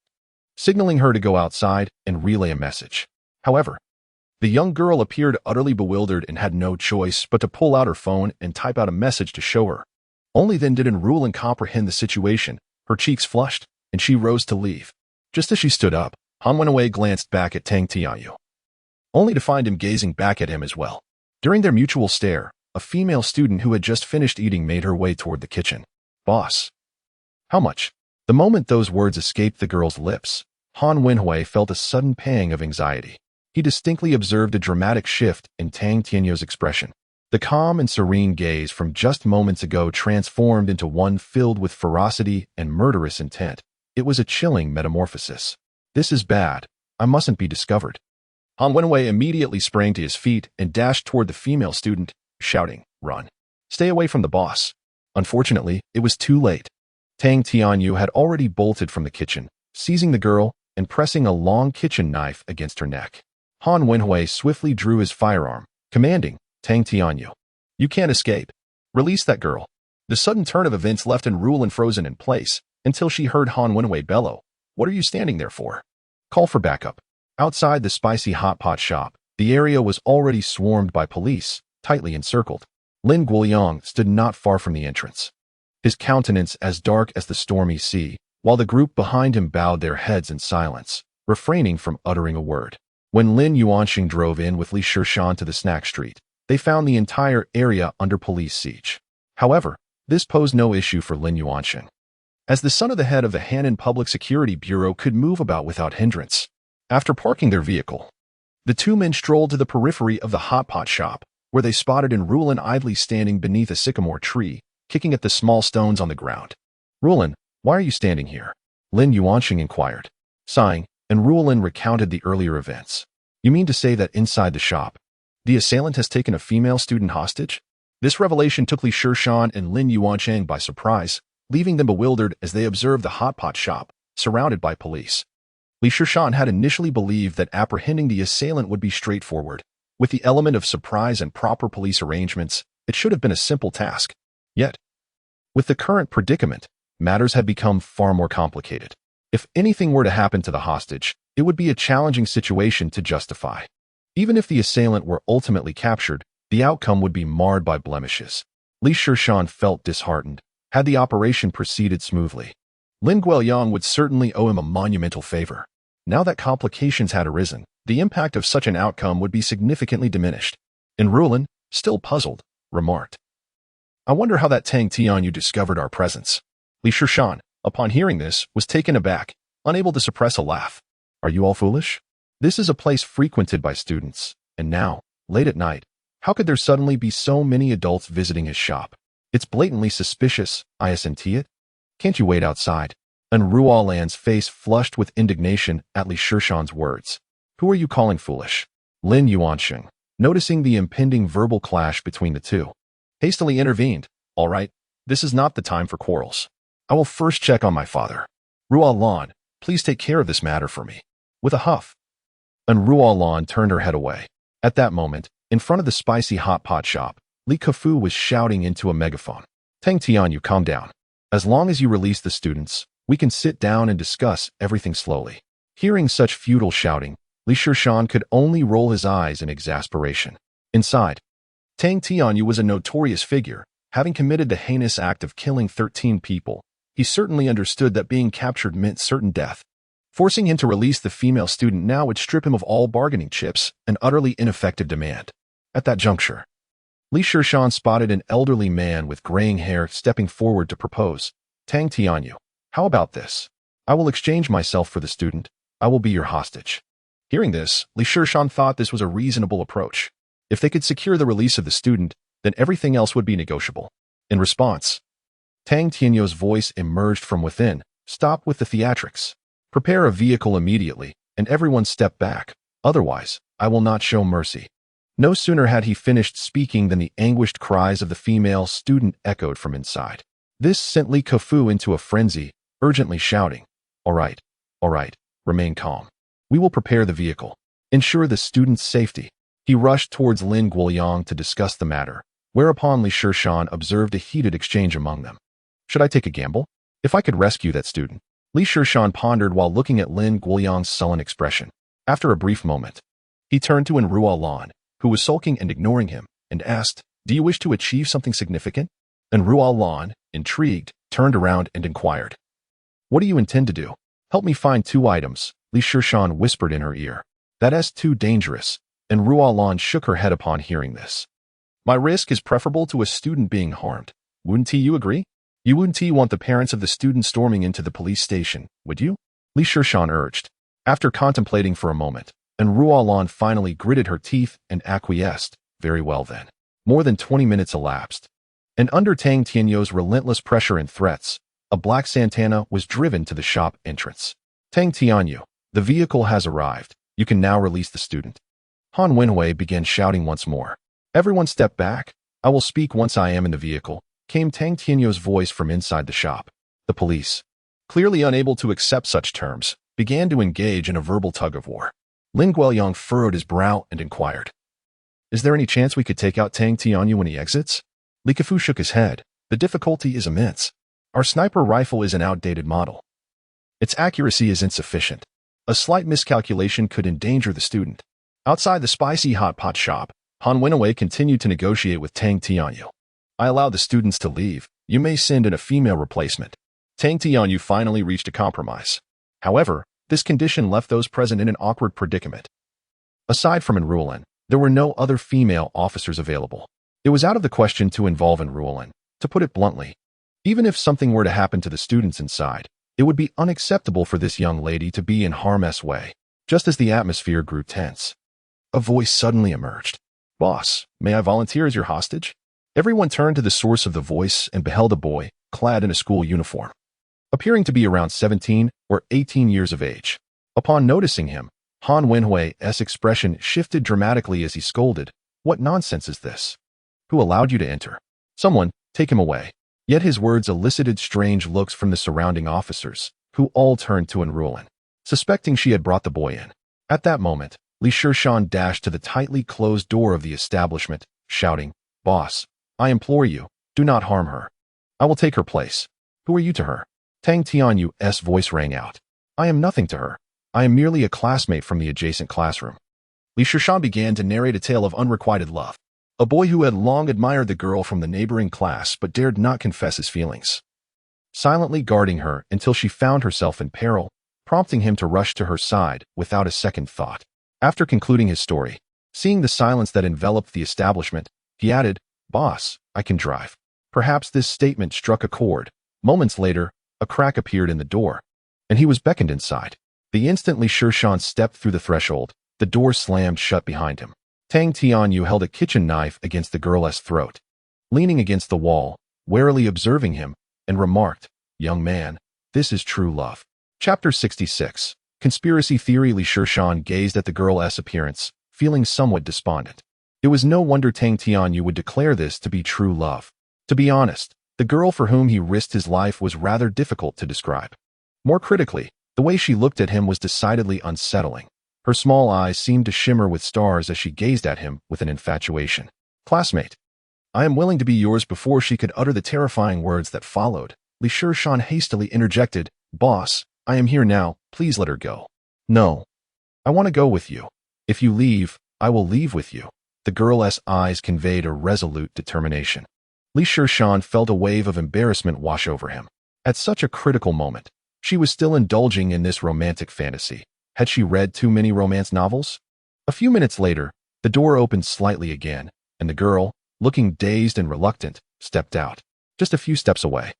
signaling her to go outside and relay a message. However, the young girl appeared utterly bewildered and had no choice but to pull out her phone and type out a message to show her. Only then did Enrulin comprehend the situation. Her cheeks flushed, and she rose to leave. Just as she stood up, Han Wenhui glanced back at Tang Tianyu, only to find him gazing back at him as well. During their mutual stare, a female student who had just finished eating made her way toward the kitchen. Boss. How much? The moment those words escaped the girl's lips, Han Wenhui felt a sudden pang of anxiety. He distinctly observed a dramatic shift in Tang Tianyou's expression. The calm and serene gaze from just moments ago transformed into one filled with ferocity and murderous intent. It was a chilling metamorphosis. This is bad. I mustn't be discovered. Han Wenhui immediately sprang to his feet and dashed toward the female student, shouting, run. Stay away from the boss. Unfortunately, it was too late. Tang Tianyu had already bolted from the kitchen, seizing the girl and pressing a long kitchen knife against her neck. Han Wenhui swiftly drew his firearm, commanding, Tang Tianyu, you can't escape. Release that girl. The sudden turn of events left Enrulin frozen in place until she heard Han Wenhui bellow, what are you standing there for? Call for backup. Outside the spicy hot pot shop, the area was already swarmed by police, tightly encircled. Lin Guoliang stood not far from the entrance, his countenance as dark as the stormy sea, while the group behind him bowed their heads in silence, refraining from uttering a word. When Lin Yuanxing drove in with Li Shishan to the snack street, they found the entire area under police siege. However, this posed no issue for Lin Yuanxing, as the son of the head of the Hannan Public Security Bureau could move about without hindrance. After parking their vehicle, the two men strolled to the periphery of the hot pot shop, where they spotted Enrulan idly standing beneath a sycamore tree, kicking at the small stones on the ground. "Rulan, why are you standing here?" Lin Yuanxing inquired. Sighing, Enrulan recounted the earlier events. "You mean to say that inside the shop, the assailant has taken a female student hostage?" This revelation took Li Shishan and Lin Yuancheng by surprise, leaving them bewildered as they observed the hot pot shop, surrounded by police. Li Shishan had initially believed that apprehending the assailant would be straightforward. With the element of surprise and proper police arrangements, it should have been a simple task. Yet, with the current predicament, matters had become far more complicated. If anything were to happen to the hostage, it would be a challenging situation to justify. Even if the assailant were ultimately captured, the outcome would be marred by blemishes. Li Shishan felt disheartened. Had the operation proceeded smoothly, Lin Guoyang would certainly owe him a monumental favor. Now that complications had arisen, the impact of such an outcome would be significantly diminished. Enrulan, still puzzled, remarked, "I wonder how that Tang Tianyu discovered our presence." Li Shishan, upon hearing this, was taken aback, unable to suppress a laugh. "Are you all foolish? This is a place frequented by students, and now, late at night, how could there suddenly be so many adults visiting his shop? It's blatantly suspicious, isn't it? Can't you wait outside?" And Ruolan's face flushed with indignation at Li Shishan's words. "Who are you calling foolish?" Lin Yuanxing, noticing the impending verbal clash between the two, hastily intervened. "All right, this is not the time for quarrels. I will first check on my father. Ruolan, please take care of this matter for me." With a huff, and Ruolan turned her head away. At that moment, in front of the spicy hot pot shop, Li Kefu was shouting into a megaphone. "Tang Tianyu, calm down. As long as you release the students, we can sit down and discuss everything slowly." Hearing such futile shouting, Li Shishan could only roll his eyes in exasperation. Inside, Tang Tianyu was a notorious figure, having committed the heinous act of killing 13 people. He certainly understood that being captured meant certain death. Forcing him to release the female student now would strip him of all bargaining chips, an utterly ineffective demand. At that juncture, Li Shishan spotted an elderly man with graying hair stepping forward to propose. "Tang Tianyu, how about this? I will exchange myself for the student. I will be your hostage." Hearing this, Li Shishan thought this was a reasonable approach. If they could secure the release of the student, then everything else would be negotiable. In response, Tang Tianyu's voice emerged from within. "Stop with the theatrics. Prepare a vehicle immediately, and everyone step back. Otherwise, I will not show mercy." No sooner had he finished speaking than the anguished cries of the female student echoed from inside. This sent Li Kefu into a frenzy, urgently shouting, all right, remain calm. We will prepare the vehicle. Ensure the student's safety." He rushed towards Lin Guoyang to discuss the matter, whereupon Li Shishan observed a heated exchange among them. "Should I take a gamble? If I could rescue that student?" Li Shishan pondered while looking at Lin Guoyang's sullen expression. After a brief moment, he turned to Enrulan, who was sulking and ignoring him, and asked, "Do you wish to achieve something significant?" Enrulan, intrigued, turned around and inquired, "What do you intend to do?" "Help me find 2 items, Li Shishan whispered in her ear. "That's too dangerous," and Ruolan shook her head upon hearing this. "My risk is preferable to a student being harmed. Wouldn't you agree? You wouldn't want the parents of the student storming into the police station, would you?" Li Shishan urged. After contemplating for a moment, and Ruolan finally gritted her teeth and acquiesced. "Very well then." More than 20 minutes elapsed, and under Tang Tianyu's relentless pressure and threats, a black Santana was driven to the shop entrance. "Tang Tianyu, the vehicle has arrived. You can now release the student." Han Wenhui began shouting once more. "Everyone step back. I will speak once I am in the vehicle," came Tang Tianyu's voice from inside the shop. The police, clearly unable to accept such terms, began to engage in a verbal tug-of-war. Lin Guoyang furrowed his brow and inquired, "Is there any chance we could take out Tang Tianyu when he exits?" Li Kefu shook his head. "The difficulty is immense. Our sniper rifle is an outdated model. Its accuracy is insufficient. A slight miscalculation could endanger the student." Outside the spicy hot pot shop, Han Wenhui continued to negotiate with Tang Tianyu. "I allow the students to leave. You may send in a female replacement." Tang Tianyu finally reached a compromise. However, this condition left those present in an awkward predicament. Aside from Enrulan, there were no other female officers available. It was out of the question to involve Enrulan. To put it bluntly, even if something were to happen to the students inside, it would be unacceptable for this young lady to be in harm's way. Just as the atmosphere grew tense, a voice suddenly emerged. "Boss, may I volunteer as your hostage?" Everyone turned to the source of the voice and beheld a boy, clad in a school uniform, appearing to be around 17 or 18 years of age. Upon noticing him, Han Wenhui's expression shifted dramatically as he scolded, "What nonsense is this? Who allowed you to enter? Someone, take him away." Yet his words elicited strange looks from the surrounding officers, who all turned to Enrulan, suspecting she had brought the boy in. At that moment, Li Shishan dashed to the tightly closed door of the establishment, shouting, "Boss, I implore you, do not harm her. I will take her place." "Who are you to her?" Tang Tianyu's voice rang out. "I am nothing to her. I am merely a classmate from the adjacent classroom." Li Shishan began to narrate a tale of unrequited love. A boy who had long admired the girl from the neighboring class but dared not confess his feelings, silently guarding her until she found herself in peril, prompting him to rush to her side without a second thought. After concluding his story, seeing the silence that enveloped the establishment, he added, "Boss, I can drive." Perhaps this statement struck a chord. Moments later, a crack appeared in the door, and he was beckoned inside. The instant Li Shishan stepped through the threshold, the door slammed shut behind him. Tang Tianyu held a kitchen knife against the girl's throat, leaning against the wall, warily observing him, and remarked, "Young man, this is true love." Chapter 66. Conspiracy Theory. Li Shishan gazed at the girl's appearance, feeling somewhat despondent. It was no wonder Tang Tianyu would declare this to be true love. To be honest, the girl for whom he risked his life was rather difficult to describe. More critically, the way she looked at him was decidedly unsettling. Her small eyes seemed to shimmer with stars as she gazed at him with an infatuation. "Classmate, I am willing to be yours." Before she could utter the terrifying words that followed, Li Shishan hastily interjected, "Boss, I am here now, please let her go." "No. I want to go with you. If you leave, I will leave with you." The girl's eyes conveyed a resolute determination. Li Shishan felt a wave of embarrassment wash over him. At such a critical moment, she was still indulging in this romantic fantasy. Had she read too many romance novels? A few minutes later, the door opened slightly again, and the girl, looking dazed and reluctant, stepped out. Just a few steps away,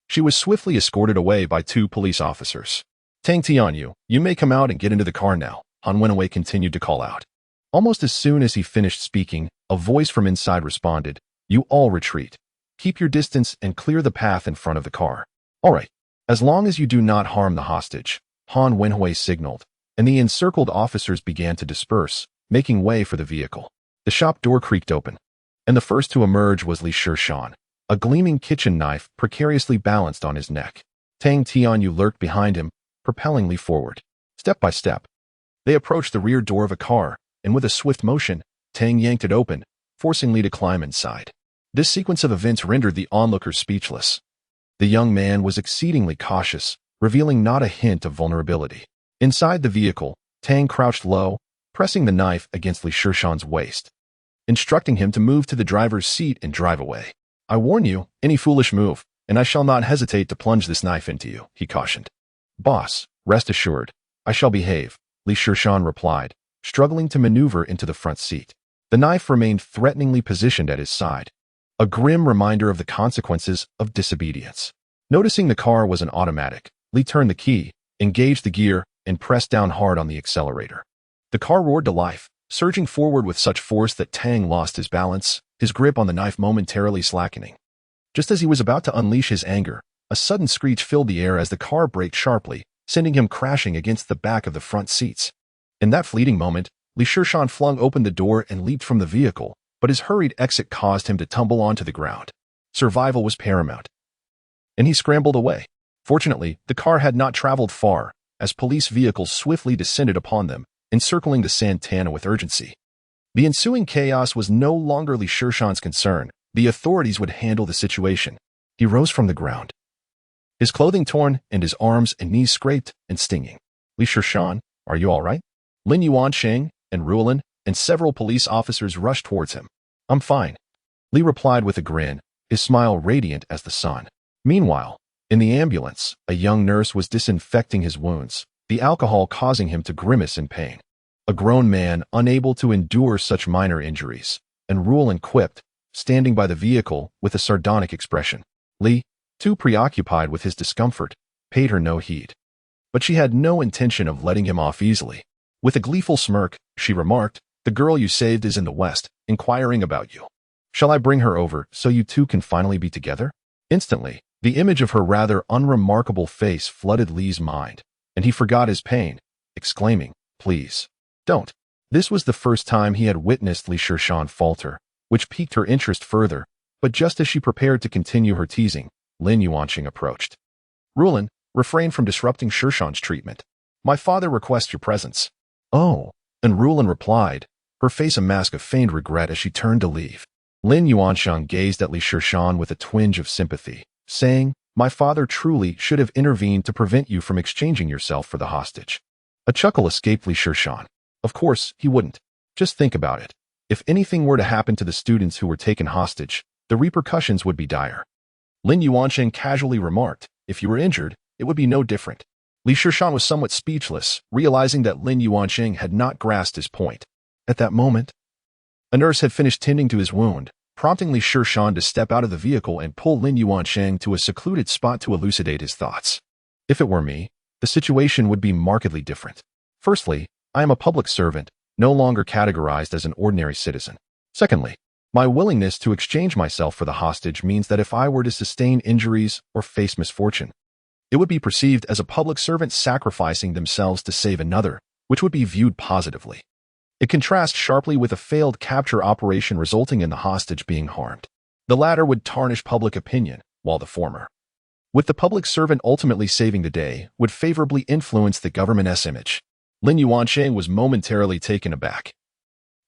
she was swiftly escorted away by two police officers. "Tang Tianyu, you may come out and get into the car now," Han Wenhui continued to call out. Almost as soon as he finished speaking, a voice from inside responded, "You all retreat. Keep your distance and clear the path in front of the car." "All right, as long as you do not harm the hostage," Han Wenhui signaled, and the encircled officers began to disperse, making way for the vehicle. The shop door creaked open, and the first to emerge was Li Shishan, a gleaming kitchen knife precariously balanced on his neck. Tang Tianyu lurked behind him, propelling Li forward. Step by step, they approached the rear door of a car, and with a swift motion, Tang yanked it open, forcing Li to climb inside. This sequence of events rendered the onlookers speechless. The young man was exceedingly cautious, revealing not a hint of vulnerability. Inside the vehicle, Tang crouched low, pressing the knife against Li Shishan's waist, instructing him to move to the driver's seat and drive away. "I warn you, any foolish move, and I shall not hesitate to plunge this knife into you," he cautioned. "Boss, rest assured, I shall behave," Li Shishan replied, struggling to maneuver into the front seat. The knife remained threateningly positioned at his side, a grim reminder of the consequences of disobedience. Noticing the car was an automatic, Li turned the key, engaged the gear, and pressed down hard on the accelerator. The car roared to life, surging forward with such force that Tang lost his balance, his grip on the knife momentarily slackening. Just as he was about to unleash his anger, a sudden screech filled the air as the car braked sharply, sending him crashing against the back of the front seats. In that fleeting moment, Li Shishan flung open the door and leaped from the vehicle, but his hurried exit caused him to tumble onto the ground. Survival was paramount, and he scrambled away. Fortunately, the car had not traveled far, as police vehicles swiftly descended upon them, encircling the Santana with urgency. The ensuing chaos was no longer Li Shishan's concern. The authorities would handle the situation. He rose from the ground, his clothing torn and his arms and knees scraped and stinging. "Li Shishan, are you all right?" Lin Yuansheng and Ruolin and several police officers rushed towards him. "I'm fine," Li replied with a grin, his smile radiant as the sun. Meanwhile, in the ambulance, a young nurse was disinfecting his wounds, the alcohol causing him to grimace in pain. A grown man unable to endure such minor injuries, and Ruolin quipped, standing by the vehicle with a sardonic expression. Li, too preoccupied with his discomfort, paid her no heed. But she had no intention of letting him off easily. With a gleeful smirk, she remarked, "The girl you saved is in the West, inquiring about you. Shall I bring her over so you two can finally be together?" Instantly, the image of her rather unremarkable face flooded Li's mind, and he forgot his pain, exclaiming, "Please, don't." This was the first time he had witnessed Shishan falter, which piqued her interest further, but just as she prepared to continue her teasing, Lin Yuanqing approached. "Rulin, refrain from disrupting Shishan's treatment. My father requests your presence." "Oh," and Rulin replied, her face a mask of feigned regret as she turned to leave. Lin Yuanqing gazed at Shishan with a twinge of sympathy, saying, "My father truly should have intervened to prevent you from exchanging yourself for the hostage." A chuckle escaped Shishan. Of course, he wouldn't. Just think about it. If anything were to happen to the students who were taken hostage, the repercussions would be dire. Lin Yuanqing casually remarked, "If you were injured, it would be no different." Shishan was somewhat speechless, realizing that Lin Yuanqing had not grasped his point. At that moment, a nurse had finished tending to his wound, prompting Shishan to step out of the vehicle and pull Lin Yuanqing to a secluded spot to elucidate his thoughts. "If it were me, the situation would be markedly different. Firstly, I am a public servant, no longer categorized as an ordinary citizen. Secondly, my willingness to exchange myself for the hostage means that if I were to sustain injuries or face misfortune, it would be perceived as a public servant sacrificing themselves to save another, which would be viewed positively. It contrasts sharply with a failed capture operation resulting in the hostage being harmed. The latter would tarnish public opinion, while the former, with the public servant ultimately saving the day, would favorably influence the government's image." Lin Yuanqing was momentarily taken aback.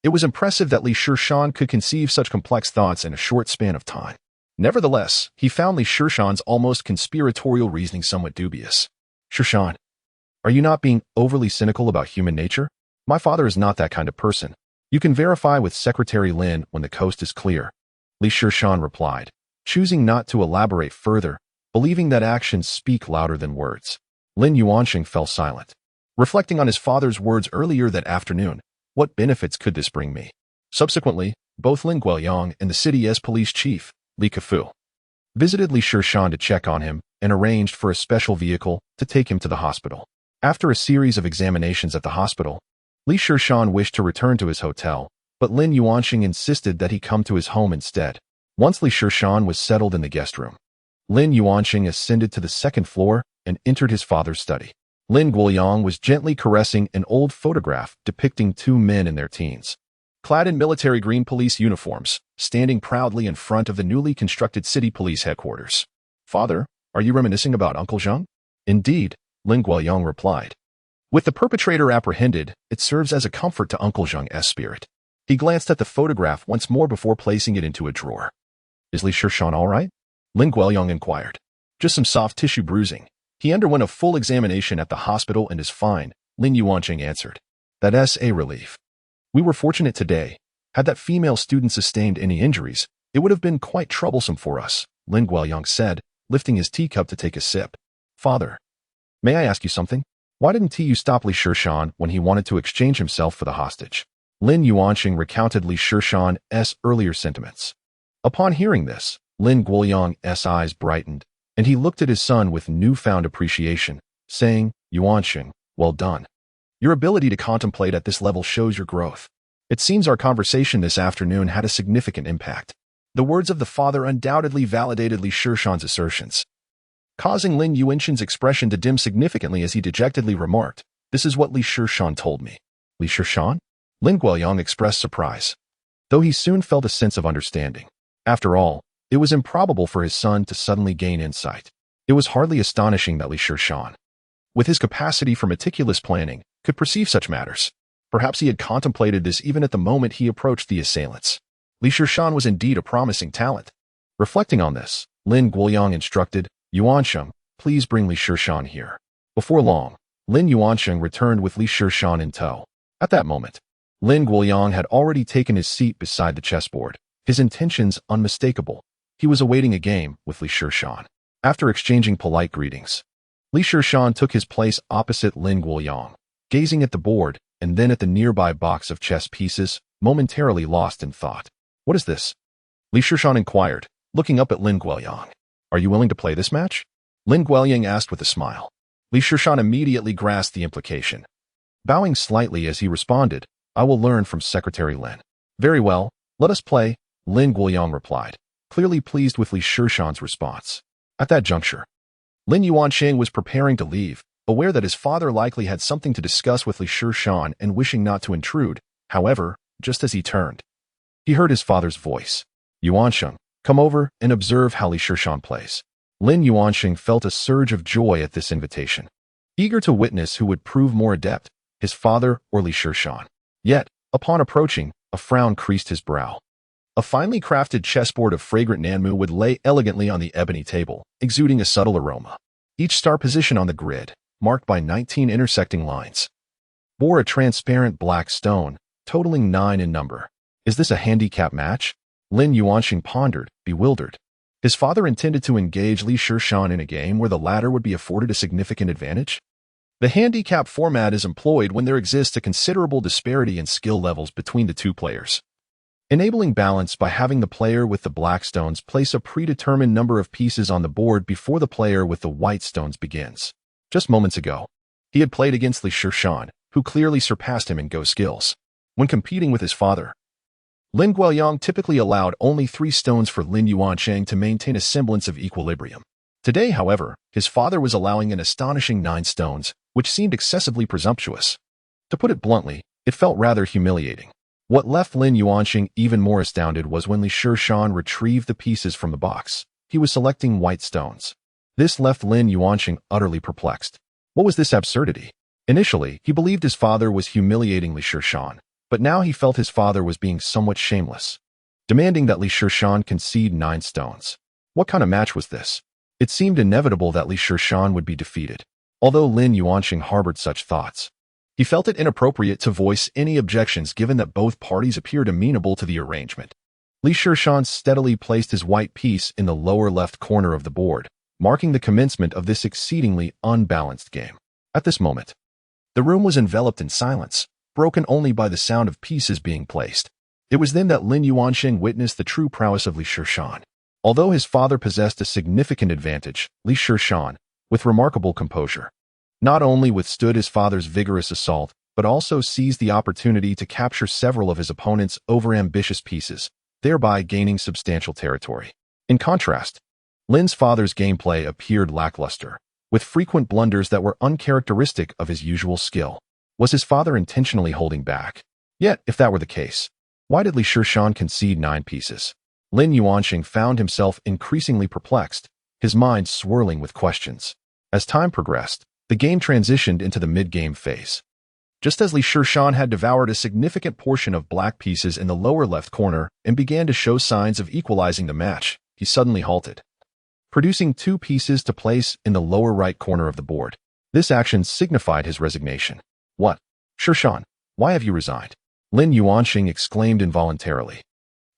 It was impressive that Shishan could conceive such complex thoughts in a short span of time. Nevertheless, he found Shishan's almost conspiratorial reasoning somewhat dubious. "Shishan, are you not being overly cynical about human nature? My father is not that kind of person. You can verify with Secretary Lin when the coast is clear." Shishan replied, choosing not to elaborate further, believing that actions speak louder than words. Lin Yuanqing fell silent. Reflecting on his father's words earlier that afternoon, what benefits could this bring me? Subsequently, both Lin Guoyang and the city's police chief, Li Kefu, visited Shishan to check on him and arranged for a special vehicle to take him to the hospital. After a series of examinations at the hospital, Shishan wished to return to his hotel, but Lin Yuanqing insisted that he come to his home instead. Once Shishan was settled in the guest room, Lin Yuanqing ascended to the second floor and entered his father's study. Lin Guoyang was gently caressing an old photograph depicting two men in their teens, clad in military green police uniforms, standing proudly in front of the newly constructed city police headquarters. "Father, are you reminiscing about Uncle Zhang?" "Indeed," Lin Guoyang replied. "With the perpetrator apprehended, it serves as a comfort to Uncle Zhang's spirit." He glanced at the photograph once more before placing it into a drawer. "Is Shishan all right?" Lin Guoyang inquired. "Just some soft tissue bruising. He underwent a full examination at the hospital and is fine," Lin Yuanqing answered. "That's a relief. We were fortunate today. Had that female student sustained any injuries, it would have been quite troublesome for us," Lin Guoyang said, lifting his teacup to take a sip. "Father, may I ask you something? Why didn't you stop Shishan when he wanted to exchange himself for the hostage?" Lin Yuanqing recounted Shishan's earlier sentiments. Upon hearing this, Lin Guoyang's eyes brightened, and he looked at his son with newfound appreciation, saying, "Yuanqing, well done. Your ability to contemplate at this level shows your growth. It seems our conversation this afternoon had a significant impact." The words of the father undoubtedly validated Shishan's assertions, causing Lin Yuanqing's expression to dim significantly as he dejectedly remarked, "This is what Shishan told me." "Shishan?" Lin Guoyang expressed surprise, though he soon felt a sense of understanding. After all, it was improbable for his son to suddenly gain insight. It was hardly astonishing that Shishan, with his capacity for meticulous planning, could perceive such matters. Perhaps he had contemplated this even at the moment he approached the assailants. Shishan was indeed a promising talent. Reflecting on this, Lin Guoyang instructed, "Yuanqing, please bring Shishan here." Before long, Lin Yuanqing returned with Shishan in tow. At that moment, Lin Guoyang had already taken his seat beside the chessboard, his intentions unmistakable. He was awaiting a game with Shishan. After exchanging polite greetings, Shishan took his place opposite Lin Guoyang, gazing at the board and then at the nearby box of chess pieces, momentarily lost in thought. "What is this?" Shishan inquired, looking up at Lin Guoyang. "Are you willing to play this match?" Lin Guoyang asked with a smile. Shishan immediately grasped the implication. Bowing slightly as he responded, "I will learn from Secretary Lin." "Very well, let us play," Lin Guoyang replied, clearly pleased with Li Shishan's response. At that juncture, Lin Yuanqing was preparing to leave, aware that his father likely had something to discuss with Li Shishan and wishing not to intrude. However, just as he turned, he heard his father's voice. "Yuanqing, come over and observe how Li Shishan plays." Lin Yuanqing felt a surge of joy at this invitation, eager to witness who would prove more adept, his father or Li Shishan. Yet, upon approaching, a frown creased his brow. A finely crafted chessboard of fragrant nanmu would lay elegantly on the ebony table, exuding a subtle aroma. Each star position on the grid, marked by 19 intersecting lines, bore a transparent black stone, totaling 9 in number. "Is this a handicap match?" Lin Yuanqing pondered, bewildered. His father intended to engage Li Shishan in a game where the latter would be afforded a significant advantage? The handicap format is employed when there exists a considerable disparity in skill levels between the two players, enabling balance by having the player with the black stones place a predetermined number of pieces on the board before the player with the white stones begins. Just moments ago, he had played against Li Shishan, who clearly surpassed him in Go skills. When competing with his father, Lin Guoyang typically allowed only 3 stones for Lin Yuanqing to maintain a semblance of equilibrium. Today, however, his father was allowing an astonishing 9 stones, which seemed excessively presumptuous. To put it bluntly, it felt rather humiliating. What left Lin Yuanqing even more astounded was when Li Shishan retrieved the pieces from the box. He was selecting white stones. This left Lin Yuanqing utterly perplexed. What was this absurdity? Initially, he believed his father was humiliating Li Shishan, but now he felt his father was being somewhat shameless, demanding that Li Shishan concede 9 stones. What kind of match was this? It seemed inevitable that Li Shishan would be defeated. Although Lin Yuanqing harbored such thoughts, he felt it inappropriate to voice any objections given that both parties appeared amenable to the arrangement. Li Shishan steadily placed his white piece in the lower left corner of the board, marking the commencement of this exceedingly unbalanced game. At this moment, the room was enveloped in silence, broken only by the sound of pieces being placed. It was then that Lin Yuanqing witnessed the true prowess of Li Shishan. Although his father possessed a significant advantage, Li Shishan, with remarkable composure, not only withstood his father's vigorous assault, but also seized the opportunity to capture several of his opponent's overambitious pieces, thereby gaining substantial territory. In contrast, Lin's father's gameplay appeared lackluster, with frequent blunders that were uncharacteristic of his usual skill. Was his father intentionally holding back? Yet, if that were the case, why did Li Shishan concede 9 pieces? Lin Yuanqing found himself increasingly perplexed, his mind swirling with questions. As time progressed, the game transitioned into the mid-game phase. Just as Li Shishan had devoured a significant portion of black pieces in the lower left corner and began to show signs of equalizing the match, he suddenly halted, producing 2 pieces to place in the lower right corner of the board. This action signified his resignation. "What? Shishan, why have you resigned?" Lin Yuanqing exclaimed involuntarily.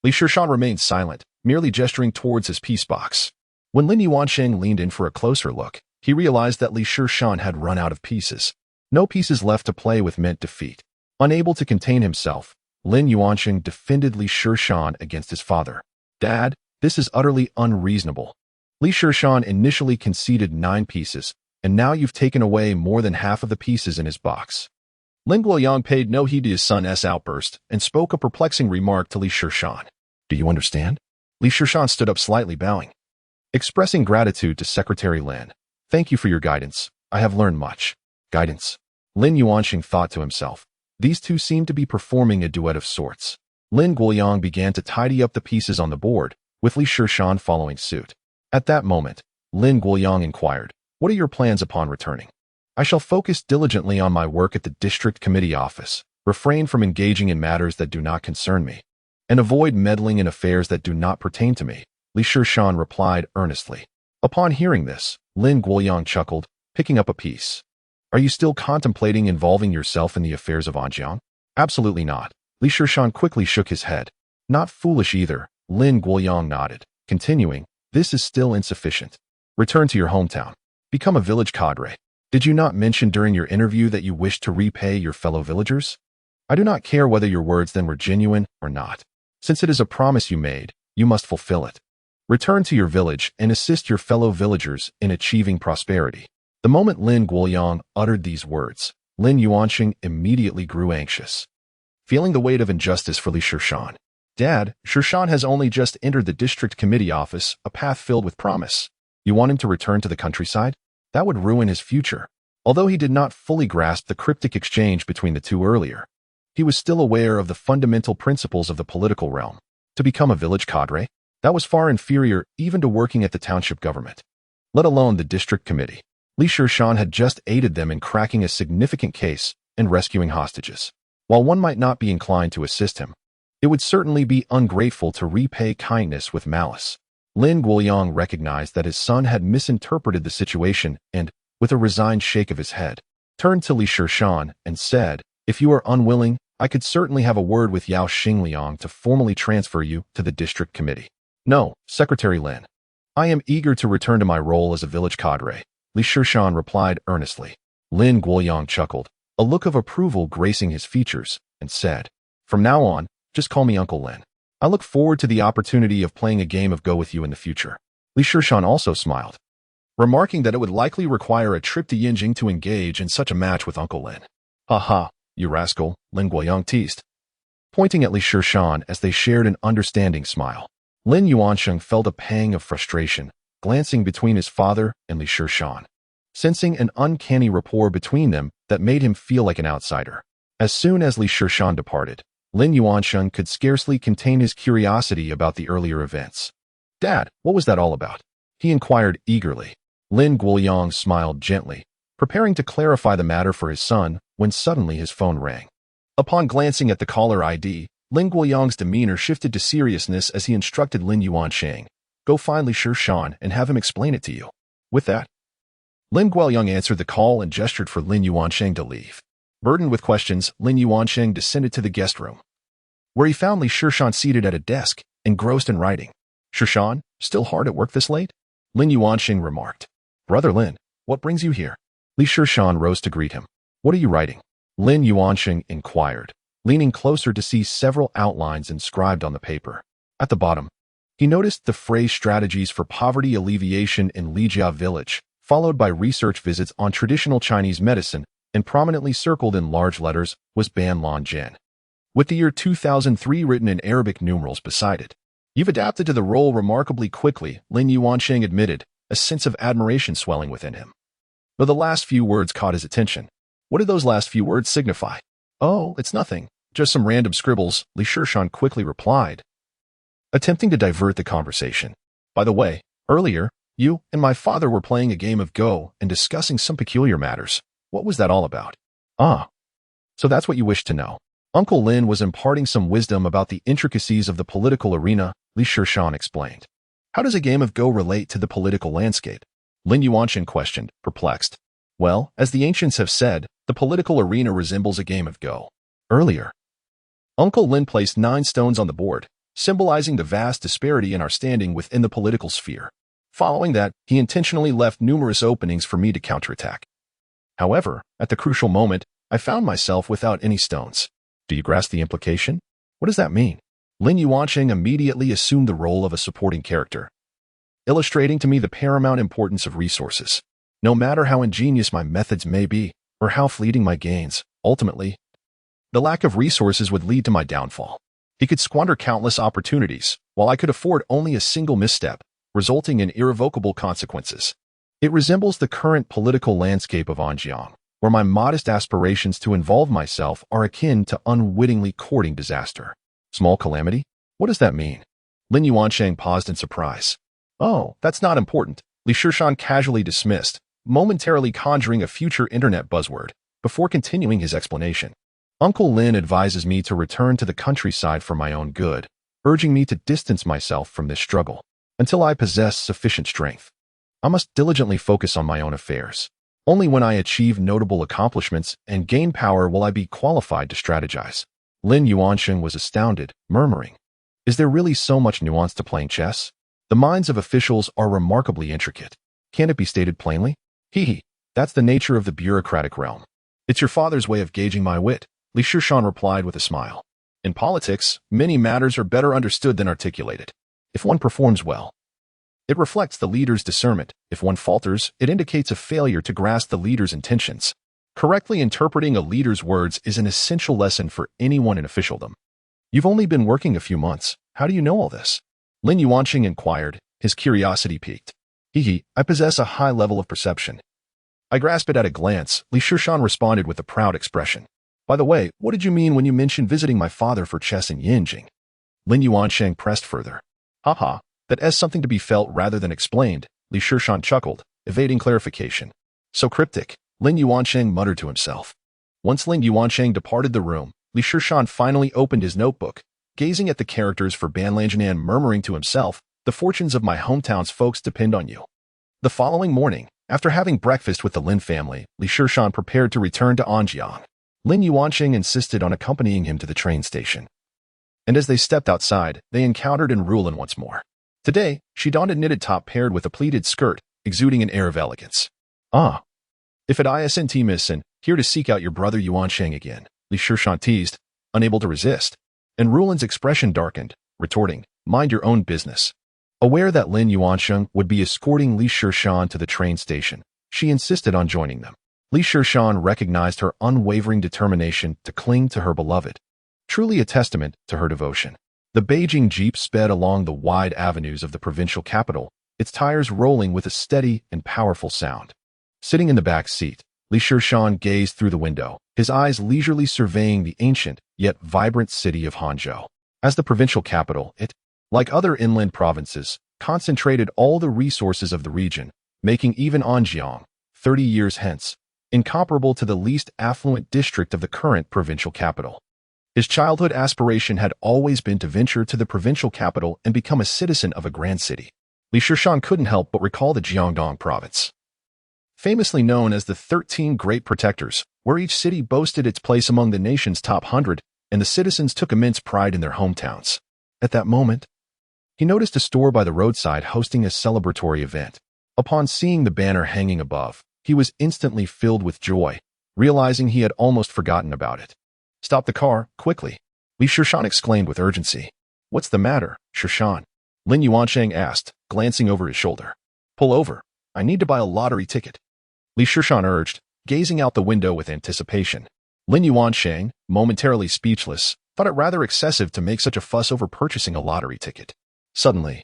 Li Shishan remained silent, merely gesturing towards his piece box. When Lin Yuanqing leaned in for a closer look, he realized that Li Shishan had run out of pieces. No pieces left to play with meant defeat. Unable to contain himself, Lin Yuanqing defended Li Shishan against his father. "Dad, this is utterly unreasonable. Li Shishan initially conceded 9 pieces, and now you've taken away more than half of the pieces in his box." Lin Guoyang paid no heed to his son's outburst and spoke a perplexing remark to Li Shishan. "Do you understand?" Li Shishan stood up slightly, bowing, expressing gratitude to Secretary Lin. "Thank you for your guidance. I have learned much." Guidance? Lin Yuanqing thought to himself. These two seemed to be performing a duet of sorts. Lin Guoyang began to tidy up the pieces on the board, with Li Shishan following suit. At that moment, Lin Guoyang inquired, "What are your plans upon returning?" "I shall focus diligently on my work at the district committee office, refrain from engaging in matters that do not concern me, and avoid meddling in affairs that do not pertain to me," Li Shishan replied earnestly. Upon hearing this, Lin Guoyang chuckled, picking up a piece. "Are you still contemplating involving yourself in the affairs of Anjiang?" "Absolutely not." Li Shishan quickly shook his head. "Not foolish either," Lin Guoyang nodded, continuing, "This is still insufficient. Return to your hometown. Become a village cadre. Did you not mention during your interview that you wished to repay your fellow villagers? I do not care whether your words then were genuine or not. Since it is a promise you made, you must fulfill it. Return to your village and assist your fellow villagers in achieving prosperity." The moment Lin Guoyang uttered these words, Lin Yuanxing immediately grew anxious, feeling the weight of injustice for Li Shishan. Dad, Shishan has only just entered the district committee office, a path filled with promise. You want him to return to the countryside? That would ruin his future. Although he did not fully grasp the cryptic exchange between the two earlier, he was still aware of the fundamental principles of the political realm. To become a village cadre, that was far inferior even to working at the township government, let alone the district committee. Li Shishan had just aided them in cracking a significant case and rescuing hostages. While one might not be inclined to assist him, it would certainly be ungrateful to repay kindness with malice. Lin Guoyang recognized that his son had misinterpreted the situation and, with a resigned shake of his head, turned to Li Shishan and said, "If you are unwilling, I could certainly have a word with Yao Xingliang to formally transfer you to the district committee." "No, Secretary Lin. I am eager to return to my role as a village cadre," Li Shishan replied earnestly. Lin Guoyang chuckled, a look of approval gracing his features, and said, "From now on, just call me Uncle Lin. I look forward to the opportunity of playing a game of Go with you in the future." Li Shishan also smiled, remarking that it would likely require a trip to Yinjing to engage in such a match with Uncle Lin. "Ha ha, you rascal," Lin Guoyang teased, pointing at Li Shishan as they shared an understanding smile. Lin Yuanxing felt a pang of frustration, glancing between his father and Li Shishan, sensing an uncanny rapport between them that made him feel like an outsider. As soon as Li Shishan departed, Lin Yuanxing could scarcely contain his curiosity about the earlier events. "Dad, what was that all about?" he inquired eagerly. Lin Guoyang smiled gently, preparing to clarify the matter for his son when suddenly his phone rang. Upon glancing at the caller ID, Lin Guoyang's demeanor shifted to seriousness as he instructed Lin Yuanxing, "Go find Li Shishan and have him explain it to you." With that, Lin Guoyang answered the call and gestured for Lin Yuanxing to leave. Burdened with questions, Lin Yuanxing descended to the guest room, where he found Li Shishan seated at a desk, engrossed in writing. "Shishan, still hard at work this late?" Lin Yuanxing remarked. "Brother Lin, what brings you here?" Li Shishan rose to greet him. "What are you writing?" Lin Yuanxing inquired, leaning closer to see several outlines inscribed on the paper. At the bottom, he noticed the phrase "Strategies for Poverty Alleviation in Lijia Village," followed by research visits on traditional Chinese medicine, and prominently circled in large letters was Ban Lan Jian, with the year 2003 written in Arabic numerals beside it. "You've adapted to the role remarkably quickly," Lin Yuanxing admitted, a sense of admiration swelling within him. Though the last few words caught his attention. "What did those last few words signify?" "Oh, it's nothing. Just some random scribbles," Li Shishan quickly replied, attempting to divert the conversation. "By the way, earlier, you and my father were playing a game of Go and discussing some peculiar matters. What was that all about?" "Ah, so that's what you wished to know." Uncle Lin was imparting some wisdom about the intricacies of the political arena, Li Shishan explained. "How does a game of Go relate to the political landscape?" Lin Yuanxing questioned, perplexed. "Well, as the ancients have said, the political arena resembles a game of Go." Earlier, Uncle Lin placed 9 stones on the board, symbolizing the vast disparity in our standing within the political sphere. Following that, he intentionally left numerous openings for me to counterattack. However, at the crucial moment, I found myself without any stones. Do you grasp the implication? What does that mean? Lin Yuanxing immediately assumed the role of a supporting character, illustrating to me the paramount importance of resources. No matter how ingenious my methods may be, or how fleeting my gains, ultimately, the lack of resources would lead to my downfall. He could squander countless opportunities, while I could afford only a single misstep, resulting in irrevocable consequences. It resembles the current political landscape of Anjiang, where my modest aspirations to involve myself are akin to unwittingly courting disaster. Small calamity? What does that mean? Lin Yuanxing paused in surprise. "Oh, that's not important," Li Shishan casually dismissed, momentarily conjuring a future internet buzzword, before continuing his explanation. "Uncle Lin advises me to return to the countryside for my own good, urging me to distance myself from this struggle until I possess sufficient strength. I must diligently focus on my own affairs. Only when I achieve notable accomplishments and gain power will I be qualified to strategize." Lin Yuanxing was astounded, murmuring, "Is there really so much nuance to playing chess? The minds of officials are remarkably intricate. Can't it be stated plainly?" "Hee, that's the nature of the bureaucratic realm. It's your father's way of gauging my wit," Li Shishan replied with a smile. "In politics, many matters are better understood than articulated. If one performs well, it reflects the leader's discernment. If one falters, it indicates a failure to grasp the leader's intentions. Correctly interpreting a leader's words is an essential lesson for anyone in officialdom. You've only been working a few months. How do you know all this? Lin Yuanqing inquired, his curiosity piqued. I possess a high level of perception. I grasp it at a glance, Li Shishan responded with a proud expression. By the way, what did you mean when you mentioned visiting my father for chess in Yinjing? Lin Yuanqing pressed further. Haha, that has something to be felt rather than explained, Li Shishan chuckled, evading clarification. So cryptic, Lin Yuanqing muttered to himself. Once Lin Yuanqing departed the room, Li Shishan finally opened his notebook, gazing at the characters for Banlanjian, murmuring to himself, the fortunes of my hometown's folks depend on you. The following morning, after having breakfast with the Lin family, Li Shishan prepared to return to Anjiang. Lin Yuanqing insisted on accompanying him to the train station. And as they stepped outside, they encountered Enrulin once more. Today, she donned a knitted top paired with a pleated skirt, exuding an air of elegance. Ah. If it isn't Missen, here to seek out your brother Yuanqing again, Li Shishan teased, unable to resist. Enrulin's expression darkened, retorting, mind your own business. Aware that Lin Yuanqing would be escorting Li Shishan to the train station, she insisted on joining them. Li Shishan recognized her unwavering determination to cling to her beloved, truly a testament to her devotion. The Beijing jeep sped along the wide avenues of the provincial capital, its tires rolling with a steady and powerful sound. Sitting in the back seat, Li Shishan gazed through the window, his eyes leisurely surveying the ancient, yet vibrant city of Hangzhou. As the provincial capital, it, like other inland provinces, concentrated all the resources of the region, making even Anjiang, 30 years hence, incomparable to the least affluent district of the current provincial capital. His childhood aspiration had always been to venture to the provincial capital and become a citizen of a grand city. Li Shishan couldn't help but recall the Jiangdong province, famously known as the 13 Great Protectors, where each city boasted its place among the nation's top 100, and the citizens took immense pride in their hometowns. At that moment, he noticed a store by the roadside hosting a celebratory event. Upon seeing the banner hanging above, he was instantly filled with joy, realizing he had almost forgotten about it. Stop the car, quickly, Li Shishan exclaimed with urgency. What's the matter, Shishan? Lin Yuanqing asked, glancing over his shoulder. Pull over. I need to buy a lottery ticket, Li Shishan urged, gazing out the window with anticipation. Lin Yuanqing, momentarily speechless, thought it rather excessive to make such a fuss over purchasing a lottery ticket. Suddenly,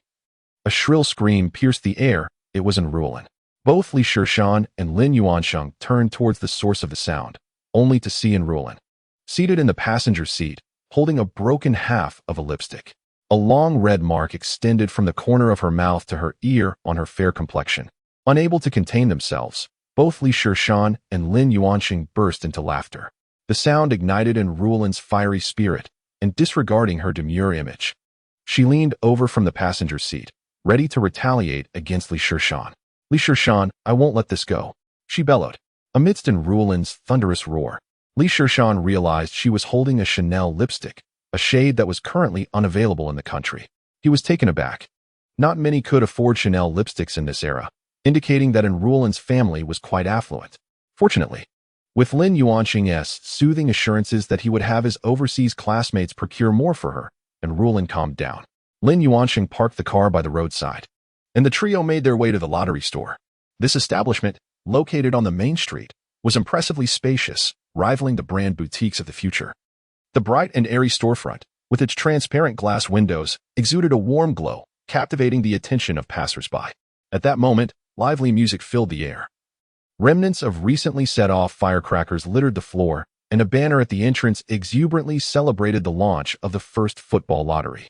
a shrill scream pierced the air. It was Enrulin. Both Li Shishan and Lin Yuanqing turned towards the source of the sound, only to see Enrulin, seated in the passenger seat, holding a broken half of a lipstick. A long red mark extended from the corner of her mouth to her ear on her fair complexion. Unable to contain themselves, both Li Shishan and Lin Yuanqing burst into laughter. The sound ignited Enrulin's fiery spirit, and disregarding her demure image, she leaned over from the passenger seat, ready to retaliate against Li Shishan. Li Shishan, I won't let this go, she bellowed. Amidst Enrulin's thunderous roar, Li Shishan realized she was holding a Chanel lipstick, a shade that was currently unavailable in the country. He was taken aback. Not many could afford Chanel lipsticks in this era, indicating that Enrulin's family was quite affluent. Fortunately, with Lin Yuanqing's soothing assurances that he would have his overseas classmates procure more for her, Enrulin calmed down. Lin Yuanqing parked the car by the roadside, and the trio made their way to the lottery store. This establishment, located on the main street, was impressively spacious, rivaling the brand boutiques of the future. The bright and airy storefront, with its transparent glass windows, exuded a warm glow, captivating the attention of passers-by. At that moment, lively music filled the air. Remnants of recently set-off firecrackers littered the floor, and a banner at the entrance exuberantly celebrated the launch of the first football lottery.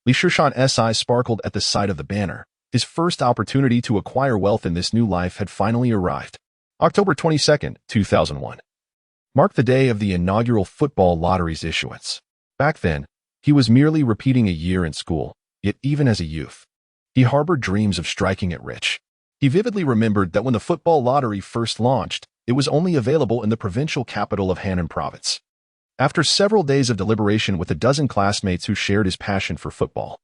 Li Shishan's eyes sparkled at the sight of the banner. His first opportunity to acquire wealth in this new life had finally arrived. October 22, 2001. Marked the day of the inaugural football lottery's issuance. Back then, he was merely repeating a year in school, yet even as a youth, he harbored dreams of striking it rich. He vividly remembered that when the football lottery first launched, it was only available in the provincial capital of Henan province. After several days of deliberation with a dozen classmates who shared his passion for football,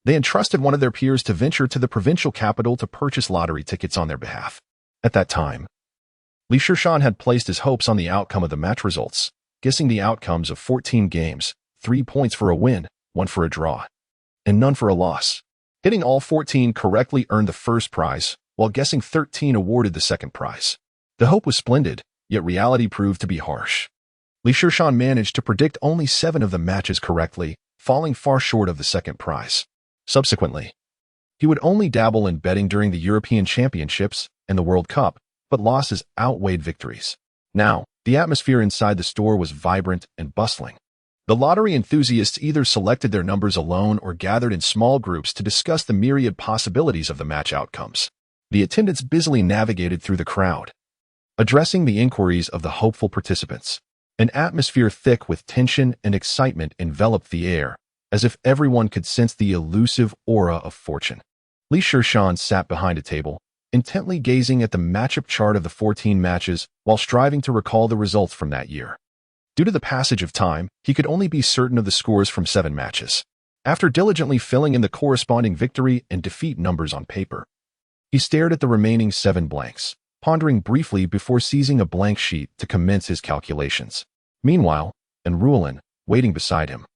they entrusted one of their peers to venture to the provincial capital to purchase lottery tickets on their behalf. At that time, Li Shishan had placed his hopes on the outcome of the match results, guessing the outcomes of 14 games, 3 points for a win, 1 for a draw, and none for a loss. Hitting all 14 correctly earned the first prize, while guessing 13 awarded the second prize. The hope was splendid, yet reality proved to be harsh. Shishan managed to predict only 7 of the matches correctly, falling far short of the second prize. Subsequently, he would only dabble in betting during the European Championships and the World Cup, but losses outweighed victories. Now, the atmosphere inside the store was vibrant and bustling. The lottery enthusiasts either selected their numbers alone or gathered in small groups to discuss the myriad possibilities of the match outcomes. The attendants busily navigated through the crowd, addressing the inquiries of the hopeful participants. An atmosphere thick with tension and excitement enveloped the air, as if everyone could sense the elusive aura of fortune. Shishan sat behind a table, intently gazing at the matchup chart of the 14 matches while striving to recall the results from that year. Due to the passage of time, he could only be certain of the scores from 7 matches. After diligently filling in the corresponding victory and defeat numbers on paper, he stared at the remaining 7 blanks, pondering briefly before seizing a blank sheet to commence his calculations. Meanwhile, Enrulen, waiting beside him,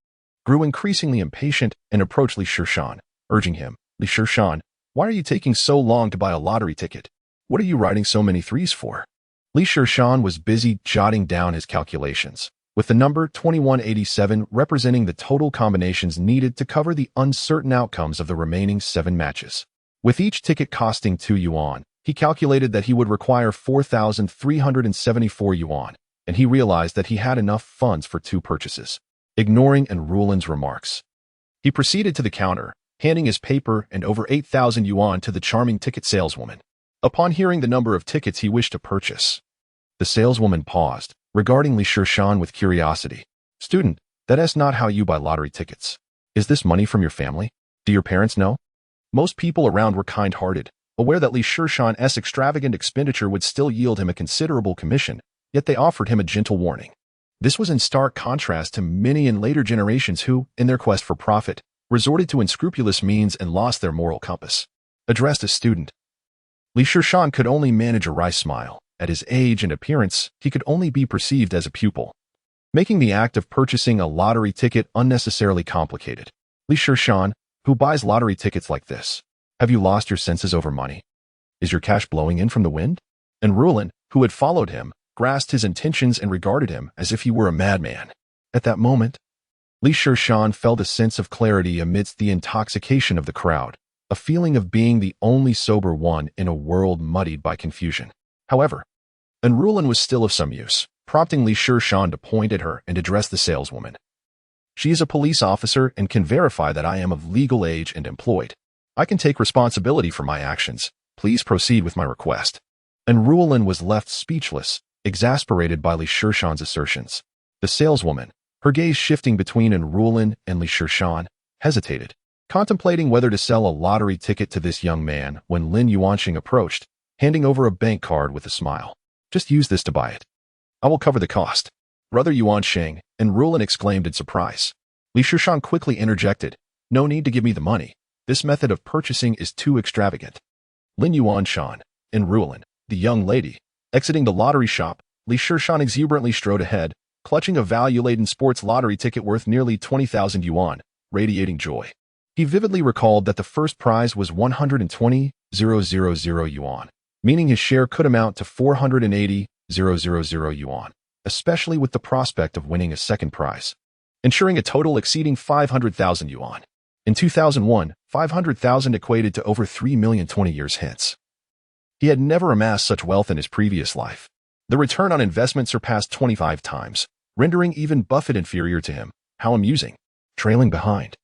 grew increasingly impatient and approached Shishan, urging him, "Shishan, why are you taking so long to buy a lottery ticket? What are you writing so many 3s for?" Shishan was busy jotting down his calculations, with the number 2187 representing the total combinations needed to cover the uncertain outcomes of the remaining 7 matches. With each ticket costing 2 yuan, he calculated that he would require 4,374 yuan, and he realized that he had enough funds for 2 purchases. Ignoring Enrulen's remarks, he proceeded to the counter, handing his paper and over 8,000 yuan to the charming ticket saleswoman. Upon hearing the number of tickets he wished to purchase, the saleswoman paused, regarding Shishan with curiosity. "Student, that is not how you buy lottery tickets. Is this money from your family? Do your parents know?" Most people around were kind-hearted, aware that Shishan's extravagant expenditure would still yield him a considerable commission, yet they offered him a gentle warning. This was in stark contrast to many in later generations who, in their quest for profit, resorted to unscrupulous means and lost their moral compass. Addressed as student, Shishan could only manage a wry smile. At his age and appearance, he could only be perceived as a pupil, making the act of purchasing a lottery ticket unnecessarily complicated. Shishan, who buys lottery tickets like this? Have you lost your senses over money? Is your cash blowing in from the wind? Enrulen, who had followed him, grasped his intentions and regarded him as if he were a madman. At that moment, Shishan felt a sense of clarity amidst the intoxication of the crowd, a feeling of being the only sober one in a world muddied by confusion. However, Enrulen was still of some use, prompting Shishan to point at her and address the saleswoman. "She is a police officer and can verify that I am of legal age and employed. I can take responsibility for my actions. Please proceed with my request." Enrulen was left speechless, exasperated by Shishan's assertions. The saleswoman, her gaze shifting between Enrulen and Shishan, hesitated, contemplating whether to sell a lottery ticket to this young man when Lin Yuanxing approached, handing over a bank card with a smile. "Just use this to buy it. I will cover the cost." "Brother Yuanxing," Enrulen exclaimed in surprise. Shishan quickly interjected, "No need to give me the money. This method of purchasing is too extravagant." Lin Yuanxing, Enrulen, the young lady, exiting the lottery shop, Shishan exuberantly strode ahead, clutching a value-laden sports lottery ticket worth nearly 20,000 yuan, radiating joy. He vividly recalled that the first prize was 120,000 yuan, meaning his share could amount to 480,000 yuan, especially with the prospect of winning a second prize, ensuring a total exceeding 500,000 yuan. In 2001, 500,000 equated to over 3 million 20 years hence. He had never amassed such wealth in his previous life. The return on investment surpassed 25 times, rendering even Buffett inferior to him. How amusing. Trailing behind,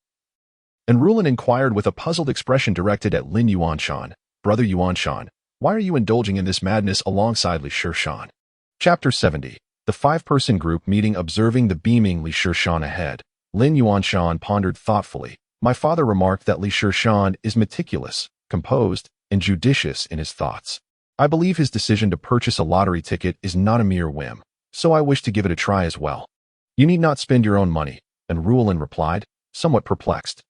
Enrulen inquired with a puzzled expression directed at Lin Yuanxing. "Brother Yuanxing, why are you indulging in this madness alongside Shishan?" Chapter 70. The 5-person group meeting. Observing the beaming Shishan ahead, Lin Yuanxing pondered thoughtfully. "My father remarked that Shishan is meticulous, composed, and judicious in his thoughts. I believe his decision to purchase a lottery ticket is not a mere whim, so I wish to give it a try as well." "You need not spend your own money," Enrulen replied, somewhat perplexed.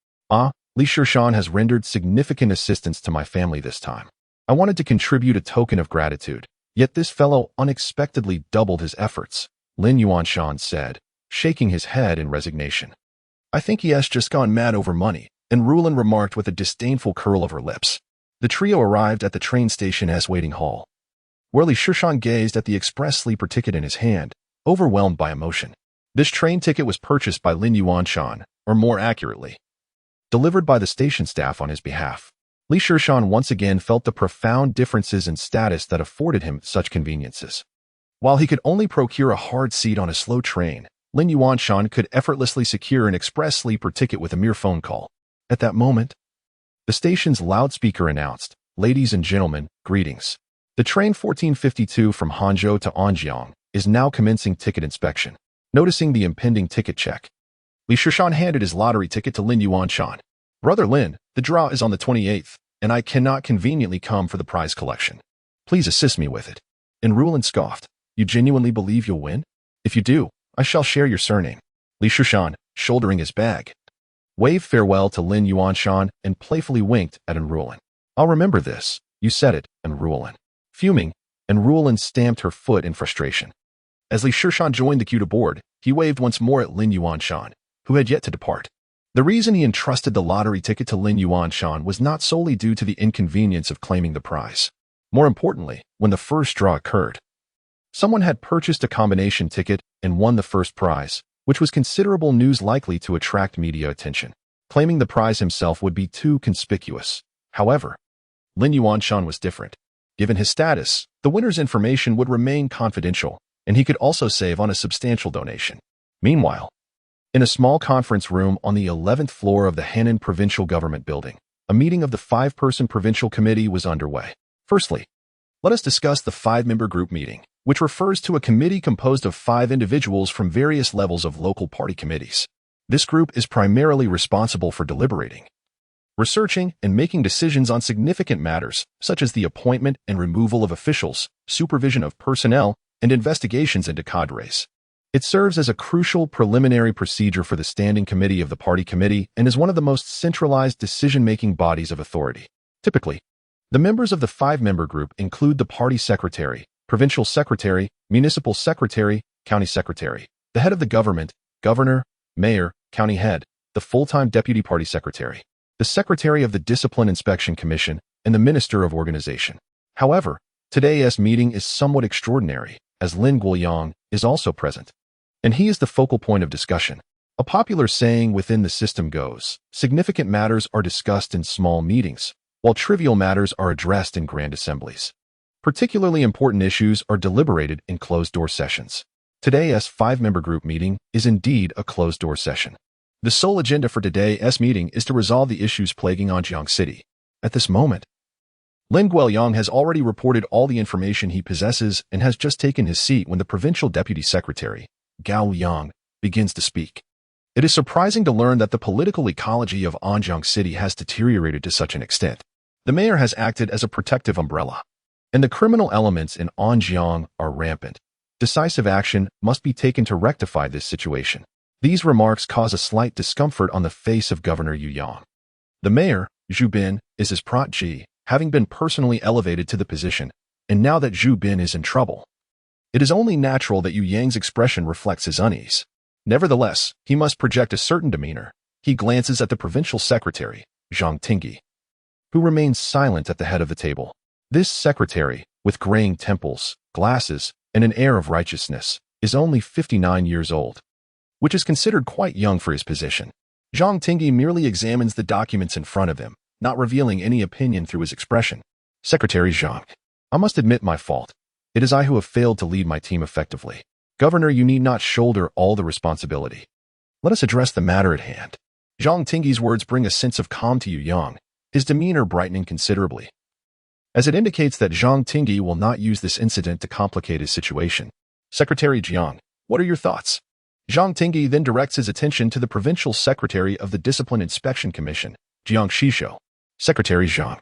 Shishan has rendered significant assistance to my family this time. I wanted to contribute a token of gratitude, yet this fellow unexpectedly doubled his efforts," Lin Yuanxing said, shaking his head in resignation. "I think he has just gone mad over money," Enrulen remarked with a disdainful curl of her lips. The trio arrived at the train station as waiting hall. Li Shishan gazed at the express sleeper ticket in his hand, overwhelmed by emotion. This train ticket was purchased by Lin Yuanshan, or more accurately, delivered by the station staff on his behalf. Li Shishan once again felt the profound differences in status that afforded him such conveniences. While he could only procure a hard seat on a slow train, Lin Yuanshan could effortlessly secure an express sleeper ticket with a mere phone call. At that moment, the station's loudspeaker announced, "Ladies and gentlemen, greetings. The train 1452 from Hangzhou to Anjiang is now commencing ticket inspection." Noticing the impending ticket check, Li Shishan handed his lottery ticket to Lin Yuanshan. "Brother Lin, the draw is on the 28th, and I cannot conveniently come for the prize collection. Please assist me with it." And Rulin scoffed, "You genuinely believe you'll win? If you do, I shall share your surname." Li Shishan, shouldering his bag, waved farewell to Lin Yuanshan and playfully winked at Enrulin. "I'll remember this. You said it, Enrulin." Fuming, Enrulin stamped her foot in frustration. As Li Shishan joined the queue to board, he waved once more at Lin Yuanshan, who had yet to depart. The reason he entrusted the lottery ticket to Lin Yuanshan was not solely due to the inconvenience of claiming the prize. More importantly, when the first draw occurred, someone had purchased a combination ticket and won the first prize, which was considerable news likely to attract media attention. Claiming the prize himself would be too conspicuous. However, Lin Yuanshan was different. Given his status, the winner's information would remain confidential, and he could also save on a substantial donation. Meanwhile, in a small conference room on the 11th floor of the Henan Provincial Government Building, a meeting of the 5-person provincial committee was underway. Firstly, let us discuss the 5-member group meeting, which refers to a committee composed of 5 individuals from various levels of local party committees. This group is primarily responsible for deliberating, researching, and making decisions on significant matters, such as the appointment and removal of officials, supervision of personnel, and investigations into cadres. It serves as a crucial preliminary procedure for the Standing Committee of the Party Committee and is one of the most centralized decision-making bodies of authority. Typically, the members of the 5-member group include the party secretary, provincial secretary, municipal secretary, county secretary, the head of the government, governor, mayor, county head, the full-time deputy party secretary, the secretary of the Discipline Inspection Commission, and the minister of organization. However, today's meeting is somewhat extraordinary, as Lin Guoyang is also present, and he is the focal point of discussion. A popular saying within the system goes, significant matters are discussed in small meetings, while trivial matters are addressed in grand assemblies. Particularly important issues are deliberated in closed-door sessions. Today's 5-member group meeting is indeed a closed-door session. The sole agenda for today's meeting is to resolve the issues plaguing Anjiang City. At this moment, Lin Guoyang has already reported all the information he possesses and has just taken his seat when the provincial deputy secretary, Gao Yang, begins to speak. It is surprising to learn that the political ecology of Anjiang City has deteriorated to such an extent. The mayor has acted as a protective umbrella, and the criminal elements in Anjiang are rampant. Decisive action must be taken to rectify this situation. These remarks cause a slight discomfort on the face of Governor Yu Yang. The mayor, Zhu Bin, is his protege, having been personally elevated to the position, and now that Zhu Bin is in trouble, it is only natural that Yu Yang's expression reflects his unease. Nevertheless, he must project a certain demeanor. He glances at the provincial secretary, Zhang Tingyi, who remains silent at the head of the table. This secretary, with graying temples, glasses, and an air of righteousness, is only 59 years old, which is considered quite young for his position. Zhang Tingyi merely examines the documents in front of him, not revealing any opinion through his expression. Secretary Zhang, I must admit my fault. It is I who have failed to lead my team effectively. Governor, you need not shoulder all the responsibility. Let us address the matter at hand. Zhang Tingyi's words bring a sense of calm to Yu Yang, his demeanor brightening considerably, as it indicates that Zhang Tingyi will not use this incident to complicate his situation. Secretary Jiang, what are your thoughts? Zhang Tingyi then directs his attention to the provincial secretary of the Discipline Inspection Commission, Jiang Shishou. Secretary Zhang,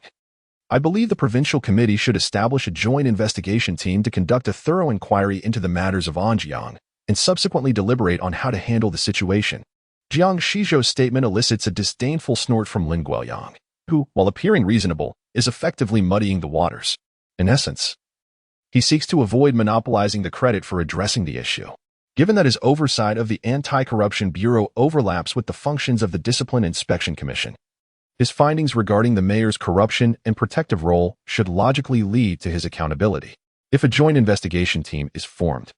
I believe the provincial committee should establish a joint investigation team to conduct a thorough inquiry into the matters of Anjiang and subsequently deliberate on how to handle the situation. Jiang Shishou's statement elicits a disdainful snort from Lin Guoyang, who, while appearing reasonable, is effectively muddying the waters. In essence, he seeks to avoid monopolizing the credit for addressing the issue. Given that his oversight of the Anti-Corruption Bureau overlaps with the functions of the Discipline Inspection Commission, his findings regarding the mayor's corruption and protective role should logically lead to his accountability. If a joint investigation team is formed,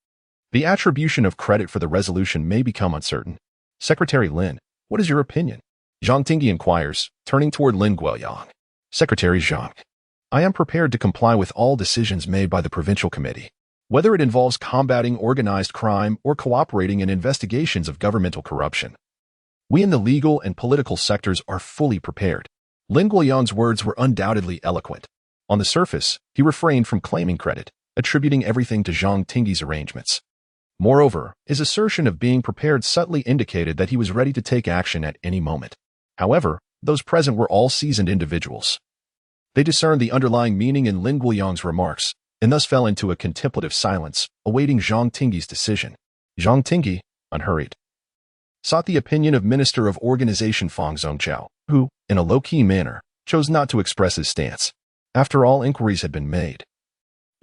the attribution of credit for the resolution may become uncertain. Secretary Lin, what is your opinion? Zhang Tingyi inquires, turning toward Lin Guoyang. Secretary Zhang, I am prepared to comply with all decisions made by the provincial committee, whether it involves combating organized crime or cooperating in investigations of governmental corruption. We in the legal and political sectors are fully prepared. Lin Guoyang's words were undoubtedly eloquent. On the surface, he refrained from claiming credit, attributing everything to Zhang Tingyi's arrangements. Moreover, his assertion of being prepared subtly indicated that he was ready to take action at any moment. However, those present were all seasoned individuals. They discerned the underlying meaning in Lin Guoyang's remarks, and thus fell into a contemplative silence, awaiting Zhang Tingyi's decision. Zhang Tingyi, unhurried, sought the opinion of Minister of Organization Fang Zhongqiao, who, in a low-key manner, chose not to express his stance. After all inquiries had been made,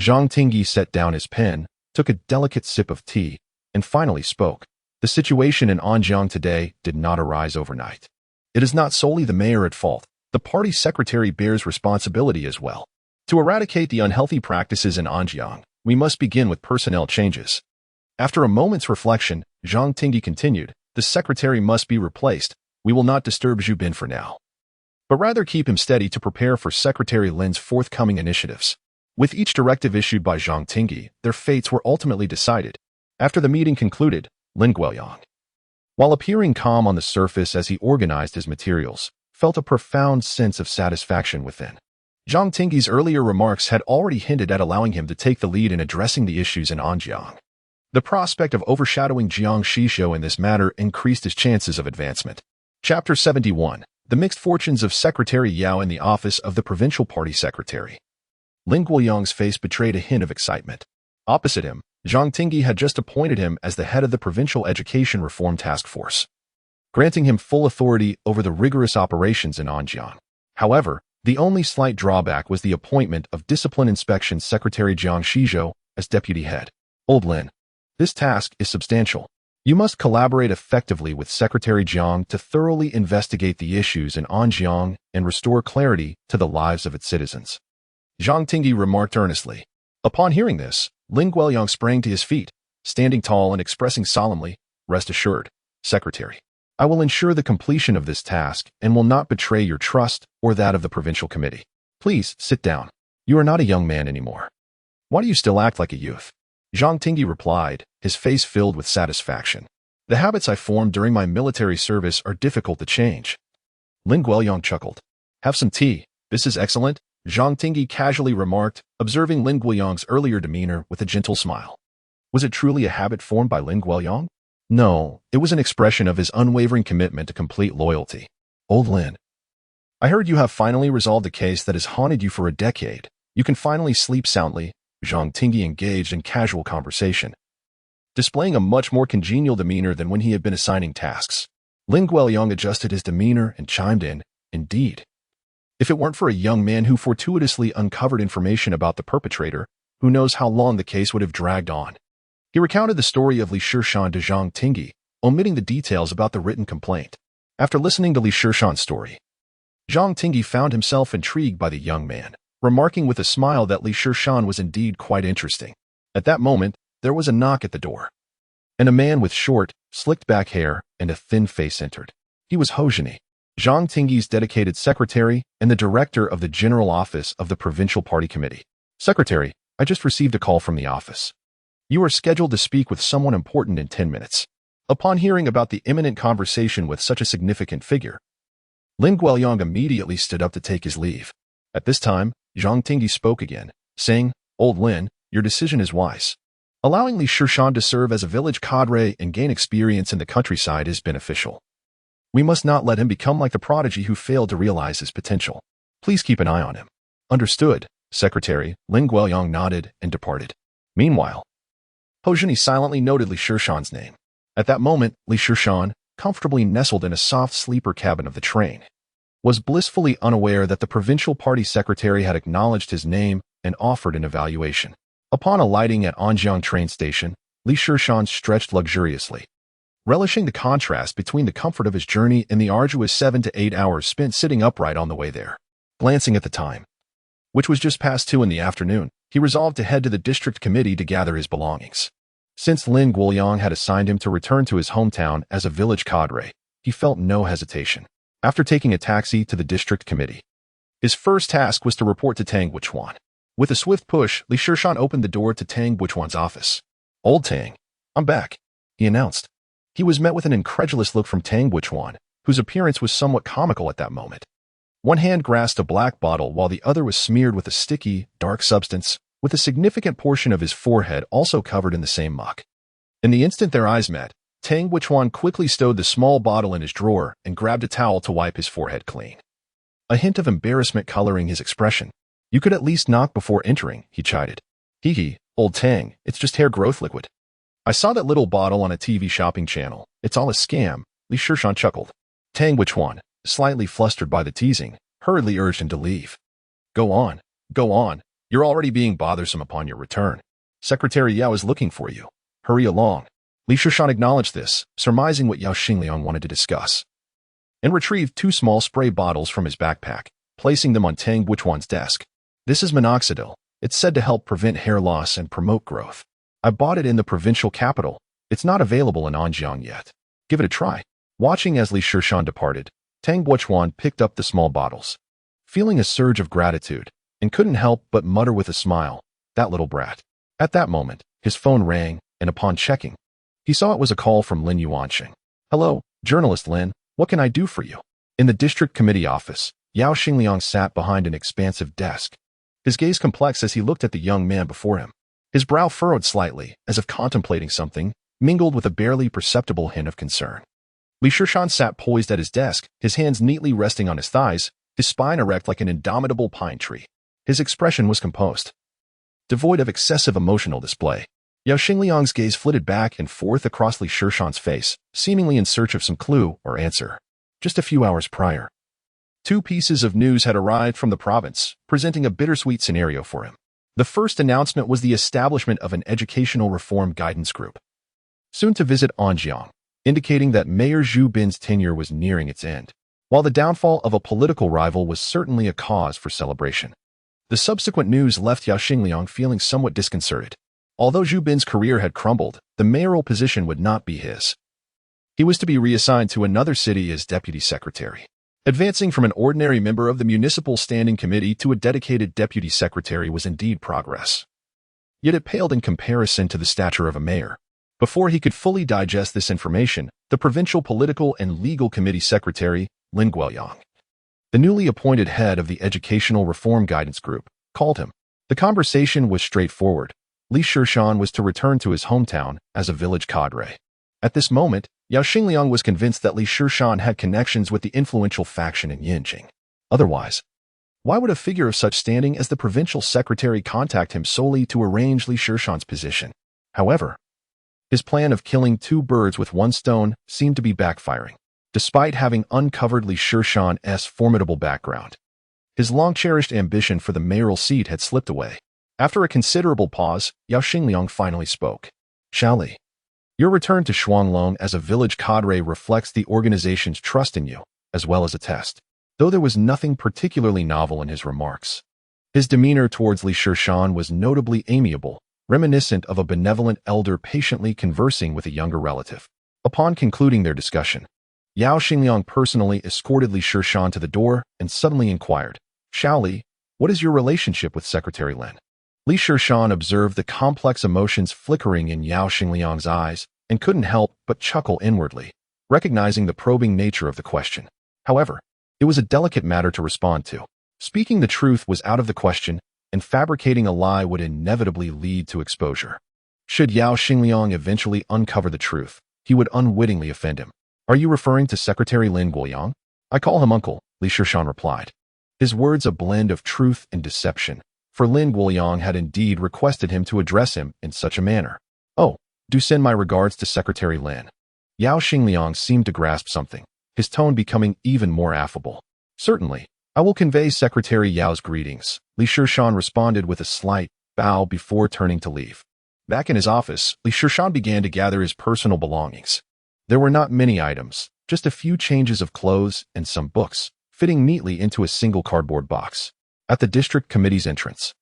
Zhang Tingyi set down his pen, took a delicate sip of tea, and finally spoke. The situation in Anjiang today did not arise overnight. It is not solely the mayor at fault. The party secretary bears responsibility as well. To eradicate the unhealthy practices in Anjiang, we must begin with personnel changes. After a moment's reflection, Zhang Tingyi continued, the secretary must be replaced. We will not disturb Zhu Bin for now, but rather keep him steady to prepare for Secretary Lin's forthcoming initiatives. With each directive issued by Zhang Tingyi, their fates were ultimately decided. After the meeting concluded, Lin Guoyang, while appearing calm on the surface as he organized his materials, felt a profound sense of satisfaction within. Zhang Tingyi's earlier remarks had already hinted at allowing him to take the lead in addressing the issues in Anjiang. The prospect of overshadowing Jiang Shizhou in this matter increased his chances of advancement. Chapter 71. The Mixed Fortunes of Secretary Yao in the Office of the Provincial Party Secretary. Lin Guoyang's face betrayed a hint of excitement. Opposite him, Zhang Tingyi had just appointed him as the head of the Provincial Education Reform Task Force, granting him full authority over the rigorous operations in Anjiang. However, the only slight drawback was the appointment of Discipline Inspection Secretary Jiang Shizhou as deputy head. Old Lin, this task is substantial. You must collaborate effectively with Secretary Jiang to thoroughly investigate the issues in Anjiang and restore clarity to the lives of its citizens. Zhang Tingyi remarked earnestly. Upon hearing this, Lin Guoyang sprang to his feet, standing tall and expressing solemnly, rest assured, Secretary, I will ensure the completion of this task and will not betray your trust or that of the provincial committee. Please sit down. You are not a young man anymore. Why do you still act like a youth? Zhang Tingyi replied, his face filled with satisfaction. The habits I formed during my military service are difficult to change. Lin Guoyang chuckled. Have some tea. This is excellent, Zhang Tingyi casually remarked, observing Lin Guoyang's earlier demeanor with a gentle smile. Was it truly a habit formed by Lin Guoyang? No, it was an expression of his unwavering commitment to complete loyalty. Old Lin, I heard you have finally resolved a case that has haunted you for a decade. You can finally sleep soundly. Zhang Tingyi engaged in casual conversation, displaying a much more congenial demeanor than when he had been assigning tasks. Lin Guoyang adjusted his demeanor and chimed in, indeed. If it weren't for a young man who fortuitously uncovered information about the perpetrator, who knows how long the case would have dragged on. He recounted the story of Li Shishan to Zhang Tingyi, omitting the details about the written complaint. After listening to Li Shishan's story, Zhang Tingyi found himself intrigued by the young man, remarking with a smile that Li Shishan was indeed quite interesting. At that moment, there was a knock at the door, and a man with short, slicked-back hair and a thin face entered. He was Hozhini, Zhang Tingyi's dedicated secretary and the director of the General Office of the Provincial Party Committee. Secretary, I just received a call from the office. You are scheduled to speak with someone important in 10 minutes. Upon hearing about the imminent conversation with such a significant figure, Lin Guoyang immediately stood up to take his leave. At this time, Zhang Tingyi spoke again, saying, Old Lin, your decision is wise. Allowing Li Shishan to serve as a village cadre and gain experience in the countryside is beneficial. We must not let him become like the prodigy who failed to realize his potential. Please keep an eye on him. Understood, Secretary. Lin Guoyang nodded and departed. Meanwhile, Hozhini silently noted Li Shishan's name. At that moment, Li Shishan, comfortably nestled in a soft sleeper cabin of the train, was blissfully unaware that the provincial party secretary had acknowledged his name and offered an evaluation. Upon alighting at Anjiang train station, Li Shishan stretched luxuriously, relishing the contrast between the comfort of his journey and the arduous 7 to 8 hours spent sitting upright on the way there. Glancing at the time, which was just past 2 in the afternoon, he resolved to head to the district committee to gather his belongings. Since Lin Guoyang had assigned him to return to his hometown as a village cadre, he felt no hesitation. After taking a taxi to the district committee, his first task was to report to Tang Guichuan. With a swift push, Li Shishan opened the door to Tang Guichuan's office. "Old Tang, I'm back," he announced. He was met with an incredulous look from Tang Guichuan, whose appearance was somewhat comical at that moment. One hand grasped a black bottle while the other was smeared with a sticky, dark substance, with a significant portion of his forehead also covered in the same muck. In the instant their eyes met, Tang Guichuan quickly stowed the small bottle in his drawer and grabbed a towel to wipe his forehead clean. A hint of embarrassment coloring his expression. "You could at least knock before entering," he chided. "Hee, old Tang, it's just hair growth liquid. I saw that little bottle on a TV shopping channel. It's all a scam," Li Shishan chuckled. Tang Guichuan, slightly flustered by the teasing, hurriedly urged him to leave. Go on. You're already being bothersome upon your return. Secretary Yao is looking for you. Hurry along." Li Shishan acknowledged this, surmising what Yao Xingliang wanted to discuss, and retrieved 2 small spray bottles from his backpack, placing them on Tang Guichuan's desk. "This is minoxidil. It's said to help prevent hair loss and promote growth. I bought it in the provincial capital. It's not available in Anjiang yet. Give it a try." Watching as Li Shishan departed, Tang Guichuan picked up the small bottles, feeling a surge of gratitude, and couldn't help but mutter with a smile, "That little brat." At that moment, his phone rang, and upon checking, he saw it was a call from Lin Yuanqing. "Hello, journalist Lin, what can I do for you?" In the district committee office, Yao Xingliang sat behind an expansive desk, his gaze complex as he looked at the young man before him. His brow furrowed slightly, as if contemplating something, mingled with a barely perceptible hint of concern. Li Shishan sat poised at his desk, his hands neatly resting on his thighs, his spine erect like an indomitable pine tree. His expression was composed, devoid of excessive emotional display. Yao Xingliang's gaze flitted back and forth across Li Shishan's face, seemingly in search of some clue or answer. Just a few hours prior, 2 pieces of news had arrived from the province, presenting a bittersweet scenario for him. The first announcement was the establishment of an educational reform guidance group, soon to visit Anjiang, indicating that Mayor Zhu Bin's tenure was nearing its end. While the downfall of a political rival was certainly a cause for celebration, the subsequent news left Yao Xingliang feeling somewhat disconcerted. Although Zhu Bin's career had crumbled, the mayoral position would not be his. He was to be reassigned to another city as deputy secretary. Advancing from an ordinary member of the municipal standing committee to a dedicated deputy secretary was indeed progress. Yet it paled in comparison to the stature of a mayor. Before he could fully digest this information, the provincial political and legal committee secretary, Lin Guoyang, the newly appointed head of the Educational Reform Guidance Group, called him. The conversation was straightforward. Li Shishan was to return to his hometown as a village cadre. At this moment, Yao Xingliang was convinced that Li Shishan had connections with the influential faction in Yinjing. Otherwise, why would a figure of such standing as the provincial secretary contact him solely to arrange Li Shishan's position? However, his plan of killing 2 birds with 1 stone seemed to be backfiring. Despite having uncovered Li Shishan's formidable background, his long-cherished ambition for the mayoral seat had slipped away. After a considerable pause, Yao Xingliang finally spoke. "Shao Li, your return to Shuanglong as a village cadre reflects the organization's trust in you, as well as a test." Though there was nothing particularly novel in his remarks, his demeanor towards Li Shishan was notably amiable, reminiscent of a benevolent elder patiently conversing with a younger relative. Upon concluding their discussion, Yao Xingliang personally escorted Li Shishan to the door and suddenly inquired, "Shao Li, what is your relationship with Secretary Lin?" Li Shishan observed the complex emotions flickering in Yao Xingliang's eyes and couldn't help but chuckle inwardly, recognizing the probing nature of the question. However, it was a delicate matter to respond to. Speaking the truth was out of the question, and fabricating a lie would inevitably lead to exposure. Should Yao Xingliang eventually uncover the truth, he would unwittingly offend him. "Are you referring to Secretary Lin Guoyang?" "I call him uncle," Li Shishan replied. His words a blend of truth and deception, for Lin Guoyang had indeed requested him to address him in such a manner. "Oh, do send my regards to Secretary Lin." Yao Xingliang seemed to grasp something, his tone becoming even more affable. "Certainly, I will convey Secretary Yao's greetings," Li Shishan responded with a slight bow before turning to leave. Back in his office, Li Shishan began to gather his personal belongings. There were not many items, just a few changes of clothes and some books, fitting neatly into a single cardboard box. At the district committee's entrance,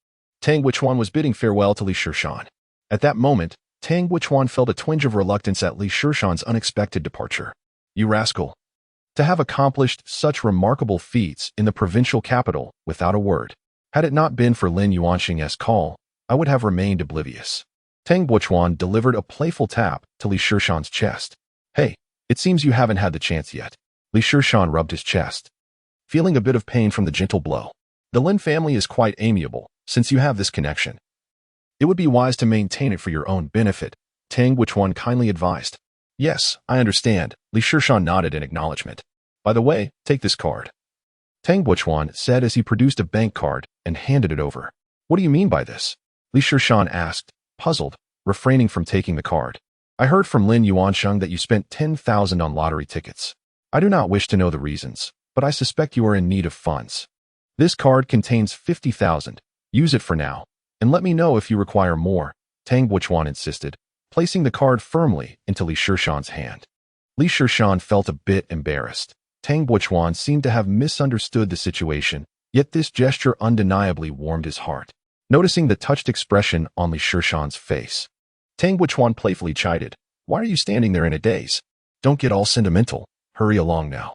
Tang Wuchuan was bidding farewell to Li Shishan. At that moment, Tang Wuchuan felt a twinge of reluctance at Li Shishan's unexpected departure. You rascal. To have accomplished such remarkable feats in the provincial capital without a word. Had it not been for Lin Yuanxing's call, I would have remained oblivious. Tang Wuchuan delivered a playful tap to Li Shishan's chest. Hey, it seems you haven't had the chance yet. Li Shishan rubbed his chest, feeling a bit of pain from the gentle blow. The Lin family is quite amiable, since you have this connection. It would be wise to maintain it for your own benefit, Tang Wuchuan kindly advised. Yes, I understand, Li Shishan nodded in acknowledgement. By the way, take this card. Tang Wuchuan said as he produced a bank card and handed it over. What do you mean by this? Li Shishan asked, puzzled, refraining from taking the card. I heard from Lin Yuansheng that you spent 10,000 on lottery tickets. I do not wish to know the reasons, but I suspect you are in need of funds. This card contains 50,000. Use it for now, and let me know if you require more, Tang Wuchuan insisted, placing the card firmly into Li Shishan's hand. Li Shishan felt a bit embarrassed. Tang Wuchuan seemed to have misunderstood the situation, yet this gesture undeniably warmed his heart. Noticing the touched expression on Li Shishan's face, Tang Wuchuan playfully chided, Why are you standing there in a daze? Don't get all sentimental. Hurry along now.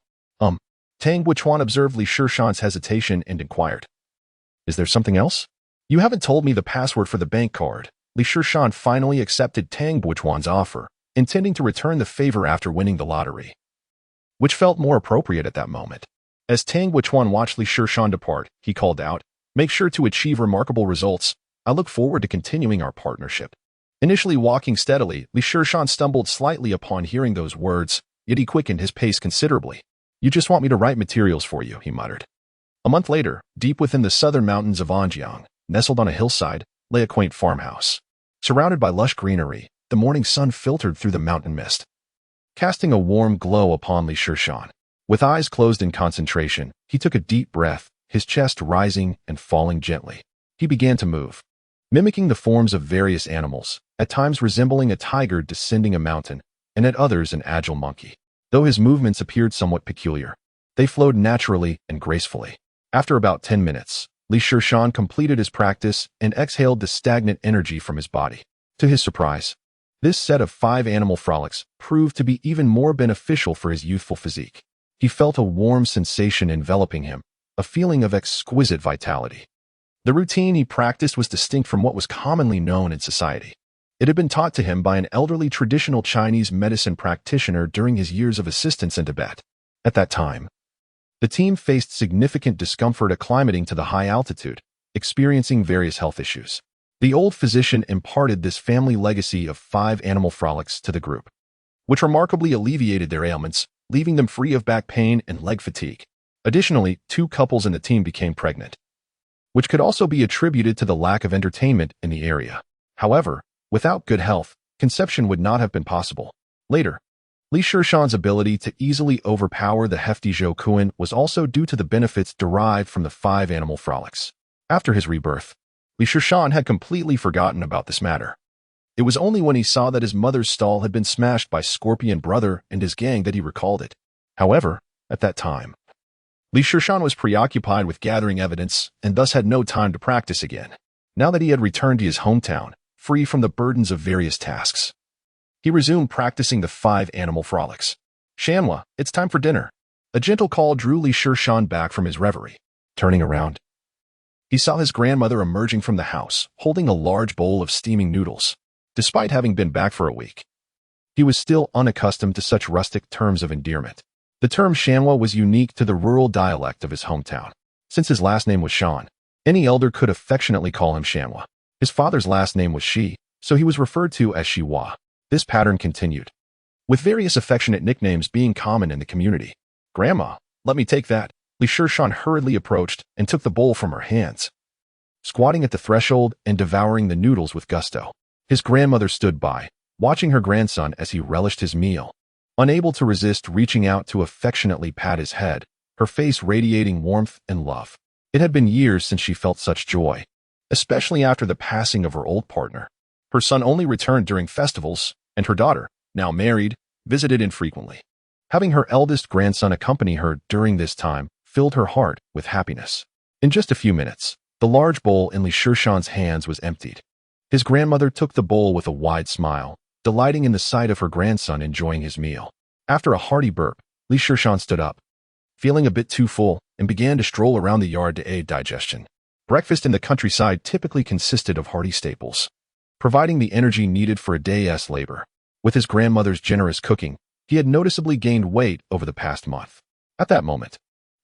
Tang Wuchuan observed Li Shishan's hesitation and inquired. Is there something else? You haven't told me the password for the bank card. Li Shishan finally accepted Tang Wuchuan's offer, intending to return the favor after winning the lottery, which felt more appropriate at that moment. As Tang Wuchuan watched Li Shishan depart, he called out, Make sure to achieve remarkable results. I look forward to continuing our partnership. Initially walking steadily, Li Shishan stumbled slightly upon hearing those words, yet he quickened his pace considerably. You just want me to write materials for you, he muttered. A month later, deep within the southern mountains of Anjiang, nestled on a hillside, lay a quaint farmhouse. Surrounded by lush greenery, the morning sun filtered through the mountain mist, casting a warm glow upon Li Shishan. With eyes closed in concentration, he took a deep breath, his chest rising and falling gently. He began to move, mimicking the forms of various animals, at times resembling a tiger descending a mountain, and at others an agile monkey. Though his movements appeared somewhat peculiar, they flowed naturally and gracefully. After about 10 minutes, Li Shishan completed his practice and exhaled the stagnant energy from his body. To his surprise, this set of 5 animal frolics proved to be even more beneficial for his youthful physique. He felt a warm sensation enveloping him, a feeling of exquisite vitality. The routine he practiced was distinct from what was commonly known in society. It had been taught to him by an elderly traditional Chinese medicine practitioner during his years of assistance in Tibet. At that time, the team faced significant discomfort acclimating to the high altitude, experiencing various health issues. The old physician imparted this family legacy of 5 animal frolics to the group, which remarkably alleviated their ailments, leaving them free of back pain and leg fatigue. Additionally, 2 couples in the team became pregnant, which could also be attributed to the lack of entertainment in the area. However, without good health, conception would not have been possible. Later, Li Shishan's ability to easily overpower the hefty Zhou Kuan was also due to the benefits derived from the 5 animal frolics. After his rebirth, Li Shishan had completely forgotten about this matter. It was only when he saw that his mother's stall had been smashed by Scorpion Brother and his gang that he recalled it. However, at that time, Li Shishan was preoccupied with gathering evidence and thus had no time to practice again. Now that he had returned to his hometown, free from the burdens of various tasks, he resumed practicing the 5 animal frolics. Shanhua, it's time for dinner. A gentle call drew Li Shishan back from his reverie. Turning around, he saw his grandmother emerging from the house, holding a large bowl of steaming noodles. Despite having been back for a week, he was still unaccustomed to such rustic terms of endearment. The term Shanhua was unique to the rural dialect of his hometown. Since his last name was Shan, any elder could affectionately call him Shanhua. His father's last name was Shi, so he was referred to as Shiwa. This pattern continued, with various affectionate nicknames being common in the community. Grandma, let me take that. Li Shishan hurriedly approached and took the bowl from her hands, squatting at the threshold and devouring the noodles with gusto. His grandmother stood by, watching her grandson as he relished his meal. Unable to resist reaching out to affectionately pat his head, her face radiating warmth and love. It had been years since she felt such joy, especially after the passing of her old partner. Her son only returned during festivals, and her daughter, now married, visited infrequently. Having her eldest grandson accompany her during this time filled her heart with happiness. In just a few minutes, The large bowl in Li Shishan's hands was emptied. His grandmother took the bowl with a wide smile, delighting in the sight of her grandson enjoying his meal. After a hearty burp, Li Shishan stood up, feeling a bit too full, and began to stroll around the yard to aid digestion. Breakfast in the countryside typically consisted of hearty staples, providing the energy needed for a day's labor. With his grandmother's generous cooking, he had noticeably gained weight over the past month. At that moment,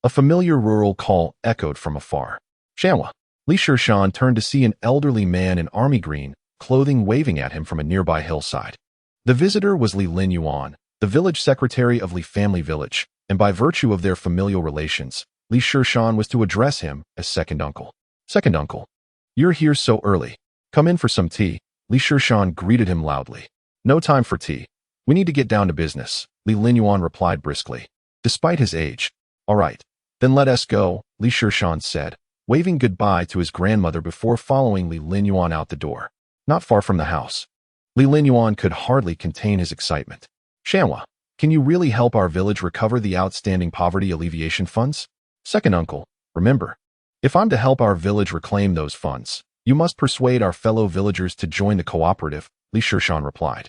a familiar rural call echoed from afar. Shanwa. Li Shishan turned to see an elderly man in army green clothing waving at him from a nearby hillside. The visitor was Li Yuan, the village secretary of Li family village, and by virtue of their familial relations, Li Shishan was to address him as second uncle. Second uncle, you're here so early. Come in for some tea. Li Shishan greeted him loudly. No time for tea. We need to get down to business, Li Yuan replied briskly. Despite his age. All right, then let us go, Li Shishan said, waving goodbye to his grandmother before following Li Yuan out the door. Not far from the house, Li Yuan could hardly contain his excitement. Shanwa, can you really help our village recover the outstanding poverty alleviation funds? Second uncle, remember, if I'm to help our village reclaim those funds, you must persuade our fellow villagers to join the cooperative, Li Shishan replied,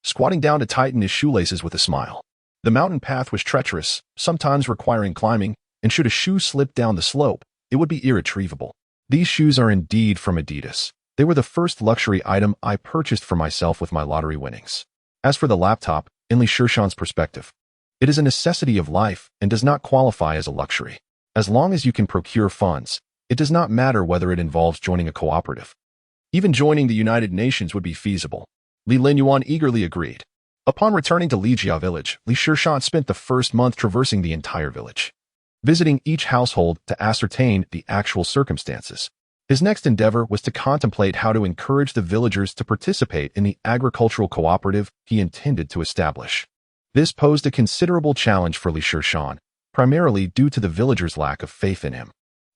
squatting down to tighten his shoelaces with a smile. The mountain path was treacherous, sometimes requiring climbing, and should a shoe slip down the slope, it would be irretrievable. These shoes are indeed from Adidas. They were the first luxury item I purchased for myself with my lottery winnings. As for the laptop, in Li Shishan's perspective, it is a necessity of life and does not qualify as a luxury. As long as you can procure funds, it does not matter whether it involves joining a cooperative. Even joining the United Nations would be feasible. Li Yuan eagerly agreed. Upon returning to Lijia village, Li Shishan spent the first month traversing the entire village, visiting each household to ascertain the actual circumstances. His next endeavor was to contemplate how to encourage the villagers to participate in the agricultural cooperative he intended to establish. This posed a considerable challenge for Li Shishan, primarily due to the villagers' lack of faith in him.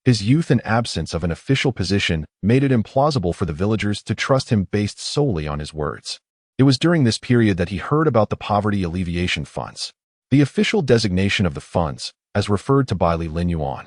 His youth and absence of an official position made it implausible for the villagers to trust him based solely on his words. It was during this period that he heard about the poverty alleviation funds. The official designation of the funds, as referred to by Li Yuan,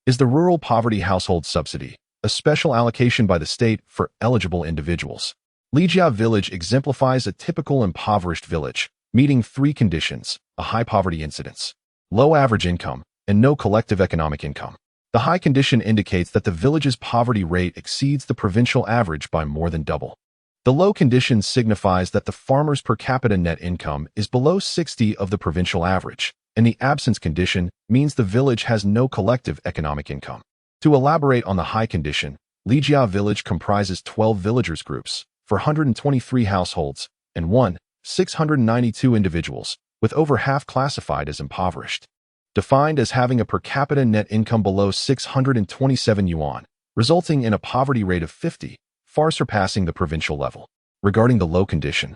is the Rural Poverty Household Subsidy, a special allocation by the state for eligible individuals. Lijia village exemplifies a typical impoverished village, meeting three conditions: a high poverty incidence, low average income, and no collective economic income. The high condition indicates that the village's poverty rate exceeds the provincial average by more than double. The low condition signifies that the farmer's per capita net income is below 60 of the provincial average, and the absence condition means the village has no collective economic income. To elaborate on the high condition, Lijia village comprises 12 villagers groups, 423 households, and 692 individuals, with over half classified as impoverished. Defined as having a per capita net income below 627 yuan, resulting in a poverty rate of 50, far surpassing the provincial level. Regarding the low condition,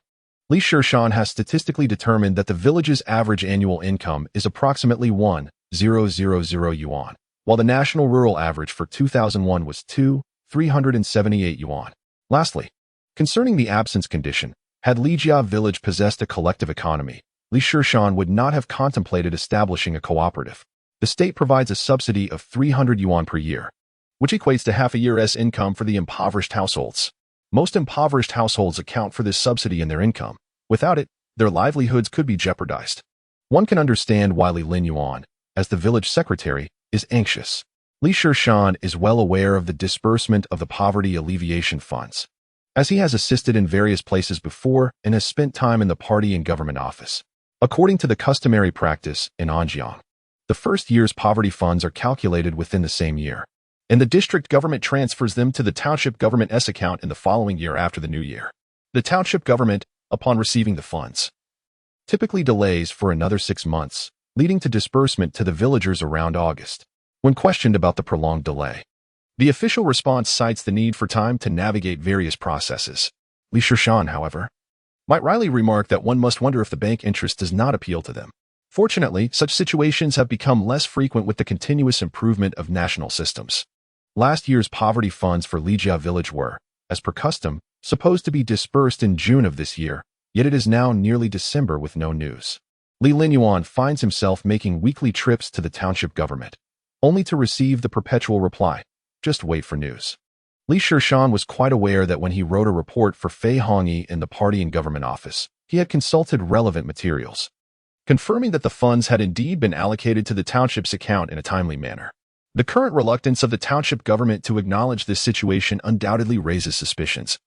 Li Shishan has statistically determined that the village's average annual income is approximately 1,000 yuan, while the national rural average for 2001 was 2,378 yuan. Lastly, concerning the absence condition, had Lijia village possessed a collective economy, Li Shishan would not have contemplated establishing a cooperative. The state provides a subsidy of 300 yuan per year, which equates to half a year's income for the impoverished households. Most impoverished households account for this subsidy in their income. Without it, their livelihoods could be jeopardized. One can understand why Li Yuan, as the village secretary, is anxious. Li Shishan is well aware of the disbursement of the poverty alleviation funds, as he has assisted in various places before and has spent time in the party and government office. According to the customary practice in Anjiang, the first year's poverty funds are calculated within the same year, and the district government transfers them to the township government's account in the following year after the new year. The township government, upon receiving the funds, typically delays for another 6 months, leading to disbursement to the villagers around August. When questioned about the prolonged delay, the official response cites the need for time to navigate various processes. Li Shishan, however, might rightly remark that one must wonder if the bank interest does not appeal to them. Fortunately, such situations have become less frequent with the continuous improvement of national systems. Last year's poverty funds for Lijia village were, as per custom, supposed to be dispersed in June of this year, yet it is now nearly December with no news. Li Yuan finds himself making weekly trips to the township government, only to receive the perpetual reply, just wait for news. Li Shishan was quite aware that when he wrote a report for Fei Hongyi in the party and government office, he had consulted relevant materials, confirming that the funds had indeed been allocated to the township's account in a timely manner. The current reluctance of the township government to acknowledge this situation undoubtedly raises suspicions,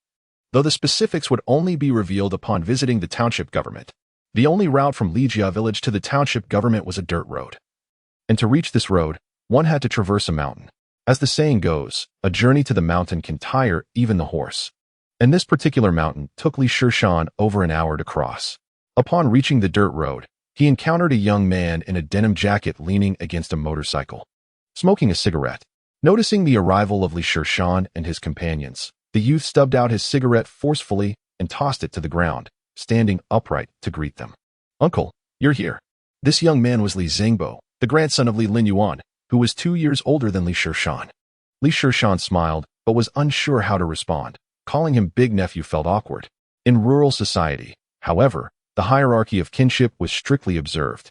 though the specifics would only be revealed upon visiting the township government. The only route from Lijia village to the township government was a dirt road, and to reach this road, one had to traverse a mountain. As the saying goes, a journey to the mountain can tire even the horse. And this particular mountain took Li Shishan over an hour to cross. Upon reaching the dirt road, he encountered a young man in a denim jacket leaning against a motorcycle, smoking a cigarette. Noticing the arrival of Li Shishan and his companions, the youth stubbed out his cigarette forcefully and tossed it to the ground, standing upright to greet them. "Uncle, you're here." This young man was Li Zhengbo, the grandson of Li Linyuan, who was 2 years older than Li Shishan. Li Shishan smiled, but was unsure how to respond. Calling him big nephew felt awkward. In rural society, however, the hierarchy of kinship was strictly observed.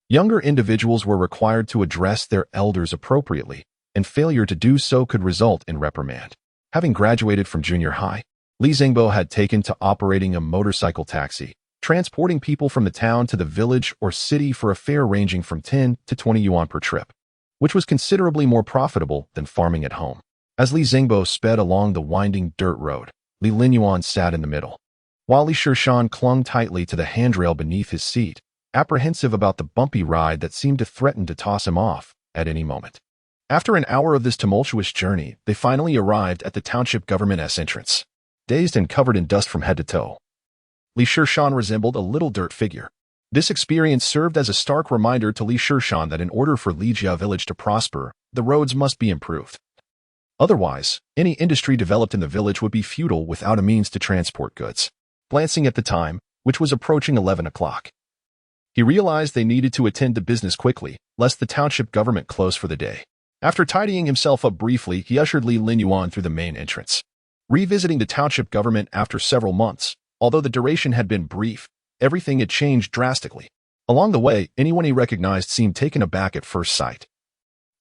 Younger individuals were required to address their elders appropriately, and failure to do so could result in reprimand. Having graduated from junior high, Li Zhengbo had taken to operating a motorcycle taxi, transporting people from the town to the village or city for a fare ranging from 10 to 20 yuan per trip, which was considerably more profitable than farming at home. As Li Zhengbo sped along the winding dirt road, Li Linyuan sat in the middle, while Li Shishan clung tightly to the handrail beneath his seat, apprehensive about the bumpy ride that seemed to threaten to toss him off at any moment. After an hour of this tumultuous journey, they finally arrived at the township government's entrance. Dazed and covered in dust from head to toe, Li Shishan resembled a little dirt figure. This experience served as a stark reminder to Li Shishan that in order for Lijia village to prosper, the roads must be improved. Otherwise, any industry developed in the village would be futile without a means to transport goods. Glancing at the time, which was approaching 11 o'clock, he realized they needed to attend to business quickly, lest the township government close for the day. After tidying himself up briefly, he ushered Li Linyuan through the main entrance. Revisiting the township government after several months, although the duration had been brief, everything had changed drastically. Along the way, anyone he recognized seemed taken aback at first sight,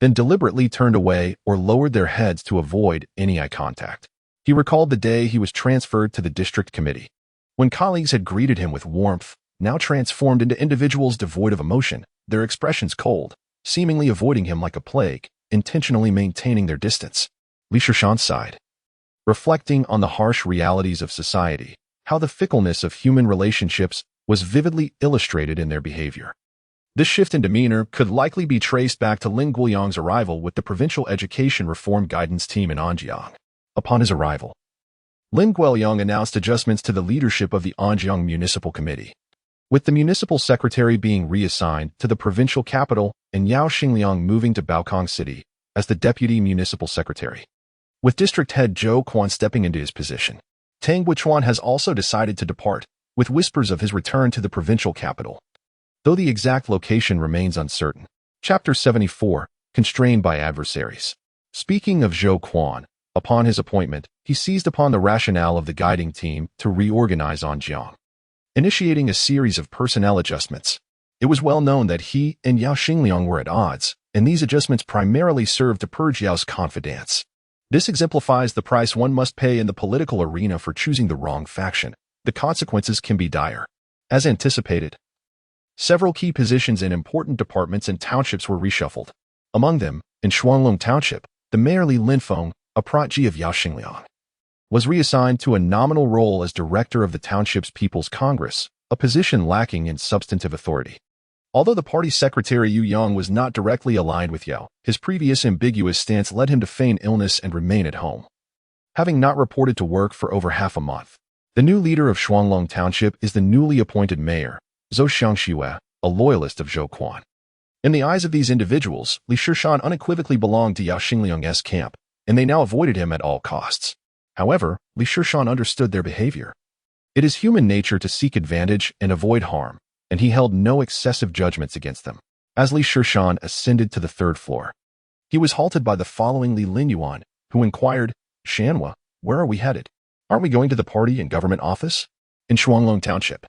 then deliberately turned away or lowered their heads to avoid any eye contact. He recalled the day he was transferred to the district committee, when colleagues had greeted him with warmth, now transformed into individuals devoid of emotion, their expressions cold, seemingly avoiding him like a plague, intentionally maintaining their distance. Li Shishan sighed, reflecting on the harsh realities of society, how the fickleness of human relationships was vividly illustrated in their behavior. This shift in demeanor could likely be traced back to Lin Guoyang's arrival with the provincial education reform guidance team in Anjiang. Upon his arrival, Lin Guoyang announced adjustments to the leadership of the Anjiang Municipal Committee, with the municipal secretary being reassigned to the provincial capital and Yao Xingliang moving to Baokong City as the deputy municipal secretary. With district head Zhou Quan stepping into his position, Tang Guichuan has also decided to depart, with whispers of his return to the provincial capital, though the exact location remains uncertain. Chapter 74, Constrained by Adversaries. Speaking of Zhou Quan, upon his appointment, he seized upon the rationale of the guiding team to reorganize Anjiang, initiating a series of personnel adjustments. It was well known that he and Yao Xingliang were at odds, and these adjustments primarily served to purge Yao's confidence. This exemplifies the price one must pay in the political arena for choosing the wrong faction. The consequences can be dire. As anticipated, several key positions in important departments and townships were reshuffled. Among them, in Shuanglong Township, the mayor Li Linfeng, a protege of Yao Xingliang, was reassigned to a nominal role as director of the township's People's Congress, a position lacking in substantive authority. Although the party secretary Yu Yang was not directly aligned with Yao, his previous ambiguous stance led him to feign illness and remain at home, having not reported to work for over half a month. The new leader of Shuanglong Township is the newly appointed mayor, Zhou Xiangxue, a loyalist of Zhou Quan. In the eyes of these individuals, Li Shishan unequivocally belonged to Yao Xingliang's camp, and they now avoided him at all costs. However, Li Shishan understood their behavior. It is human nature to seek advantage and avoid harm, and he held no excessive judgments against them. As Li Shishan ascended to the third floor, he was halted by the following Li Linyuan, who inquired, "Shanhua, where are we headed? Aren't we going to the party and government office?" In Shuanglong Township,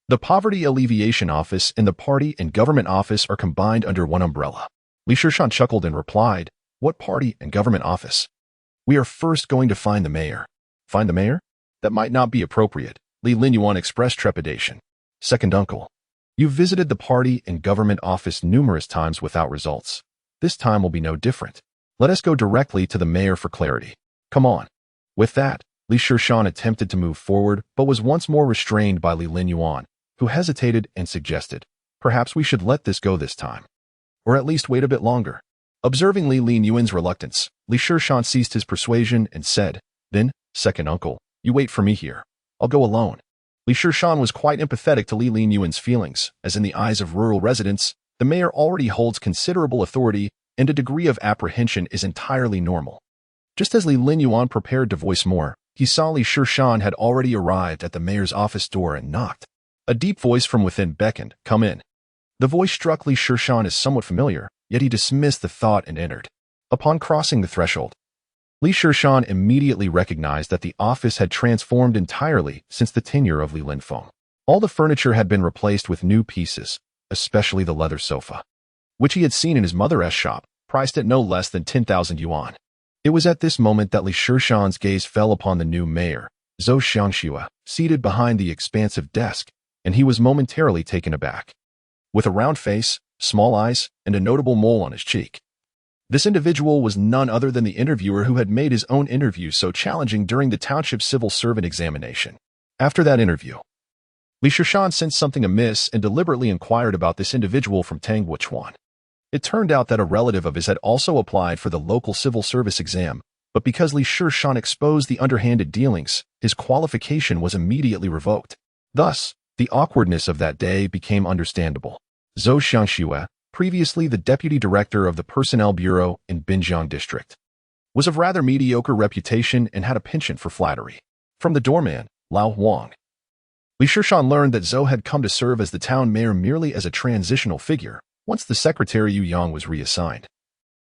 the Poverty Alleviation Office and the Party and Government Office are combined under one umbrella. Li Shishan chuckled and replied, What party and government office? We are first going to find the mayor. Find the mayor? That might not be appropriate. Li Linyuan expressed trepidation. Second uncle. You've visited the party and government office numerous times without results. This time will be no different. Let us go directly to the mayor for clarity. Come on. With that, Li Shishan attempted to move forward, but was once more restrained by Li Linyuan, who hesitated and suggested, perhaps we should let this go this time. Or at least wait a bit longer. Observing Li Linyuan's reluctance, Li Shishan ceased his persuasion and said, then, second uncle, you wait for me here. I'll go alone. Li Shishan was quite empathetic to Li Linyuan's feelings, as in the eyes of rural residents, the mayor already holds considerable authority and a degree of apprehension is entirely normal. Just as Li Linyuan prepared to voice more, he saw Li Shishan had already arrived at the mayor's office door and knocked. A deep voice from within beckoned, come in. The voice struck Li Shishan as somewhat familiar, yet he dismissed the thought and entered. Upon crossing the threshold, Li Shishan immediately recognized that the office had transformed entirely since the tenure of Li Linfeng. All the furniture had been replaced with new pieces, especially the leather sofa, which he had seen in his mother's shop, priced at no less than 10,000 yuan. It was at this moment that Li Shishan's gaze fell upon the new mayor, Zhou Xiangxue, seated behind the expansive desk, and he was momentarily taken aback. With a round face, small eyes, and a notable mole on his cheek. This individual was none other than the interviewer who had made his own interview so challenging during the township civil servant examination. After that interview, Li Shishan sensed something amiss and deliberately inquired about this individual from Tang Wuchuan. It turned out that a relative of his had also applied for the local civil service exam, but because Li Shishan exposed the underhanded dealings, his qualification was immediately revoked. Thus, the awkwardness of that day became understandable. Zhou Xiangxue, previously the deputy director of the Personnel Bureau in Binjiang District, was of rather mediocre reputation and had a penchant for flattery. From the doorman, Lao Huang, Li Shishan learned that Zhou had come to serve as the town mayor merely as a transitional figure, once the secretary Yu Yang was reassigned.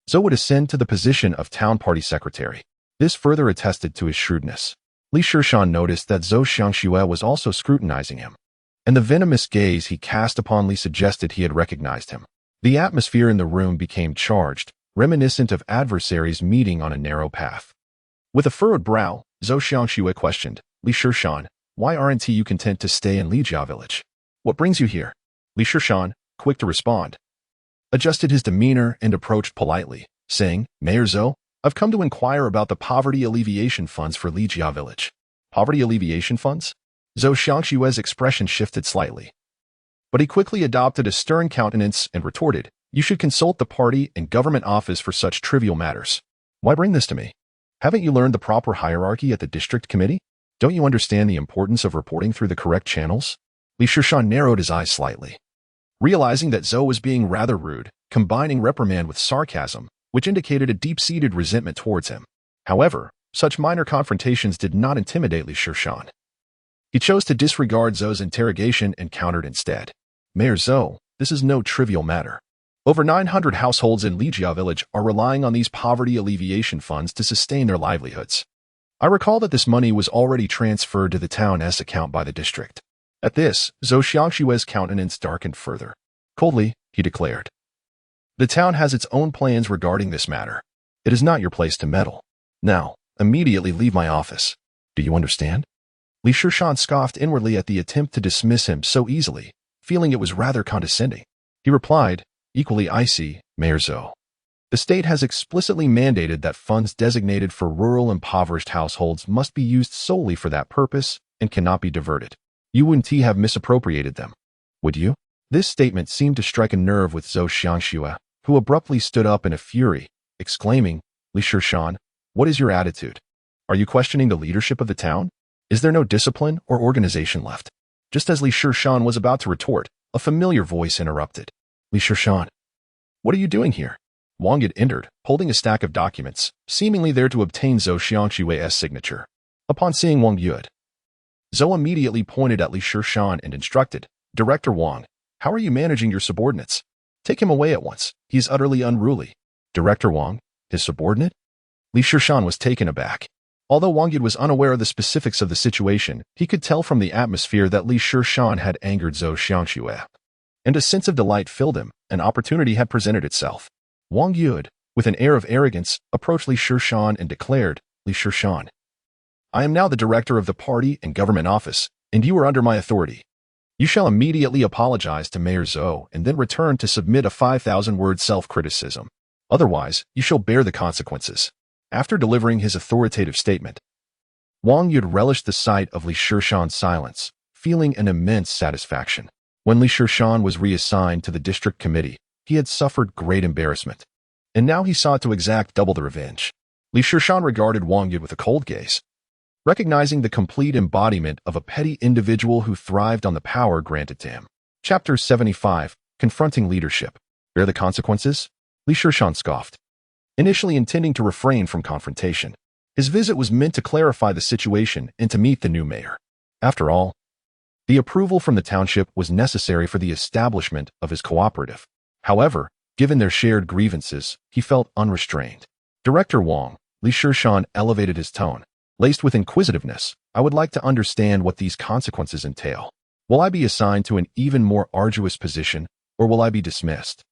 Zhou would ascend to the position of town party secretary. This further attested to his shrewdness. Li Shishan noticed that Zhou Xiangxue was also scrutinizing him, and the venomous gaze he cast upon Li suggested he had recognized him. The atmosphere in the room became charged, reminiscent of adversaries meeting on a narrow path. With a furrowed brow, Zhou Xiangxue questioned, Li Shishan, why aren't you content to stay in Lijia village? What brings you here? Li Shishan, quick to respond, adjusted his demeanor and approached politely, saying, Mayor Zhou, I've come to inquire about the poverty alleviation funds for Lijia village. Poverty alleviation funds? Zhou Xiangxue's expression shifted slightly, but he quickly adopted a stern countenance and retorted, you should consult the party and government office for such trivial matters. Why bring this to me? Haven't you learned the proper hierarchy at the district committee? Don't you understand the importance of reporting through the correct channels? Li Shishan narrowed his eyes slightly, realizing that Zhou was being rather rude, combining reprimand with sarcasm, which indicated a deep-seated resentment towards him. However, such minor confrontations did not intimidate Li Shishan. He chose to disregard Zhou's interrogation and countered instead. Mayor Zhou, this is no trivial matter. Over 900 households in Lijia village are relying on these poverty alleviation funds to sustain their livelihoods. I recall that this money was already transferred to the town's account by the district. At this, Zhou Xiangxue's countenance darkened further. Coldly, he declared, the town has its own plans regarding this matter. It is not your place to meddle. Now, immediately leave my office. Do you understand? Li Shishan scoffed inwardly at the attempt to dismiss him so easily, feeling it was rather condescending. He replied, equally icy, Mayor Zhou. The state has explicitly mandated that funds designated for rural impoverished households must be used solely for that purpose and cannot be diverted. You wouldn't have misappropriated them, would you? This statement seemed to strike a nerve with Zhou Xiangxue, who abruptly stood up in a fury, exclaiming, Li Shishan, what is your attitude? Are you questioning the leadership of the town? Is there no discipline or organization left? Just as Li Shishan was about to retort, a familiar voice interrupted. Li Shishan, what are you doing here? Wang had entered, holding a stack of documents, seemingly there to obtain Zhou Xiangxue's signature. Upon seeing Wang Yud, Zhou immediately pointed at Li Shishan and instructed, Director Wang, how are you managing your subordinates? Take him away at once. He is utterly unruly. Director Wang, his subordinate? Li Shishan was taken aback. Although Wang Yud was unaware of the specifics of the situation, he could tell from the atmosphere that Li Shishan had angered Zhou Xiangxue. And a sense of delight filled him. An opportunity had presented itself. Wang Yud, With an air of arrogance, approached Li Shishan and declared, Li Shishan, I am now the director of the party and government office, and you are under my authority. You shall immediately apologize to Mayor Zhou and then return to submit a 5,000-word self-criticism. Otherwise, you shall bear the consequences. After delivering his authoritative statement, Wang Yud relished the sight of Li Shishan's silence, feeling an immense satisfaction. When Li Shishan was reassigned to the district committee, he had suffered great embarrassment, and now he sought to exact double the revenge. Li Shishan regarded Wang Yud with a cold gaze, recognizing the complete embodiment of a petty individual who thrived on the power granted to him. Chapter 75, Confronting Leadership. Bear the consequences? Li Shishan scoffed, initially intending to refrain from confrontation. His visit was meant to clarify the situation and to meet the new mayor. After all, the approval from the township was necessary for the establishment of his cooperative. However, given their shared grievances, he felt unrestrained. Director Wang, Li Shishan elevated his tone, laced with inquisitiveness. I would like to understand what these consequences entail. Will I be assigned to an even more arduous position, or will I be dismissed?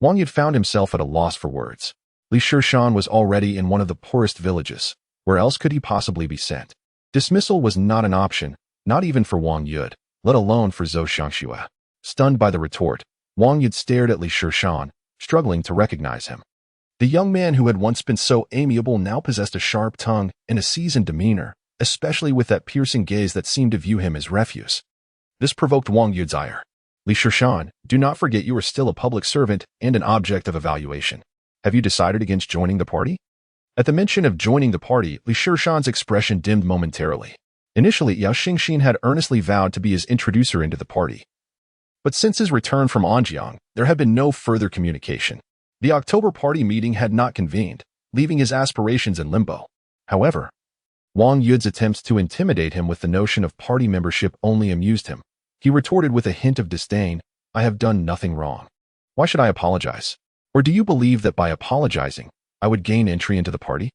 Wang Yud found himself at a loss for words. Li Shishan was already in one of the poorest villages. Where else could he possibly be sent? Dismissal was not an option, not even for Wang Yud, let alone for Zhou Xiangxue. Stunned by the retort, Wang Yud stared at Li Shishan, struggling to recognize him. The young man who had once been so amiable now possessed a sharp tongue and a seasoned demeanor, especially with that piercing gaze that seemed to view him as refuse. This provoked Wang Yud's ire. Li Shishan, do not forget you are still a public servant and an object of evaluation. Have you decided against joining the party? At the mention of joining the party, Li Shishan's expression dimmed momentarily. Initially, Yao Xingxin had earnestly vowed to be his introducer into the party. But since his return from Anjiang, there had been no further communication. The October party meeting had not convened, leaving his aspirations in limbo. However, Wang Yud's attempts to intimidate him with the notion of party membership only amused him. He retorted with a hint of disdain, I have done nothing wrong. Why should I apologize? Or do you believe that by apologizing, I would gain entry into the party?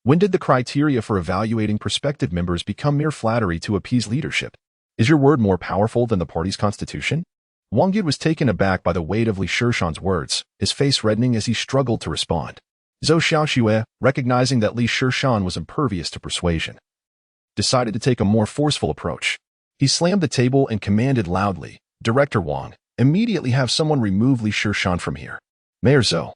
When did the criteria for evaluating prospective members become mere flattery to appease leadership? Is your word more powerful than the party's constitution? Wang Yud was taken aback by the weight of Li Shishan's words, his face reddening as he struggled to respond. Zhou Xiangxue, recognizing that Li Shishan was impervious to persuasion, decided to take a more forceful approach. He slammed the table and commanded loudly, Director Wang, immediately have someone remove Li Shishan from here. Mayor Zhou,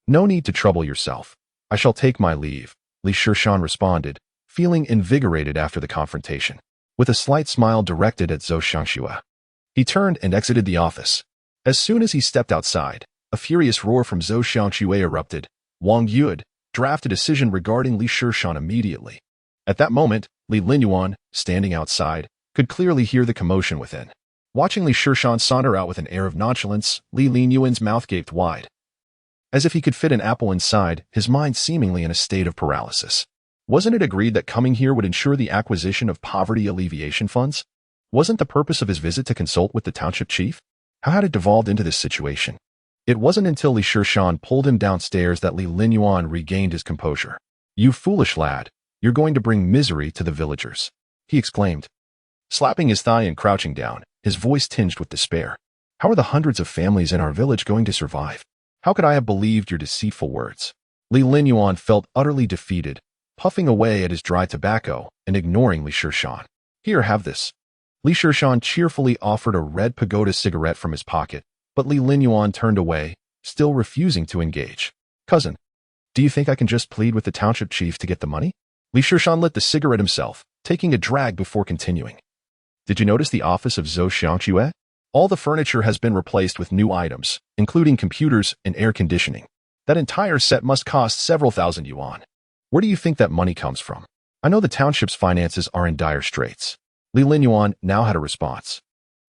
no need to trouble yourself. I shall take my leave, Li Shishan responded, feeling invigorated after the confrontation. With a slight smile directed at Zhou Xiangxue, he turned and exited the office. As soon as he stepped outside, a furious roar from Zhou Xiangxue erupted. Wang Yud, draft a decision regarding Li Shishan immediately. At that moment, Li Linyuan, standing outside, could clearly hear the commotion within. Watching Li Shishan saunter out with an air of nonchalance, Li Linyuan's mouth gaped wide. As if he could fit an apple inside, his mind seemingly in a state of paralysis. Wasn't it agreed that coming here would ensure the acquisition of poverty alleviation funds? Wasn't the purpose of his visit to consult with the township chief? How had it devolved into this situation? It wasn't until Li Shishan pulled him downstairs that Li Linyuan regained his composure. You foolish lad, you're going to bring misery to the villagers, he exclaimed, slapping his thigh and crouching down, his voice tinged with despair. How are the hundreds of families in our village going to survive? How could I have believed your deceitful words? Li Linyuan felt utterly defeated, puffing away at his dry tobacco and ignoring Li Shishan. Here, have this. Li Shishan cheerfully offered a red pagoda cigarette from his pocket, but Li Linyuan turned away, still refusing to engage. Cousin, do you think I can just plead with the township chief to get the money? Li Shishan lit the cigarette himself, taking a drag before continuing. Did you notice the office of Zhou Xiangxue? All the furniture has been replaced with new items, including computers and air conditioning. That entire set must cost several thousand yuan. Where do you think that money comes from? I know the township's finances are in dire straits. Li Linyuan now had a response.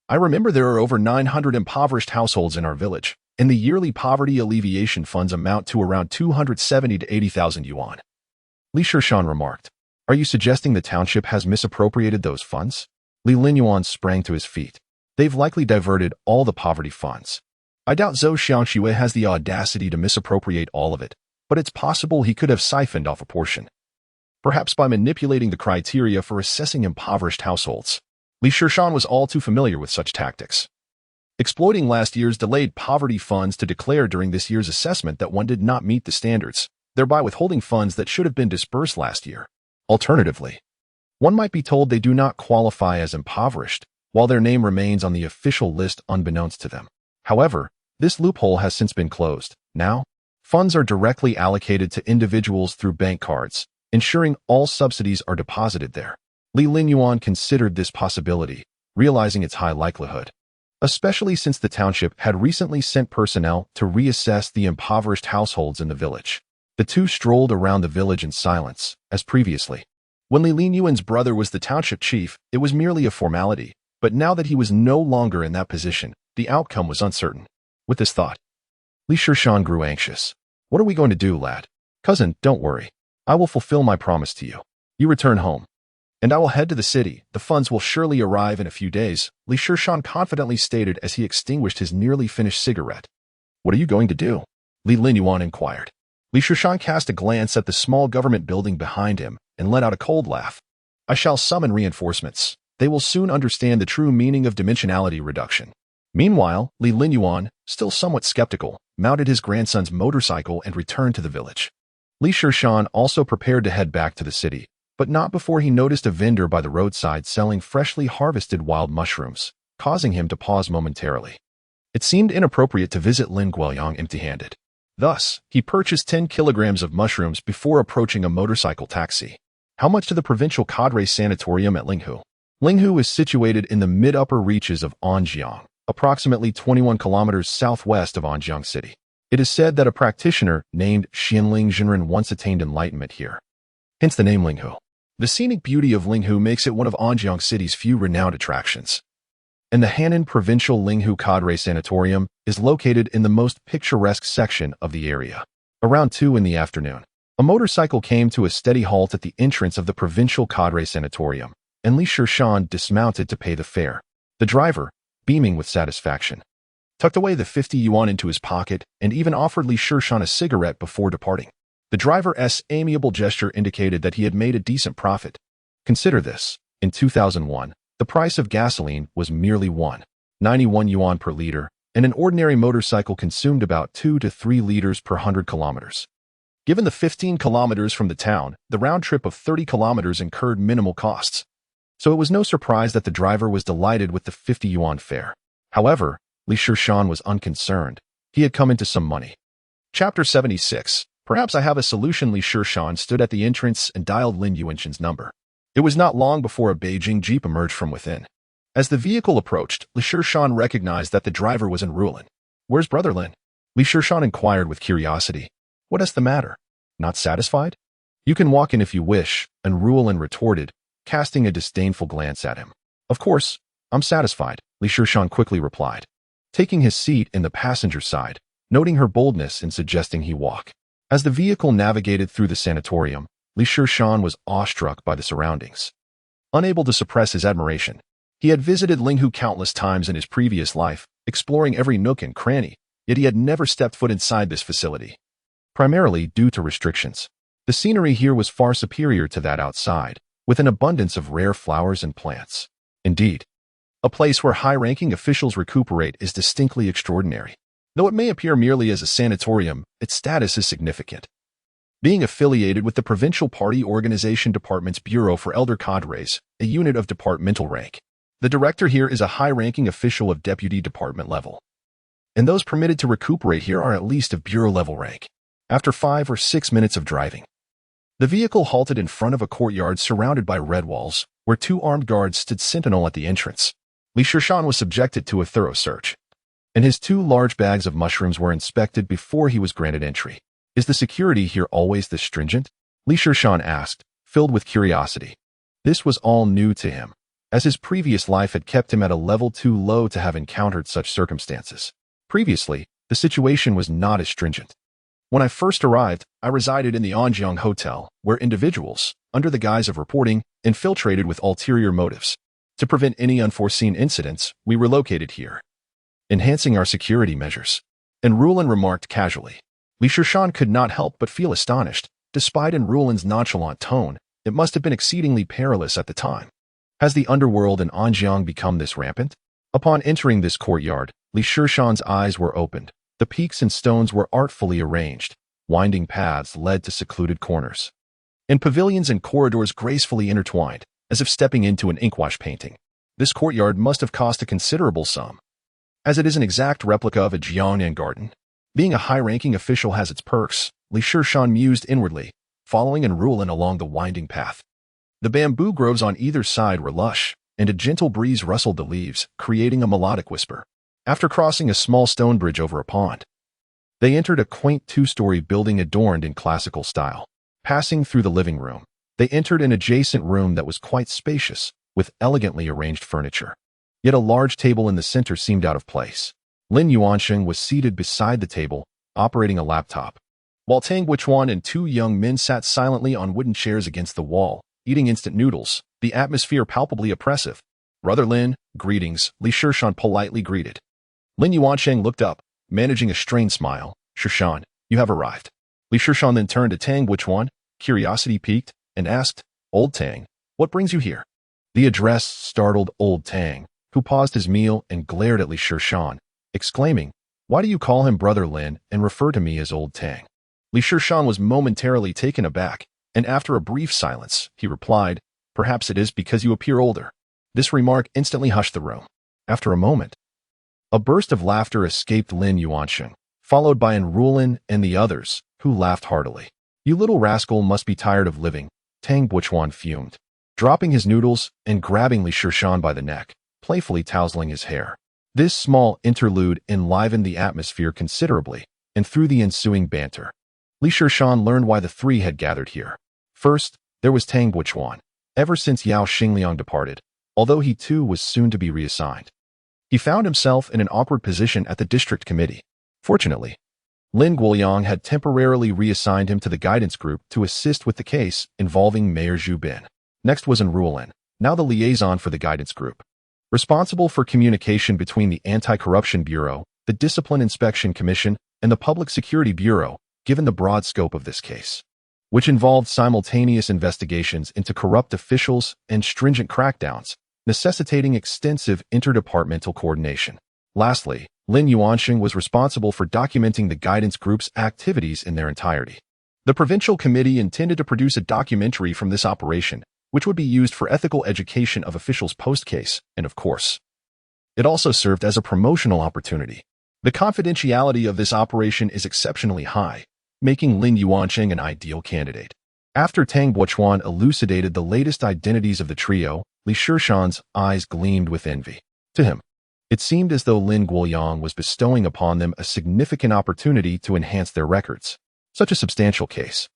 I remember there are over 900 impoverished households in our village, and the yearly poverty alleviation funds amount to around 270 to 80,000 yuan. Li Shishan remarked. Are you suggesting the township has misappropriated those funds? Li Linyuan sprang to his feet. They've likely diverted all the poverty funds. I doubt Zhou Xiangxue has the audacity to misappropriate all of it, but it's possible he could have siphoned off a portion. Perhaps by manipulating the criteria for assessing impoverished households. Li Shishan was all too familiar with such tactics. exploiting last year's delayed poverty funds to declare during this year's assessment that one did not meet the standards, thereby withholding funds that should have been disbursed last year. Alternatively, one might be told they do not qualify as impoverished, while their name remains on the official list unbeknownst to them. However, this loophole has since been closed. Now, funds are directly allocated to individuals through bank cards, ensuring all subsidies are deposited there. Li Linyuan considered this possibility, realizing its high likelihood, especially since the township had recently sent personnel to reassess the impoverished households in the village. The two strolled around the village in silence, as previously. When Li Linyuan's brother was the township chief, it was merely a formality, but now that he was no longer in that position, the outcome was uncertain. With this thought, Li Shishan grew anxious. What are we going to do, lad? Cousin, don't worry. I will fulfill my promise to you. You return home, and I will head to the city. The funds will surely arrive in a few days, Li Shishan confidently stated as he extinguished his nearly finished cigarette. What are you going to do? Li Linyuan inquired. Li Shishan cast a glance at the small government building behind him and let out a cold laugh. I shall summon reinforcements. They will soon understand the true meaning of dimensionality reduction. Meanwhile, Li Linyuan, still somewhat skeptical, mounted his grandson's motorcycle and returned to the village. Li Shishan also prepared to head back to the city, but not before he noticed a vendor by the roadside selling freshly harvested wild mushrooms, causing him to pause momentarily. It seemed inappropriate to visit Lin Guoyang empty-handed. Thus, he purchased 10 kilograms of mushrooms before approaching a motorcycle taxi. How much to the provincial cadre sanatorium at Linghu? Linghu is situated in the mid-upper reaches of Anjiang, approximately 21 kilometers southwest of Anjiang City. It is said that a practitioner named Xianling Zhenren once attained enlightenment here. Hence the name Linghu. The scenic beauty of Linghu makes it one of Anjiang City's few renowned attractions. And the Hanan Provincial Linghu Cadre Sanatorium is located in the most picturesque section of the area. Around 2 in the afternoon, a motorcycle came to a steady halt at the entrance of the Provincial Cadre Sanatorium, and Li Shishan dismounted to pay the fare. The driver, beaming with satisfaction, tucked away the 50 yuan into his pocket and even offered Li Shishan a cigarette before departing. The driver's amiable gesture indicated that he had made a decent profit. Consider this. In 2001, the price of gasoline was merely 1.91 yuan per liter, and an ordinary motorcycle consumed about 2 to 3 liters per 100 kilometers. Given the 15 kilometers from the town, the round trip of 30 kilometers incurred minimal costs. So it was no surprise that the driver was delighted with the 50 yuan fare. However, Li Shishan was unconcerned. He had come into some money. Chapter 76. Perhaps I have a solution. Li Shishan stood at the entrance and dialed Lin Yuanshan's number. It was not long before a Beijing jeep emerged from within. As the vehicle approached, Li Shishan recognized that the driver was in Rulin. Where's Brother Lin? Li Shishan inquired with curiosity. What is the matter? Not satisfied? You can walk in if you wish, and Rulin retorted, casting a disdainful glance at him. Of course, I'm satisfied, Li Shishan quickly replied, taking his seat in the passenger side, noting her boldness in suggesting he walk. As the vehicle navigated through the sanatorium, Li Shishan was awestruck by the surroundings. Unable to suppress his admiration, he had visited Linghu countless times in his previous life, exploring every nook and cranny, yet he had never stepped foot inside this facility. Primarily due to restrictions, the scenery here was far superior to that outside, with an abundance of rare flowers and plants. Indeed, a place where high-ranking officials recuperate is distinctly extraordinary. Though it may appear merely as a sanatorium, its status is significant. Being affiliated with the Provincial Party Organization Department's Bureau for Elder Cadres, a unit of departmental rank. The director here is a high-ranking official of deputy department level. And those permitted to recuperate here are at least of bureau-level rank. After 5 or 6 minutes of driving, the vehicle halted in front of a courtyard surrounded by red walls, where 2 armed guards stood sentinel at the entrance. Li Shishan was subjected to a thorough search, and his 2 large bags of mushrooms were inspected before he was granted entry. Is the security here always this stringent? Li Shishan asked, filled with curiosity. This was all new to him, as his previous life had kept him at a level too low to have encountered such circumstances. Previously, the situation was not as stringent. When I first arrived, I resided in the Anjiang Hotel, where individuals, under the guise of reporting, infiltrated with ulterior motives. To prevent any unforeseen incidents, we relocated here, enhancing our security measures. And Rulin remarked casually. Li Shishan could not help but feel astonished. Despite Rulin's nonchalant tone, it must have been exceedingly perilous at the time. Has the underworld in Anjiang become this rampant? Upon entering this courtyard, Li Shishan's eyes were opened. The peaks and stones were artfully arranged. Winding paths led to secluded corners, and pavilions and corridors gracefully intertwined, as if stepping into an inkwash painting. This courtyard must have cost a considerable sum, as it is an exact replica of a Jiangnan garden. Being a high-ranking official has its perks, Li Shishan mused inwardly, following and ruling along the winding path. The bamboo groves on either side were lush, and a gentle breeze rustled the leaves, creating a melodic whisper. After crossing a small stone bridge over a pond, they entered a quaint two-story building adorned in classical style. Passing through the living room, they entered an adjacent room that was quite spacious, with elegantly arranged furniture. Yet a large table in the center seemed out of place. Lin Yuansheng was seated beside the table, operating a laptop, while Tang Guichuan and two young men sat silently on wooden chairs against the wall, eating instant noodles, the atmosphere palpably oppressive. "Brother Lin, greetings," Li Shishan politely greeted. Lin Yuansheng looked up, managing a strained smile. "Shishan, you have arrived." Li Shishan then turned to Tang Guichuan, curiosity piqued, and asked, "Old Tang, what brings you here?" The address startled Old Tang, who paused his meal and glared at Li Shishan, exclaiming, "Why do you call him Brother Lin and refer to me as Old Tang?" Li Shishan was momentarily taken aback, and after a brief silence, he replied, "Perhaps it is because you appear older." This remark instantly hushed the room. After a moment, a burst of laughter escaped Lin Yuansheng, followed by Enrulin and the others, who laughed heartily. "You little rascal must be tired of living," Tang Guichuan fumed, dropping his noodles and grabbing Li Shishan by the neck, playfully tousling his hair. This small interlude enlivened the atmosphere considerably, and through the ensuing banter, Li Shishan learned why the three had gathered here. First, there was Tang Guichuan. Ever since Yao Xingliang departed, although he too was soon to be reassigned, he found himself in an awkward position at the district committee. Fortunately, Lin Guoyang had temporarily reassigned him to the guidance group to assist with the case involving Mayor Zhu Bin. Next was Enrulin, now the liaison for the guidance group, responsible for communication between the Anti-Corruption Bureau, the Discipline Inspection Commission, and the Public Security Bureau, given the broad scope of this case, which involved simultaneous investigations into corrupt officials and stringent crackdowns, necessitating extensive interdepartmental coordination. Lastly, Lin Yuansheng was responsible for documenting the guidance group's activities in their entirety. The provincial committee intended to produce a documentary from this operation, which would be used for ethical education of officials post-case, and of course, it also served as a promotional opportunity. The confidentiality of this operation is exceptionally high, making Lin Yuansheng an ideal candidate. After Tang Guichuan elucidated the latest identities of the trio, Li Shishan's eyes gleamed with envy. To him, it seemed as though Lin Guoyang was bestowing upon them a significant opportunity to enhance their records. Such a substantial case,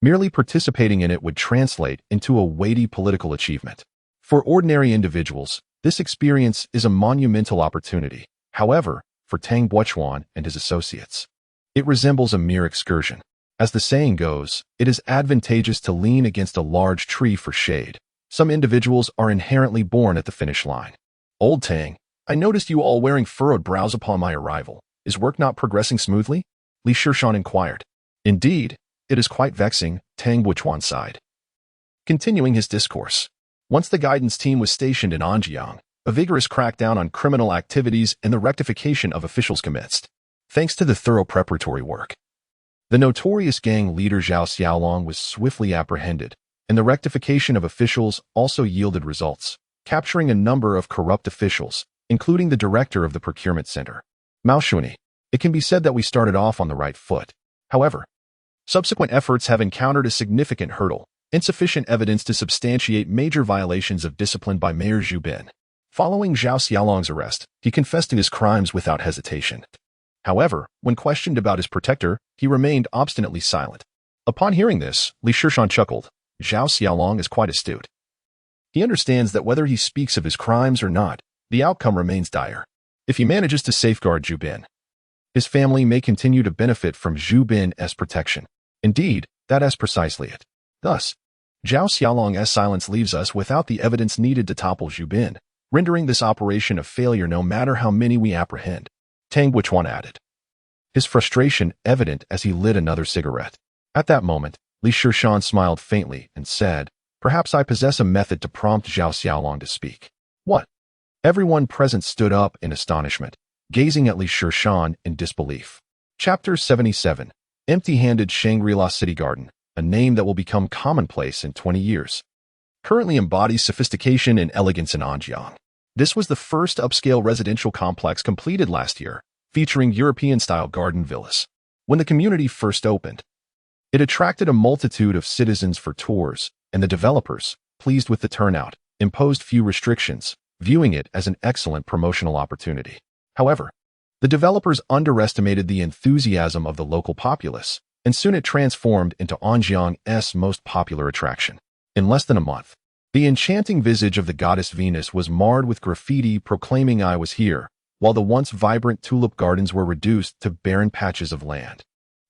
merely participating in it would translate into a weighty political achievement. For ordinary individuals, this experience is a monumental opportunity. However, for Tang Guichuan and his associates, it resembles a mere excursion. As the saying goes, it is advantageous to lean against a large tree for shade. Some individuals are inherently born at the finish line. "Old Tang, I noticed you all wearing furrowed brows upon my arrival. Is work not progressing smoothly?" Li Shishan inquired. "Indeed, it is quite vexing," Tang Guichuan sighed, continuing his discourse. Once the guidance team was stationed in Anjiang, a vigorous crackdown on criminal activities and the rectification of officials commenced. Thanks to the thorough preparatory work, the notorious gang leader Zhao Xiaolong was swiftly apprehended, and the rectification of officials also yielded results, capturing a number of corrupt officials, including the director of the procurement center, Mao Shuni. It can be said that we started off on the right foot. However, subsequent efforts have encountered a significant hurdle: insufficient evidence to substantiate major violations of discipline by Mayor Zhu Bin. Following Zhao Xiaolong's arrest, he confessed to his crimes without hesitation. However, when questioned about his protector, he remained obstinately silent. Upon hearing this, Li Shishan chuckled. Zhao Xiaolong is quite astute. He understands that whether he speaks of his crimes or not, the outcome remains dire. If he manages to safeguard Zhu Bin, his family may continue to benefit from Zhu Bin's protection. Indeed, that is precisely it. Thus, Zhao Xiaolong's silence leaves us without the evidence needed to topple Zhu Bin, rendering this operation a failure no matter how many we apprehend. Tang Guichuan added, his frustration evident as he lit another cigarette. At that moment, Li Shishan smiled faintly and said, "Perhaps I possess a method to prompt Zhao Xiaolong to speak." "What?" Everyone present stood up in astonishment, gazing at Li Shishan in disbelief. Chapter 77. Empty-handed Shangri-La City Garden, a name that will become commonplace in 20 years. Currently embodies sophistication and elegance in Anjiang. This was the first upscale residential complex completed last year, featuring European-style garden villas. When the community first opened, it attracted a multitude of citizens for tours, and the developers, pleased with the turnout, imposed few restrictions, viewing it as an excellent promotional opportunity. However, the developers underestimated the enthusiasm of the local populace, and soon it transformed into Anjiang's most popular attraction. In less than a month, the enchanting visage of the goddess Venus was marred with graffiti proclaiming "I was here," while the once vibrant tulip gardens were reduced to barren patches of land,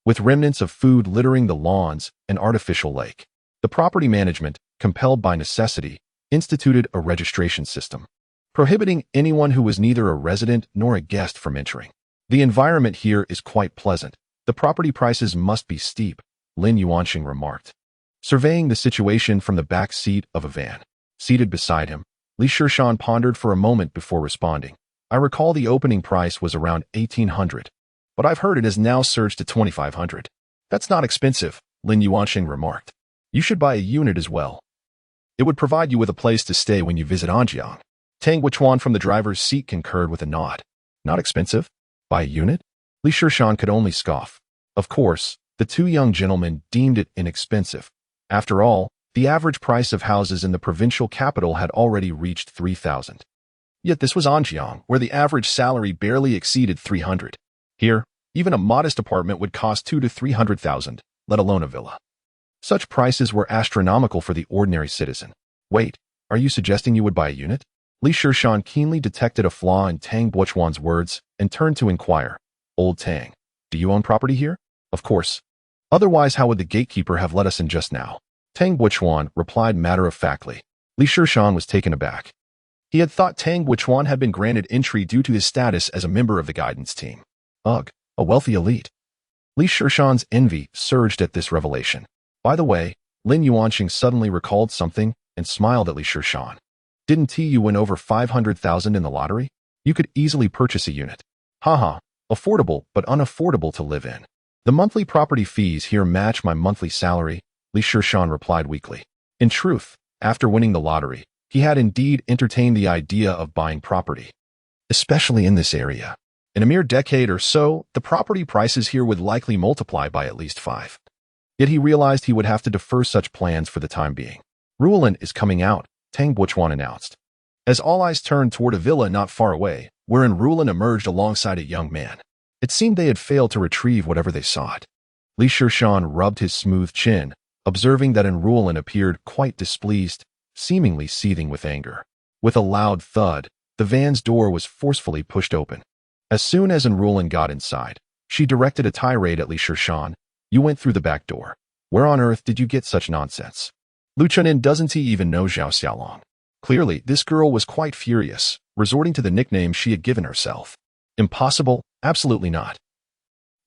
with remnants of food littering the lawns and artificial lake. The property management, compelled by necessity, instituted a registration system, prohibiting anyone who was neither a resident nor a guest from entering. The environment here is quite pleasant. The property prices must be steep, Lin Yuanqing remarked, surveying the situation from the back seat of a van. Seated beside him, Li Shishan pondered for a moment before responding. I recall the opening price was around 1,800, but I've heard it has now surged to 2,500. That's not expensive, Lin Yuanqing remarked. You should buy a unit as well. It would provide you with a place to stay when you visit Anjiang. Tang Guichuan from the driver's seat concurred with a nod. Not expensive? Buy a unit? Li Shishan could only scoff. Of course, the two young gentlemen deemed it inexpensive. After all, the average price of houses in the provincial capital had already reached 3,000. Yet this was Anjiang, where the average salary barely exceeded 300. Here, even a modest apartment would cost 2 to 300,000, let alone a villa. Such prices were astronomical for the ordinary citizen. Wait, are you suggesting you would buy a unit? Li Shishan keenly detected a flaw in Tang Guichuan's words and turned to inquire. Old Tang, do you own property here? Of course. Otherwise, how would the gatekeeper have let us in just now? Tang Guichuan replied matter-of-factly. Li Shishan was taken aback. He had thought Tang Guichuan had been granted entry due to his status as a member of the guidance team. Ugh, a wealthy elite. Li Shishan's envy surged at this revelation. By the way, Lin Yuanqing suddenly recalled something and smiled at Li Shishan. Didn't you win over 500,000 in the lottery? You could easily purchase a unit. Haha, affordable but unaffordable to live in. The monthly property fees here match my monthly salary, Li Shishan replied weakly. In truth, after winning the lottery, he had indeed entertained the idea of buying property, especially in this area. In a mere decade or so, the property prices here would likely multiply by at least 5. Yet he realized he would have to defer such plans for the time being. Rulan is coming out, Tang Guichuan announced, as all eyes turned toward a villa not far away, wherein Rulan emerged alongside a young man. It seemed they had failed to retrieve whatever they sought. Li Shishan rubbed his smooth chin, observing that Rulan appeared quite displeased, seemingly seething with anger. With a loud thud, the van's door was forcefully pushed open. As soon as Rulan got inside, she directed a tirade at Li Shishan. You went through the back door. Where on earth did you get such nonsense? Lu Chunin doesn't he even know Zhao Xiaolong? Clearly, this girl was quite furious, resorting to the nickname she had given herself. Impossible? Absolutely not.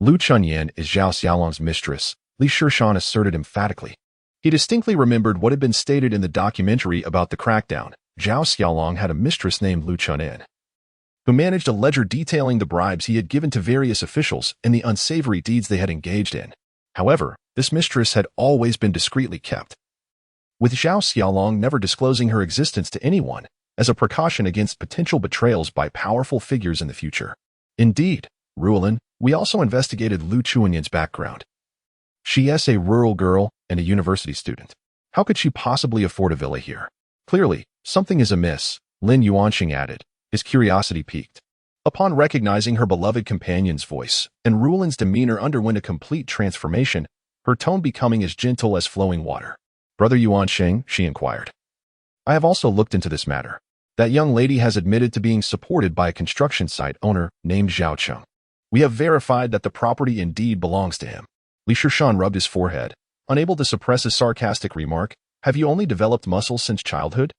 Lu Chunyan is Zhao Xiaolong's mistress, Li Shishan asserted emphatically. He distinctly remembered what had been stated in the documentary about the crackdown. Zhao Xiaolong had a mistress named Lu Chunin, who managed a ledger detailing the bribes he had given to various officials and the unsavory deeds they had engaged in. However, this mistress had always been discreetly kept, with Zhao Xiaolong never disclosing her existence to anyone, as a precaution against potential betrayals by powerful figures in the future. Indeed, Rulan, we also investigated Lu Chuanyan's background. She is a rural girl and a university student. How could she possibly afford a villa here? Clearly, something is amiss, Lin Yuanqing added, his curiosity piqued. Upon recognizing her beloved companion's voice, and Rulan's demeanor underwent a complete transformation, her tone becoming as gentle as flowing water. Brother Yuanqing, she inquired. I have also looked into this matter. That young lady has admitted to being supported by a construction site owner named Zhao Cheng. We have verified that the property indeed belongs to him. Li Shishan rubbed his forehead, unable to suppress a sarcastic remark. Have you only developed muscles since childhood?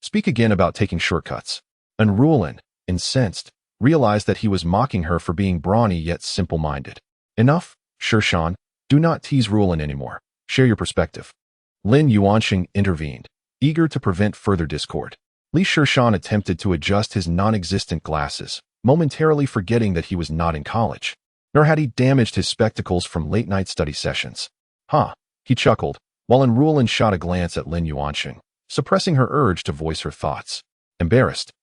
Speak again about taking shortcuts. And Rulan, incensed, realized that he was mocking her for being brawny yet simple-minded. Enough, Shishan. Do not tease Rulan anymore. Share your perspective. Lin Yuanqing intervened, eager to prevent further discord. Li Shishan attempted to adjust his non-existent glasses, momentarily forgetting that he was not in college. Nor had he damaged his spectacles from late-night study sessions. He chuckled, while Enrulin shot a glance at Lin Yuanqing, suppressing her urge to voice her thoughts. Embarrassed,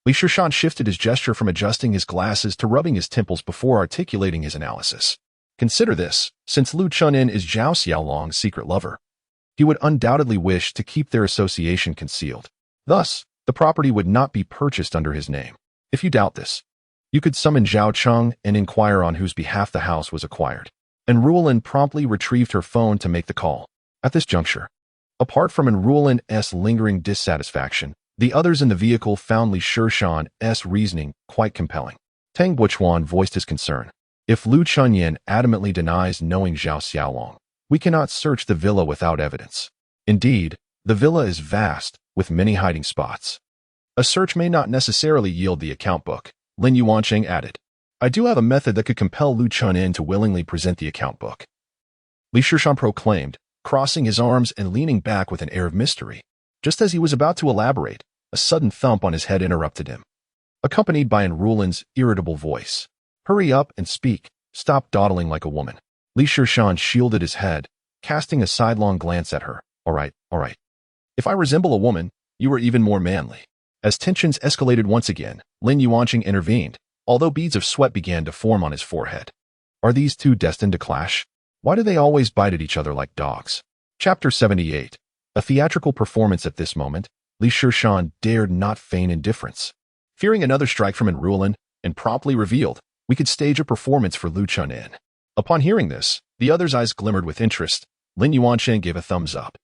Li Shishan shifted his gesture from adjusting his glasses to rubbing his temples before articulating his analysis. Consider this, since Lu Chunin is Zhao Xiaolong's secret lover, he would undoubtedly wish to keep their association concealed. Thus, the property would not be purchased under his name. If you doubt this, you could summon Zhao Cheng and inquire on whose behalf the house was acquired. Enrulin promptly retrieved her phone to make the call. At this juncture, apart from Enrulin's lingering dissatisfaction, the others in the vehicle found Li Shishan's reasoning quite compelling. Tang Buchuan voiced his concern. If Lu Chunyin adamantly denies knowing Zhao Xiaolong, we cannot search the villa without evidence. Indeed, the villa is vast, with many hiding spots. A search may not necessarily yield the account book, Lin Yuanqing added. I do have a method that could compel Lu Chunin to willingly present the account book, Li Shishan proclaimed, crossing his arms and leaning back with an air of mystery. Just as he was about to elaborate, a sudden thump on his head interrupted him, accompanied by Enrulin's irritable voice. Hurry up and speak. Stop dawdling like a woman. Li Shishan shielded his head, casting a sidelong glance at her. All right. If I resemble a woman, you are even more manly. As tensions escalated once again, Lin Yuanqing intervened, although beads of sweat began to form on his forehead. Are these two destined to clash? Why do they always bite at each other like dogs? Chapter 78. A theatrical performance. At this moment, Li Shishan dared not feign indifference. Fearing another strike from Enrulin, and promptly revealed, we could stage a performance for Lu Chunin. Upon hearing this, the other's eyes glimmered with interest. Lin Yuanqing gave a thumbs up.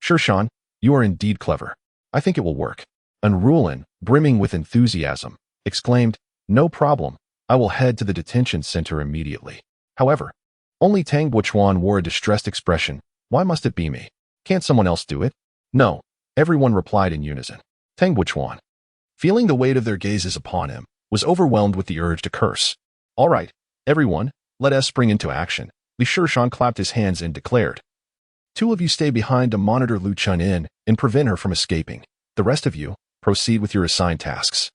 Shishan, you are indeed clever. I think it will work. Enrulin, brimming with enthusiasm, exclaimed, no problem. I will head to the detention center immediately. However, only Tang Buchuan wore a distressed expression. Why must it be me? Can't someone else do it? No, everyone replied in unison. Tang Buchuan, feeling the weight of their gazes upon him, was overwhelmed with the urge to curse. All right, everyone, let us spring into action. Li Shishan clapped his hands and declared. Two of you stay behind to monitor Lu Chunin and prevent her from escaping. The rest of you, proceed with your assigned tasks.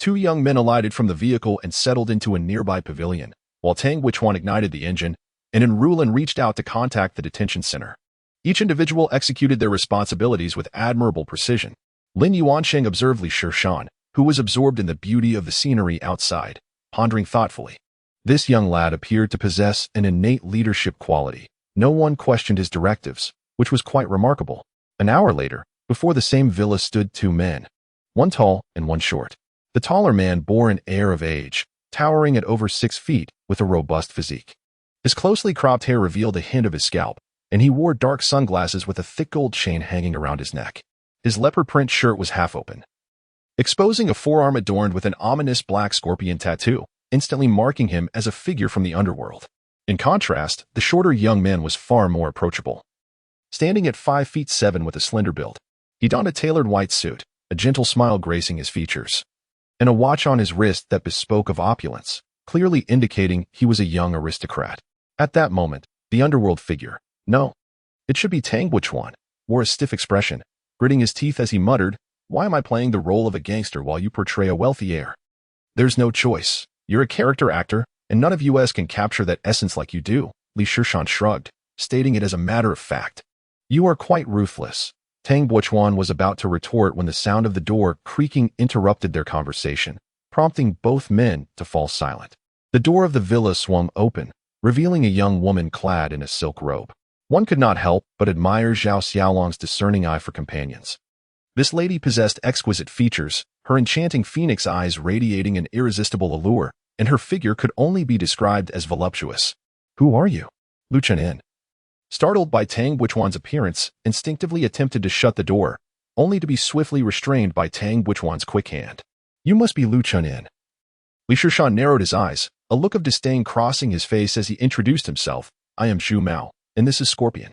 Two young men alighted from the vehicle and settled into a nearby pavilion, while Tang Buchuan ignited the engine, and Enrulin reached out to contact the detention center. Each individual executed their responsibilities with admirable precision. Lin Yuanqing observed Li Shishan, who was absorbed in the beauty of the scenery outside, pondering thoughtfully. This young lad appeared to possess an innate leadership quality. No one questioned his directives, which was quite remarkable. An hour later, before the same villa stood two men, one tall and one short. The taller man bore an air of age, towering at over 6 feet, with a robust physique. His closely cropped hair revealed a hint of his scalp, and he wore dark sunglasses with a thick gold chain hanging around his neck. His leopard print shirt was half open, exposing a forearm adorned with an ominous black scorpion tattoo, instantly marking him as a figure from the underworld. In contrast, the shorter young man was far more approachable. Standing at 5'7" with a slender build, he donned a tailored white suit, a gentle smile gracing his features, and a watch on his wrist that bespoke of opulence, clearly indicating he was a young aristocrat. At that moment, the underworld figure, no, it should be Tang Buchuan, wore a stiff expression, gritting his teeth as he muttered, why am I playing the role of a gangster while you portray a wealthy heir? There's no choice. You're a character actor, and none of us can capture that essence like you do. Li Shishan shrugged, stating it as a matter of fact. You are quite ruthless. Tang Buchuan was about to retort when the sound of the door creaking interrupted their conversation, prompting both men to fall silent. The door of the villa swung open, revealing a young woman clad in a silk robe. One could not help but admire Zhao Xiaolong's discerning eye for companions. This lady possessed exquisite features, her enchanting phoenix eyes radiating an irresistible allure, and her figure could only be described as voluptuous. Who are you? Lu Chunin, startled by Tang Buchuan's appearance, instinctively attempted to shut the door, only to be swiftly restrained by Tang Buchuan's quick hand. You must be Lu Chunin. Li Shishan narrowed his eyes, a look of disdain crossing his face as he introduced himself. I am Zhu Mao, and this is Scorpion.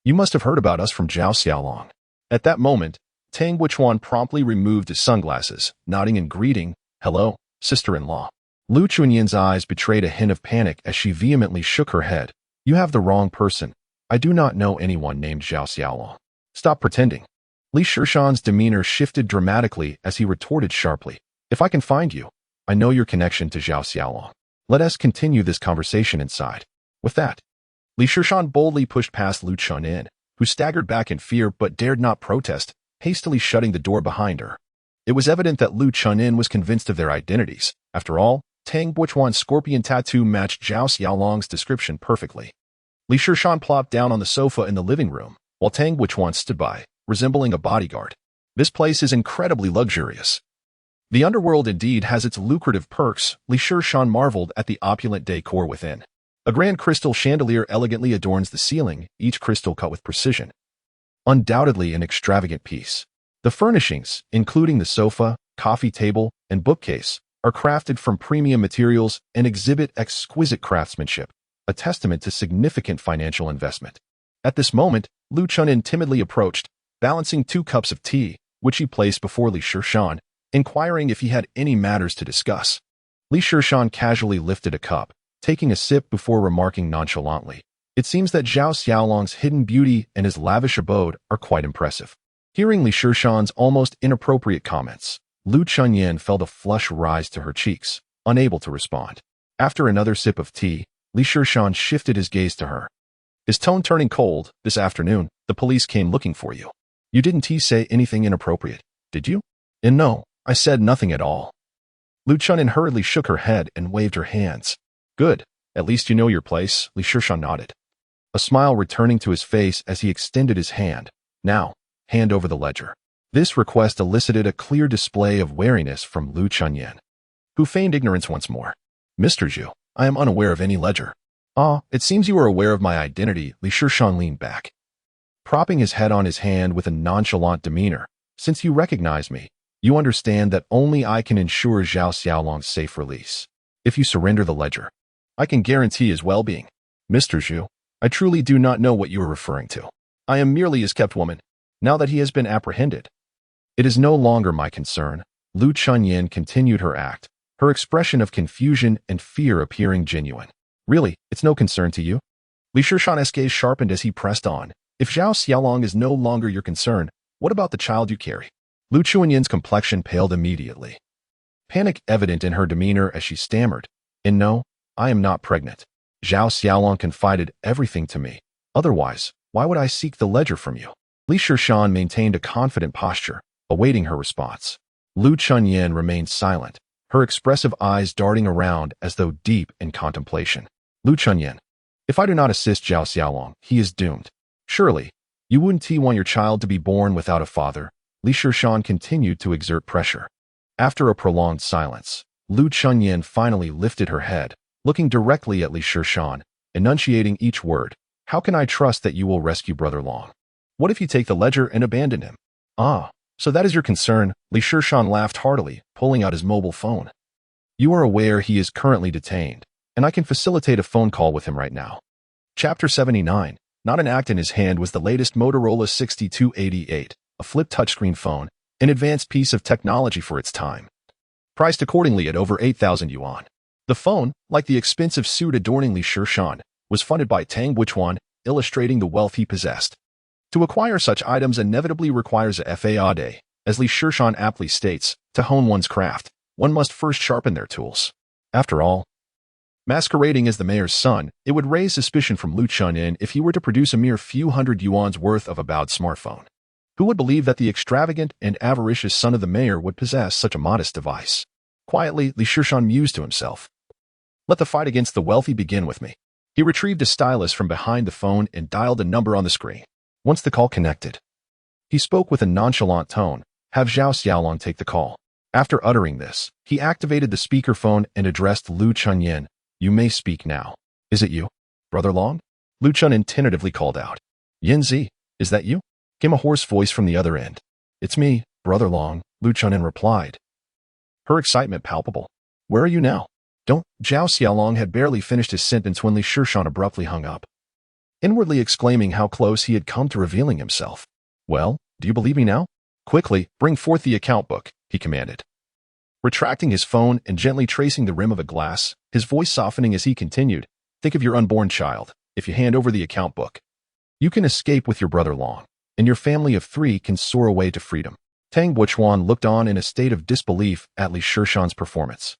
You must have heard about us from Zhao Xiaolong. At that moment, Tang Buchuan promptly removed his sunglasses, nodding in greeting. Hello, sister-in-law. Lu Chunyin's eyes betrayed a hint of panic as she vehemently shook her head. You have the wrong person. I do not know anyone named Zhao Xiaolong. Stop pretending. Li Shishan's demeanor shifted dramatically as he retorted sharply. If I can find you, I know your connection to Zhao Xiaolong. Let us continue this conversation inside. With that, Li Shishan boldly pushed past Lu Chunyin, who staggered back in fear but dared not protest, hastily shutting the door behind her. It was evident that Lu Chunyin was convinced of their identities. After all, Tang Buichuan's scorpion tattoo matched Zhao Xiaolong's description perfectly. Li Shishan plopped down on the sofa in the living room, while Tang Buichuan stood by, resembling a bodyguard. This place is incredibly luxurious. The underworld indeed has its lucrative perks. Li Shishan marveled at the opulent decor within. A grand crystal chandelier elegantly adorns the ceiling, each crystal cut with precision. Undoubtedly an extravagant piece. The furnishings, including the sofa, coffee table, and bookcase, are crafted from premium materials and exhibit exquisite craftsmanship, a testament to significant financial investment. At this moment, Lu Chunyin timidly approached, balancing 2 cups of tea, which he placed before Li Shishan, inquiring if he had any matters to discuss. Li Shishan casually lifted a cup, taking a sip before remarking nonchalantly, "It seems that Zhao Xiaolong's hidden beauty and his lavish abode are quite impressive." Hearing Li Shishan's almost inappropriate comments, Lu Chunyin felt a flush rise to her cheeks, unable to respond. After another sip of tea, Li Shishan shifted his gaze to her. His tone turning cold. "This afternoon, the police came looking for you. You didn't say anything inappropriate, did you?" "And no, I said nothing at all." Lu Chunyin hurriedly shook her head and waved her hands. "Good, at least you know your place." Li Shishan nodded, a smile returning to his face as he extended his hand. "Now, hand over the ledger." This request elicited a clear display of wariness from Lu Chunyin, who feigned ignorance once more. "Mr. Zhu, I am unaware of any ledger." "Ah, it seems you are aware of my identity." Li Shishan leaned back, propping his head on his hand with a nonchalant demeanor. "Since you recognize me, you understand that only I can ensure Zhao Xiaolong's safe release. If you surrender the ledger, I can guarantee his well-being." "Mr. Zhu, I truly do not know what you are referring to. I am merely his kept woman, now that he has been apprehended." "It is no longer my concern." Lu Chunyin continued her act, her expression of confusion and fear appearing genuine. "Really, it's no concern to you?" Li Shishan's gaze sharpened as he pressed on. "If Zhao Xiaolong is no longer your concern, what about the child you carry?" Lu Chunyin's complexion paled immediately, panic evident in her demeanor as she stammered, "And no, I am not pregnant. Zhao Xiaolong confided everything to me. Otherwise, why would I seek the ledger from you?" Li Shishan maintained a confident posture, awaiting her response. Lu Chunyin remained silent, her expressive eyes darting around as though deep in contemplation. "Lu Chunyin, if I do not assist Zhao Xiaolong, he is doomed. Surely, you wouldn't want your child to be born without a father." Li Shishan continued to exert pressure. After a prolonged silence, Lu Chunyin finally lifted her head, looking directly at Li Shishan, enunciating each word. "How can I trust that you will rescue Brother Long? What if you take the ledger and abandon him?" "Ah, so that is your concern." Li Shishan laughed heartily, pulling out his mobile phone. "You are aware he is currently detained, and I can facilitate a phone call with him right now." Chapter 79. Not an act in his hand was the latest Motorola 6288, a flip touchscreen phone, an advanced piece of technology for its time, priced accordingly at over 8,000 yuan. The phone, like the expensive suit adorning Li Shishan, was funded by Tang Buichuan, illustrating the wealth he possessed. To acquire such items inevitably requires a fade, as Li Shishan aptly states. To hone one's craft, one must first sharpen their tools. After all, masquerading as the mayor's son, it would raise suspicion from Lu Chunyin if he were to produce a mere few hundred yuan's worth of a bowed smartphone. Who would believe that the extravagant and avaricious son of the mayor would possess such a modest device? Quietly, Li Shishan mused to himself. "Let the fight against the wealthy begin with me." He retrieved a stylus from behind the phone and dialed a number on the screen. Once the call connected, he spoke with a nonchalant tone. "Have Zhao Xiaolong take the call." After uttering this, he activated the speakerphone and addressed Lu Chunyin. "You may speak now." "Is it you, Brother Long?" Lu Chunyin tentatively called out. "Yanzi, is that you?" came a hoarse voice from the other end. "It's me, Brother Long," Lu Chunyin replied, her excitement palpable. "Where are you now?" "Don't." Zhao Xiaolong had barely finished his sentence when Li Shishan abruptly hung up, inwardly exclaiming how close he had come to revealing himself. "Well, do you believe me now?" "Quickly, bring forth the account book," he commanded, retracting his phone and gently tracing the rim of a glass, his voice softening as he continued. "Think of your unborn child. If you hand over the account book, you can escape with your Brother Long. and your family of 3 can soar away to freedom. Tang Buchuan looked on in a state of disbelief at Li Shishan's performance,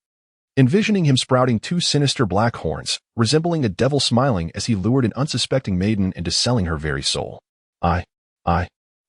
envisioning him sprouting 2 sinister black horns, resembling a devil smiling as he lured an unsuspecting maiden into selling her very soul. I,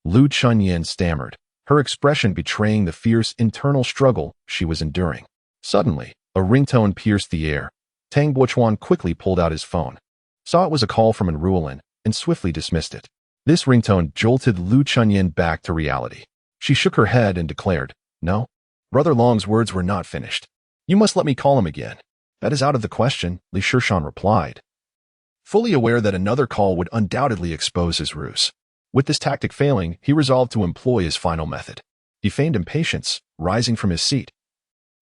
Lu Chunyin stammered, her expression betraying the fierce internal struggle she was enduring. Suddenly, a ringtone pierced the air. Tang Buchuan quickly pulled out his phone, saw it was a call from Enruelin, and swiftly dismissed it. This ringtone jolted Lu Chunyin back to reality. She shook her head and declared, "No, Brother Long's words were not finished. You must let me call him again." "That is out of the question," Li Shishan replied, fully aware that another call would undoubtedly expose his ruse. With this tactic failing, he resolved to employ his final method. He feigned impatience, rising from his seat,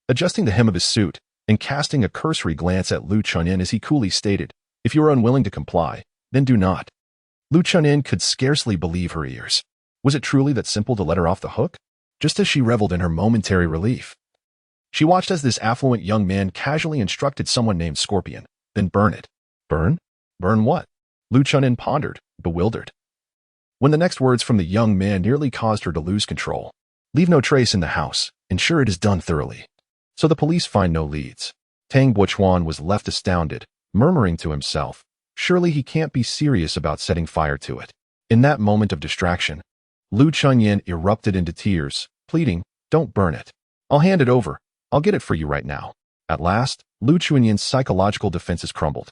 adjusting the hem of his suit, and casting a cursory glance at Lu Chunyin as he coolly stated, "If you are unwilling to comply, then do not." Lu Chunyin could scarcely believe her ears. Was it truly that simple to let her off the hook? Just as she reveled in her momentary relief, she watched as this affluent young man casually instructed someone named Scorpion, "Then burn it." "Burn? Burn what?" Lu Chunyin pondered, bewildered, when the next words from the young man nearly caused her to lose control. "Leave no trace in the house. Ensure it is done thoroughly, so the police find no leads." Tang Buchuan was left astounded, murmuring to himself, "Surely he can't be serious about setting fire to it." In that moment of distraction, Lu Chunyin erupted into tears, pleading, "Don't burn it. I'll hand it over. I'll get it for you right now." At last, Lu Chunyin's psychological defenses crumbled.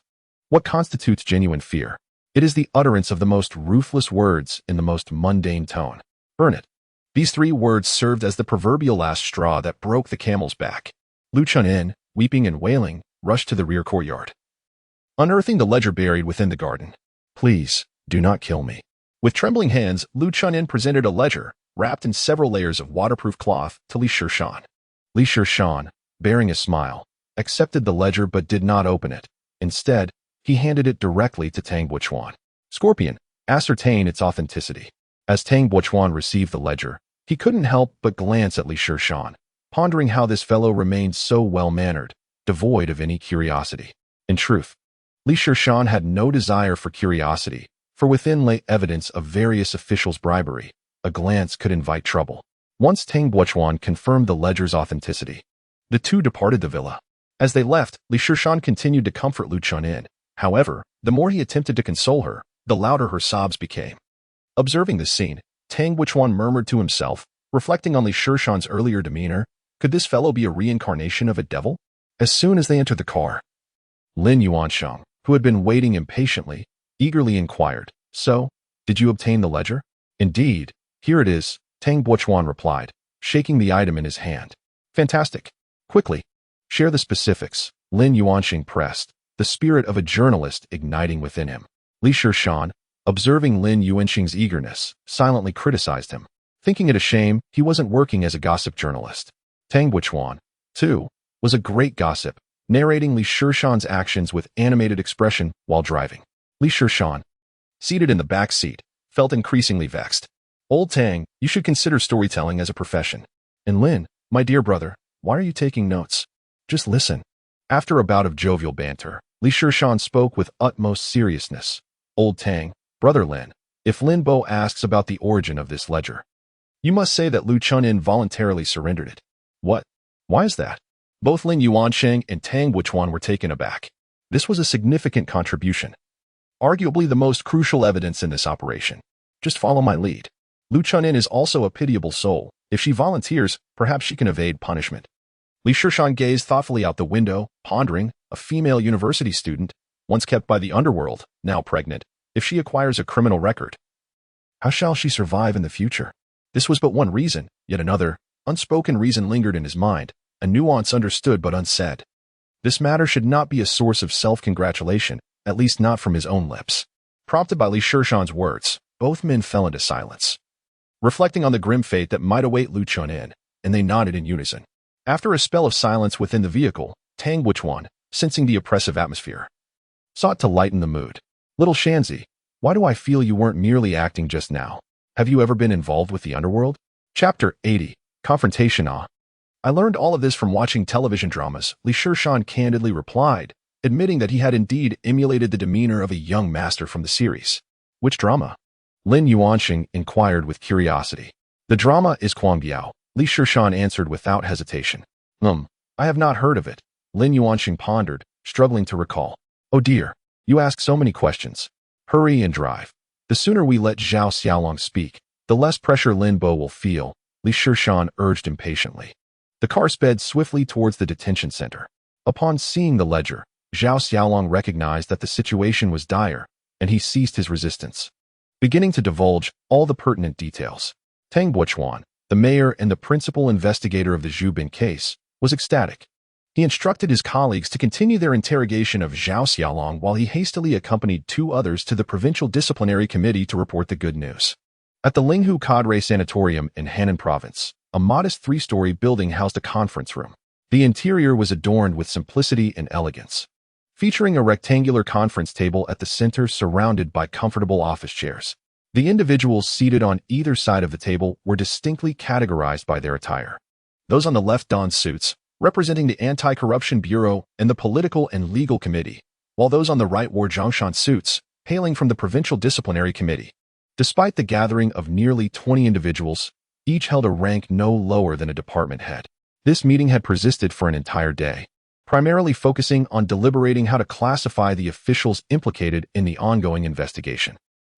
What constitutes genuine fear? It is the utterance of the most ruthless words in the most mundane tone. "Burn it." These 3 words served as the proverbial last straw that broke the camel's back. Lu Chunyin, weeping and wailing, rushed to the rear courtyard, unearthing the ledger buried within the garden. "Please, do not kill me." With trembling hands, Lu Chunyin presented a ledger, wrapped in several layers of waterproof cloth, to Li Shishan. Li Shishan, bearing a smile, accepted the ledger but did not open it. Instead, he handed it directly to Tang Buchuan. "Scorpion, ascertain its authenticity." As Tang Buchuan received the ledger, he couldn't help but glance at Li Shishan, pondering how this fellow remained so well-mannered, devoid of any curiosity. In truth, Li Shishan had no desire for curiosity, for within lay evidence of various officials' bribery. A glance could invite trouble. Once Tang Buchuan confirmed the ledger's authenticity, the 2 departed the villa. As they left, Li Shishan continued to comfort Lu Chunyin. However, the more he attempted to console her, the louder her sobs became. Observing this scene, Tang Buchuan murmured to himself, reflecting on Li Shishan's earlier demeanor, could this fellow be a reincarnation of a devil? As soon as they entered the car, Lin Yuansheng, who had been waiting impatiently, eagerly inquired, "So, did you obtain the ledger?" "Indeed, here it is," Tang Buchuan replied, shaking the item in his hand. "Fantastic. Quickly, share the specifics," Lin Yuansheng pressed, the spirit of a journalist igniting within him. Li Shishan, observing Lin Yuansheng's eagerness, silently criticized him, thinking it a shame he wasn't working as a gossip journalist. Tang Buchuan, too, was a great gossip, narrating Li Shishan's actions with animated expression while driving. Li Shishan, seated in the back seat, felt increasingly vexed. "Old Tang, you should consider storytelling as a profession. And Lin, my dear brother, why are you taking notes? Just listen." After a bout of jovial banter, Li Shishan spoke with utmost seriousness. "Old Tang, Brother Lin, if Lin Bo asks about the origin of this ledger, you must say that Lu Chunyin voluntarily surrendered it." "What? Why is that?" Both Lin Yuansheng and Tang Buchuan were taken aback. This was a significant contribution, arguably the most crucial evidence in this operation. "Just follow my lead. Lu Chunyin is also a pitiable soul. If she volunteers, perhaps she can evade punishment." Li Shishan gazed thoughtfully out the window, pondering, a female university student, once kept by the underworld, now pregnant. If she acquires a criminal record, how shall she survive in the future? This was but one reason, yet another, unspoken reason lingered in his mind, a nuance understood but unsaid. This matter should not be a source of self-congratulation, at least not from his own lips. Prompted by Li Shishan's words, both men fell into silence, reflecting on the grim fate that might await Lu Chunyin, and they nodded in unison. After a spell of silence within the vehicle, Tang Buchuan, sensing the oppressive atmosphere, sought to lighten the mood. "Little Shanzi, why do I feel you weren't merely acting just now? Have you ever been involved with the underworld?" Chapter 80, Confrontation. "I learned all of this from watching television dramas," Li Shishan candidly replied, admitting that he had indeed emulated the demeanor of a young master from the series. "Which drama?" Lin Yuanxing inquired with curiosity. The drama is Kuangbiao, Li Shishan answered without hesitation. I have not heard of it. Lin Yuanxing pondered, struggling to recall. Oh dear, you ask so many questions. Hurry and drive. The sooner we let Zhao Xiaolong speak, the less pressure Lin Bo will feel, Li Shishan urged impatiently. The car sped swiftly towards the detention center. Upon seeing the ledger, Zhao Xiaolong recognized that the situation was dire, and he ceased his resistance, beginning to divulge all the pertinent details. Tang Buochuan, the mayor and the principal investigator of the Zhu Bin case, was ecstatic. He instructed his colleagues to continue their interrogation of Zhao Xiaolong while he hastily accompanied two others to the Provincial Disciplinary Committee to report the good news. At the Linghu Cadre Sanatorium in Henan Province, a modest three-story building housed a conference room. The interior was adorned with simplicity and elegance, featuring a rectangular conference table at the center surrounded by comfortable office chairs. The individuals seated on either side of the table were distinctly categorized by their attire. Those on the left donned suits, representing the Anti-Corruption Bureau and the Political and Legal Committee, while those on the right wore Zhongshan suits, hailing from the Provincial Disciplinary Committee. Despite the gathering of nearly 20 individuals, each held a rank no lower than a department head. This meeting had persisted for an entire day, primarily focusing on deliberating how to classify the officials implicated in the ongoing investigation.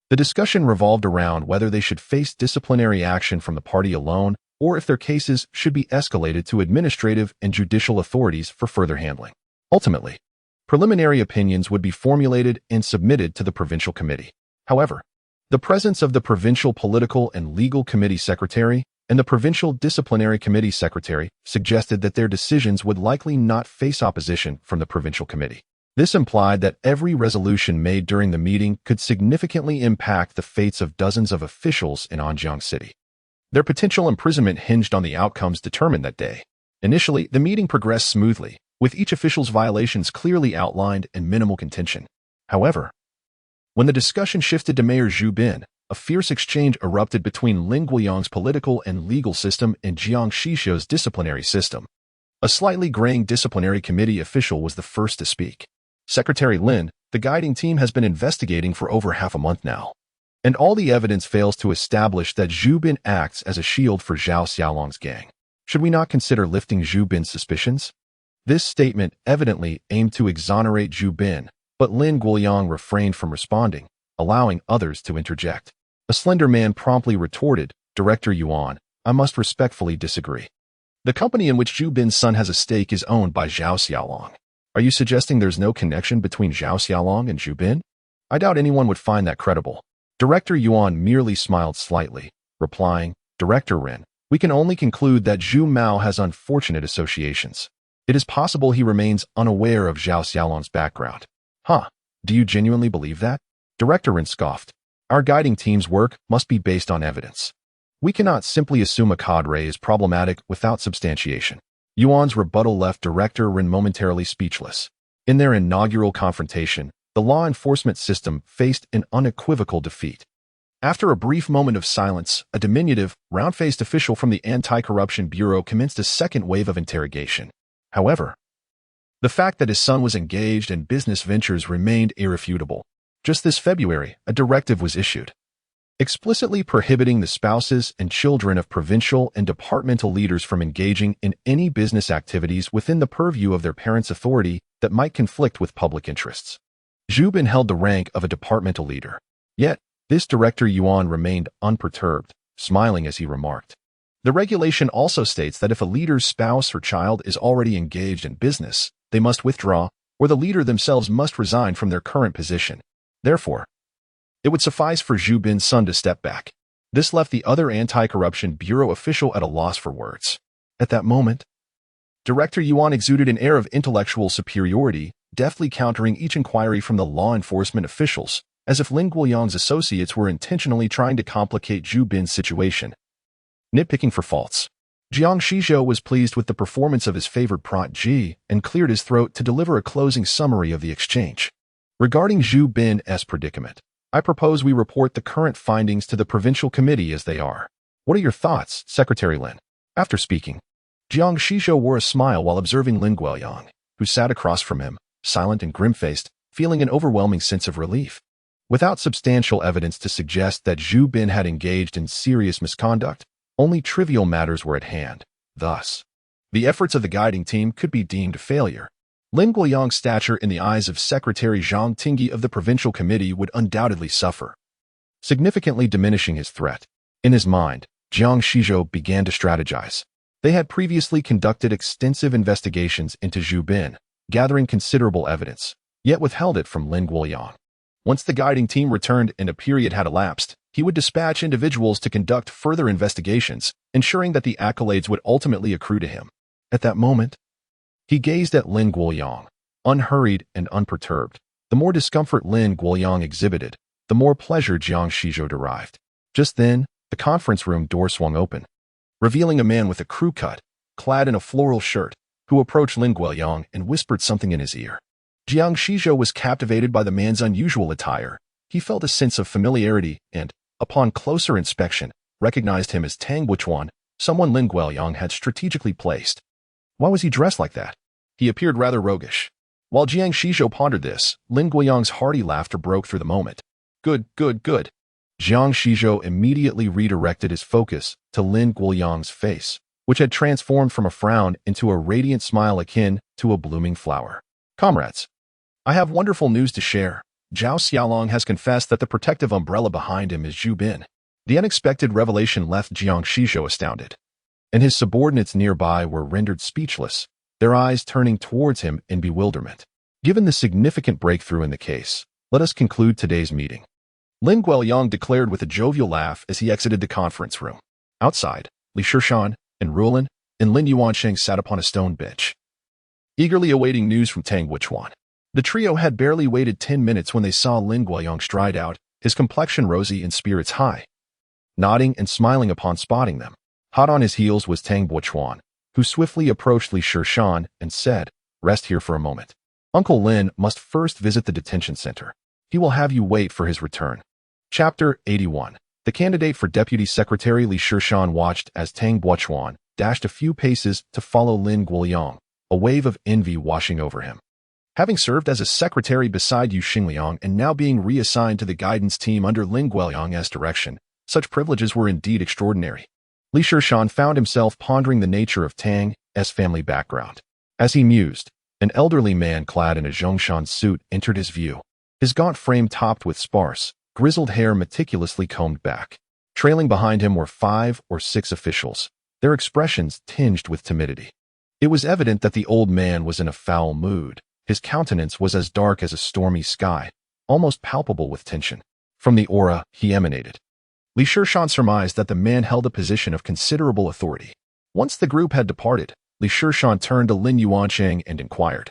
The discussion revolved around whether they should face disciplinary action from the party alone or if their cases should be escalated to administrative and judicial authorities for further handling. Ultimately, preliminary opinions would be formulated and submitted to the provincial committee. However, the presence of the Provincial Political and Legal Committee Secretary and the Provincial Disciplinary Committee Secretary suggested that their decisions would likely not face opposition from the Provincial Committee. This implied that every resolution made during the meeting could significantly impact the fates of dozens of officials in Anjiang City. Their potential imprisonment hinged on the outcomes determined that day. Initially, the meeting progressed smoothly, with each official's violations clearly outlined and minimal contention. However, when the discussion shifted to Mayor Zhu Bin, a fierce exchange erupted between Lin Guoyang's political and legal system and Jiang Shishou's disciplinary system. A slightly graying disciplinary committee official was the first to speak. Secretary Lin, the guiding team has been investigating for over half a month now, and all the evidence fails to establish that Zhu Bin acts as a shield for Zhao Xiaolong's gang. Should we not consider lifting Zhu Bin's suspicions? This statement evidently aimed to exonerate Zhu Bin, but Lin Guoyang refrained from responding, allowing others to interject. A slender man promptly retorted, Director Yuan, I must respectfully disagree. The company in which Zhu Bin's son has a stake is owned by Zhao Xiaolong. Are you suggesting there's no connection between Zhao Xiaolong and Zhu Bin? I doubt anyone would find that credible. Director Yuan merely smiled slightly, replying, Director Ren, we can only conclude that Zhu Mao has unfortunate associations. It is possible he remains unaware of Zhao Xiaolong's background. Do you genuinely believe that? Director Ren scoffed. Our guiding team's work must be based on evidence. We cannot simply assume a cadre is problematic without substantiation. Yuan's rebuttal left Director Ren momentarily speechless. In their inaugural confrontation, the law enforcement system faced an unequivocal defeat. After a brief moment of silence, a diminutive, round-faced official from the Anti-Corruption Bureau commenced a second wave of interrogation. However, the fact that his son was engaged in business ventures remained irrefutable. Just this February, a directive was issued, explicitly prohibiting the spouses and children of provincial and departmental leaders from engaging in any business activities within the purview of their parents' authority that might conflict with public interests. Zhu Bin held the rank of a departmental leader. Yet, this Director Yuan remained unperturbed, smiling as he remarked. The regulation also states that if a leader's spouse or child is already engaged in business, they must withdraw, or the leader themselves must resign from their current position. Therefore, it would suffice for Zhu Bin's son to step back. This left the other Anti-Corruption Bureau official at a loss for words. At that moment, Director Yuan exuded an air of intellectual superiority, deftly countering each inquiry from the law enforcement officials, as if Lin Guoyang's associates were intentionally trying to complicate Zhu Bin's situation. Nitpicking for faults. Jiang Shizhou was pleased with the performance of his favored Prot Ji and cleared his throat to deliver a closing summary of the exchange. Regarding Zhu Bin's predicament, I propose we report the current findings to the provincial committee as they are. What are your thoughts, Secretary Lin? After speaking, Jiang Shizhou wore a smile while observing Lin Guoyang, who sat across from him, silent and grim-faced, feeling an overwhelming sense of relief. Without substantial evidence to suggest that Zhu Bin had engaged in serious misconduct, only trivial matters were at hand. Thus, the efforts of the guiding team could be deemed a failure. Lin Guoyang's stature in the eyes of Secretary Zhang Tingyi of the Provincial Committee would undoubtedly suffer, significantly diminishing his threat. In his mind, Jiang Shizhou began to strategize. They had previously conducted extensive investigations into Zhu Bin, gathering considerable evidence, yet withheld it from Lin Guoyang. Once the guiding team returned and a period had elapsed, he would dispatch individuals to conduct further investigations, ensuring that the accolades would ultimately accrue to him. At that moment, he gazed at Lin Guoyang, unhurried and unperturbed. The more discomfort Lin Guoyang exhibited, the more pleasure Jiang Shizhou derived. Just then, the conference room door swung open, revealing a man with a crew cut, clad in a floral shirt, who approached Lin Guoyang and whispered something in his ear. Jiang Shizhou was captivated by the man's unusual attire. He felt a sense of familiarity and, upon closer inspection, recognized him as Tang Buchuan, someone Lin Guoyang had strategically placed. Why was he dressed like that? He appeared rather roguish. While Jiang Shizhou pondered this, Lin Guoyang's hearty laughter broke through the moment. Good. Jiang Shizhou immediately redirected his focus to Lin Guoyang's face, which had transformed from a frown into a radiant smile akin to a blooming flower. Comrades, I have wonderful news to share. Zhao Xiaolong has confessed that the protective umbrella behind him is Zhu Bin. The unexpected revelation left Jiang Shizhou astounded, and his subordinates nearby were rendered speechless, their eyes turning towards him in bewilderment. Given the significant breakthrough in the case, let us conclude today's meeting. Lin Guoyang declared with a jovial laugh as he exited the conference room. Outside, Li Shishan and Rulin and Lin Yuansheng sat upon a stone bench, eagerly awaiting news from Tang Buchuan. The trio had barely waited 10 minutes when they saw Lin Guoyang stride out, his complexion rosy and spirits high, nodding and smiling upon spotting them. Hot on his heels was Tang Buchuan, who swiftly approached Li Shishan and said, "Rest here for a moment. Uncle Lin must first visit the detention center. He will have you wait for his return." Chapter 81. The candidate for Deputy Secretary Li Shishan watched as Tang Buchuan dashed a few paces to follow Lin Guoyang, a wave of envy washing over him. Having served as a secretary beside Yu Xingliang and now being reassigned to the guidance team under Lin Guoyang's direction, such privileges were indeed extraordinary. Li Shishan found himself pondering the nature of Tang's family background. As he mused, an elderly man clad in a Zhongshan suit entered his view, his gaunt frame topped with sparse, grizzled hair meticulously combed back. Trailing behind him were 5 or 6 officials, their expressions tinged with timidity. It was evident that the old man was in a foul mood. His countenance was as dark as a stormy sky, almost palpable with tension. From the aura he emanated, Li Shishan surmised that the man held a position of considerable authority. Once the group had departed, Li Shishan turned to Lin Yuansheng and inquired,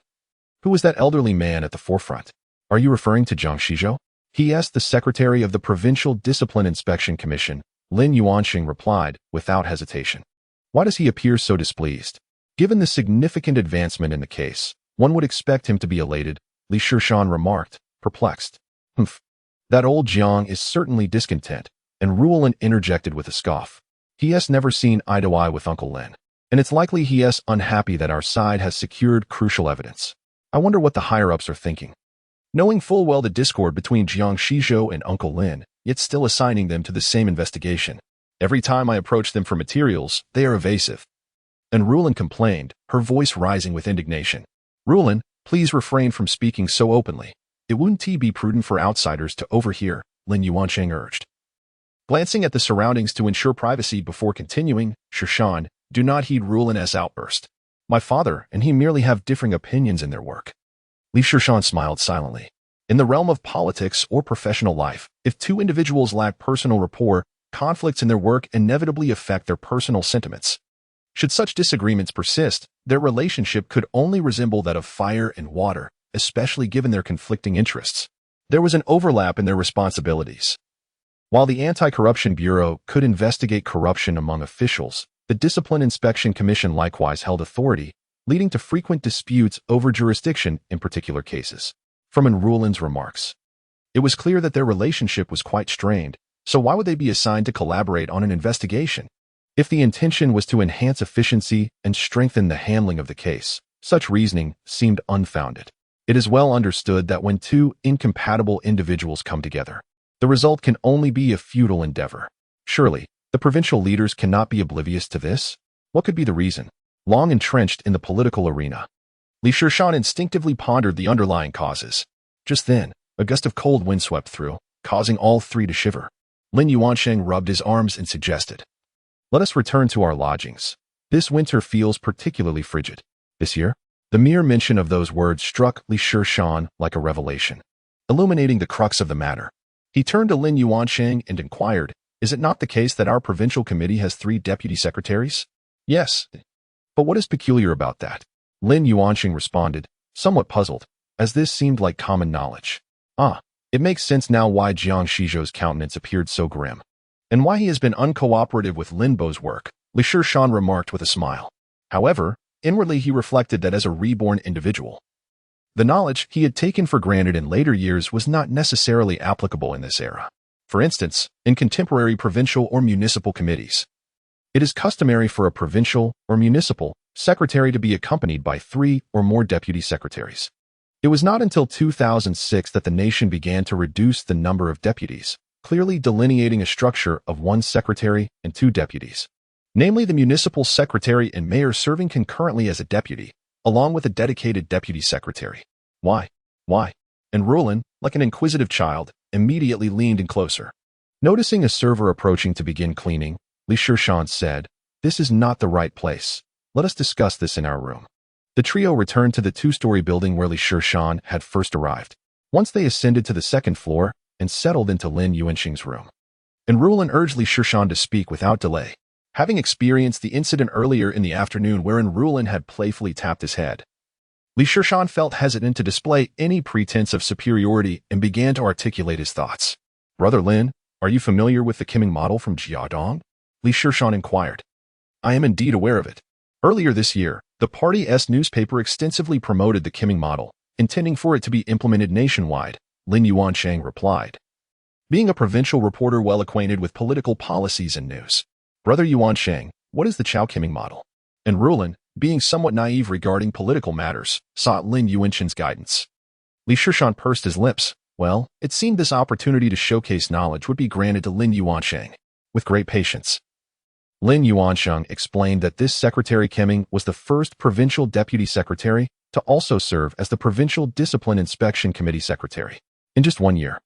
"Who was that elderly man at the forefront? Are you referring to Jiang Shizhou?" He asked the secretary of the Provincial Discipline Inspection Commission. Lin Yuansheng replied, without hesitation. "Why does he appear so displeased? Given the significant advancement in the case, one would expect him to be elated," Li Shishan remarked, perplexed. "Humph. That old Jiang is certainly discontent," and Ruolin interjected with a scoff. "He has never seen eye to eye with Uncle Lin, and it's likely he is unhappy that our side has secured crucial evidence. I wonder what the higher-ups are thinking." Knowing full well the discord between Jiang Shizhou and Uncle Lin, yet still assigning them to the same investigation. "Every time I approach them for materials, they are evasive." And Ruolin complained, her voice rising with indignation. "Ruolin, please refrain from speaking so openly. It wouldn't be prudent for outsiders to overhear," Lin Yuansheng urged. Glancing at the surroundings to ensure privacy before continuing, "Shishan, do not heed Ruolin's outburst. My father and he merely have differing opinions in their work." Li Shishan smiled silently. In the realm of politics or professional life, if two individuals lack personal rapport, conflicts in their work inevitably affect their personal sentiments. Should such disagreements persist, their relationship could only resemble that of fire and water, especially given their conflicting interests. There was an overlap in their responsibilities. While the Anti-Corruption Bureau could investigate corruption among officials, the Discipline Inspection Commission likewise held authority, leading to frequent disputes over jurisdiction in particular cases. From Ruolin's remarks, it was clear that their relationship was quite strained, so why would they be assigned to collaborate on an investigation? If the intention was to enhance efficiency and strengthen the handling of the case, such reasoning seemed unfounded. It is well understood that when two incompatible individuals come together, the result can only be a futile endeavor. Surely, the provincial leaders cannot be oblivious to this? What could be the reason? Long entrenched in the political arena, Shishan instinctively pondered the underlying causes. Just then, a gust of cold wind swept through, causing all three to shiver. Lin Yuansheng rubbed his arms and suggested, "Let us return to our lodgings. This winter feels particularly frigid. This year?" The mere mention of those words struck Li Shishan like a revelation, illuminating the crux of the matter. He turned to Lin Yuansheng and inquired, "Is it not the case that our provincial committee has 3 deputy secretaries?" "Yes. But what is peculiar about that?" Lin Yuansheng responded, somewhat puzzled, as this seemed like common knowledge. "Ah, it makes sense now why Jiang Shizhou's countenance appeared so grim, and why he has been uncooperative with Lin Bo's work," Li Shishan remarked with a smile. However, inwardly he reflected that as a reborn individual, the knowledge he had taken for granted in later years was not necessarily applicable in this era. For instance, in contemporary provincial or municipal committees, it is customary for a provincial or municipal secretary to be accompanied by 3 or more deputy secretaries. It was not until 2006 that the nation began to reduce the number of deputies, clearly delineating a structure of 1 secretary and 2 deputies, namely the municipal secretary and mayor serving concurrently as a deputy, along with a dedicated deputy secretary. Why? And Rulin, like an inquisitive child, immediately leaned in closer. Noticing a server approaching to begin cleaning, Li Shishan said, "This is not the right place. Let us discuss this in our room." The trio returned to the 2-story building where Li Shishan had first arrived. Once they ascended to the 2nd floor and settled into Lin Yuansheng's room, and Rulin urged Li Shishan to speak without delay. Having experienced the incident earlier in the afternoon wherein Rulin had playfully tapped his head, Li Shishan felt hesitant to display any pretense of superiority and began to articulate his thoughts. "Brother Lin, are you familiar with the Kimming model from Jiadong?" Li Shishan inquired. "I am indeed aware of it. Earlier this year, the party's newspaper extensively promoted the Kimming model, intending for it to be implemented nationwide," Lin Yuansheng replied, being a provincial reporter well acquainted with political policies and news. "Brother Yuansheng, what is the Chao Kimming model?" And Rulin, being somewhat naive regarding political matters, sought Lin Yuansheng's guidance. Li Shishan pursed his lips. Well, it seemed this opportunity to showcase knowledge would be granted to Lin Yuansheng, with great patience. Lin Yuansheng explained that this Secretary Kimming was the first provincial deputy secretary to also serve as the Provincial Discipline Inspection Committee secretary. In just 1 year,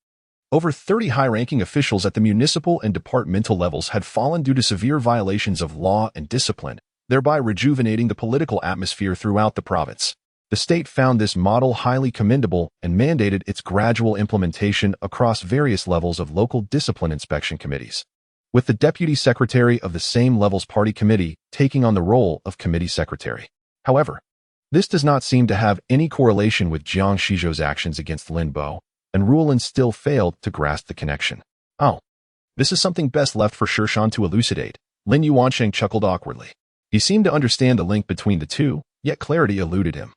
over 30 high-ranking officials at the municipal and departmental levels had fallen due to severe violations of law and discipline, thereby rejuvenating the political atmosphere throughout the province. The state found this model highly commendable and mandated its gradual implementation across various levels of local discipline inspection committees, with the deputy secretary of the same level's party committee taking on the role of committee secretary. However, this does not seem to have any correlation with Jiang Shizhou's actions against Lin Bo, and Rulin still failed to grasp the connection. "Oh, this is something best left for Shishan to elucidate," Lin Yuansheng chuckled awkwardly. He seemed to understand the link between the two, yet clarity eluded him,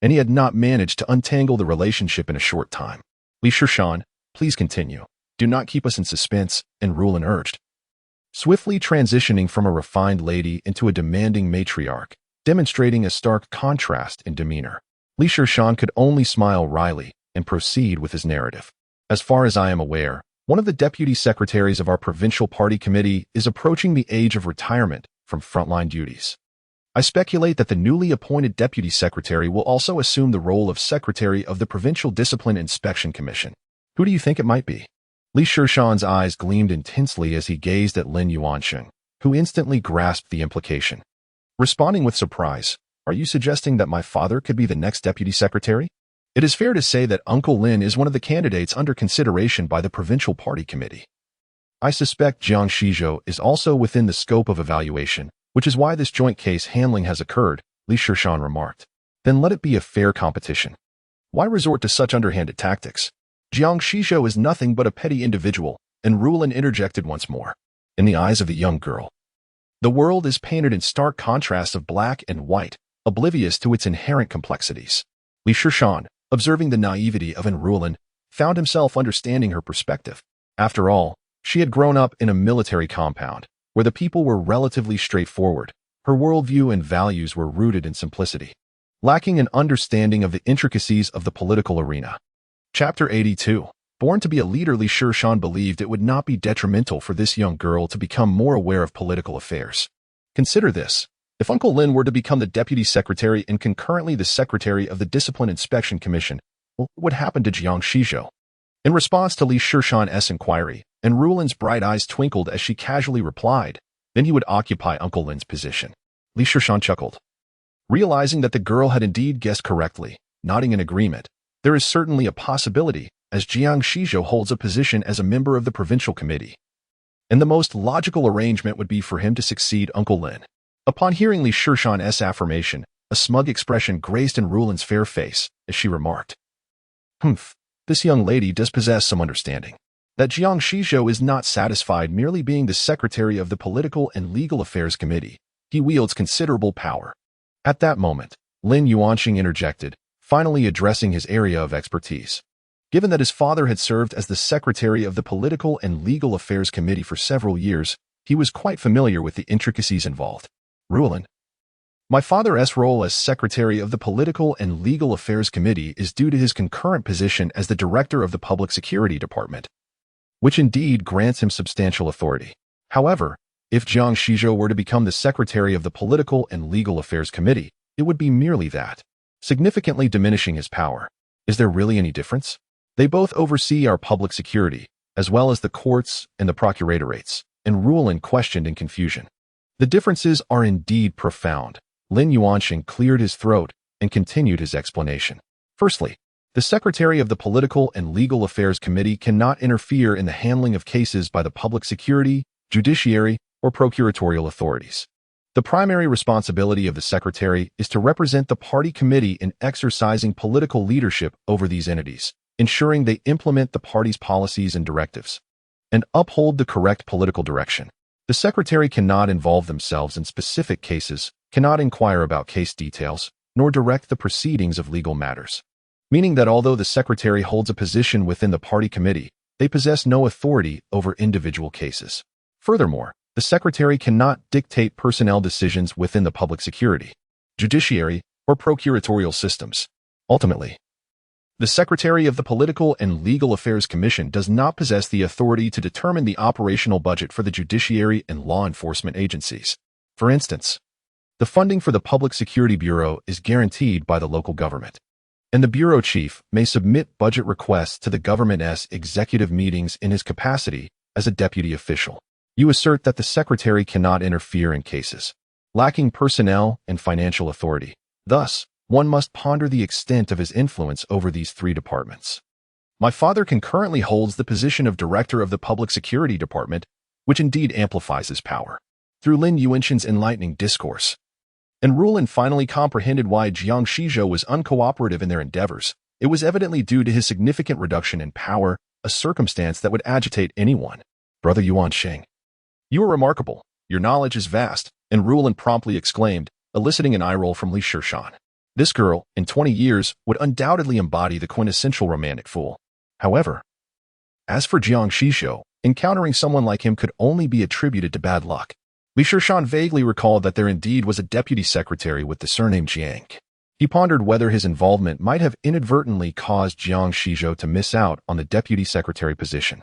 and he had not managed to untangle the relationship in a short time. "Li Shishan, please continue. Do not keep us in suspense," and Rulin urged, swiftly transitioning from a refined lady into a demanding matriarch, demonstrating a stark contrast in demeanor. Li Shishan could only smile wryly and proceed with his narrative. "As far as I am aware, one of the deputy secretaries of our provincial party committee is approaching the age of retirement from frontline duties. I speculate that the newly appointed deputy secretary will also assume the role of secretary of the Provincial Discipline Inspection Commission. Who do you think it might be?" Li Shishan's eyes gleamed intensely as he gazed at Lin Yuansheng, who instantly grasped the implication. Responding with surprise, "Are you suggesting that my father could be the next deputy secretary?" It is fair to say that Uncle Lin is one of the candidates under consideration by the provincial party committee. I suspect Jiang Shizhou is also within the scope of evaluation, which is why this joint case handling has occurred, Li Shishan remarked. Then let it be a fair competition. Why resort to such underhanded tactics? Jiang Shizhou is nothing but a petty individual, and Rulin interjected once more. In the eyes of the young girl, the world is painted in stark contrasts of black and white, oblivious to its inherent complexities. Li Shishan, observing the naivety of Rulin, found himself understanding her perspective. After all, she had grown up in a military compound, where the people were relatively straightforward. Her worldview and values were rooted in simplicity. lacking an understanding of the intricacies of the political arena. Chapter 82. Born to be a leader, Li Shishan believed it would not be detrimental for this young girl to become more aware of political affairs. Consider this. If Uncle Lin were to become the deputy secretary and concurrently the secretary of the Discipline Inspection Commission, what would happen to Jiang Shizhou? In response to Li Shishan's inquiry, and Rulin's bright eyes twinkled as she casually replied, then he would occupy Uncle Lin's position. Li Shishan chuckled, realizing that the girl had indeed guessed correctly, nodding in agreement. There is certainly a possibility, as Jiang Shizhou holds a position as a member of the provincial committee. And the most logical arrangement would be for him to succeed Uncle Lin. Upon hearing Li Shishan's affirmation, a smug expression graced in Rulin's fair face, as she remarked, "Humph, this young lady does possess some understanding. That Jiang Shizhou is not satisfied merely being the secretary of the Political and Legal Affairs Committee. He wields considerable power." At that moment, Lin Yuanqing interjected, finally addressing his area of expertise. Given that his father had served as the secretary of the Political and Legal Affairs Committee for several years, he was quite familiar with the intricacies involved. Rulin, my father's role as secretary of the Political and Legal Affairs Committee is due to his concurrent position as the director of the Public Security Department, which indeed grants him substantial authority. However, if Jiang Shizhou were to become the secretary of the Political and Legal Affairs Committee, it would be merely that, significantly diminishing his power. Is there really any difference? They both oversee our public security, as well as the courts and the procuratoriates, and Rulin questioned in confusion. The differences are indeed profound. Lin Yuanqing cleared his throat and continued his explanation. Firstly, the secretary of the Political and Legal Affairs Committee cannot interfere in the handling of cases by the public security, judiciary, or procuratorial authorities. The primary responsibility of the secretary is to represent the party committee in exercising political leadership over these entities, ensuring they implement the party's policies and directives, and uphold the correct political direction. The secretary cannot involve themselves in specific cases, cannot inquire about case details, nor direct the proceedings of legal matters. Meaning that although the secretary holds a position within the party committee, they possess no authority over individual cases. Furthermore, the secretary cannot dictate personnel decisions within the public security, judiciary, or procuratorial systems. Ultimately, the secretary of the Political and Legal Affairs Commission does not possess the authority to determine the operational budget for the judiciary and law enforcement agencies. For instance, the funding for the Public Security Bureau is guaranteed by the local government, and the bureau chief may submit budget requests to the government's executive meetings in his capacity as a deputy official. You assert that the secretary cannot interfere in cases lacking personnel and financial authority. Thus, one must ponder the extent of his influence over these three departments. My father concurrently holds the position of director of the Public Security Department, which indeed amplifies his power. Through Lin Yuanqing's enlightening discourse, and Rulin finally comprehended why Jiang Shizhou was uncooperative in their endeavors. It was evidently due to his significant reduction in power, a circumstance that would agitate anyone. Brother Yuanqing, you are remarkable. Your knowledge is vast, and Rulin promptly exclaimed, eliciting an eye roll from Li Shishan. This girl, in 20 years, would undoubtedly embody the quintessential romantic fool. However, as for Jiang Shizhou, encountering someone like him could only be attributed to bad luck. Li Shishan vaguely recalled that there indeed was a deputy secretary with the surname Jiang. He pondered whether his involvement might have inadvertently caused Jiang Shizhou to miss out on the deputy secretary position.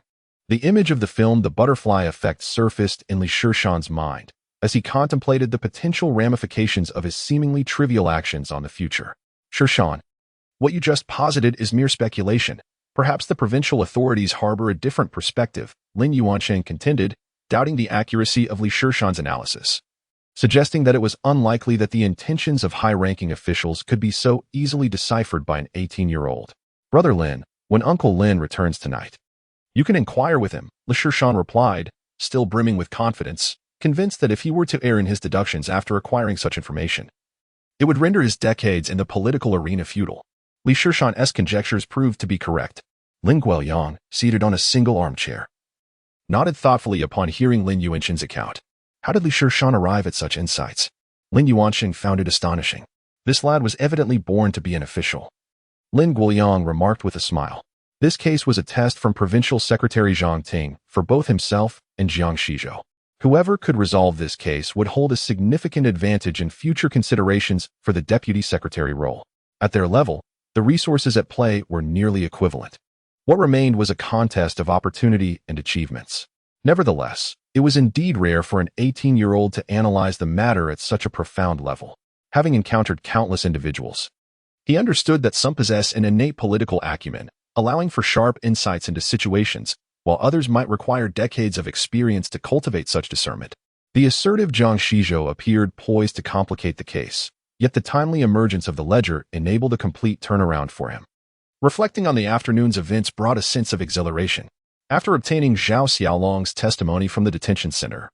The image of the film The Butterfly Effect surfaced in Li Shishan's mind as he contemplated the potential ramifications of his seemingly trivial actions on the future. Shishan, what you just posited is mere speculation. Perhaps the provincial authorities harbor a different perspective, Lin Yuanqing contended, doubting the accuracy of Li Shishan's analysis, suggesting that it was unlikely that the intentions of high-ranking officials could be so easily deciphered by an 18-year-old. Brother Lin, when Uncle Lin returns tonight, you can inquire with him, Li Shishan replied, still brimming with confidence, convinced that if he were to err in his deductions after acquiring such information, it would render his decades in the political arena futile. Li Shishan's conjectures proved to be correct. Lin Guoyang, seated on a single armchair, nodded thoughtfully upon hearing Lin Yuanqing's account. How did Li Shishan arrive at such insights? Lin Yuanqing found it astonishing. This lad was evidently born to be an official. Lin Guoyang remarked with a smile. This case was a test from Provincial Secretary Zhang Ting for both himself and Jiang Shizhou. Whoever could resolve this case would hold a significant advantage in future considerations for the deputy secretary role. At their level, the resources at play were nearly equivalent. What remained was a contest of opportunity and achievements. Nevertheless, it was indeed rare for an 18-year-old to analyze the matter at such a profound level. Having encountered countless individuals, he understood that some possess an innate political acumen, allowing for sharp insights into situations, while others might require decades of experience to cultivate such discernment. The assertive Zhang Shizhou appeared poised to complicate the case, yet the timely emergence of the ledger enabled a complete turnaround for him. Reflecting on the afternoon's events brought a sense of exhilaration. After obtaining Zhao Xiaolong's testimony from the detention center,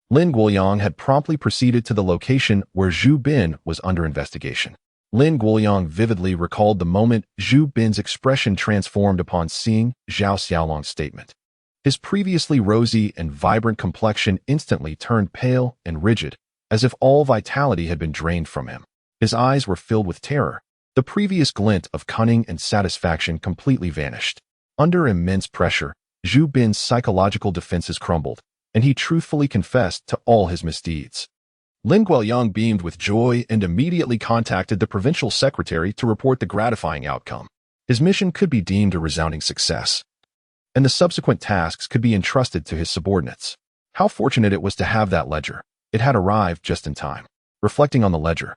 Lin Guoyang had promptly proceeded to the location where Zhu Bin was under investigation. Lin Guoyang vividly recalled the moment Zhu Bin's expression transformed upon seeing Zhao Xiaolong's statement. His previously rosy and vibrant complexion instantly turned pale and rigid, as if all vitality had been drained from him. His eyes were filled with terror. The previous glint of cunning and satisfaction completely vanished. Under immense pressure, Zhu Bin's psychological defenses crumbled, and he truthfully confessed to all his misdeeds. Lin Guoyang beamed with joy and immediately contacted the provincial secretary to report the gratifying outcome. His mission could be deemed a resounding success, and the subsequent tasks could be entrusted to his subordinates. How fortunate it was to have that ledger. It had arrived just in time. Reflecting on the ledger,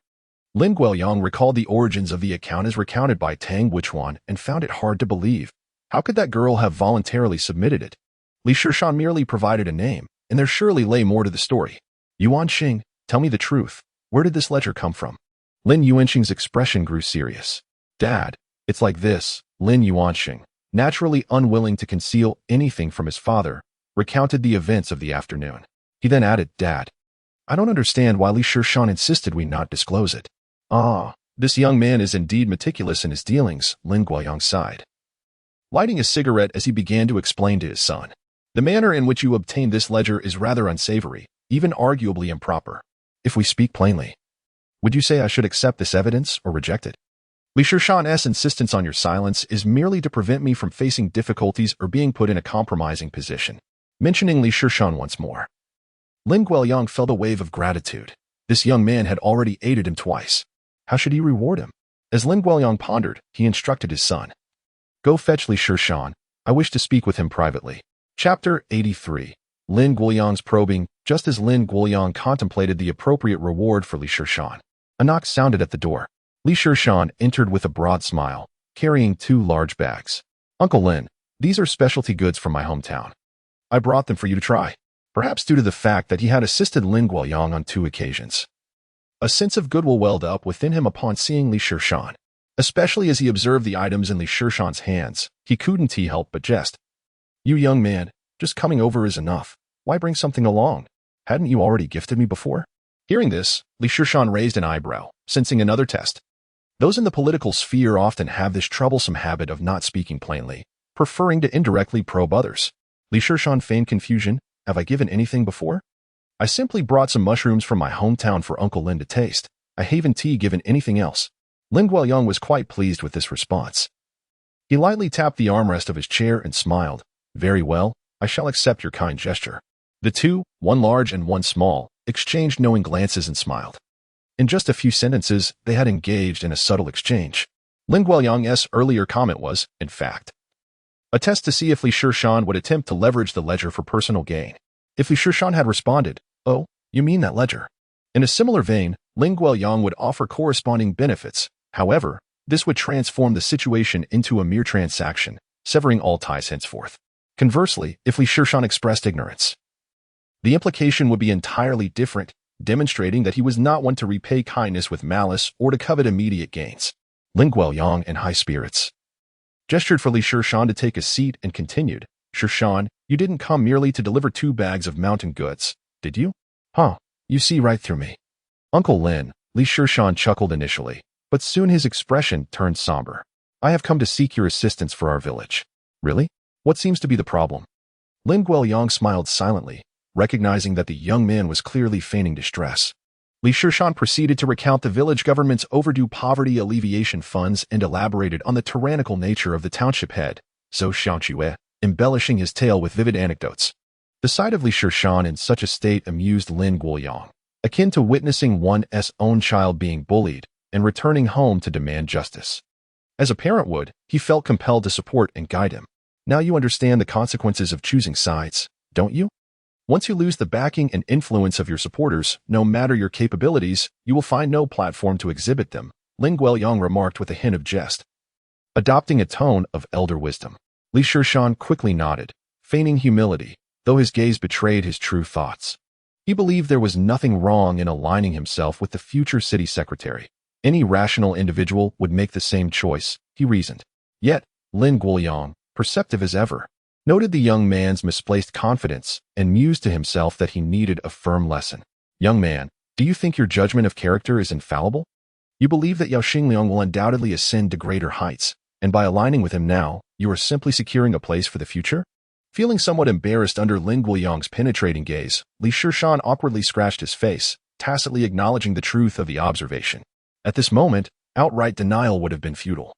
Lin Guoyang recalled the origins of the account as recounted by Tang Wuchuan and found it hard to believe. How could that girl have voluntarily submitted it? Li Shishan merely provided a name, and there surely lay more to the story. Yuan Xing, tell me the truth. Where did this ledger come from? Lin Yuanxing's expression grew serious. Dad, it's like this. Lin Yuanxing, naturally unwilling to conceal anything from his father, recounted the events of the afternoon. He then added, Dad, I don't understand why Li Shishan insisted we not disclose it. Ah, this young man is indeed meticulous in his dealings, Lin Guoyang sighed, lighting a cigarette as he began to explain to his son. The manner in which you obtained this ledger is rather unsavory, even arguably improper. If we speak plainly, would you say I should accept this evidence or reject it? Li Shishan's insistence on your silence is merely to prevent me from facing difficulties or being put in a compromising position. Mentioning Li Shishan once more, Lin Guoyang felt a wave of gratitude. This young man had already aided him twice. How should he reward him? As Lin Guoyang pondered, he instructed his son. Go fetch Li Shishan. I wish to speak with him privately. Chapter 83. Lin Guoyang's probing. Just as Lin Guoyang contemplated the appropriate reward for Li Shishan, a knock sounded at the door. Li Shishan entered with a broad smile, carrying 2 large bags. Uncle Lin, these are specialty goods from my hometown. I brought them for you to try. Perhaps due to the fact that he had assisted Lin Guoyang on 2 occasions, a sense of goodwill welled up within him upon seeing Li Shishan. Especially as he observed the items in Li Shishan's hands, he couldn't help but jest. You young man, just coming over is enough. Why bring something along? Hadn't you already gifted me before? Hearing this, Li Shishan raised an eyebrow, sensing another test. Those in the political sphere often have this troublesome habit of not speaking plainly, preferring to indirectly probe others. Li Shishan feigned confusion. Have I given anything before? I simply brought some mushrooms from my hometown for Uncle Lin to taste. I haven't given anything else. Lin Guoyang was quite pleased with this response. He lightly tapped the armrest of his chair and smiled. Very well, I shall accept your kind gesture. The 2, one large and one small, exchanged knowing glances and smiled. In just a few sentences, they had engaged in a subtle exchange. Lin Guoyang's earlier comment was, in fact, a test to see if Li Shishan would attempt to leverage the ledger for personal gain. If Li Shishan had responded, oh, you mean that ledger? In a similar vein, Lin Guoyang would offer corresponding benefits. However, this would transform the situation into a mere transaction, severing all ties henceforth. Conversely, if Li Shishan expressed ignorance, the implication would be entirely different, demonstrating that he was not one to repay kindness with malice or to covet immediate gains. Lin Guoyang, in high spirits, gestured for Li Shishan to take a seat and continued, Shishan, you didn't come merely to deliver 2 bags of mountain goods, did you? Huh, you see right through me. Uncle Lin, Li Shishan chuckled initially, but soon his expression turned somber. I have come to seek your assistance for our village. Really? What seems to be the problem? Lin Guoyang smiled silently, recognizing that the young man was clearly feigning distress. Li Shishan proceeded to recount the village government's overdue poverty alleviation funds and elaborated on the tyrannical nature of the township head, Zhou Xiangque, embellishing his tale with vivid anecdotes. The sight of Li Shishan in such a state amused Lin Guoyang, akin to witnessing one's own child being bullied and returning home to demand justice. As a parent would, he felt compelled to support and guide him. Now you understand the consequences of choosing sides, don't you? Once you lose the backing and influence of your supporters, no matter your capabilities, you will find no platform to exhibit them, Lin Guoyang remarked with a hint of jest. Adopting a tone of elder wisdom, Li Shishan quickly nodded, feigning humility, though his gaze betrayed his true thoughts. He believed there was nothing wrong in aligning himself with the future city secretary. Any rational individual would make the same choice, he reasoned. Yet, Lin Guoyang, perceptive as ever, noted the young man's misplaced confidence and mused to himself that he needed a firm lesson. Young man, do you think your judgment of character is infallible? You believe that Yao Xingliang will undoubtedly ascend to greater heights, and by aligning with him now, you are simply securing a place for the future? Feeling somewhat embarrassed under Lin Guoyang's penetrating gaze, Li Shishan awkwardly scratched his face, tacitly acknowledging the truth of the observation. At this moment, outright denial would have been futile.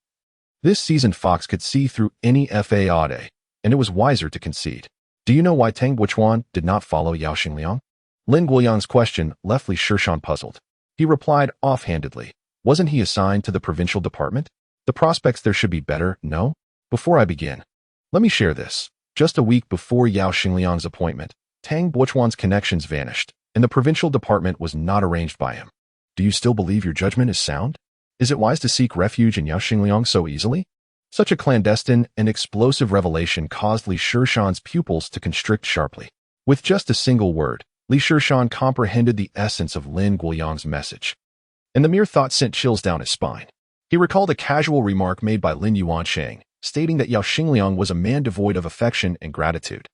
This seasoned fox could see through any fade, and it was wiser to concede. Do you know why Tang Buchuan did not follow Yao Xingliang? Lin Guoyang's question left Li Shishan puzzled. He replied offhandedly. Wasn't he assigned to the provincial department? The prospects there should be better, no? Before I begin, let me share this. Just a week before Yao Xingliang's appointment, Tang Buchuan's connections vanished, and the provincial department was not arranged by him. Do you still believe your judgment is sound? Is it wise to seek refuge in Yao Xingliang so easily? Such a clandestine and explosive revelation caused Li Shishan's pupils to constrict sharply. With just a single word, Li Shishan comprehended the essence of Lin Guoyang's message, and the mere thought sent chills down his spine. He recalled a casual remark made by Lin Yuansheng, stating that Yao Xingliang was a man devoid of affection and gratitude.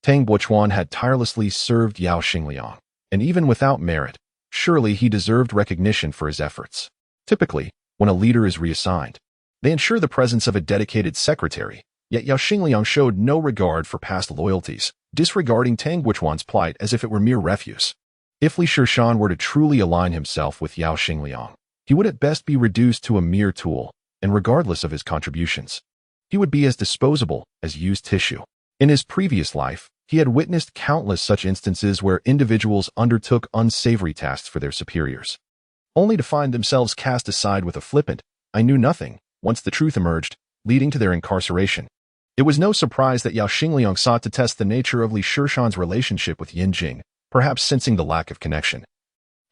Tang Buchuan had tirelessly served Yao Xingliang, and even without merit, surely he deserved recognition for his efforts. Typically, when a leader is reassigned, they ensure the presence of a dedicated secretary, yet Yao Xingliang showed no regard for past loyalties, disregarding Tang Buchuan's plight as if it were mere refuse. If Li Shishan were to truly align himself with Yao Xingliang, he would at best be reduced to a mere tool, and regardless of his contributions, he would be as disposable as used tissue. In his previous life, he had witnessed countless such instances where individuals undertook unsavory tasks for their superiors, only to find themselves cast aside with a flippant, "I knew nothing," once the truth emerged, leading to their incarceration. It was no surprise that Yao Xingliang sought to test the nature of Li Shishan's relationship with Yinjing, perhaps sensing the lack of connection,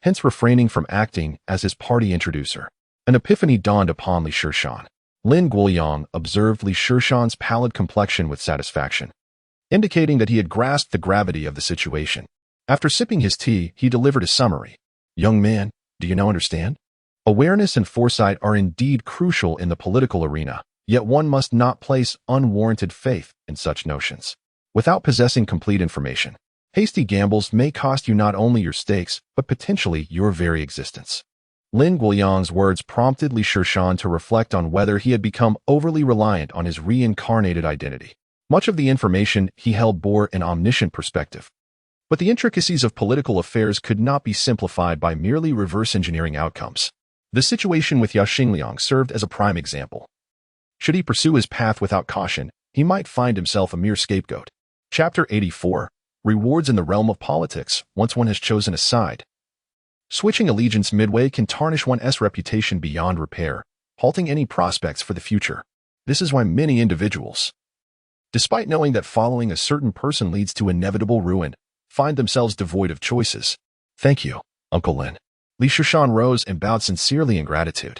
hence refraining from acting as his party introducer. An epiphany dawned upon Li Shishan. Lin Guoyang observed Li Shishan's pallid complexion with satisfaction, indicating that he had grasped the gravity of the situation. After sipping his tea, he delivered a summary. Young man, do you now understand? Awareness and foresight are indeed crucial in the political arena, yet one must not place unwarranted faith in such notions. Without possessing complete information, hasty gambles may cost you not only your stakes, but potentially your very existence. Lin Guoyang's words prompted Li Shishan to reflect on whether he had become overly reliant on his reincarnated identity. Much of the information he held bore an omniscient perspective. But the intricacies of political affairs could not be simplified by merely reverse engineering outcomes. The situation with Yao Xingliang served as a prime example. Should he pursue his path without caution, he might find himself a mere scapegoat. Chapter 84. Rewards in the realm of politics, once one has chosen a side. Switching allegiance midway can tarnish one's reputation beyond repair, halting any prospects for the future. This is why many individuals, despite knowing that following a certain person leads to inevitable ruin, find themselves devoid of choices. Thank you, Uncle Lin. Li Shishan rose and bowed sincerely in gratitude.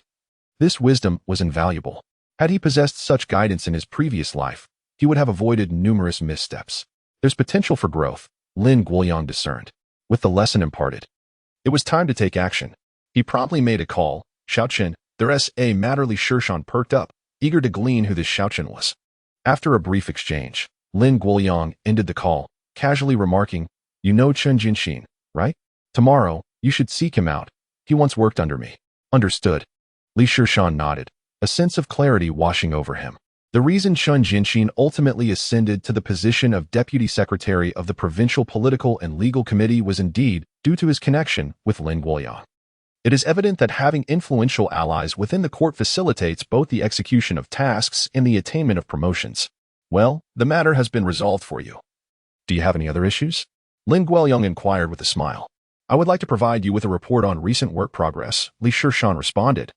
This wisdom was invaluable. Had he possessed such guidance in his previous life, he would have avoided numerous missteps. There's potential for growth, Lin Guoyang discerned. With the lesson imparted, it was time to take action. He promptly made a call. Xiaoqin, there's a matter. Li Shishan perked up, eager to glean who this Xiaoqin was. After a brief exchange, Lin Guoyang ended the call, casually remarking, "You know Chen Jinxin, right? Tomorrow, you should seek him out. He once worked under me." Understood. Li Shishan nodded, a sense of clarity washing over him. The reason Chen Jinxin ultimately ascended to the position of Deputy Secretary of the Provincial Political and Legal Committee was indeed due to his connection with Lin Guoyang. It is evident that having influential allies within the court facilitates both the execution of tasks and the attainment of promotions. Well, the matter has been resolved for you. Do you have any other issues? Lin Guoyang inquired with a smile. I would like to provide you with a report on recent work progress, Li Shishan responded,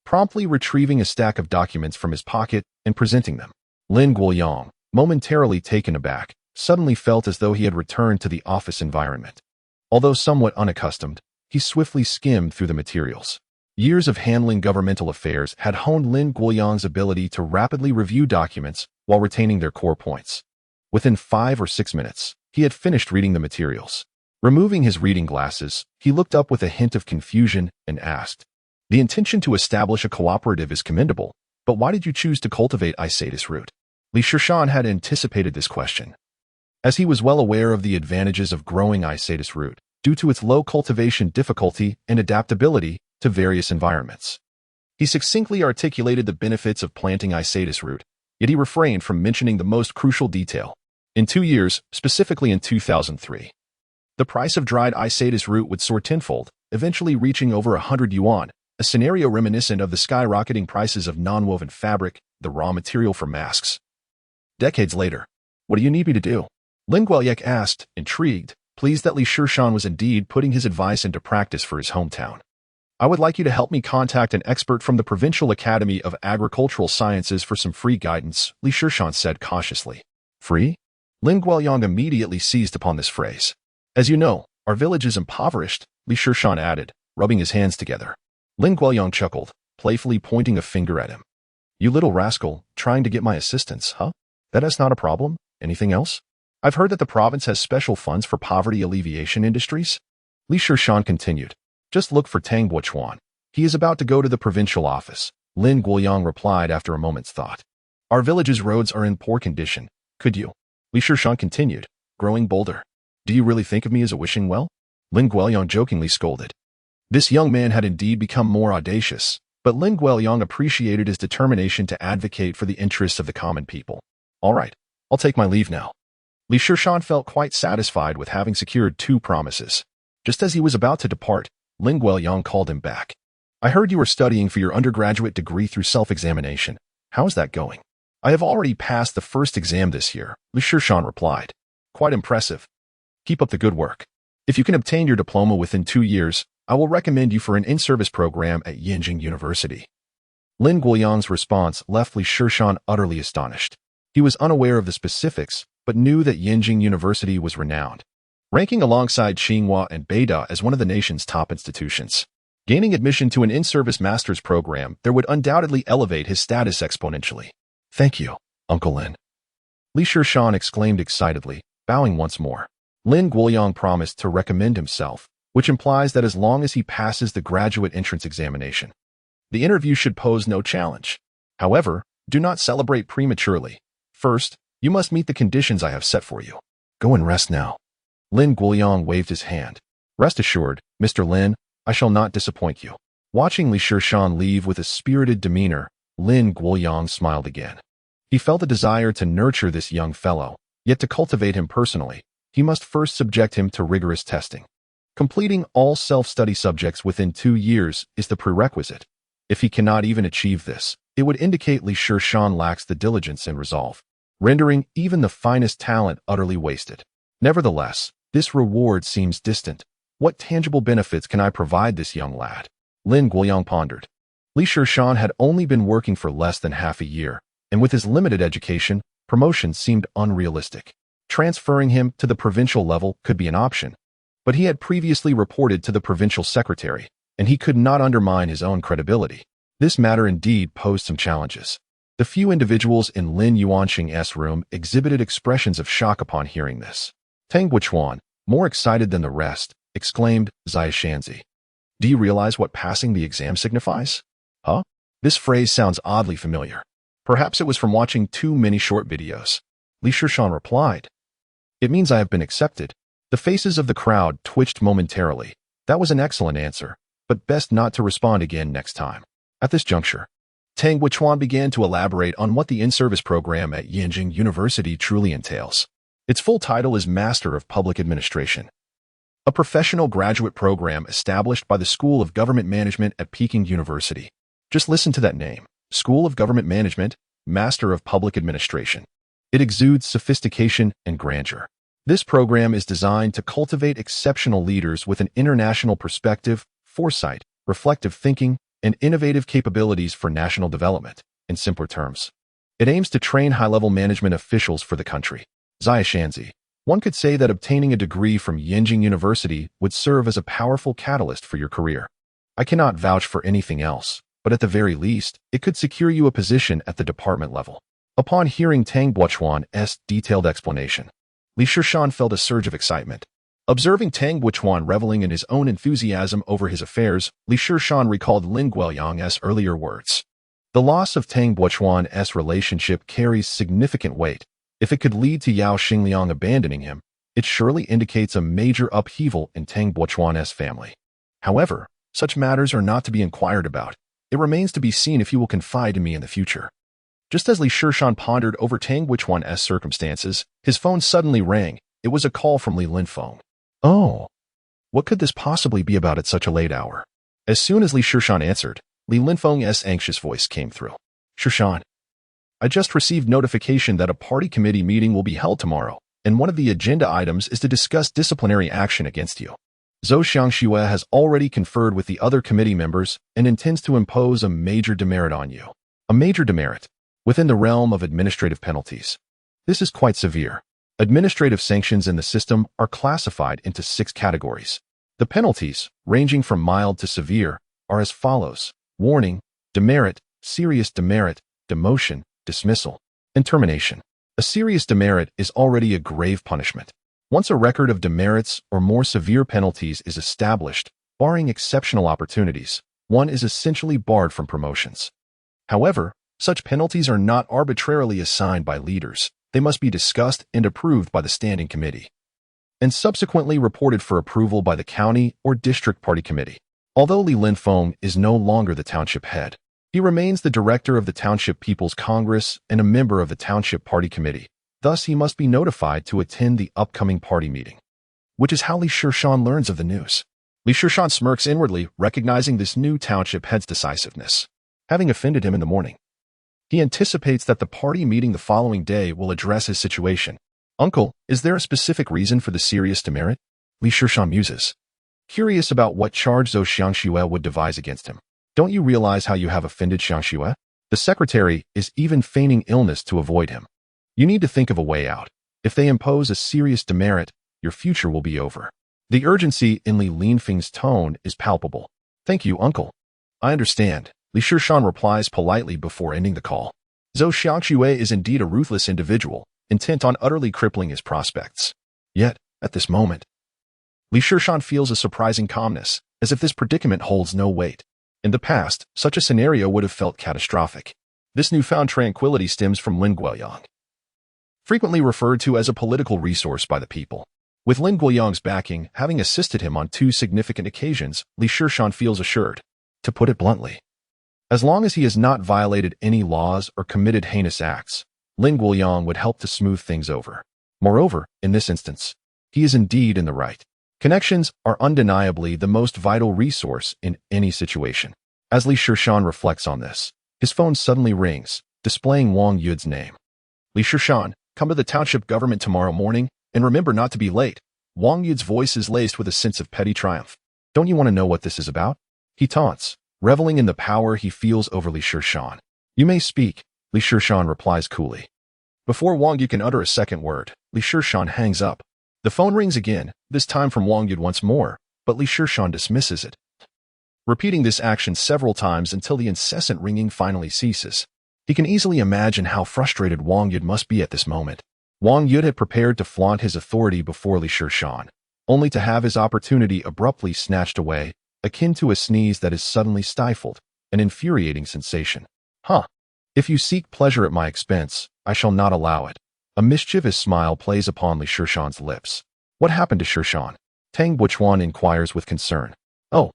promptly retrieving a stack of documents from his pocket and presenting them. Lin Guoyang, momentarily taken aback, suddenly felt as though he had returned to the office environment. Although somewhat unaccustomed, he swiftly skimmed through the materials. Years of handling governmental affairs had honed Lin Guoyang's ability to rapidly review documents while retaining their core points. Within 5 or 6 minutes, he had finished reading the materials. Removing his reading glasses, he looked up with a hint of confusion and asked, "The intention to establish a cooperative is commendable, but why did you choose to cultivate Isatis root?" Li Shishan had anticipated this question, as he was well aware of the advantages of growing Isatis root due to its low cultivation difficulty and adaptability to various environments. He succinctly articulated the benefits of planting Isatis root, yet he refrained from mentioning the most crucial detail. In 2 years, specifically in 2003, the price of dried Isatis root would soar tenfold, eventually reaching over 100 yuan, a scenario reminiscent of the skyrocketing prices of non-woven fabric, the raw material for masks. Decades later, what do you need me to do? Lin Guoyang asked, intrigued, pleased that Li Shishan was indeed putting his advice into practice for his hometown. I would like you to help me contact an expert from the Provincial Academy of Agricultural Sciences for some free guidance, Li Shishan said cautiously. Free? Lin Guoyang immediately seized upon this phrase. As you know, our village is impoverished, Li Shishan added, rubbing his hands together. Lin Guoyang chuckled, playfully pointing a finger at him. You little rascal, trying to get my assistance, huh? That is not a problem. Anything else? I've heard that the province has special funds for poverty alleviation industries. Li Shishan continued. Just look for Tang Buochuan. He is about to go to the provincial office, Lin Guoyang replied after a moment's thought. Our village's roads are in poor condition. Could you? Li Shishan continued, growing bolder. Do you really think of me as a wishing well? Lin Guoyang jokingly scolded. This young man had indeed become more audacious, but Lin Guoyang appreciated his determination to advocate for the interests of the common people. All right, I'll take my leave now. Li Shishan felt quite satisfied with having secured 2 promises. Just as he was about to depart, Lin Guoyang called him back. I heard you were studying for your undergraduate degree through self-examination. How is that going? I have already passed the first exam this year, Li Shishan replied. Quite impressive. Keep up the good work. If you can obtain your diploma within 2 years, I will recommend you for an in-service program at Yenjing University. Lin Guoyang's response left Li Shishan utterly astonished. He was unaware of the specifics, but knew that Yenjing University was renowned, ranking alongside Tsinghua and Beida as one of the nation's top institutions. Gaining admission to an in-service master's program there would undoubtedly elevate his status exponentially. Thank you, Uncle Lin. Li Shishan exclaimed excitedly, bowing once more. Lin Guoyang promised to recommend himself, which implies that as long as he passes the graduate entrance examination, the interview should pose no challenge. However, do not celebrate prematurely. First, you must meet the conditions I have set for you. Go and rest now. Lin Guoyang waved his hand. Rest assured, Mr. Lin, I shall not disappoint you. Watching Li Shishan leave with a spirited demeanor, Lin Guoyang smiled again. He felt a desire to nurture this young fellow, yet to cultivate him personally, he must first subject him to rigorous testing. Completing all self-study subjects within 2 years is the prerequisite. If he cannot even achieve this, it would indicate Li Shishan lacks the diligence and resolve, rendering even the finest talent utterly wasted. Nevertheless, this reward seems distant. What tangible benefits can I provide this young lad? Lin Guoyang pondered. Li Shishan had only been working for less than half a year, and with his limited education, promotion seemed unrealistic. Transferring him to the provincial level could be an option, but he had previously reported to the provincial secretary, and he could not undermine his own credibility. This matter indeed posed some challenges. The few individuals in Lin Yuanxing's room exhibited expressions of shock upon hearing this. Tang Buochuan, more excited than the rest, exclaimed, Shanzi. Do you realize what passing the exam signifies? Huh? This phrase sounds oddly familiar. Perhaps it was from watching too many short videos. Li Shishan replied. It means I have been accepted. The faces of the crowd twitched momentarily. That was an excellent answer, but best not to respond again next time. At this juncture, Tang Buochuan began to elaborate on what the in-service program at Yenjing University truly entails. Its full title is Master of Public Administration, a professional graduate program established by the School of Government Management at Peking University. Just listen to that name, School of Government Management, Master of Public Administration. It exudes sophistication and grandeur. This program is designed to cultivate exceptional leaders with an international perspective, foresight, reflective thinking, and innovative capabilities for national development. In simpler terms, it aims to train high-level management officials for the country. Shishan. One could say that obtaining a degree from Yenjing University would serve as a powerful catalyst for your career. I cannot vouch for anything else, but at the very least, it could secure you a position at the department level. Upon hearing Tang Buchuan's detailed explanation, Li Shishan felt a surge of excitement. Observing Tang Buchuan reveling in his own enthusiasm over his affairs, Li Shishan recalled Lin Guoyang's earlier words. The loss of Tang Buchuan's relationship carries significant weight. If it could lead to Yao Xingliang abandoning him, it surely indicates a major upheaval in Tang Buchuan's family. However, such matters are not to be inquired about. It remains to be seen if he will confide in me in the future. Just as Li Shishan pondered over Tang Buchuan's circumstances, his phone suddenly rang. It was a call from Li Linfeng. Oh, what could this possibly be about at such a late hour? As soon as Li Shishan answered, Li Linfeng's anxious voice came through. Shishan, I just received notification that a party committee meeting will be held tomorrow, and one of the agenda items is to discuss disciplinary action against you. Zhou Xiangxue has already conferred with the other committee members and intends to impose a major demerit on you. A major demerit, within the realm of administrative penalties. This is quite severe. Administrative sanctions in the system are classified into 6 categories. The penalties, ranging from mild to severe, are as follows: warning, demerit, serious demerit, demotion, dismissal, and termination. A serious demerit is already a grave punishment. Once a record of demerits or more severe penalties is established, barring exceptional opportunities, one is essentially barred from promotions. However, such penalties are not arbitrarily assigned by leaders. They must be discussed and approved by the standing committee, and subsequently reported for approval by the county or district party committee. Although Li Linfeng is no longer the township head, he remains the director of the Township People's Congress and a member of the Township Party Committee. Thus, he must be notified to attend the upcoming party meeting, which is how Li Shishan learns of the news. Li Shishan smirks inwardly, recognizing this new township head's decisiveness. Having offended him in the morning, he anticipates that the party meeting the following day will address his situation. Uncle, is there a specific reason for the serious demerit? Li Shishan muses, curious about what charge Zhou Xiangxue would devise against him. Don't you realize how you have offended Xiangxue? The secretary is even feigning illness to avoid him. You need to think of a way out. If they impose a serious demerit, your future will be over. The urgency in Li Linfeng's tone is palpable. Thank you, uncle. I understand. Li Shishan replies politely before ending the call. Zhou Xiangxue is indeed a ruthless individual, intent on utterly crippling his prospects. Yet, at this moment, Li Shishan feels a surprising calmness, as if this predicament holds no weight. In the past, such a scenario would have felt catastrophic. This newfound tranquility stems from Lin Guoyang, frequently referred to as a political resource by the people. With Lin Guoyang's backing, having assisted him on 2 significant occasions, Li Shishan feels assured. To put it bluntly, as long as he has not violated any laws or committed heinous acts, Lin Guoyang would help to smooth things over. Moreover, in this instance, he is indeed in the right. Connections are undeniably the most vital resource in any situation. As Li Shishan reflects on this, his phone suddenly rings, displaying Wang Yude's name. Li Shishan, come to the township government tomorrow morning, and remember not to be late. Wang Yude's voice is laced with a sense of petty triumph. Don't you want to know what this is about? He taunts, reveling in the power he feels over Li Shishan. You may speak, Li Shishan replies coolly. Before Wang Yude can utter a second word, Li Shishan hangs up. The phone rings again, this time from Wang Yude once more, but Li Shishan dismisses it, repeating this action several times until the incessant ringing finally ceases. He can easily imagine how frustrated Wang Yude must be at this moment. Wang Yude had prepared to flaunt his authority before Li Shishan, only to have his opportunity abruptly snatched away, akin to a sneeze that is suddenly stifled, an infuriating sensation. If you seek pleasure at my expense, I shall not allow it. A mischievous smile plays upon Li Shishan's lips. What happened to Shishan? Tang Buchuan inquires with concern. Oh,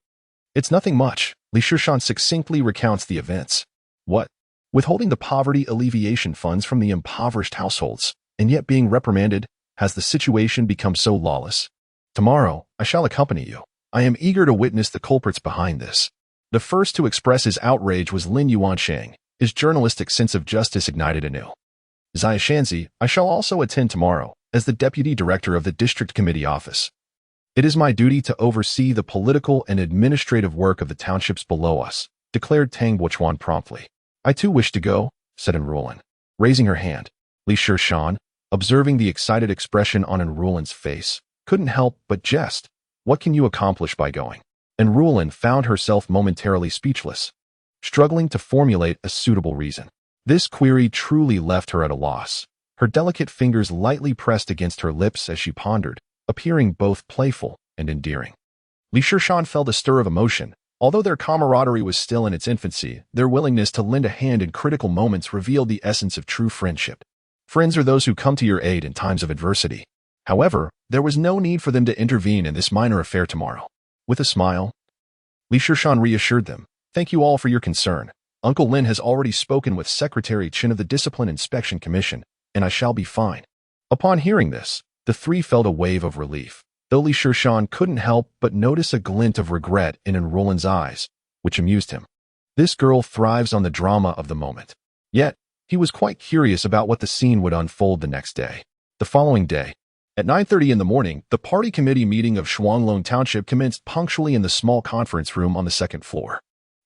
it's nothing much. Li Shishan succinctly recounts the events. What? Withholding the poverty alleviation funds from the impoverished households, and yet being reprimanded, has the situation become so lawless? Tomorrow, I shall accompany you. I am eager to witness the culprits behind this. The first to express his outrage was Lin Yuansheng. His journalistic sense of justice ignited anew. Shishan, I shall also attend tomorrow, as the deputy director of the district committee office. It is my duty to oversee the political and administrative work of the townships below us, declared Tang Buchuan promptly. I too wish to go, said Enrulan, raising her hand. Li Shishan, observing the excited expression on Enrulan's face, couldn't help but jest. What can you accomplish by going? Enrulan found herself momentarily speechless, struggling to formulate a suitable reason. This query truly left her at a loss. Her delicate fingers lightly pressed against her lips as she pondered, appearing both playful and endearing. Li Shishan felt a stir of emotion. Although their camaraderie was still in its infancy, their willingness to lend a hand in critical moments revealed the essence of true friendship. Friends are those who come to your aid in times of adversity. However, there was no need for them to intervene in this minor affair tomorrow. With a smile, Li Shishan reassured them, "Thank you all for your concern. Uncle Lin has already spoken with Secretary Chen of the Discipline Inspection Commission, and I shall be fine." Upon hearing this, the three felt a wave of relief, though Li Shishan couldn't help but notice a glint of regret in Enrulan's eyes, which amused him. This girl thrives on the drama of the moment. Yet, he was quite curious about what the scene would unfold the next day. The following day, at 9:30 in the morning, the party committee meeting of Shuanglong Township commenced punctually in the small conference room on the second floor.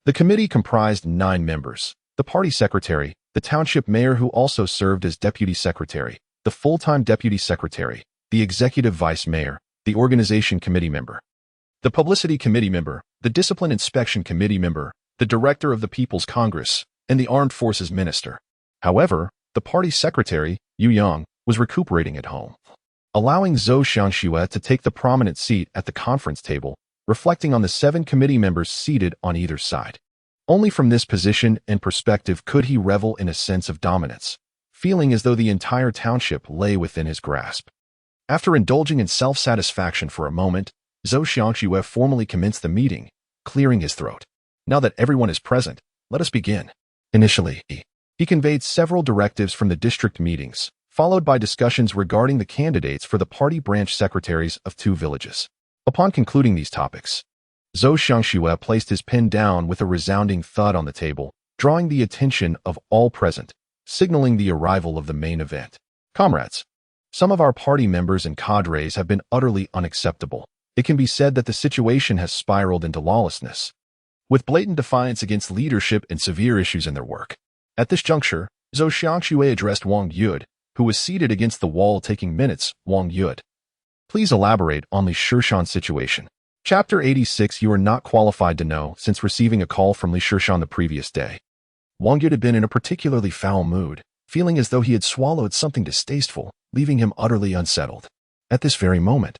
The committee comprised 9 members: the party secretary, the township mayor who also served as deputy secretary, the full-time deputy secretary, the executive vice mayor, the organization committee member, the publicity committee member, the discipline inspection committee member, the director of the People's Congress, and the armed forces minister. However, the party secretary, Yu Yang, was recuperating at home, allowing Zhou Xiangxue to take the prominent seat at the conference table, reflecting on the 7 committee members seated on either side. Only from this position and perspective could he revel in a sense of dominance, feeling as though the entire township lay within his grasp. After indulging in self-satisfaction for a moment, Zhou Xiangxue formally commenced the meeting, clearing his throat. "Now that everyone is present, let us begin." Initially, he conveyed several directives from the district meetings, followed by discussions regarding the candidates for the party branch secretaries of 2 villages. Upon concluding these topics, Zhou Xiangxue placed his pen down with a resounding thud on the table, drawing the attention of all present, signaling the arrival of the main event. "Comrades, some of our party members and cadres have been utterly unacceptable. It can be said that the situation has spiraled into lawlessness, with blatant defiance against leadership and severe issues in their work." At this juncture, Zhou Xiangxue addressed Wang Yud, who was seated against the wall taking minutes. "Wang Yud, please elaborate on Li Shishan's situation." Chapter 86. You are not qualified to know, since receiving a call from Li Shishan the previous day. Wang Yud had been in a particularly foul mood, feeling as though he had swallowed something distasteful, leaving him utterly unsettled. At this very moment,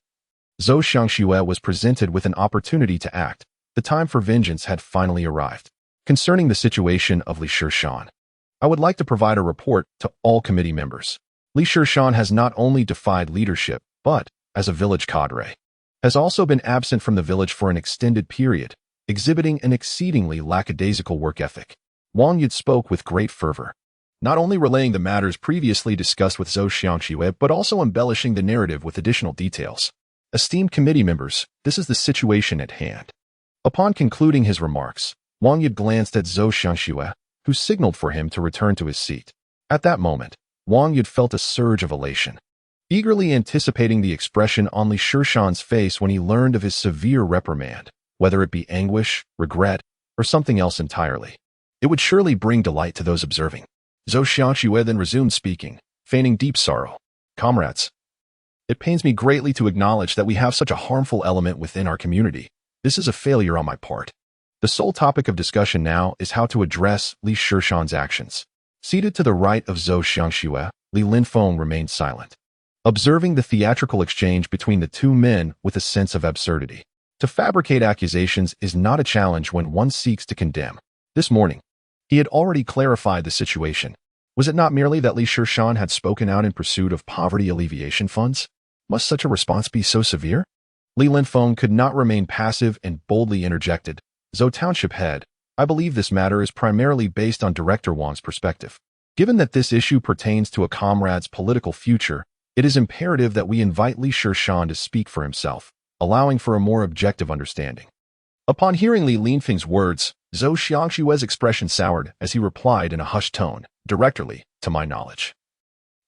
Zhou Xiangxue was presented with an opportunity to act. The time for vengeance had finally arrived. Concerning the situation of Li Shishan, I would like to provide a report to all committee members. Li Shishan has not only defied leadership, but, as a village cadre, has also been absent from the village for an extended period, exhibiting an exceedingly lackadaisical work ethic. Wang Yud spoke with great fervor, not only relaying the matters previously discussed with Zhou Xiangxue, but also embellishing the narrative with additional details. "Esteemed committee members, this is the situation at hand." Upon concluding his remarks, Wang Yud glanced at Zhou Xiangxue, who signaled for him to return to his seat. At that moment, Wang Yud felt a surge of elation, eagerly anticipating the expression on Li Shishan's face when he learned of his severe reprimand, whether it be anguish, regret, or something else entirely. It would surely bring delight to those observing. Zhou Xiangxue then resumed speaking, feigning deep sorrow. "Comrades, it pains me greatly to acknowledge that we have such a harmful element within our community. This is a failure on my part. The sole topic of discussion now is how to address Li Shishan's actions." Seated to the right of Zhou Xiangxue, Li Linfeng remained silent, observing the theatrical exchange between the 2 men with a sense of absurdity. To fabricate accusations is not a challenge when one seeks to condemn. This morning, he had already clarified the situation. Was it not merely that Li Shishan had spoken out in pursuit of poverty alleviation funds? Must such a response be so severe? Li Linfeng could not remain passive and boldly interjected. "Zhou Township head, I believe this matter is primarily based on Director Wang's perspective. Given that this issue pertains to a comrade's political future, it is imperative that we invite Li Shishan to speak for himself, allowing for a more objective understanding." Upon hearing Li Linfeng's words, Zhou Xiangxue's expression soured as he replied in a hushed tone, "Directly, to my knowledge,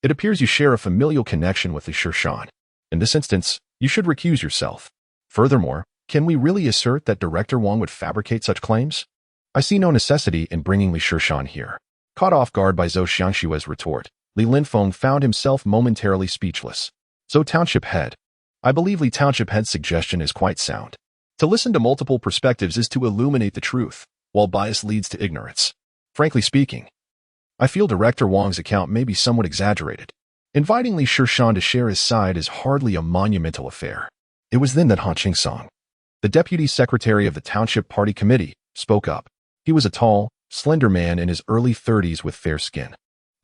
It appears you share a familial connection with the Shishan. In this instance, you should recuse yourself. Furthermore, can we really assert that Director Wang would fabricate such claims? I see no necessity in bringing Li Shishan here. Caught off guard by Zhou Xiangshue's retort, Li Linfeng found himself momentarily speechless. Zhou Township Head. I believe Li Township Head's suggestion is quite sound. To listen to multiple perspectives is to illuminate the truth, while bias leads to ignorance. Frankly speaking, I feel Director Wang's account may be somewhat exaggerated. Inviting Li Shishan to share his side is hardly a monumental affair. It was then that Han Qingsong, the deputy secretary of the Township Party Committee, spoke up. He was a tall, slender man in his early 30s with fair skin.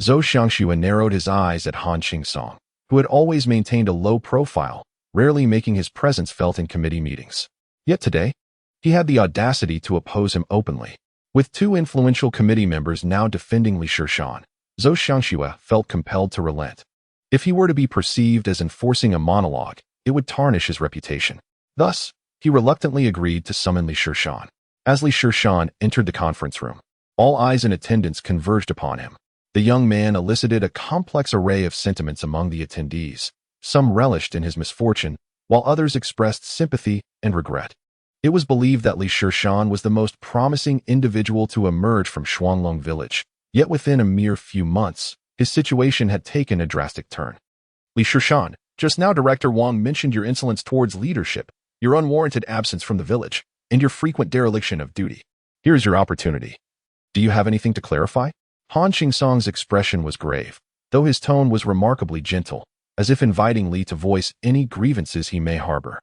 Zhou Xiangxue narrowed his eyes at Han Qingsong, who had always maintained a low profile, rarely making his presence felt in committee meetings. Yet today, he had the audacity to oppose him openly. With two influential committee members now defending Li Shishan, Zhou Xiangxue felt compelled to relent. If he were to be perceived as enforcing a monologue, it would tarnish his reputation. Thus, he reluctantly agreed to summon Li Shishan. As Li Shishan entered the conference room, all eyes in attendance converged upon him. The young man elicited a complex array of sentiments among the attendees. Some relished in his misfortune, while others expressed sympathy and regret. It was believed that Li Shishan was the most promising individual to emerge from Shuanglong village, yet within a mere few months, his situation had taken a drastic turn. Li Shishan, just now Director Wang mentioned your insolence towards leadership, your unwarranted absence from the village, and your frequent dereliction of duty. Here is your opportunity. Do you have anything to clarify? Han Qingsong's expression was grave, though his tone was remarkably gentle, as if inviting Li to voice any grievances he may harbor.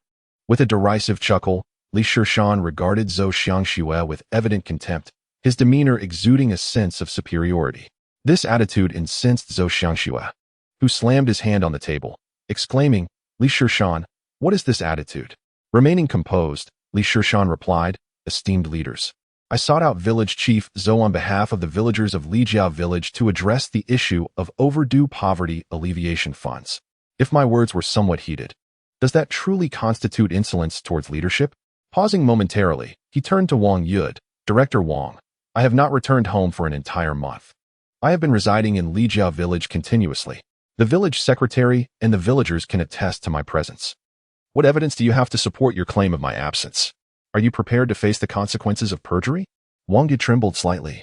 With a derisive chuckle, Li Shishan regarded Zhou Xiangxue with evident contempt, his demeanor exuding a sense of superiority. This attitude incensed Zhou Xiangxue, who slammed his hand on the table, exclaiming, Li Shishan, what is this attitude? Remaining composed, Li Shishan replied, esteemed leaders, I sought out village chief Zhou on behalf of the villagers of Lijiao village to address the issue of overdue poverty alleviation funds. If my words were somewhat heated, does that truly constitute insolence towards leadership? Pausing momentarily, he turned to Wang Yud, Director Wang. I have not returned home for an entire month. I have been residing in Lijiao village continuously. The village secretary and the villagers can attest to my presence. What evidence do you have to support your claim of my absence? Are you prepared to face the consequences of perjury? Wang Yud trembled slightly,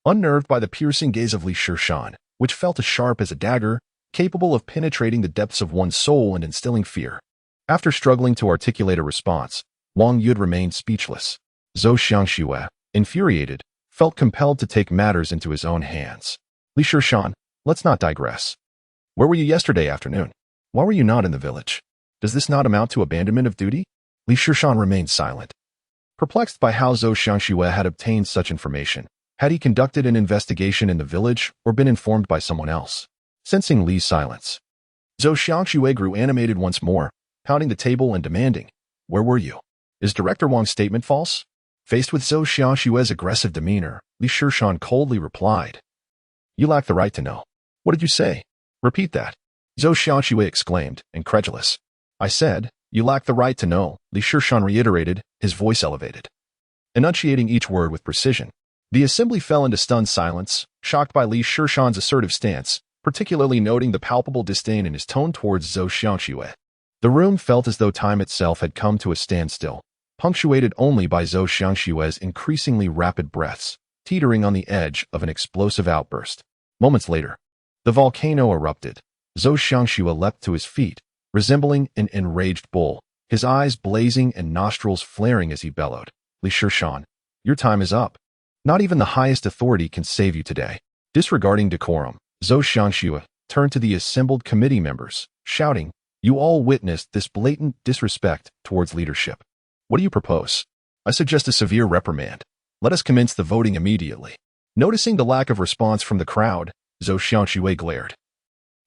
unnerved by the piercing gaze of Li Shishan, which felt as sharp as a dagger, capable of penetrating the depths of one's soul and instilling fear. After struggling to articulate a response, Wang Yud remained speechless. Zhou Xiangxue, infuriated, felt compelled to take matters into his own hands. Li Shishan, let's not digress. Where were you yesterday afternoon? Why were you not in the village? Does this not amount to abandonment of duty? Li Shishan remained silent. Perplexed by how Zhou Xiangxue had obtained such information, had he conducted an investigation in the village or been informed by someone else? Sensing Li's silence, Zhou Xiangxue grew animated once more, pounding the table and demanding, where were you? Is Director Wang's statement false? Faced with Zhou Xiangxue's aggressive demeanor, Li Shishan coldly replied, you lack the right to know. What did you say? Repeat that. Zhou Xiangxue exclaimed, incredulous. I said, you lack the right to know, Li Shishan reiterated, his voice elevated, enunciating each word with precision. The assembly fell into stunned silence, shocked by Li Shishan's assertive stance, particularly noting the palpable disdain in his tone towards Zhou Xiangxue. The room felt as though time itself had come to a standstill, punctuated only by Zhou Xiangxue's increasingly rapid breaths, teetering on the edge of an explosive outburst. Moments later, the volcano erupted. Zhou Xiangxue leapt to his feet, resembling an enraged bull, his eyes blazing and nostrils flaring as he bellowed, Li Shishan, your time is up. Not even the highest authority can save you today. Disregarding decorum, Zhou Xiangxue turned to the assembled committee members, shouting, you all witnessed this blatant disrespect towards leadership. What do you propose? I suggest a severe reprimand. Let us commence the voting immediately. Noticing the lack of response from the crowd, Zhou Xiangxue glared,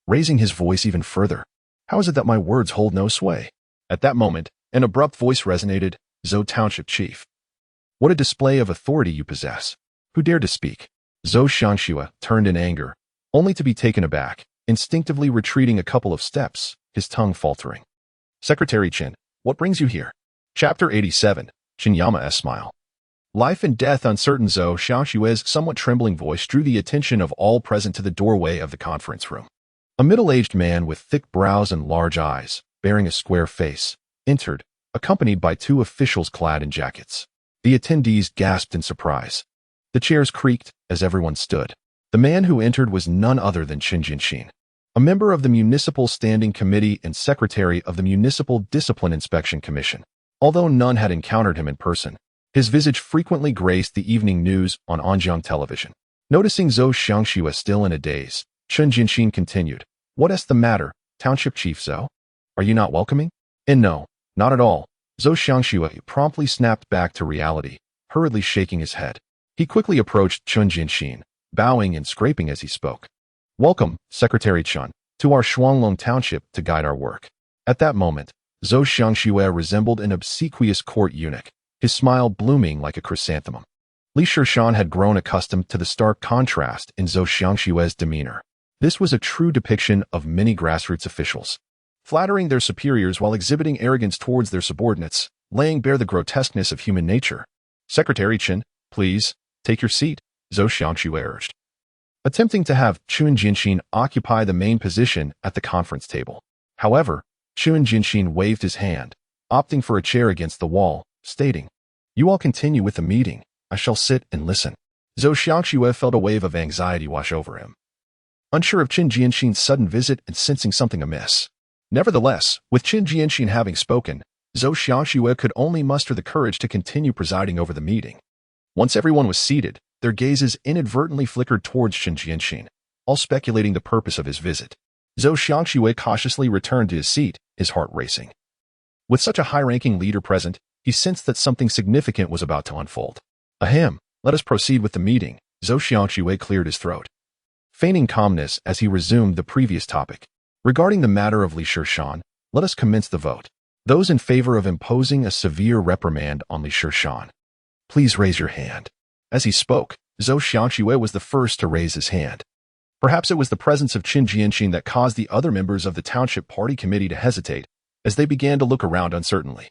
raising his voice even further. How is it that my words hold no sway? At that moment, an abrupt voice resonated, Zhou Township Chief. What a display of authority you possess. Who dared to speak? Zhou Xiangxue turned in anger, only to be taken aback, instinctively retreating a couple of steps, his tongue faltering. Secretary Qin, what brings you here? Chapter 87, Qinyama's Smile. Life and death uncertain. Zhou Xiangxue's somewhat trembling voice drew the attention of all present to the doorway of the conference room. A middle-aged man with thick brows and large eyes, bearing a square face, entered, accompanied by two officials clad in jackets. The attendees gasped in surprise. The chairs creaked as everyone stood. The man who entered was none other than Chen Jianxin, a member of the Municipal Standing Committee and Secretary of the Municipal Discipline Inspection Commission. Although none had encountered him in person, his visage frequently graced the evening news on Anjiang television. Noticing Zhou Xiangxue still in a daze, Chen Jianxin continued, "What's the matter, Township Chief Zhou? Are you not welcoming?" "And no, not at all." Zhou Xiangxue promptly snapped back to reality, hurriedly shaking his head. He quickly approached Chen Jianxin, bowing and scraping as he spoke. "Welcome, Secretary Chen, to our Shuanglong Township to guide our work." At that moment, Zhou Xiangxue resembled an obsequious court eunuch, his smile blooming like a chrysanthemum. Li Shishan had grown accustomed to the stark contrast in Zhou Xiangxue's demeanor. This was a true depiction of many grassroots officials, flattering their superiors while exhibiting arrogance towards their subordinates, laying bare the grotesqueness of human nature. "Secretary Chen, please, take your seat," Zhou Xiangxue urged, attempting to have Chen Jianxin occupy the main position at the conference table. However, Chen Jianxin waved his hand, opting for a chair against the wall, stating, "You all continue with the meeting. I shall sit and listen." Zhou Xiangxue felt a wave of anxiety wash over him, unsure of Chen Jianxin's sudden visit and sensing something amiss. Nevertheless, with Chen Jianxin having spoken, Zhou Xiangxue could only muster the courage to continue presiding over the meeting. Once everyone was seated, their gazes inadvertently flickered towards Chen Jianxin, all speculating the purpose of his visit. Zhou Xiangxue cautiously returned to his seat, his heart racing. With such a high-ranking leader present, he sensed that something significant was about to unfold. "Ahem, let us proceed with the meeting." Zhou Xiangxue cleared his throat, feigning calmness as he resumed the previous topic. "Regarding the matter of Li Shishan, let us commence the vote. Those in favor of imposing a severe reprimand on Li Shishan, please raise your hand." As he spoke, Zhou Xiangxue was the first to raise his hand. Perhaps it was the presence of Chen Jianxin that caused the other members of the Township Party Committee to hesitate, as they began to look around uncertainly.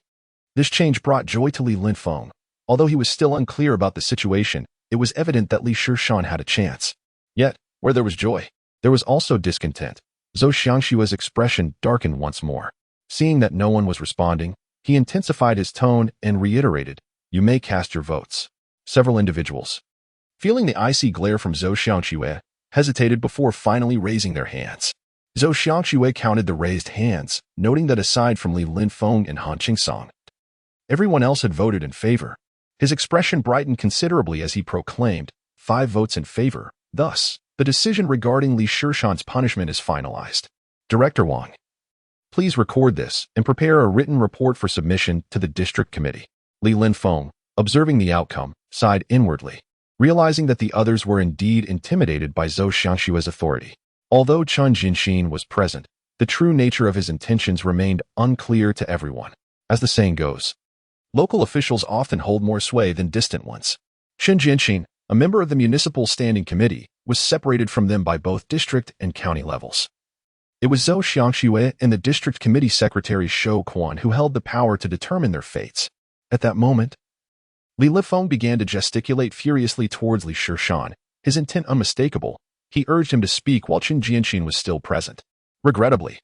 This change brought joy to Li Linfeng. Although he was still unclear about the situation, it was evident that Li Shishan had a chance. Yet, where there was joy, there was also discontent. Zhou Xiangxue's expression darkened once more. Seeing that no one was responding, he intensified his tone and reiterated, "You may cast your votes." Several individuals, feeling the icy glare from Zhou Xiangxue, hesitated before finally raising their hands. Zhou Xiangxue counted the raised hands, noting that aside from Li Linfeng and Han Qingsong, everyone else had voted in favor. His expression brightened considerably as he proclaimed, 5 votes in favor. Thus, the decision regarding Li Shishan's punishment is finalized. Director Wang, please record this and prepare a written report for submission to the district committee. Li Linfeng, observing the outcome, sighed inwardly, realizing that the others were indeed intimidated by Zhou Xiangxue's authority. Although Chen Jianxin was present, the true nature of his intentions remained unclear to everyone. As the saying goes, local officials often hold more sway than distant ones. Chen Jianxin, a member of the Municipal Standing Committee, was separated from them by both district and county levels. It was Zhou Xiangxue and the district committee secretary Shou Quan who held the power to determine their fates. At that moment, Li Linfeng began to gesticulate furiously towards Li Shishan, his intent unmistakable. He urged him to speak while Chen Jianxin was still present. Regrettably,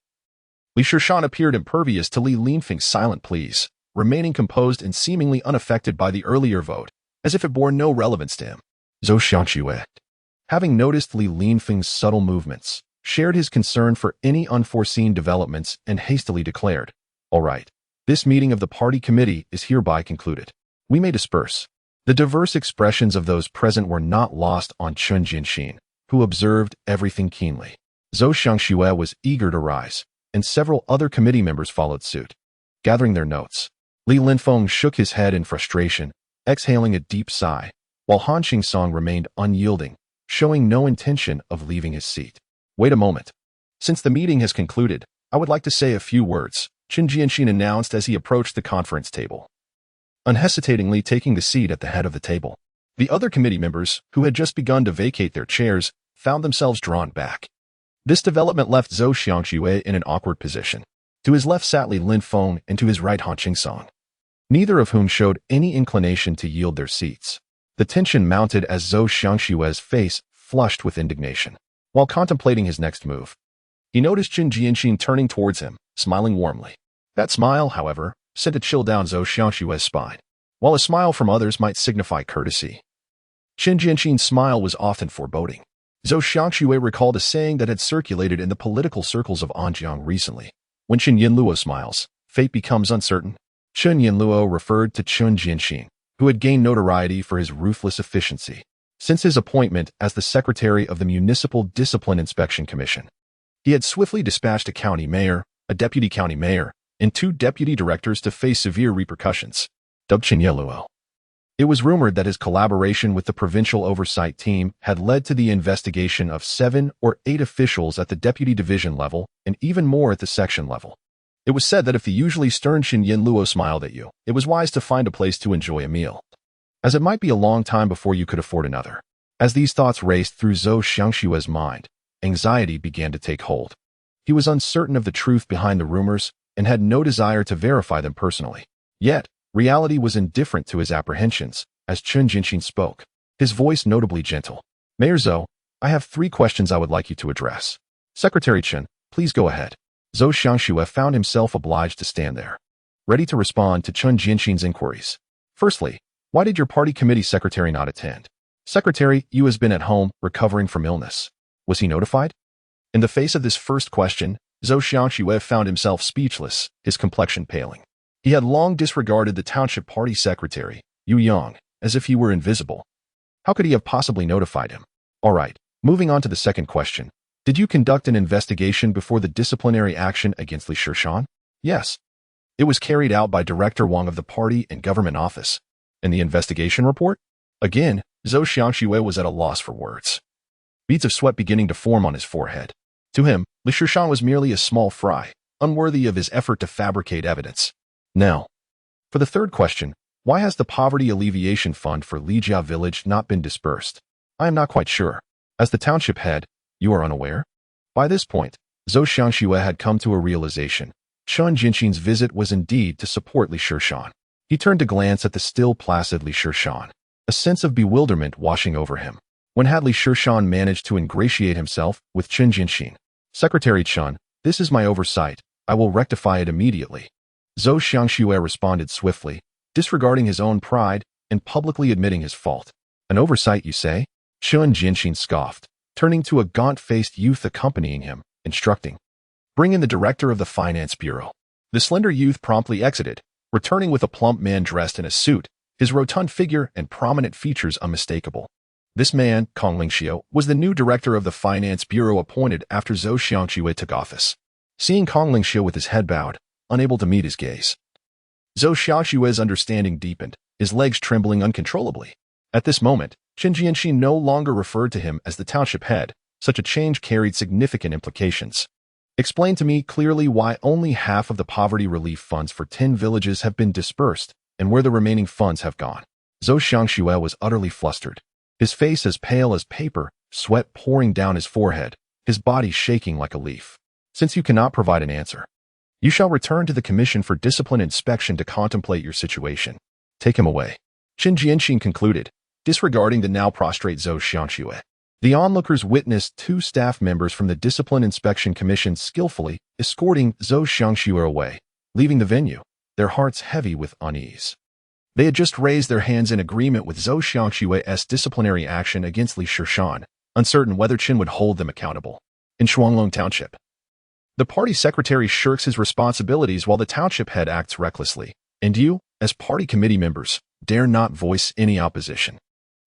Li Shishan appeared impervious to Li Linfeng's silent pleas, remaining composed and seemingly unaffected by the earlier vote, as if it bore no relevance to him. Zhou Xiangxue, having noticed Li Linfeng's subtle movements, shared his concern for any unforeseen developments and hastily declared, "All right, this meeting of the party committee is hereby concluded. We may disperse." The diverse expressions of those present were not lost on Chen Jianxin, who observed everything keenly. Zhou Xiangxue was eager to rise, and several other committee members followed suit. Gathering their notes, Li Linfeng shook his head in frustration, exhaling a deep sigh, while Han Qingsong remained unyielding, showing no intention of leaving his seat. "Wait a moment. Since the meeting has concluded, I would like to say a few words," Chen Jianxin announced as he approached the conference table, unhesitatingly taking the seat at the head of the table. The other committee members, who had just begun to vacate their chairs, found themselves drawn back. This development left Zhou Xiangxue in an awkward position. To his left sat Li Linfeng and to his right Han Qingsong, neither of whom showed any inclination to yield their seats. The tension mounted as Zhou Xiangxue's face flushed with indignation. While contemplating his next move, He noticed Qin Jianxin turning towards him, smiling warmly. That smile, however, sent a chill down Zhou Xiangshue's spine. While a smile from others might signify courtesy, Qin Jianxin's smile was often foreboding. Zhou Xiangxue recalled a saying that had circulated in the political circles of Anjiang recently. When Qin Yinluo smiles, fate becomes uncertain. Qin Yinluo referred to Qin Jianxin, who had gained notoriety for his ruthless efficiency since his appointment as the secretary of the Municipal Discipline Inspection Commission. He had swiftly dispatched a county mayor, a deputy county mayor, and 2 deputy directors to face severe repercussions, dubbed Qin Yinluo. It was rumored that his collaboration with the provincial oversight team had led to the investigation of 7 or 8 officials at the deputy division level and even more at the section level. It was said that if the usually stern Qin Yinluo smiled at you, it was wise to find a place to enjoy a meal, as it might be a long time before you could afford another. As these thoughts raced through Zhou Xiangshue's mind, anxiety began to take hold. He was uncertain of the truth behind the rumors and had no desire to verify them personally. Yet, reality was indifferent to his apprehensions as Qin Jianxin spoke, his voice notably gentle. Mayor Zhou, I have 3 questions I would like you to address. Secretary Qin, please go ahead. Zhou Xiangxue found himself obliged to stand there, ready to respond to Qin Jianxin's inquiries. Firstly, why did your party committee secretary not attend? Secretary, Yu has been at home, recovering from illness. Was he notified? In the face of this first question, Zhou Xiangxue found himself speechless, his complexion paling. He had long disregarded the township party secretary, Yu Yang, as if he were invisible. How could he have possibly notified him? All right, moving on to the second question. Did you conduct an investigation before the disciplinary action against Li Shishan? Yes. It was carried out by Director Wang of the party and government office. And the investigation report? Again, Zhou Xiangxue was at a loss for words, beads of sweat beginning to form on his forehead. To him, Li Shishan was merely a small fry, unworthy of his effort to fabricate evidence. Now, for the third question, why has the Poverty Alleviation Fund for Lijia Village not been dispersed? I am not quite sure. As the township head, you are unaware? By this point, Zhou Xiangxue had come to a realization. Qin Jianxin's visit was indeed to support Li Shishan. He turned to glance at the still placid Li Shishan, a sense of bewilderment washing over him. When had Li Shishan managed to ingratiate himself with Qin Jianxin? Secretary Qin, this is my oversight. I will rectify it immediately. Zhou Xiangxue responded swiftly, disregarding his own pride and publicly admitting his fault. An oversight, you say? Qin Jianxin scoffed, turning to a gaunt-faced youth accompanying him, instructing, bring in the director of the finance bureau. The slender youth promptly exited, returning with a plump man dressed in a suit, his rotund figure and prominent features unmistakable. This man, Kong Lingxiu, was the new director of the finance bureau appointed after Zhou Xiangxue took office. Seeing Kong Lingxiu with his head bowed, unable to meet his gaze, Zhou Xiangshue's understanding deepened, his legs trembling uncontrollably. At this moment, Qin Jianxin no longer referred to him as the township head. Such a change carried significant implications. Explain to me clearly why only half of the poverty relief funds for 10 villages have been dispersed and where the remaining funds have gone. Zhou Xiangxue was utterly flustered, his face as pale as paper, sweat pouring down his forehead, his body shaking like a leaf. Since you cannot provide an answer, you shall return to the Commission for Discipline Inspection to contemplate your situation. Take him away. Qin Jianxin concluded, disregarding the now prostrate Zhou Xiangxue. The onlookers witnessed 2 staff members from the Discipline Inspection Commission skillfully escorting Zhou Xiangxue away, leaving the venue, their hearts heavy with unease. They had just raised their hands in agreement with Zhou Xiangxue's disciplinary action against Li Shishan, uncertain whether Qin would hold them accountable. In Shuanglong Township, the party secretary shirks his responsibilities while the township head acts recklessly, and you, as party committee members, dare not voice any opposition.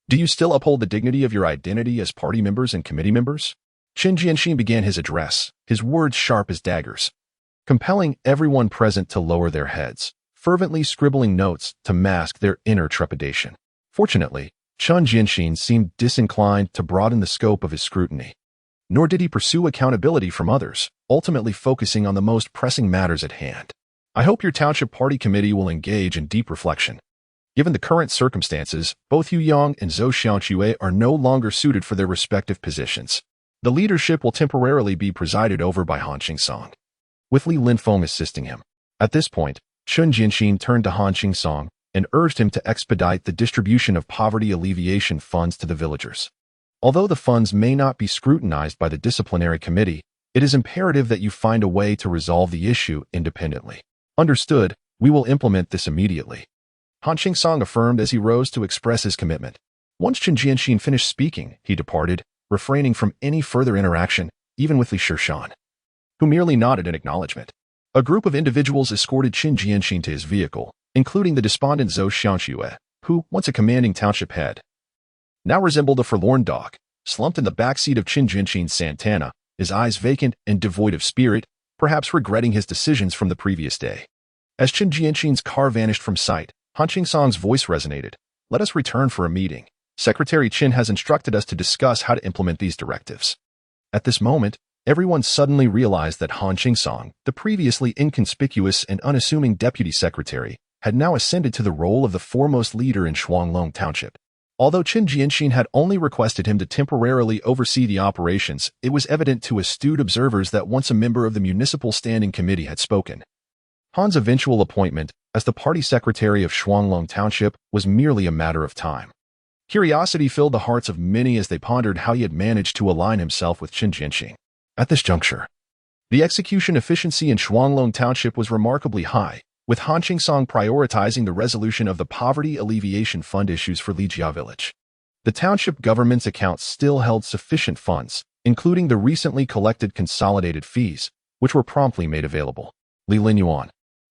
Do you still uphold the dignity of your identity as party members and committee members? Qin Jianxin began his address, his words sharp as daggers, compelling everyone present to lower their heads, fervently scribbling notes to mask their inner trepidation. Fortunately, Qin Jianxin seemed disinclined to broaden the scope of his scrutiny. Nor did he pursue accountability from others, ultimately focusing on the most pressing matters at hand. I hope your township party committee will engage in deep reflection. Given the current circumstances, both Yu Yang and Zhou Xiangxue are no longer suited for their respective positions. The leadership will temporarily be presided over by Han Qingsong, with Li Linfeng assisting him. At this point, Qin Jianxin turned to Han Qingsong and urged him to expedite the distribution of poverty alleviation funds to the villagers. Although the funds may not be scrutinized by the disciplinary committee, It is imperative that you find a way to resolve the issue independently. Understood, we will implement this immediately. Han Qingsong affirmed as he rose to express his commitment. Once Chen Jianxin finished speaking, he departed, refraining from any further interaction, even with Li Shishan, who merely nodded in acknowledgement. A group of individuals escorted Chen Jianxin to his vehicle, including the despondent Zhou Xiangxue, who, once a commanding township head, now resembled a forlorn dog, slumped in the backseat of Chen Jianxin's Santana, his eyes vacant and devoid of spirit, perhaps regretting his decisions from the previous day. As Chen Jianxin's car vanished from sight, Han Qingsong's voice resonated. Let us return for a meeting. Secretary Chen has instructed us to discuss how to implement these directives. At this moment, everyone suddenly realized that Han Qingsong, the previously inconspicuous and unassuming deputy secretary, had now ascended to the role of the foremost leader in Shuanglong Township. Although Chen Jianxin had only requested him to temporarily oversee the operations, it was evident to astute observers that once a member of the Municipal Standing Committee had spoken, Han's eventual appointment as the party secretary of Shuanglong Township was merely a matter of time. Curiosity filled the hearts of many as they pondered how he had managed to align himself with Chen Jianxin. At this juncture, the execution efficiency in Shuanglong Township was remarkably high, with Han Qingsong prioritizing the resolution of the Poverty Alleviation Fund issues for Lijia Village. The township government's accounts still held sufficient funds, including the recently collected consolidated fees, which were promptly made available. Li Linyuan,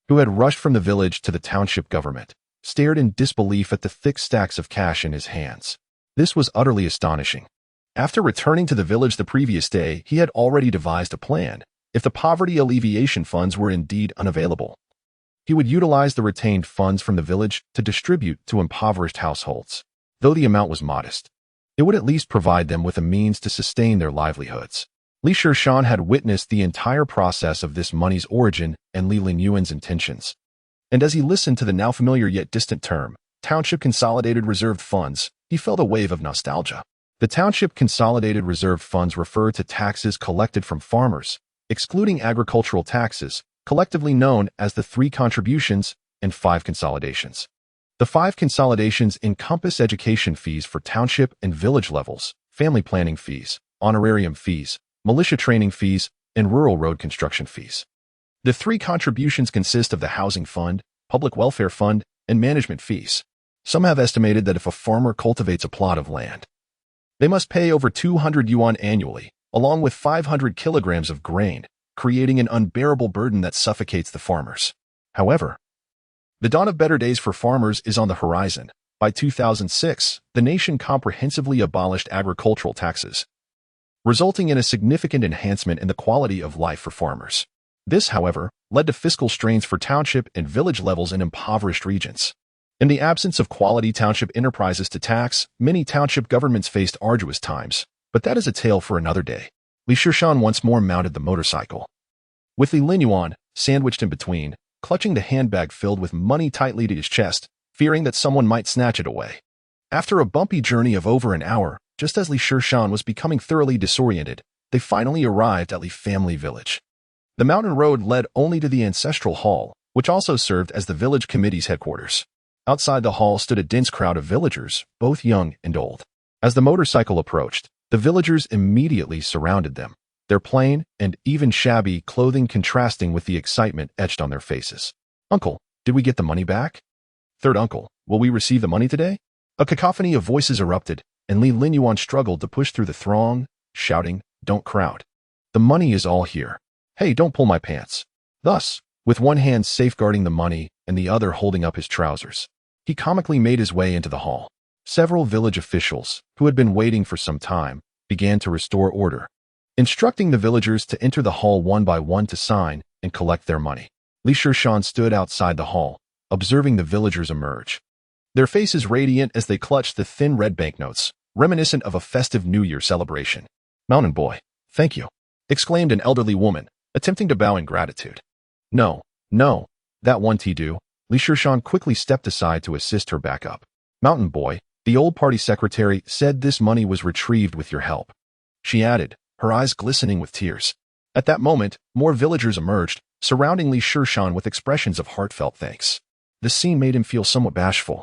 who had rushed from the village to the township government, stared in disbelief at the thick stacks of cash in his hands. This was utterly astonishing. After returning to the village the previous day, he had already devised a plan. If the poverty alleviation funds were indeed unavailable, he would utilize the retained funds from the village to distribute to impoverished households. Though the amount was modest, it would at least provide them with a means to sustain their livelihoods. Li Shishan had witnessed the entire process of this money's origin and Li Linyuan's intentions. And as he listened to the now familiar yet distant term, Township Consolidated Reserved Funds, he felt a wave of nostalgia. The Township Consolidated Reserved Funds refer to taxes collected from farmers, excluding agricultural taxes, collectively known as the 3 contributions and 5 consolidations. The 5 consolidations encompass education fees for township and village levels, family planning fees, honorarium fees, militia training fees, and rural road construction fees. The 3 contributions consist of the housing fund, public welfare fund, and management fees. Some have estimated that if a farmer cultivates a plot of land, they must pay over 200 yuan annually, along with 500 kilograms of grain, creating an unbearable burden that suffocates the farmers. However, the dawn of better days for farmers is on the horizon. By 2006, the nation comprehensively abolished agricultural taxes, resulting in a significant enhancement in the quality of life for farmers. This, however, led to fiscal strains for township and village levels in impoverished regions. In the absence of quality township enterprises to tax, many township governments faced arduous times, but that is a tale for another day. Li Shishan once more mounted the motorcycle, with Li Linyuan sandwiched in between, clutching the handbag filled with money tightly to his chest, fearing that someone might snatch it away. After a bumpy journey of over an hour, just as Li Shishan was becoming thoroughly disoriented, they finally arrived at Li Family Village. The mountain road led only to the ancestral hall, which also served as the village committee's headquarters. Outside the hall stood a dense crowd of villagers, both young and old. As the motorcycle approached, the villagers immediately surrounded them, their plain and even shabby clothing contrasting with the excitement etched on their faces. "Uncle, did we get the money back?" "Third uncle, will we receive the money today?" A cacophony of voices erupted, and Li Linyuan struggled to push through the throng, shouting, "Don't crowd. The money is all here. Hey, don't pull my pants." Thus, with one hand safeguarding the money and the other holding up his trousers, he comically made his way into the hall. Several village officials, who had been waiting for some time, began to restore order, instructing the villagers to enter the hall one by one to sign and collect their money. Li Shishan stood outside the hall, observing the villagers emerge, their faces radiant as they clutched the thin red banknotes, reminiscent of a festive New Year celebration. "Mountain boy, thank you," exclaimed an elderly woman, attempting to bow in gratitude. No, that won't do." Li Shishan quickly stepped aside to assist her back up. "Mountain boy," the old party secretary said, "this money was retrieved with your help," she added, her eyes glistening with tears. At that moment, more villagers emerged, surrounding Li Shishan with expressions of heartfelt thanks. The scene made him feel somewhat bashful,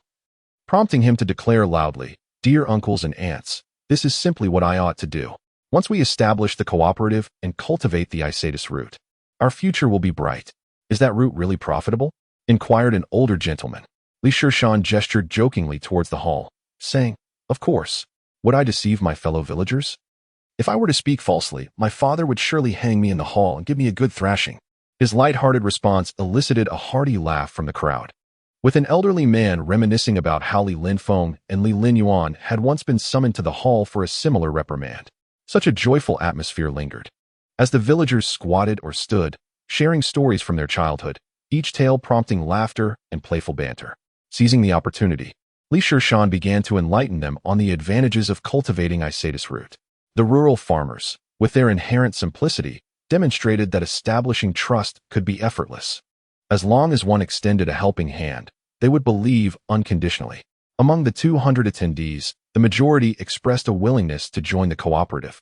prompting him to declare loudly, "Dear uncles and aunts, this is simply what I ought to do. Once we establish the cooperative and cultivate the Isatis root, our future will be bright. Is that root really profitable? Inquired an older gentleman. Shishan gestured jokingly towards the hall, saying, Of course. Would I deceive my fellow villagers? If I were to speak falsely, my father would surely hang me in the hall and give me a good thrashing. His light-hearted response elicited a hearty laugh from the crowd. With an elderly man reminiscing about how Li Linfeng and Li Linyuan had once been summoned to the hall for a similar reprimand. Such a joyful atmosphere lingered. As the villagers squatted or stood, sharing stories from their childhood, each tale prompting laughter and playful banter. Seizing the opportunity, Shishan began to enlighten them on the advantages of cultivating Isatis root. The rural farmers, with their inherent simplicity, demonstrated that establishing trust could be effortless. As long as one extended a helping hand, they would believe unconditionally. Among the 200 attendees, the majority expressed a willingness to join the cooperative,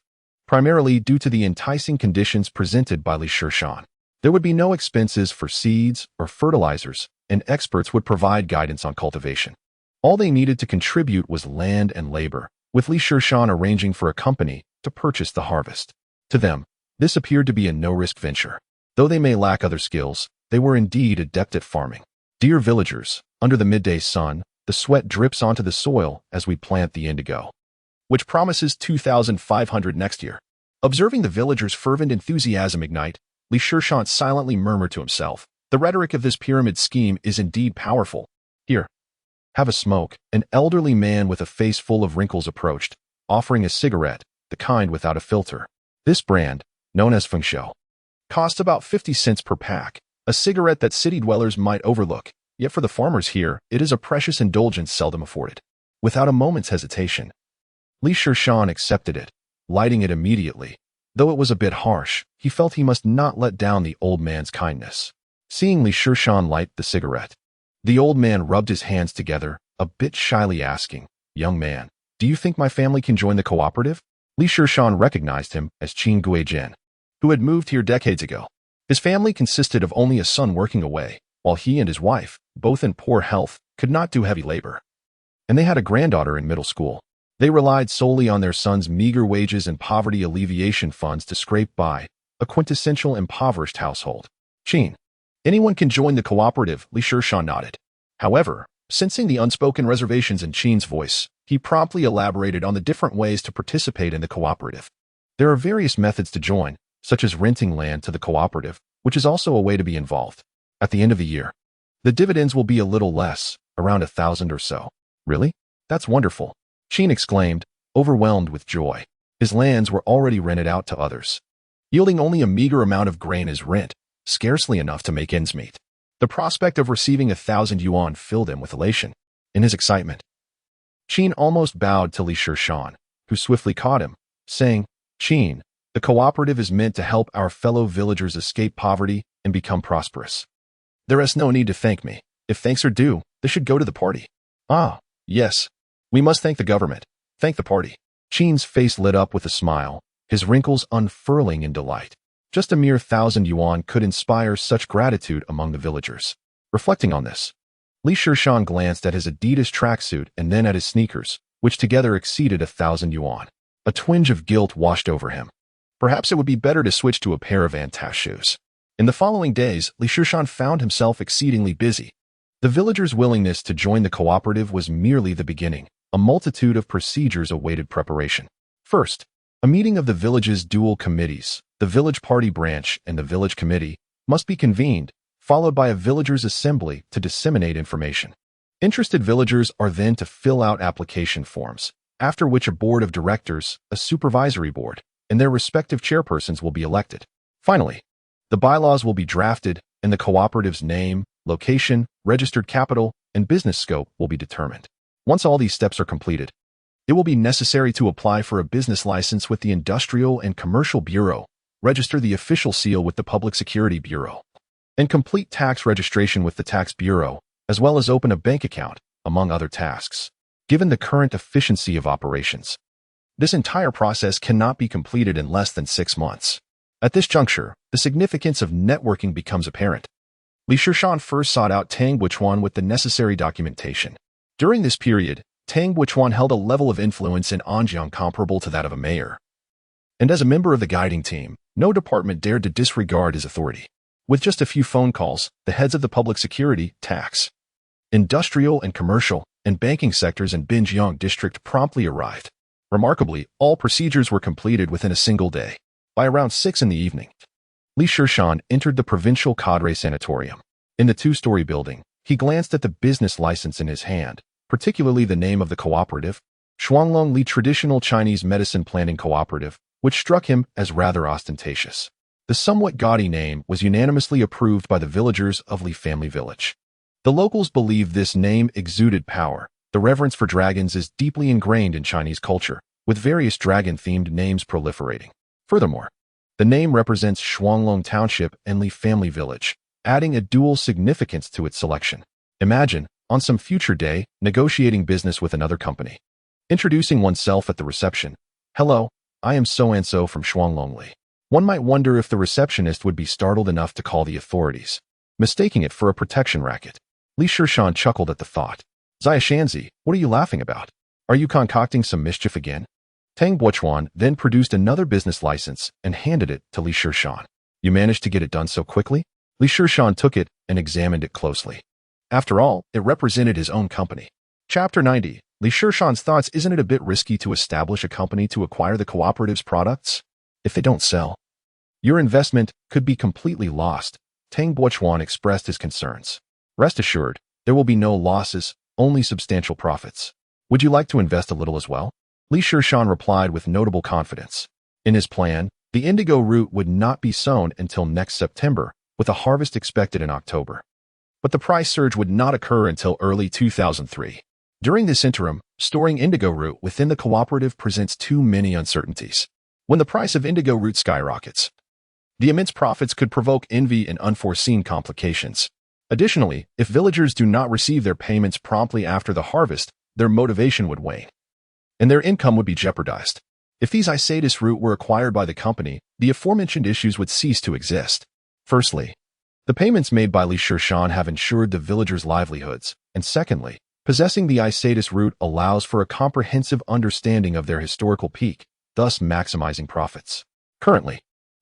primarily due to the enticing conditions presented by Shishan. There would be no expenses for seeds or fertilizers, and experts would provide guidance on cultivation. All they needed to contribute was land and labor, with Shishan arranging for a company to purchase the harvest. To them, this appeared to be a no-risk venture. Though they may lack other skills, they were indeed adept at farming. Dear villagers, under the midday sun, the sweat drips onto the soil as we plant the indigo, which promises 2,500 next year. Observing the villagers' fervent enthusiasm ignite, Shishan silently murmured to himself, The rhetoric of this pyramid scheme is indeed powerful. Here, have a smoke. An elderly man with a face full of wrinkles approached, offering a cigarette, the kind without a filter. This brand, known as Fengxiu, costs about 50 cents per pack, a cigarette that city dwellers might overlook, yet for the farmers here, it is a precious indulgence seldom afforded. Without a moment's hesitation, Shishan accepted it, lighting it immediately. Though it was a bit harsh, he felt he must not let down the old man's kindness. Seeing Shishan light the cigarette, the old man rubbed his hands together, a bit shyly asking, Young man, do you think my family can join the cooperative? Shishan recognized him as Qin Guizhen, who had moved here decades ago. His family consisted of only a son working away, while he and his wife, both in poor health, could not do heavy labor. And they had a granddaughter in middle school. They relied solely on their son's meager wages and poverty alleviation funds to scrape by, a quintessential impoverished household. Qin. Anyone can join the cooperative, Shishan nodded. However, sensing the unspoken reservations in Qin's voice, he promptly elaborated on the different ways to participate in the cooperative. There are various methods to join, such as renting land to the cooperative, which is also a way to be involved. At the end of the year, the dividends will be a little less, around 1,000 or so. Really? That's wonderful. Qin exclaimed, overwhelmed with joy. His lands were already rented out to others, yielding only a meager amount of grain as rent, scarcely enough to make ends meet. The prospect of receiving 1,000 yuan filled him with elation. In his excitement, Qin almost bowed to Shishan, who swiftly caught him, saying, Qin, the cooperative is meant to help our fellow villagers escape poverty and become prosperous. There is no need to thank me. If thanks are due, this should go to the party. Ah, yes. We must thank the government. Thank the party. Qin's face lit up with a smile, his wrinkles unfurling in delight. Just a mere 1,000 yuan could inspire such gratitude among the villagers. Reflecting on this, Shishan glanced at his Adidas tracksuit and then at his sneakers, which together exceeded 1,000 yuan. A twinge of guilt washed over him. Perhaps it would be better to switch to a pair of Antas shoes. In the following days, Shishan found himself exceedingly busy. The villagers' willingness to join the cooperative was merely the beginning. A multitude of procedures awaited preparation. First, a meeting of the village's dual committees, the village party branch and the village committee, must be convened, followed by a villagers' assembly to disseminate information. Interested villagers are then to fill out application forms, after which a board of directors, a supervisory board, and their respective chairpersons will be elected. Finally, the bylaws will be drafted, and the cooperative's name, location, registered capital, and business scope will be determined. Once all these steps are completed, it will be necessary to apply for a business license with the Industrial and Commercial Bureau, register the official seal with the Public Security Bureau, and complete tax registration with the Tax Bureau, as well as open a bank account, among other tasks. Given the current efficiency of operations, this entire process cannot be completed in less than 6 months. At this juncture, the significance of networking becomes apparent. Shishan first sought out Tang Guichuan with the necessary documentation. During this period, Tang Guichuan held a level of influence in Anjiang comparable to that of a mayor. And as a member of the guiding team, no department dared to disregard his authority. With just a few phone calls, the heads of the public security, tax, industrial and commercial, and banking sectors in Binjiang district promptly arrived. Remarkably, all procedures were completed within a single day. By around 6 in the evening, Li Shishan entered the provincial cadre sanatorium. In the two-story building, he glanced at the business license in his hand, particularly the name of the cooperative, Shuanglong Li Traditional Chinese Medicine Planning Cooperative, which struck him as rather ostentatious. The somewhat gaudy name was unanimously approved by the villagers of Li Family Village. The locals believed this name exuded power. The reverence for dragons is deeply ingrained in Chinese culture, with various dragon-themed names proliferating. Furthermore, the name represents Shuanglong Township and Li Family Village, adding a dual significance to its selection. Imagine, on some future day, negotiating business with another company. Introducing oneself at the reception. "Hello, I am so-and-so from Shuanglong Li." One might wonder if the receptionist would be startled enough to call the authorities, mistaking it for a protection racket. Li Shishan chuckled at the thought. "Xiashanzi, what are you laughing about? Are you concocting some mischief again?" Tang Buochuan then produced another business license and handed it to Li Shishan. "You managed to get it done so quickly?" Li Shishan took it and examined it closely. After all, it represented his own company. Chapter 90. Li Shishan's thoughts. Isn't it a bit risky to establish a company to acquire the cooperative's products? If they don't sell, your investment could be completely lost. Tang Buochuan expressed his concerns. "Rest assured, there will be no losses, only substantial profits. Would you like to invest a little as well?" Li Shishan replied with notable confidence. In his plan, the indigo root would not be sown until next September, with a harvest expected in October. But the price surge would not occur until early 2003. During this interim, storing indigo root within the cooperative presents too many uncertainties. When the price of indigo root skyrockets, the immense profits could provoke envy and unforeseen complications. Additionally, if villagers do not receive their payments promptly after the harvest, their motivation would wane, and their income would be jeopardized. If these Isatis root were acquired by the company, the aforementioned issues would cease to exist. Firstly, the payments made by Li Shishan have ensured the villagers' livelihoods, and secondly, possessing the Isatis root allows for a comprehensive understanding of their historical peak, thus maximizing profits. Currently,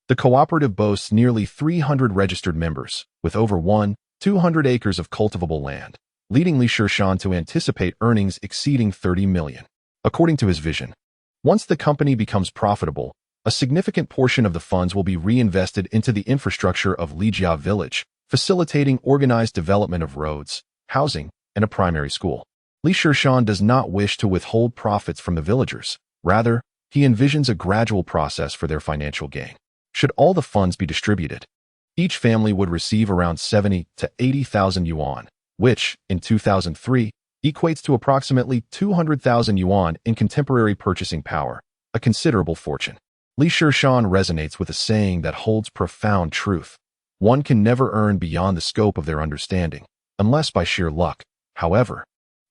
the cooperative boasts nearly 300 registered members, with over 200 acres of cultivable land, leading Li Shishan to anticipate earnings exceeding 30 million. According to his vision, once the company becomes profitable, a significant portion of the funds will be reinvested into the infrastructure of Lijia village, facilitating organized development of roads, housing, and a primary school. Li Shishan does not wish to withhold profits from the villagers. Rather, he envisions a gradual process for their financial gain. Should all the funds be distributed, each family would receive around 70 to 80,000 yuan, which, in 2003, equates to approximately 200,000 yuan in contemporary purchasing power, a considerable fortune. Li Shishan resonates with a saying that holds profound truth. One can never earn beyond the scope of their understanding, unless by sheer luck. However,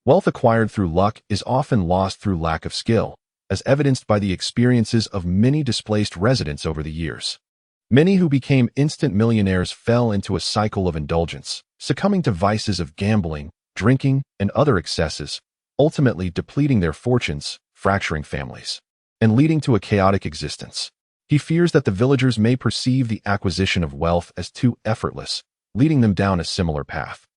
wealth acquired through luck is often lost through lack of skill, as evidenced by the experiences of many displaced residents over the years. Many who became instant millionaires fell into a cycle of indulgence, succumbing to vices of gambling, drinking, and other excesses, ultimately depleting their fortunes, fracturing families, and leading to a chaotic existence. He fears that the villagers may perceive the acquisition of wealth as too effortless, leading them down a similar path.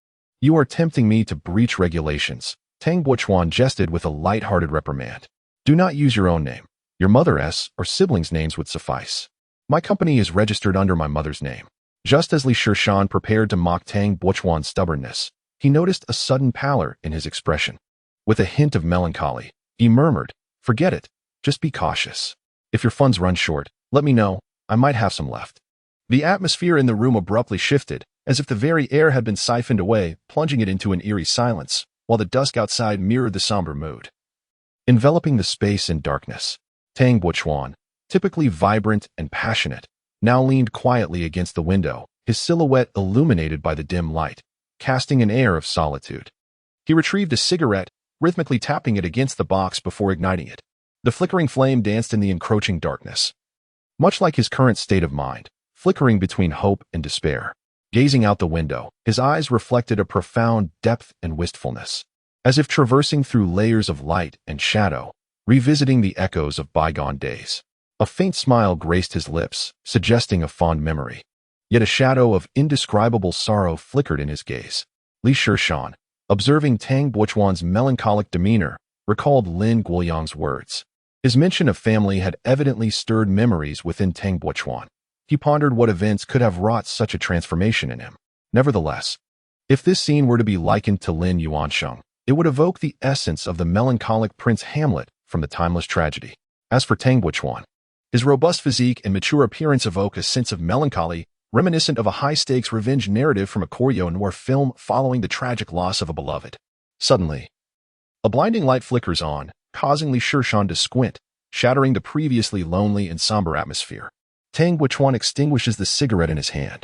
"You are tempting me to breach regulations," Tang Buochuan jested with a light-hearted reprimand. "Do not use your own name. Your mother's or siblings' names would suffice. My company is registered under my mother's name." Just as Li Shishan prepared to mock Tang Buochuan's stubbornness, he noticed a sudden pallor in his expression. With a hint of melancholy, he murmured, "Forget it. Just be cautious. If your funds run short, let me know. I might have some left." The atmosphere in the room abruptly shifted, as if the very air had been siphoned away, plunging it into an eerie silence, while the dusk outside mirrored the somber mood. Enveloping the space in darkness, Tang Buochuan, typically vibrant and passionate, now leaned quietly against the window, his silhouette illuminated by the dim light, casting an air of solitude. He retrieved a cigarette, rhythmically tapping it against the box before igniting it. The flickering flame danced in the encroaching darkness. Much like his current state of mind, flickering between hope and despair. Gazing out the window, his eyes reflected a profound depth and wistfulness, as if traversing through layers of light and shadow, revisiting the echoes of bygone days. A faint smile graced his lips, suggesting a fond memory. Yet a shadow of indescribable sorrow flickered in his gaze. Li Shishan, observing Tang Buochuan's melancholic demeanor, recalled Lin Guoyang's words. His mention of family had evidently stirred memories within Tang Buochuan. He pondered what events could have wrought such a transformation in him. Nevertheless, if this scene were to be likened to Lin Yuansheng, it would evoke the essence of the melancholic Prince Hamlet from the timeless tragedy. As for Tang Buochuan, his robust physique and mature appearance evoke a sense of melancholy, reminiscent of a high-stakes revenge narrative from a Koryo noir film following the tragic loss of a beloved. Suddenly, a blinding light flickers on, causing Li Shishan to squint, shattering the previously lonely and somber atmosphere. Tang Buochuan extinguishes the cigarette in his hand,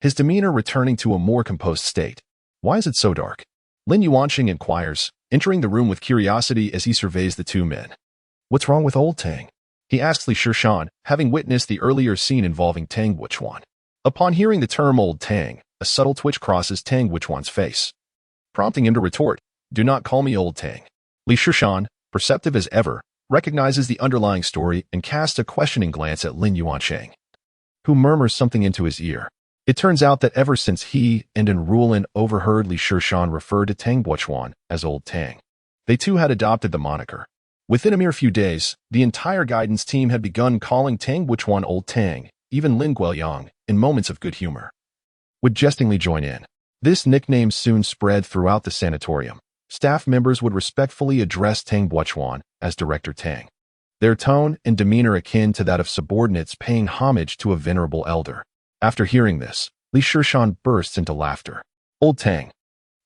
his demeanor returning to a more composed state. Why is it so dark? Lin Yuansheng inquires, entering the room with curiosity as he surveys the two men. What's wrong with old Tang? He asks Li Shishan, having witnessed the earlier scene involving Tang Buochuan. Upon hearing the term old Tang, a subtle twitch crosses Tang Buochuan's face, prompting him to retort, "Do not call me old Tang." Li Shishan, perceptive as ever, recognizes the underlying story and casts a questioning glance at Lin Yuansheng, who murmurs something into his ear. It turns out that ever since he and Enrulin overheard Li Shishan refer to Tang Buochuan as Old Tang, they too had adopted the moniker. Within a mere few days, the entire guidance team had begun calling Tang Buochuan Old Tang. Even Lin Guoyang, in moments of good humor, would jestingly join in. This nickname soon spread throughout the sanatorium. Staff members would respectfully address Tang Buochuan as Director Tang, their tone and demeanor akin to that of subordinates paying homage to a venerable elder. After hearing this, Li Shishan bursts into laughter. Old Tang,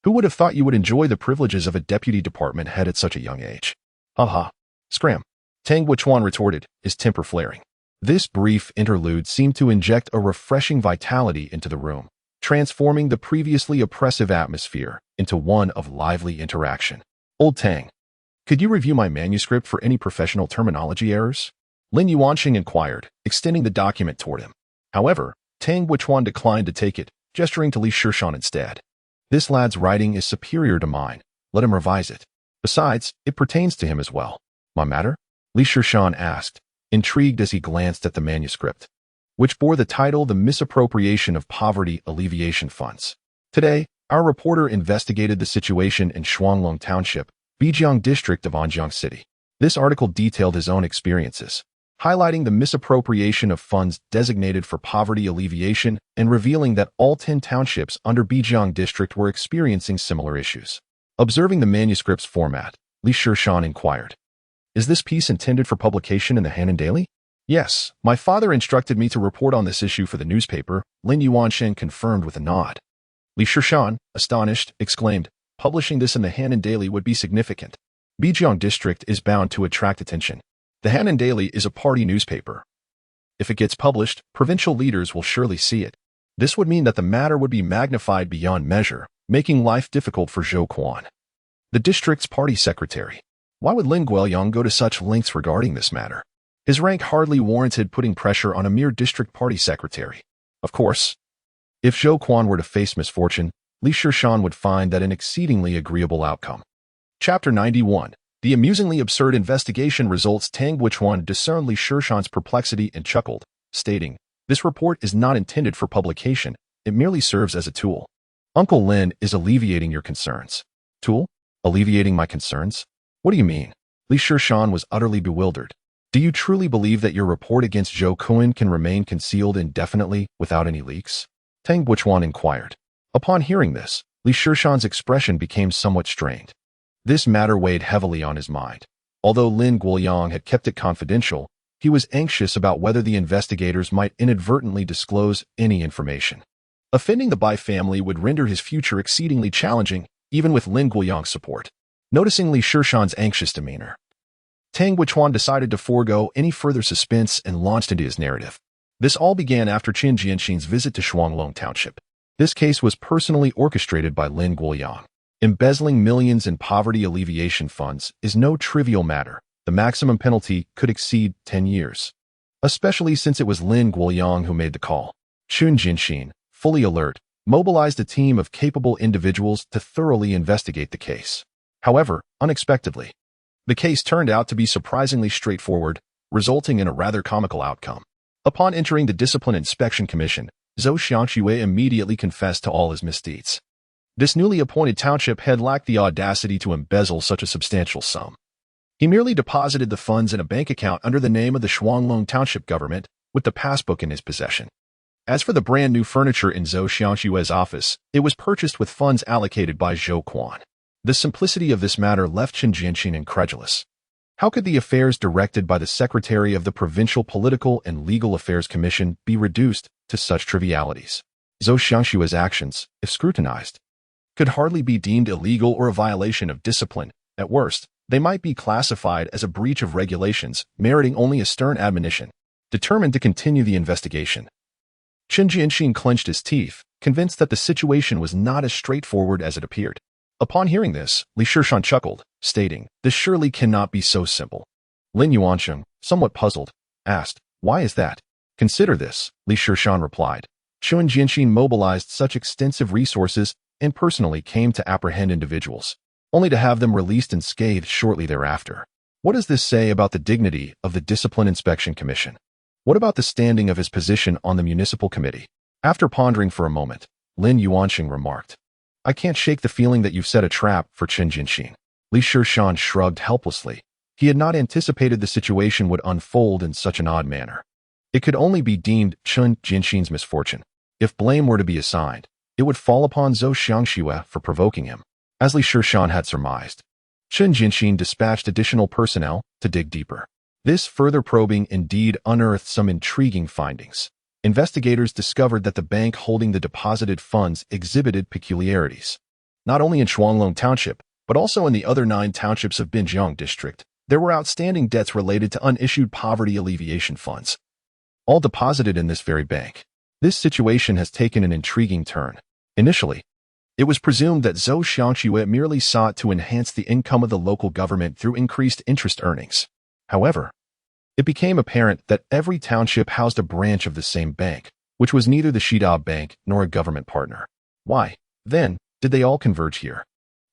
who would have thought you would enjoy the privileges of a deputy department head at such a young age? Ha. Scram. Tang Buochuan retorted, his temper flaring. This brief interlude seemed to inject a refreshing vitality into the room, transforming the previously oppressive atmosphere into one of lively interaction. Old Tang, could you review my manuscript for any professional terminology errors? Lin Yuansheng inquired, extending the document toward him. However, Tang Buochuan declined to take it, gesturing to Li Shishan instead. This lad's writing is superior to mine. Let him revise it. Besides, it pertains to him as well. My matter? Li Shishan asked, intrigued as he glanced at the manuscript, which bore the title The Misappropriation of Poverty Alleviation Funds. Today, our reporter investigated the situation in Shuanglong Township, Bijiang District of Anjiang City. This article detailed his own experiences, highlighting the misappropriation of funds designated for poverty alleviation and revealing that all 10 townships under Bijiang District were experiencing similar issues. Observing the manuscript's format, Li Shishan inquired, "Is this piece intended for publication in the Hanan Daily?" "Yes, my father instructed me to report on this issue for the newspaper," Lin Yuansheng confirmed with a nod. Li Shishan, astonished, exclaimed, "Publishing this in the Hanan Daily would be significant. Bijiang District is bound to attract attention. The Hanan Daily is a party newspaper. If it gets published, provincial leaders will surely see it. This would mean that the matter would be magnified beyond measure, making life difficult for Zhou Quan, the district's party secretary. Why would Lin Guoyang go to such lengths regarding this matter? His rank hardly warranted putting pressure on a mere district party secretary. Of course, if Zhou Quan were to face misfortune, Li Shishan would find that an exceedingly agreeable outcome. Chapter 91. The amusingly absurd investigation results. Tang Buochuan discerned Li Shishan's perplexity and chuckled, stating, "This report is not intended for publication. It merely serves as a tool. Uncle Lin is alleviating your concerns." "Tool? Alleviating my concerns? What do you mean?" Li Shishan was utterly bewildered. "Do you truly believe that your report against Zhou Kun can remain concealed indefinitely without any leaks?" Tang Buochuan inquired. Upon hearing this, Li Shishan's expression became somewhat strained. This matter weighed heavily on his mind. Although Lin Guoyang had kept it confidential, he was anxious about whether the investigators might inadvertently disclose any information. Offending the Bai family would render his future exceedingly challenging, even with Lin Guoyang's support. Noticing Li Shishan's anxious demeanor, Tang Buochuan decided to forego any further suspense and launched into his narrative. This all began after Qin Jianxin's visit to Shuanglong Township. This case was personally orchestrated by Lin Guoyang. Embezzling millions in poverty alleviation funds is no trivial matter. The maximum penalty could exceed 10 years, especially since it was Lin Guoyang who made the call. Qin Jianxin, fully alert, mobilized a team of capable individuals to thoroughly investigate the case. However, unexpectedly, the case turned out to be surprisingly straightforward. resulting in a rather comical outcome. Upon entering the Discipline Inspection Commission, Zhou Xiangxue immediately confessed to all his misdeeds. This newly appointed township head lacked the audacity to embezzle such a substantial sum. He merely deposited the funds in a bank account under the name of the Shuanglong Township government, with the passbook in his possession. As for the brand new furniture in Zhou Xiangxue's office, it was purchased with funds allocated by Zhou Quan. The simplicity of this matter left Chen Jianxin incredulous. How could the affairs directed by the Secretary of the Provincial Political and Legal Affairs Commission be reduced to such trivialities? Zhou Xiangxue's actions, if scrutinized, could hardly be deemed illegal or a violation of discipline. At worst, they might be classified as a breach of regulations, meriting only a stern admonition. Determined to continue the investigation, Chen Jianxin clenched his teeth, convinced that the situation was not as straightforward as it appeared. Upon hearing this, Li Shishan chuckled, stating, "This surely cannot be so simple." Lin Yuansheng, somewhat puzzled, asked, "Why is that?" "Consider this," Li Shishan replied. Chen Jianxin mobilized such extensive resources and personally came to apprehend individuals, only to have them released unscathed shortly thereafter. What does this say about the dignity of the Discipline Inspection Commission? What about the standing of his position on the municipal committee? After pondering for a moment, Lin Yuansheng remarked, "I can't shake the feeling that you've set a trap for Chen Jianxin." Li Shishan shrugged helplessly. He had not anticipated the situation would unfold in such an odd manner. It could only be deemed Chen Jianxin's misfortune. If blame were to be assigned, it would fall upon Zhou Xiangxue for provoking him. As Li Shishan had surmised, Chen Jianxin dispatched additional personnel to dig deeper. This further probing indeed unearthed some intriguing findings. Investigators discovered that the bank holding the deposited funds exhibited peculiarities. Not only in Shuanglong Township, but also in the other 9 townships of Binjiang District, there were outstanding debts related to unissued poverty alleviation funds, all deposited in this very bank. This situation has taken an intriguing turn. Initially, it was presumed that Zhou Xiangxue merely sought to enhance the income of the local government through increased interest earnings. However, it became apparent that every township housed a branch of the same bank, which was neither the Shida Bank nor a government partner. Why, then, did they all converge here?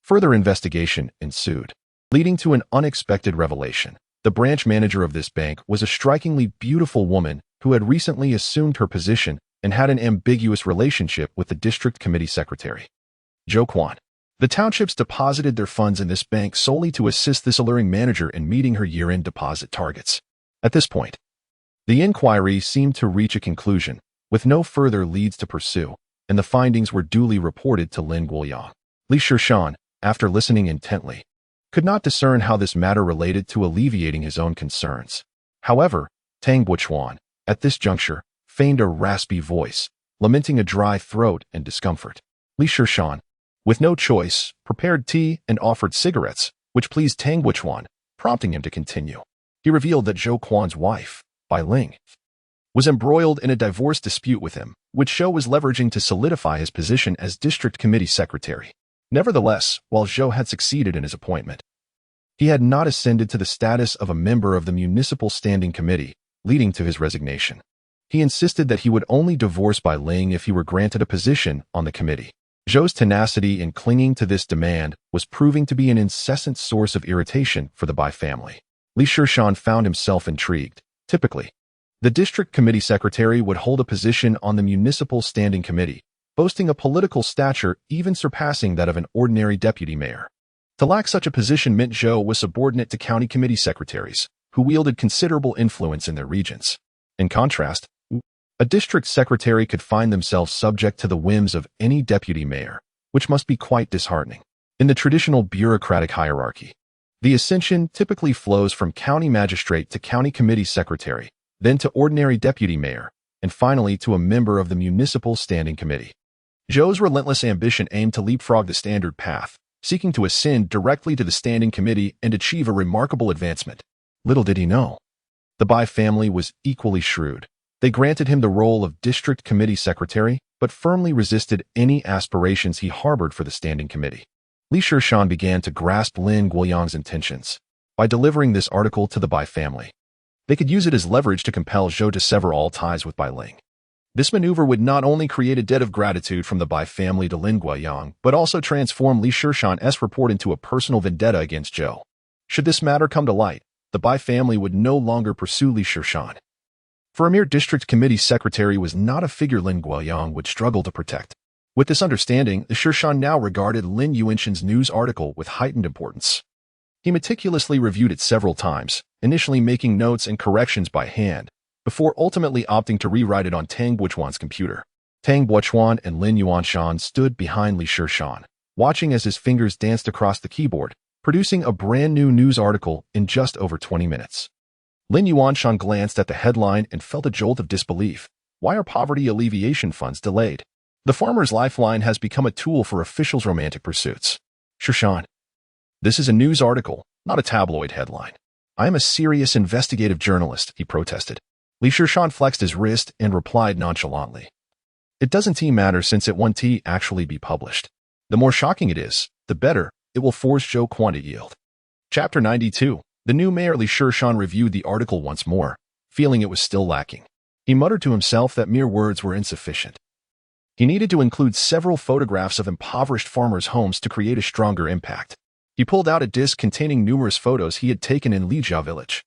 Further investigation ensued, leading to an unexpected revelation. The branch manager of this bank was a strikingly beautiful woman who had recently assumed her position and had an ambiguous relationship with the district committee secretary, Zhou Quan. The townships deposited their funds in this bank solely to assist this alluring manager in meeting her year-end deposit targets. At this point, the inquiry seemed to reach a conclusion, with no further leads to pursue, and the findings were duly reported to Lin Guoyang. Li Shishan, after listening intently, could not discern how this matter related to alleviating his own concerns. However, Tang Buchuan, at this juncture, feigned a raspy voice, lamenting a dry throat and discomfort. Li Shishan, with no choice, prepared tea and offered cigarettes, which pleased Tang Buchuan, prompting him to continue. He revealed that Zhou Quan's wife, Bai Ling, was embroiled in a divorce dispute with him, which Zhou was leveraging to solidify his position as district committee secretary. Nevertheless, while Zhou had succeeded in his appointment, he had not ascended to the status of a member of the municipal standing committee, leading to his resignation. He insisted that he would only divorce Bai Ling if he were granted a position on the committee. Zhou's tenacity in clinging to this demand was proving to be an incessant source of irritation for the Bai family. Li Shishan found himself intrigued. Typically, the district committee secretary would hold a position on the municipal standing committee, boasting a political stature even surpassing that of an ordinary deputy mayor. To lack such a position meant Zhou was subordinate to county committee secretaries, who wielded considerable influence in their regions. In contrast, a district secretary could find themselves subject to the whims of any deputy mayor, which must be quite disheartening. In the traditional bureaucratic hierarchy, the ascension typically flows from county magistrate to county committee secretary, then to ordinary deputy mayor, and finally to a member of the municipal standing committee. Zhou's relentless ambition aimed to leapfrog the standard path, seeking to ascend directly to the standing committee and achieve a remarkable advancement. Little did he know, the Bai family was equally shrewd. They granted him the role of district committee secretary, but firmly resisted any aspirations he harbored for the standing committee. Li Shishan began to grasp Lin Guoyang's intentions. By delivering this article to the Bai family, they could use it as leverage to compel Zhou to sever all ties with Bai Ling. This maneuver would not only create a debt of gratitude from the Bai family to Lin Guoyang, but also transform Li Shishan's report into a personal vendetta against Zhou. Should this matter come to light, the Bai family would no longer pursue Li Shishan. For a mere district committee secretary was not a figure Lin Guoyang would struggle to protect. With this understanding, the Shishan now regarded Lin Yuanshan's news article with heightened importance. He meticulously reviewed it several times, initially making notes and corrections by hand, before ultimately opting to rewrite it on Tang Buochuan's computer. Tang Buochuan and Lin Yuanshan stood behind Li Shishan, watching as his fingers danced across the keyboard, producing a brand new news article in just over 20 minutes. Lin Yuanshan glanced at the headline and felt a jolt of disbelief. Why are poverty alleviation funds delayed? The farmer's lifeline has become a tool for officials' romantic pursuits. Shishan. This is a news article, not a tabloid headline. I am a serious investigative journalist, he protested. Li Shishan flexed his wrist and replied nonchalantly. It doesn't matter since it won't actually be published. The more shocking it is, the better it will force Zhou Quan to yield. Chapter 92. The new mayor Li Shishan reviewed the article once more, feeling it was still lacking. He muttered to himself that mere words were insufficient. He needed to include several photographs of impoverished farmers' homes to create a stronger impact. He pulled out a disc containing numerous photos he had taken in Lijia village,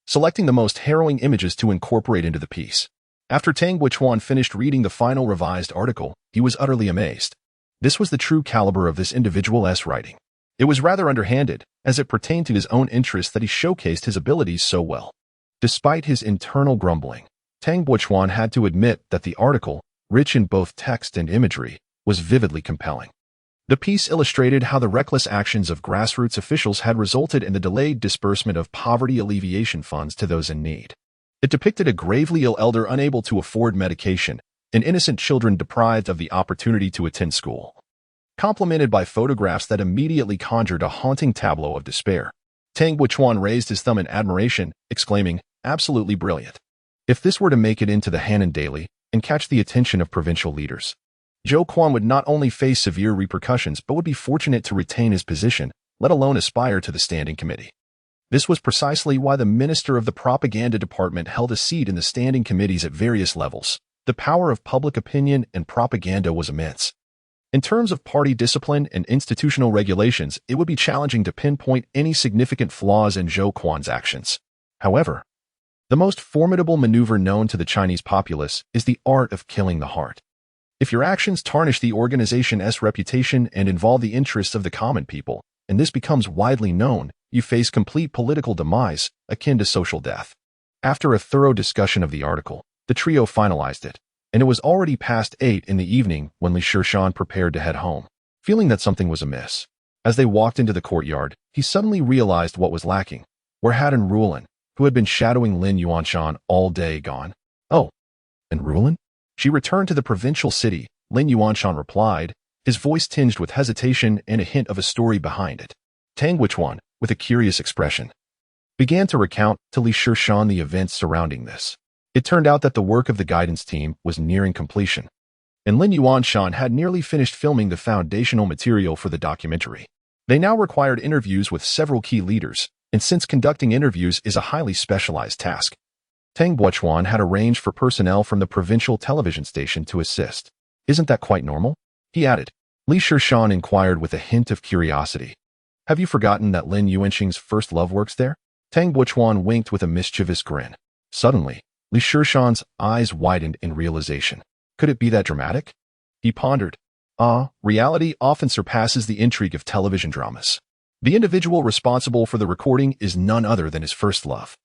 selecting the most harrowing images to incorporate into the piece. After Tang Buochuan finished reading the final revised article, he was utterly amazed. This was the true caliber of this individual's writing. It was rather underhanded, as it pertained to his own interests that he showcased his abilities so well. Despite his internal grumbling, Tang Buochuan had to admit that the article, rich in both text and imagery, was vividly compelling. The piece illustrated how the reckless actions of grassroots officials had resulted in the delayed disbursement of poverty alleviation funds to those in need. It depicted a gravely ill elder unable to afford medication, and innocent children deprived of the opportunity to attend school, complemented by photographs that immediately conjured a haunting tableau of despair. Tang Buochuan raised his thumb in admiration, exclaiming, "Absolutely brilliant. If this were to make it into the Hannan Daily and catch the attention of provincial leaders, Zhou Quan would not only face severe repercussions but would be fortunate to retain his position, let alone aspire to the standing committee." This was precisely why the minister of the propaganda department held a seat in the standing committees at various levels. The power of public opinion and propaganda was immense. In terms of party discipline and institutional regulations, it would be challenging to pinpoint any significant flaws in Zhou Quan's actions. However, the most formidable maneuver known to the Chinese populace is the art of killing the heart. If your actions tarnish the organization's reputation and involve the interests of the common people, and this becomes widely known, you face complete political demise, akin to social death. After a thorough discussion of the article, the trio finalized it, and it was already past 8 in the evening when Li Shishan prepared to head home, feeling that something was amiss. As they walked into the courtyard, he suddenly realized what was lacking. Where had Rulin, who had been shadowing Lin Yuanshan all day, gone? Oh, and Rulin? She returned to the provincial city, Lin Yuanshan replied, his voice tinged with hesitation and a hint of a story behind it. Tang Buochuan, with a curious expression, began to recount to Li Shishan the events surrounding this. It turned out that the work of the guidance team was nearing completion, and Lin Yuanshan had nearly finished filming the foundational material for the documentary. They now required interviews with several key leaders, and since conducting interviews is a highly specialized task, Tang Buochuan had arranged for personnel from the provincial television station to assist. Isn't that quite normal? He added. Li Shishan inquired with a hint of curiosity. Have you forgotten that Lin Yuanshan's first love works there? Tang Buochuan winked with a mischievous grin. Suddenly, Li Shishan's eyes widened in realization. Could it be that dramatic? He pondered. Reality often surpasses the intrigue of television dramas. The individual responsible for the recording is none other than his first love.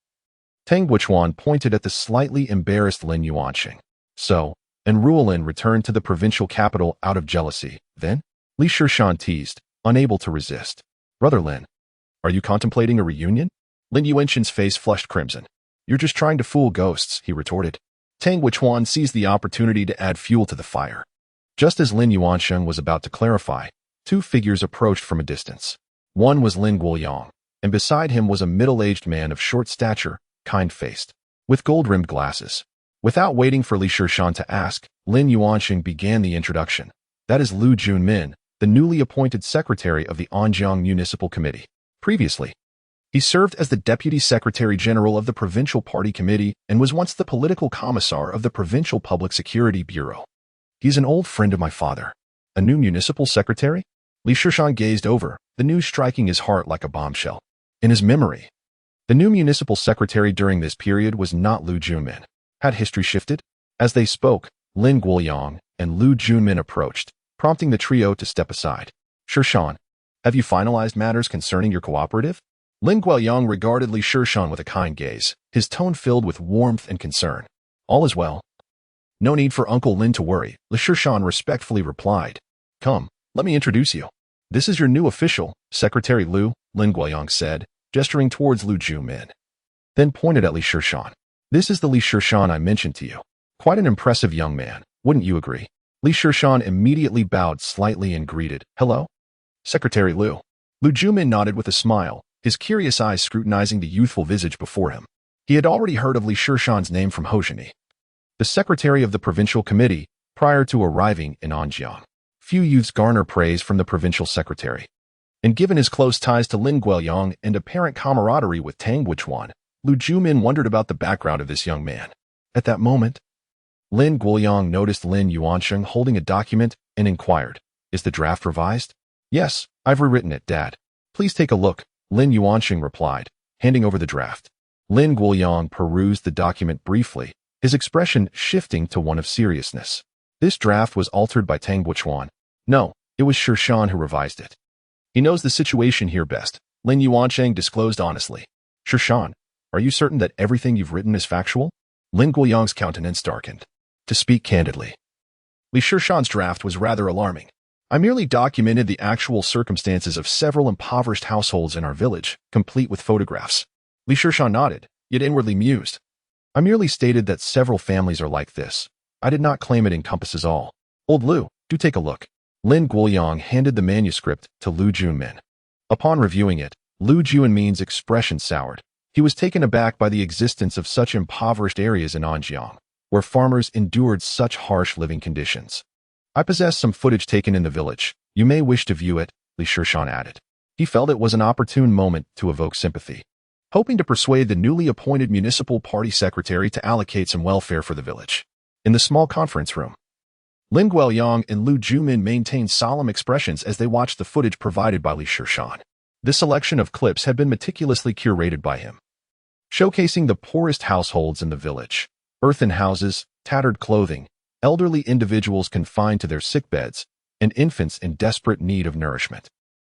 Tang Buochuan pointed at the slightly embarrassed Lin Yuanshan. So, and Rulin returned to the provincial capital out of jealousy. Then, Li Shishan teased, unable to resist. Brother Lin, are you contemplating a reunion? Lin Yuanshan's face flushed crimson. You're just trying to fool ghosts, he retorted. Tang Buochuan seized the opportunity to add fuel to the fire. Just as Lin Yuanshan was about to clarify, two figures approached from a distance. One was Lin Guoyang, and beside him was a middle-aged man of short stature, kind-faced, with gold-rimmed glasses. Without waiting for Li Shishan to ask, Lin Yuanshan began the introduction. That is Lu Junmin, the newly appointed secretary of the Anjiang Municipal Committee. Previously, he served as the Deputy Secretary General of the Provincial Party Committee and was once the political commissar of the Provincial Public Security Bureau. He's an old friend of my father. A new municipal secretary? Li Shishan gazed over, the news striking his heart like a bombshell. In his memory, The new municipal secretary during this period was not Lu Junmin. Had history shifted? As they spoke, Lin Guoyang and Lu Junmin approached, prompting the trio to step aside. Shishan, have you finalized matters concerning your cooperative? Lin Guoyang regarded Li Shishan with a kind gaze, his tone filled with warmth and concern. All is well. No need for Uncle Lin to worry, Li Shishan respectfully replied. Come, let me introduce you. This is your new official, Secretary Lu, Lin Guoyang said, gesturing towards Lu Junmin. Then pointed at Li Shishan. This is the Li Shishan I mentioned to you. Quite an impressive young man, wouldn't you agree? Li Shishan immediately bowed slightly and greeted, Hello? Secretary Lu. Lu Junmin nodded with a smile, his curious eyes scrutinizing the youthful visage before him. He had already heard of Li Shishan's name from Hozhani, the secretary of the provincial committee, prior to arriving in Anjiang. Few youths garner praise from the provincial secretary. And given his close ties to Lin Guoyang and apparent camaraderie with Tang Wuchuan, Lu Junmin wondered about the background of this young man. At that moment, Lin Guoyang noticed Lin Yuansheng holding a document and inquired, Is the draft revised? Yes, I've rewritten it, Dad. Please take a look, Lin Yuansheng replied, handing over the draft. Lin Guoyang perused the document briefly, his expression shifting to one of seriousness. This draft was altered by Tang Wuchuan. No, it was Shishan who revised it. He knows the situation here best, Lin Yuansheng disclosed honestly. Shishan, are you certain that everything you've written is factual? Lin Guoyang's countenance darkened. To speak candidly, Li Shishan's draft was rather alarming. I merely documented the actual circumstances of several impoverished households in our village, complete with photographs. Li Shishan nodded, yet inwardly mused. I merely stated that several families are like this. I did not claim it encompasses all. Old Lu, do take a look. Lin Guoyang handed the manuscript to Lu Junmin. Upon reviewing it, Lu Junmin's expression soured. He was taken aback by the existence of such impoverished areas in Anjiang, where farmers endured such harsh living conditions. I possess some footage taken in the village. You may wish to view it, Li Shishan added. He felt it was an opportune moment to evoke sympathy, hoping to persuade the newly appointed municipal party secretary to allocate some welfare for the village. In the small conference room, Lin Guoyang and Lu Junmin maintained solemn expressions as they watched the footage provided by Li Shishan. This selection of clips had been meticulously curated by him, showcasing the poorest households in the village, earthen houses, tattered clothing, elderly individuals confined to their sickbeds, and infants in desperate need of nourishment.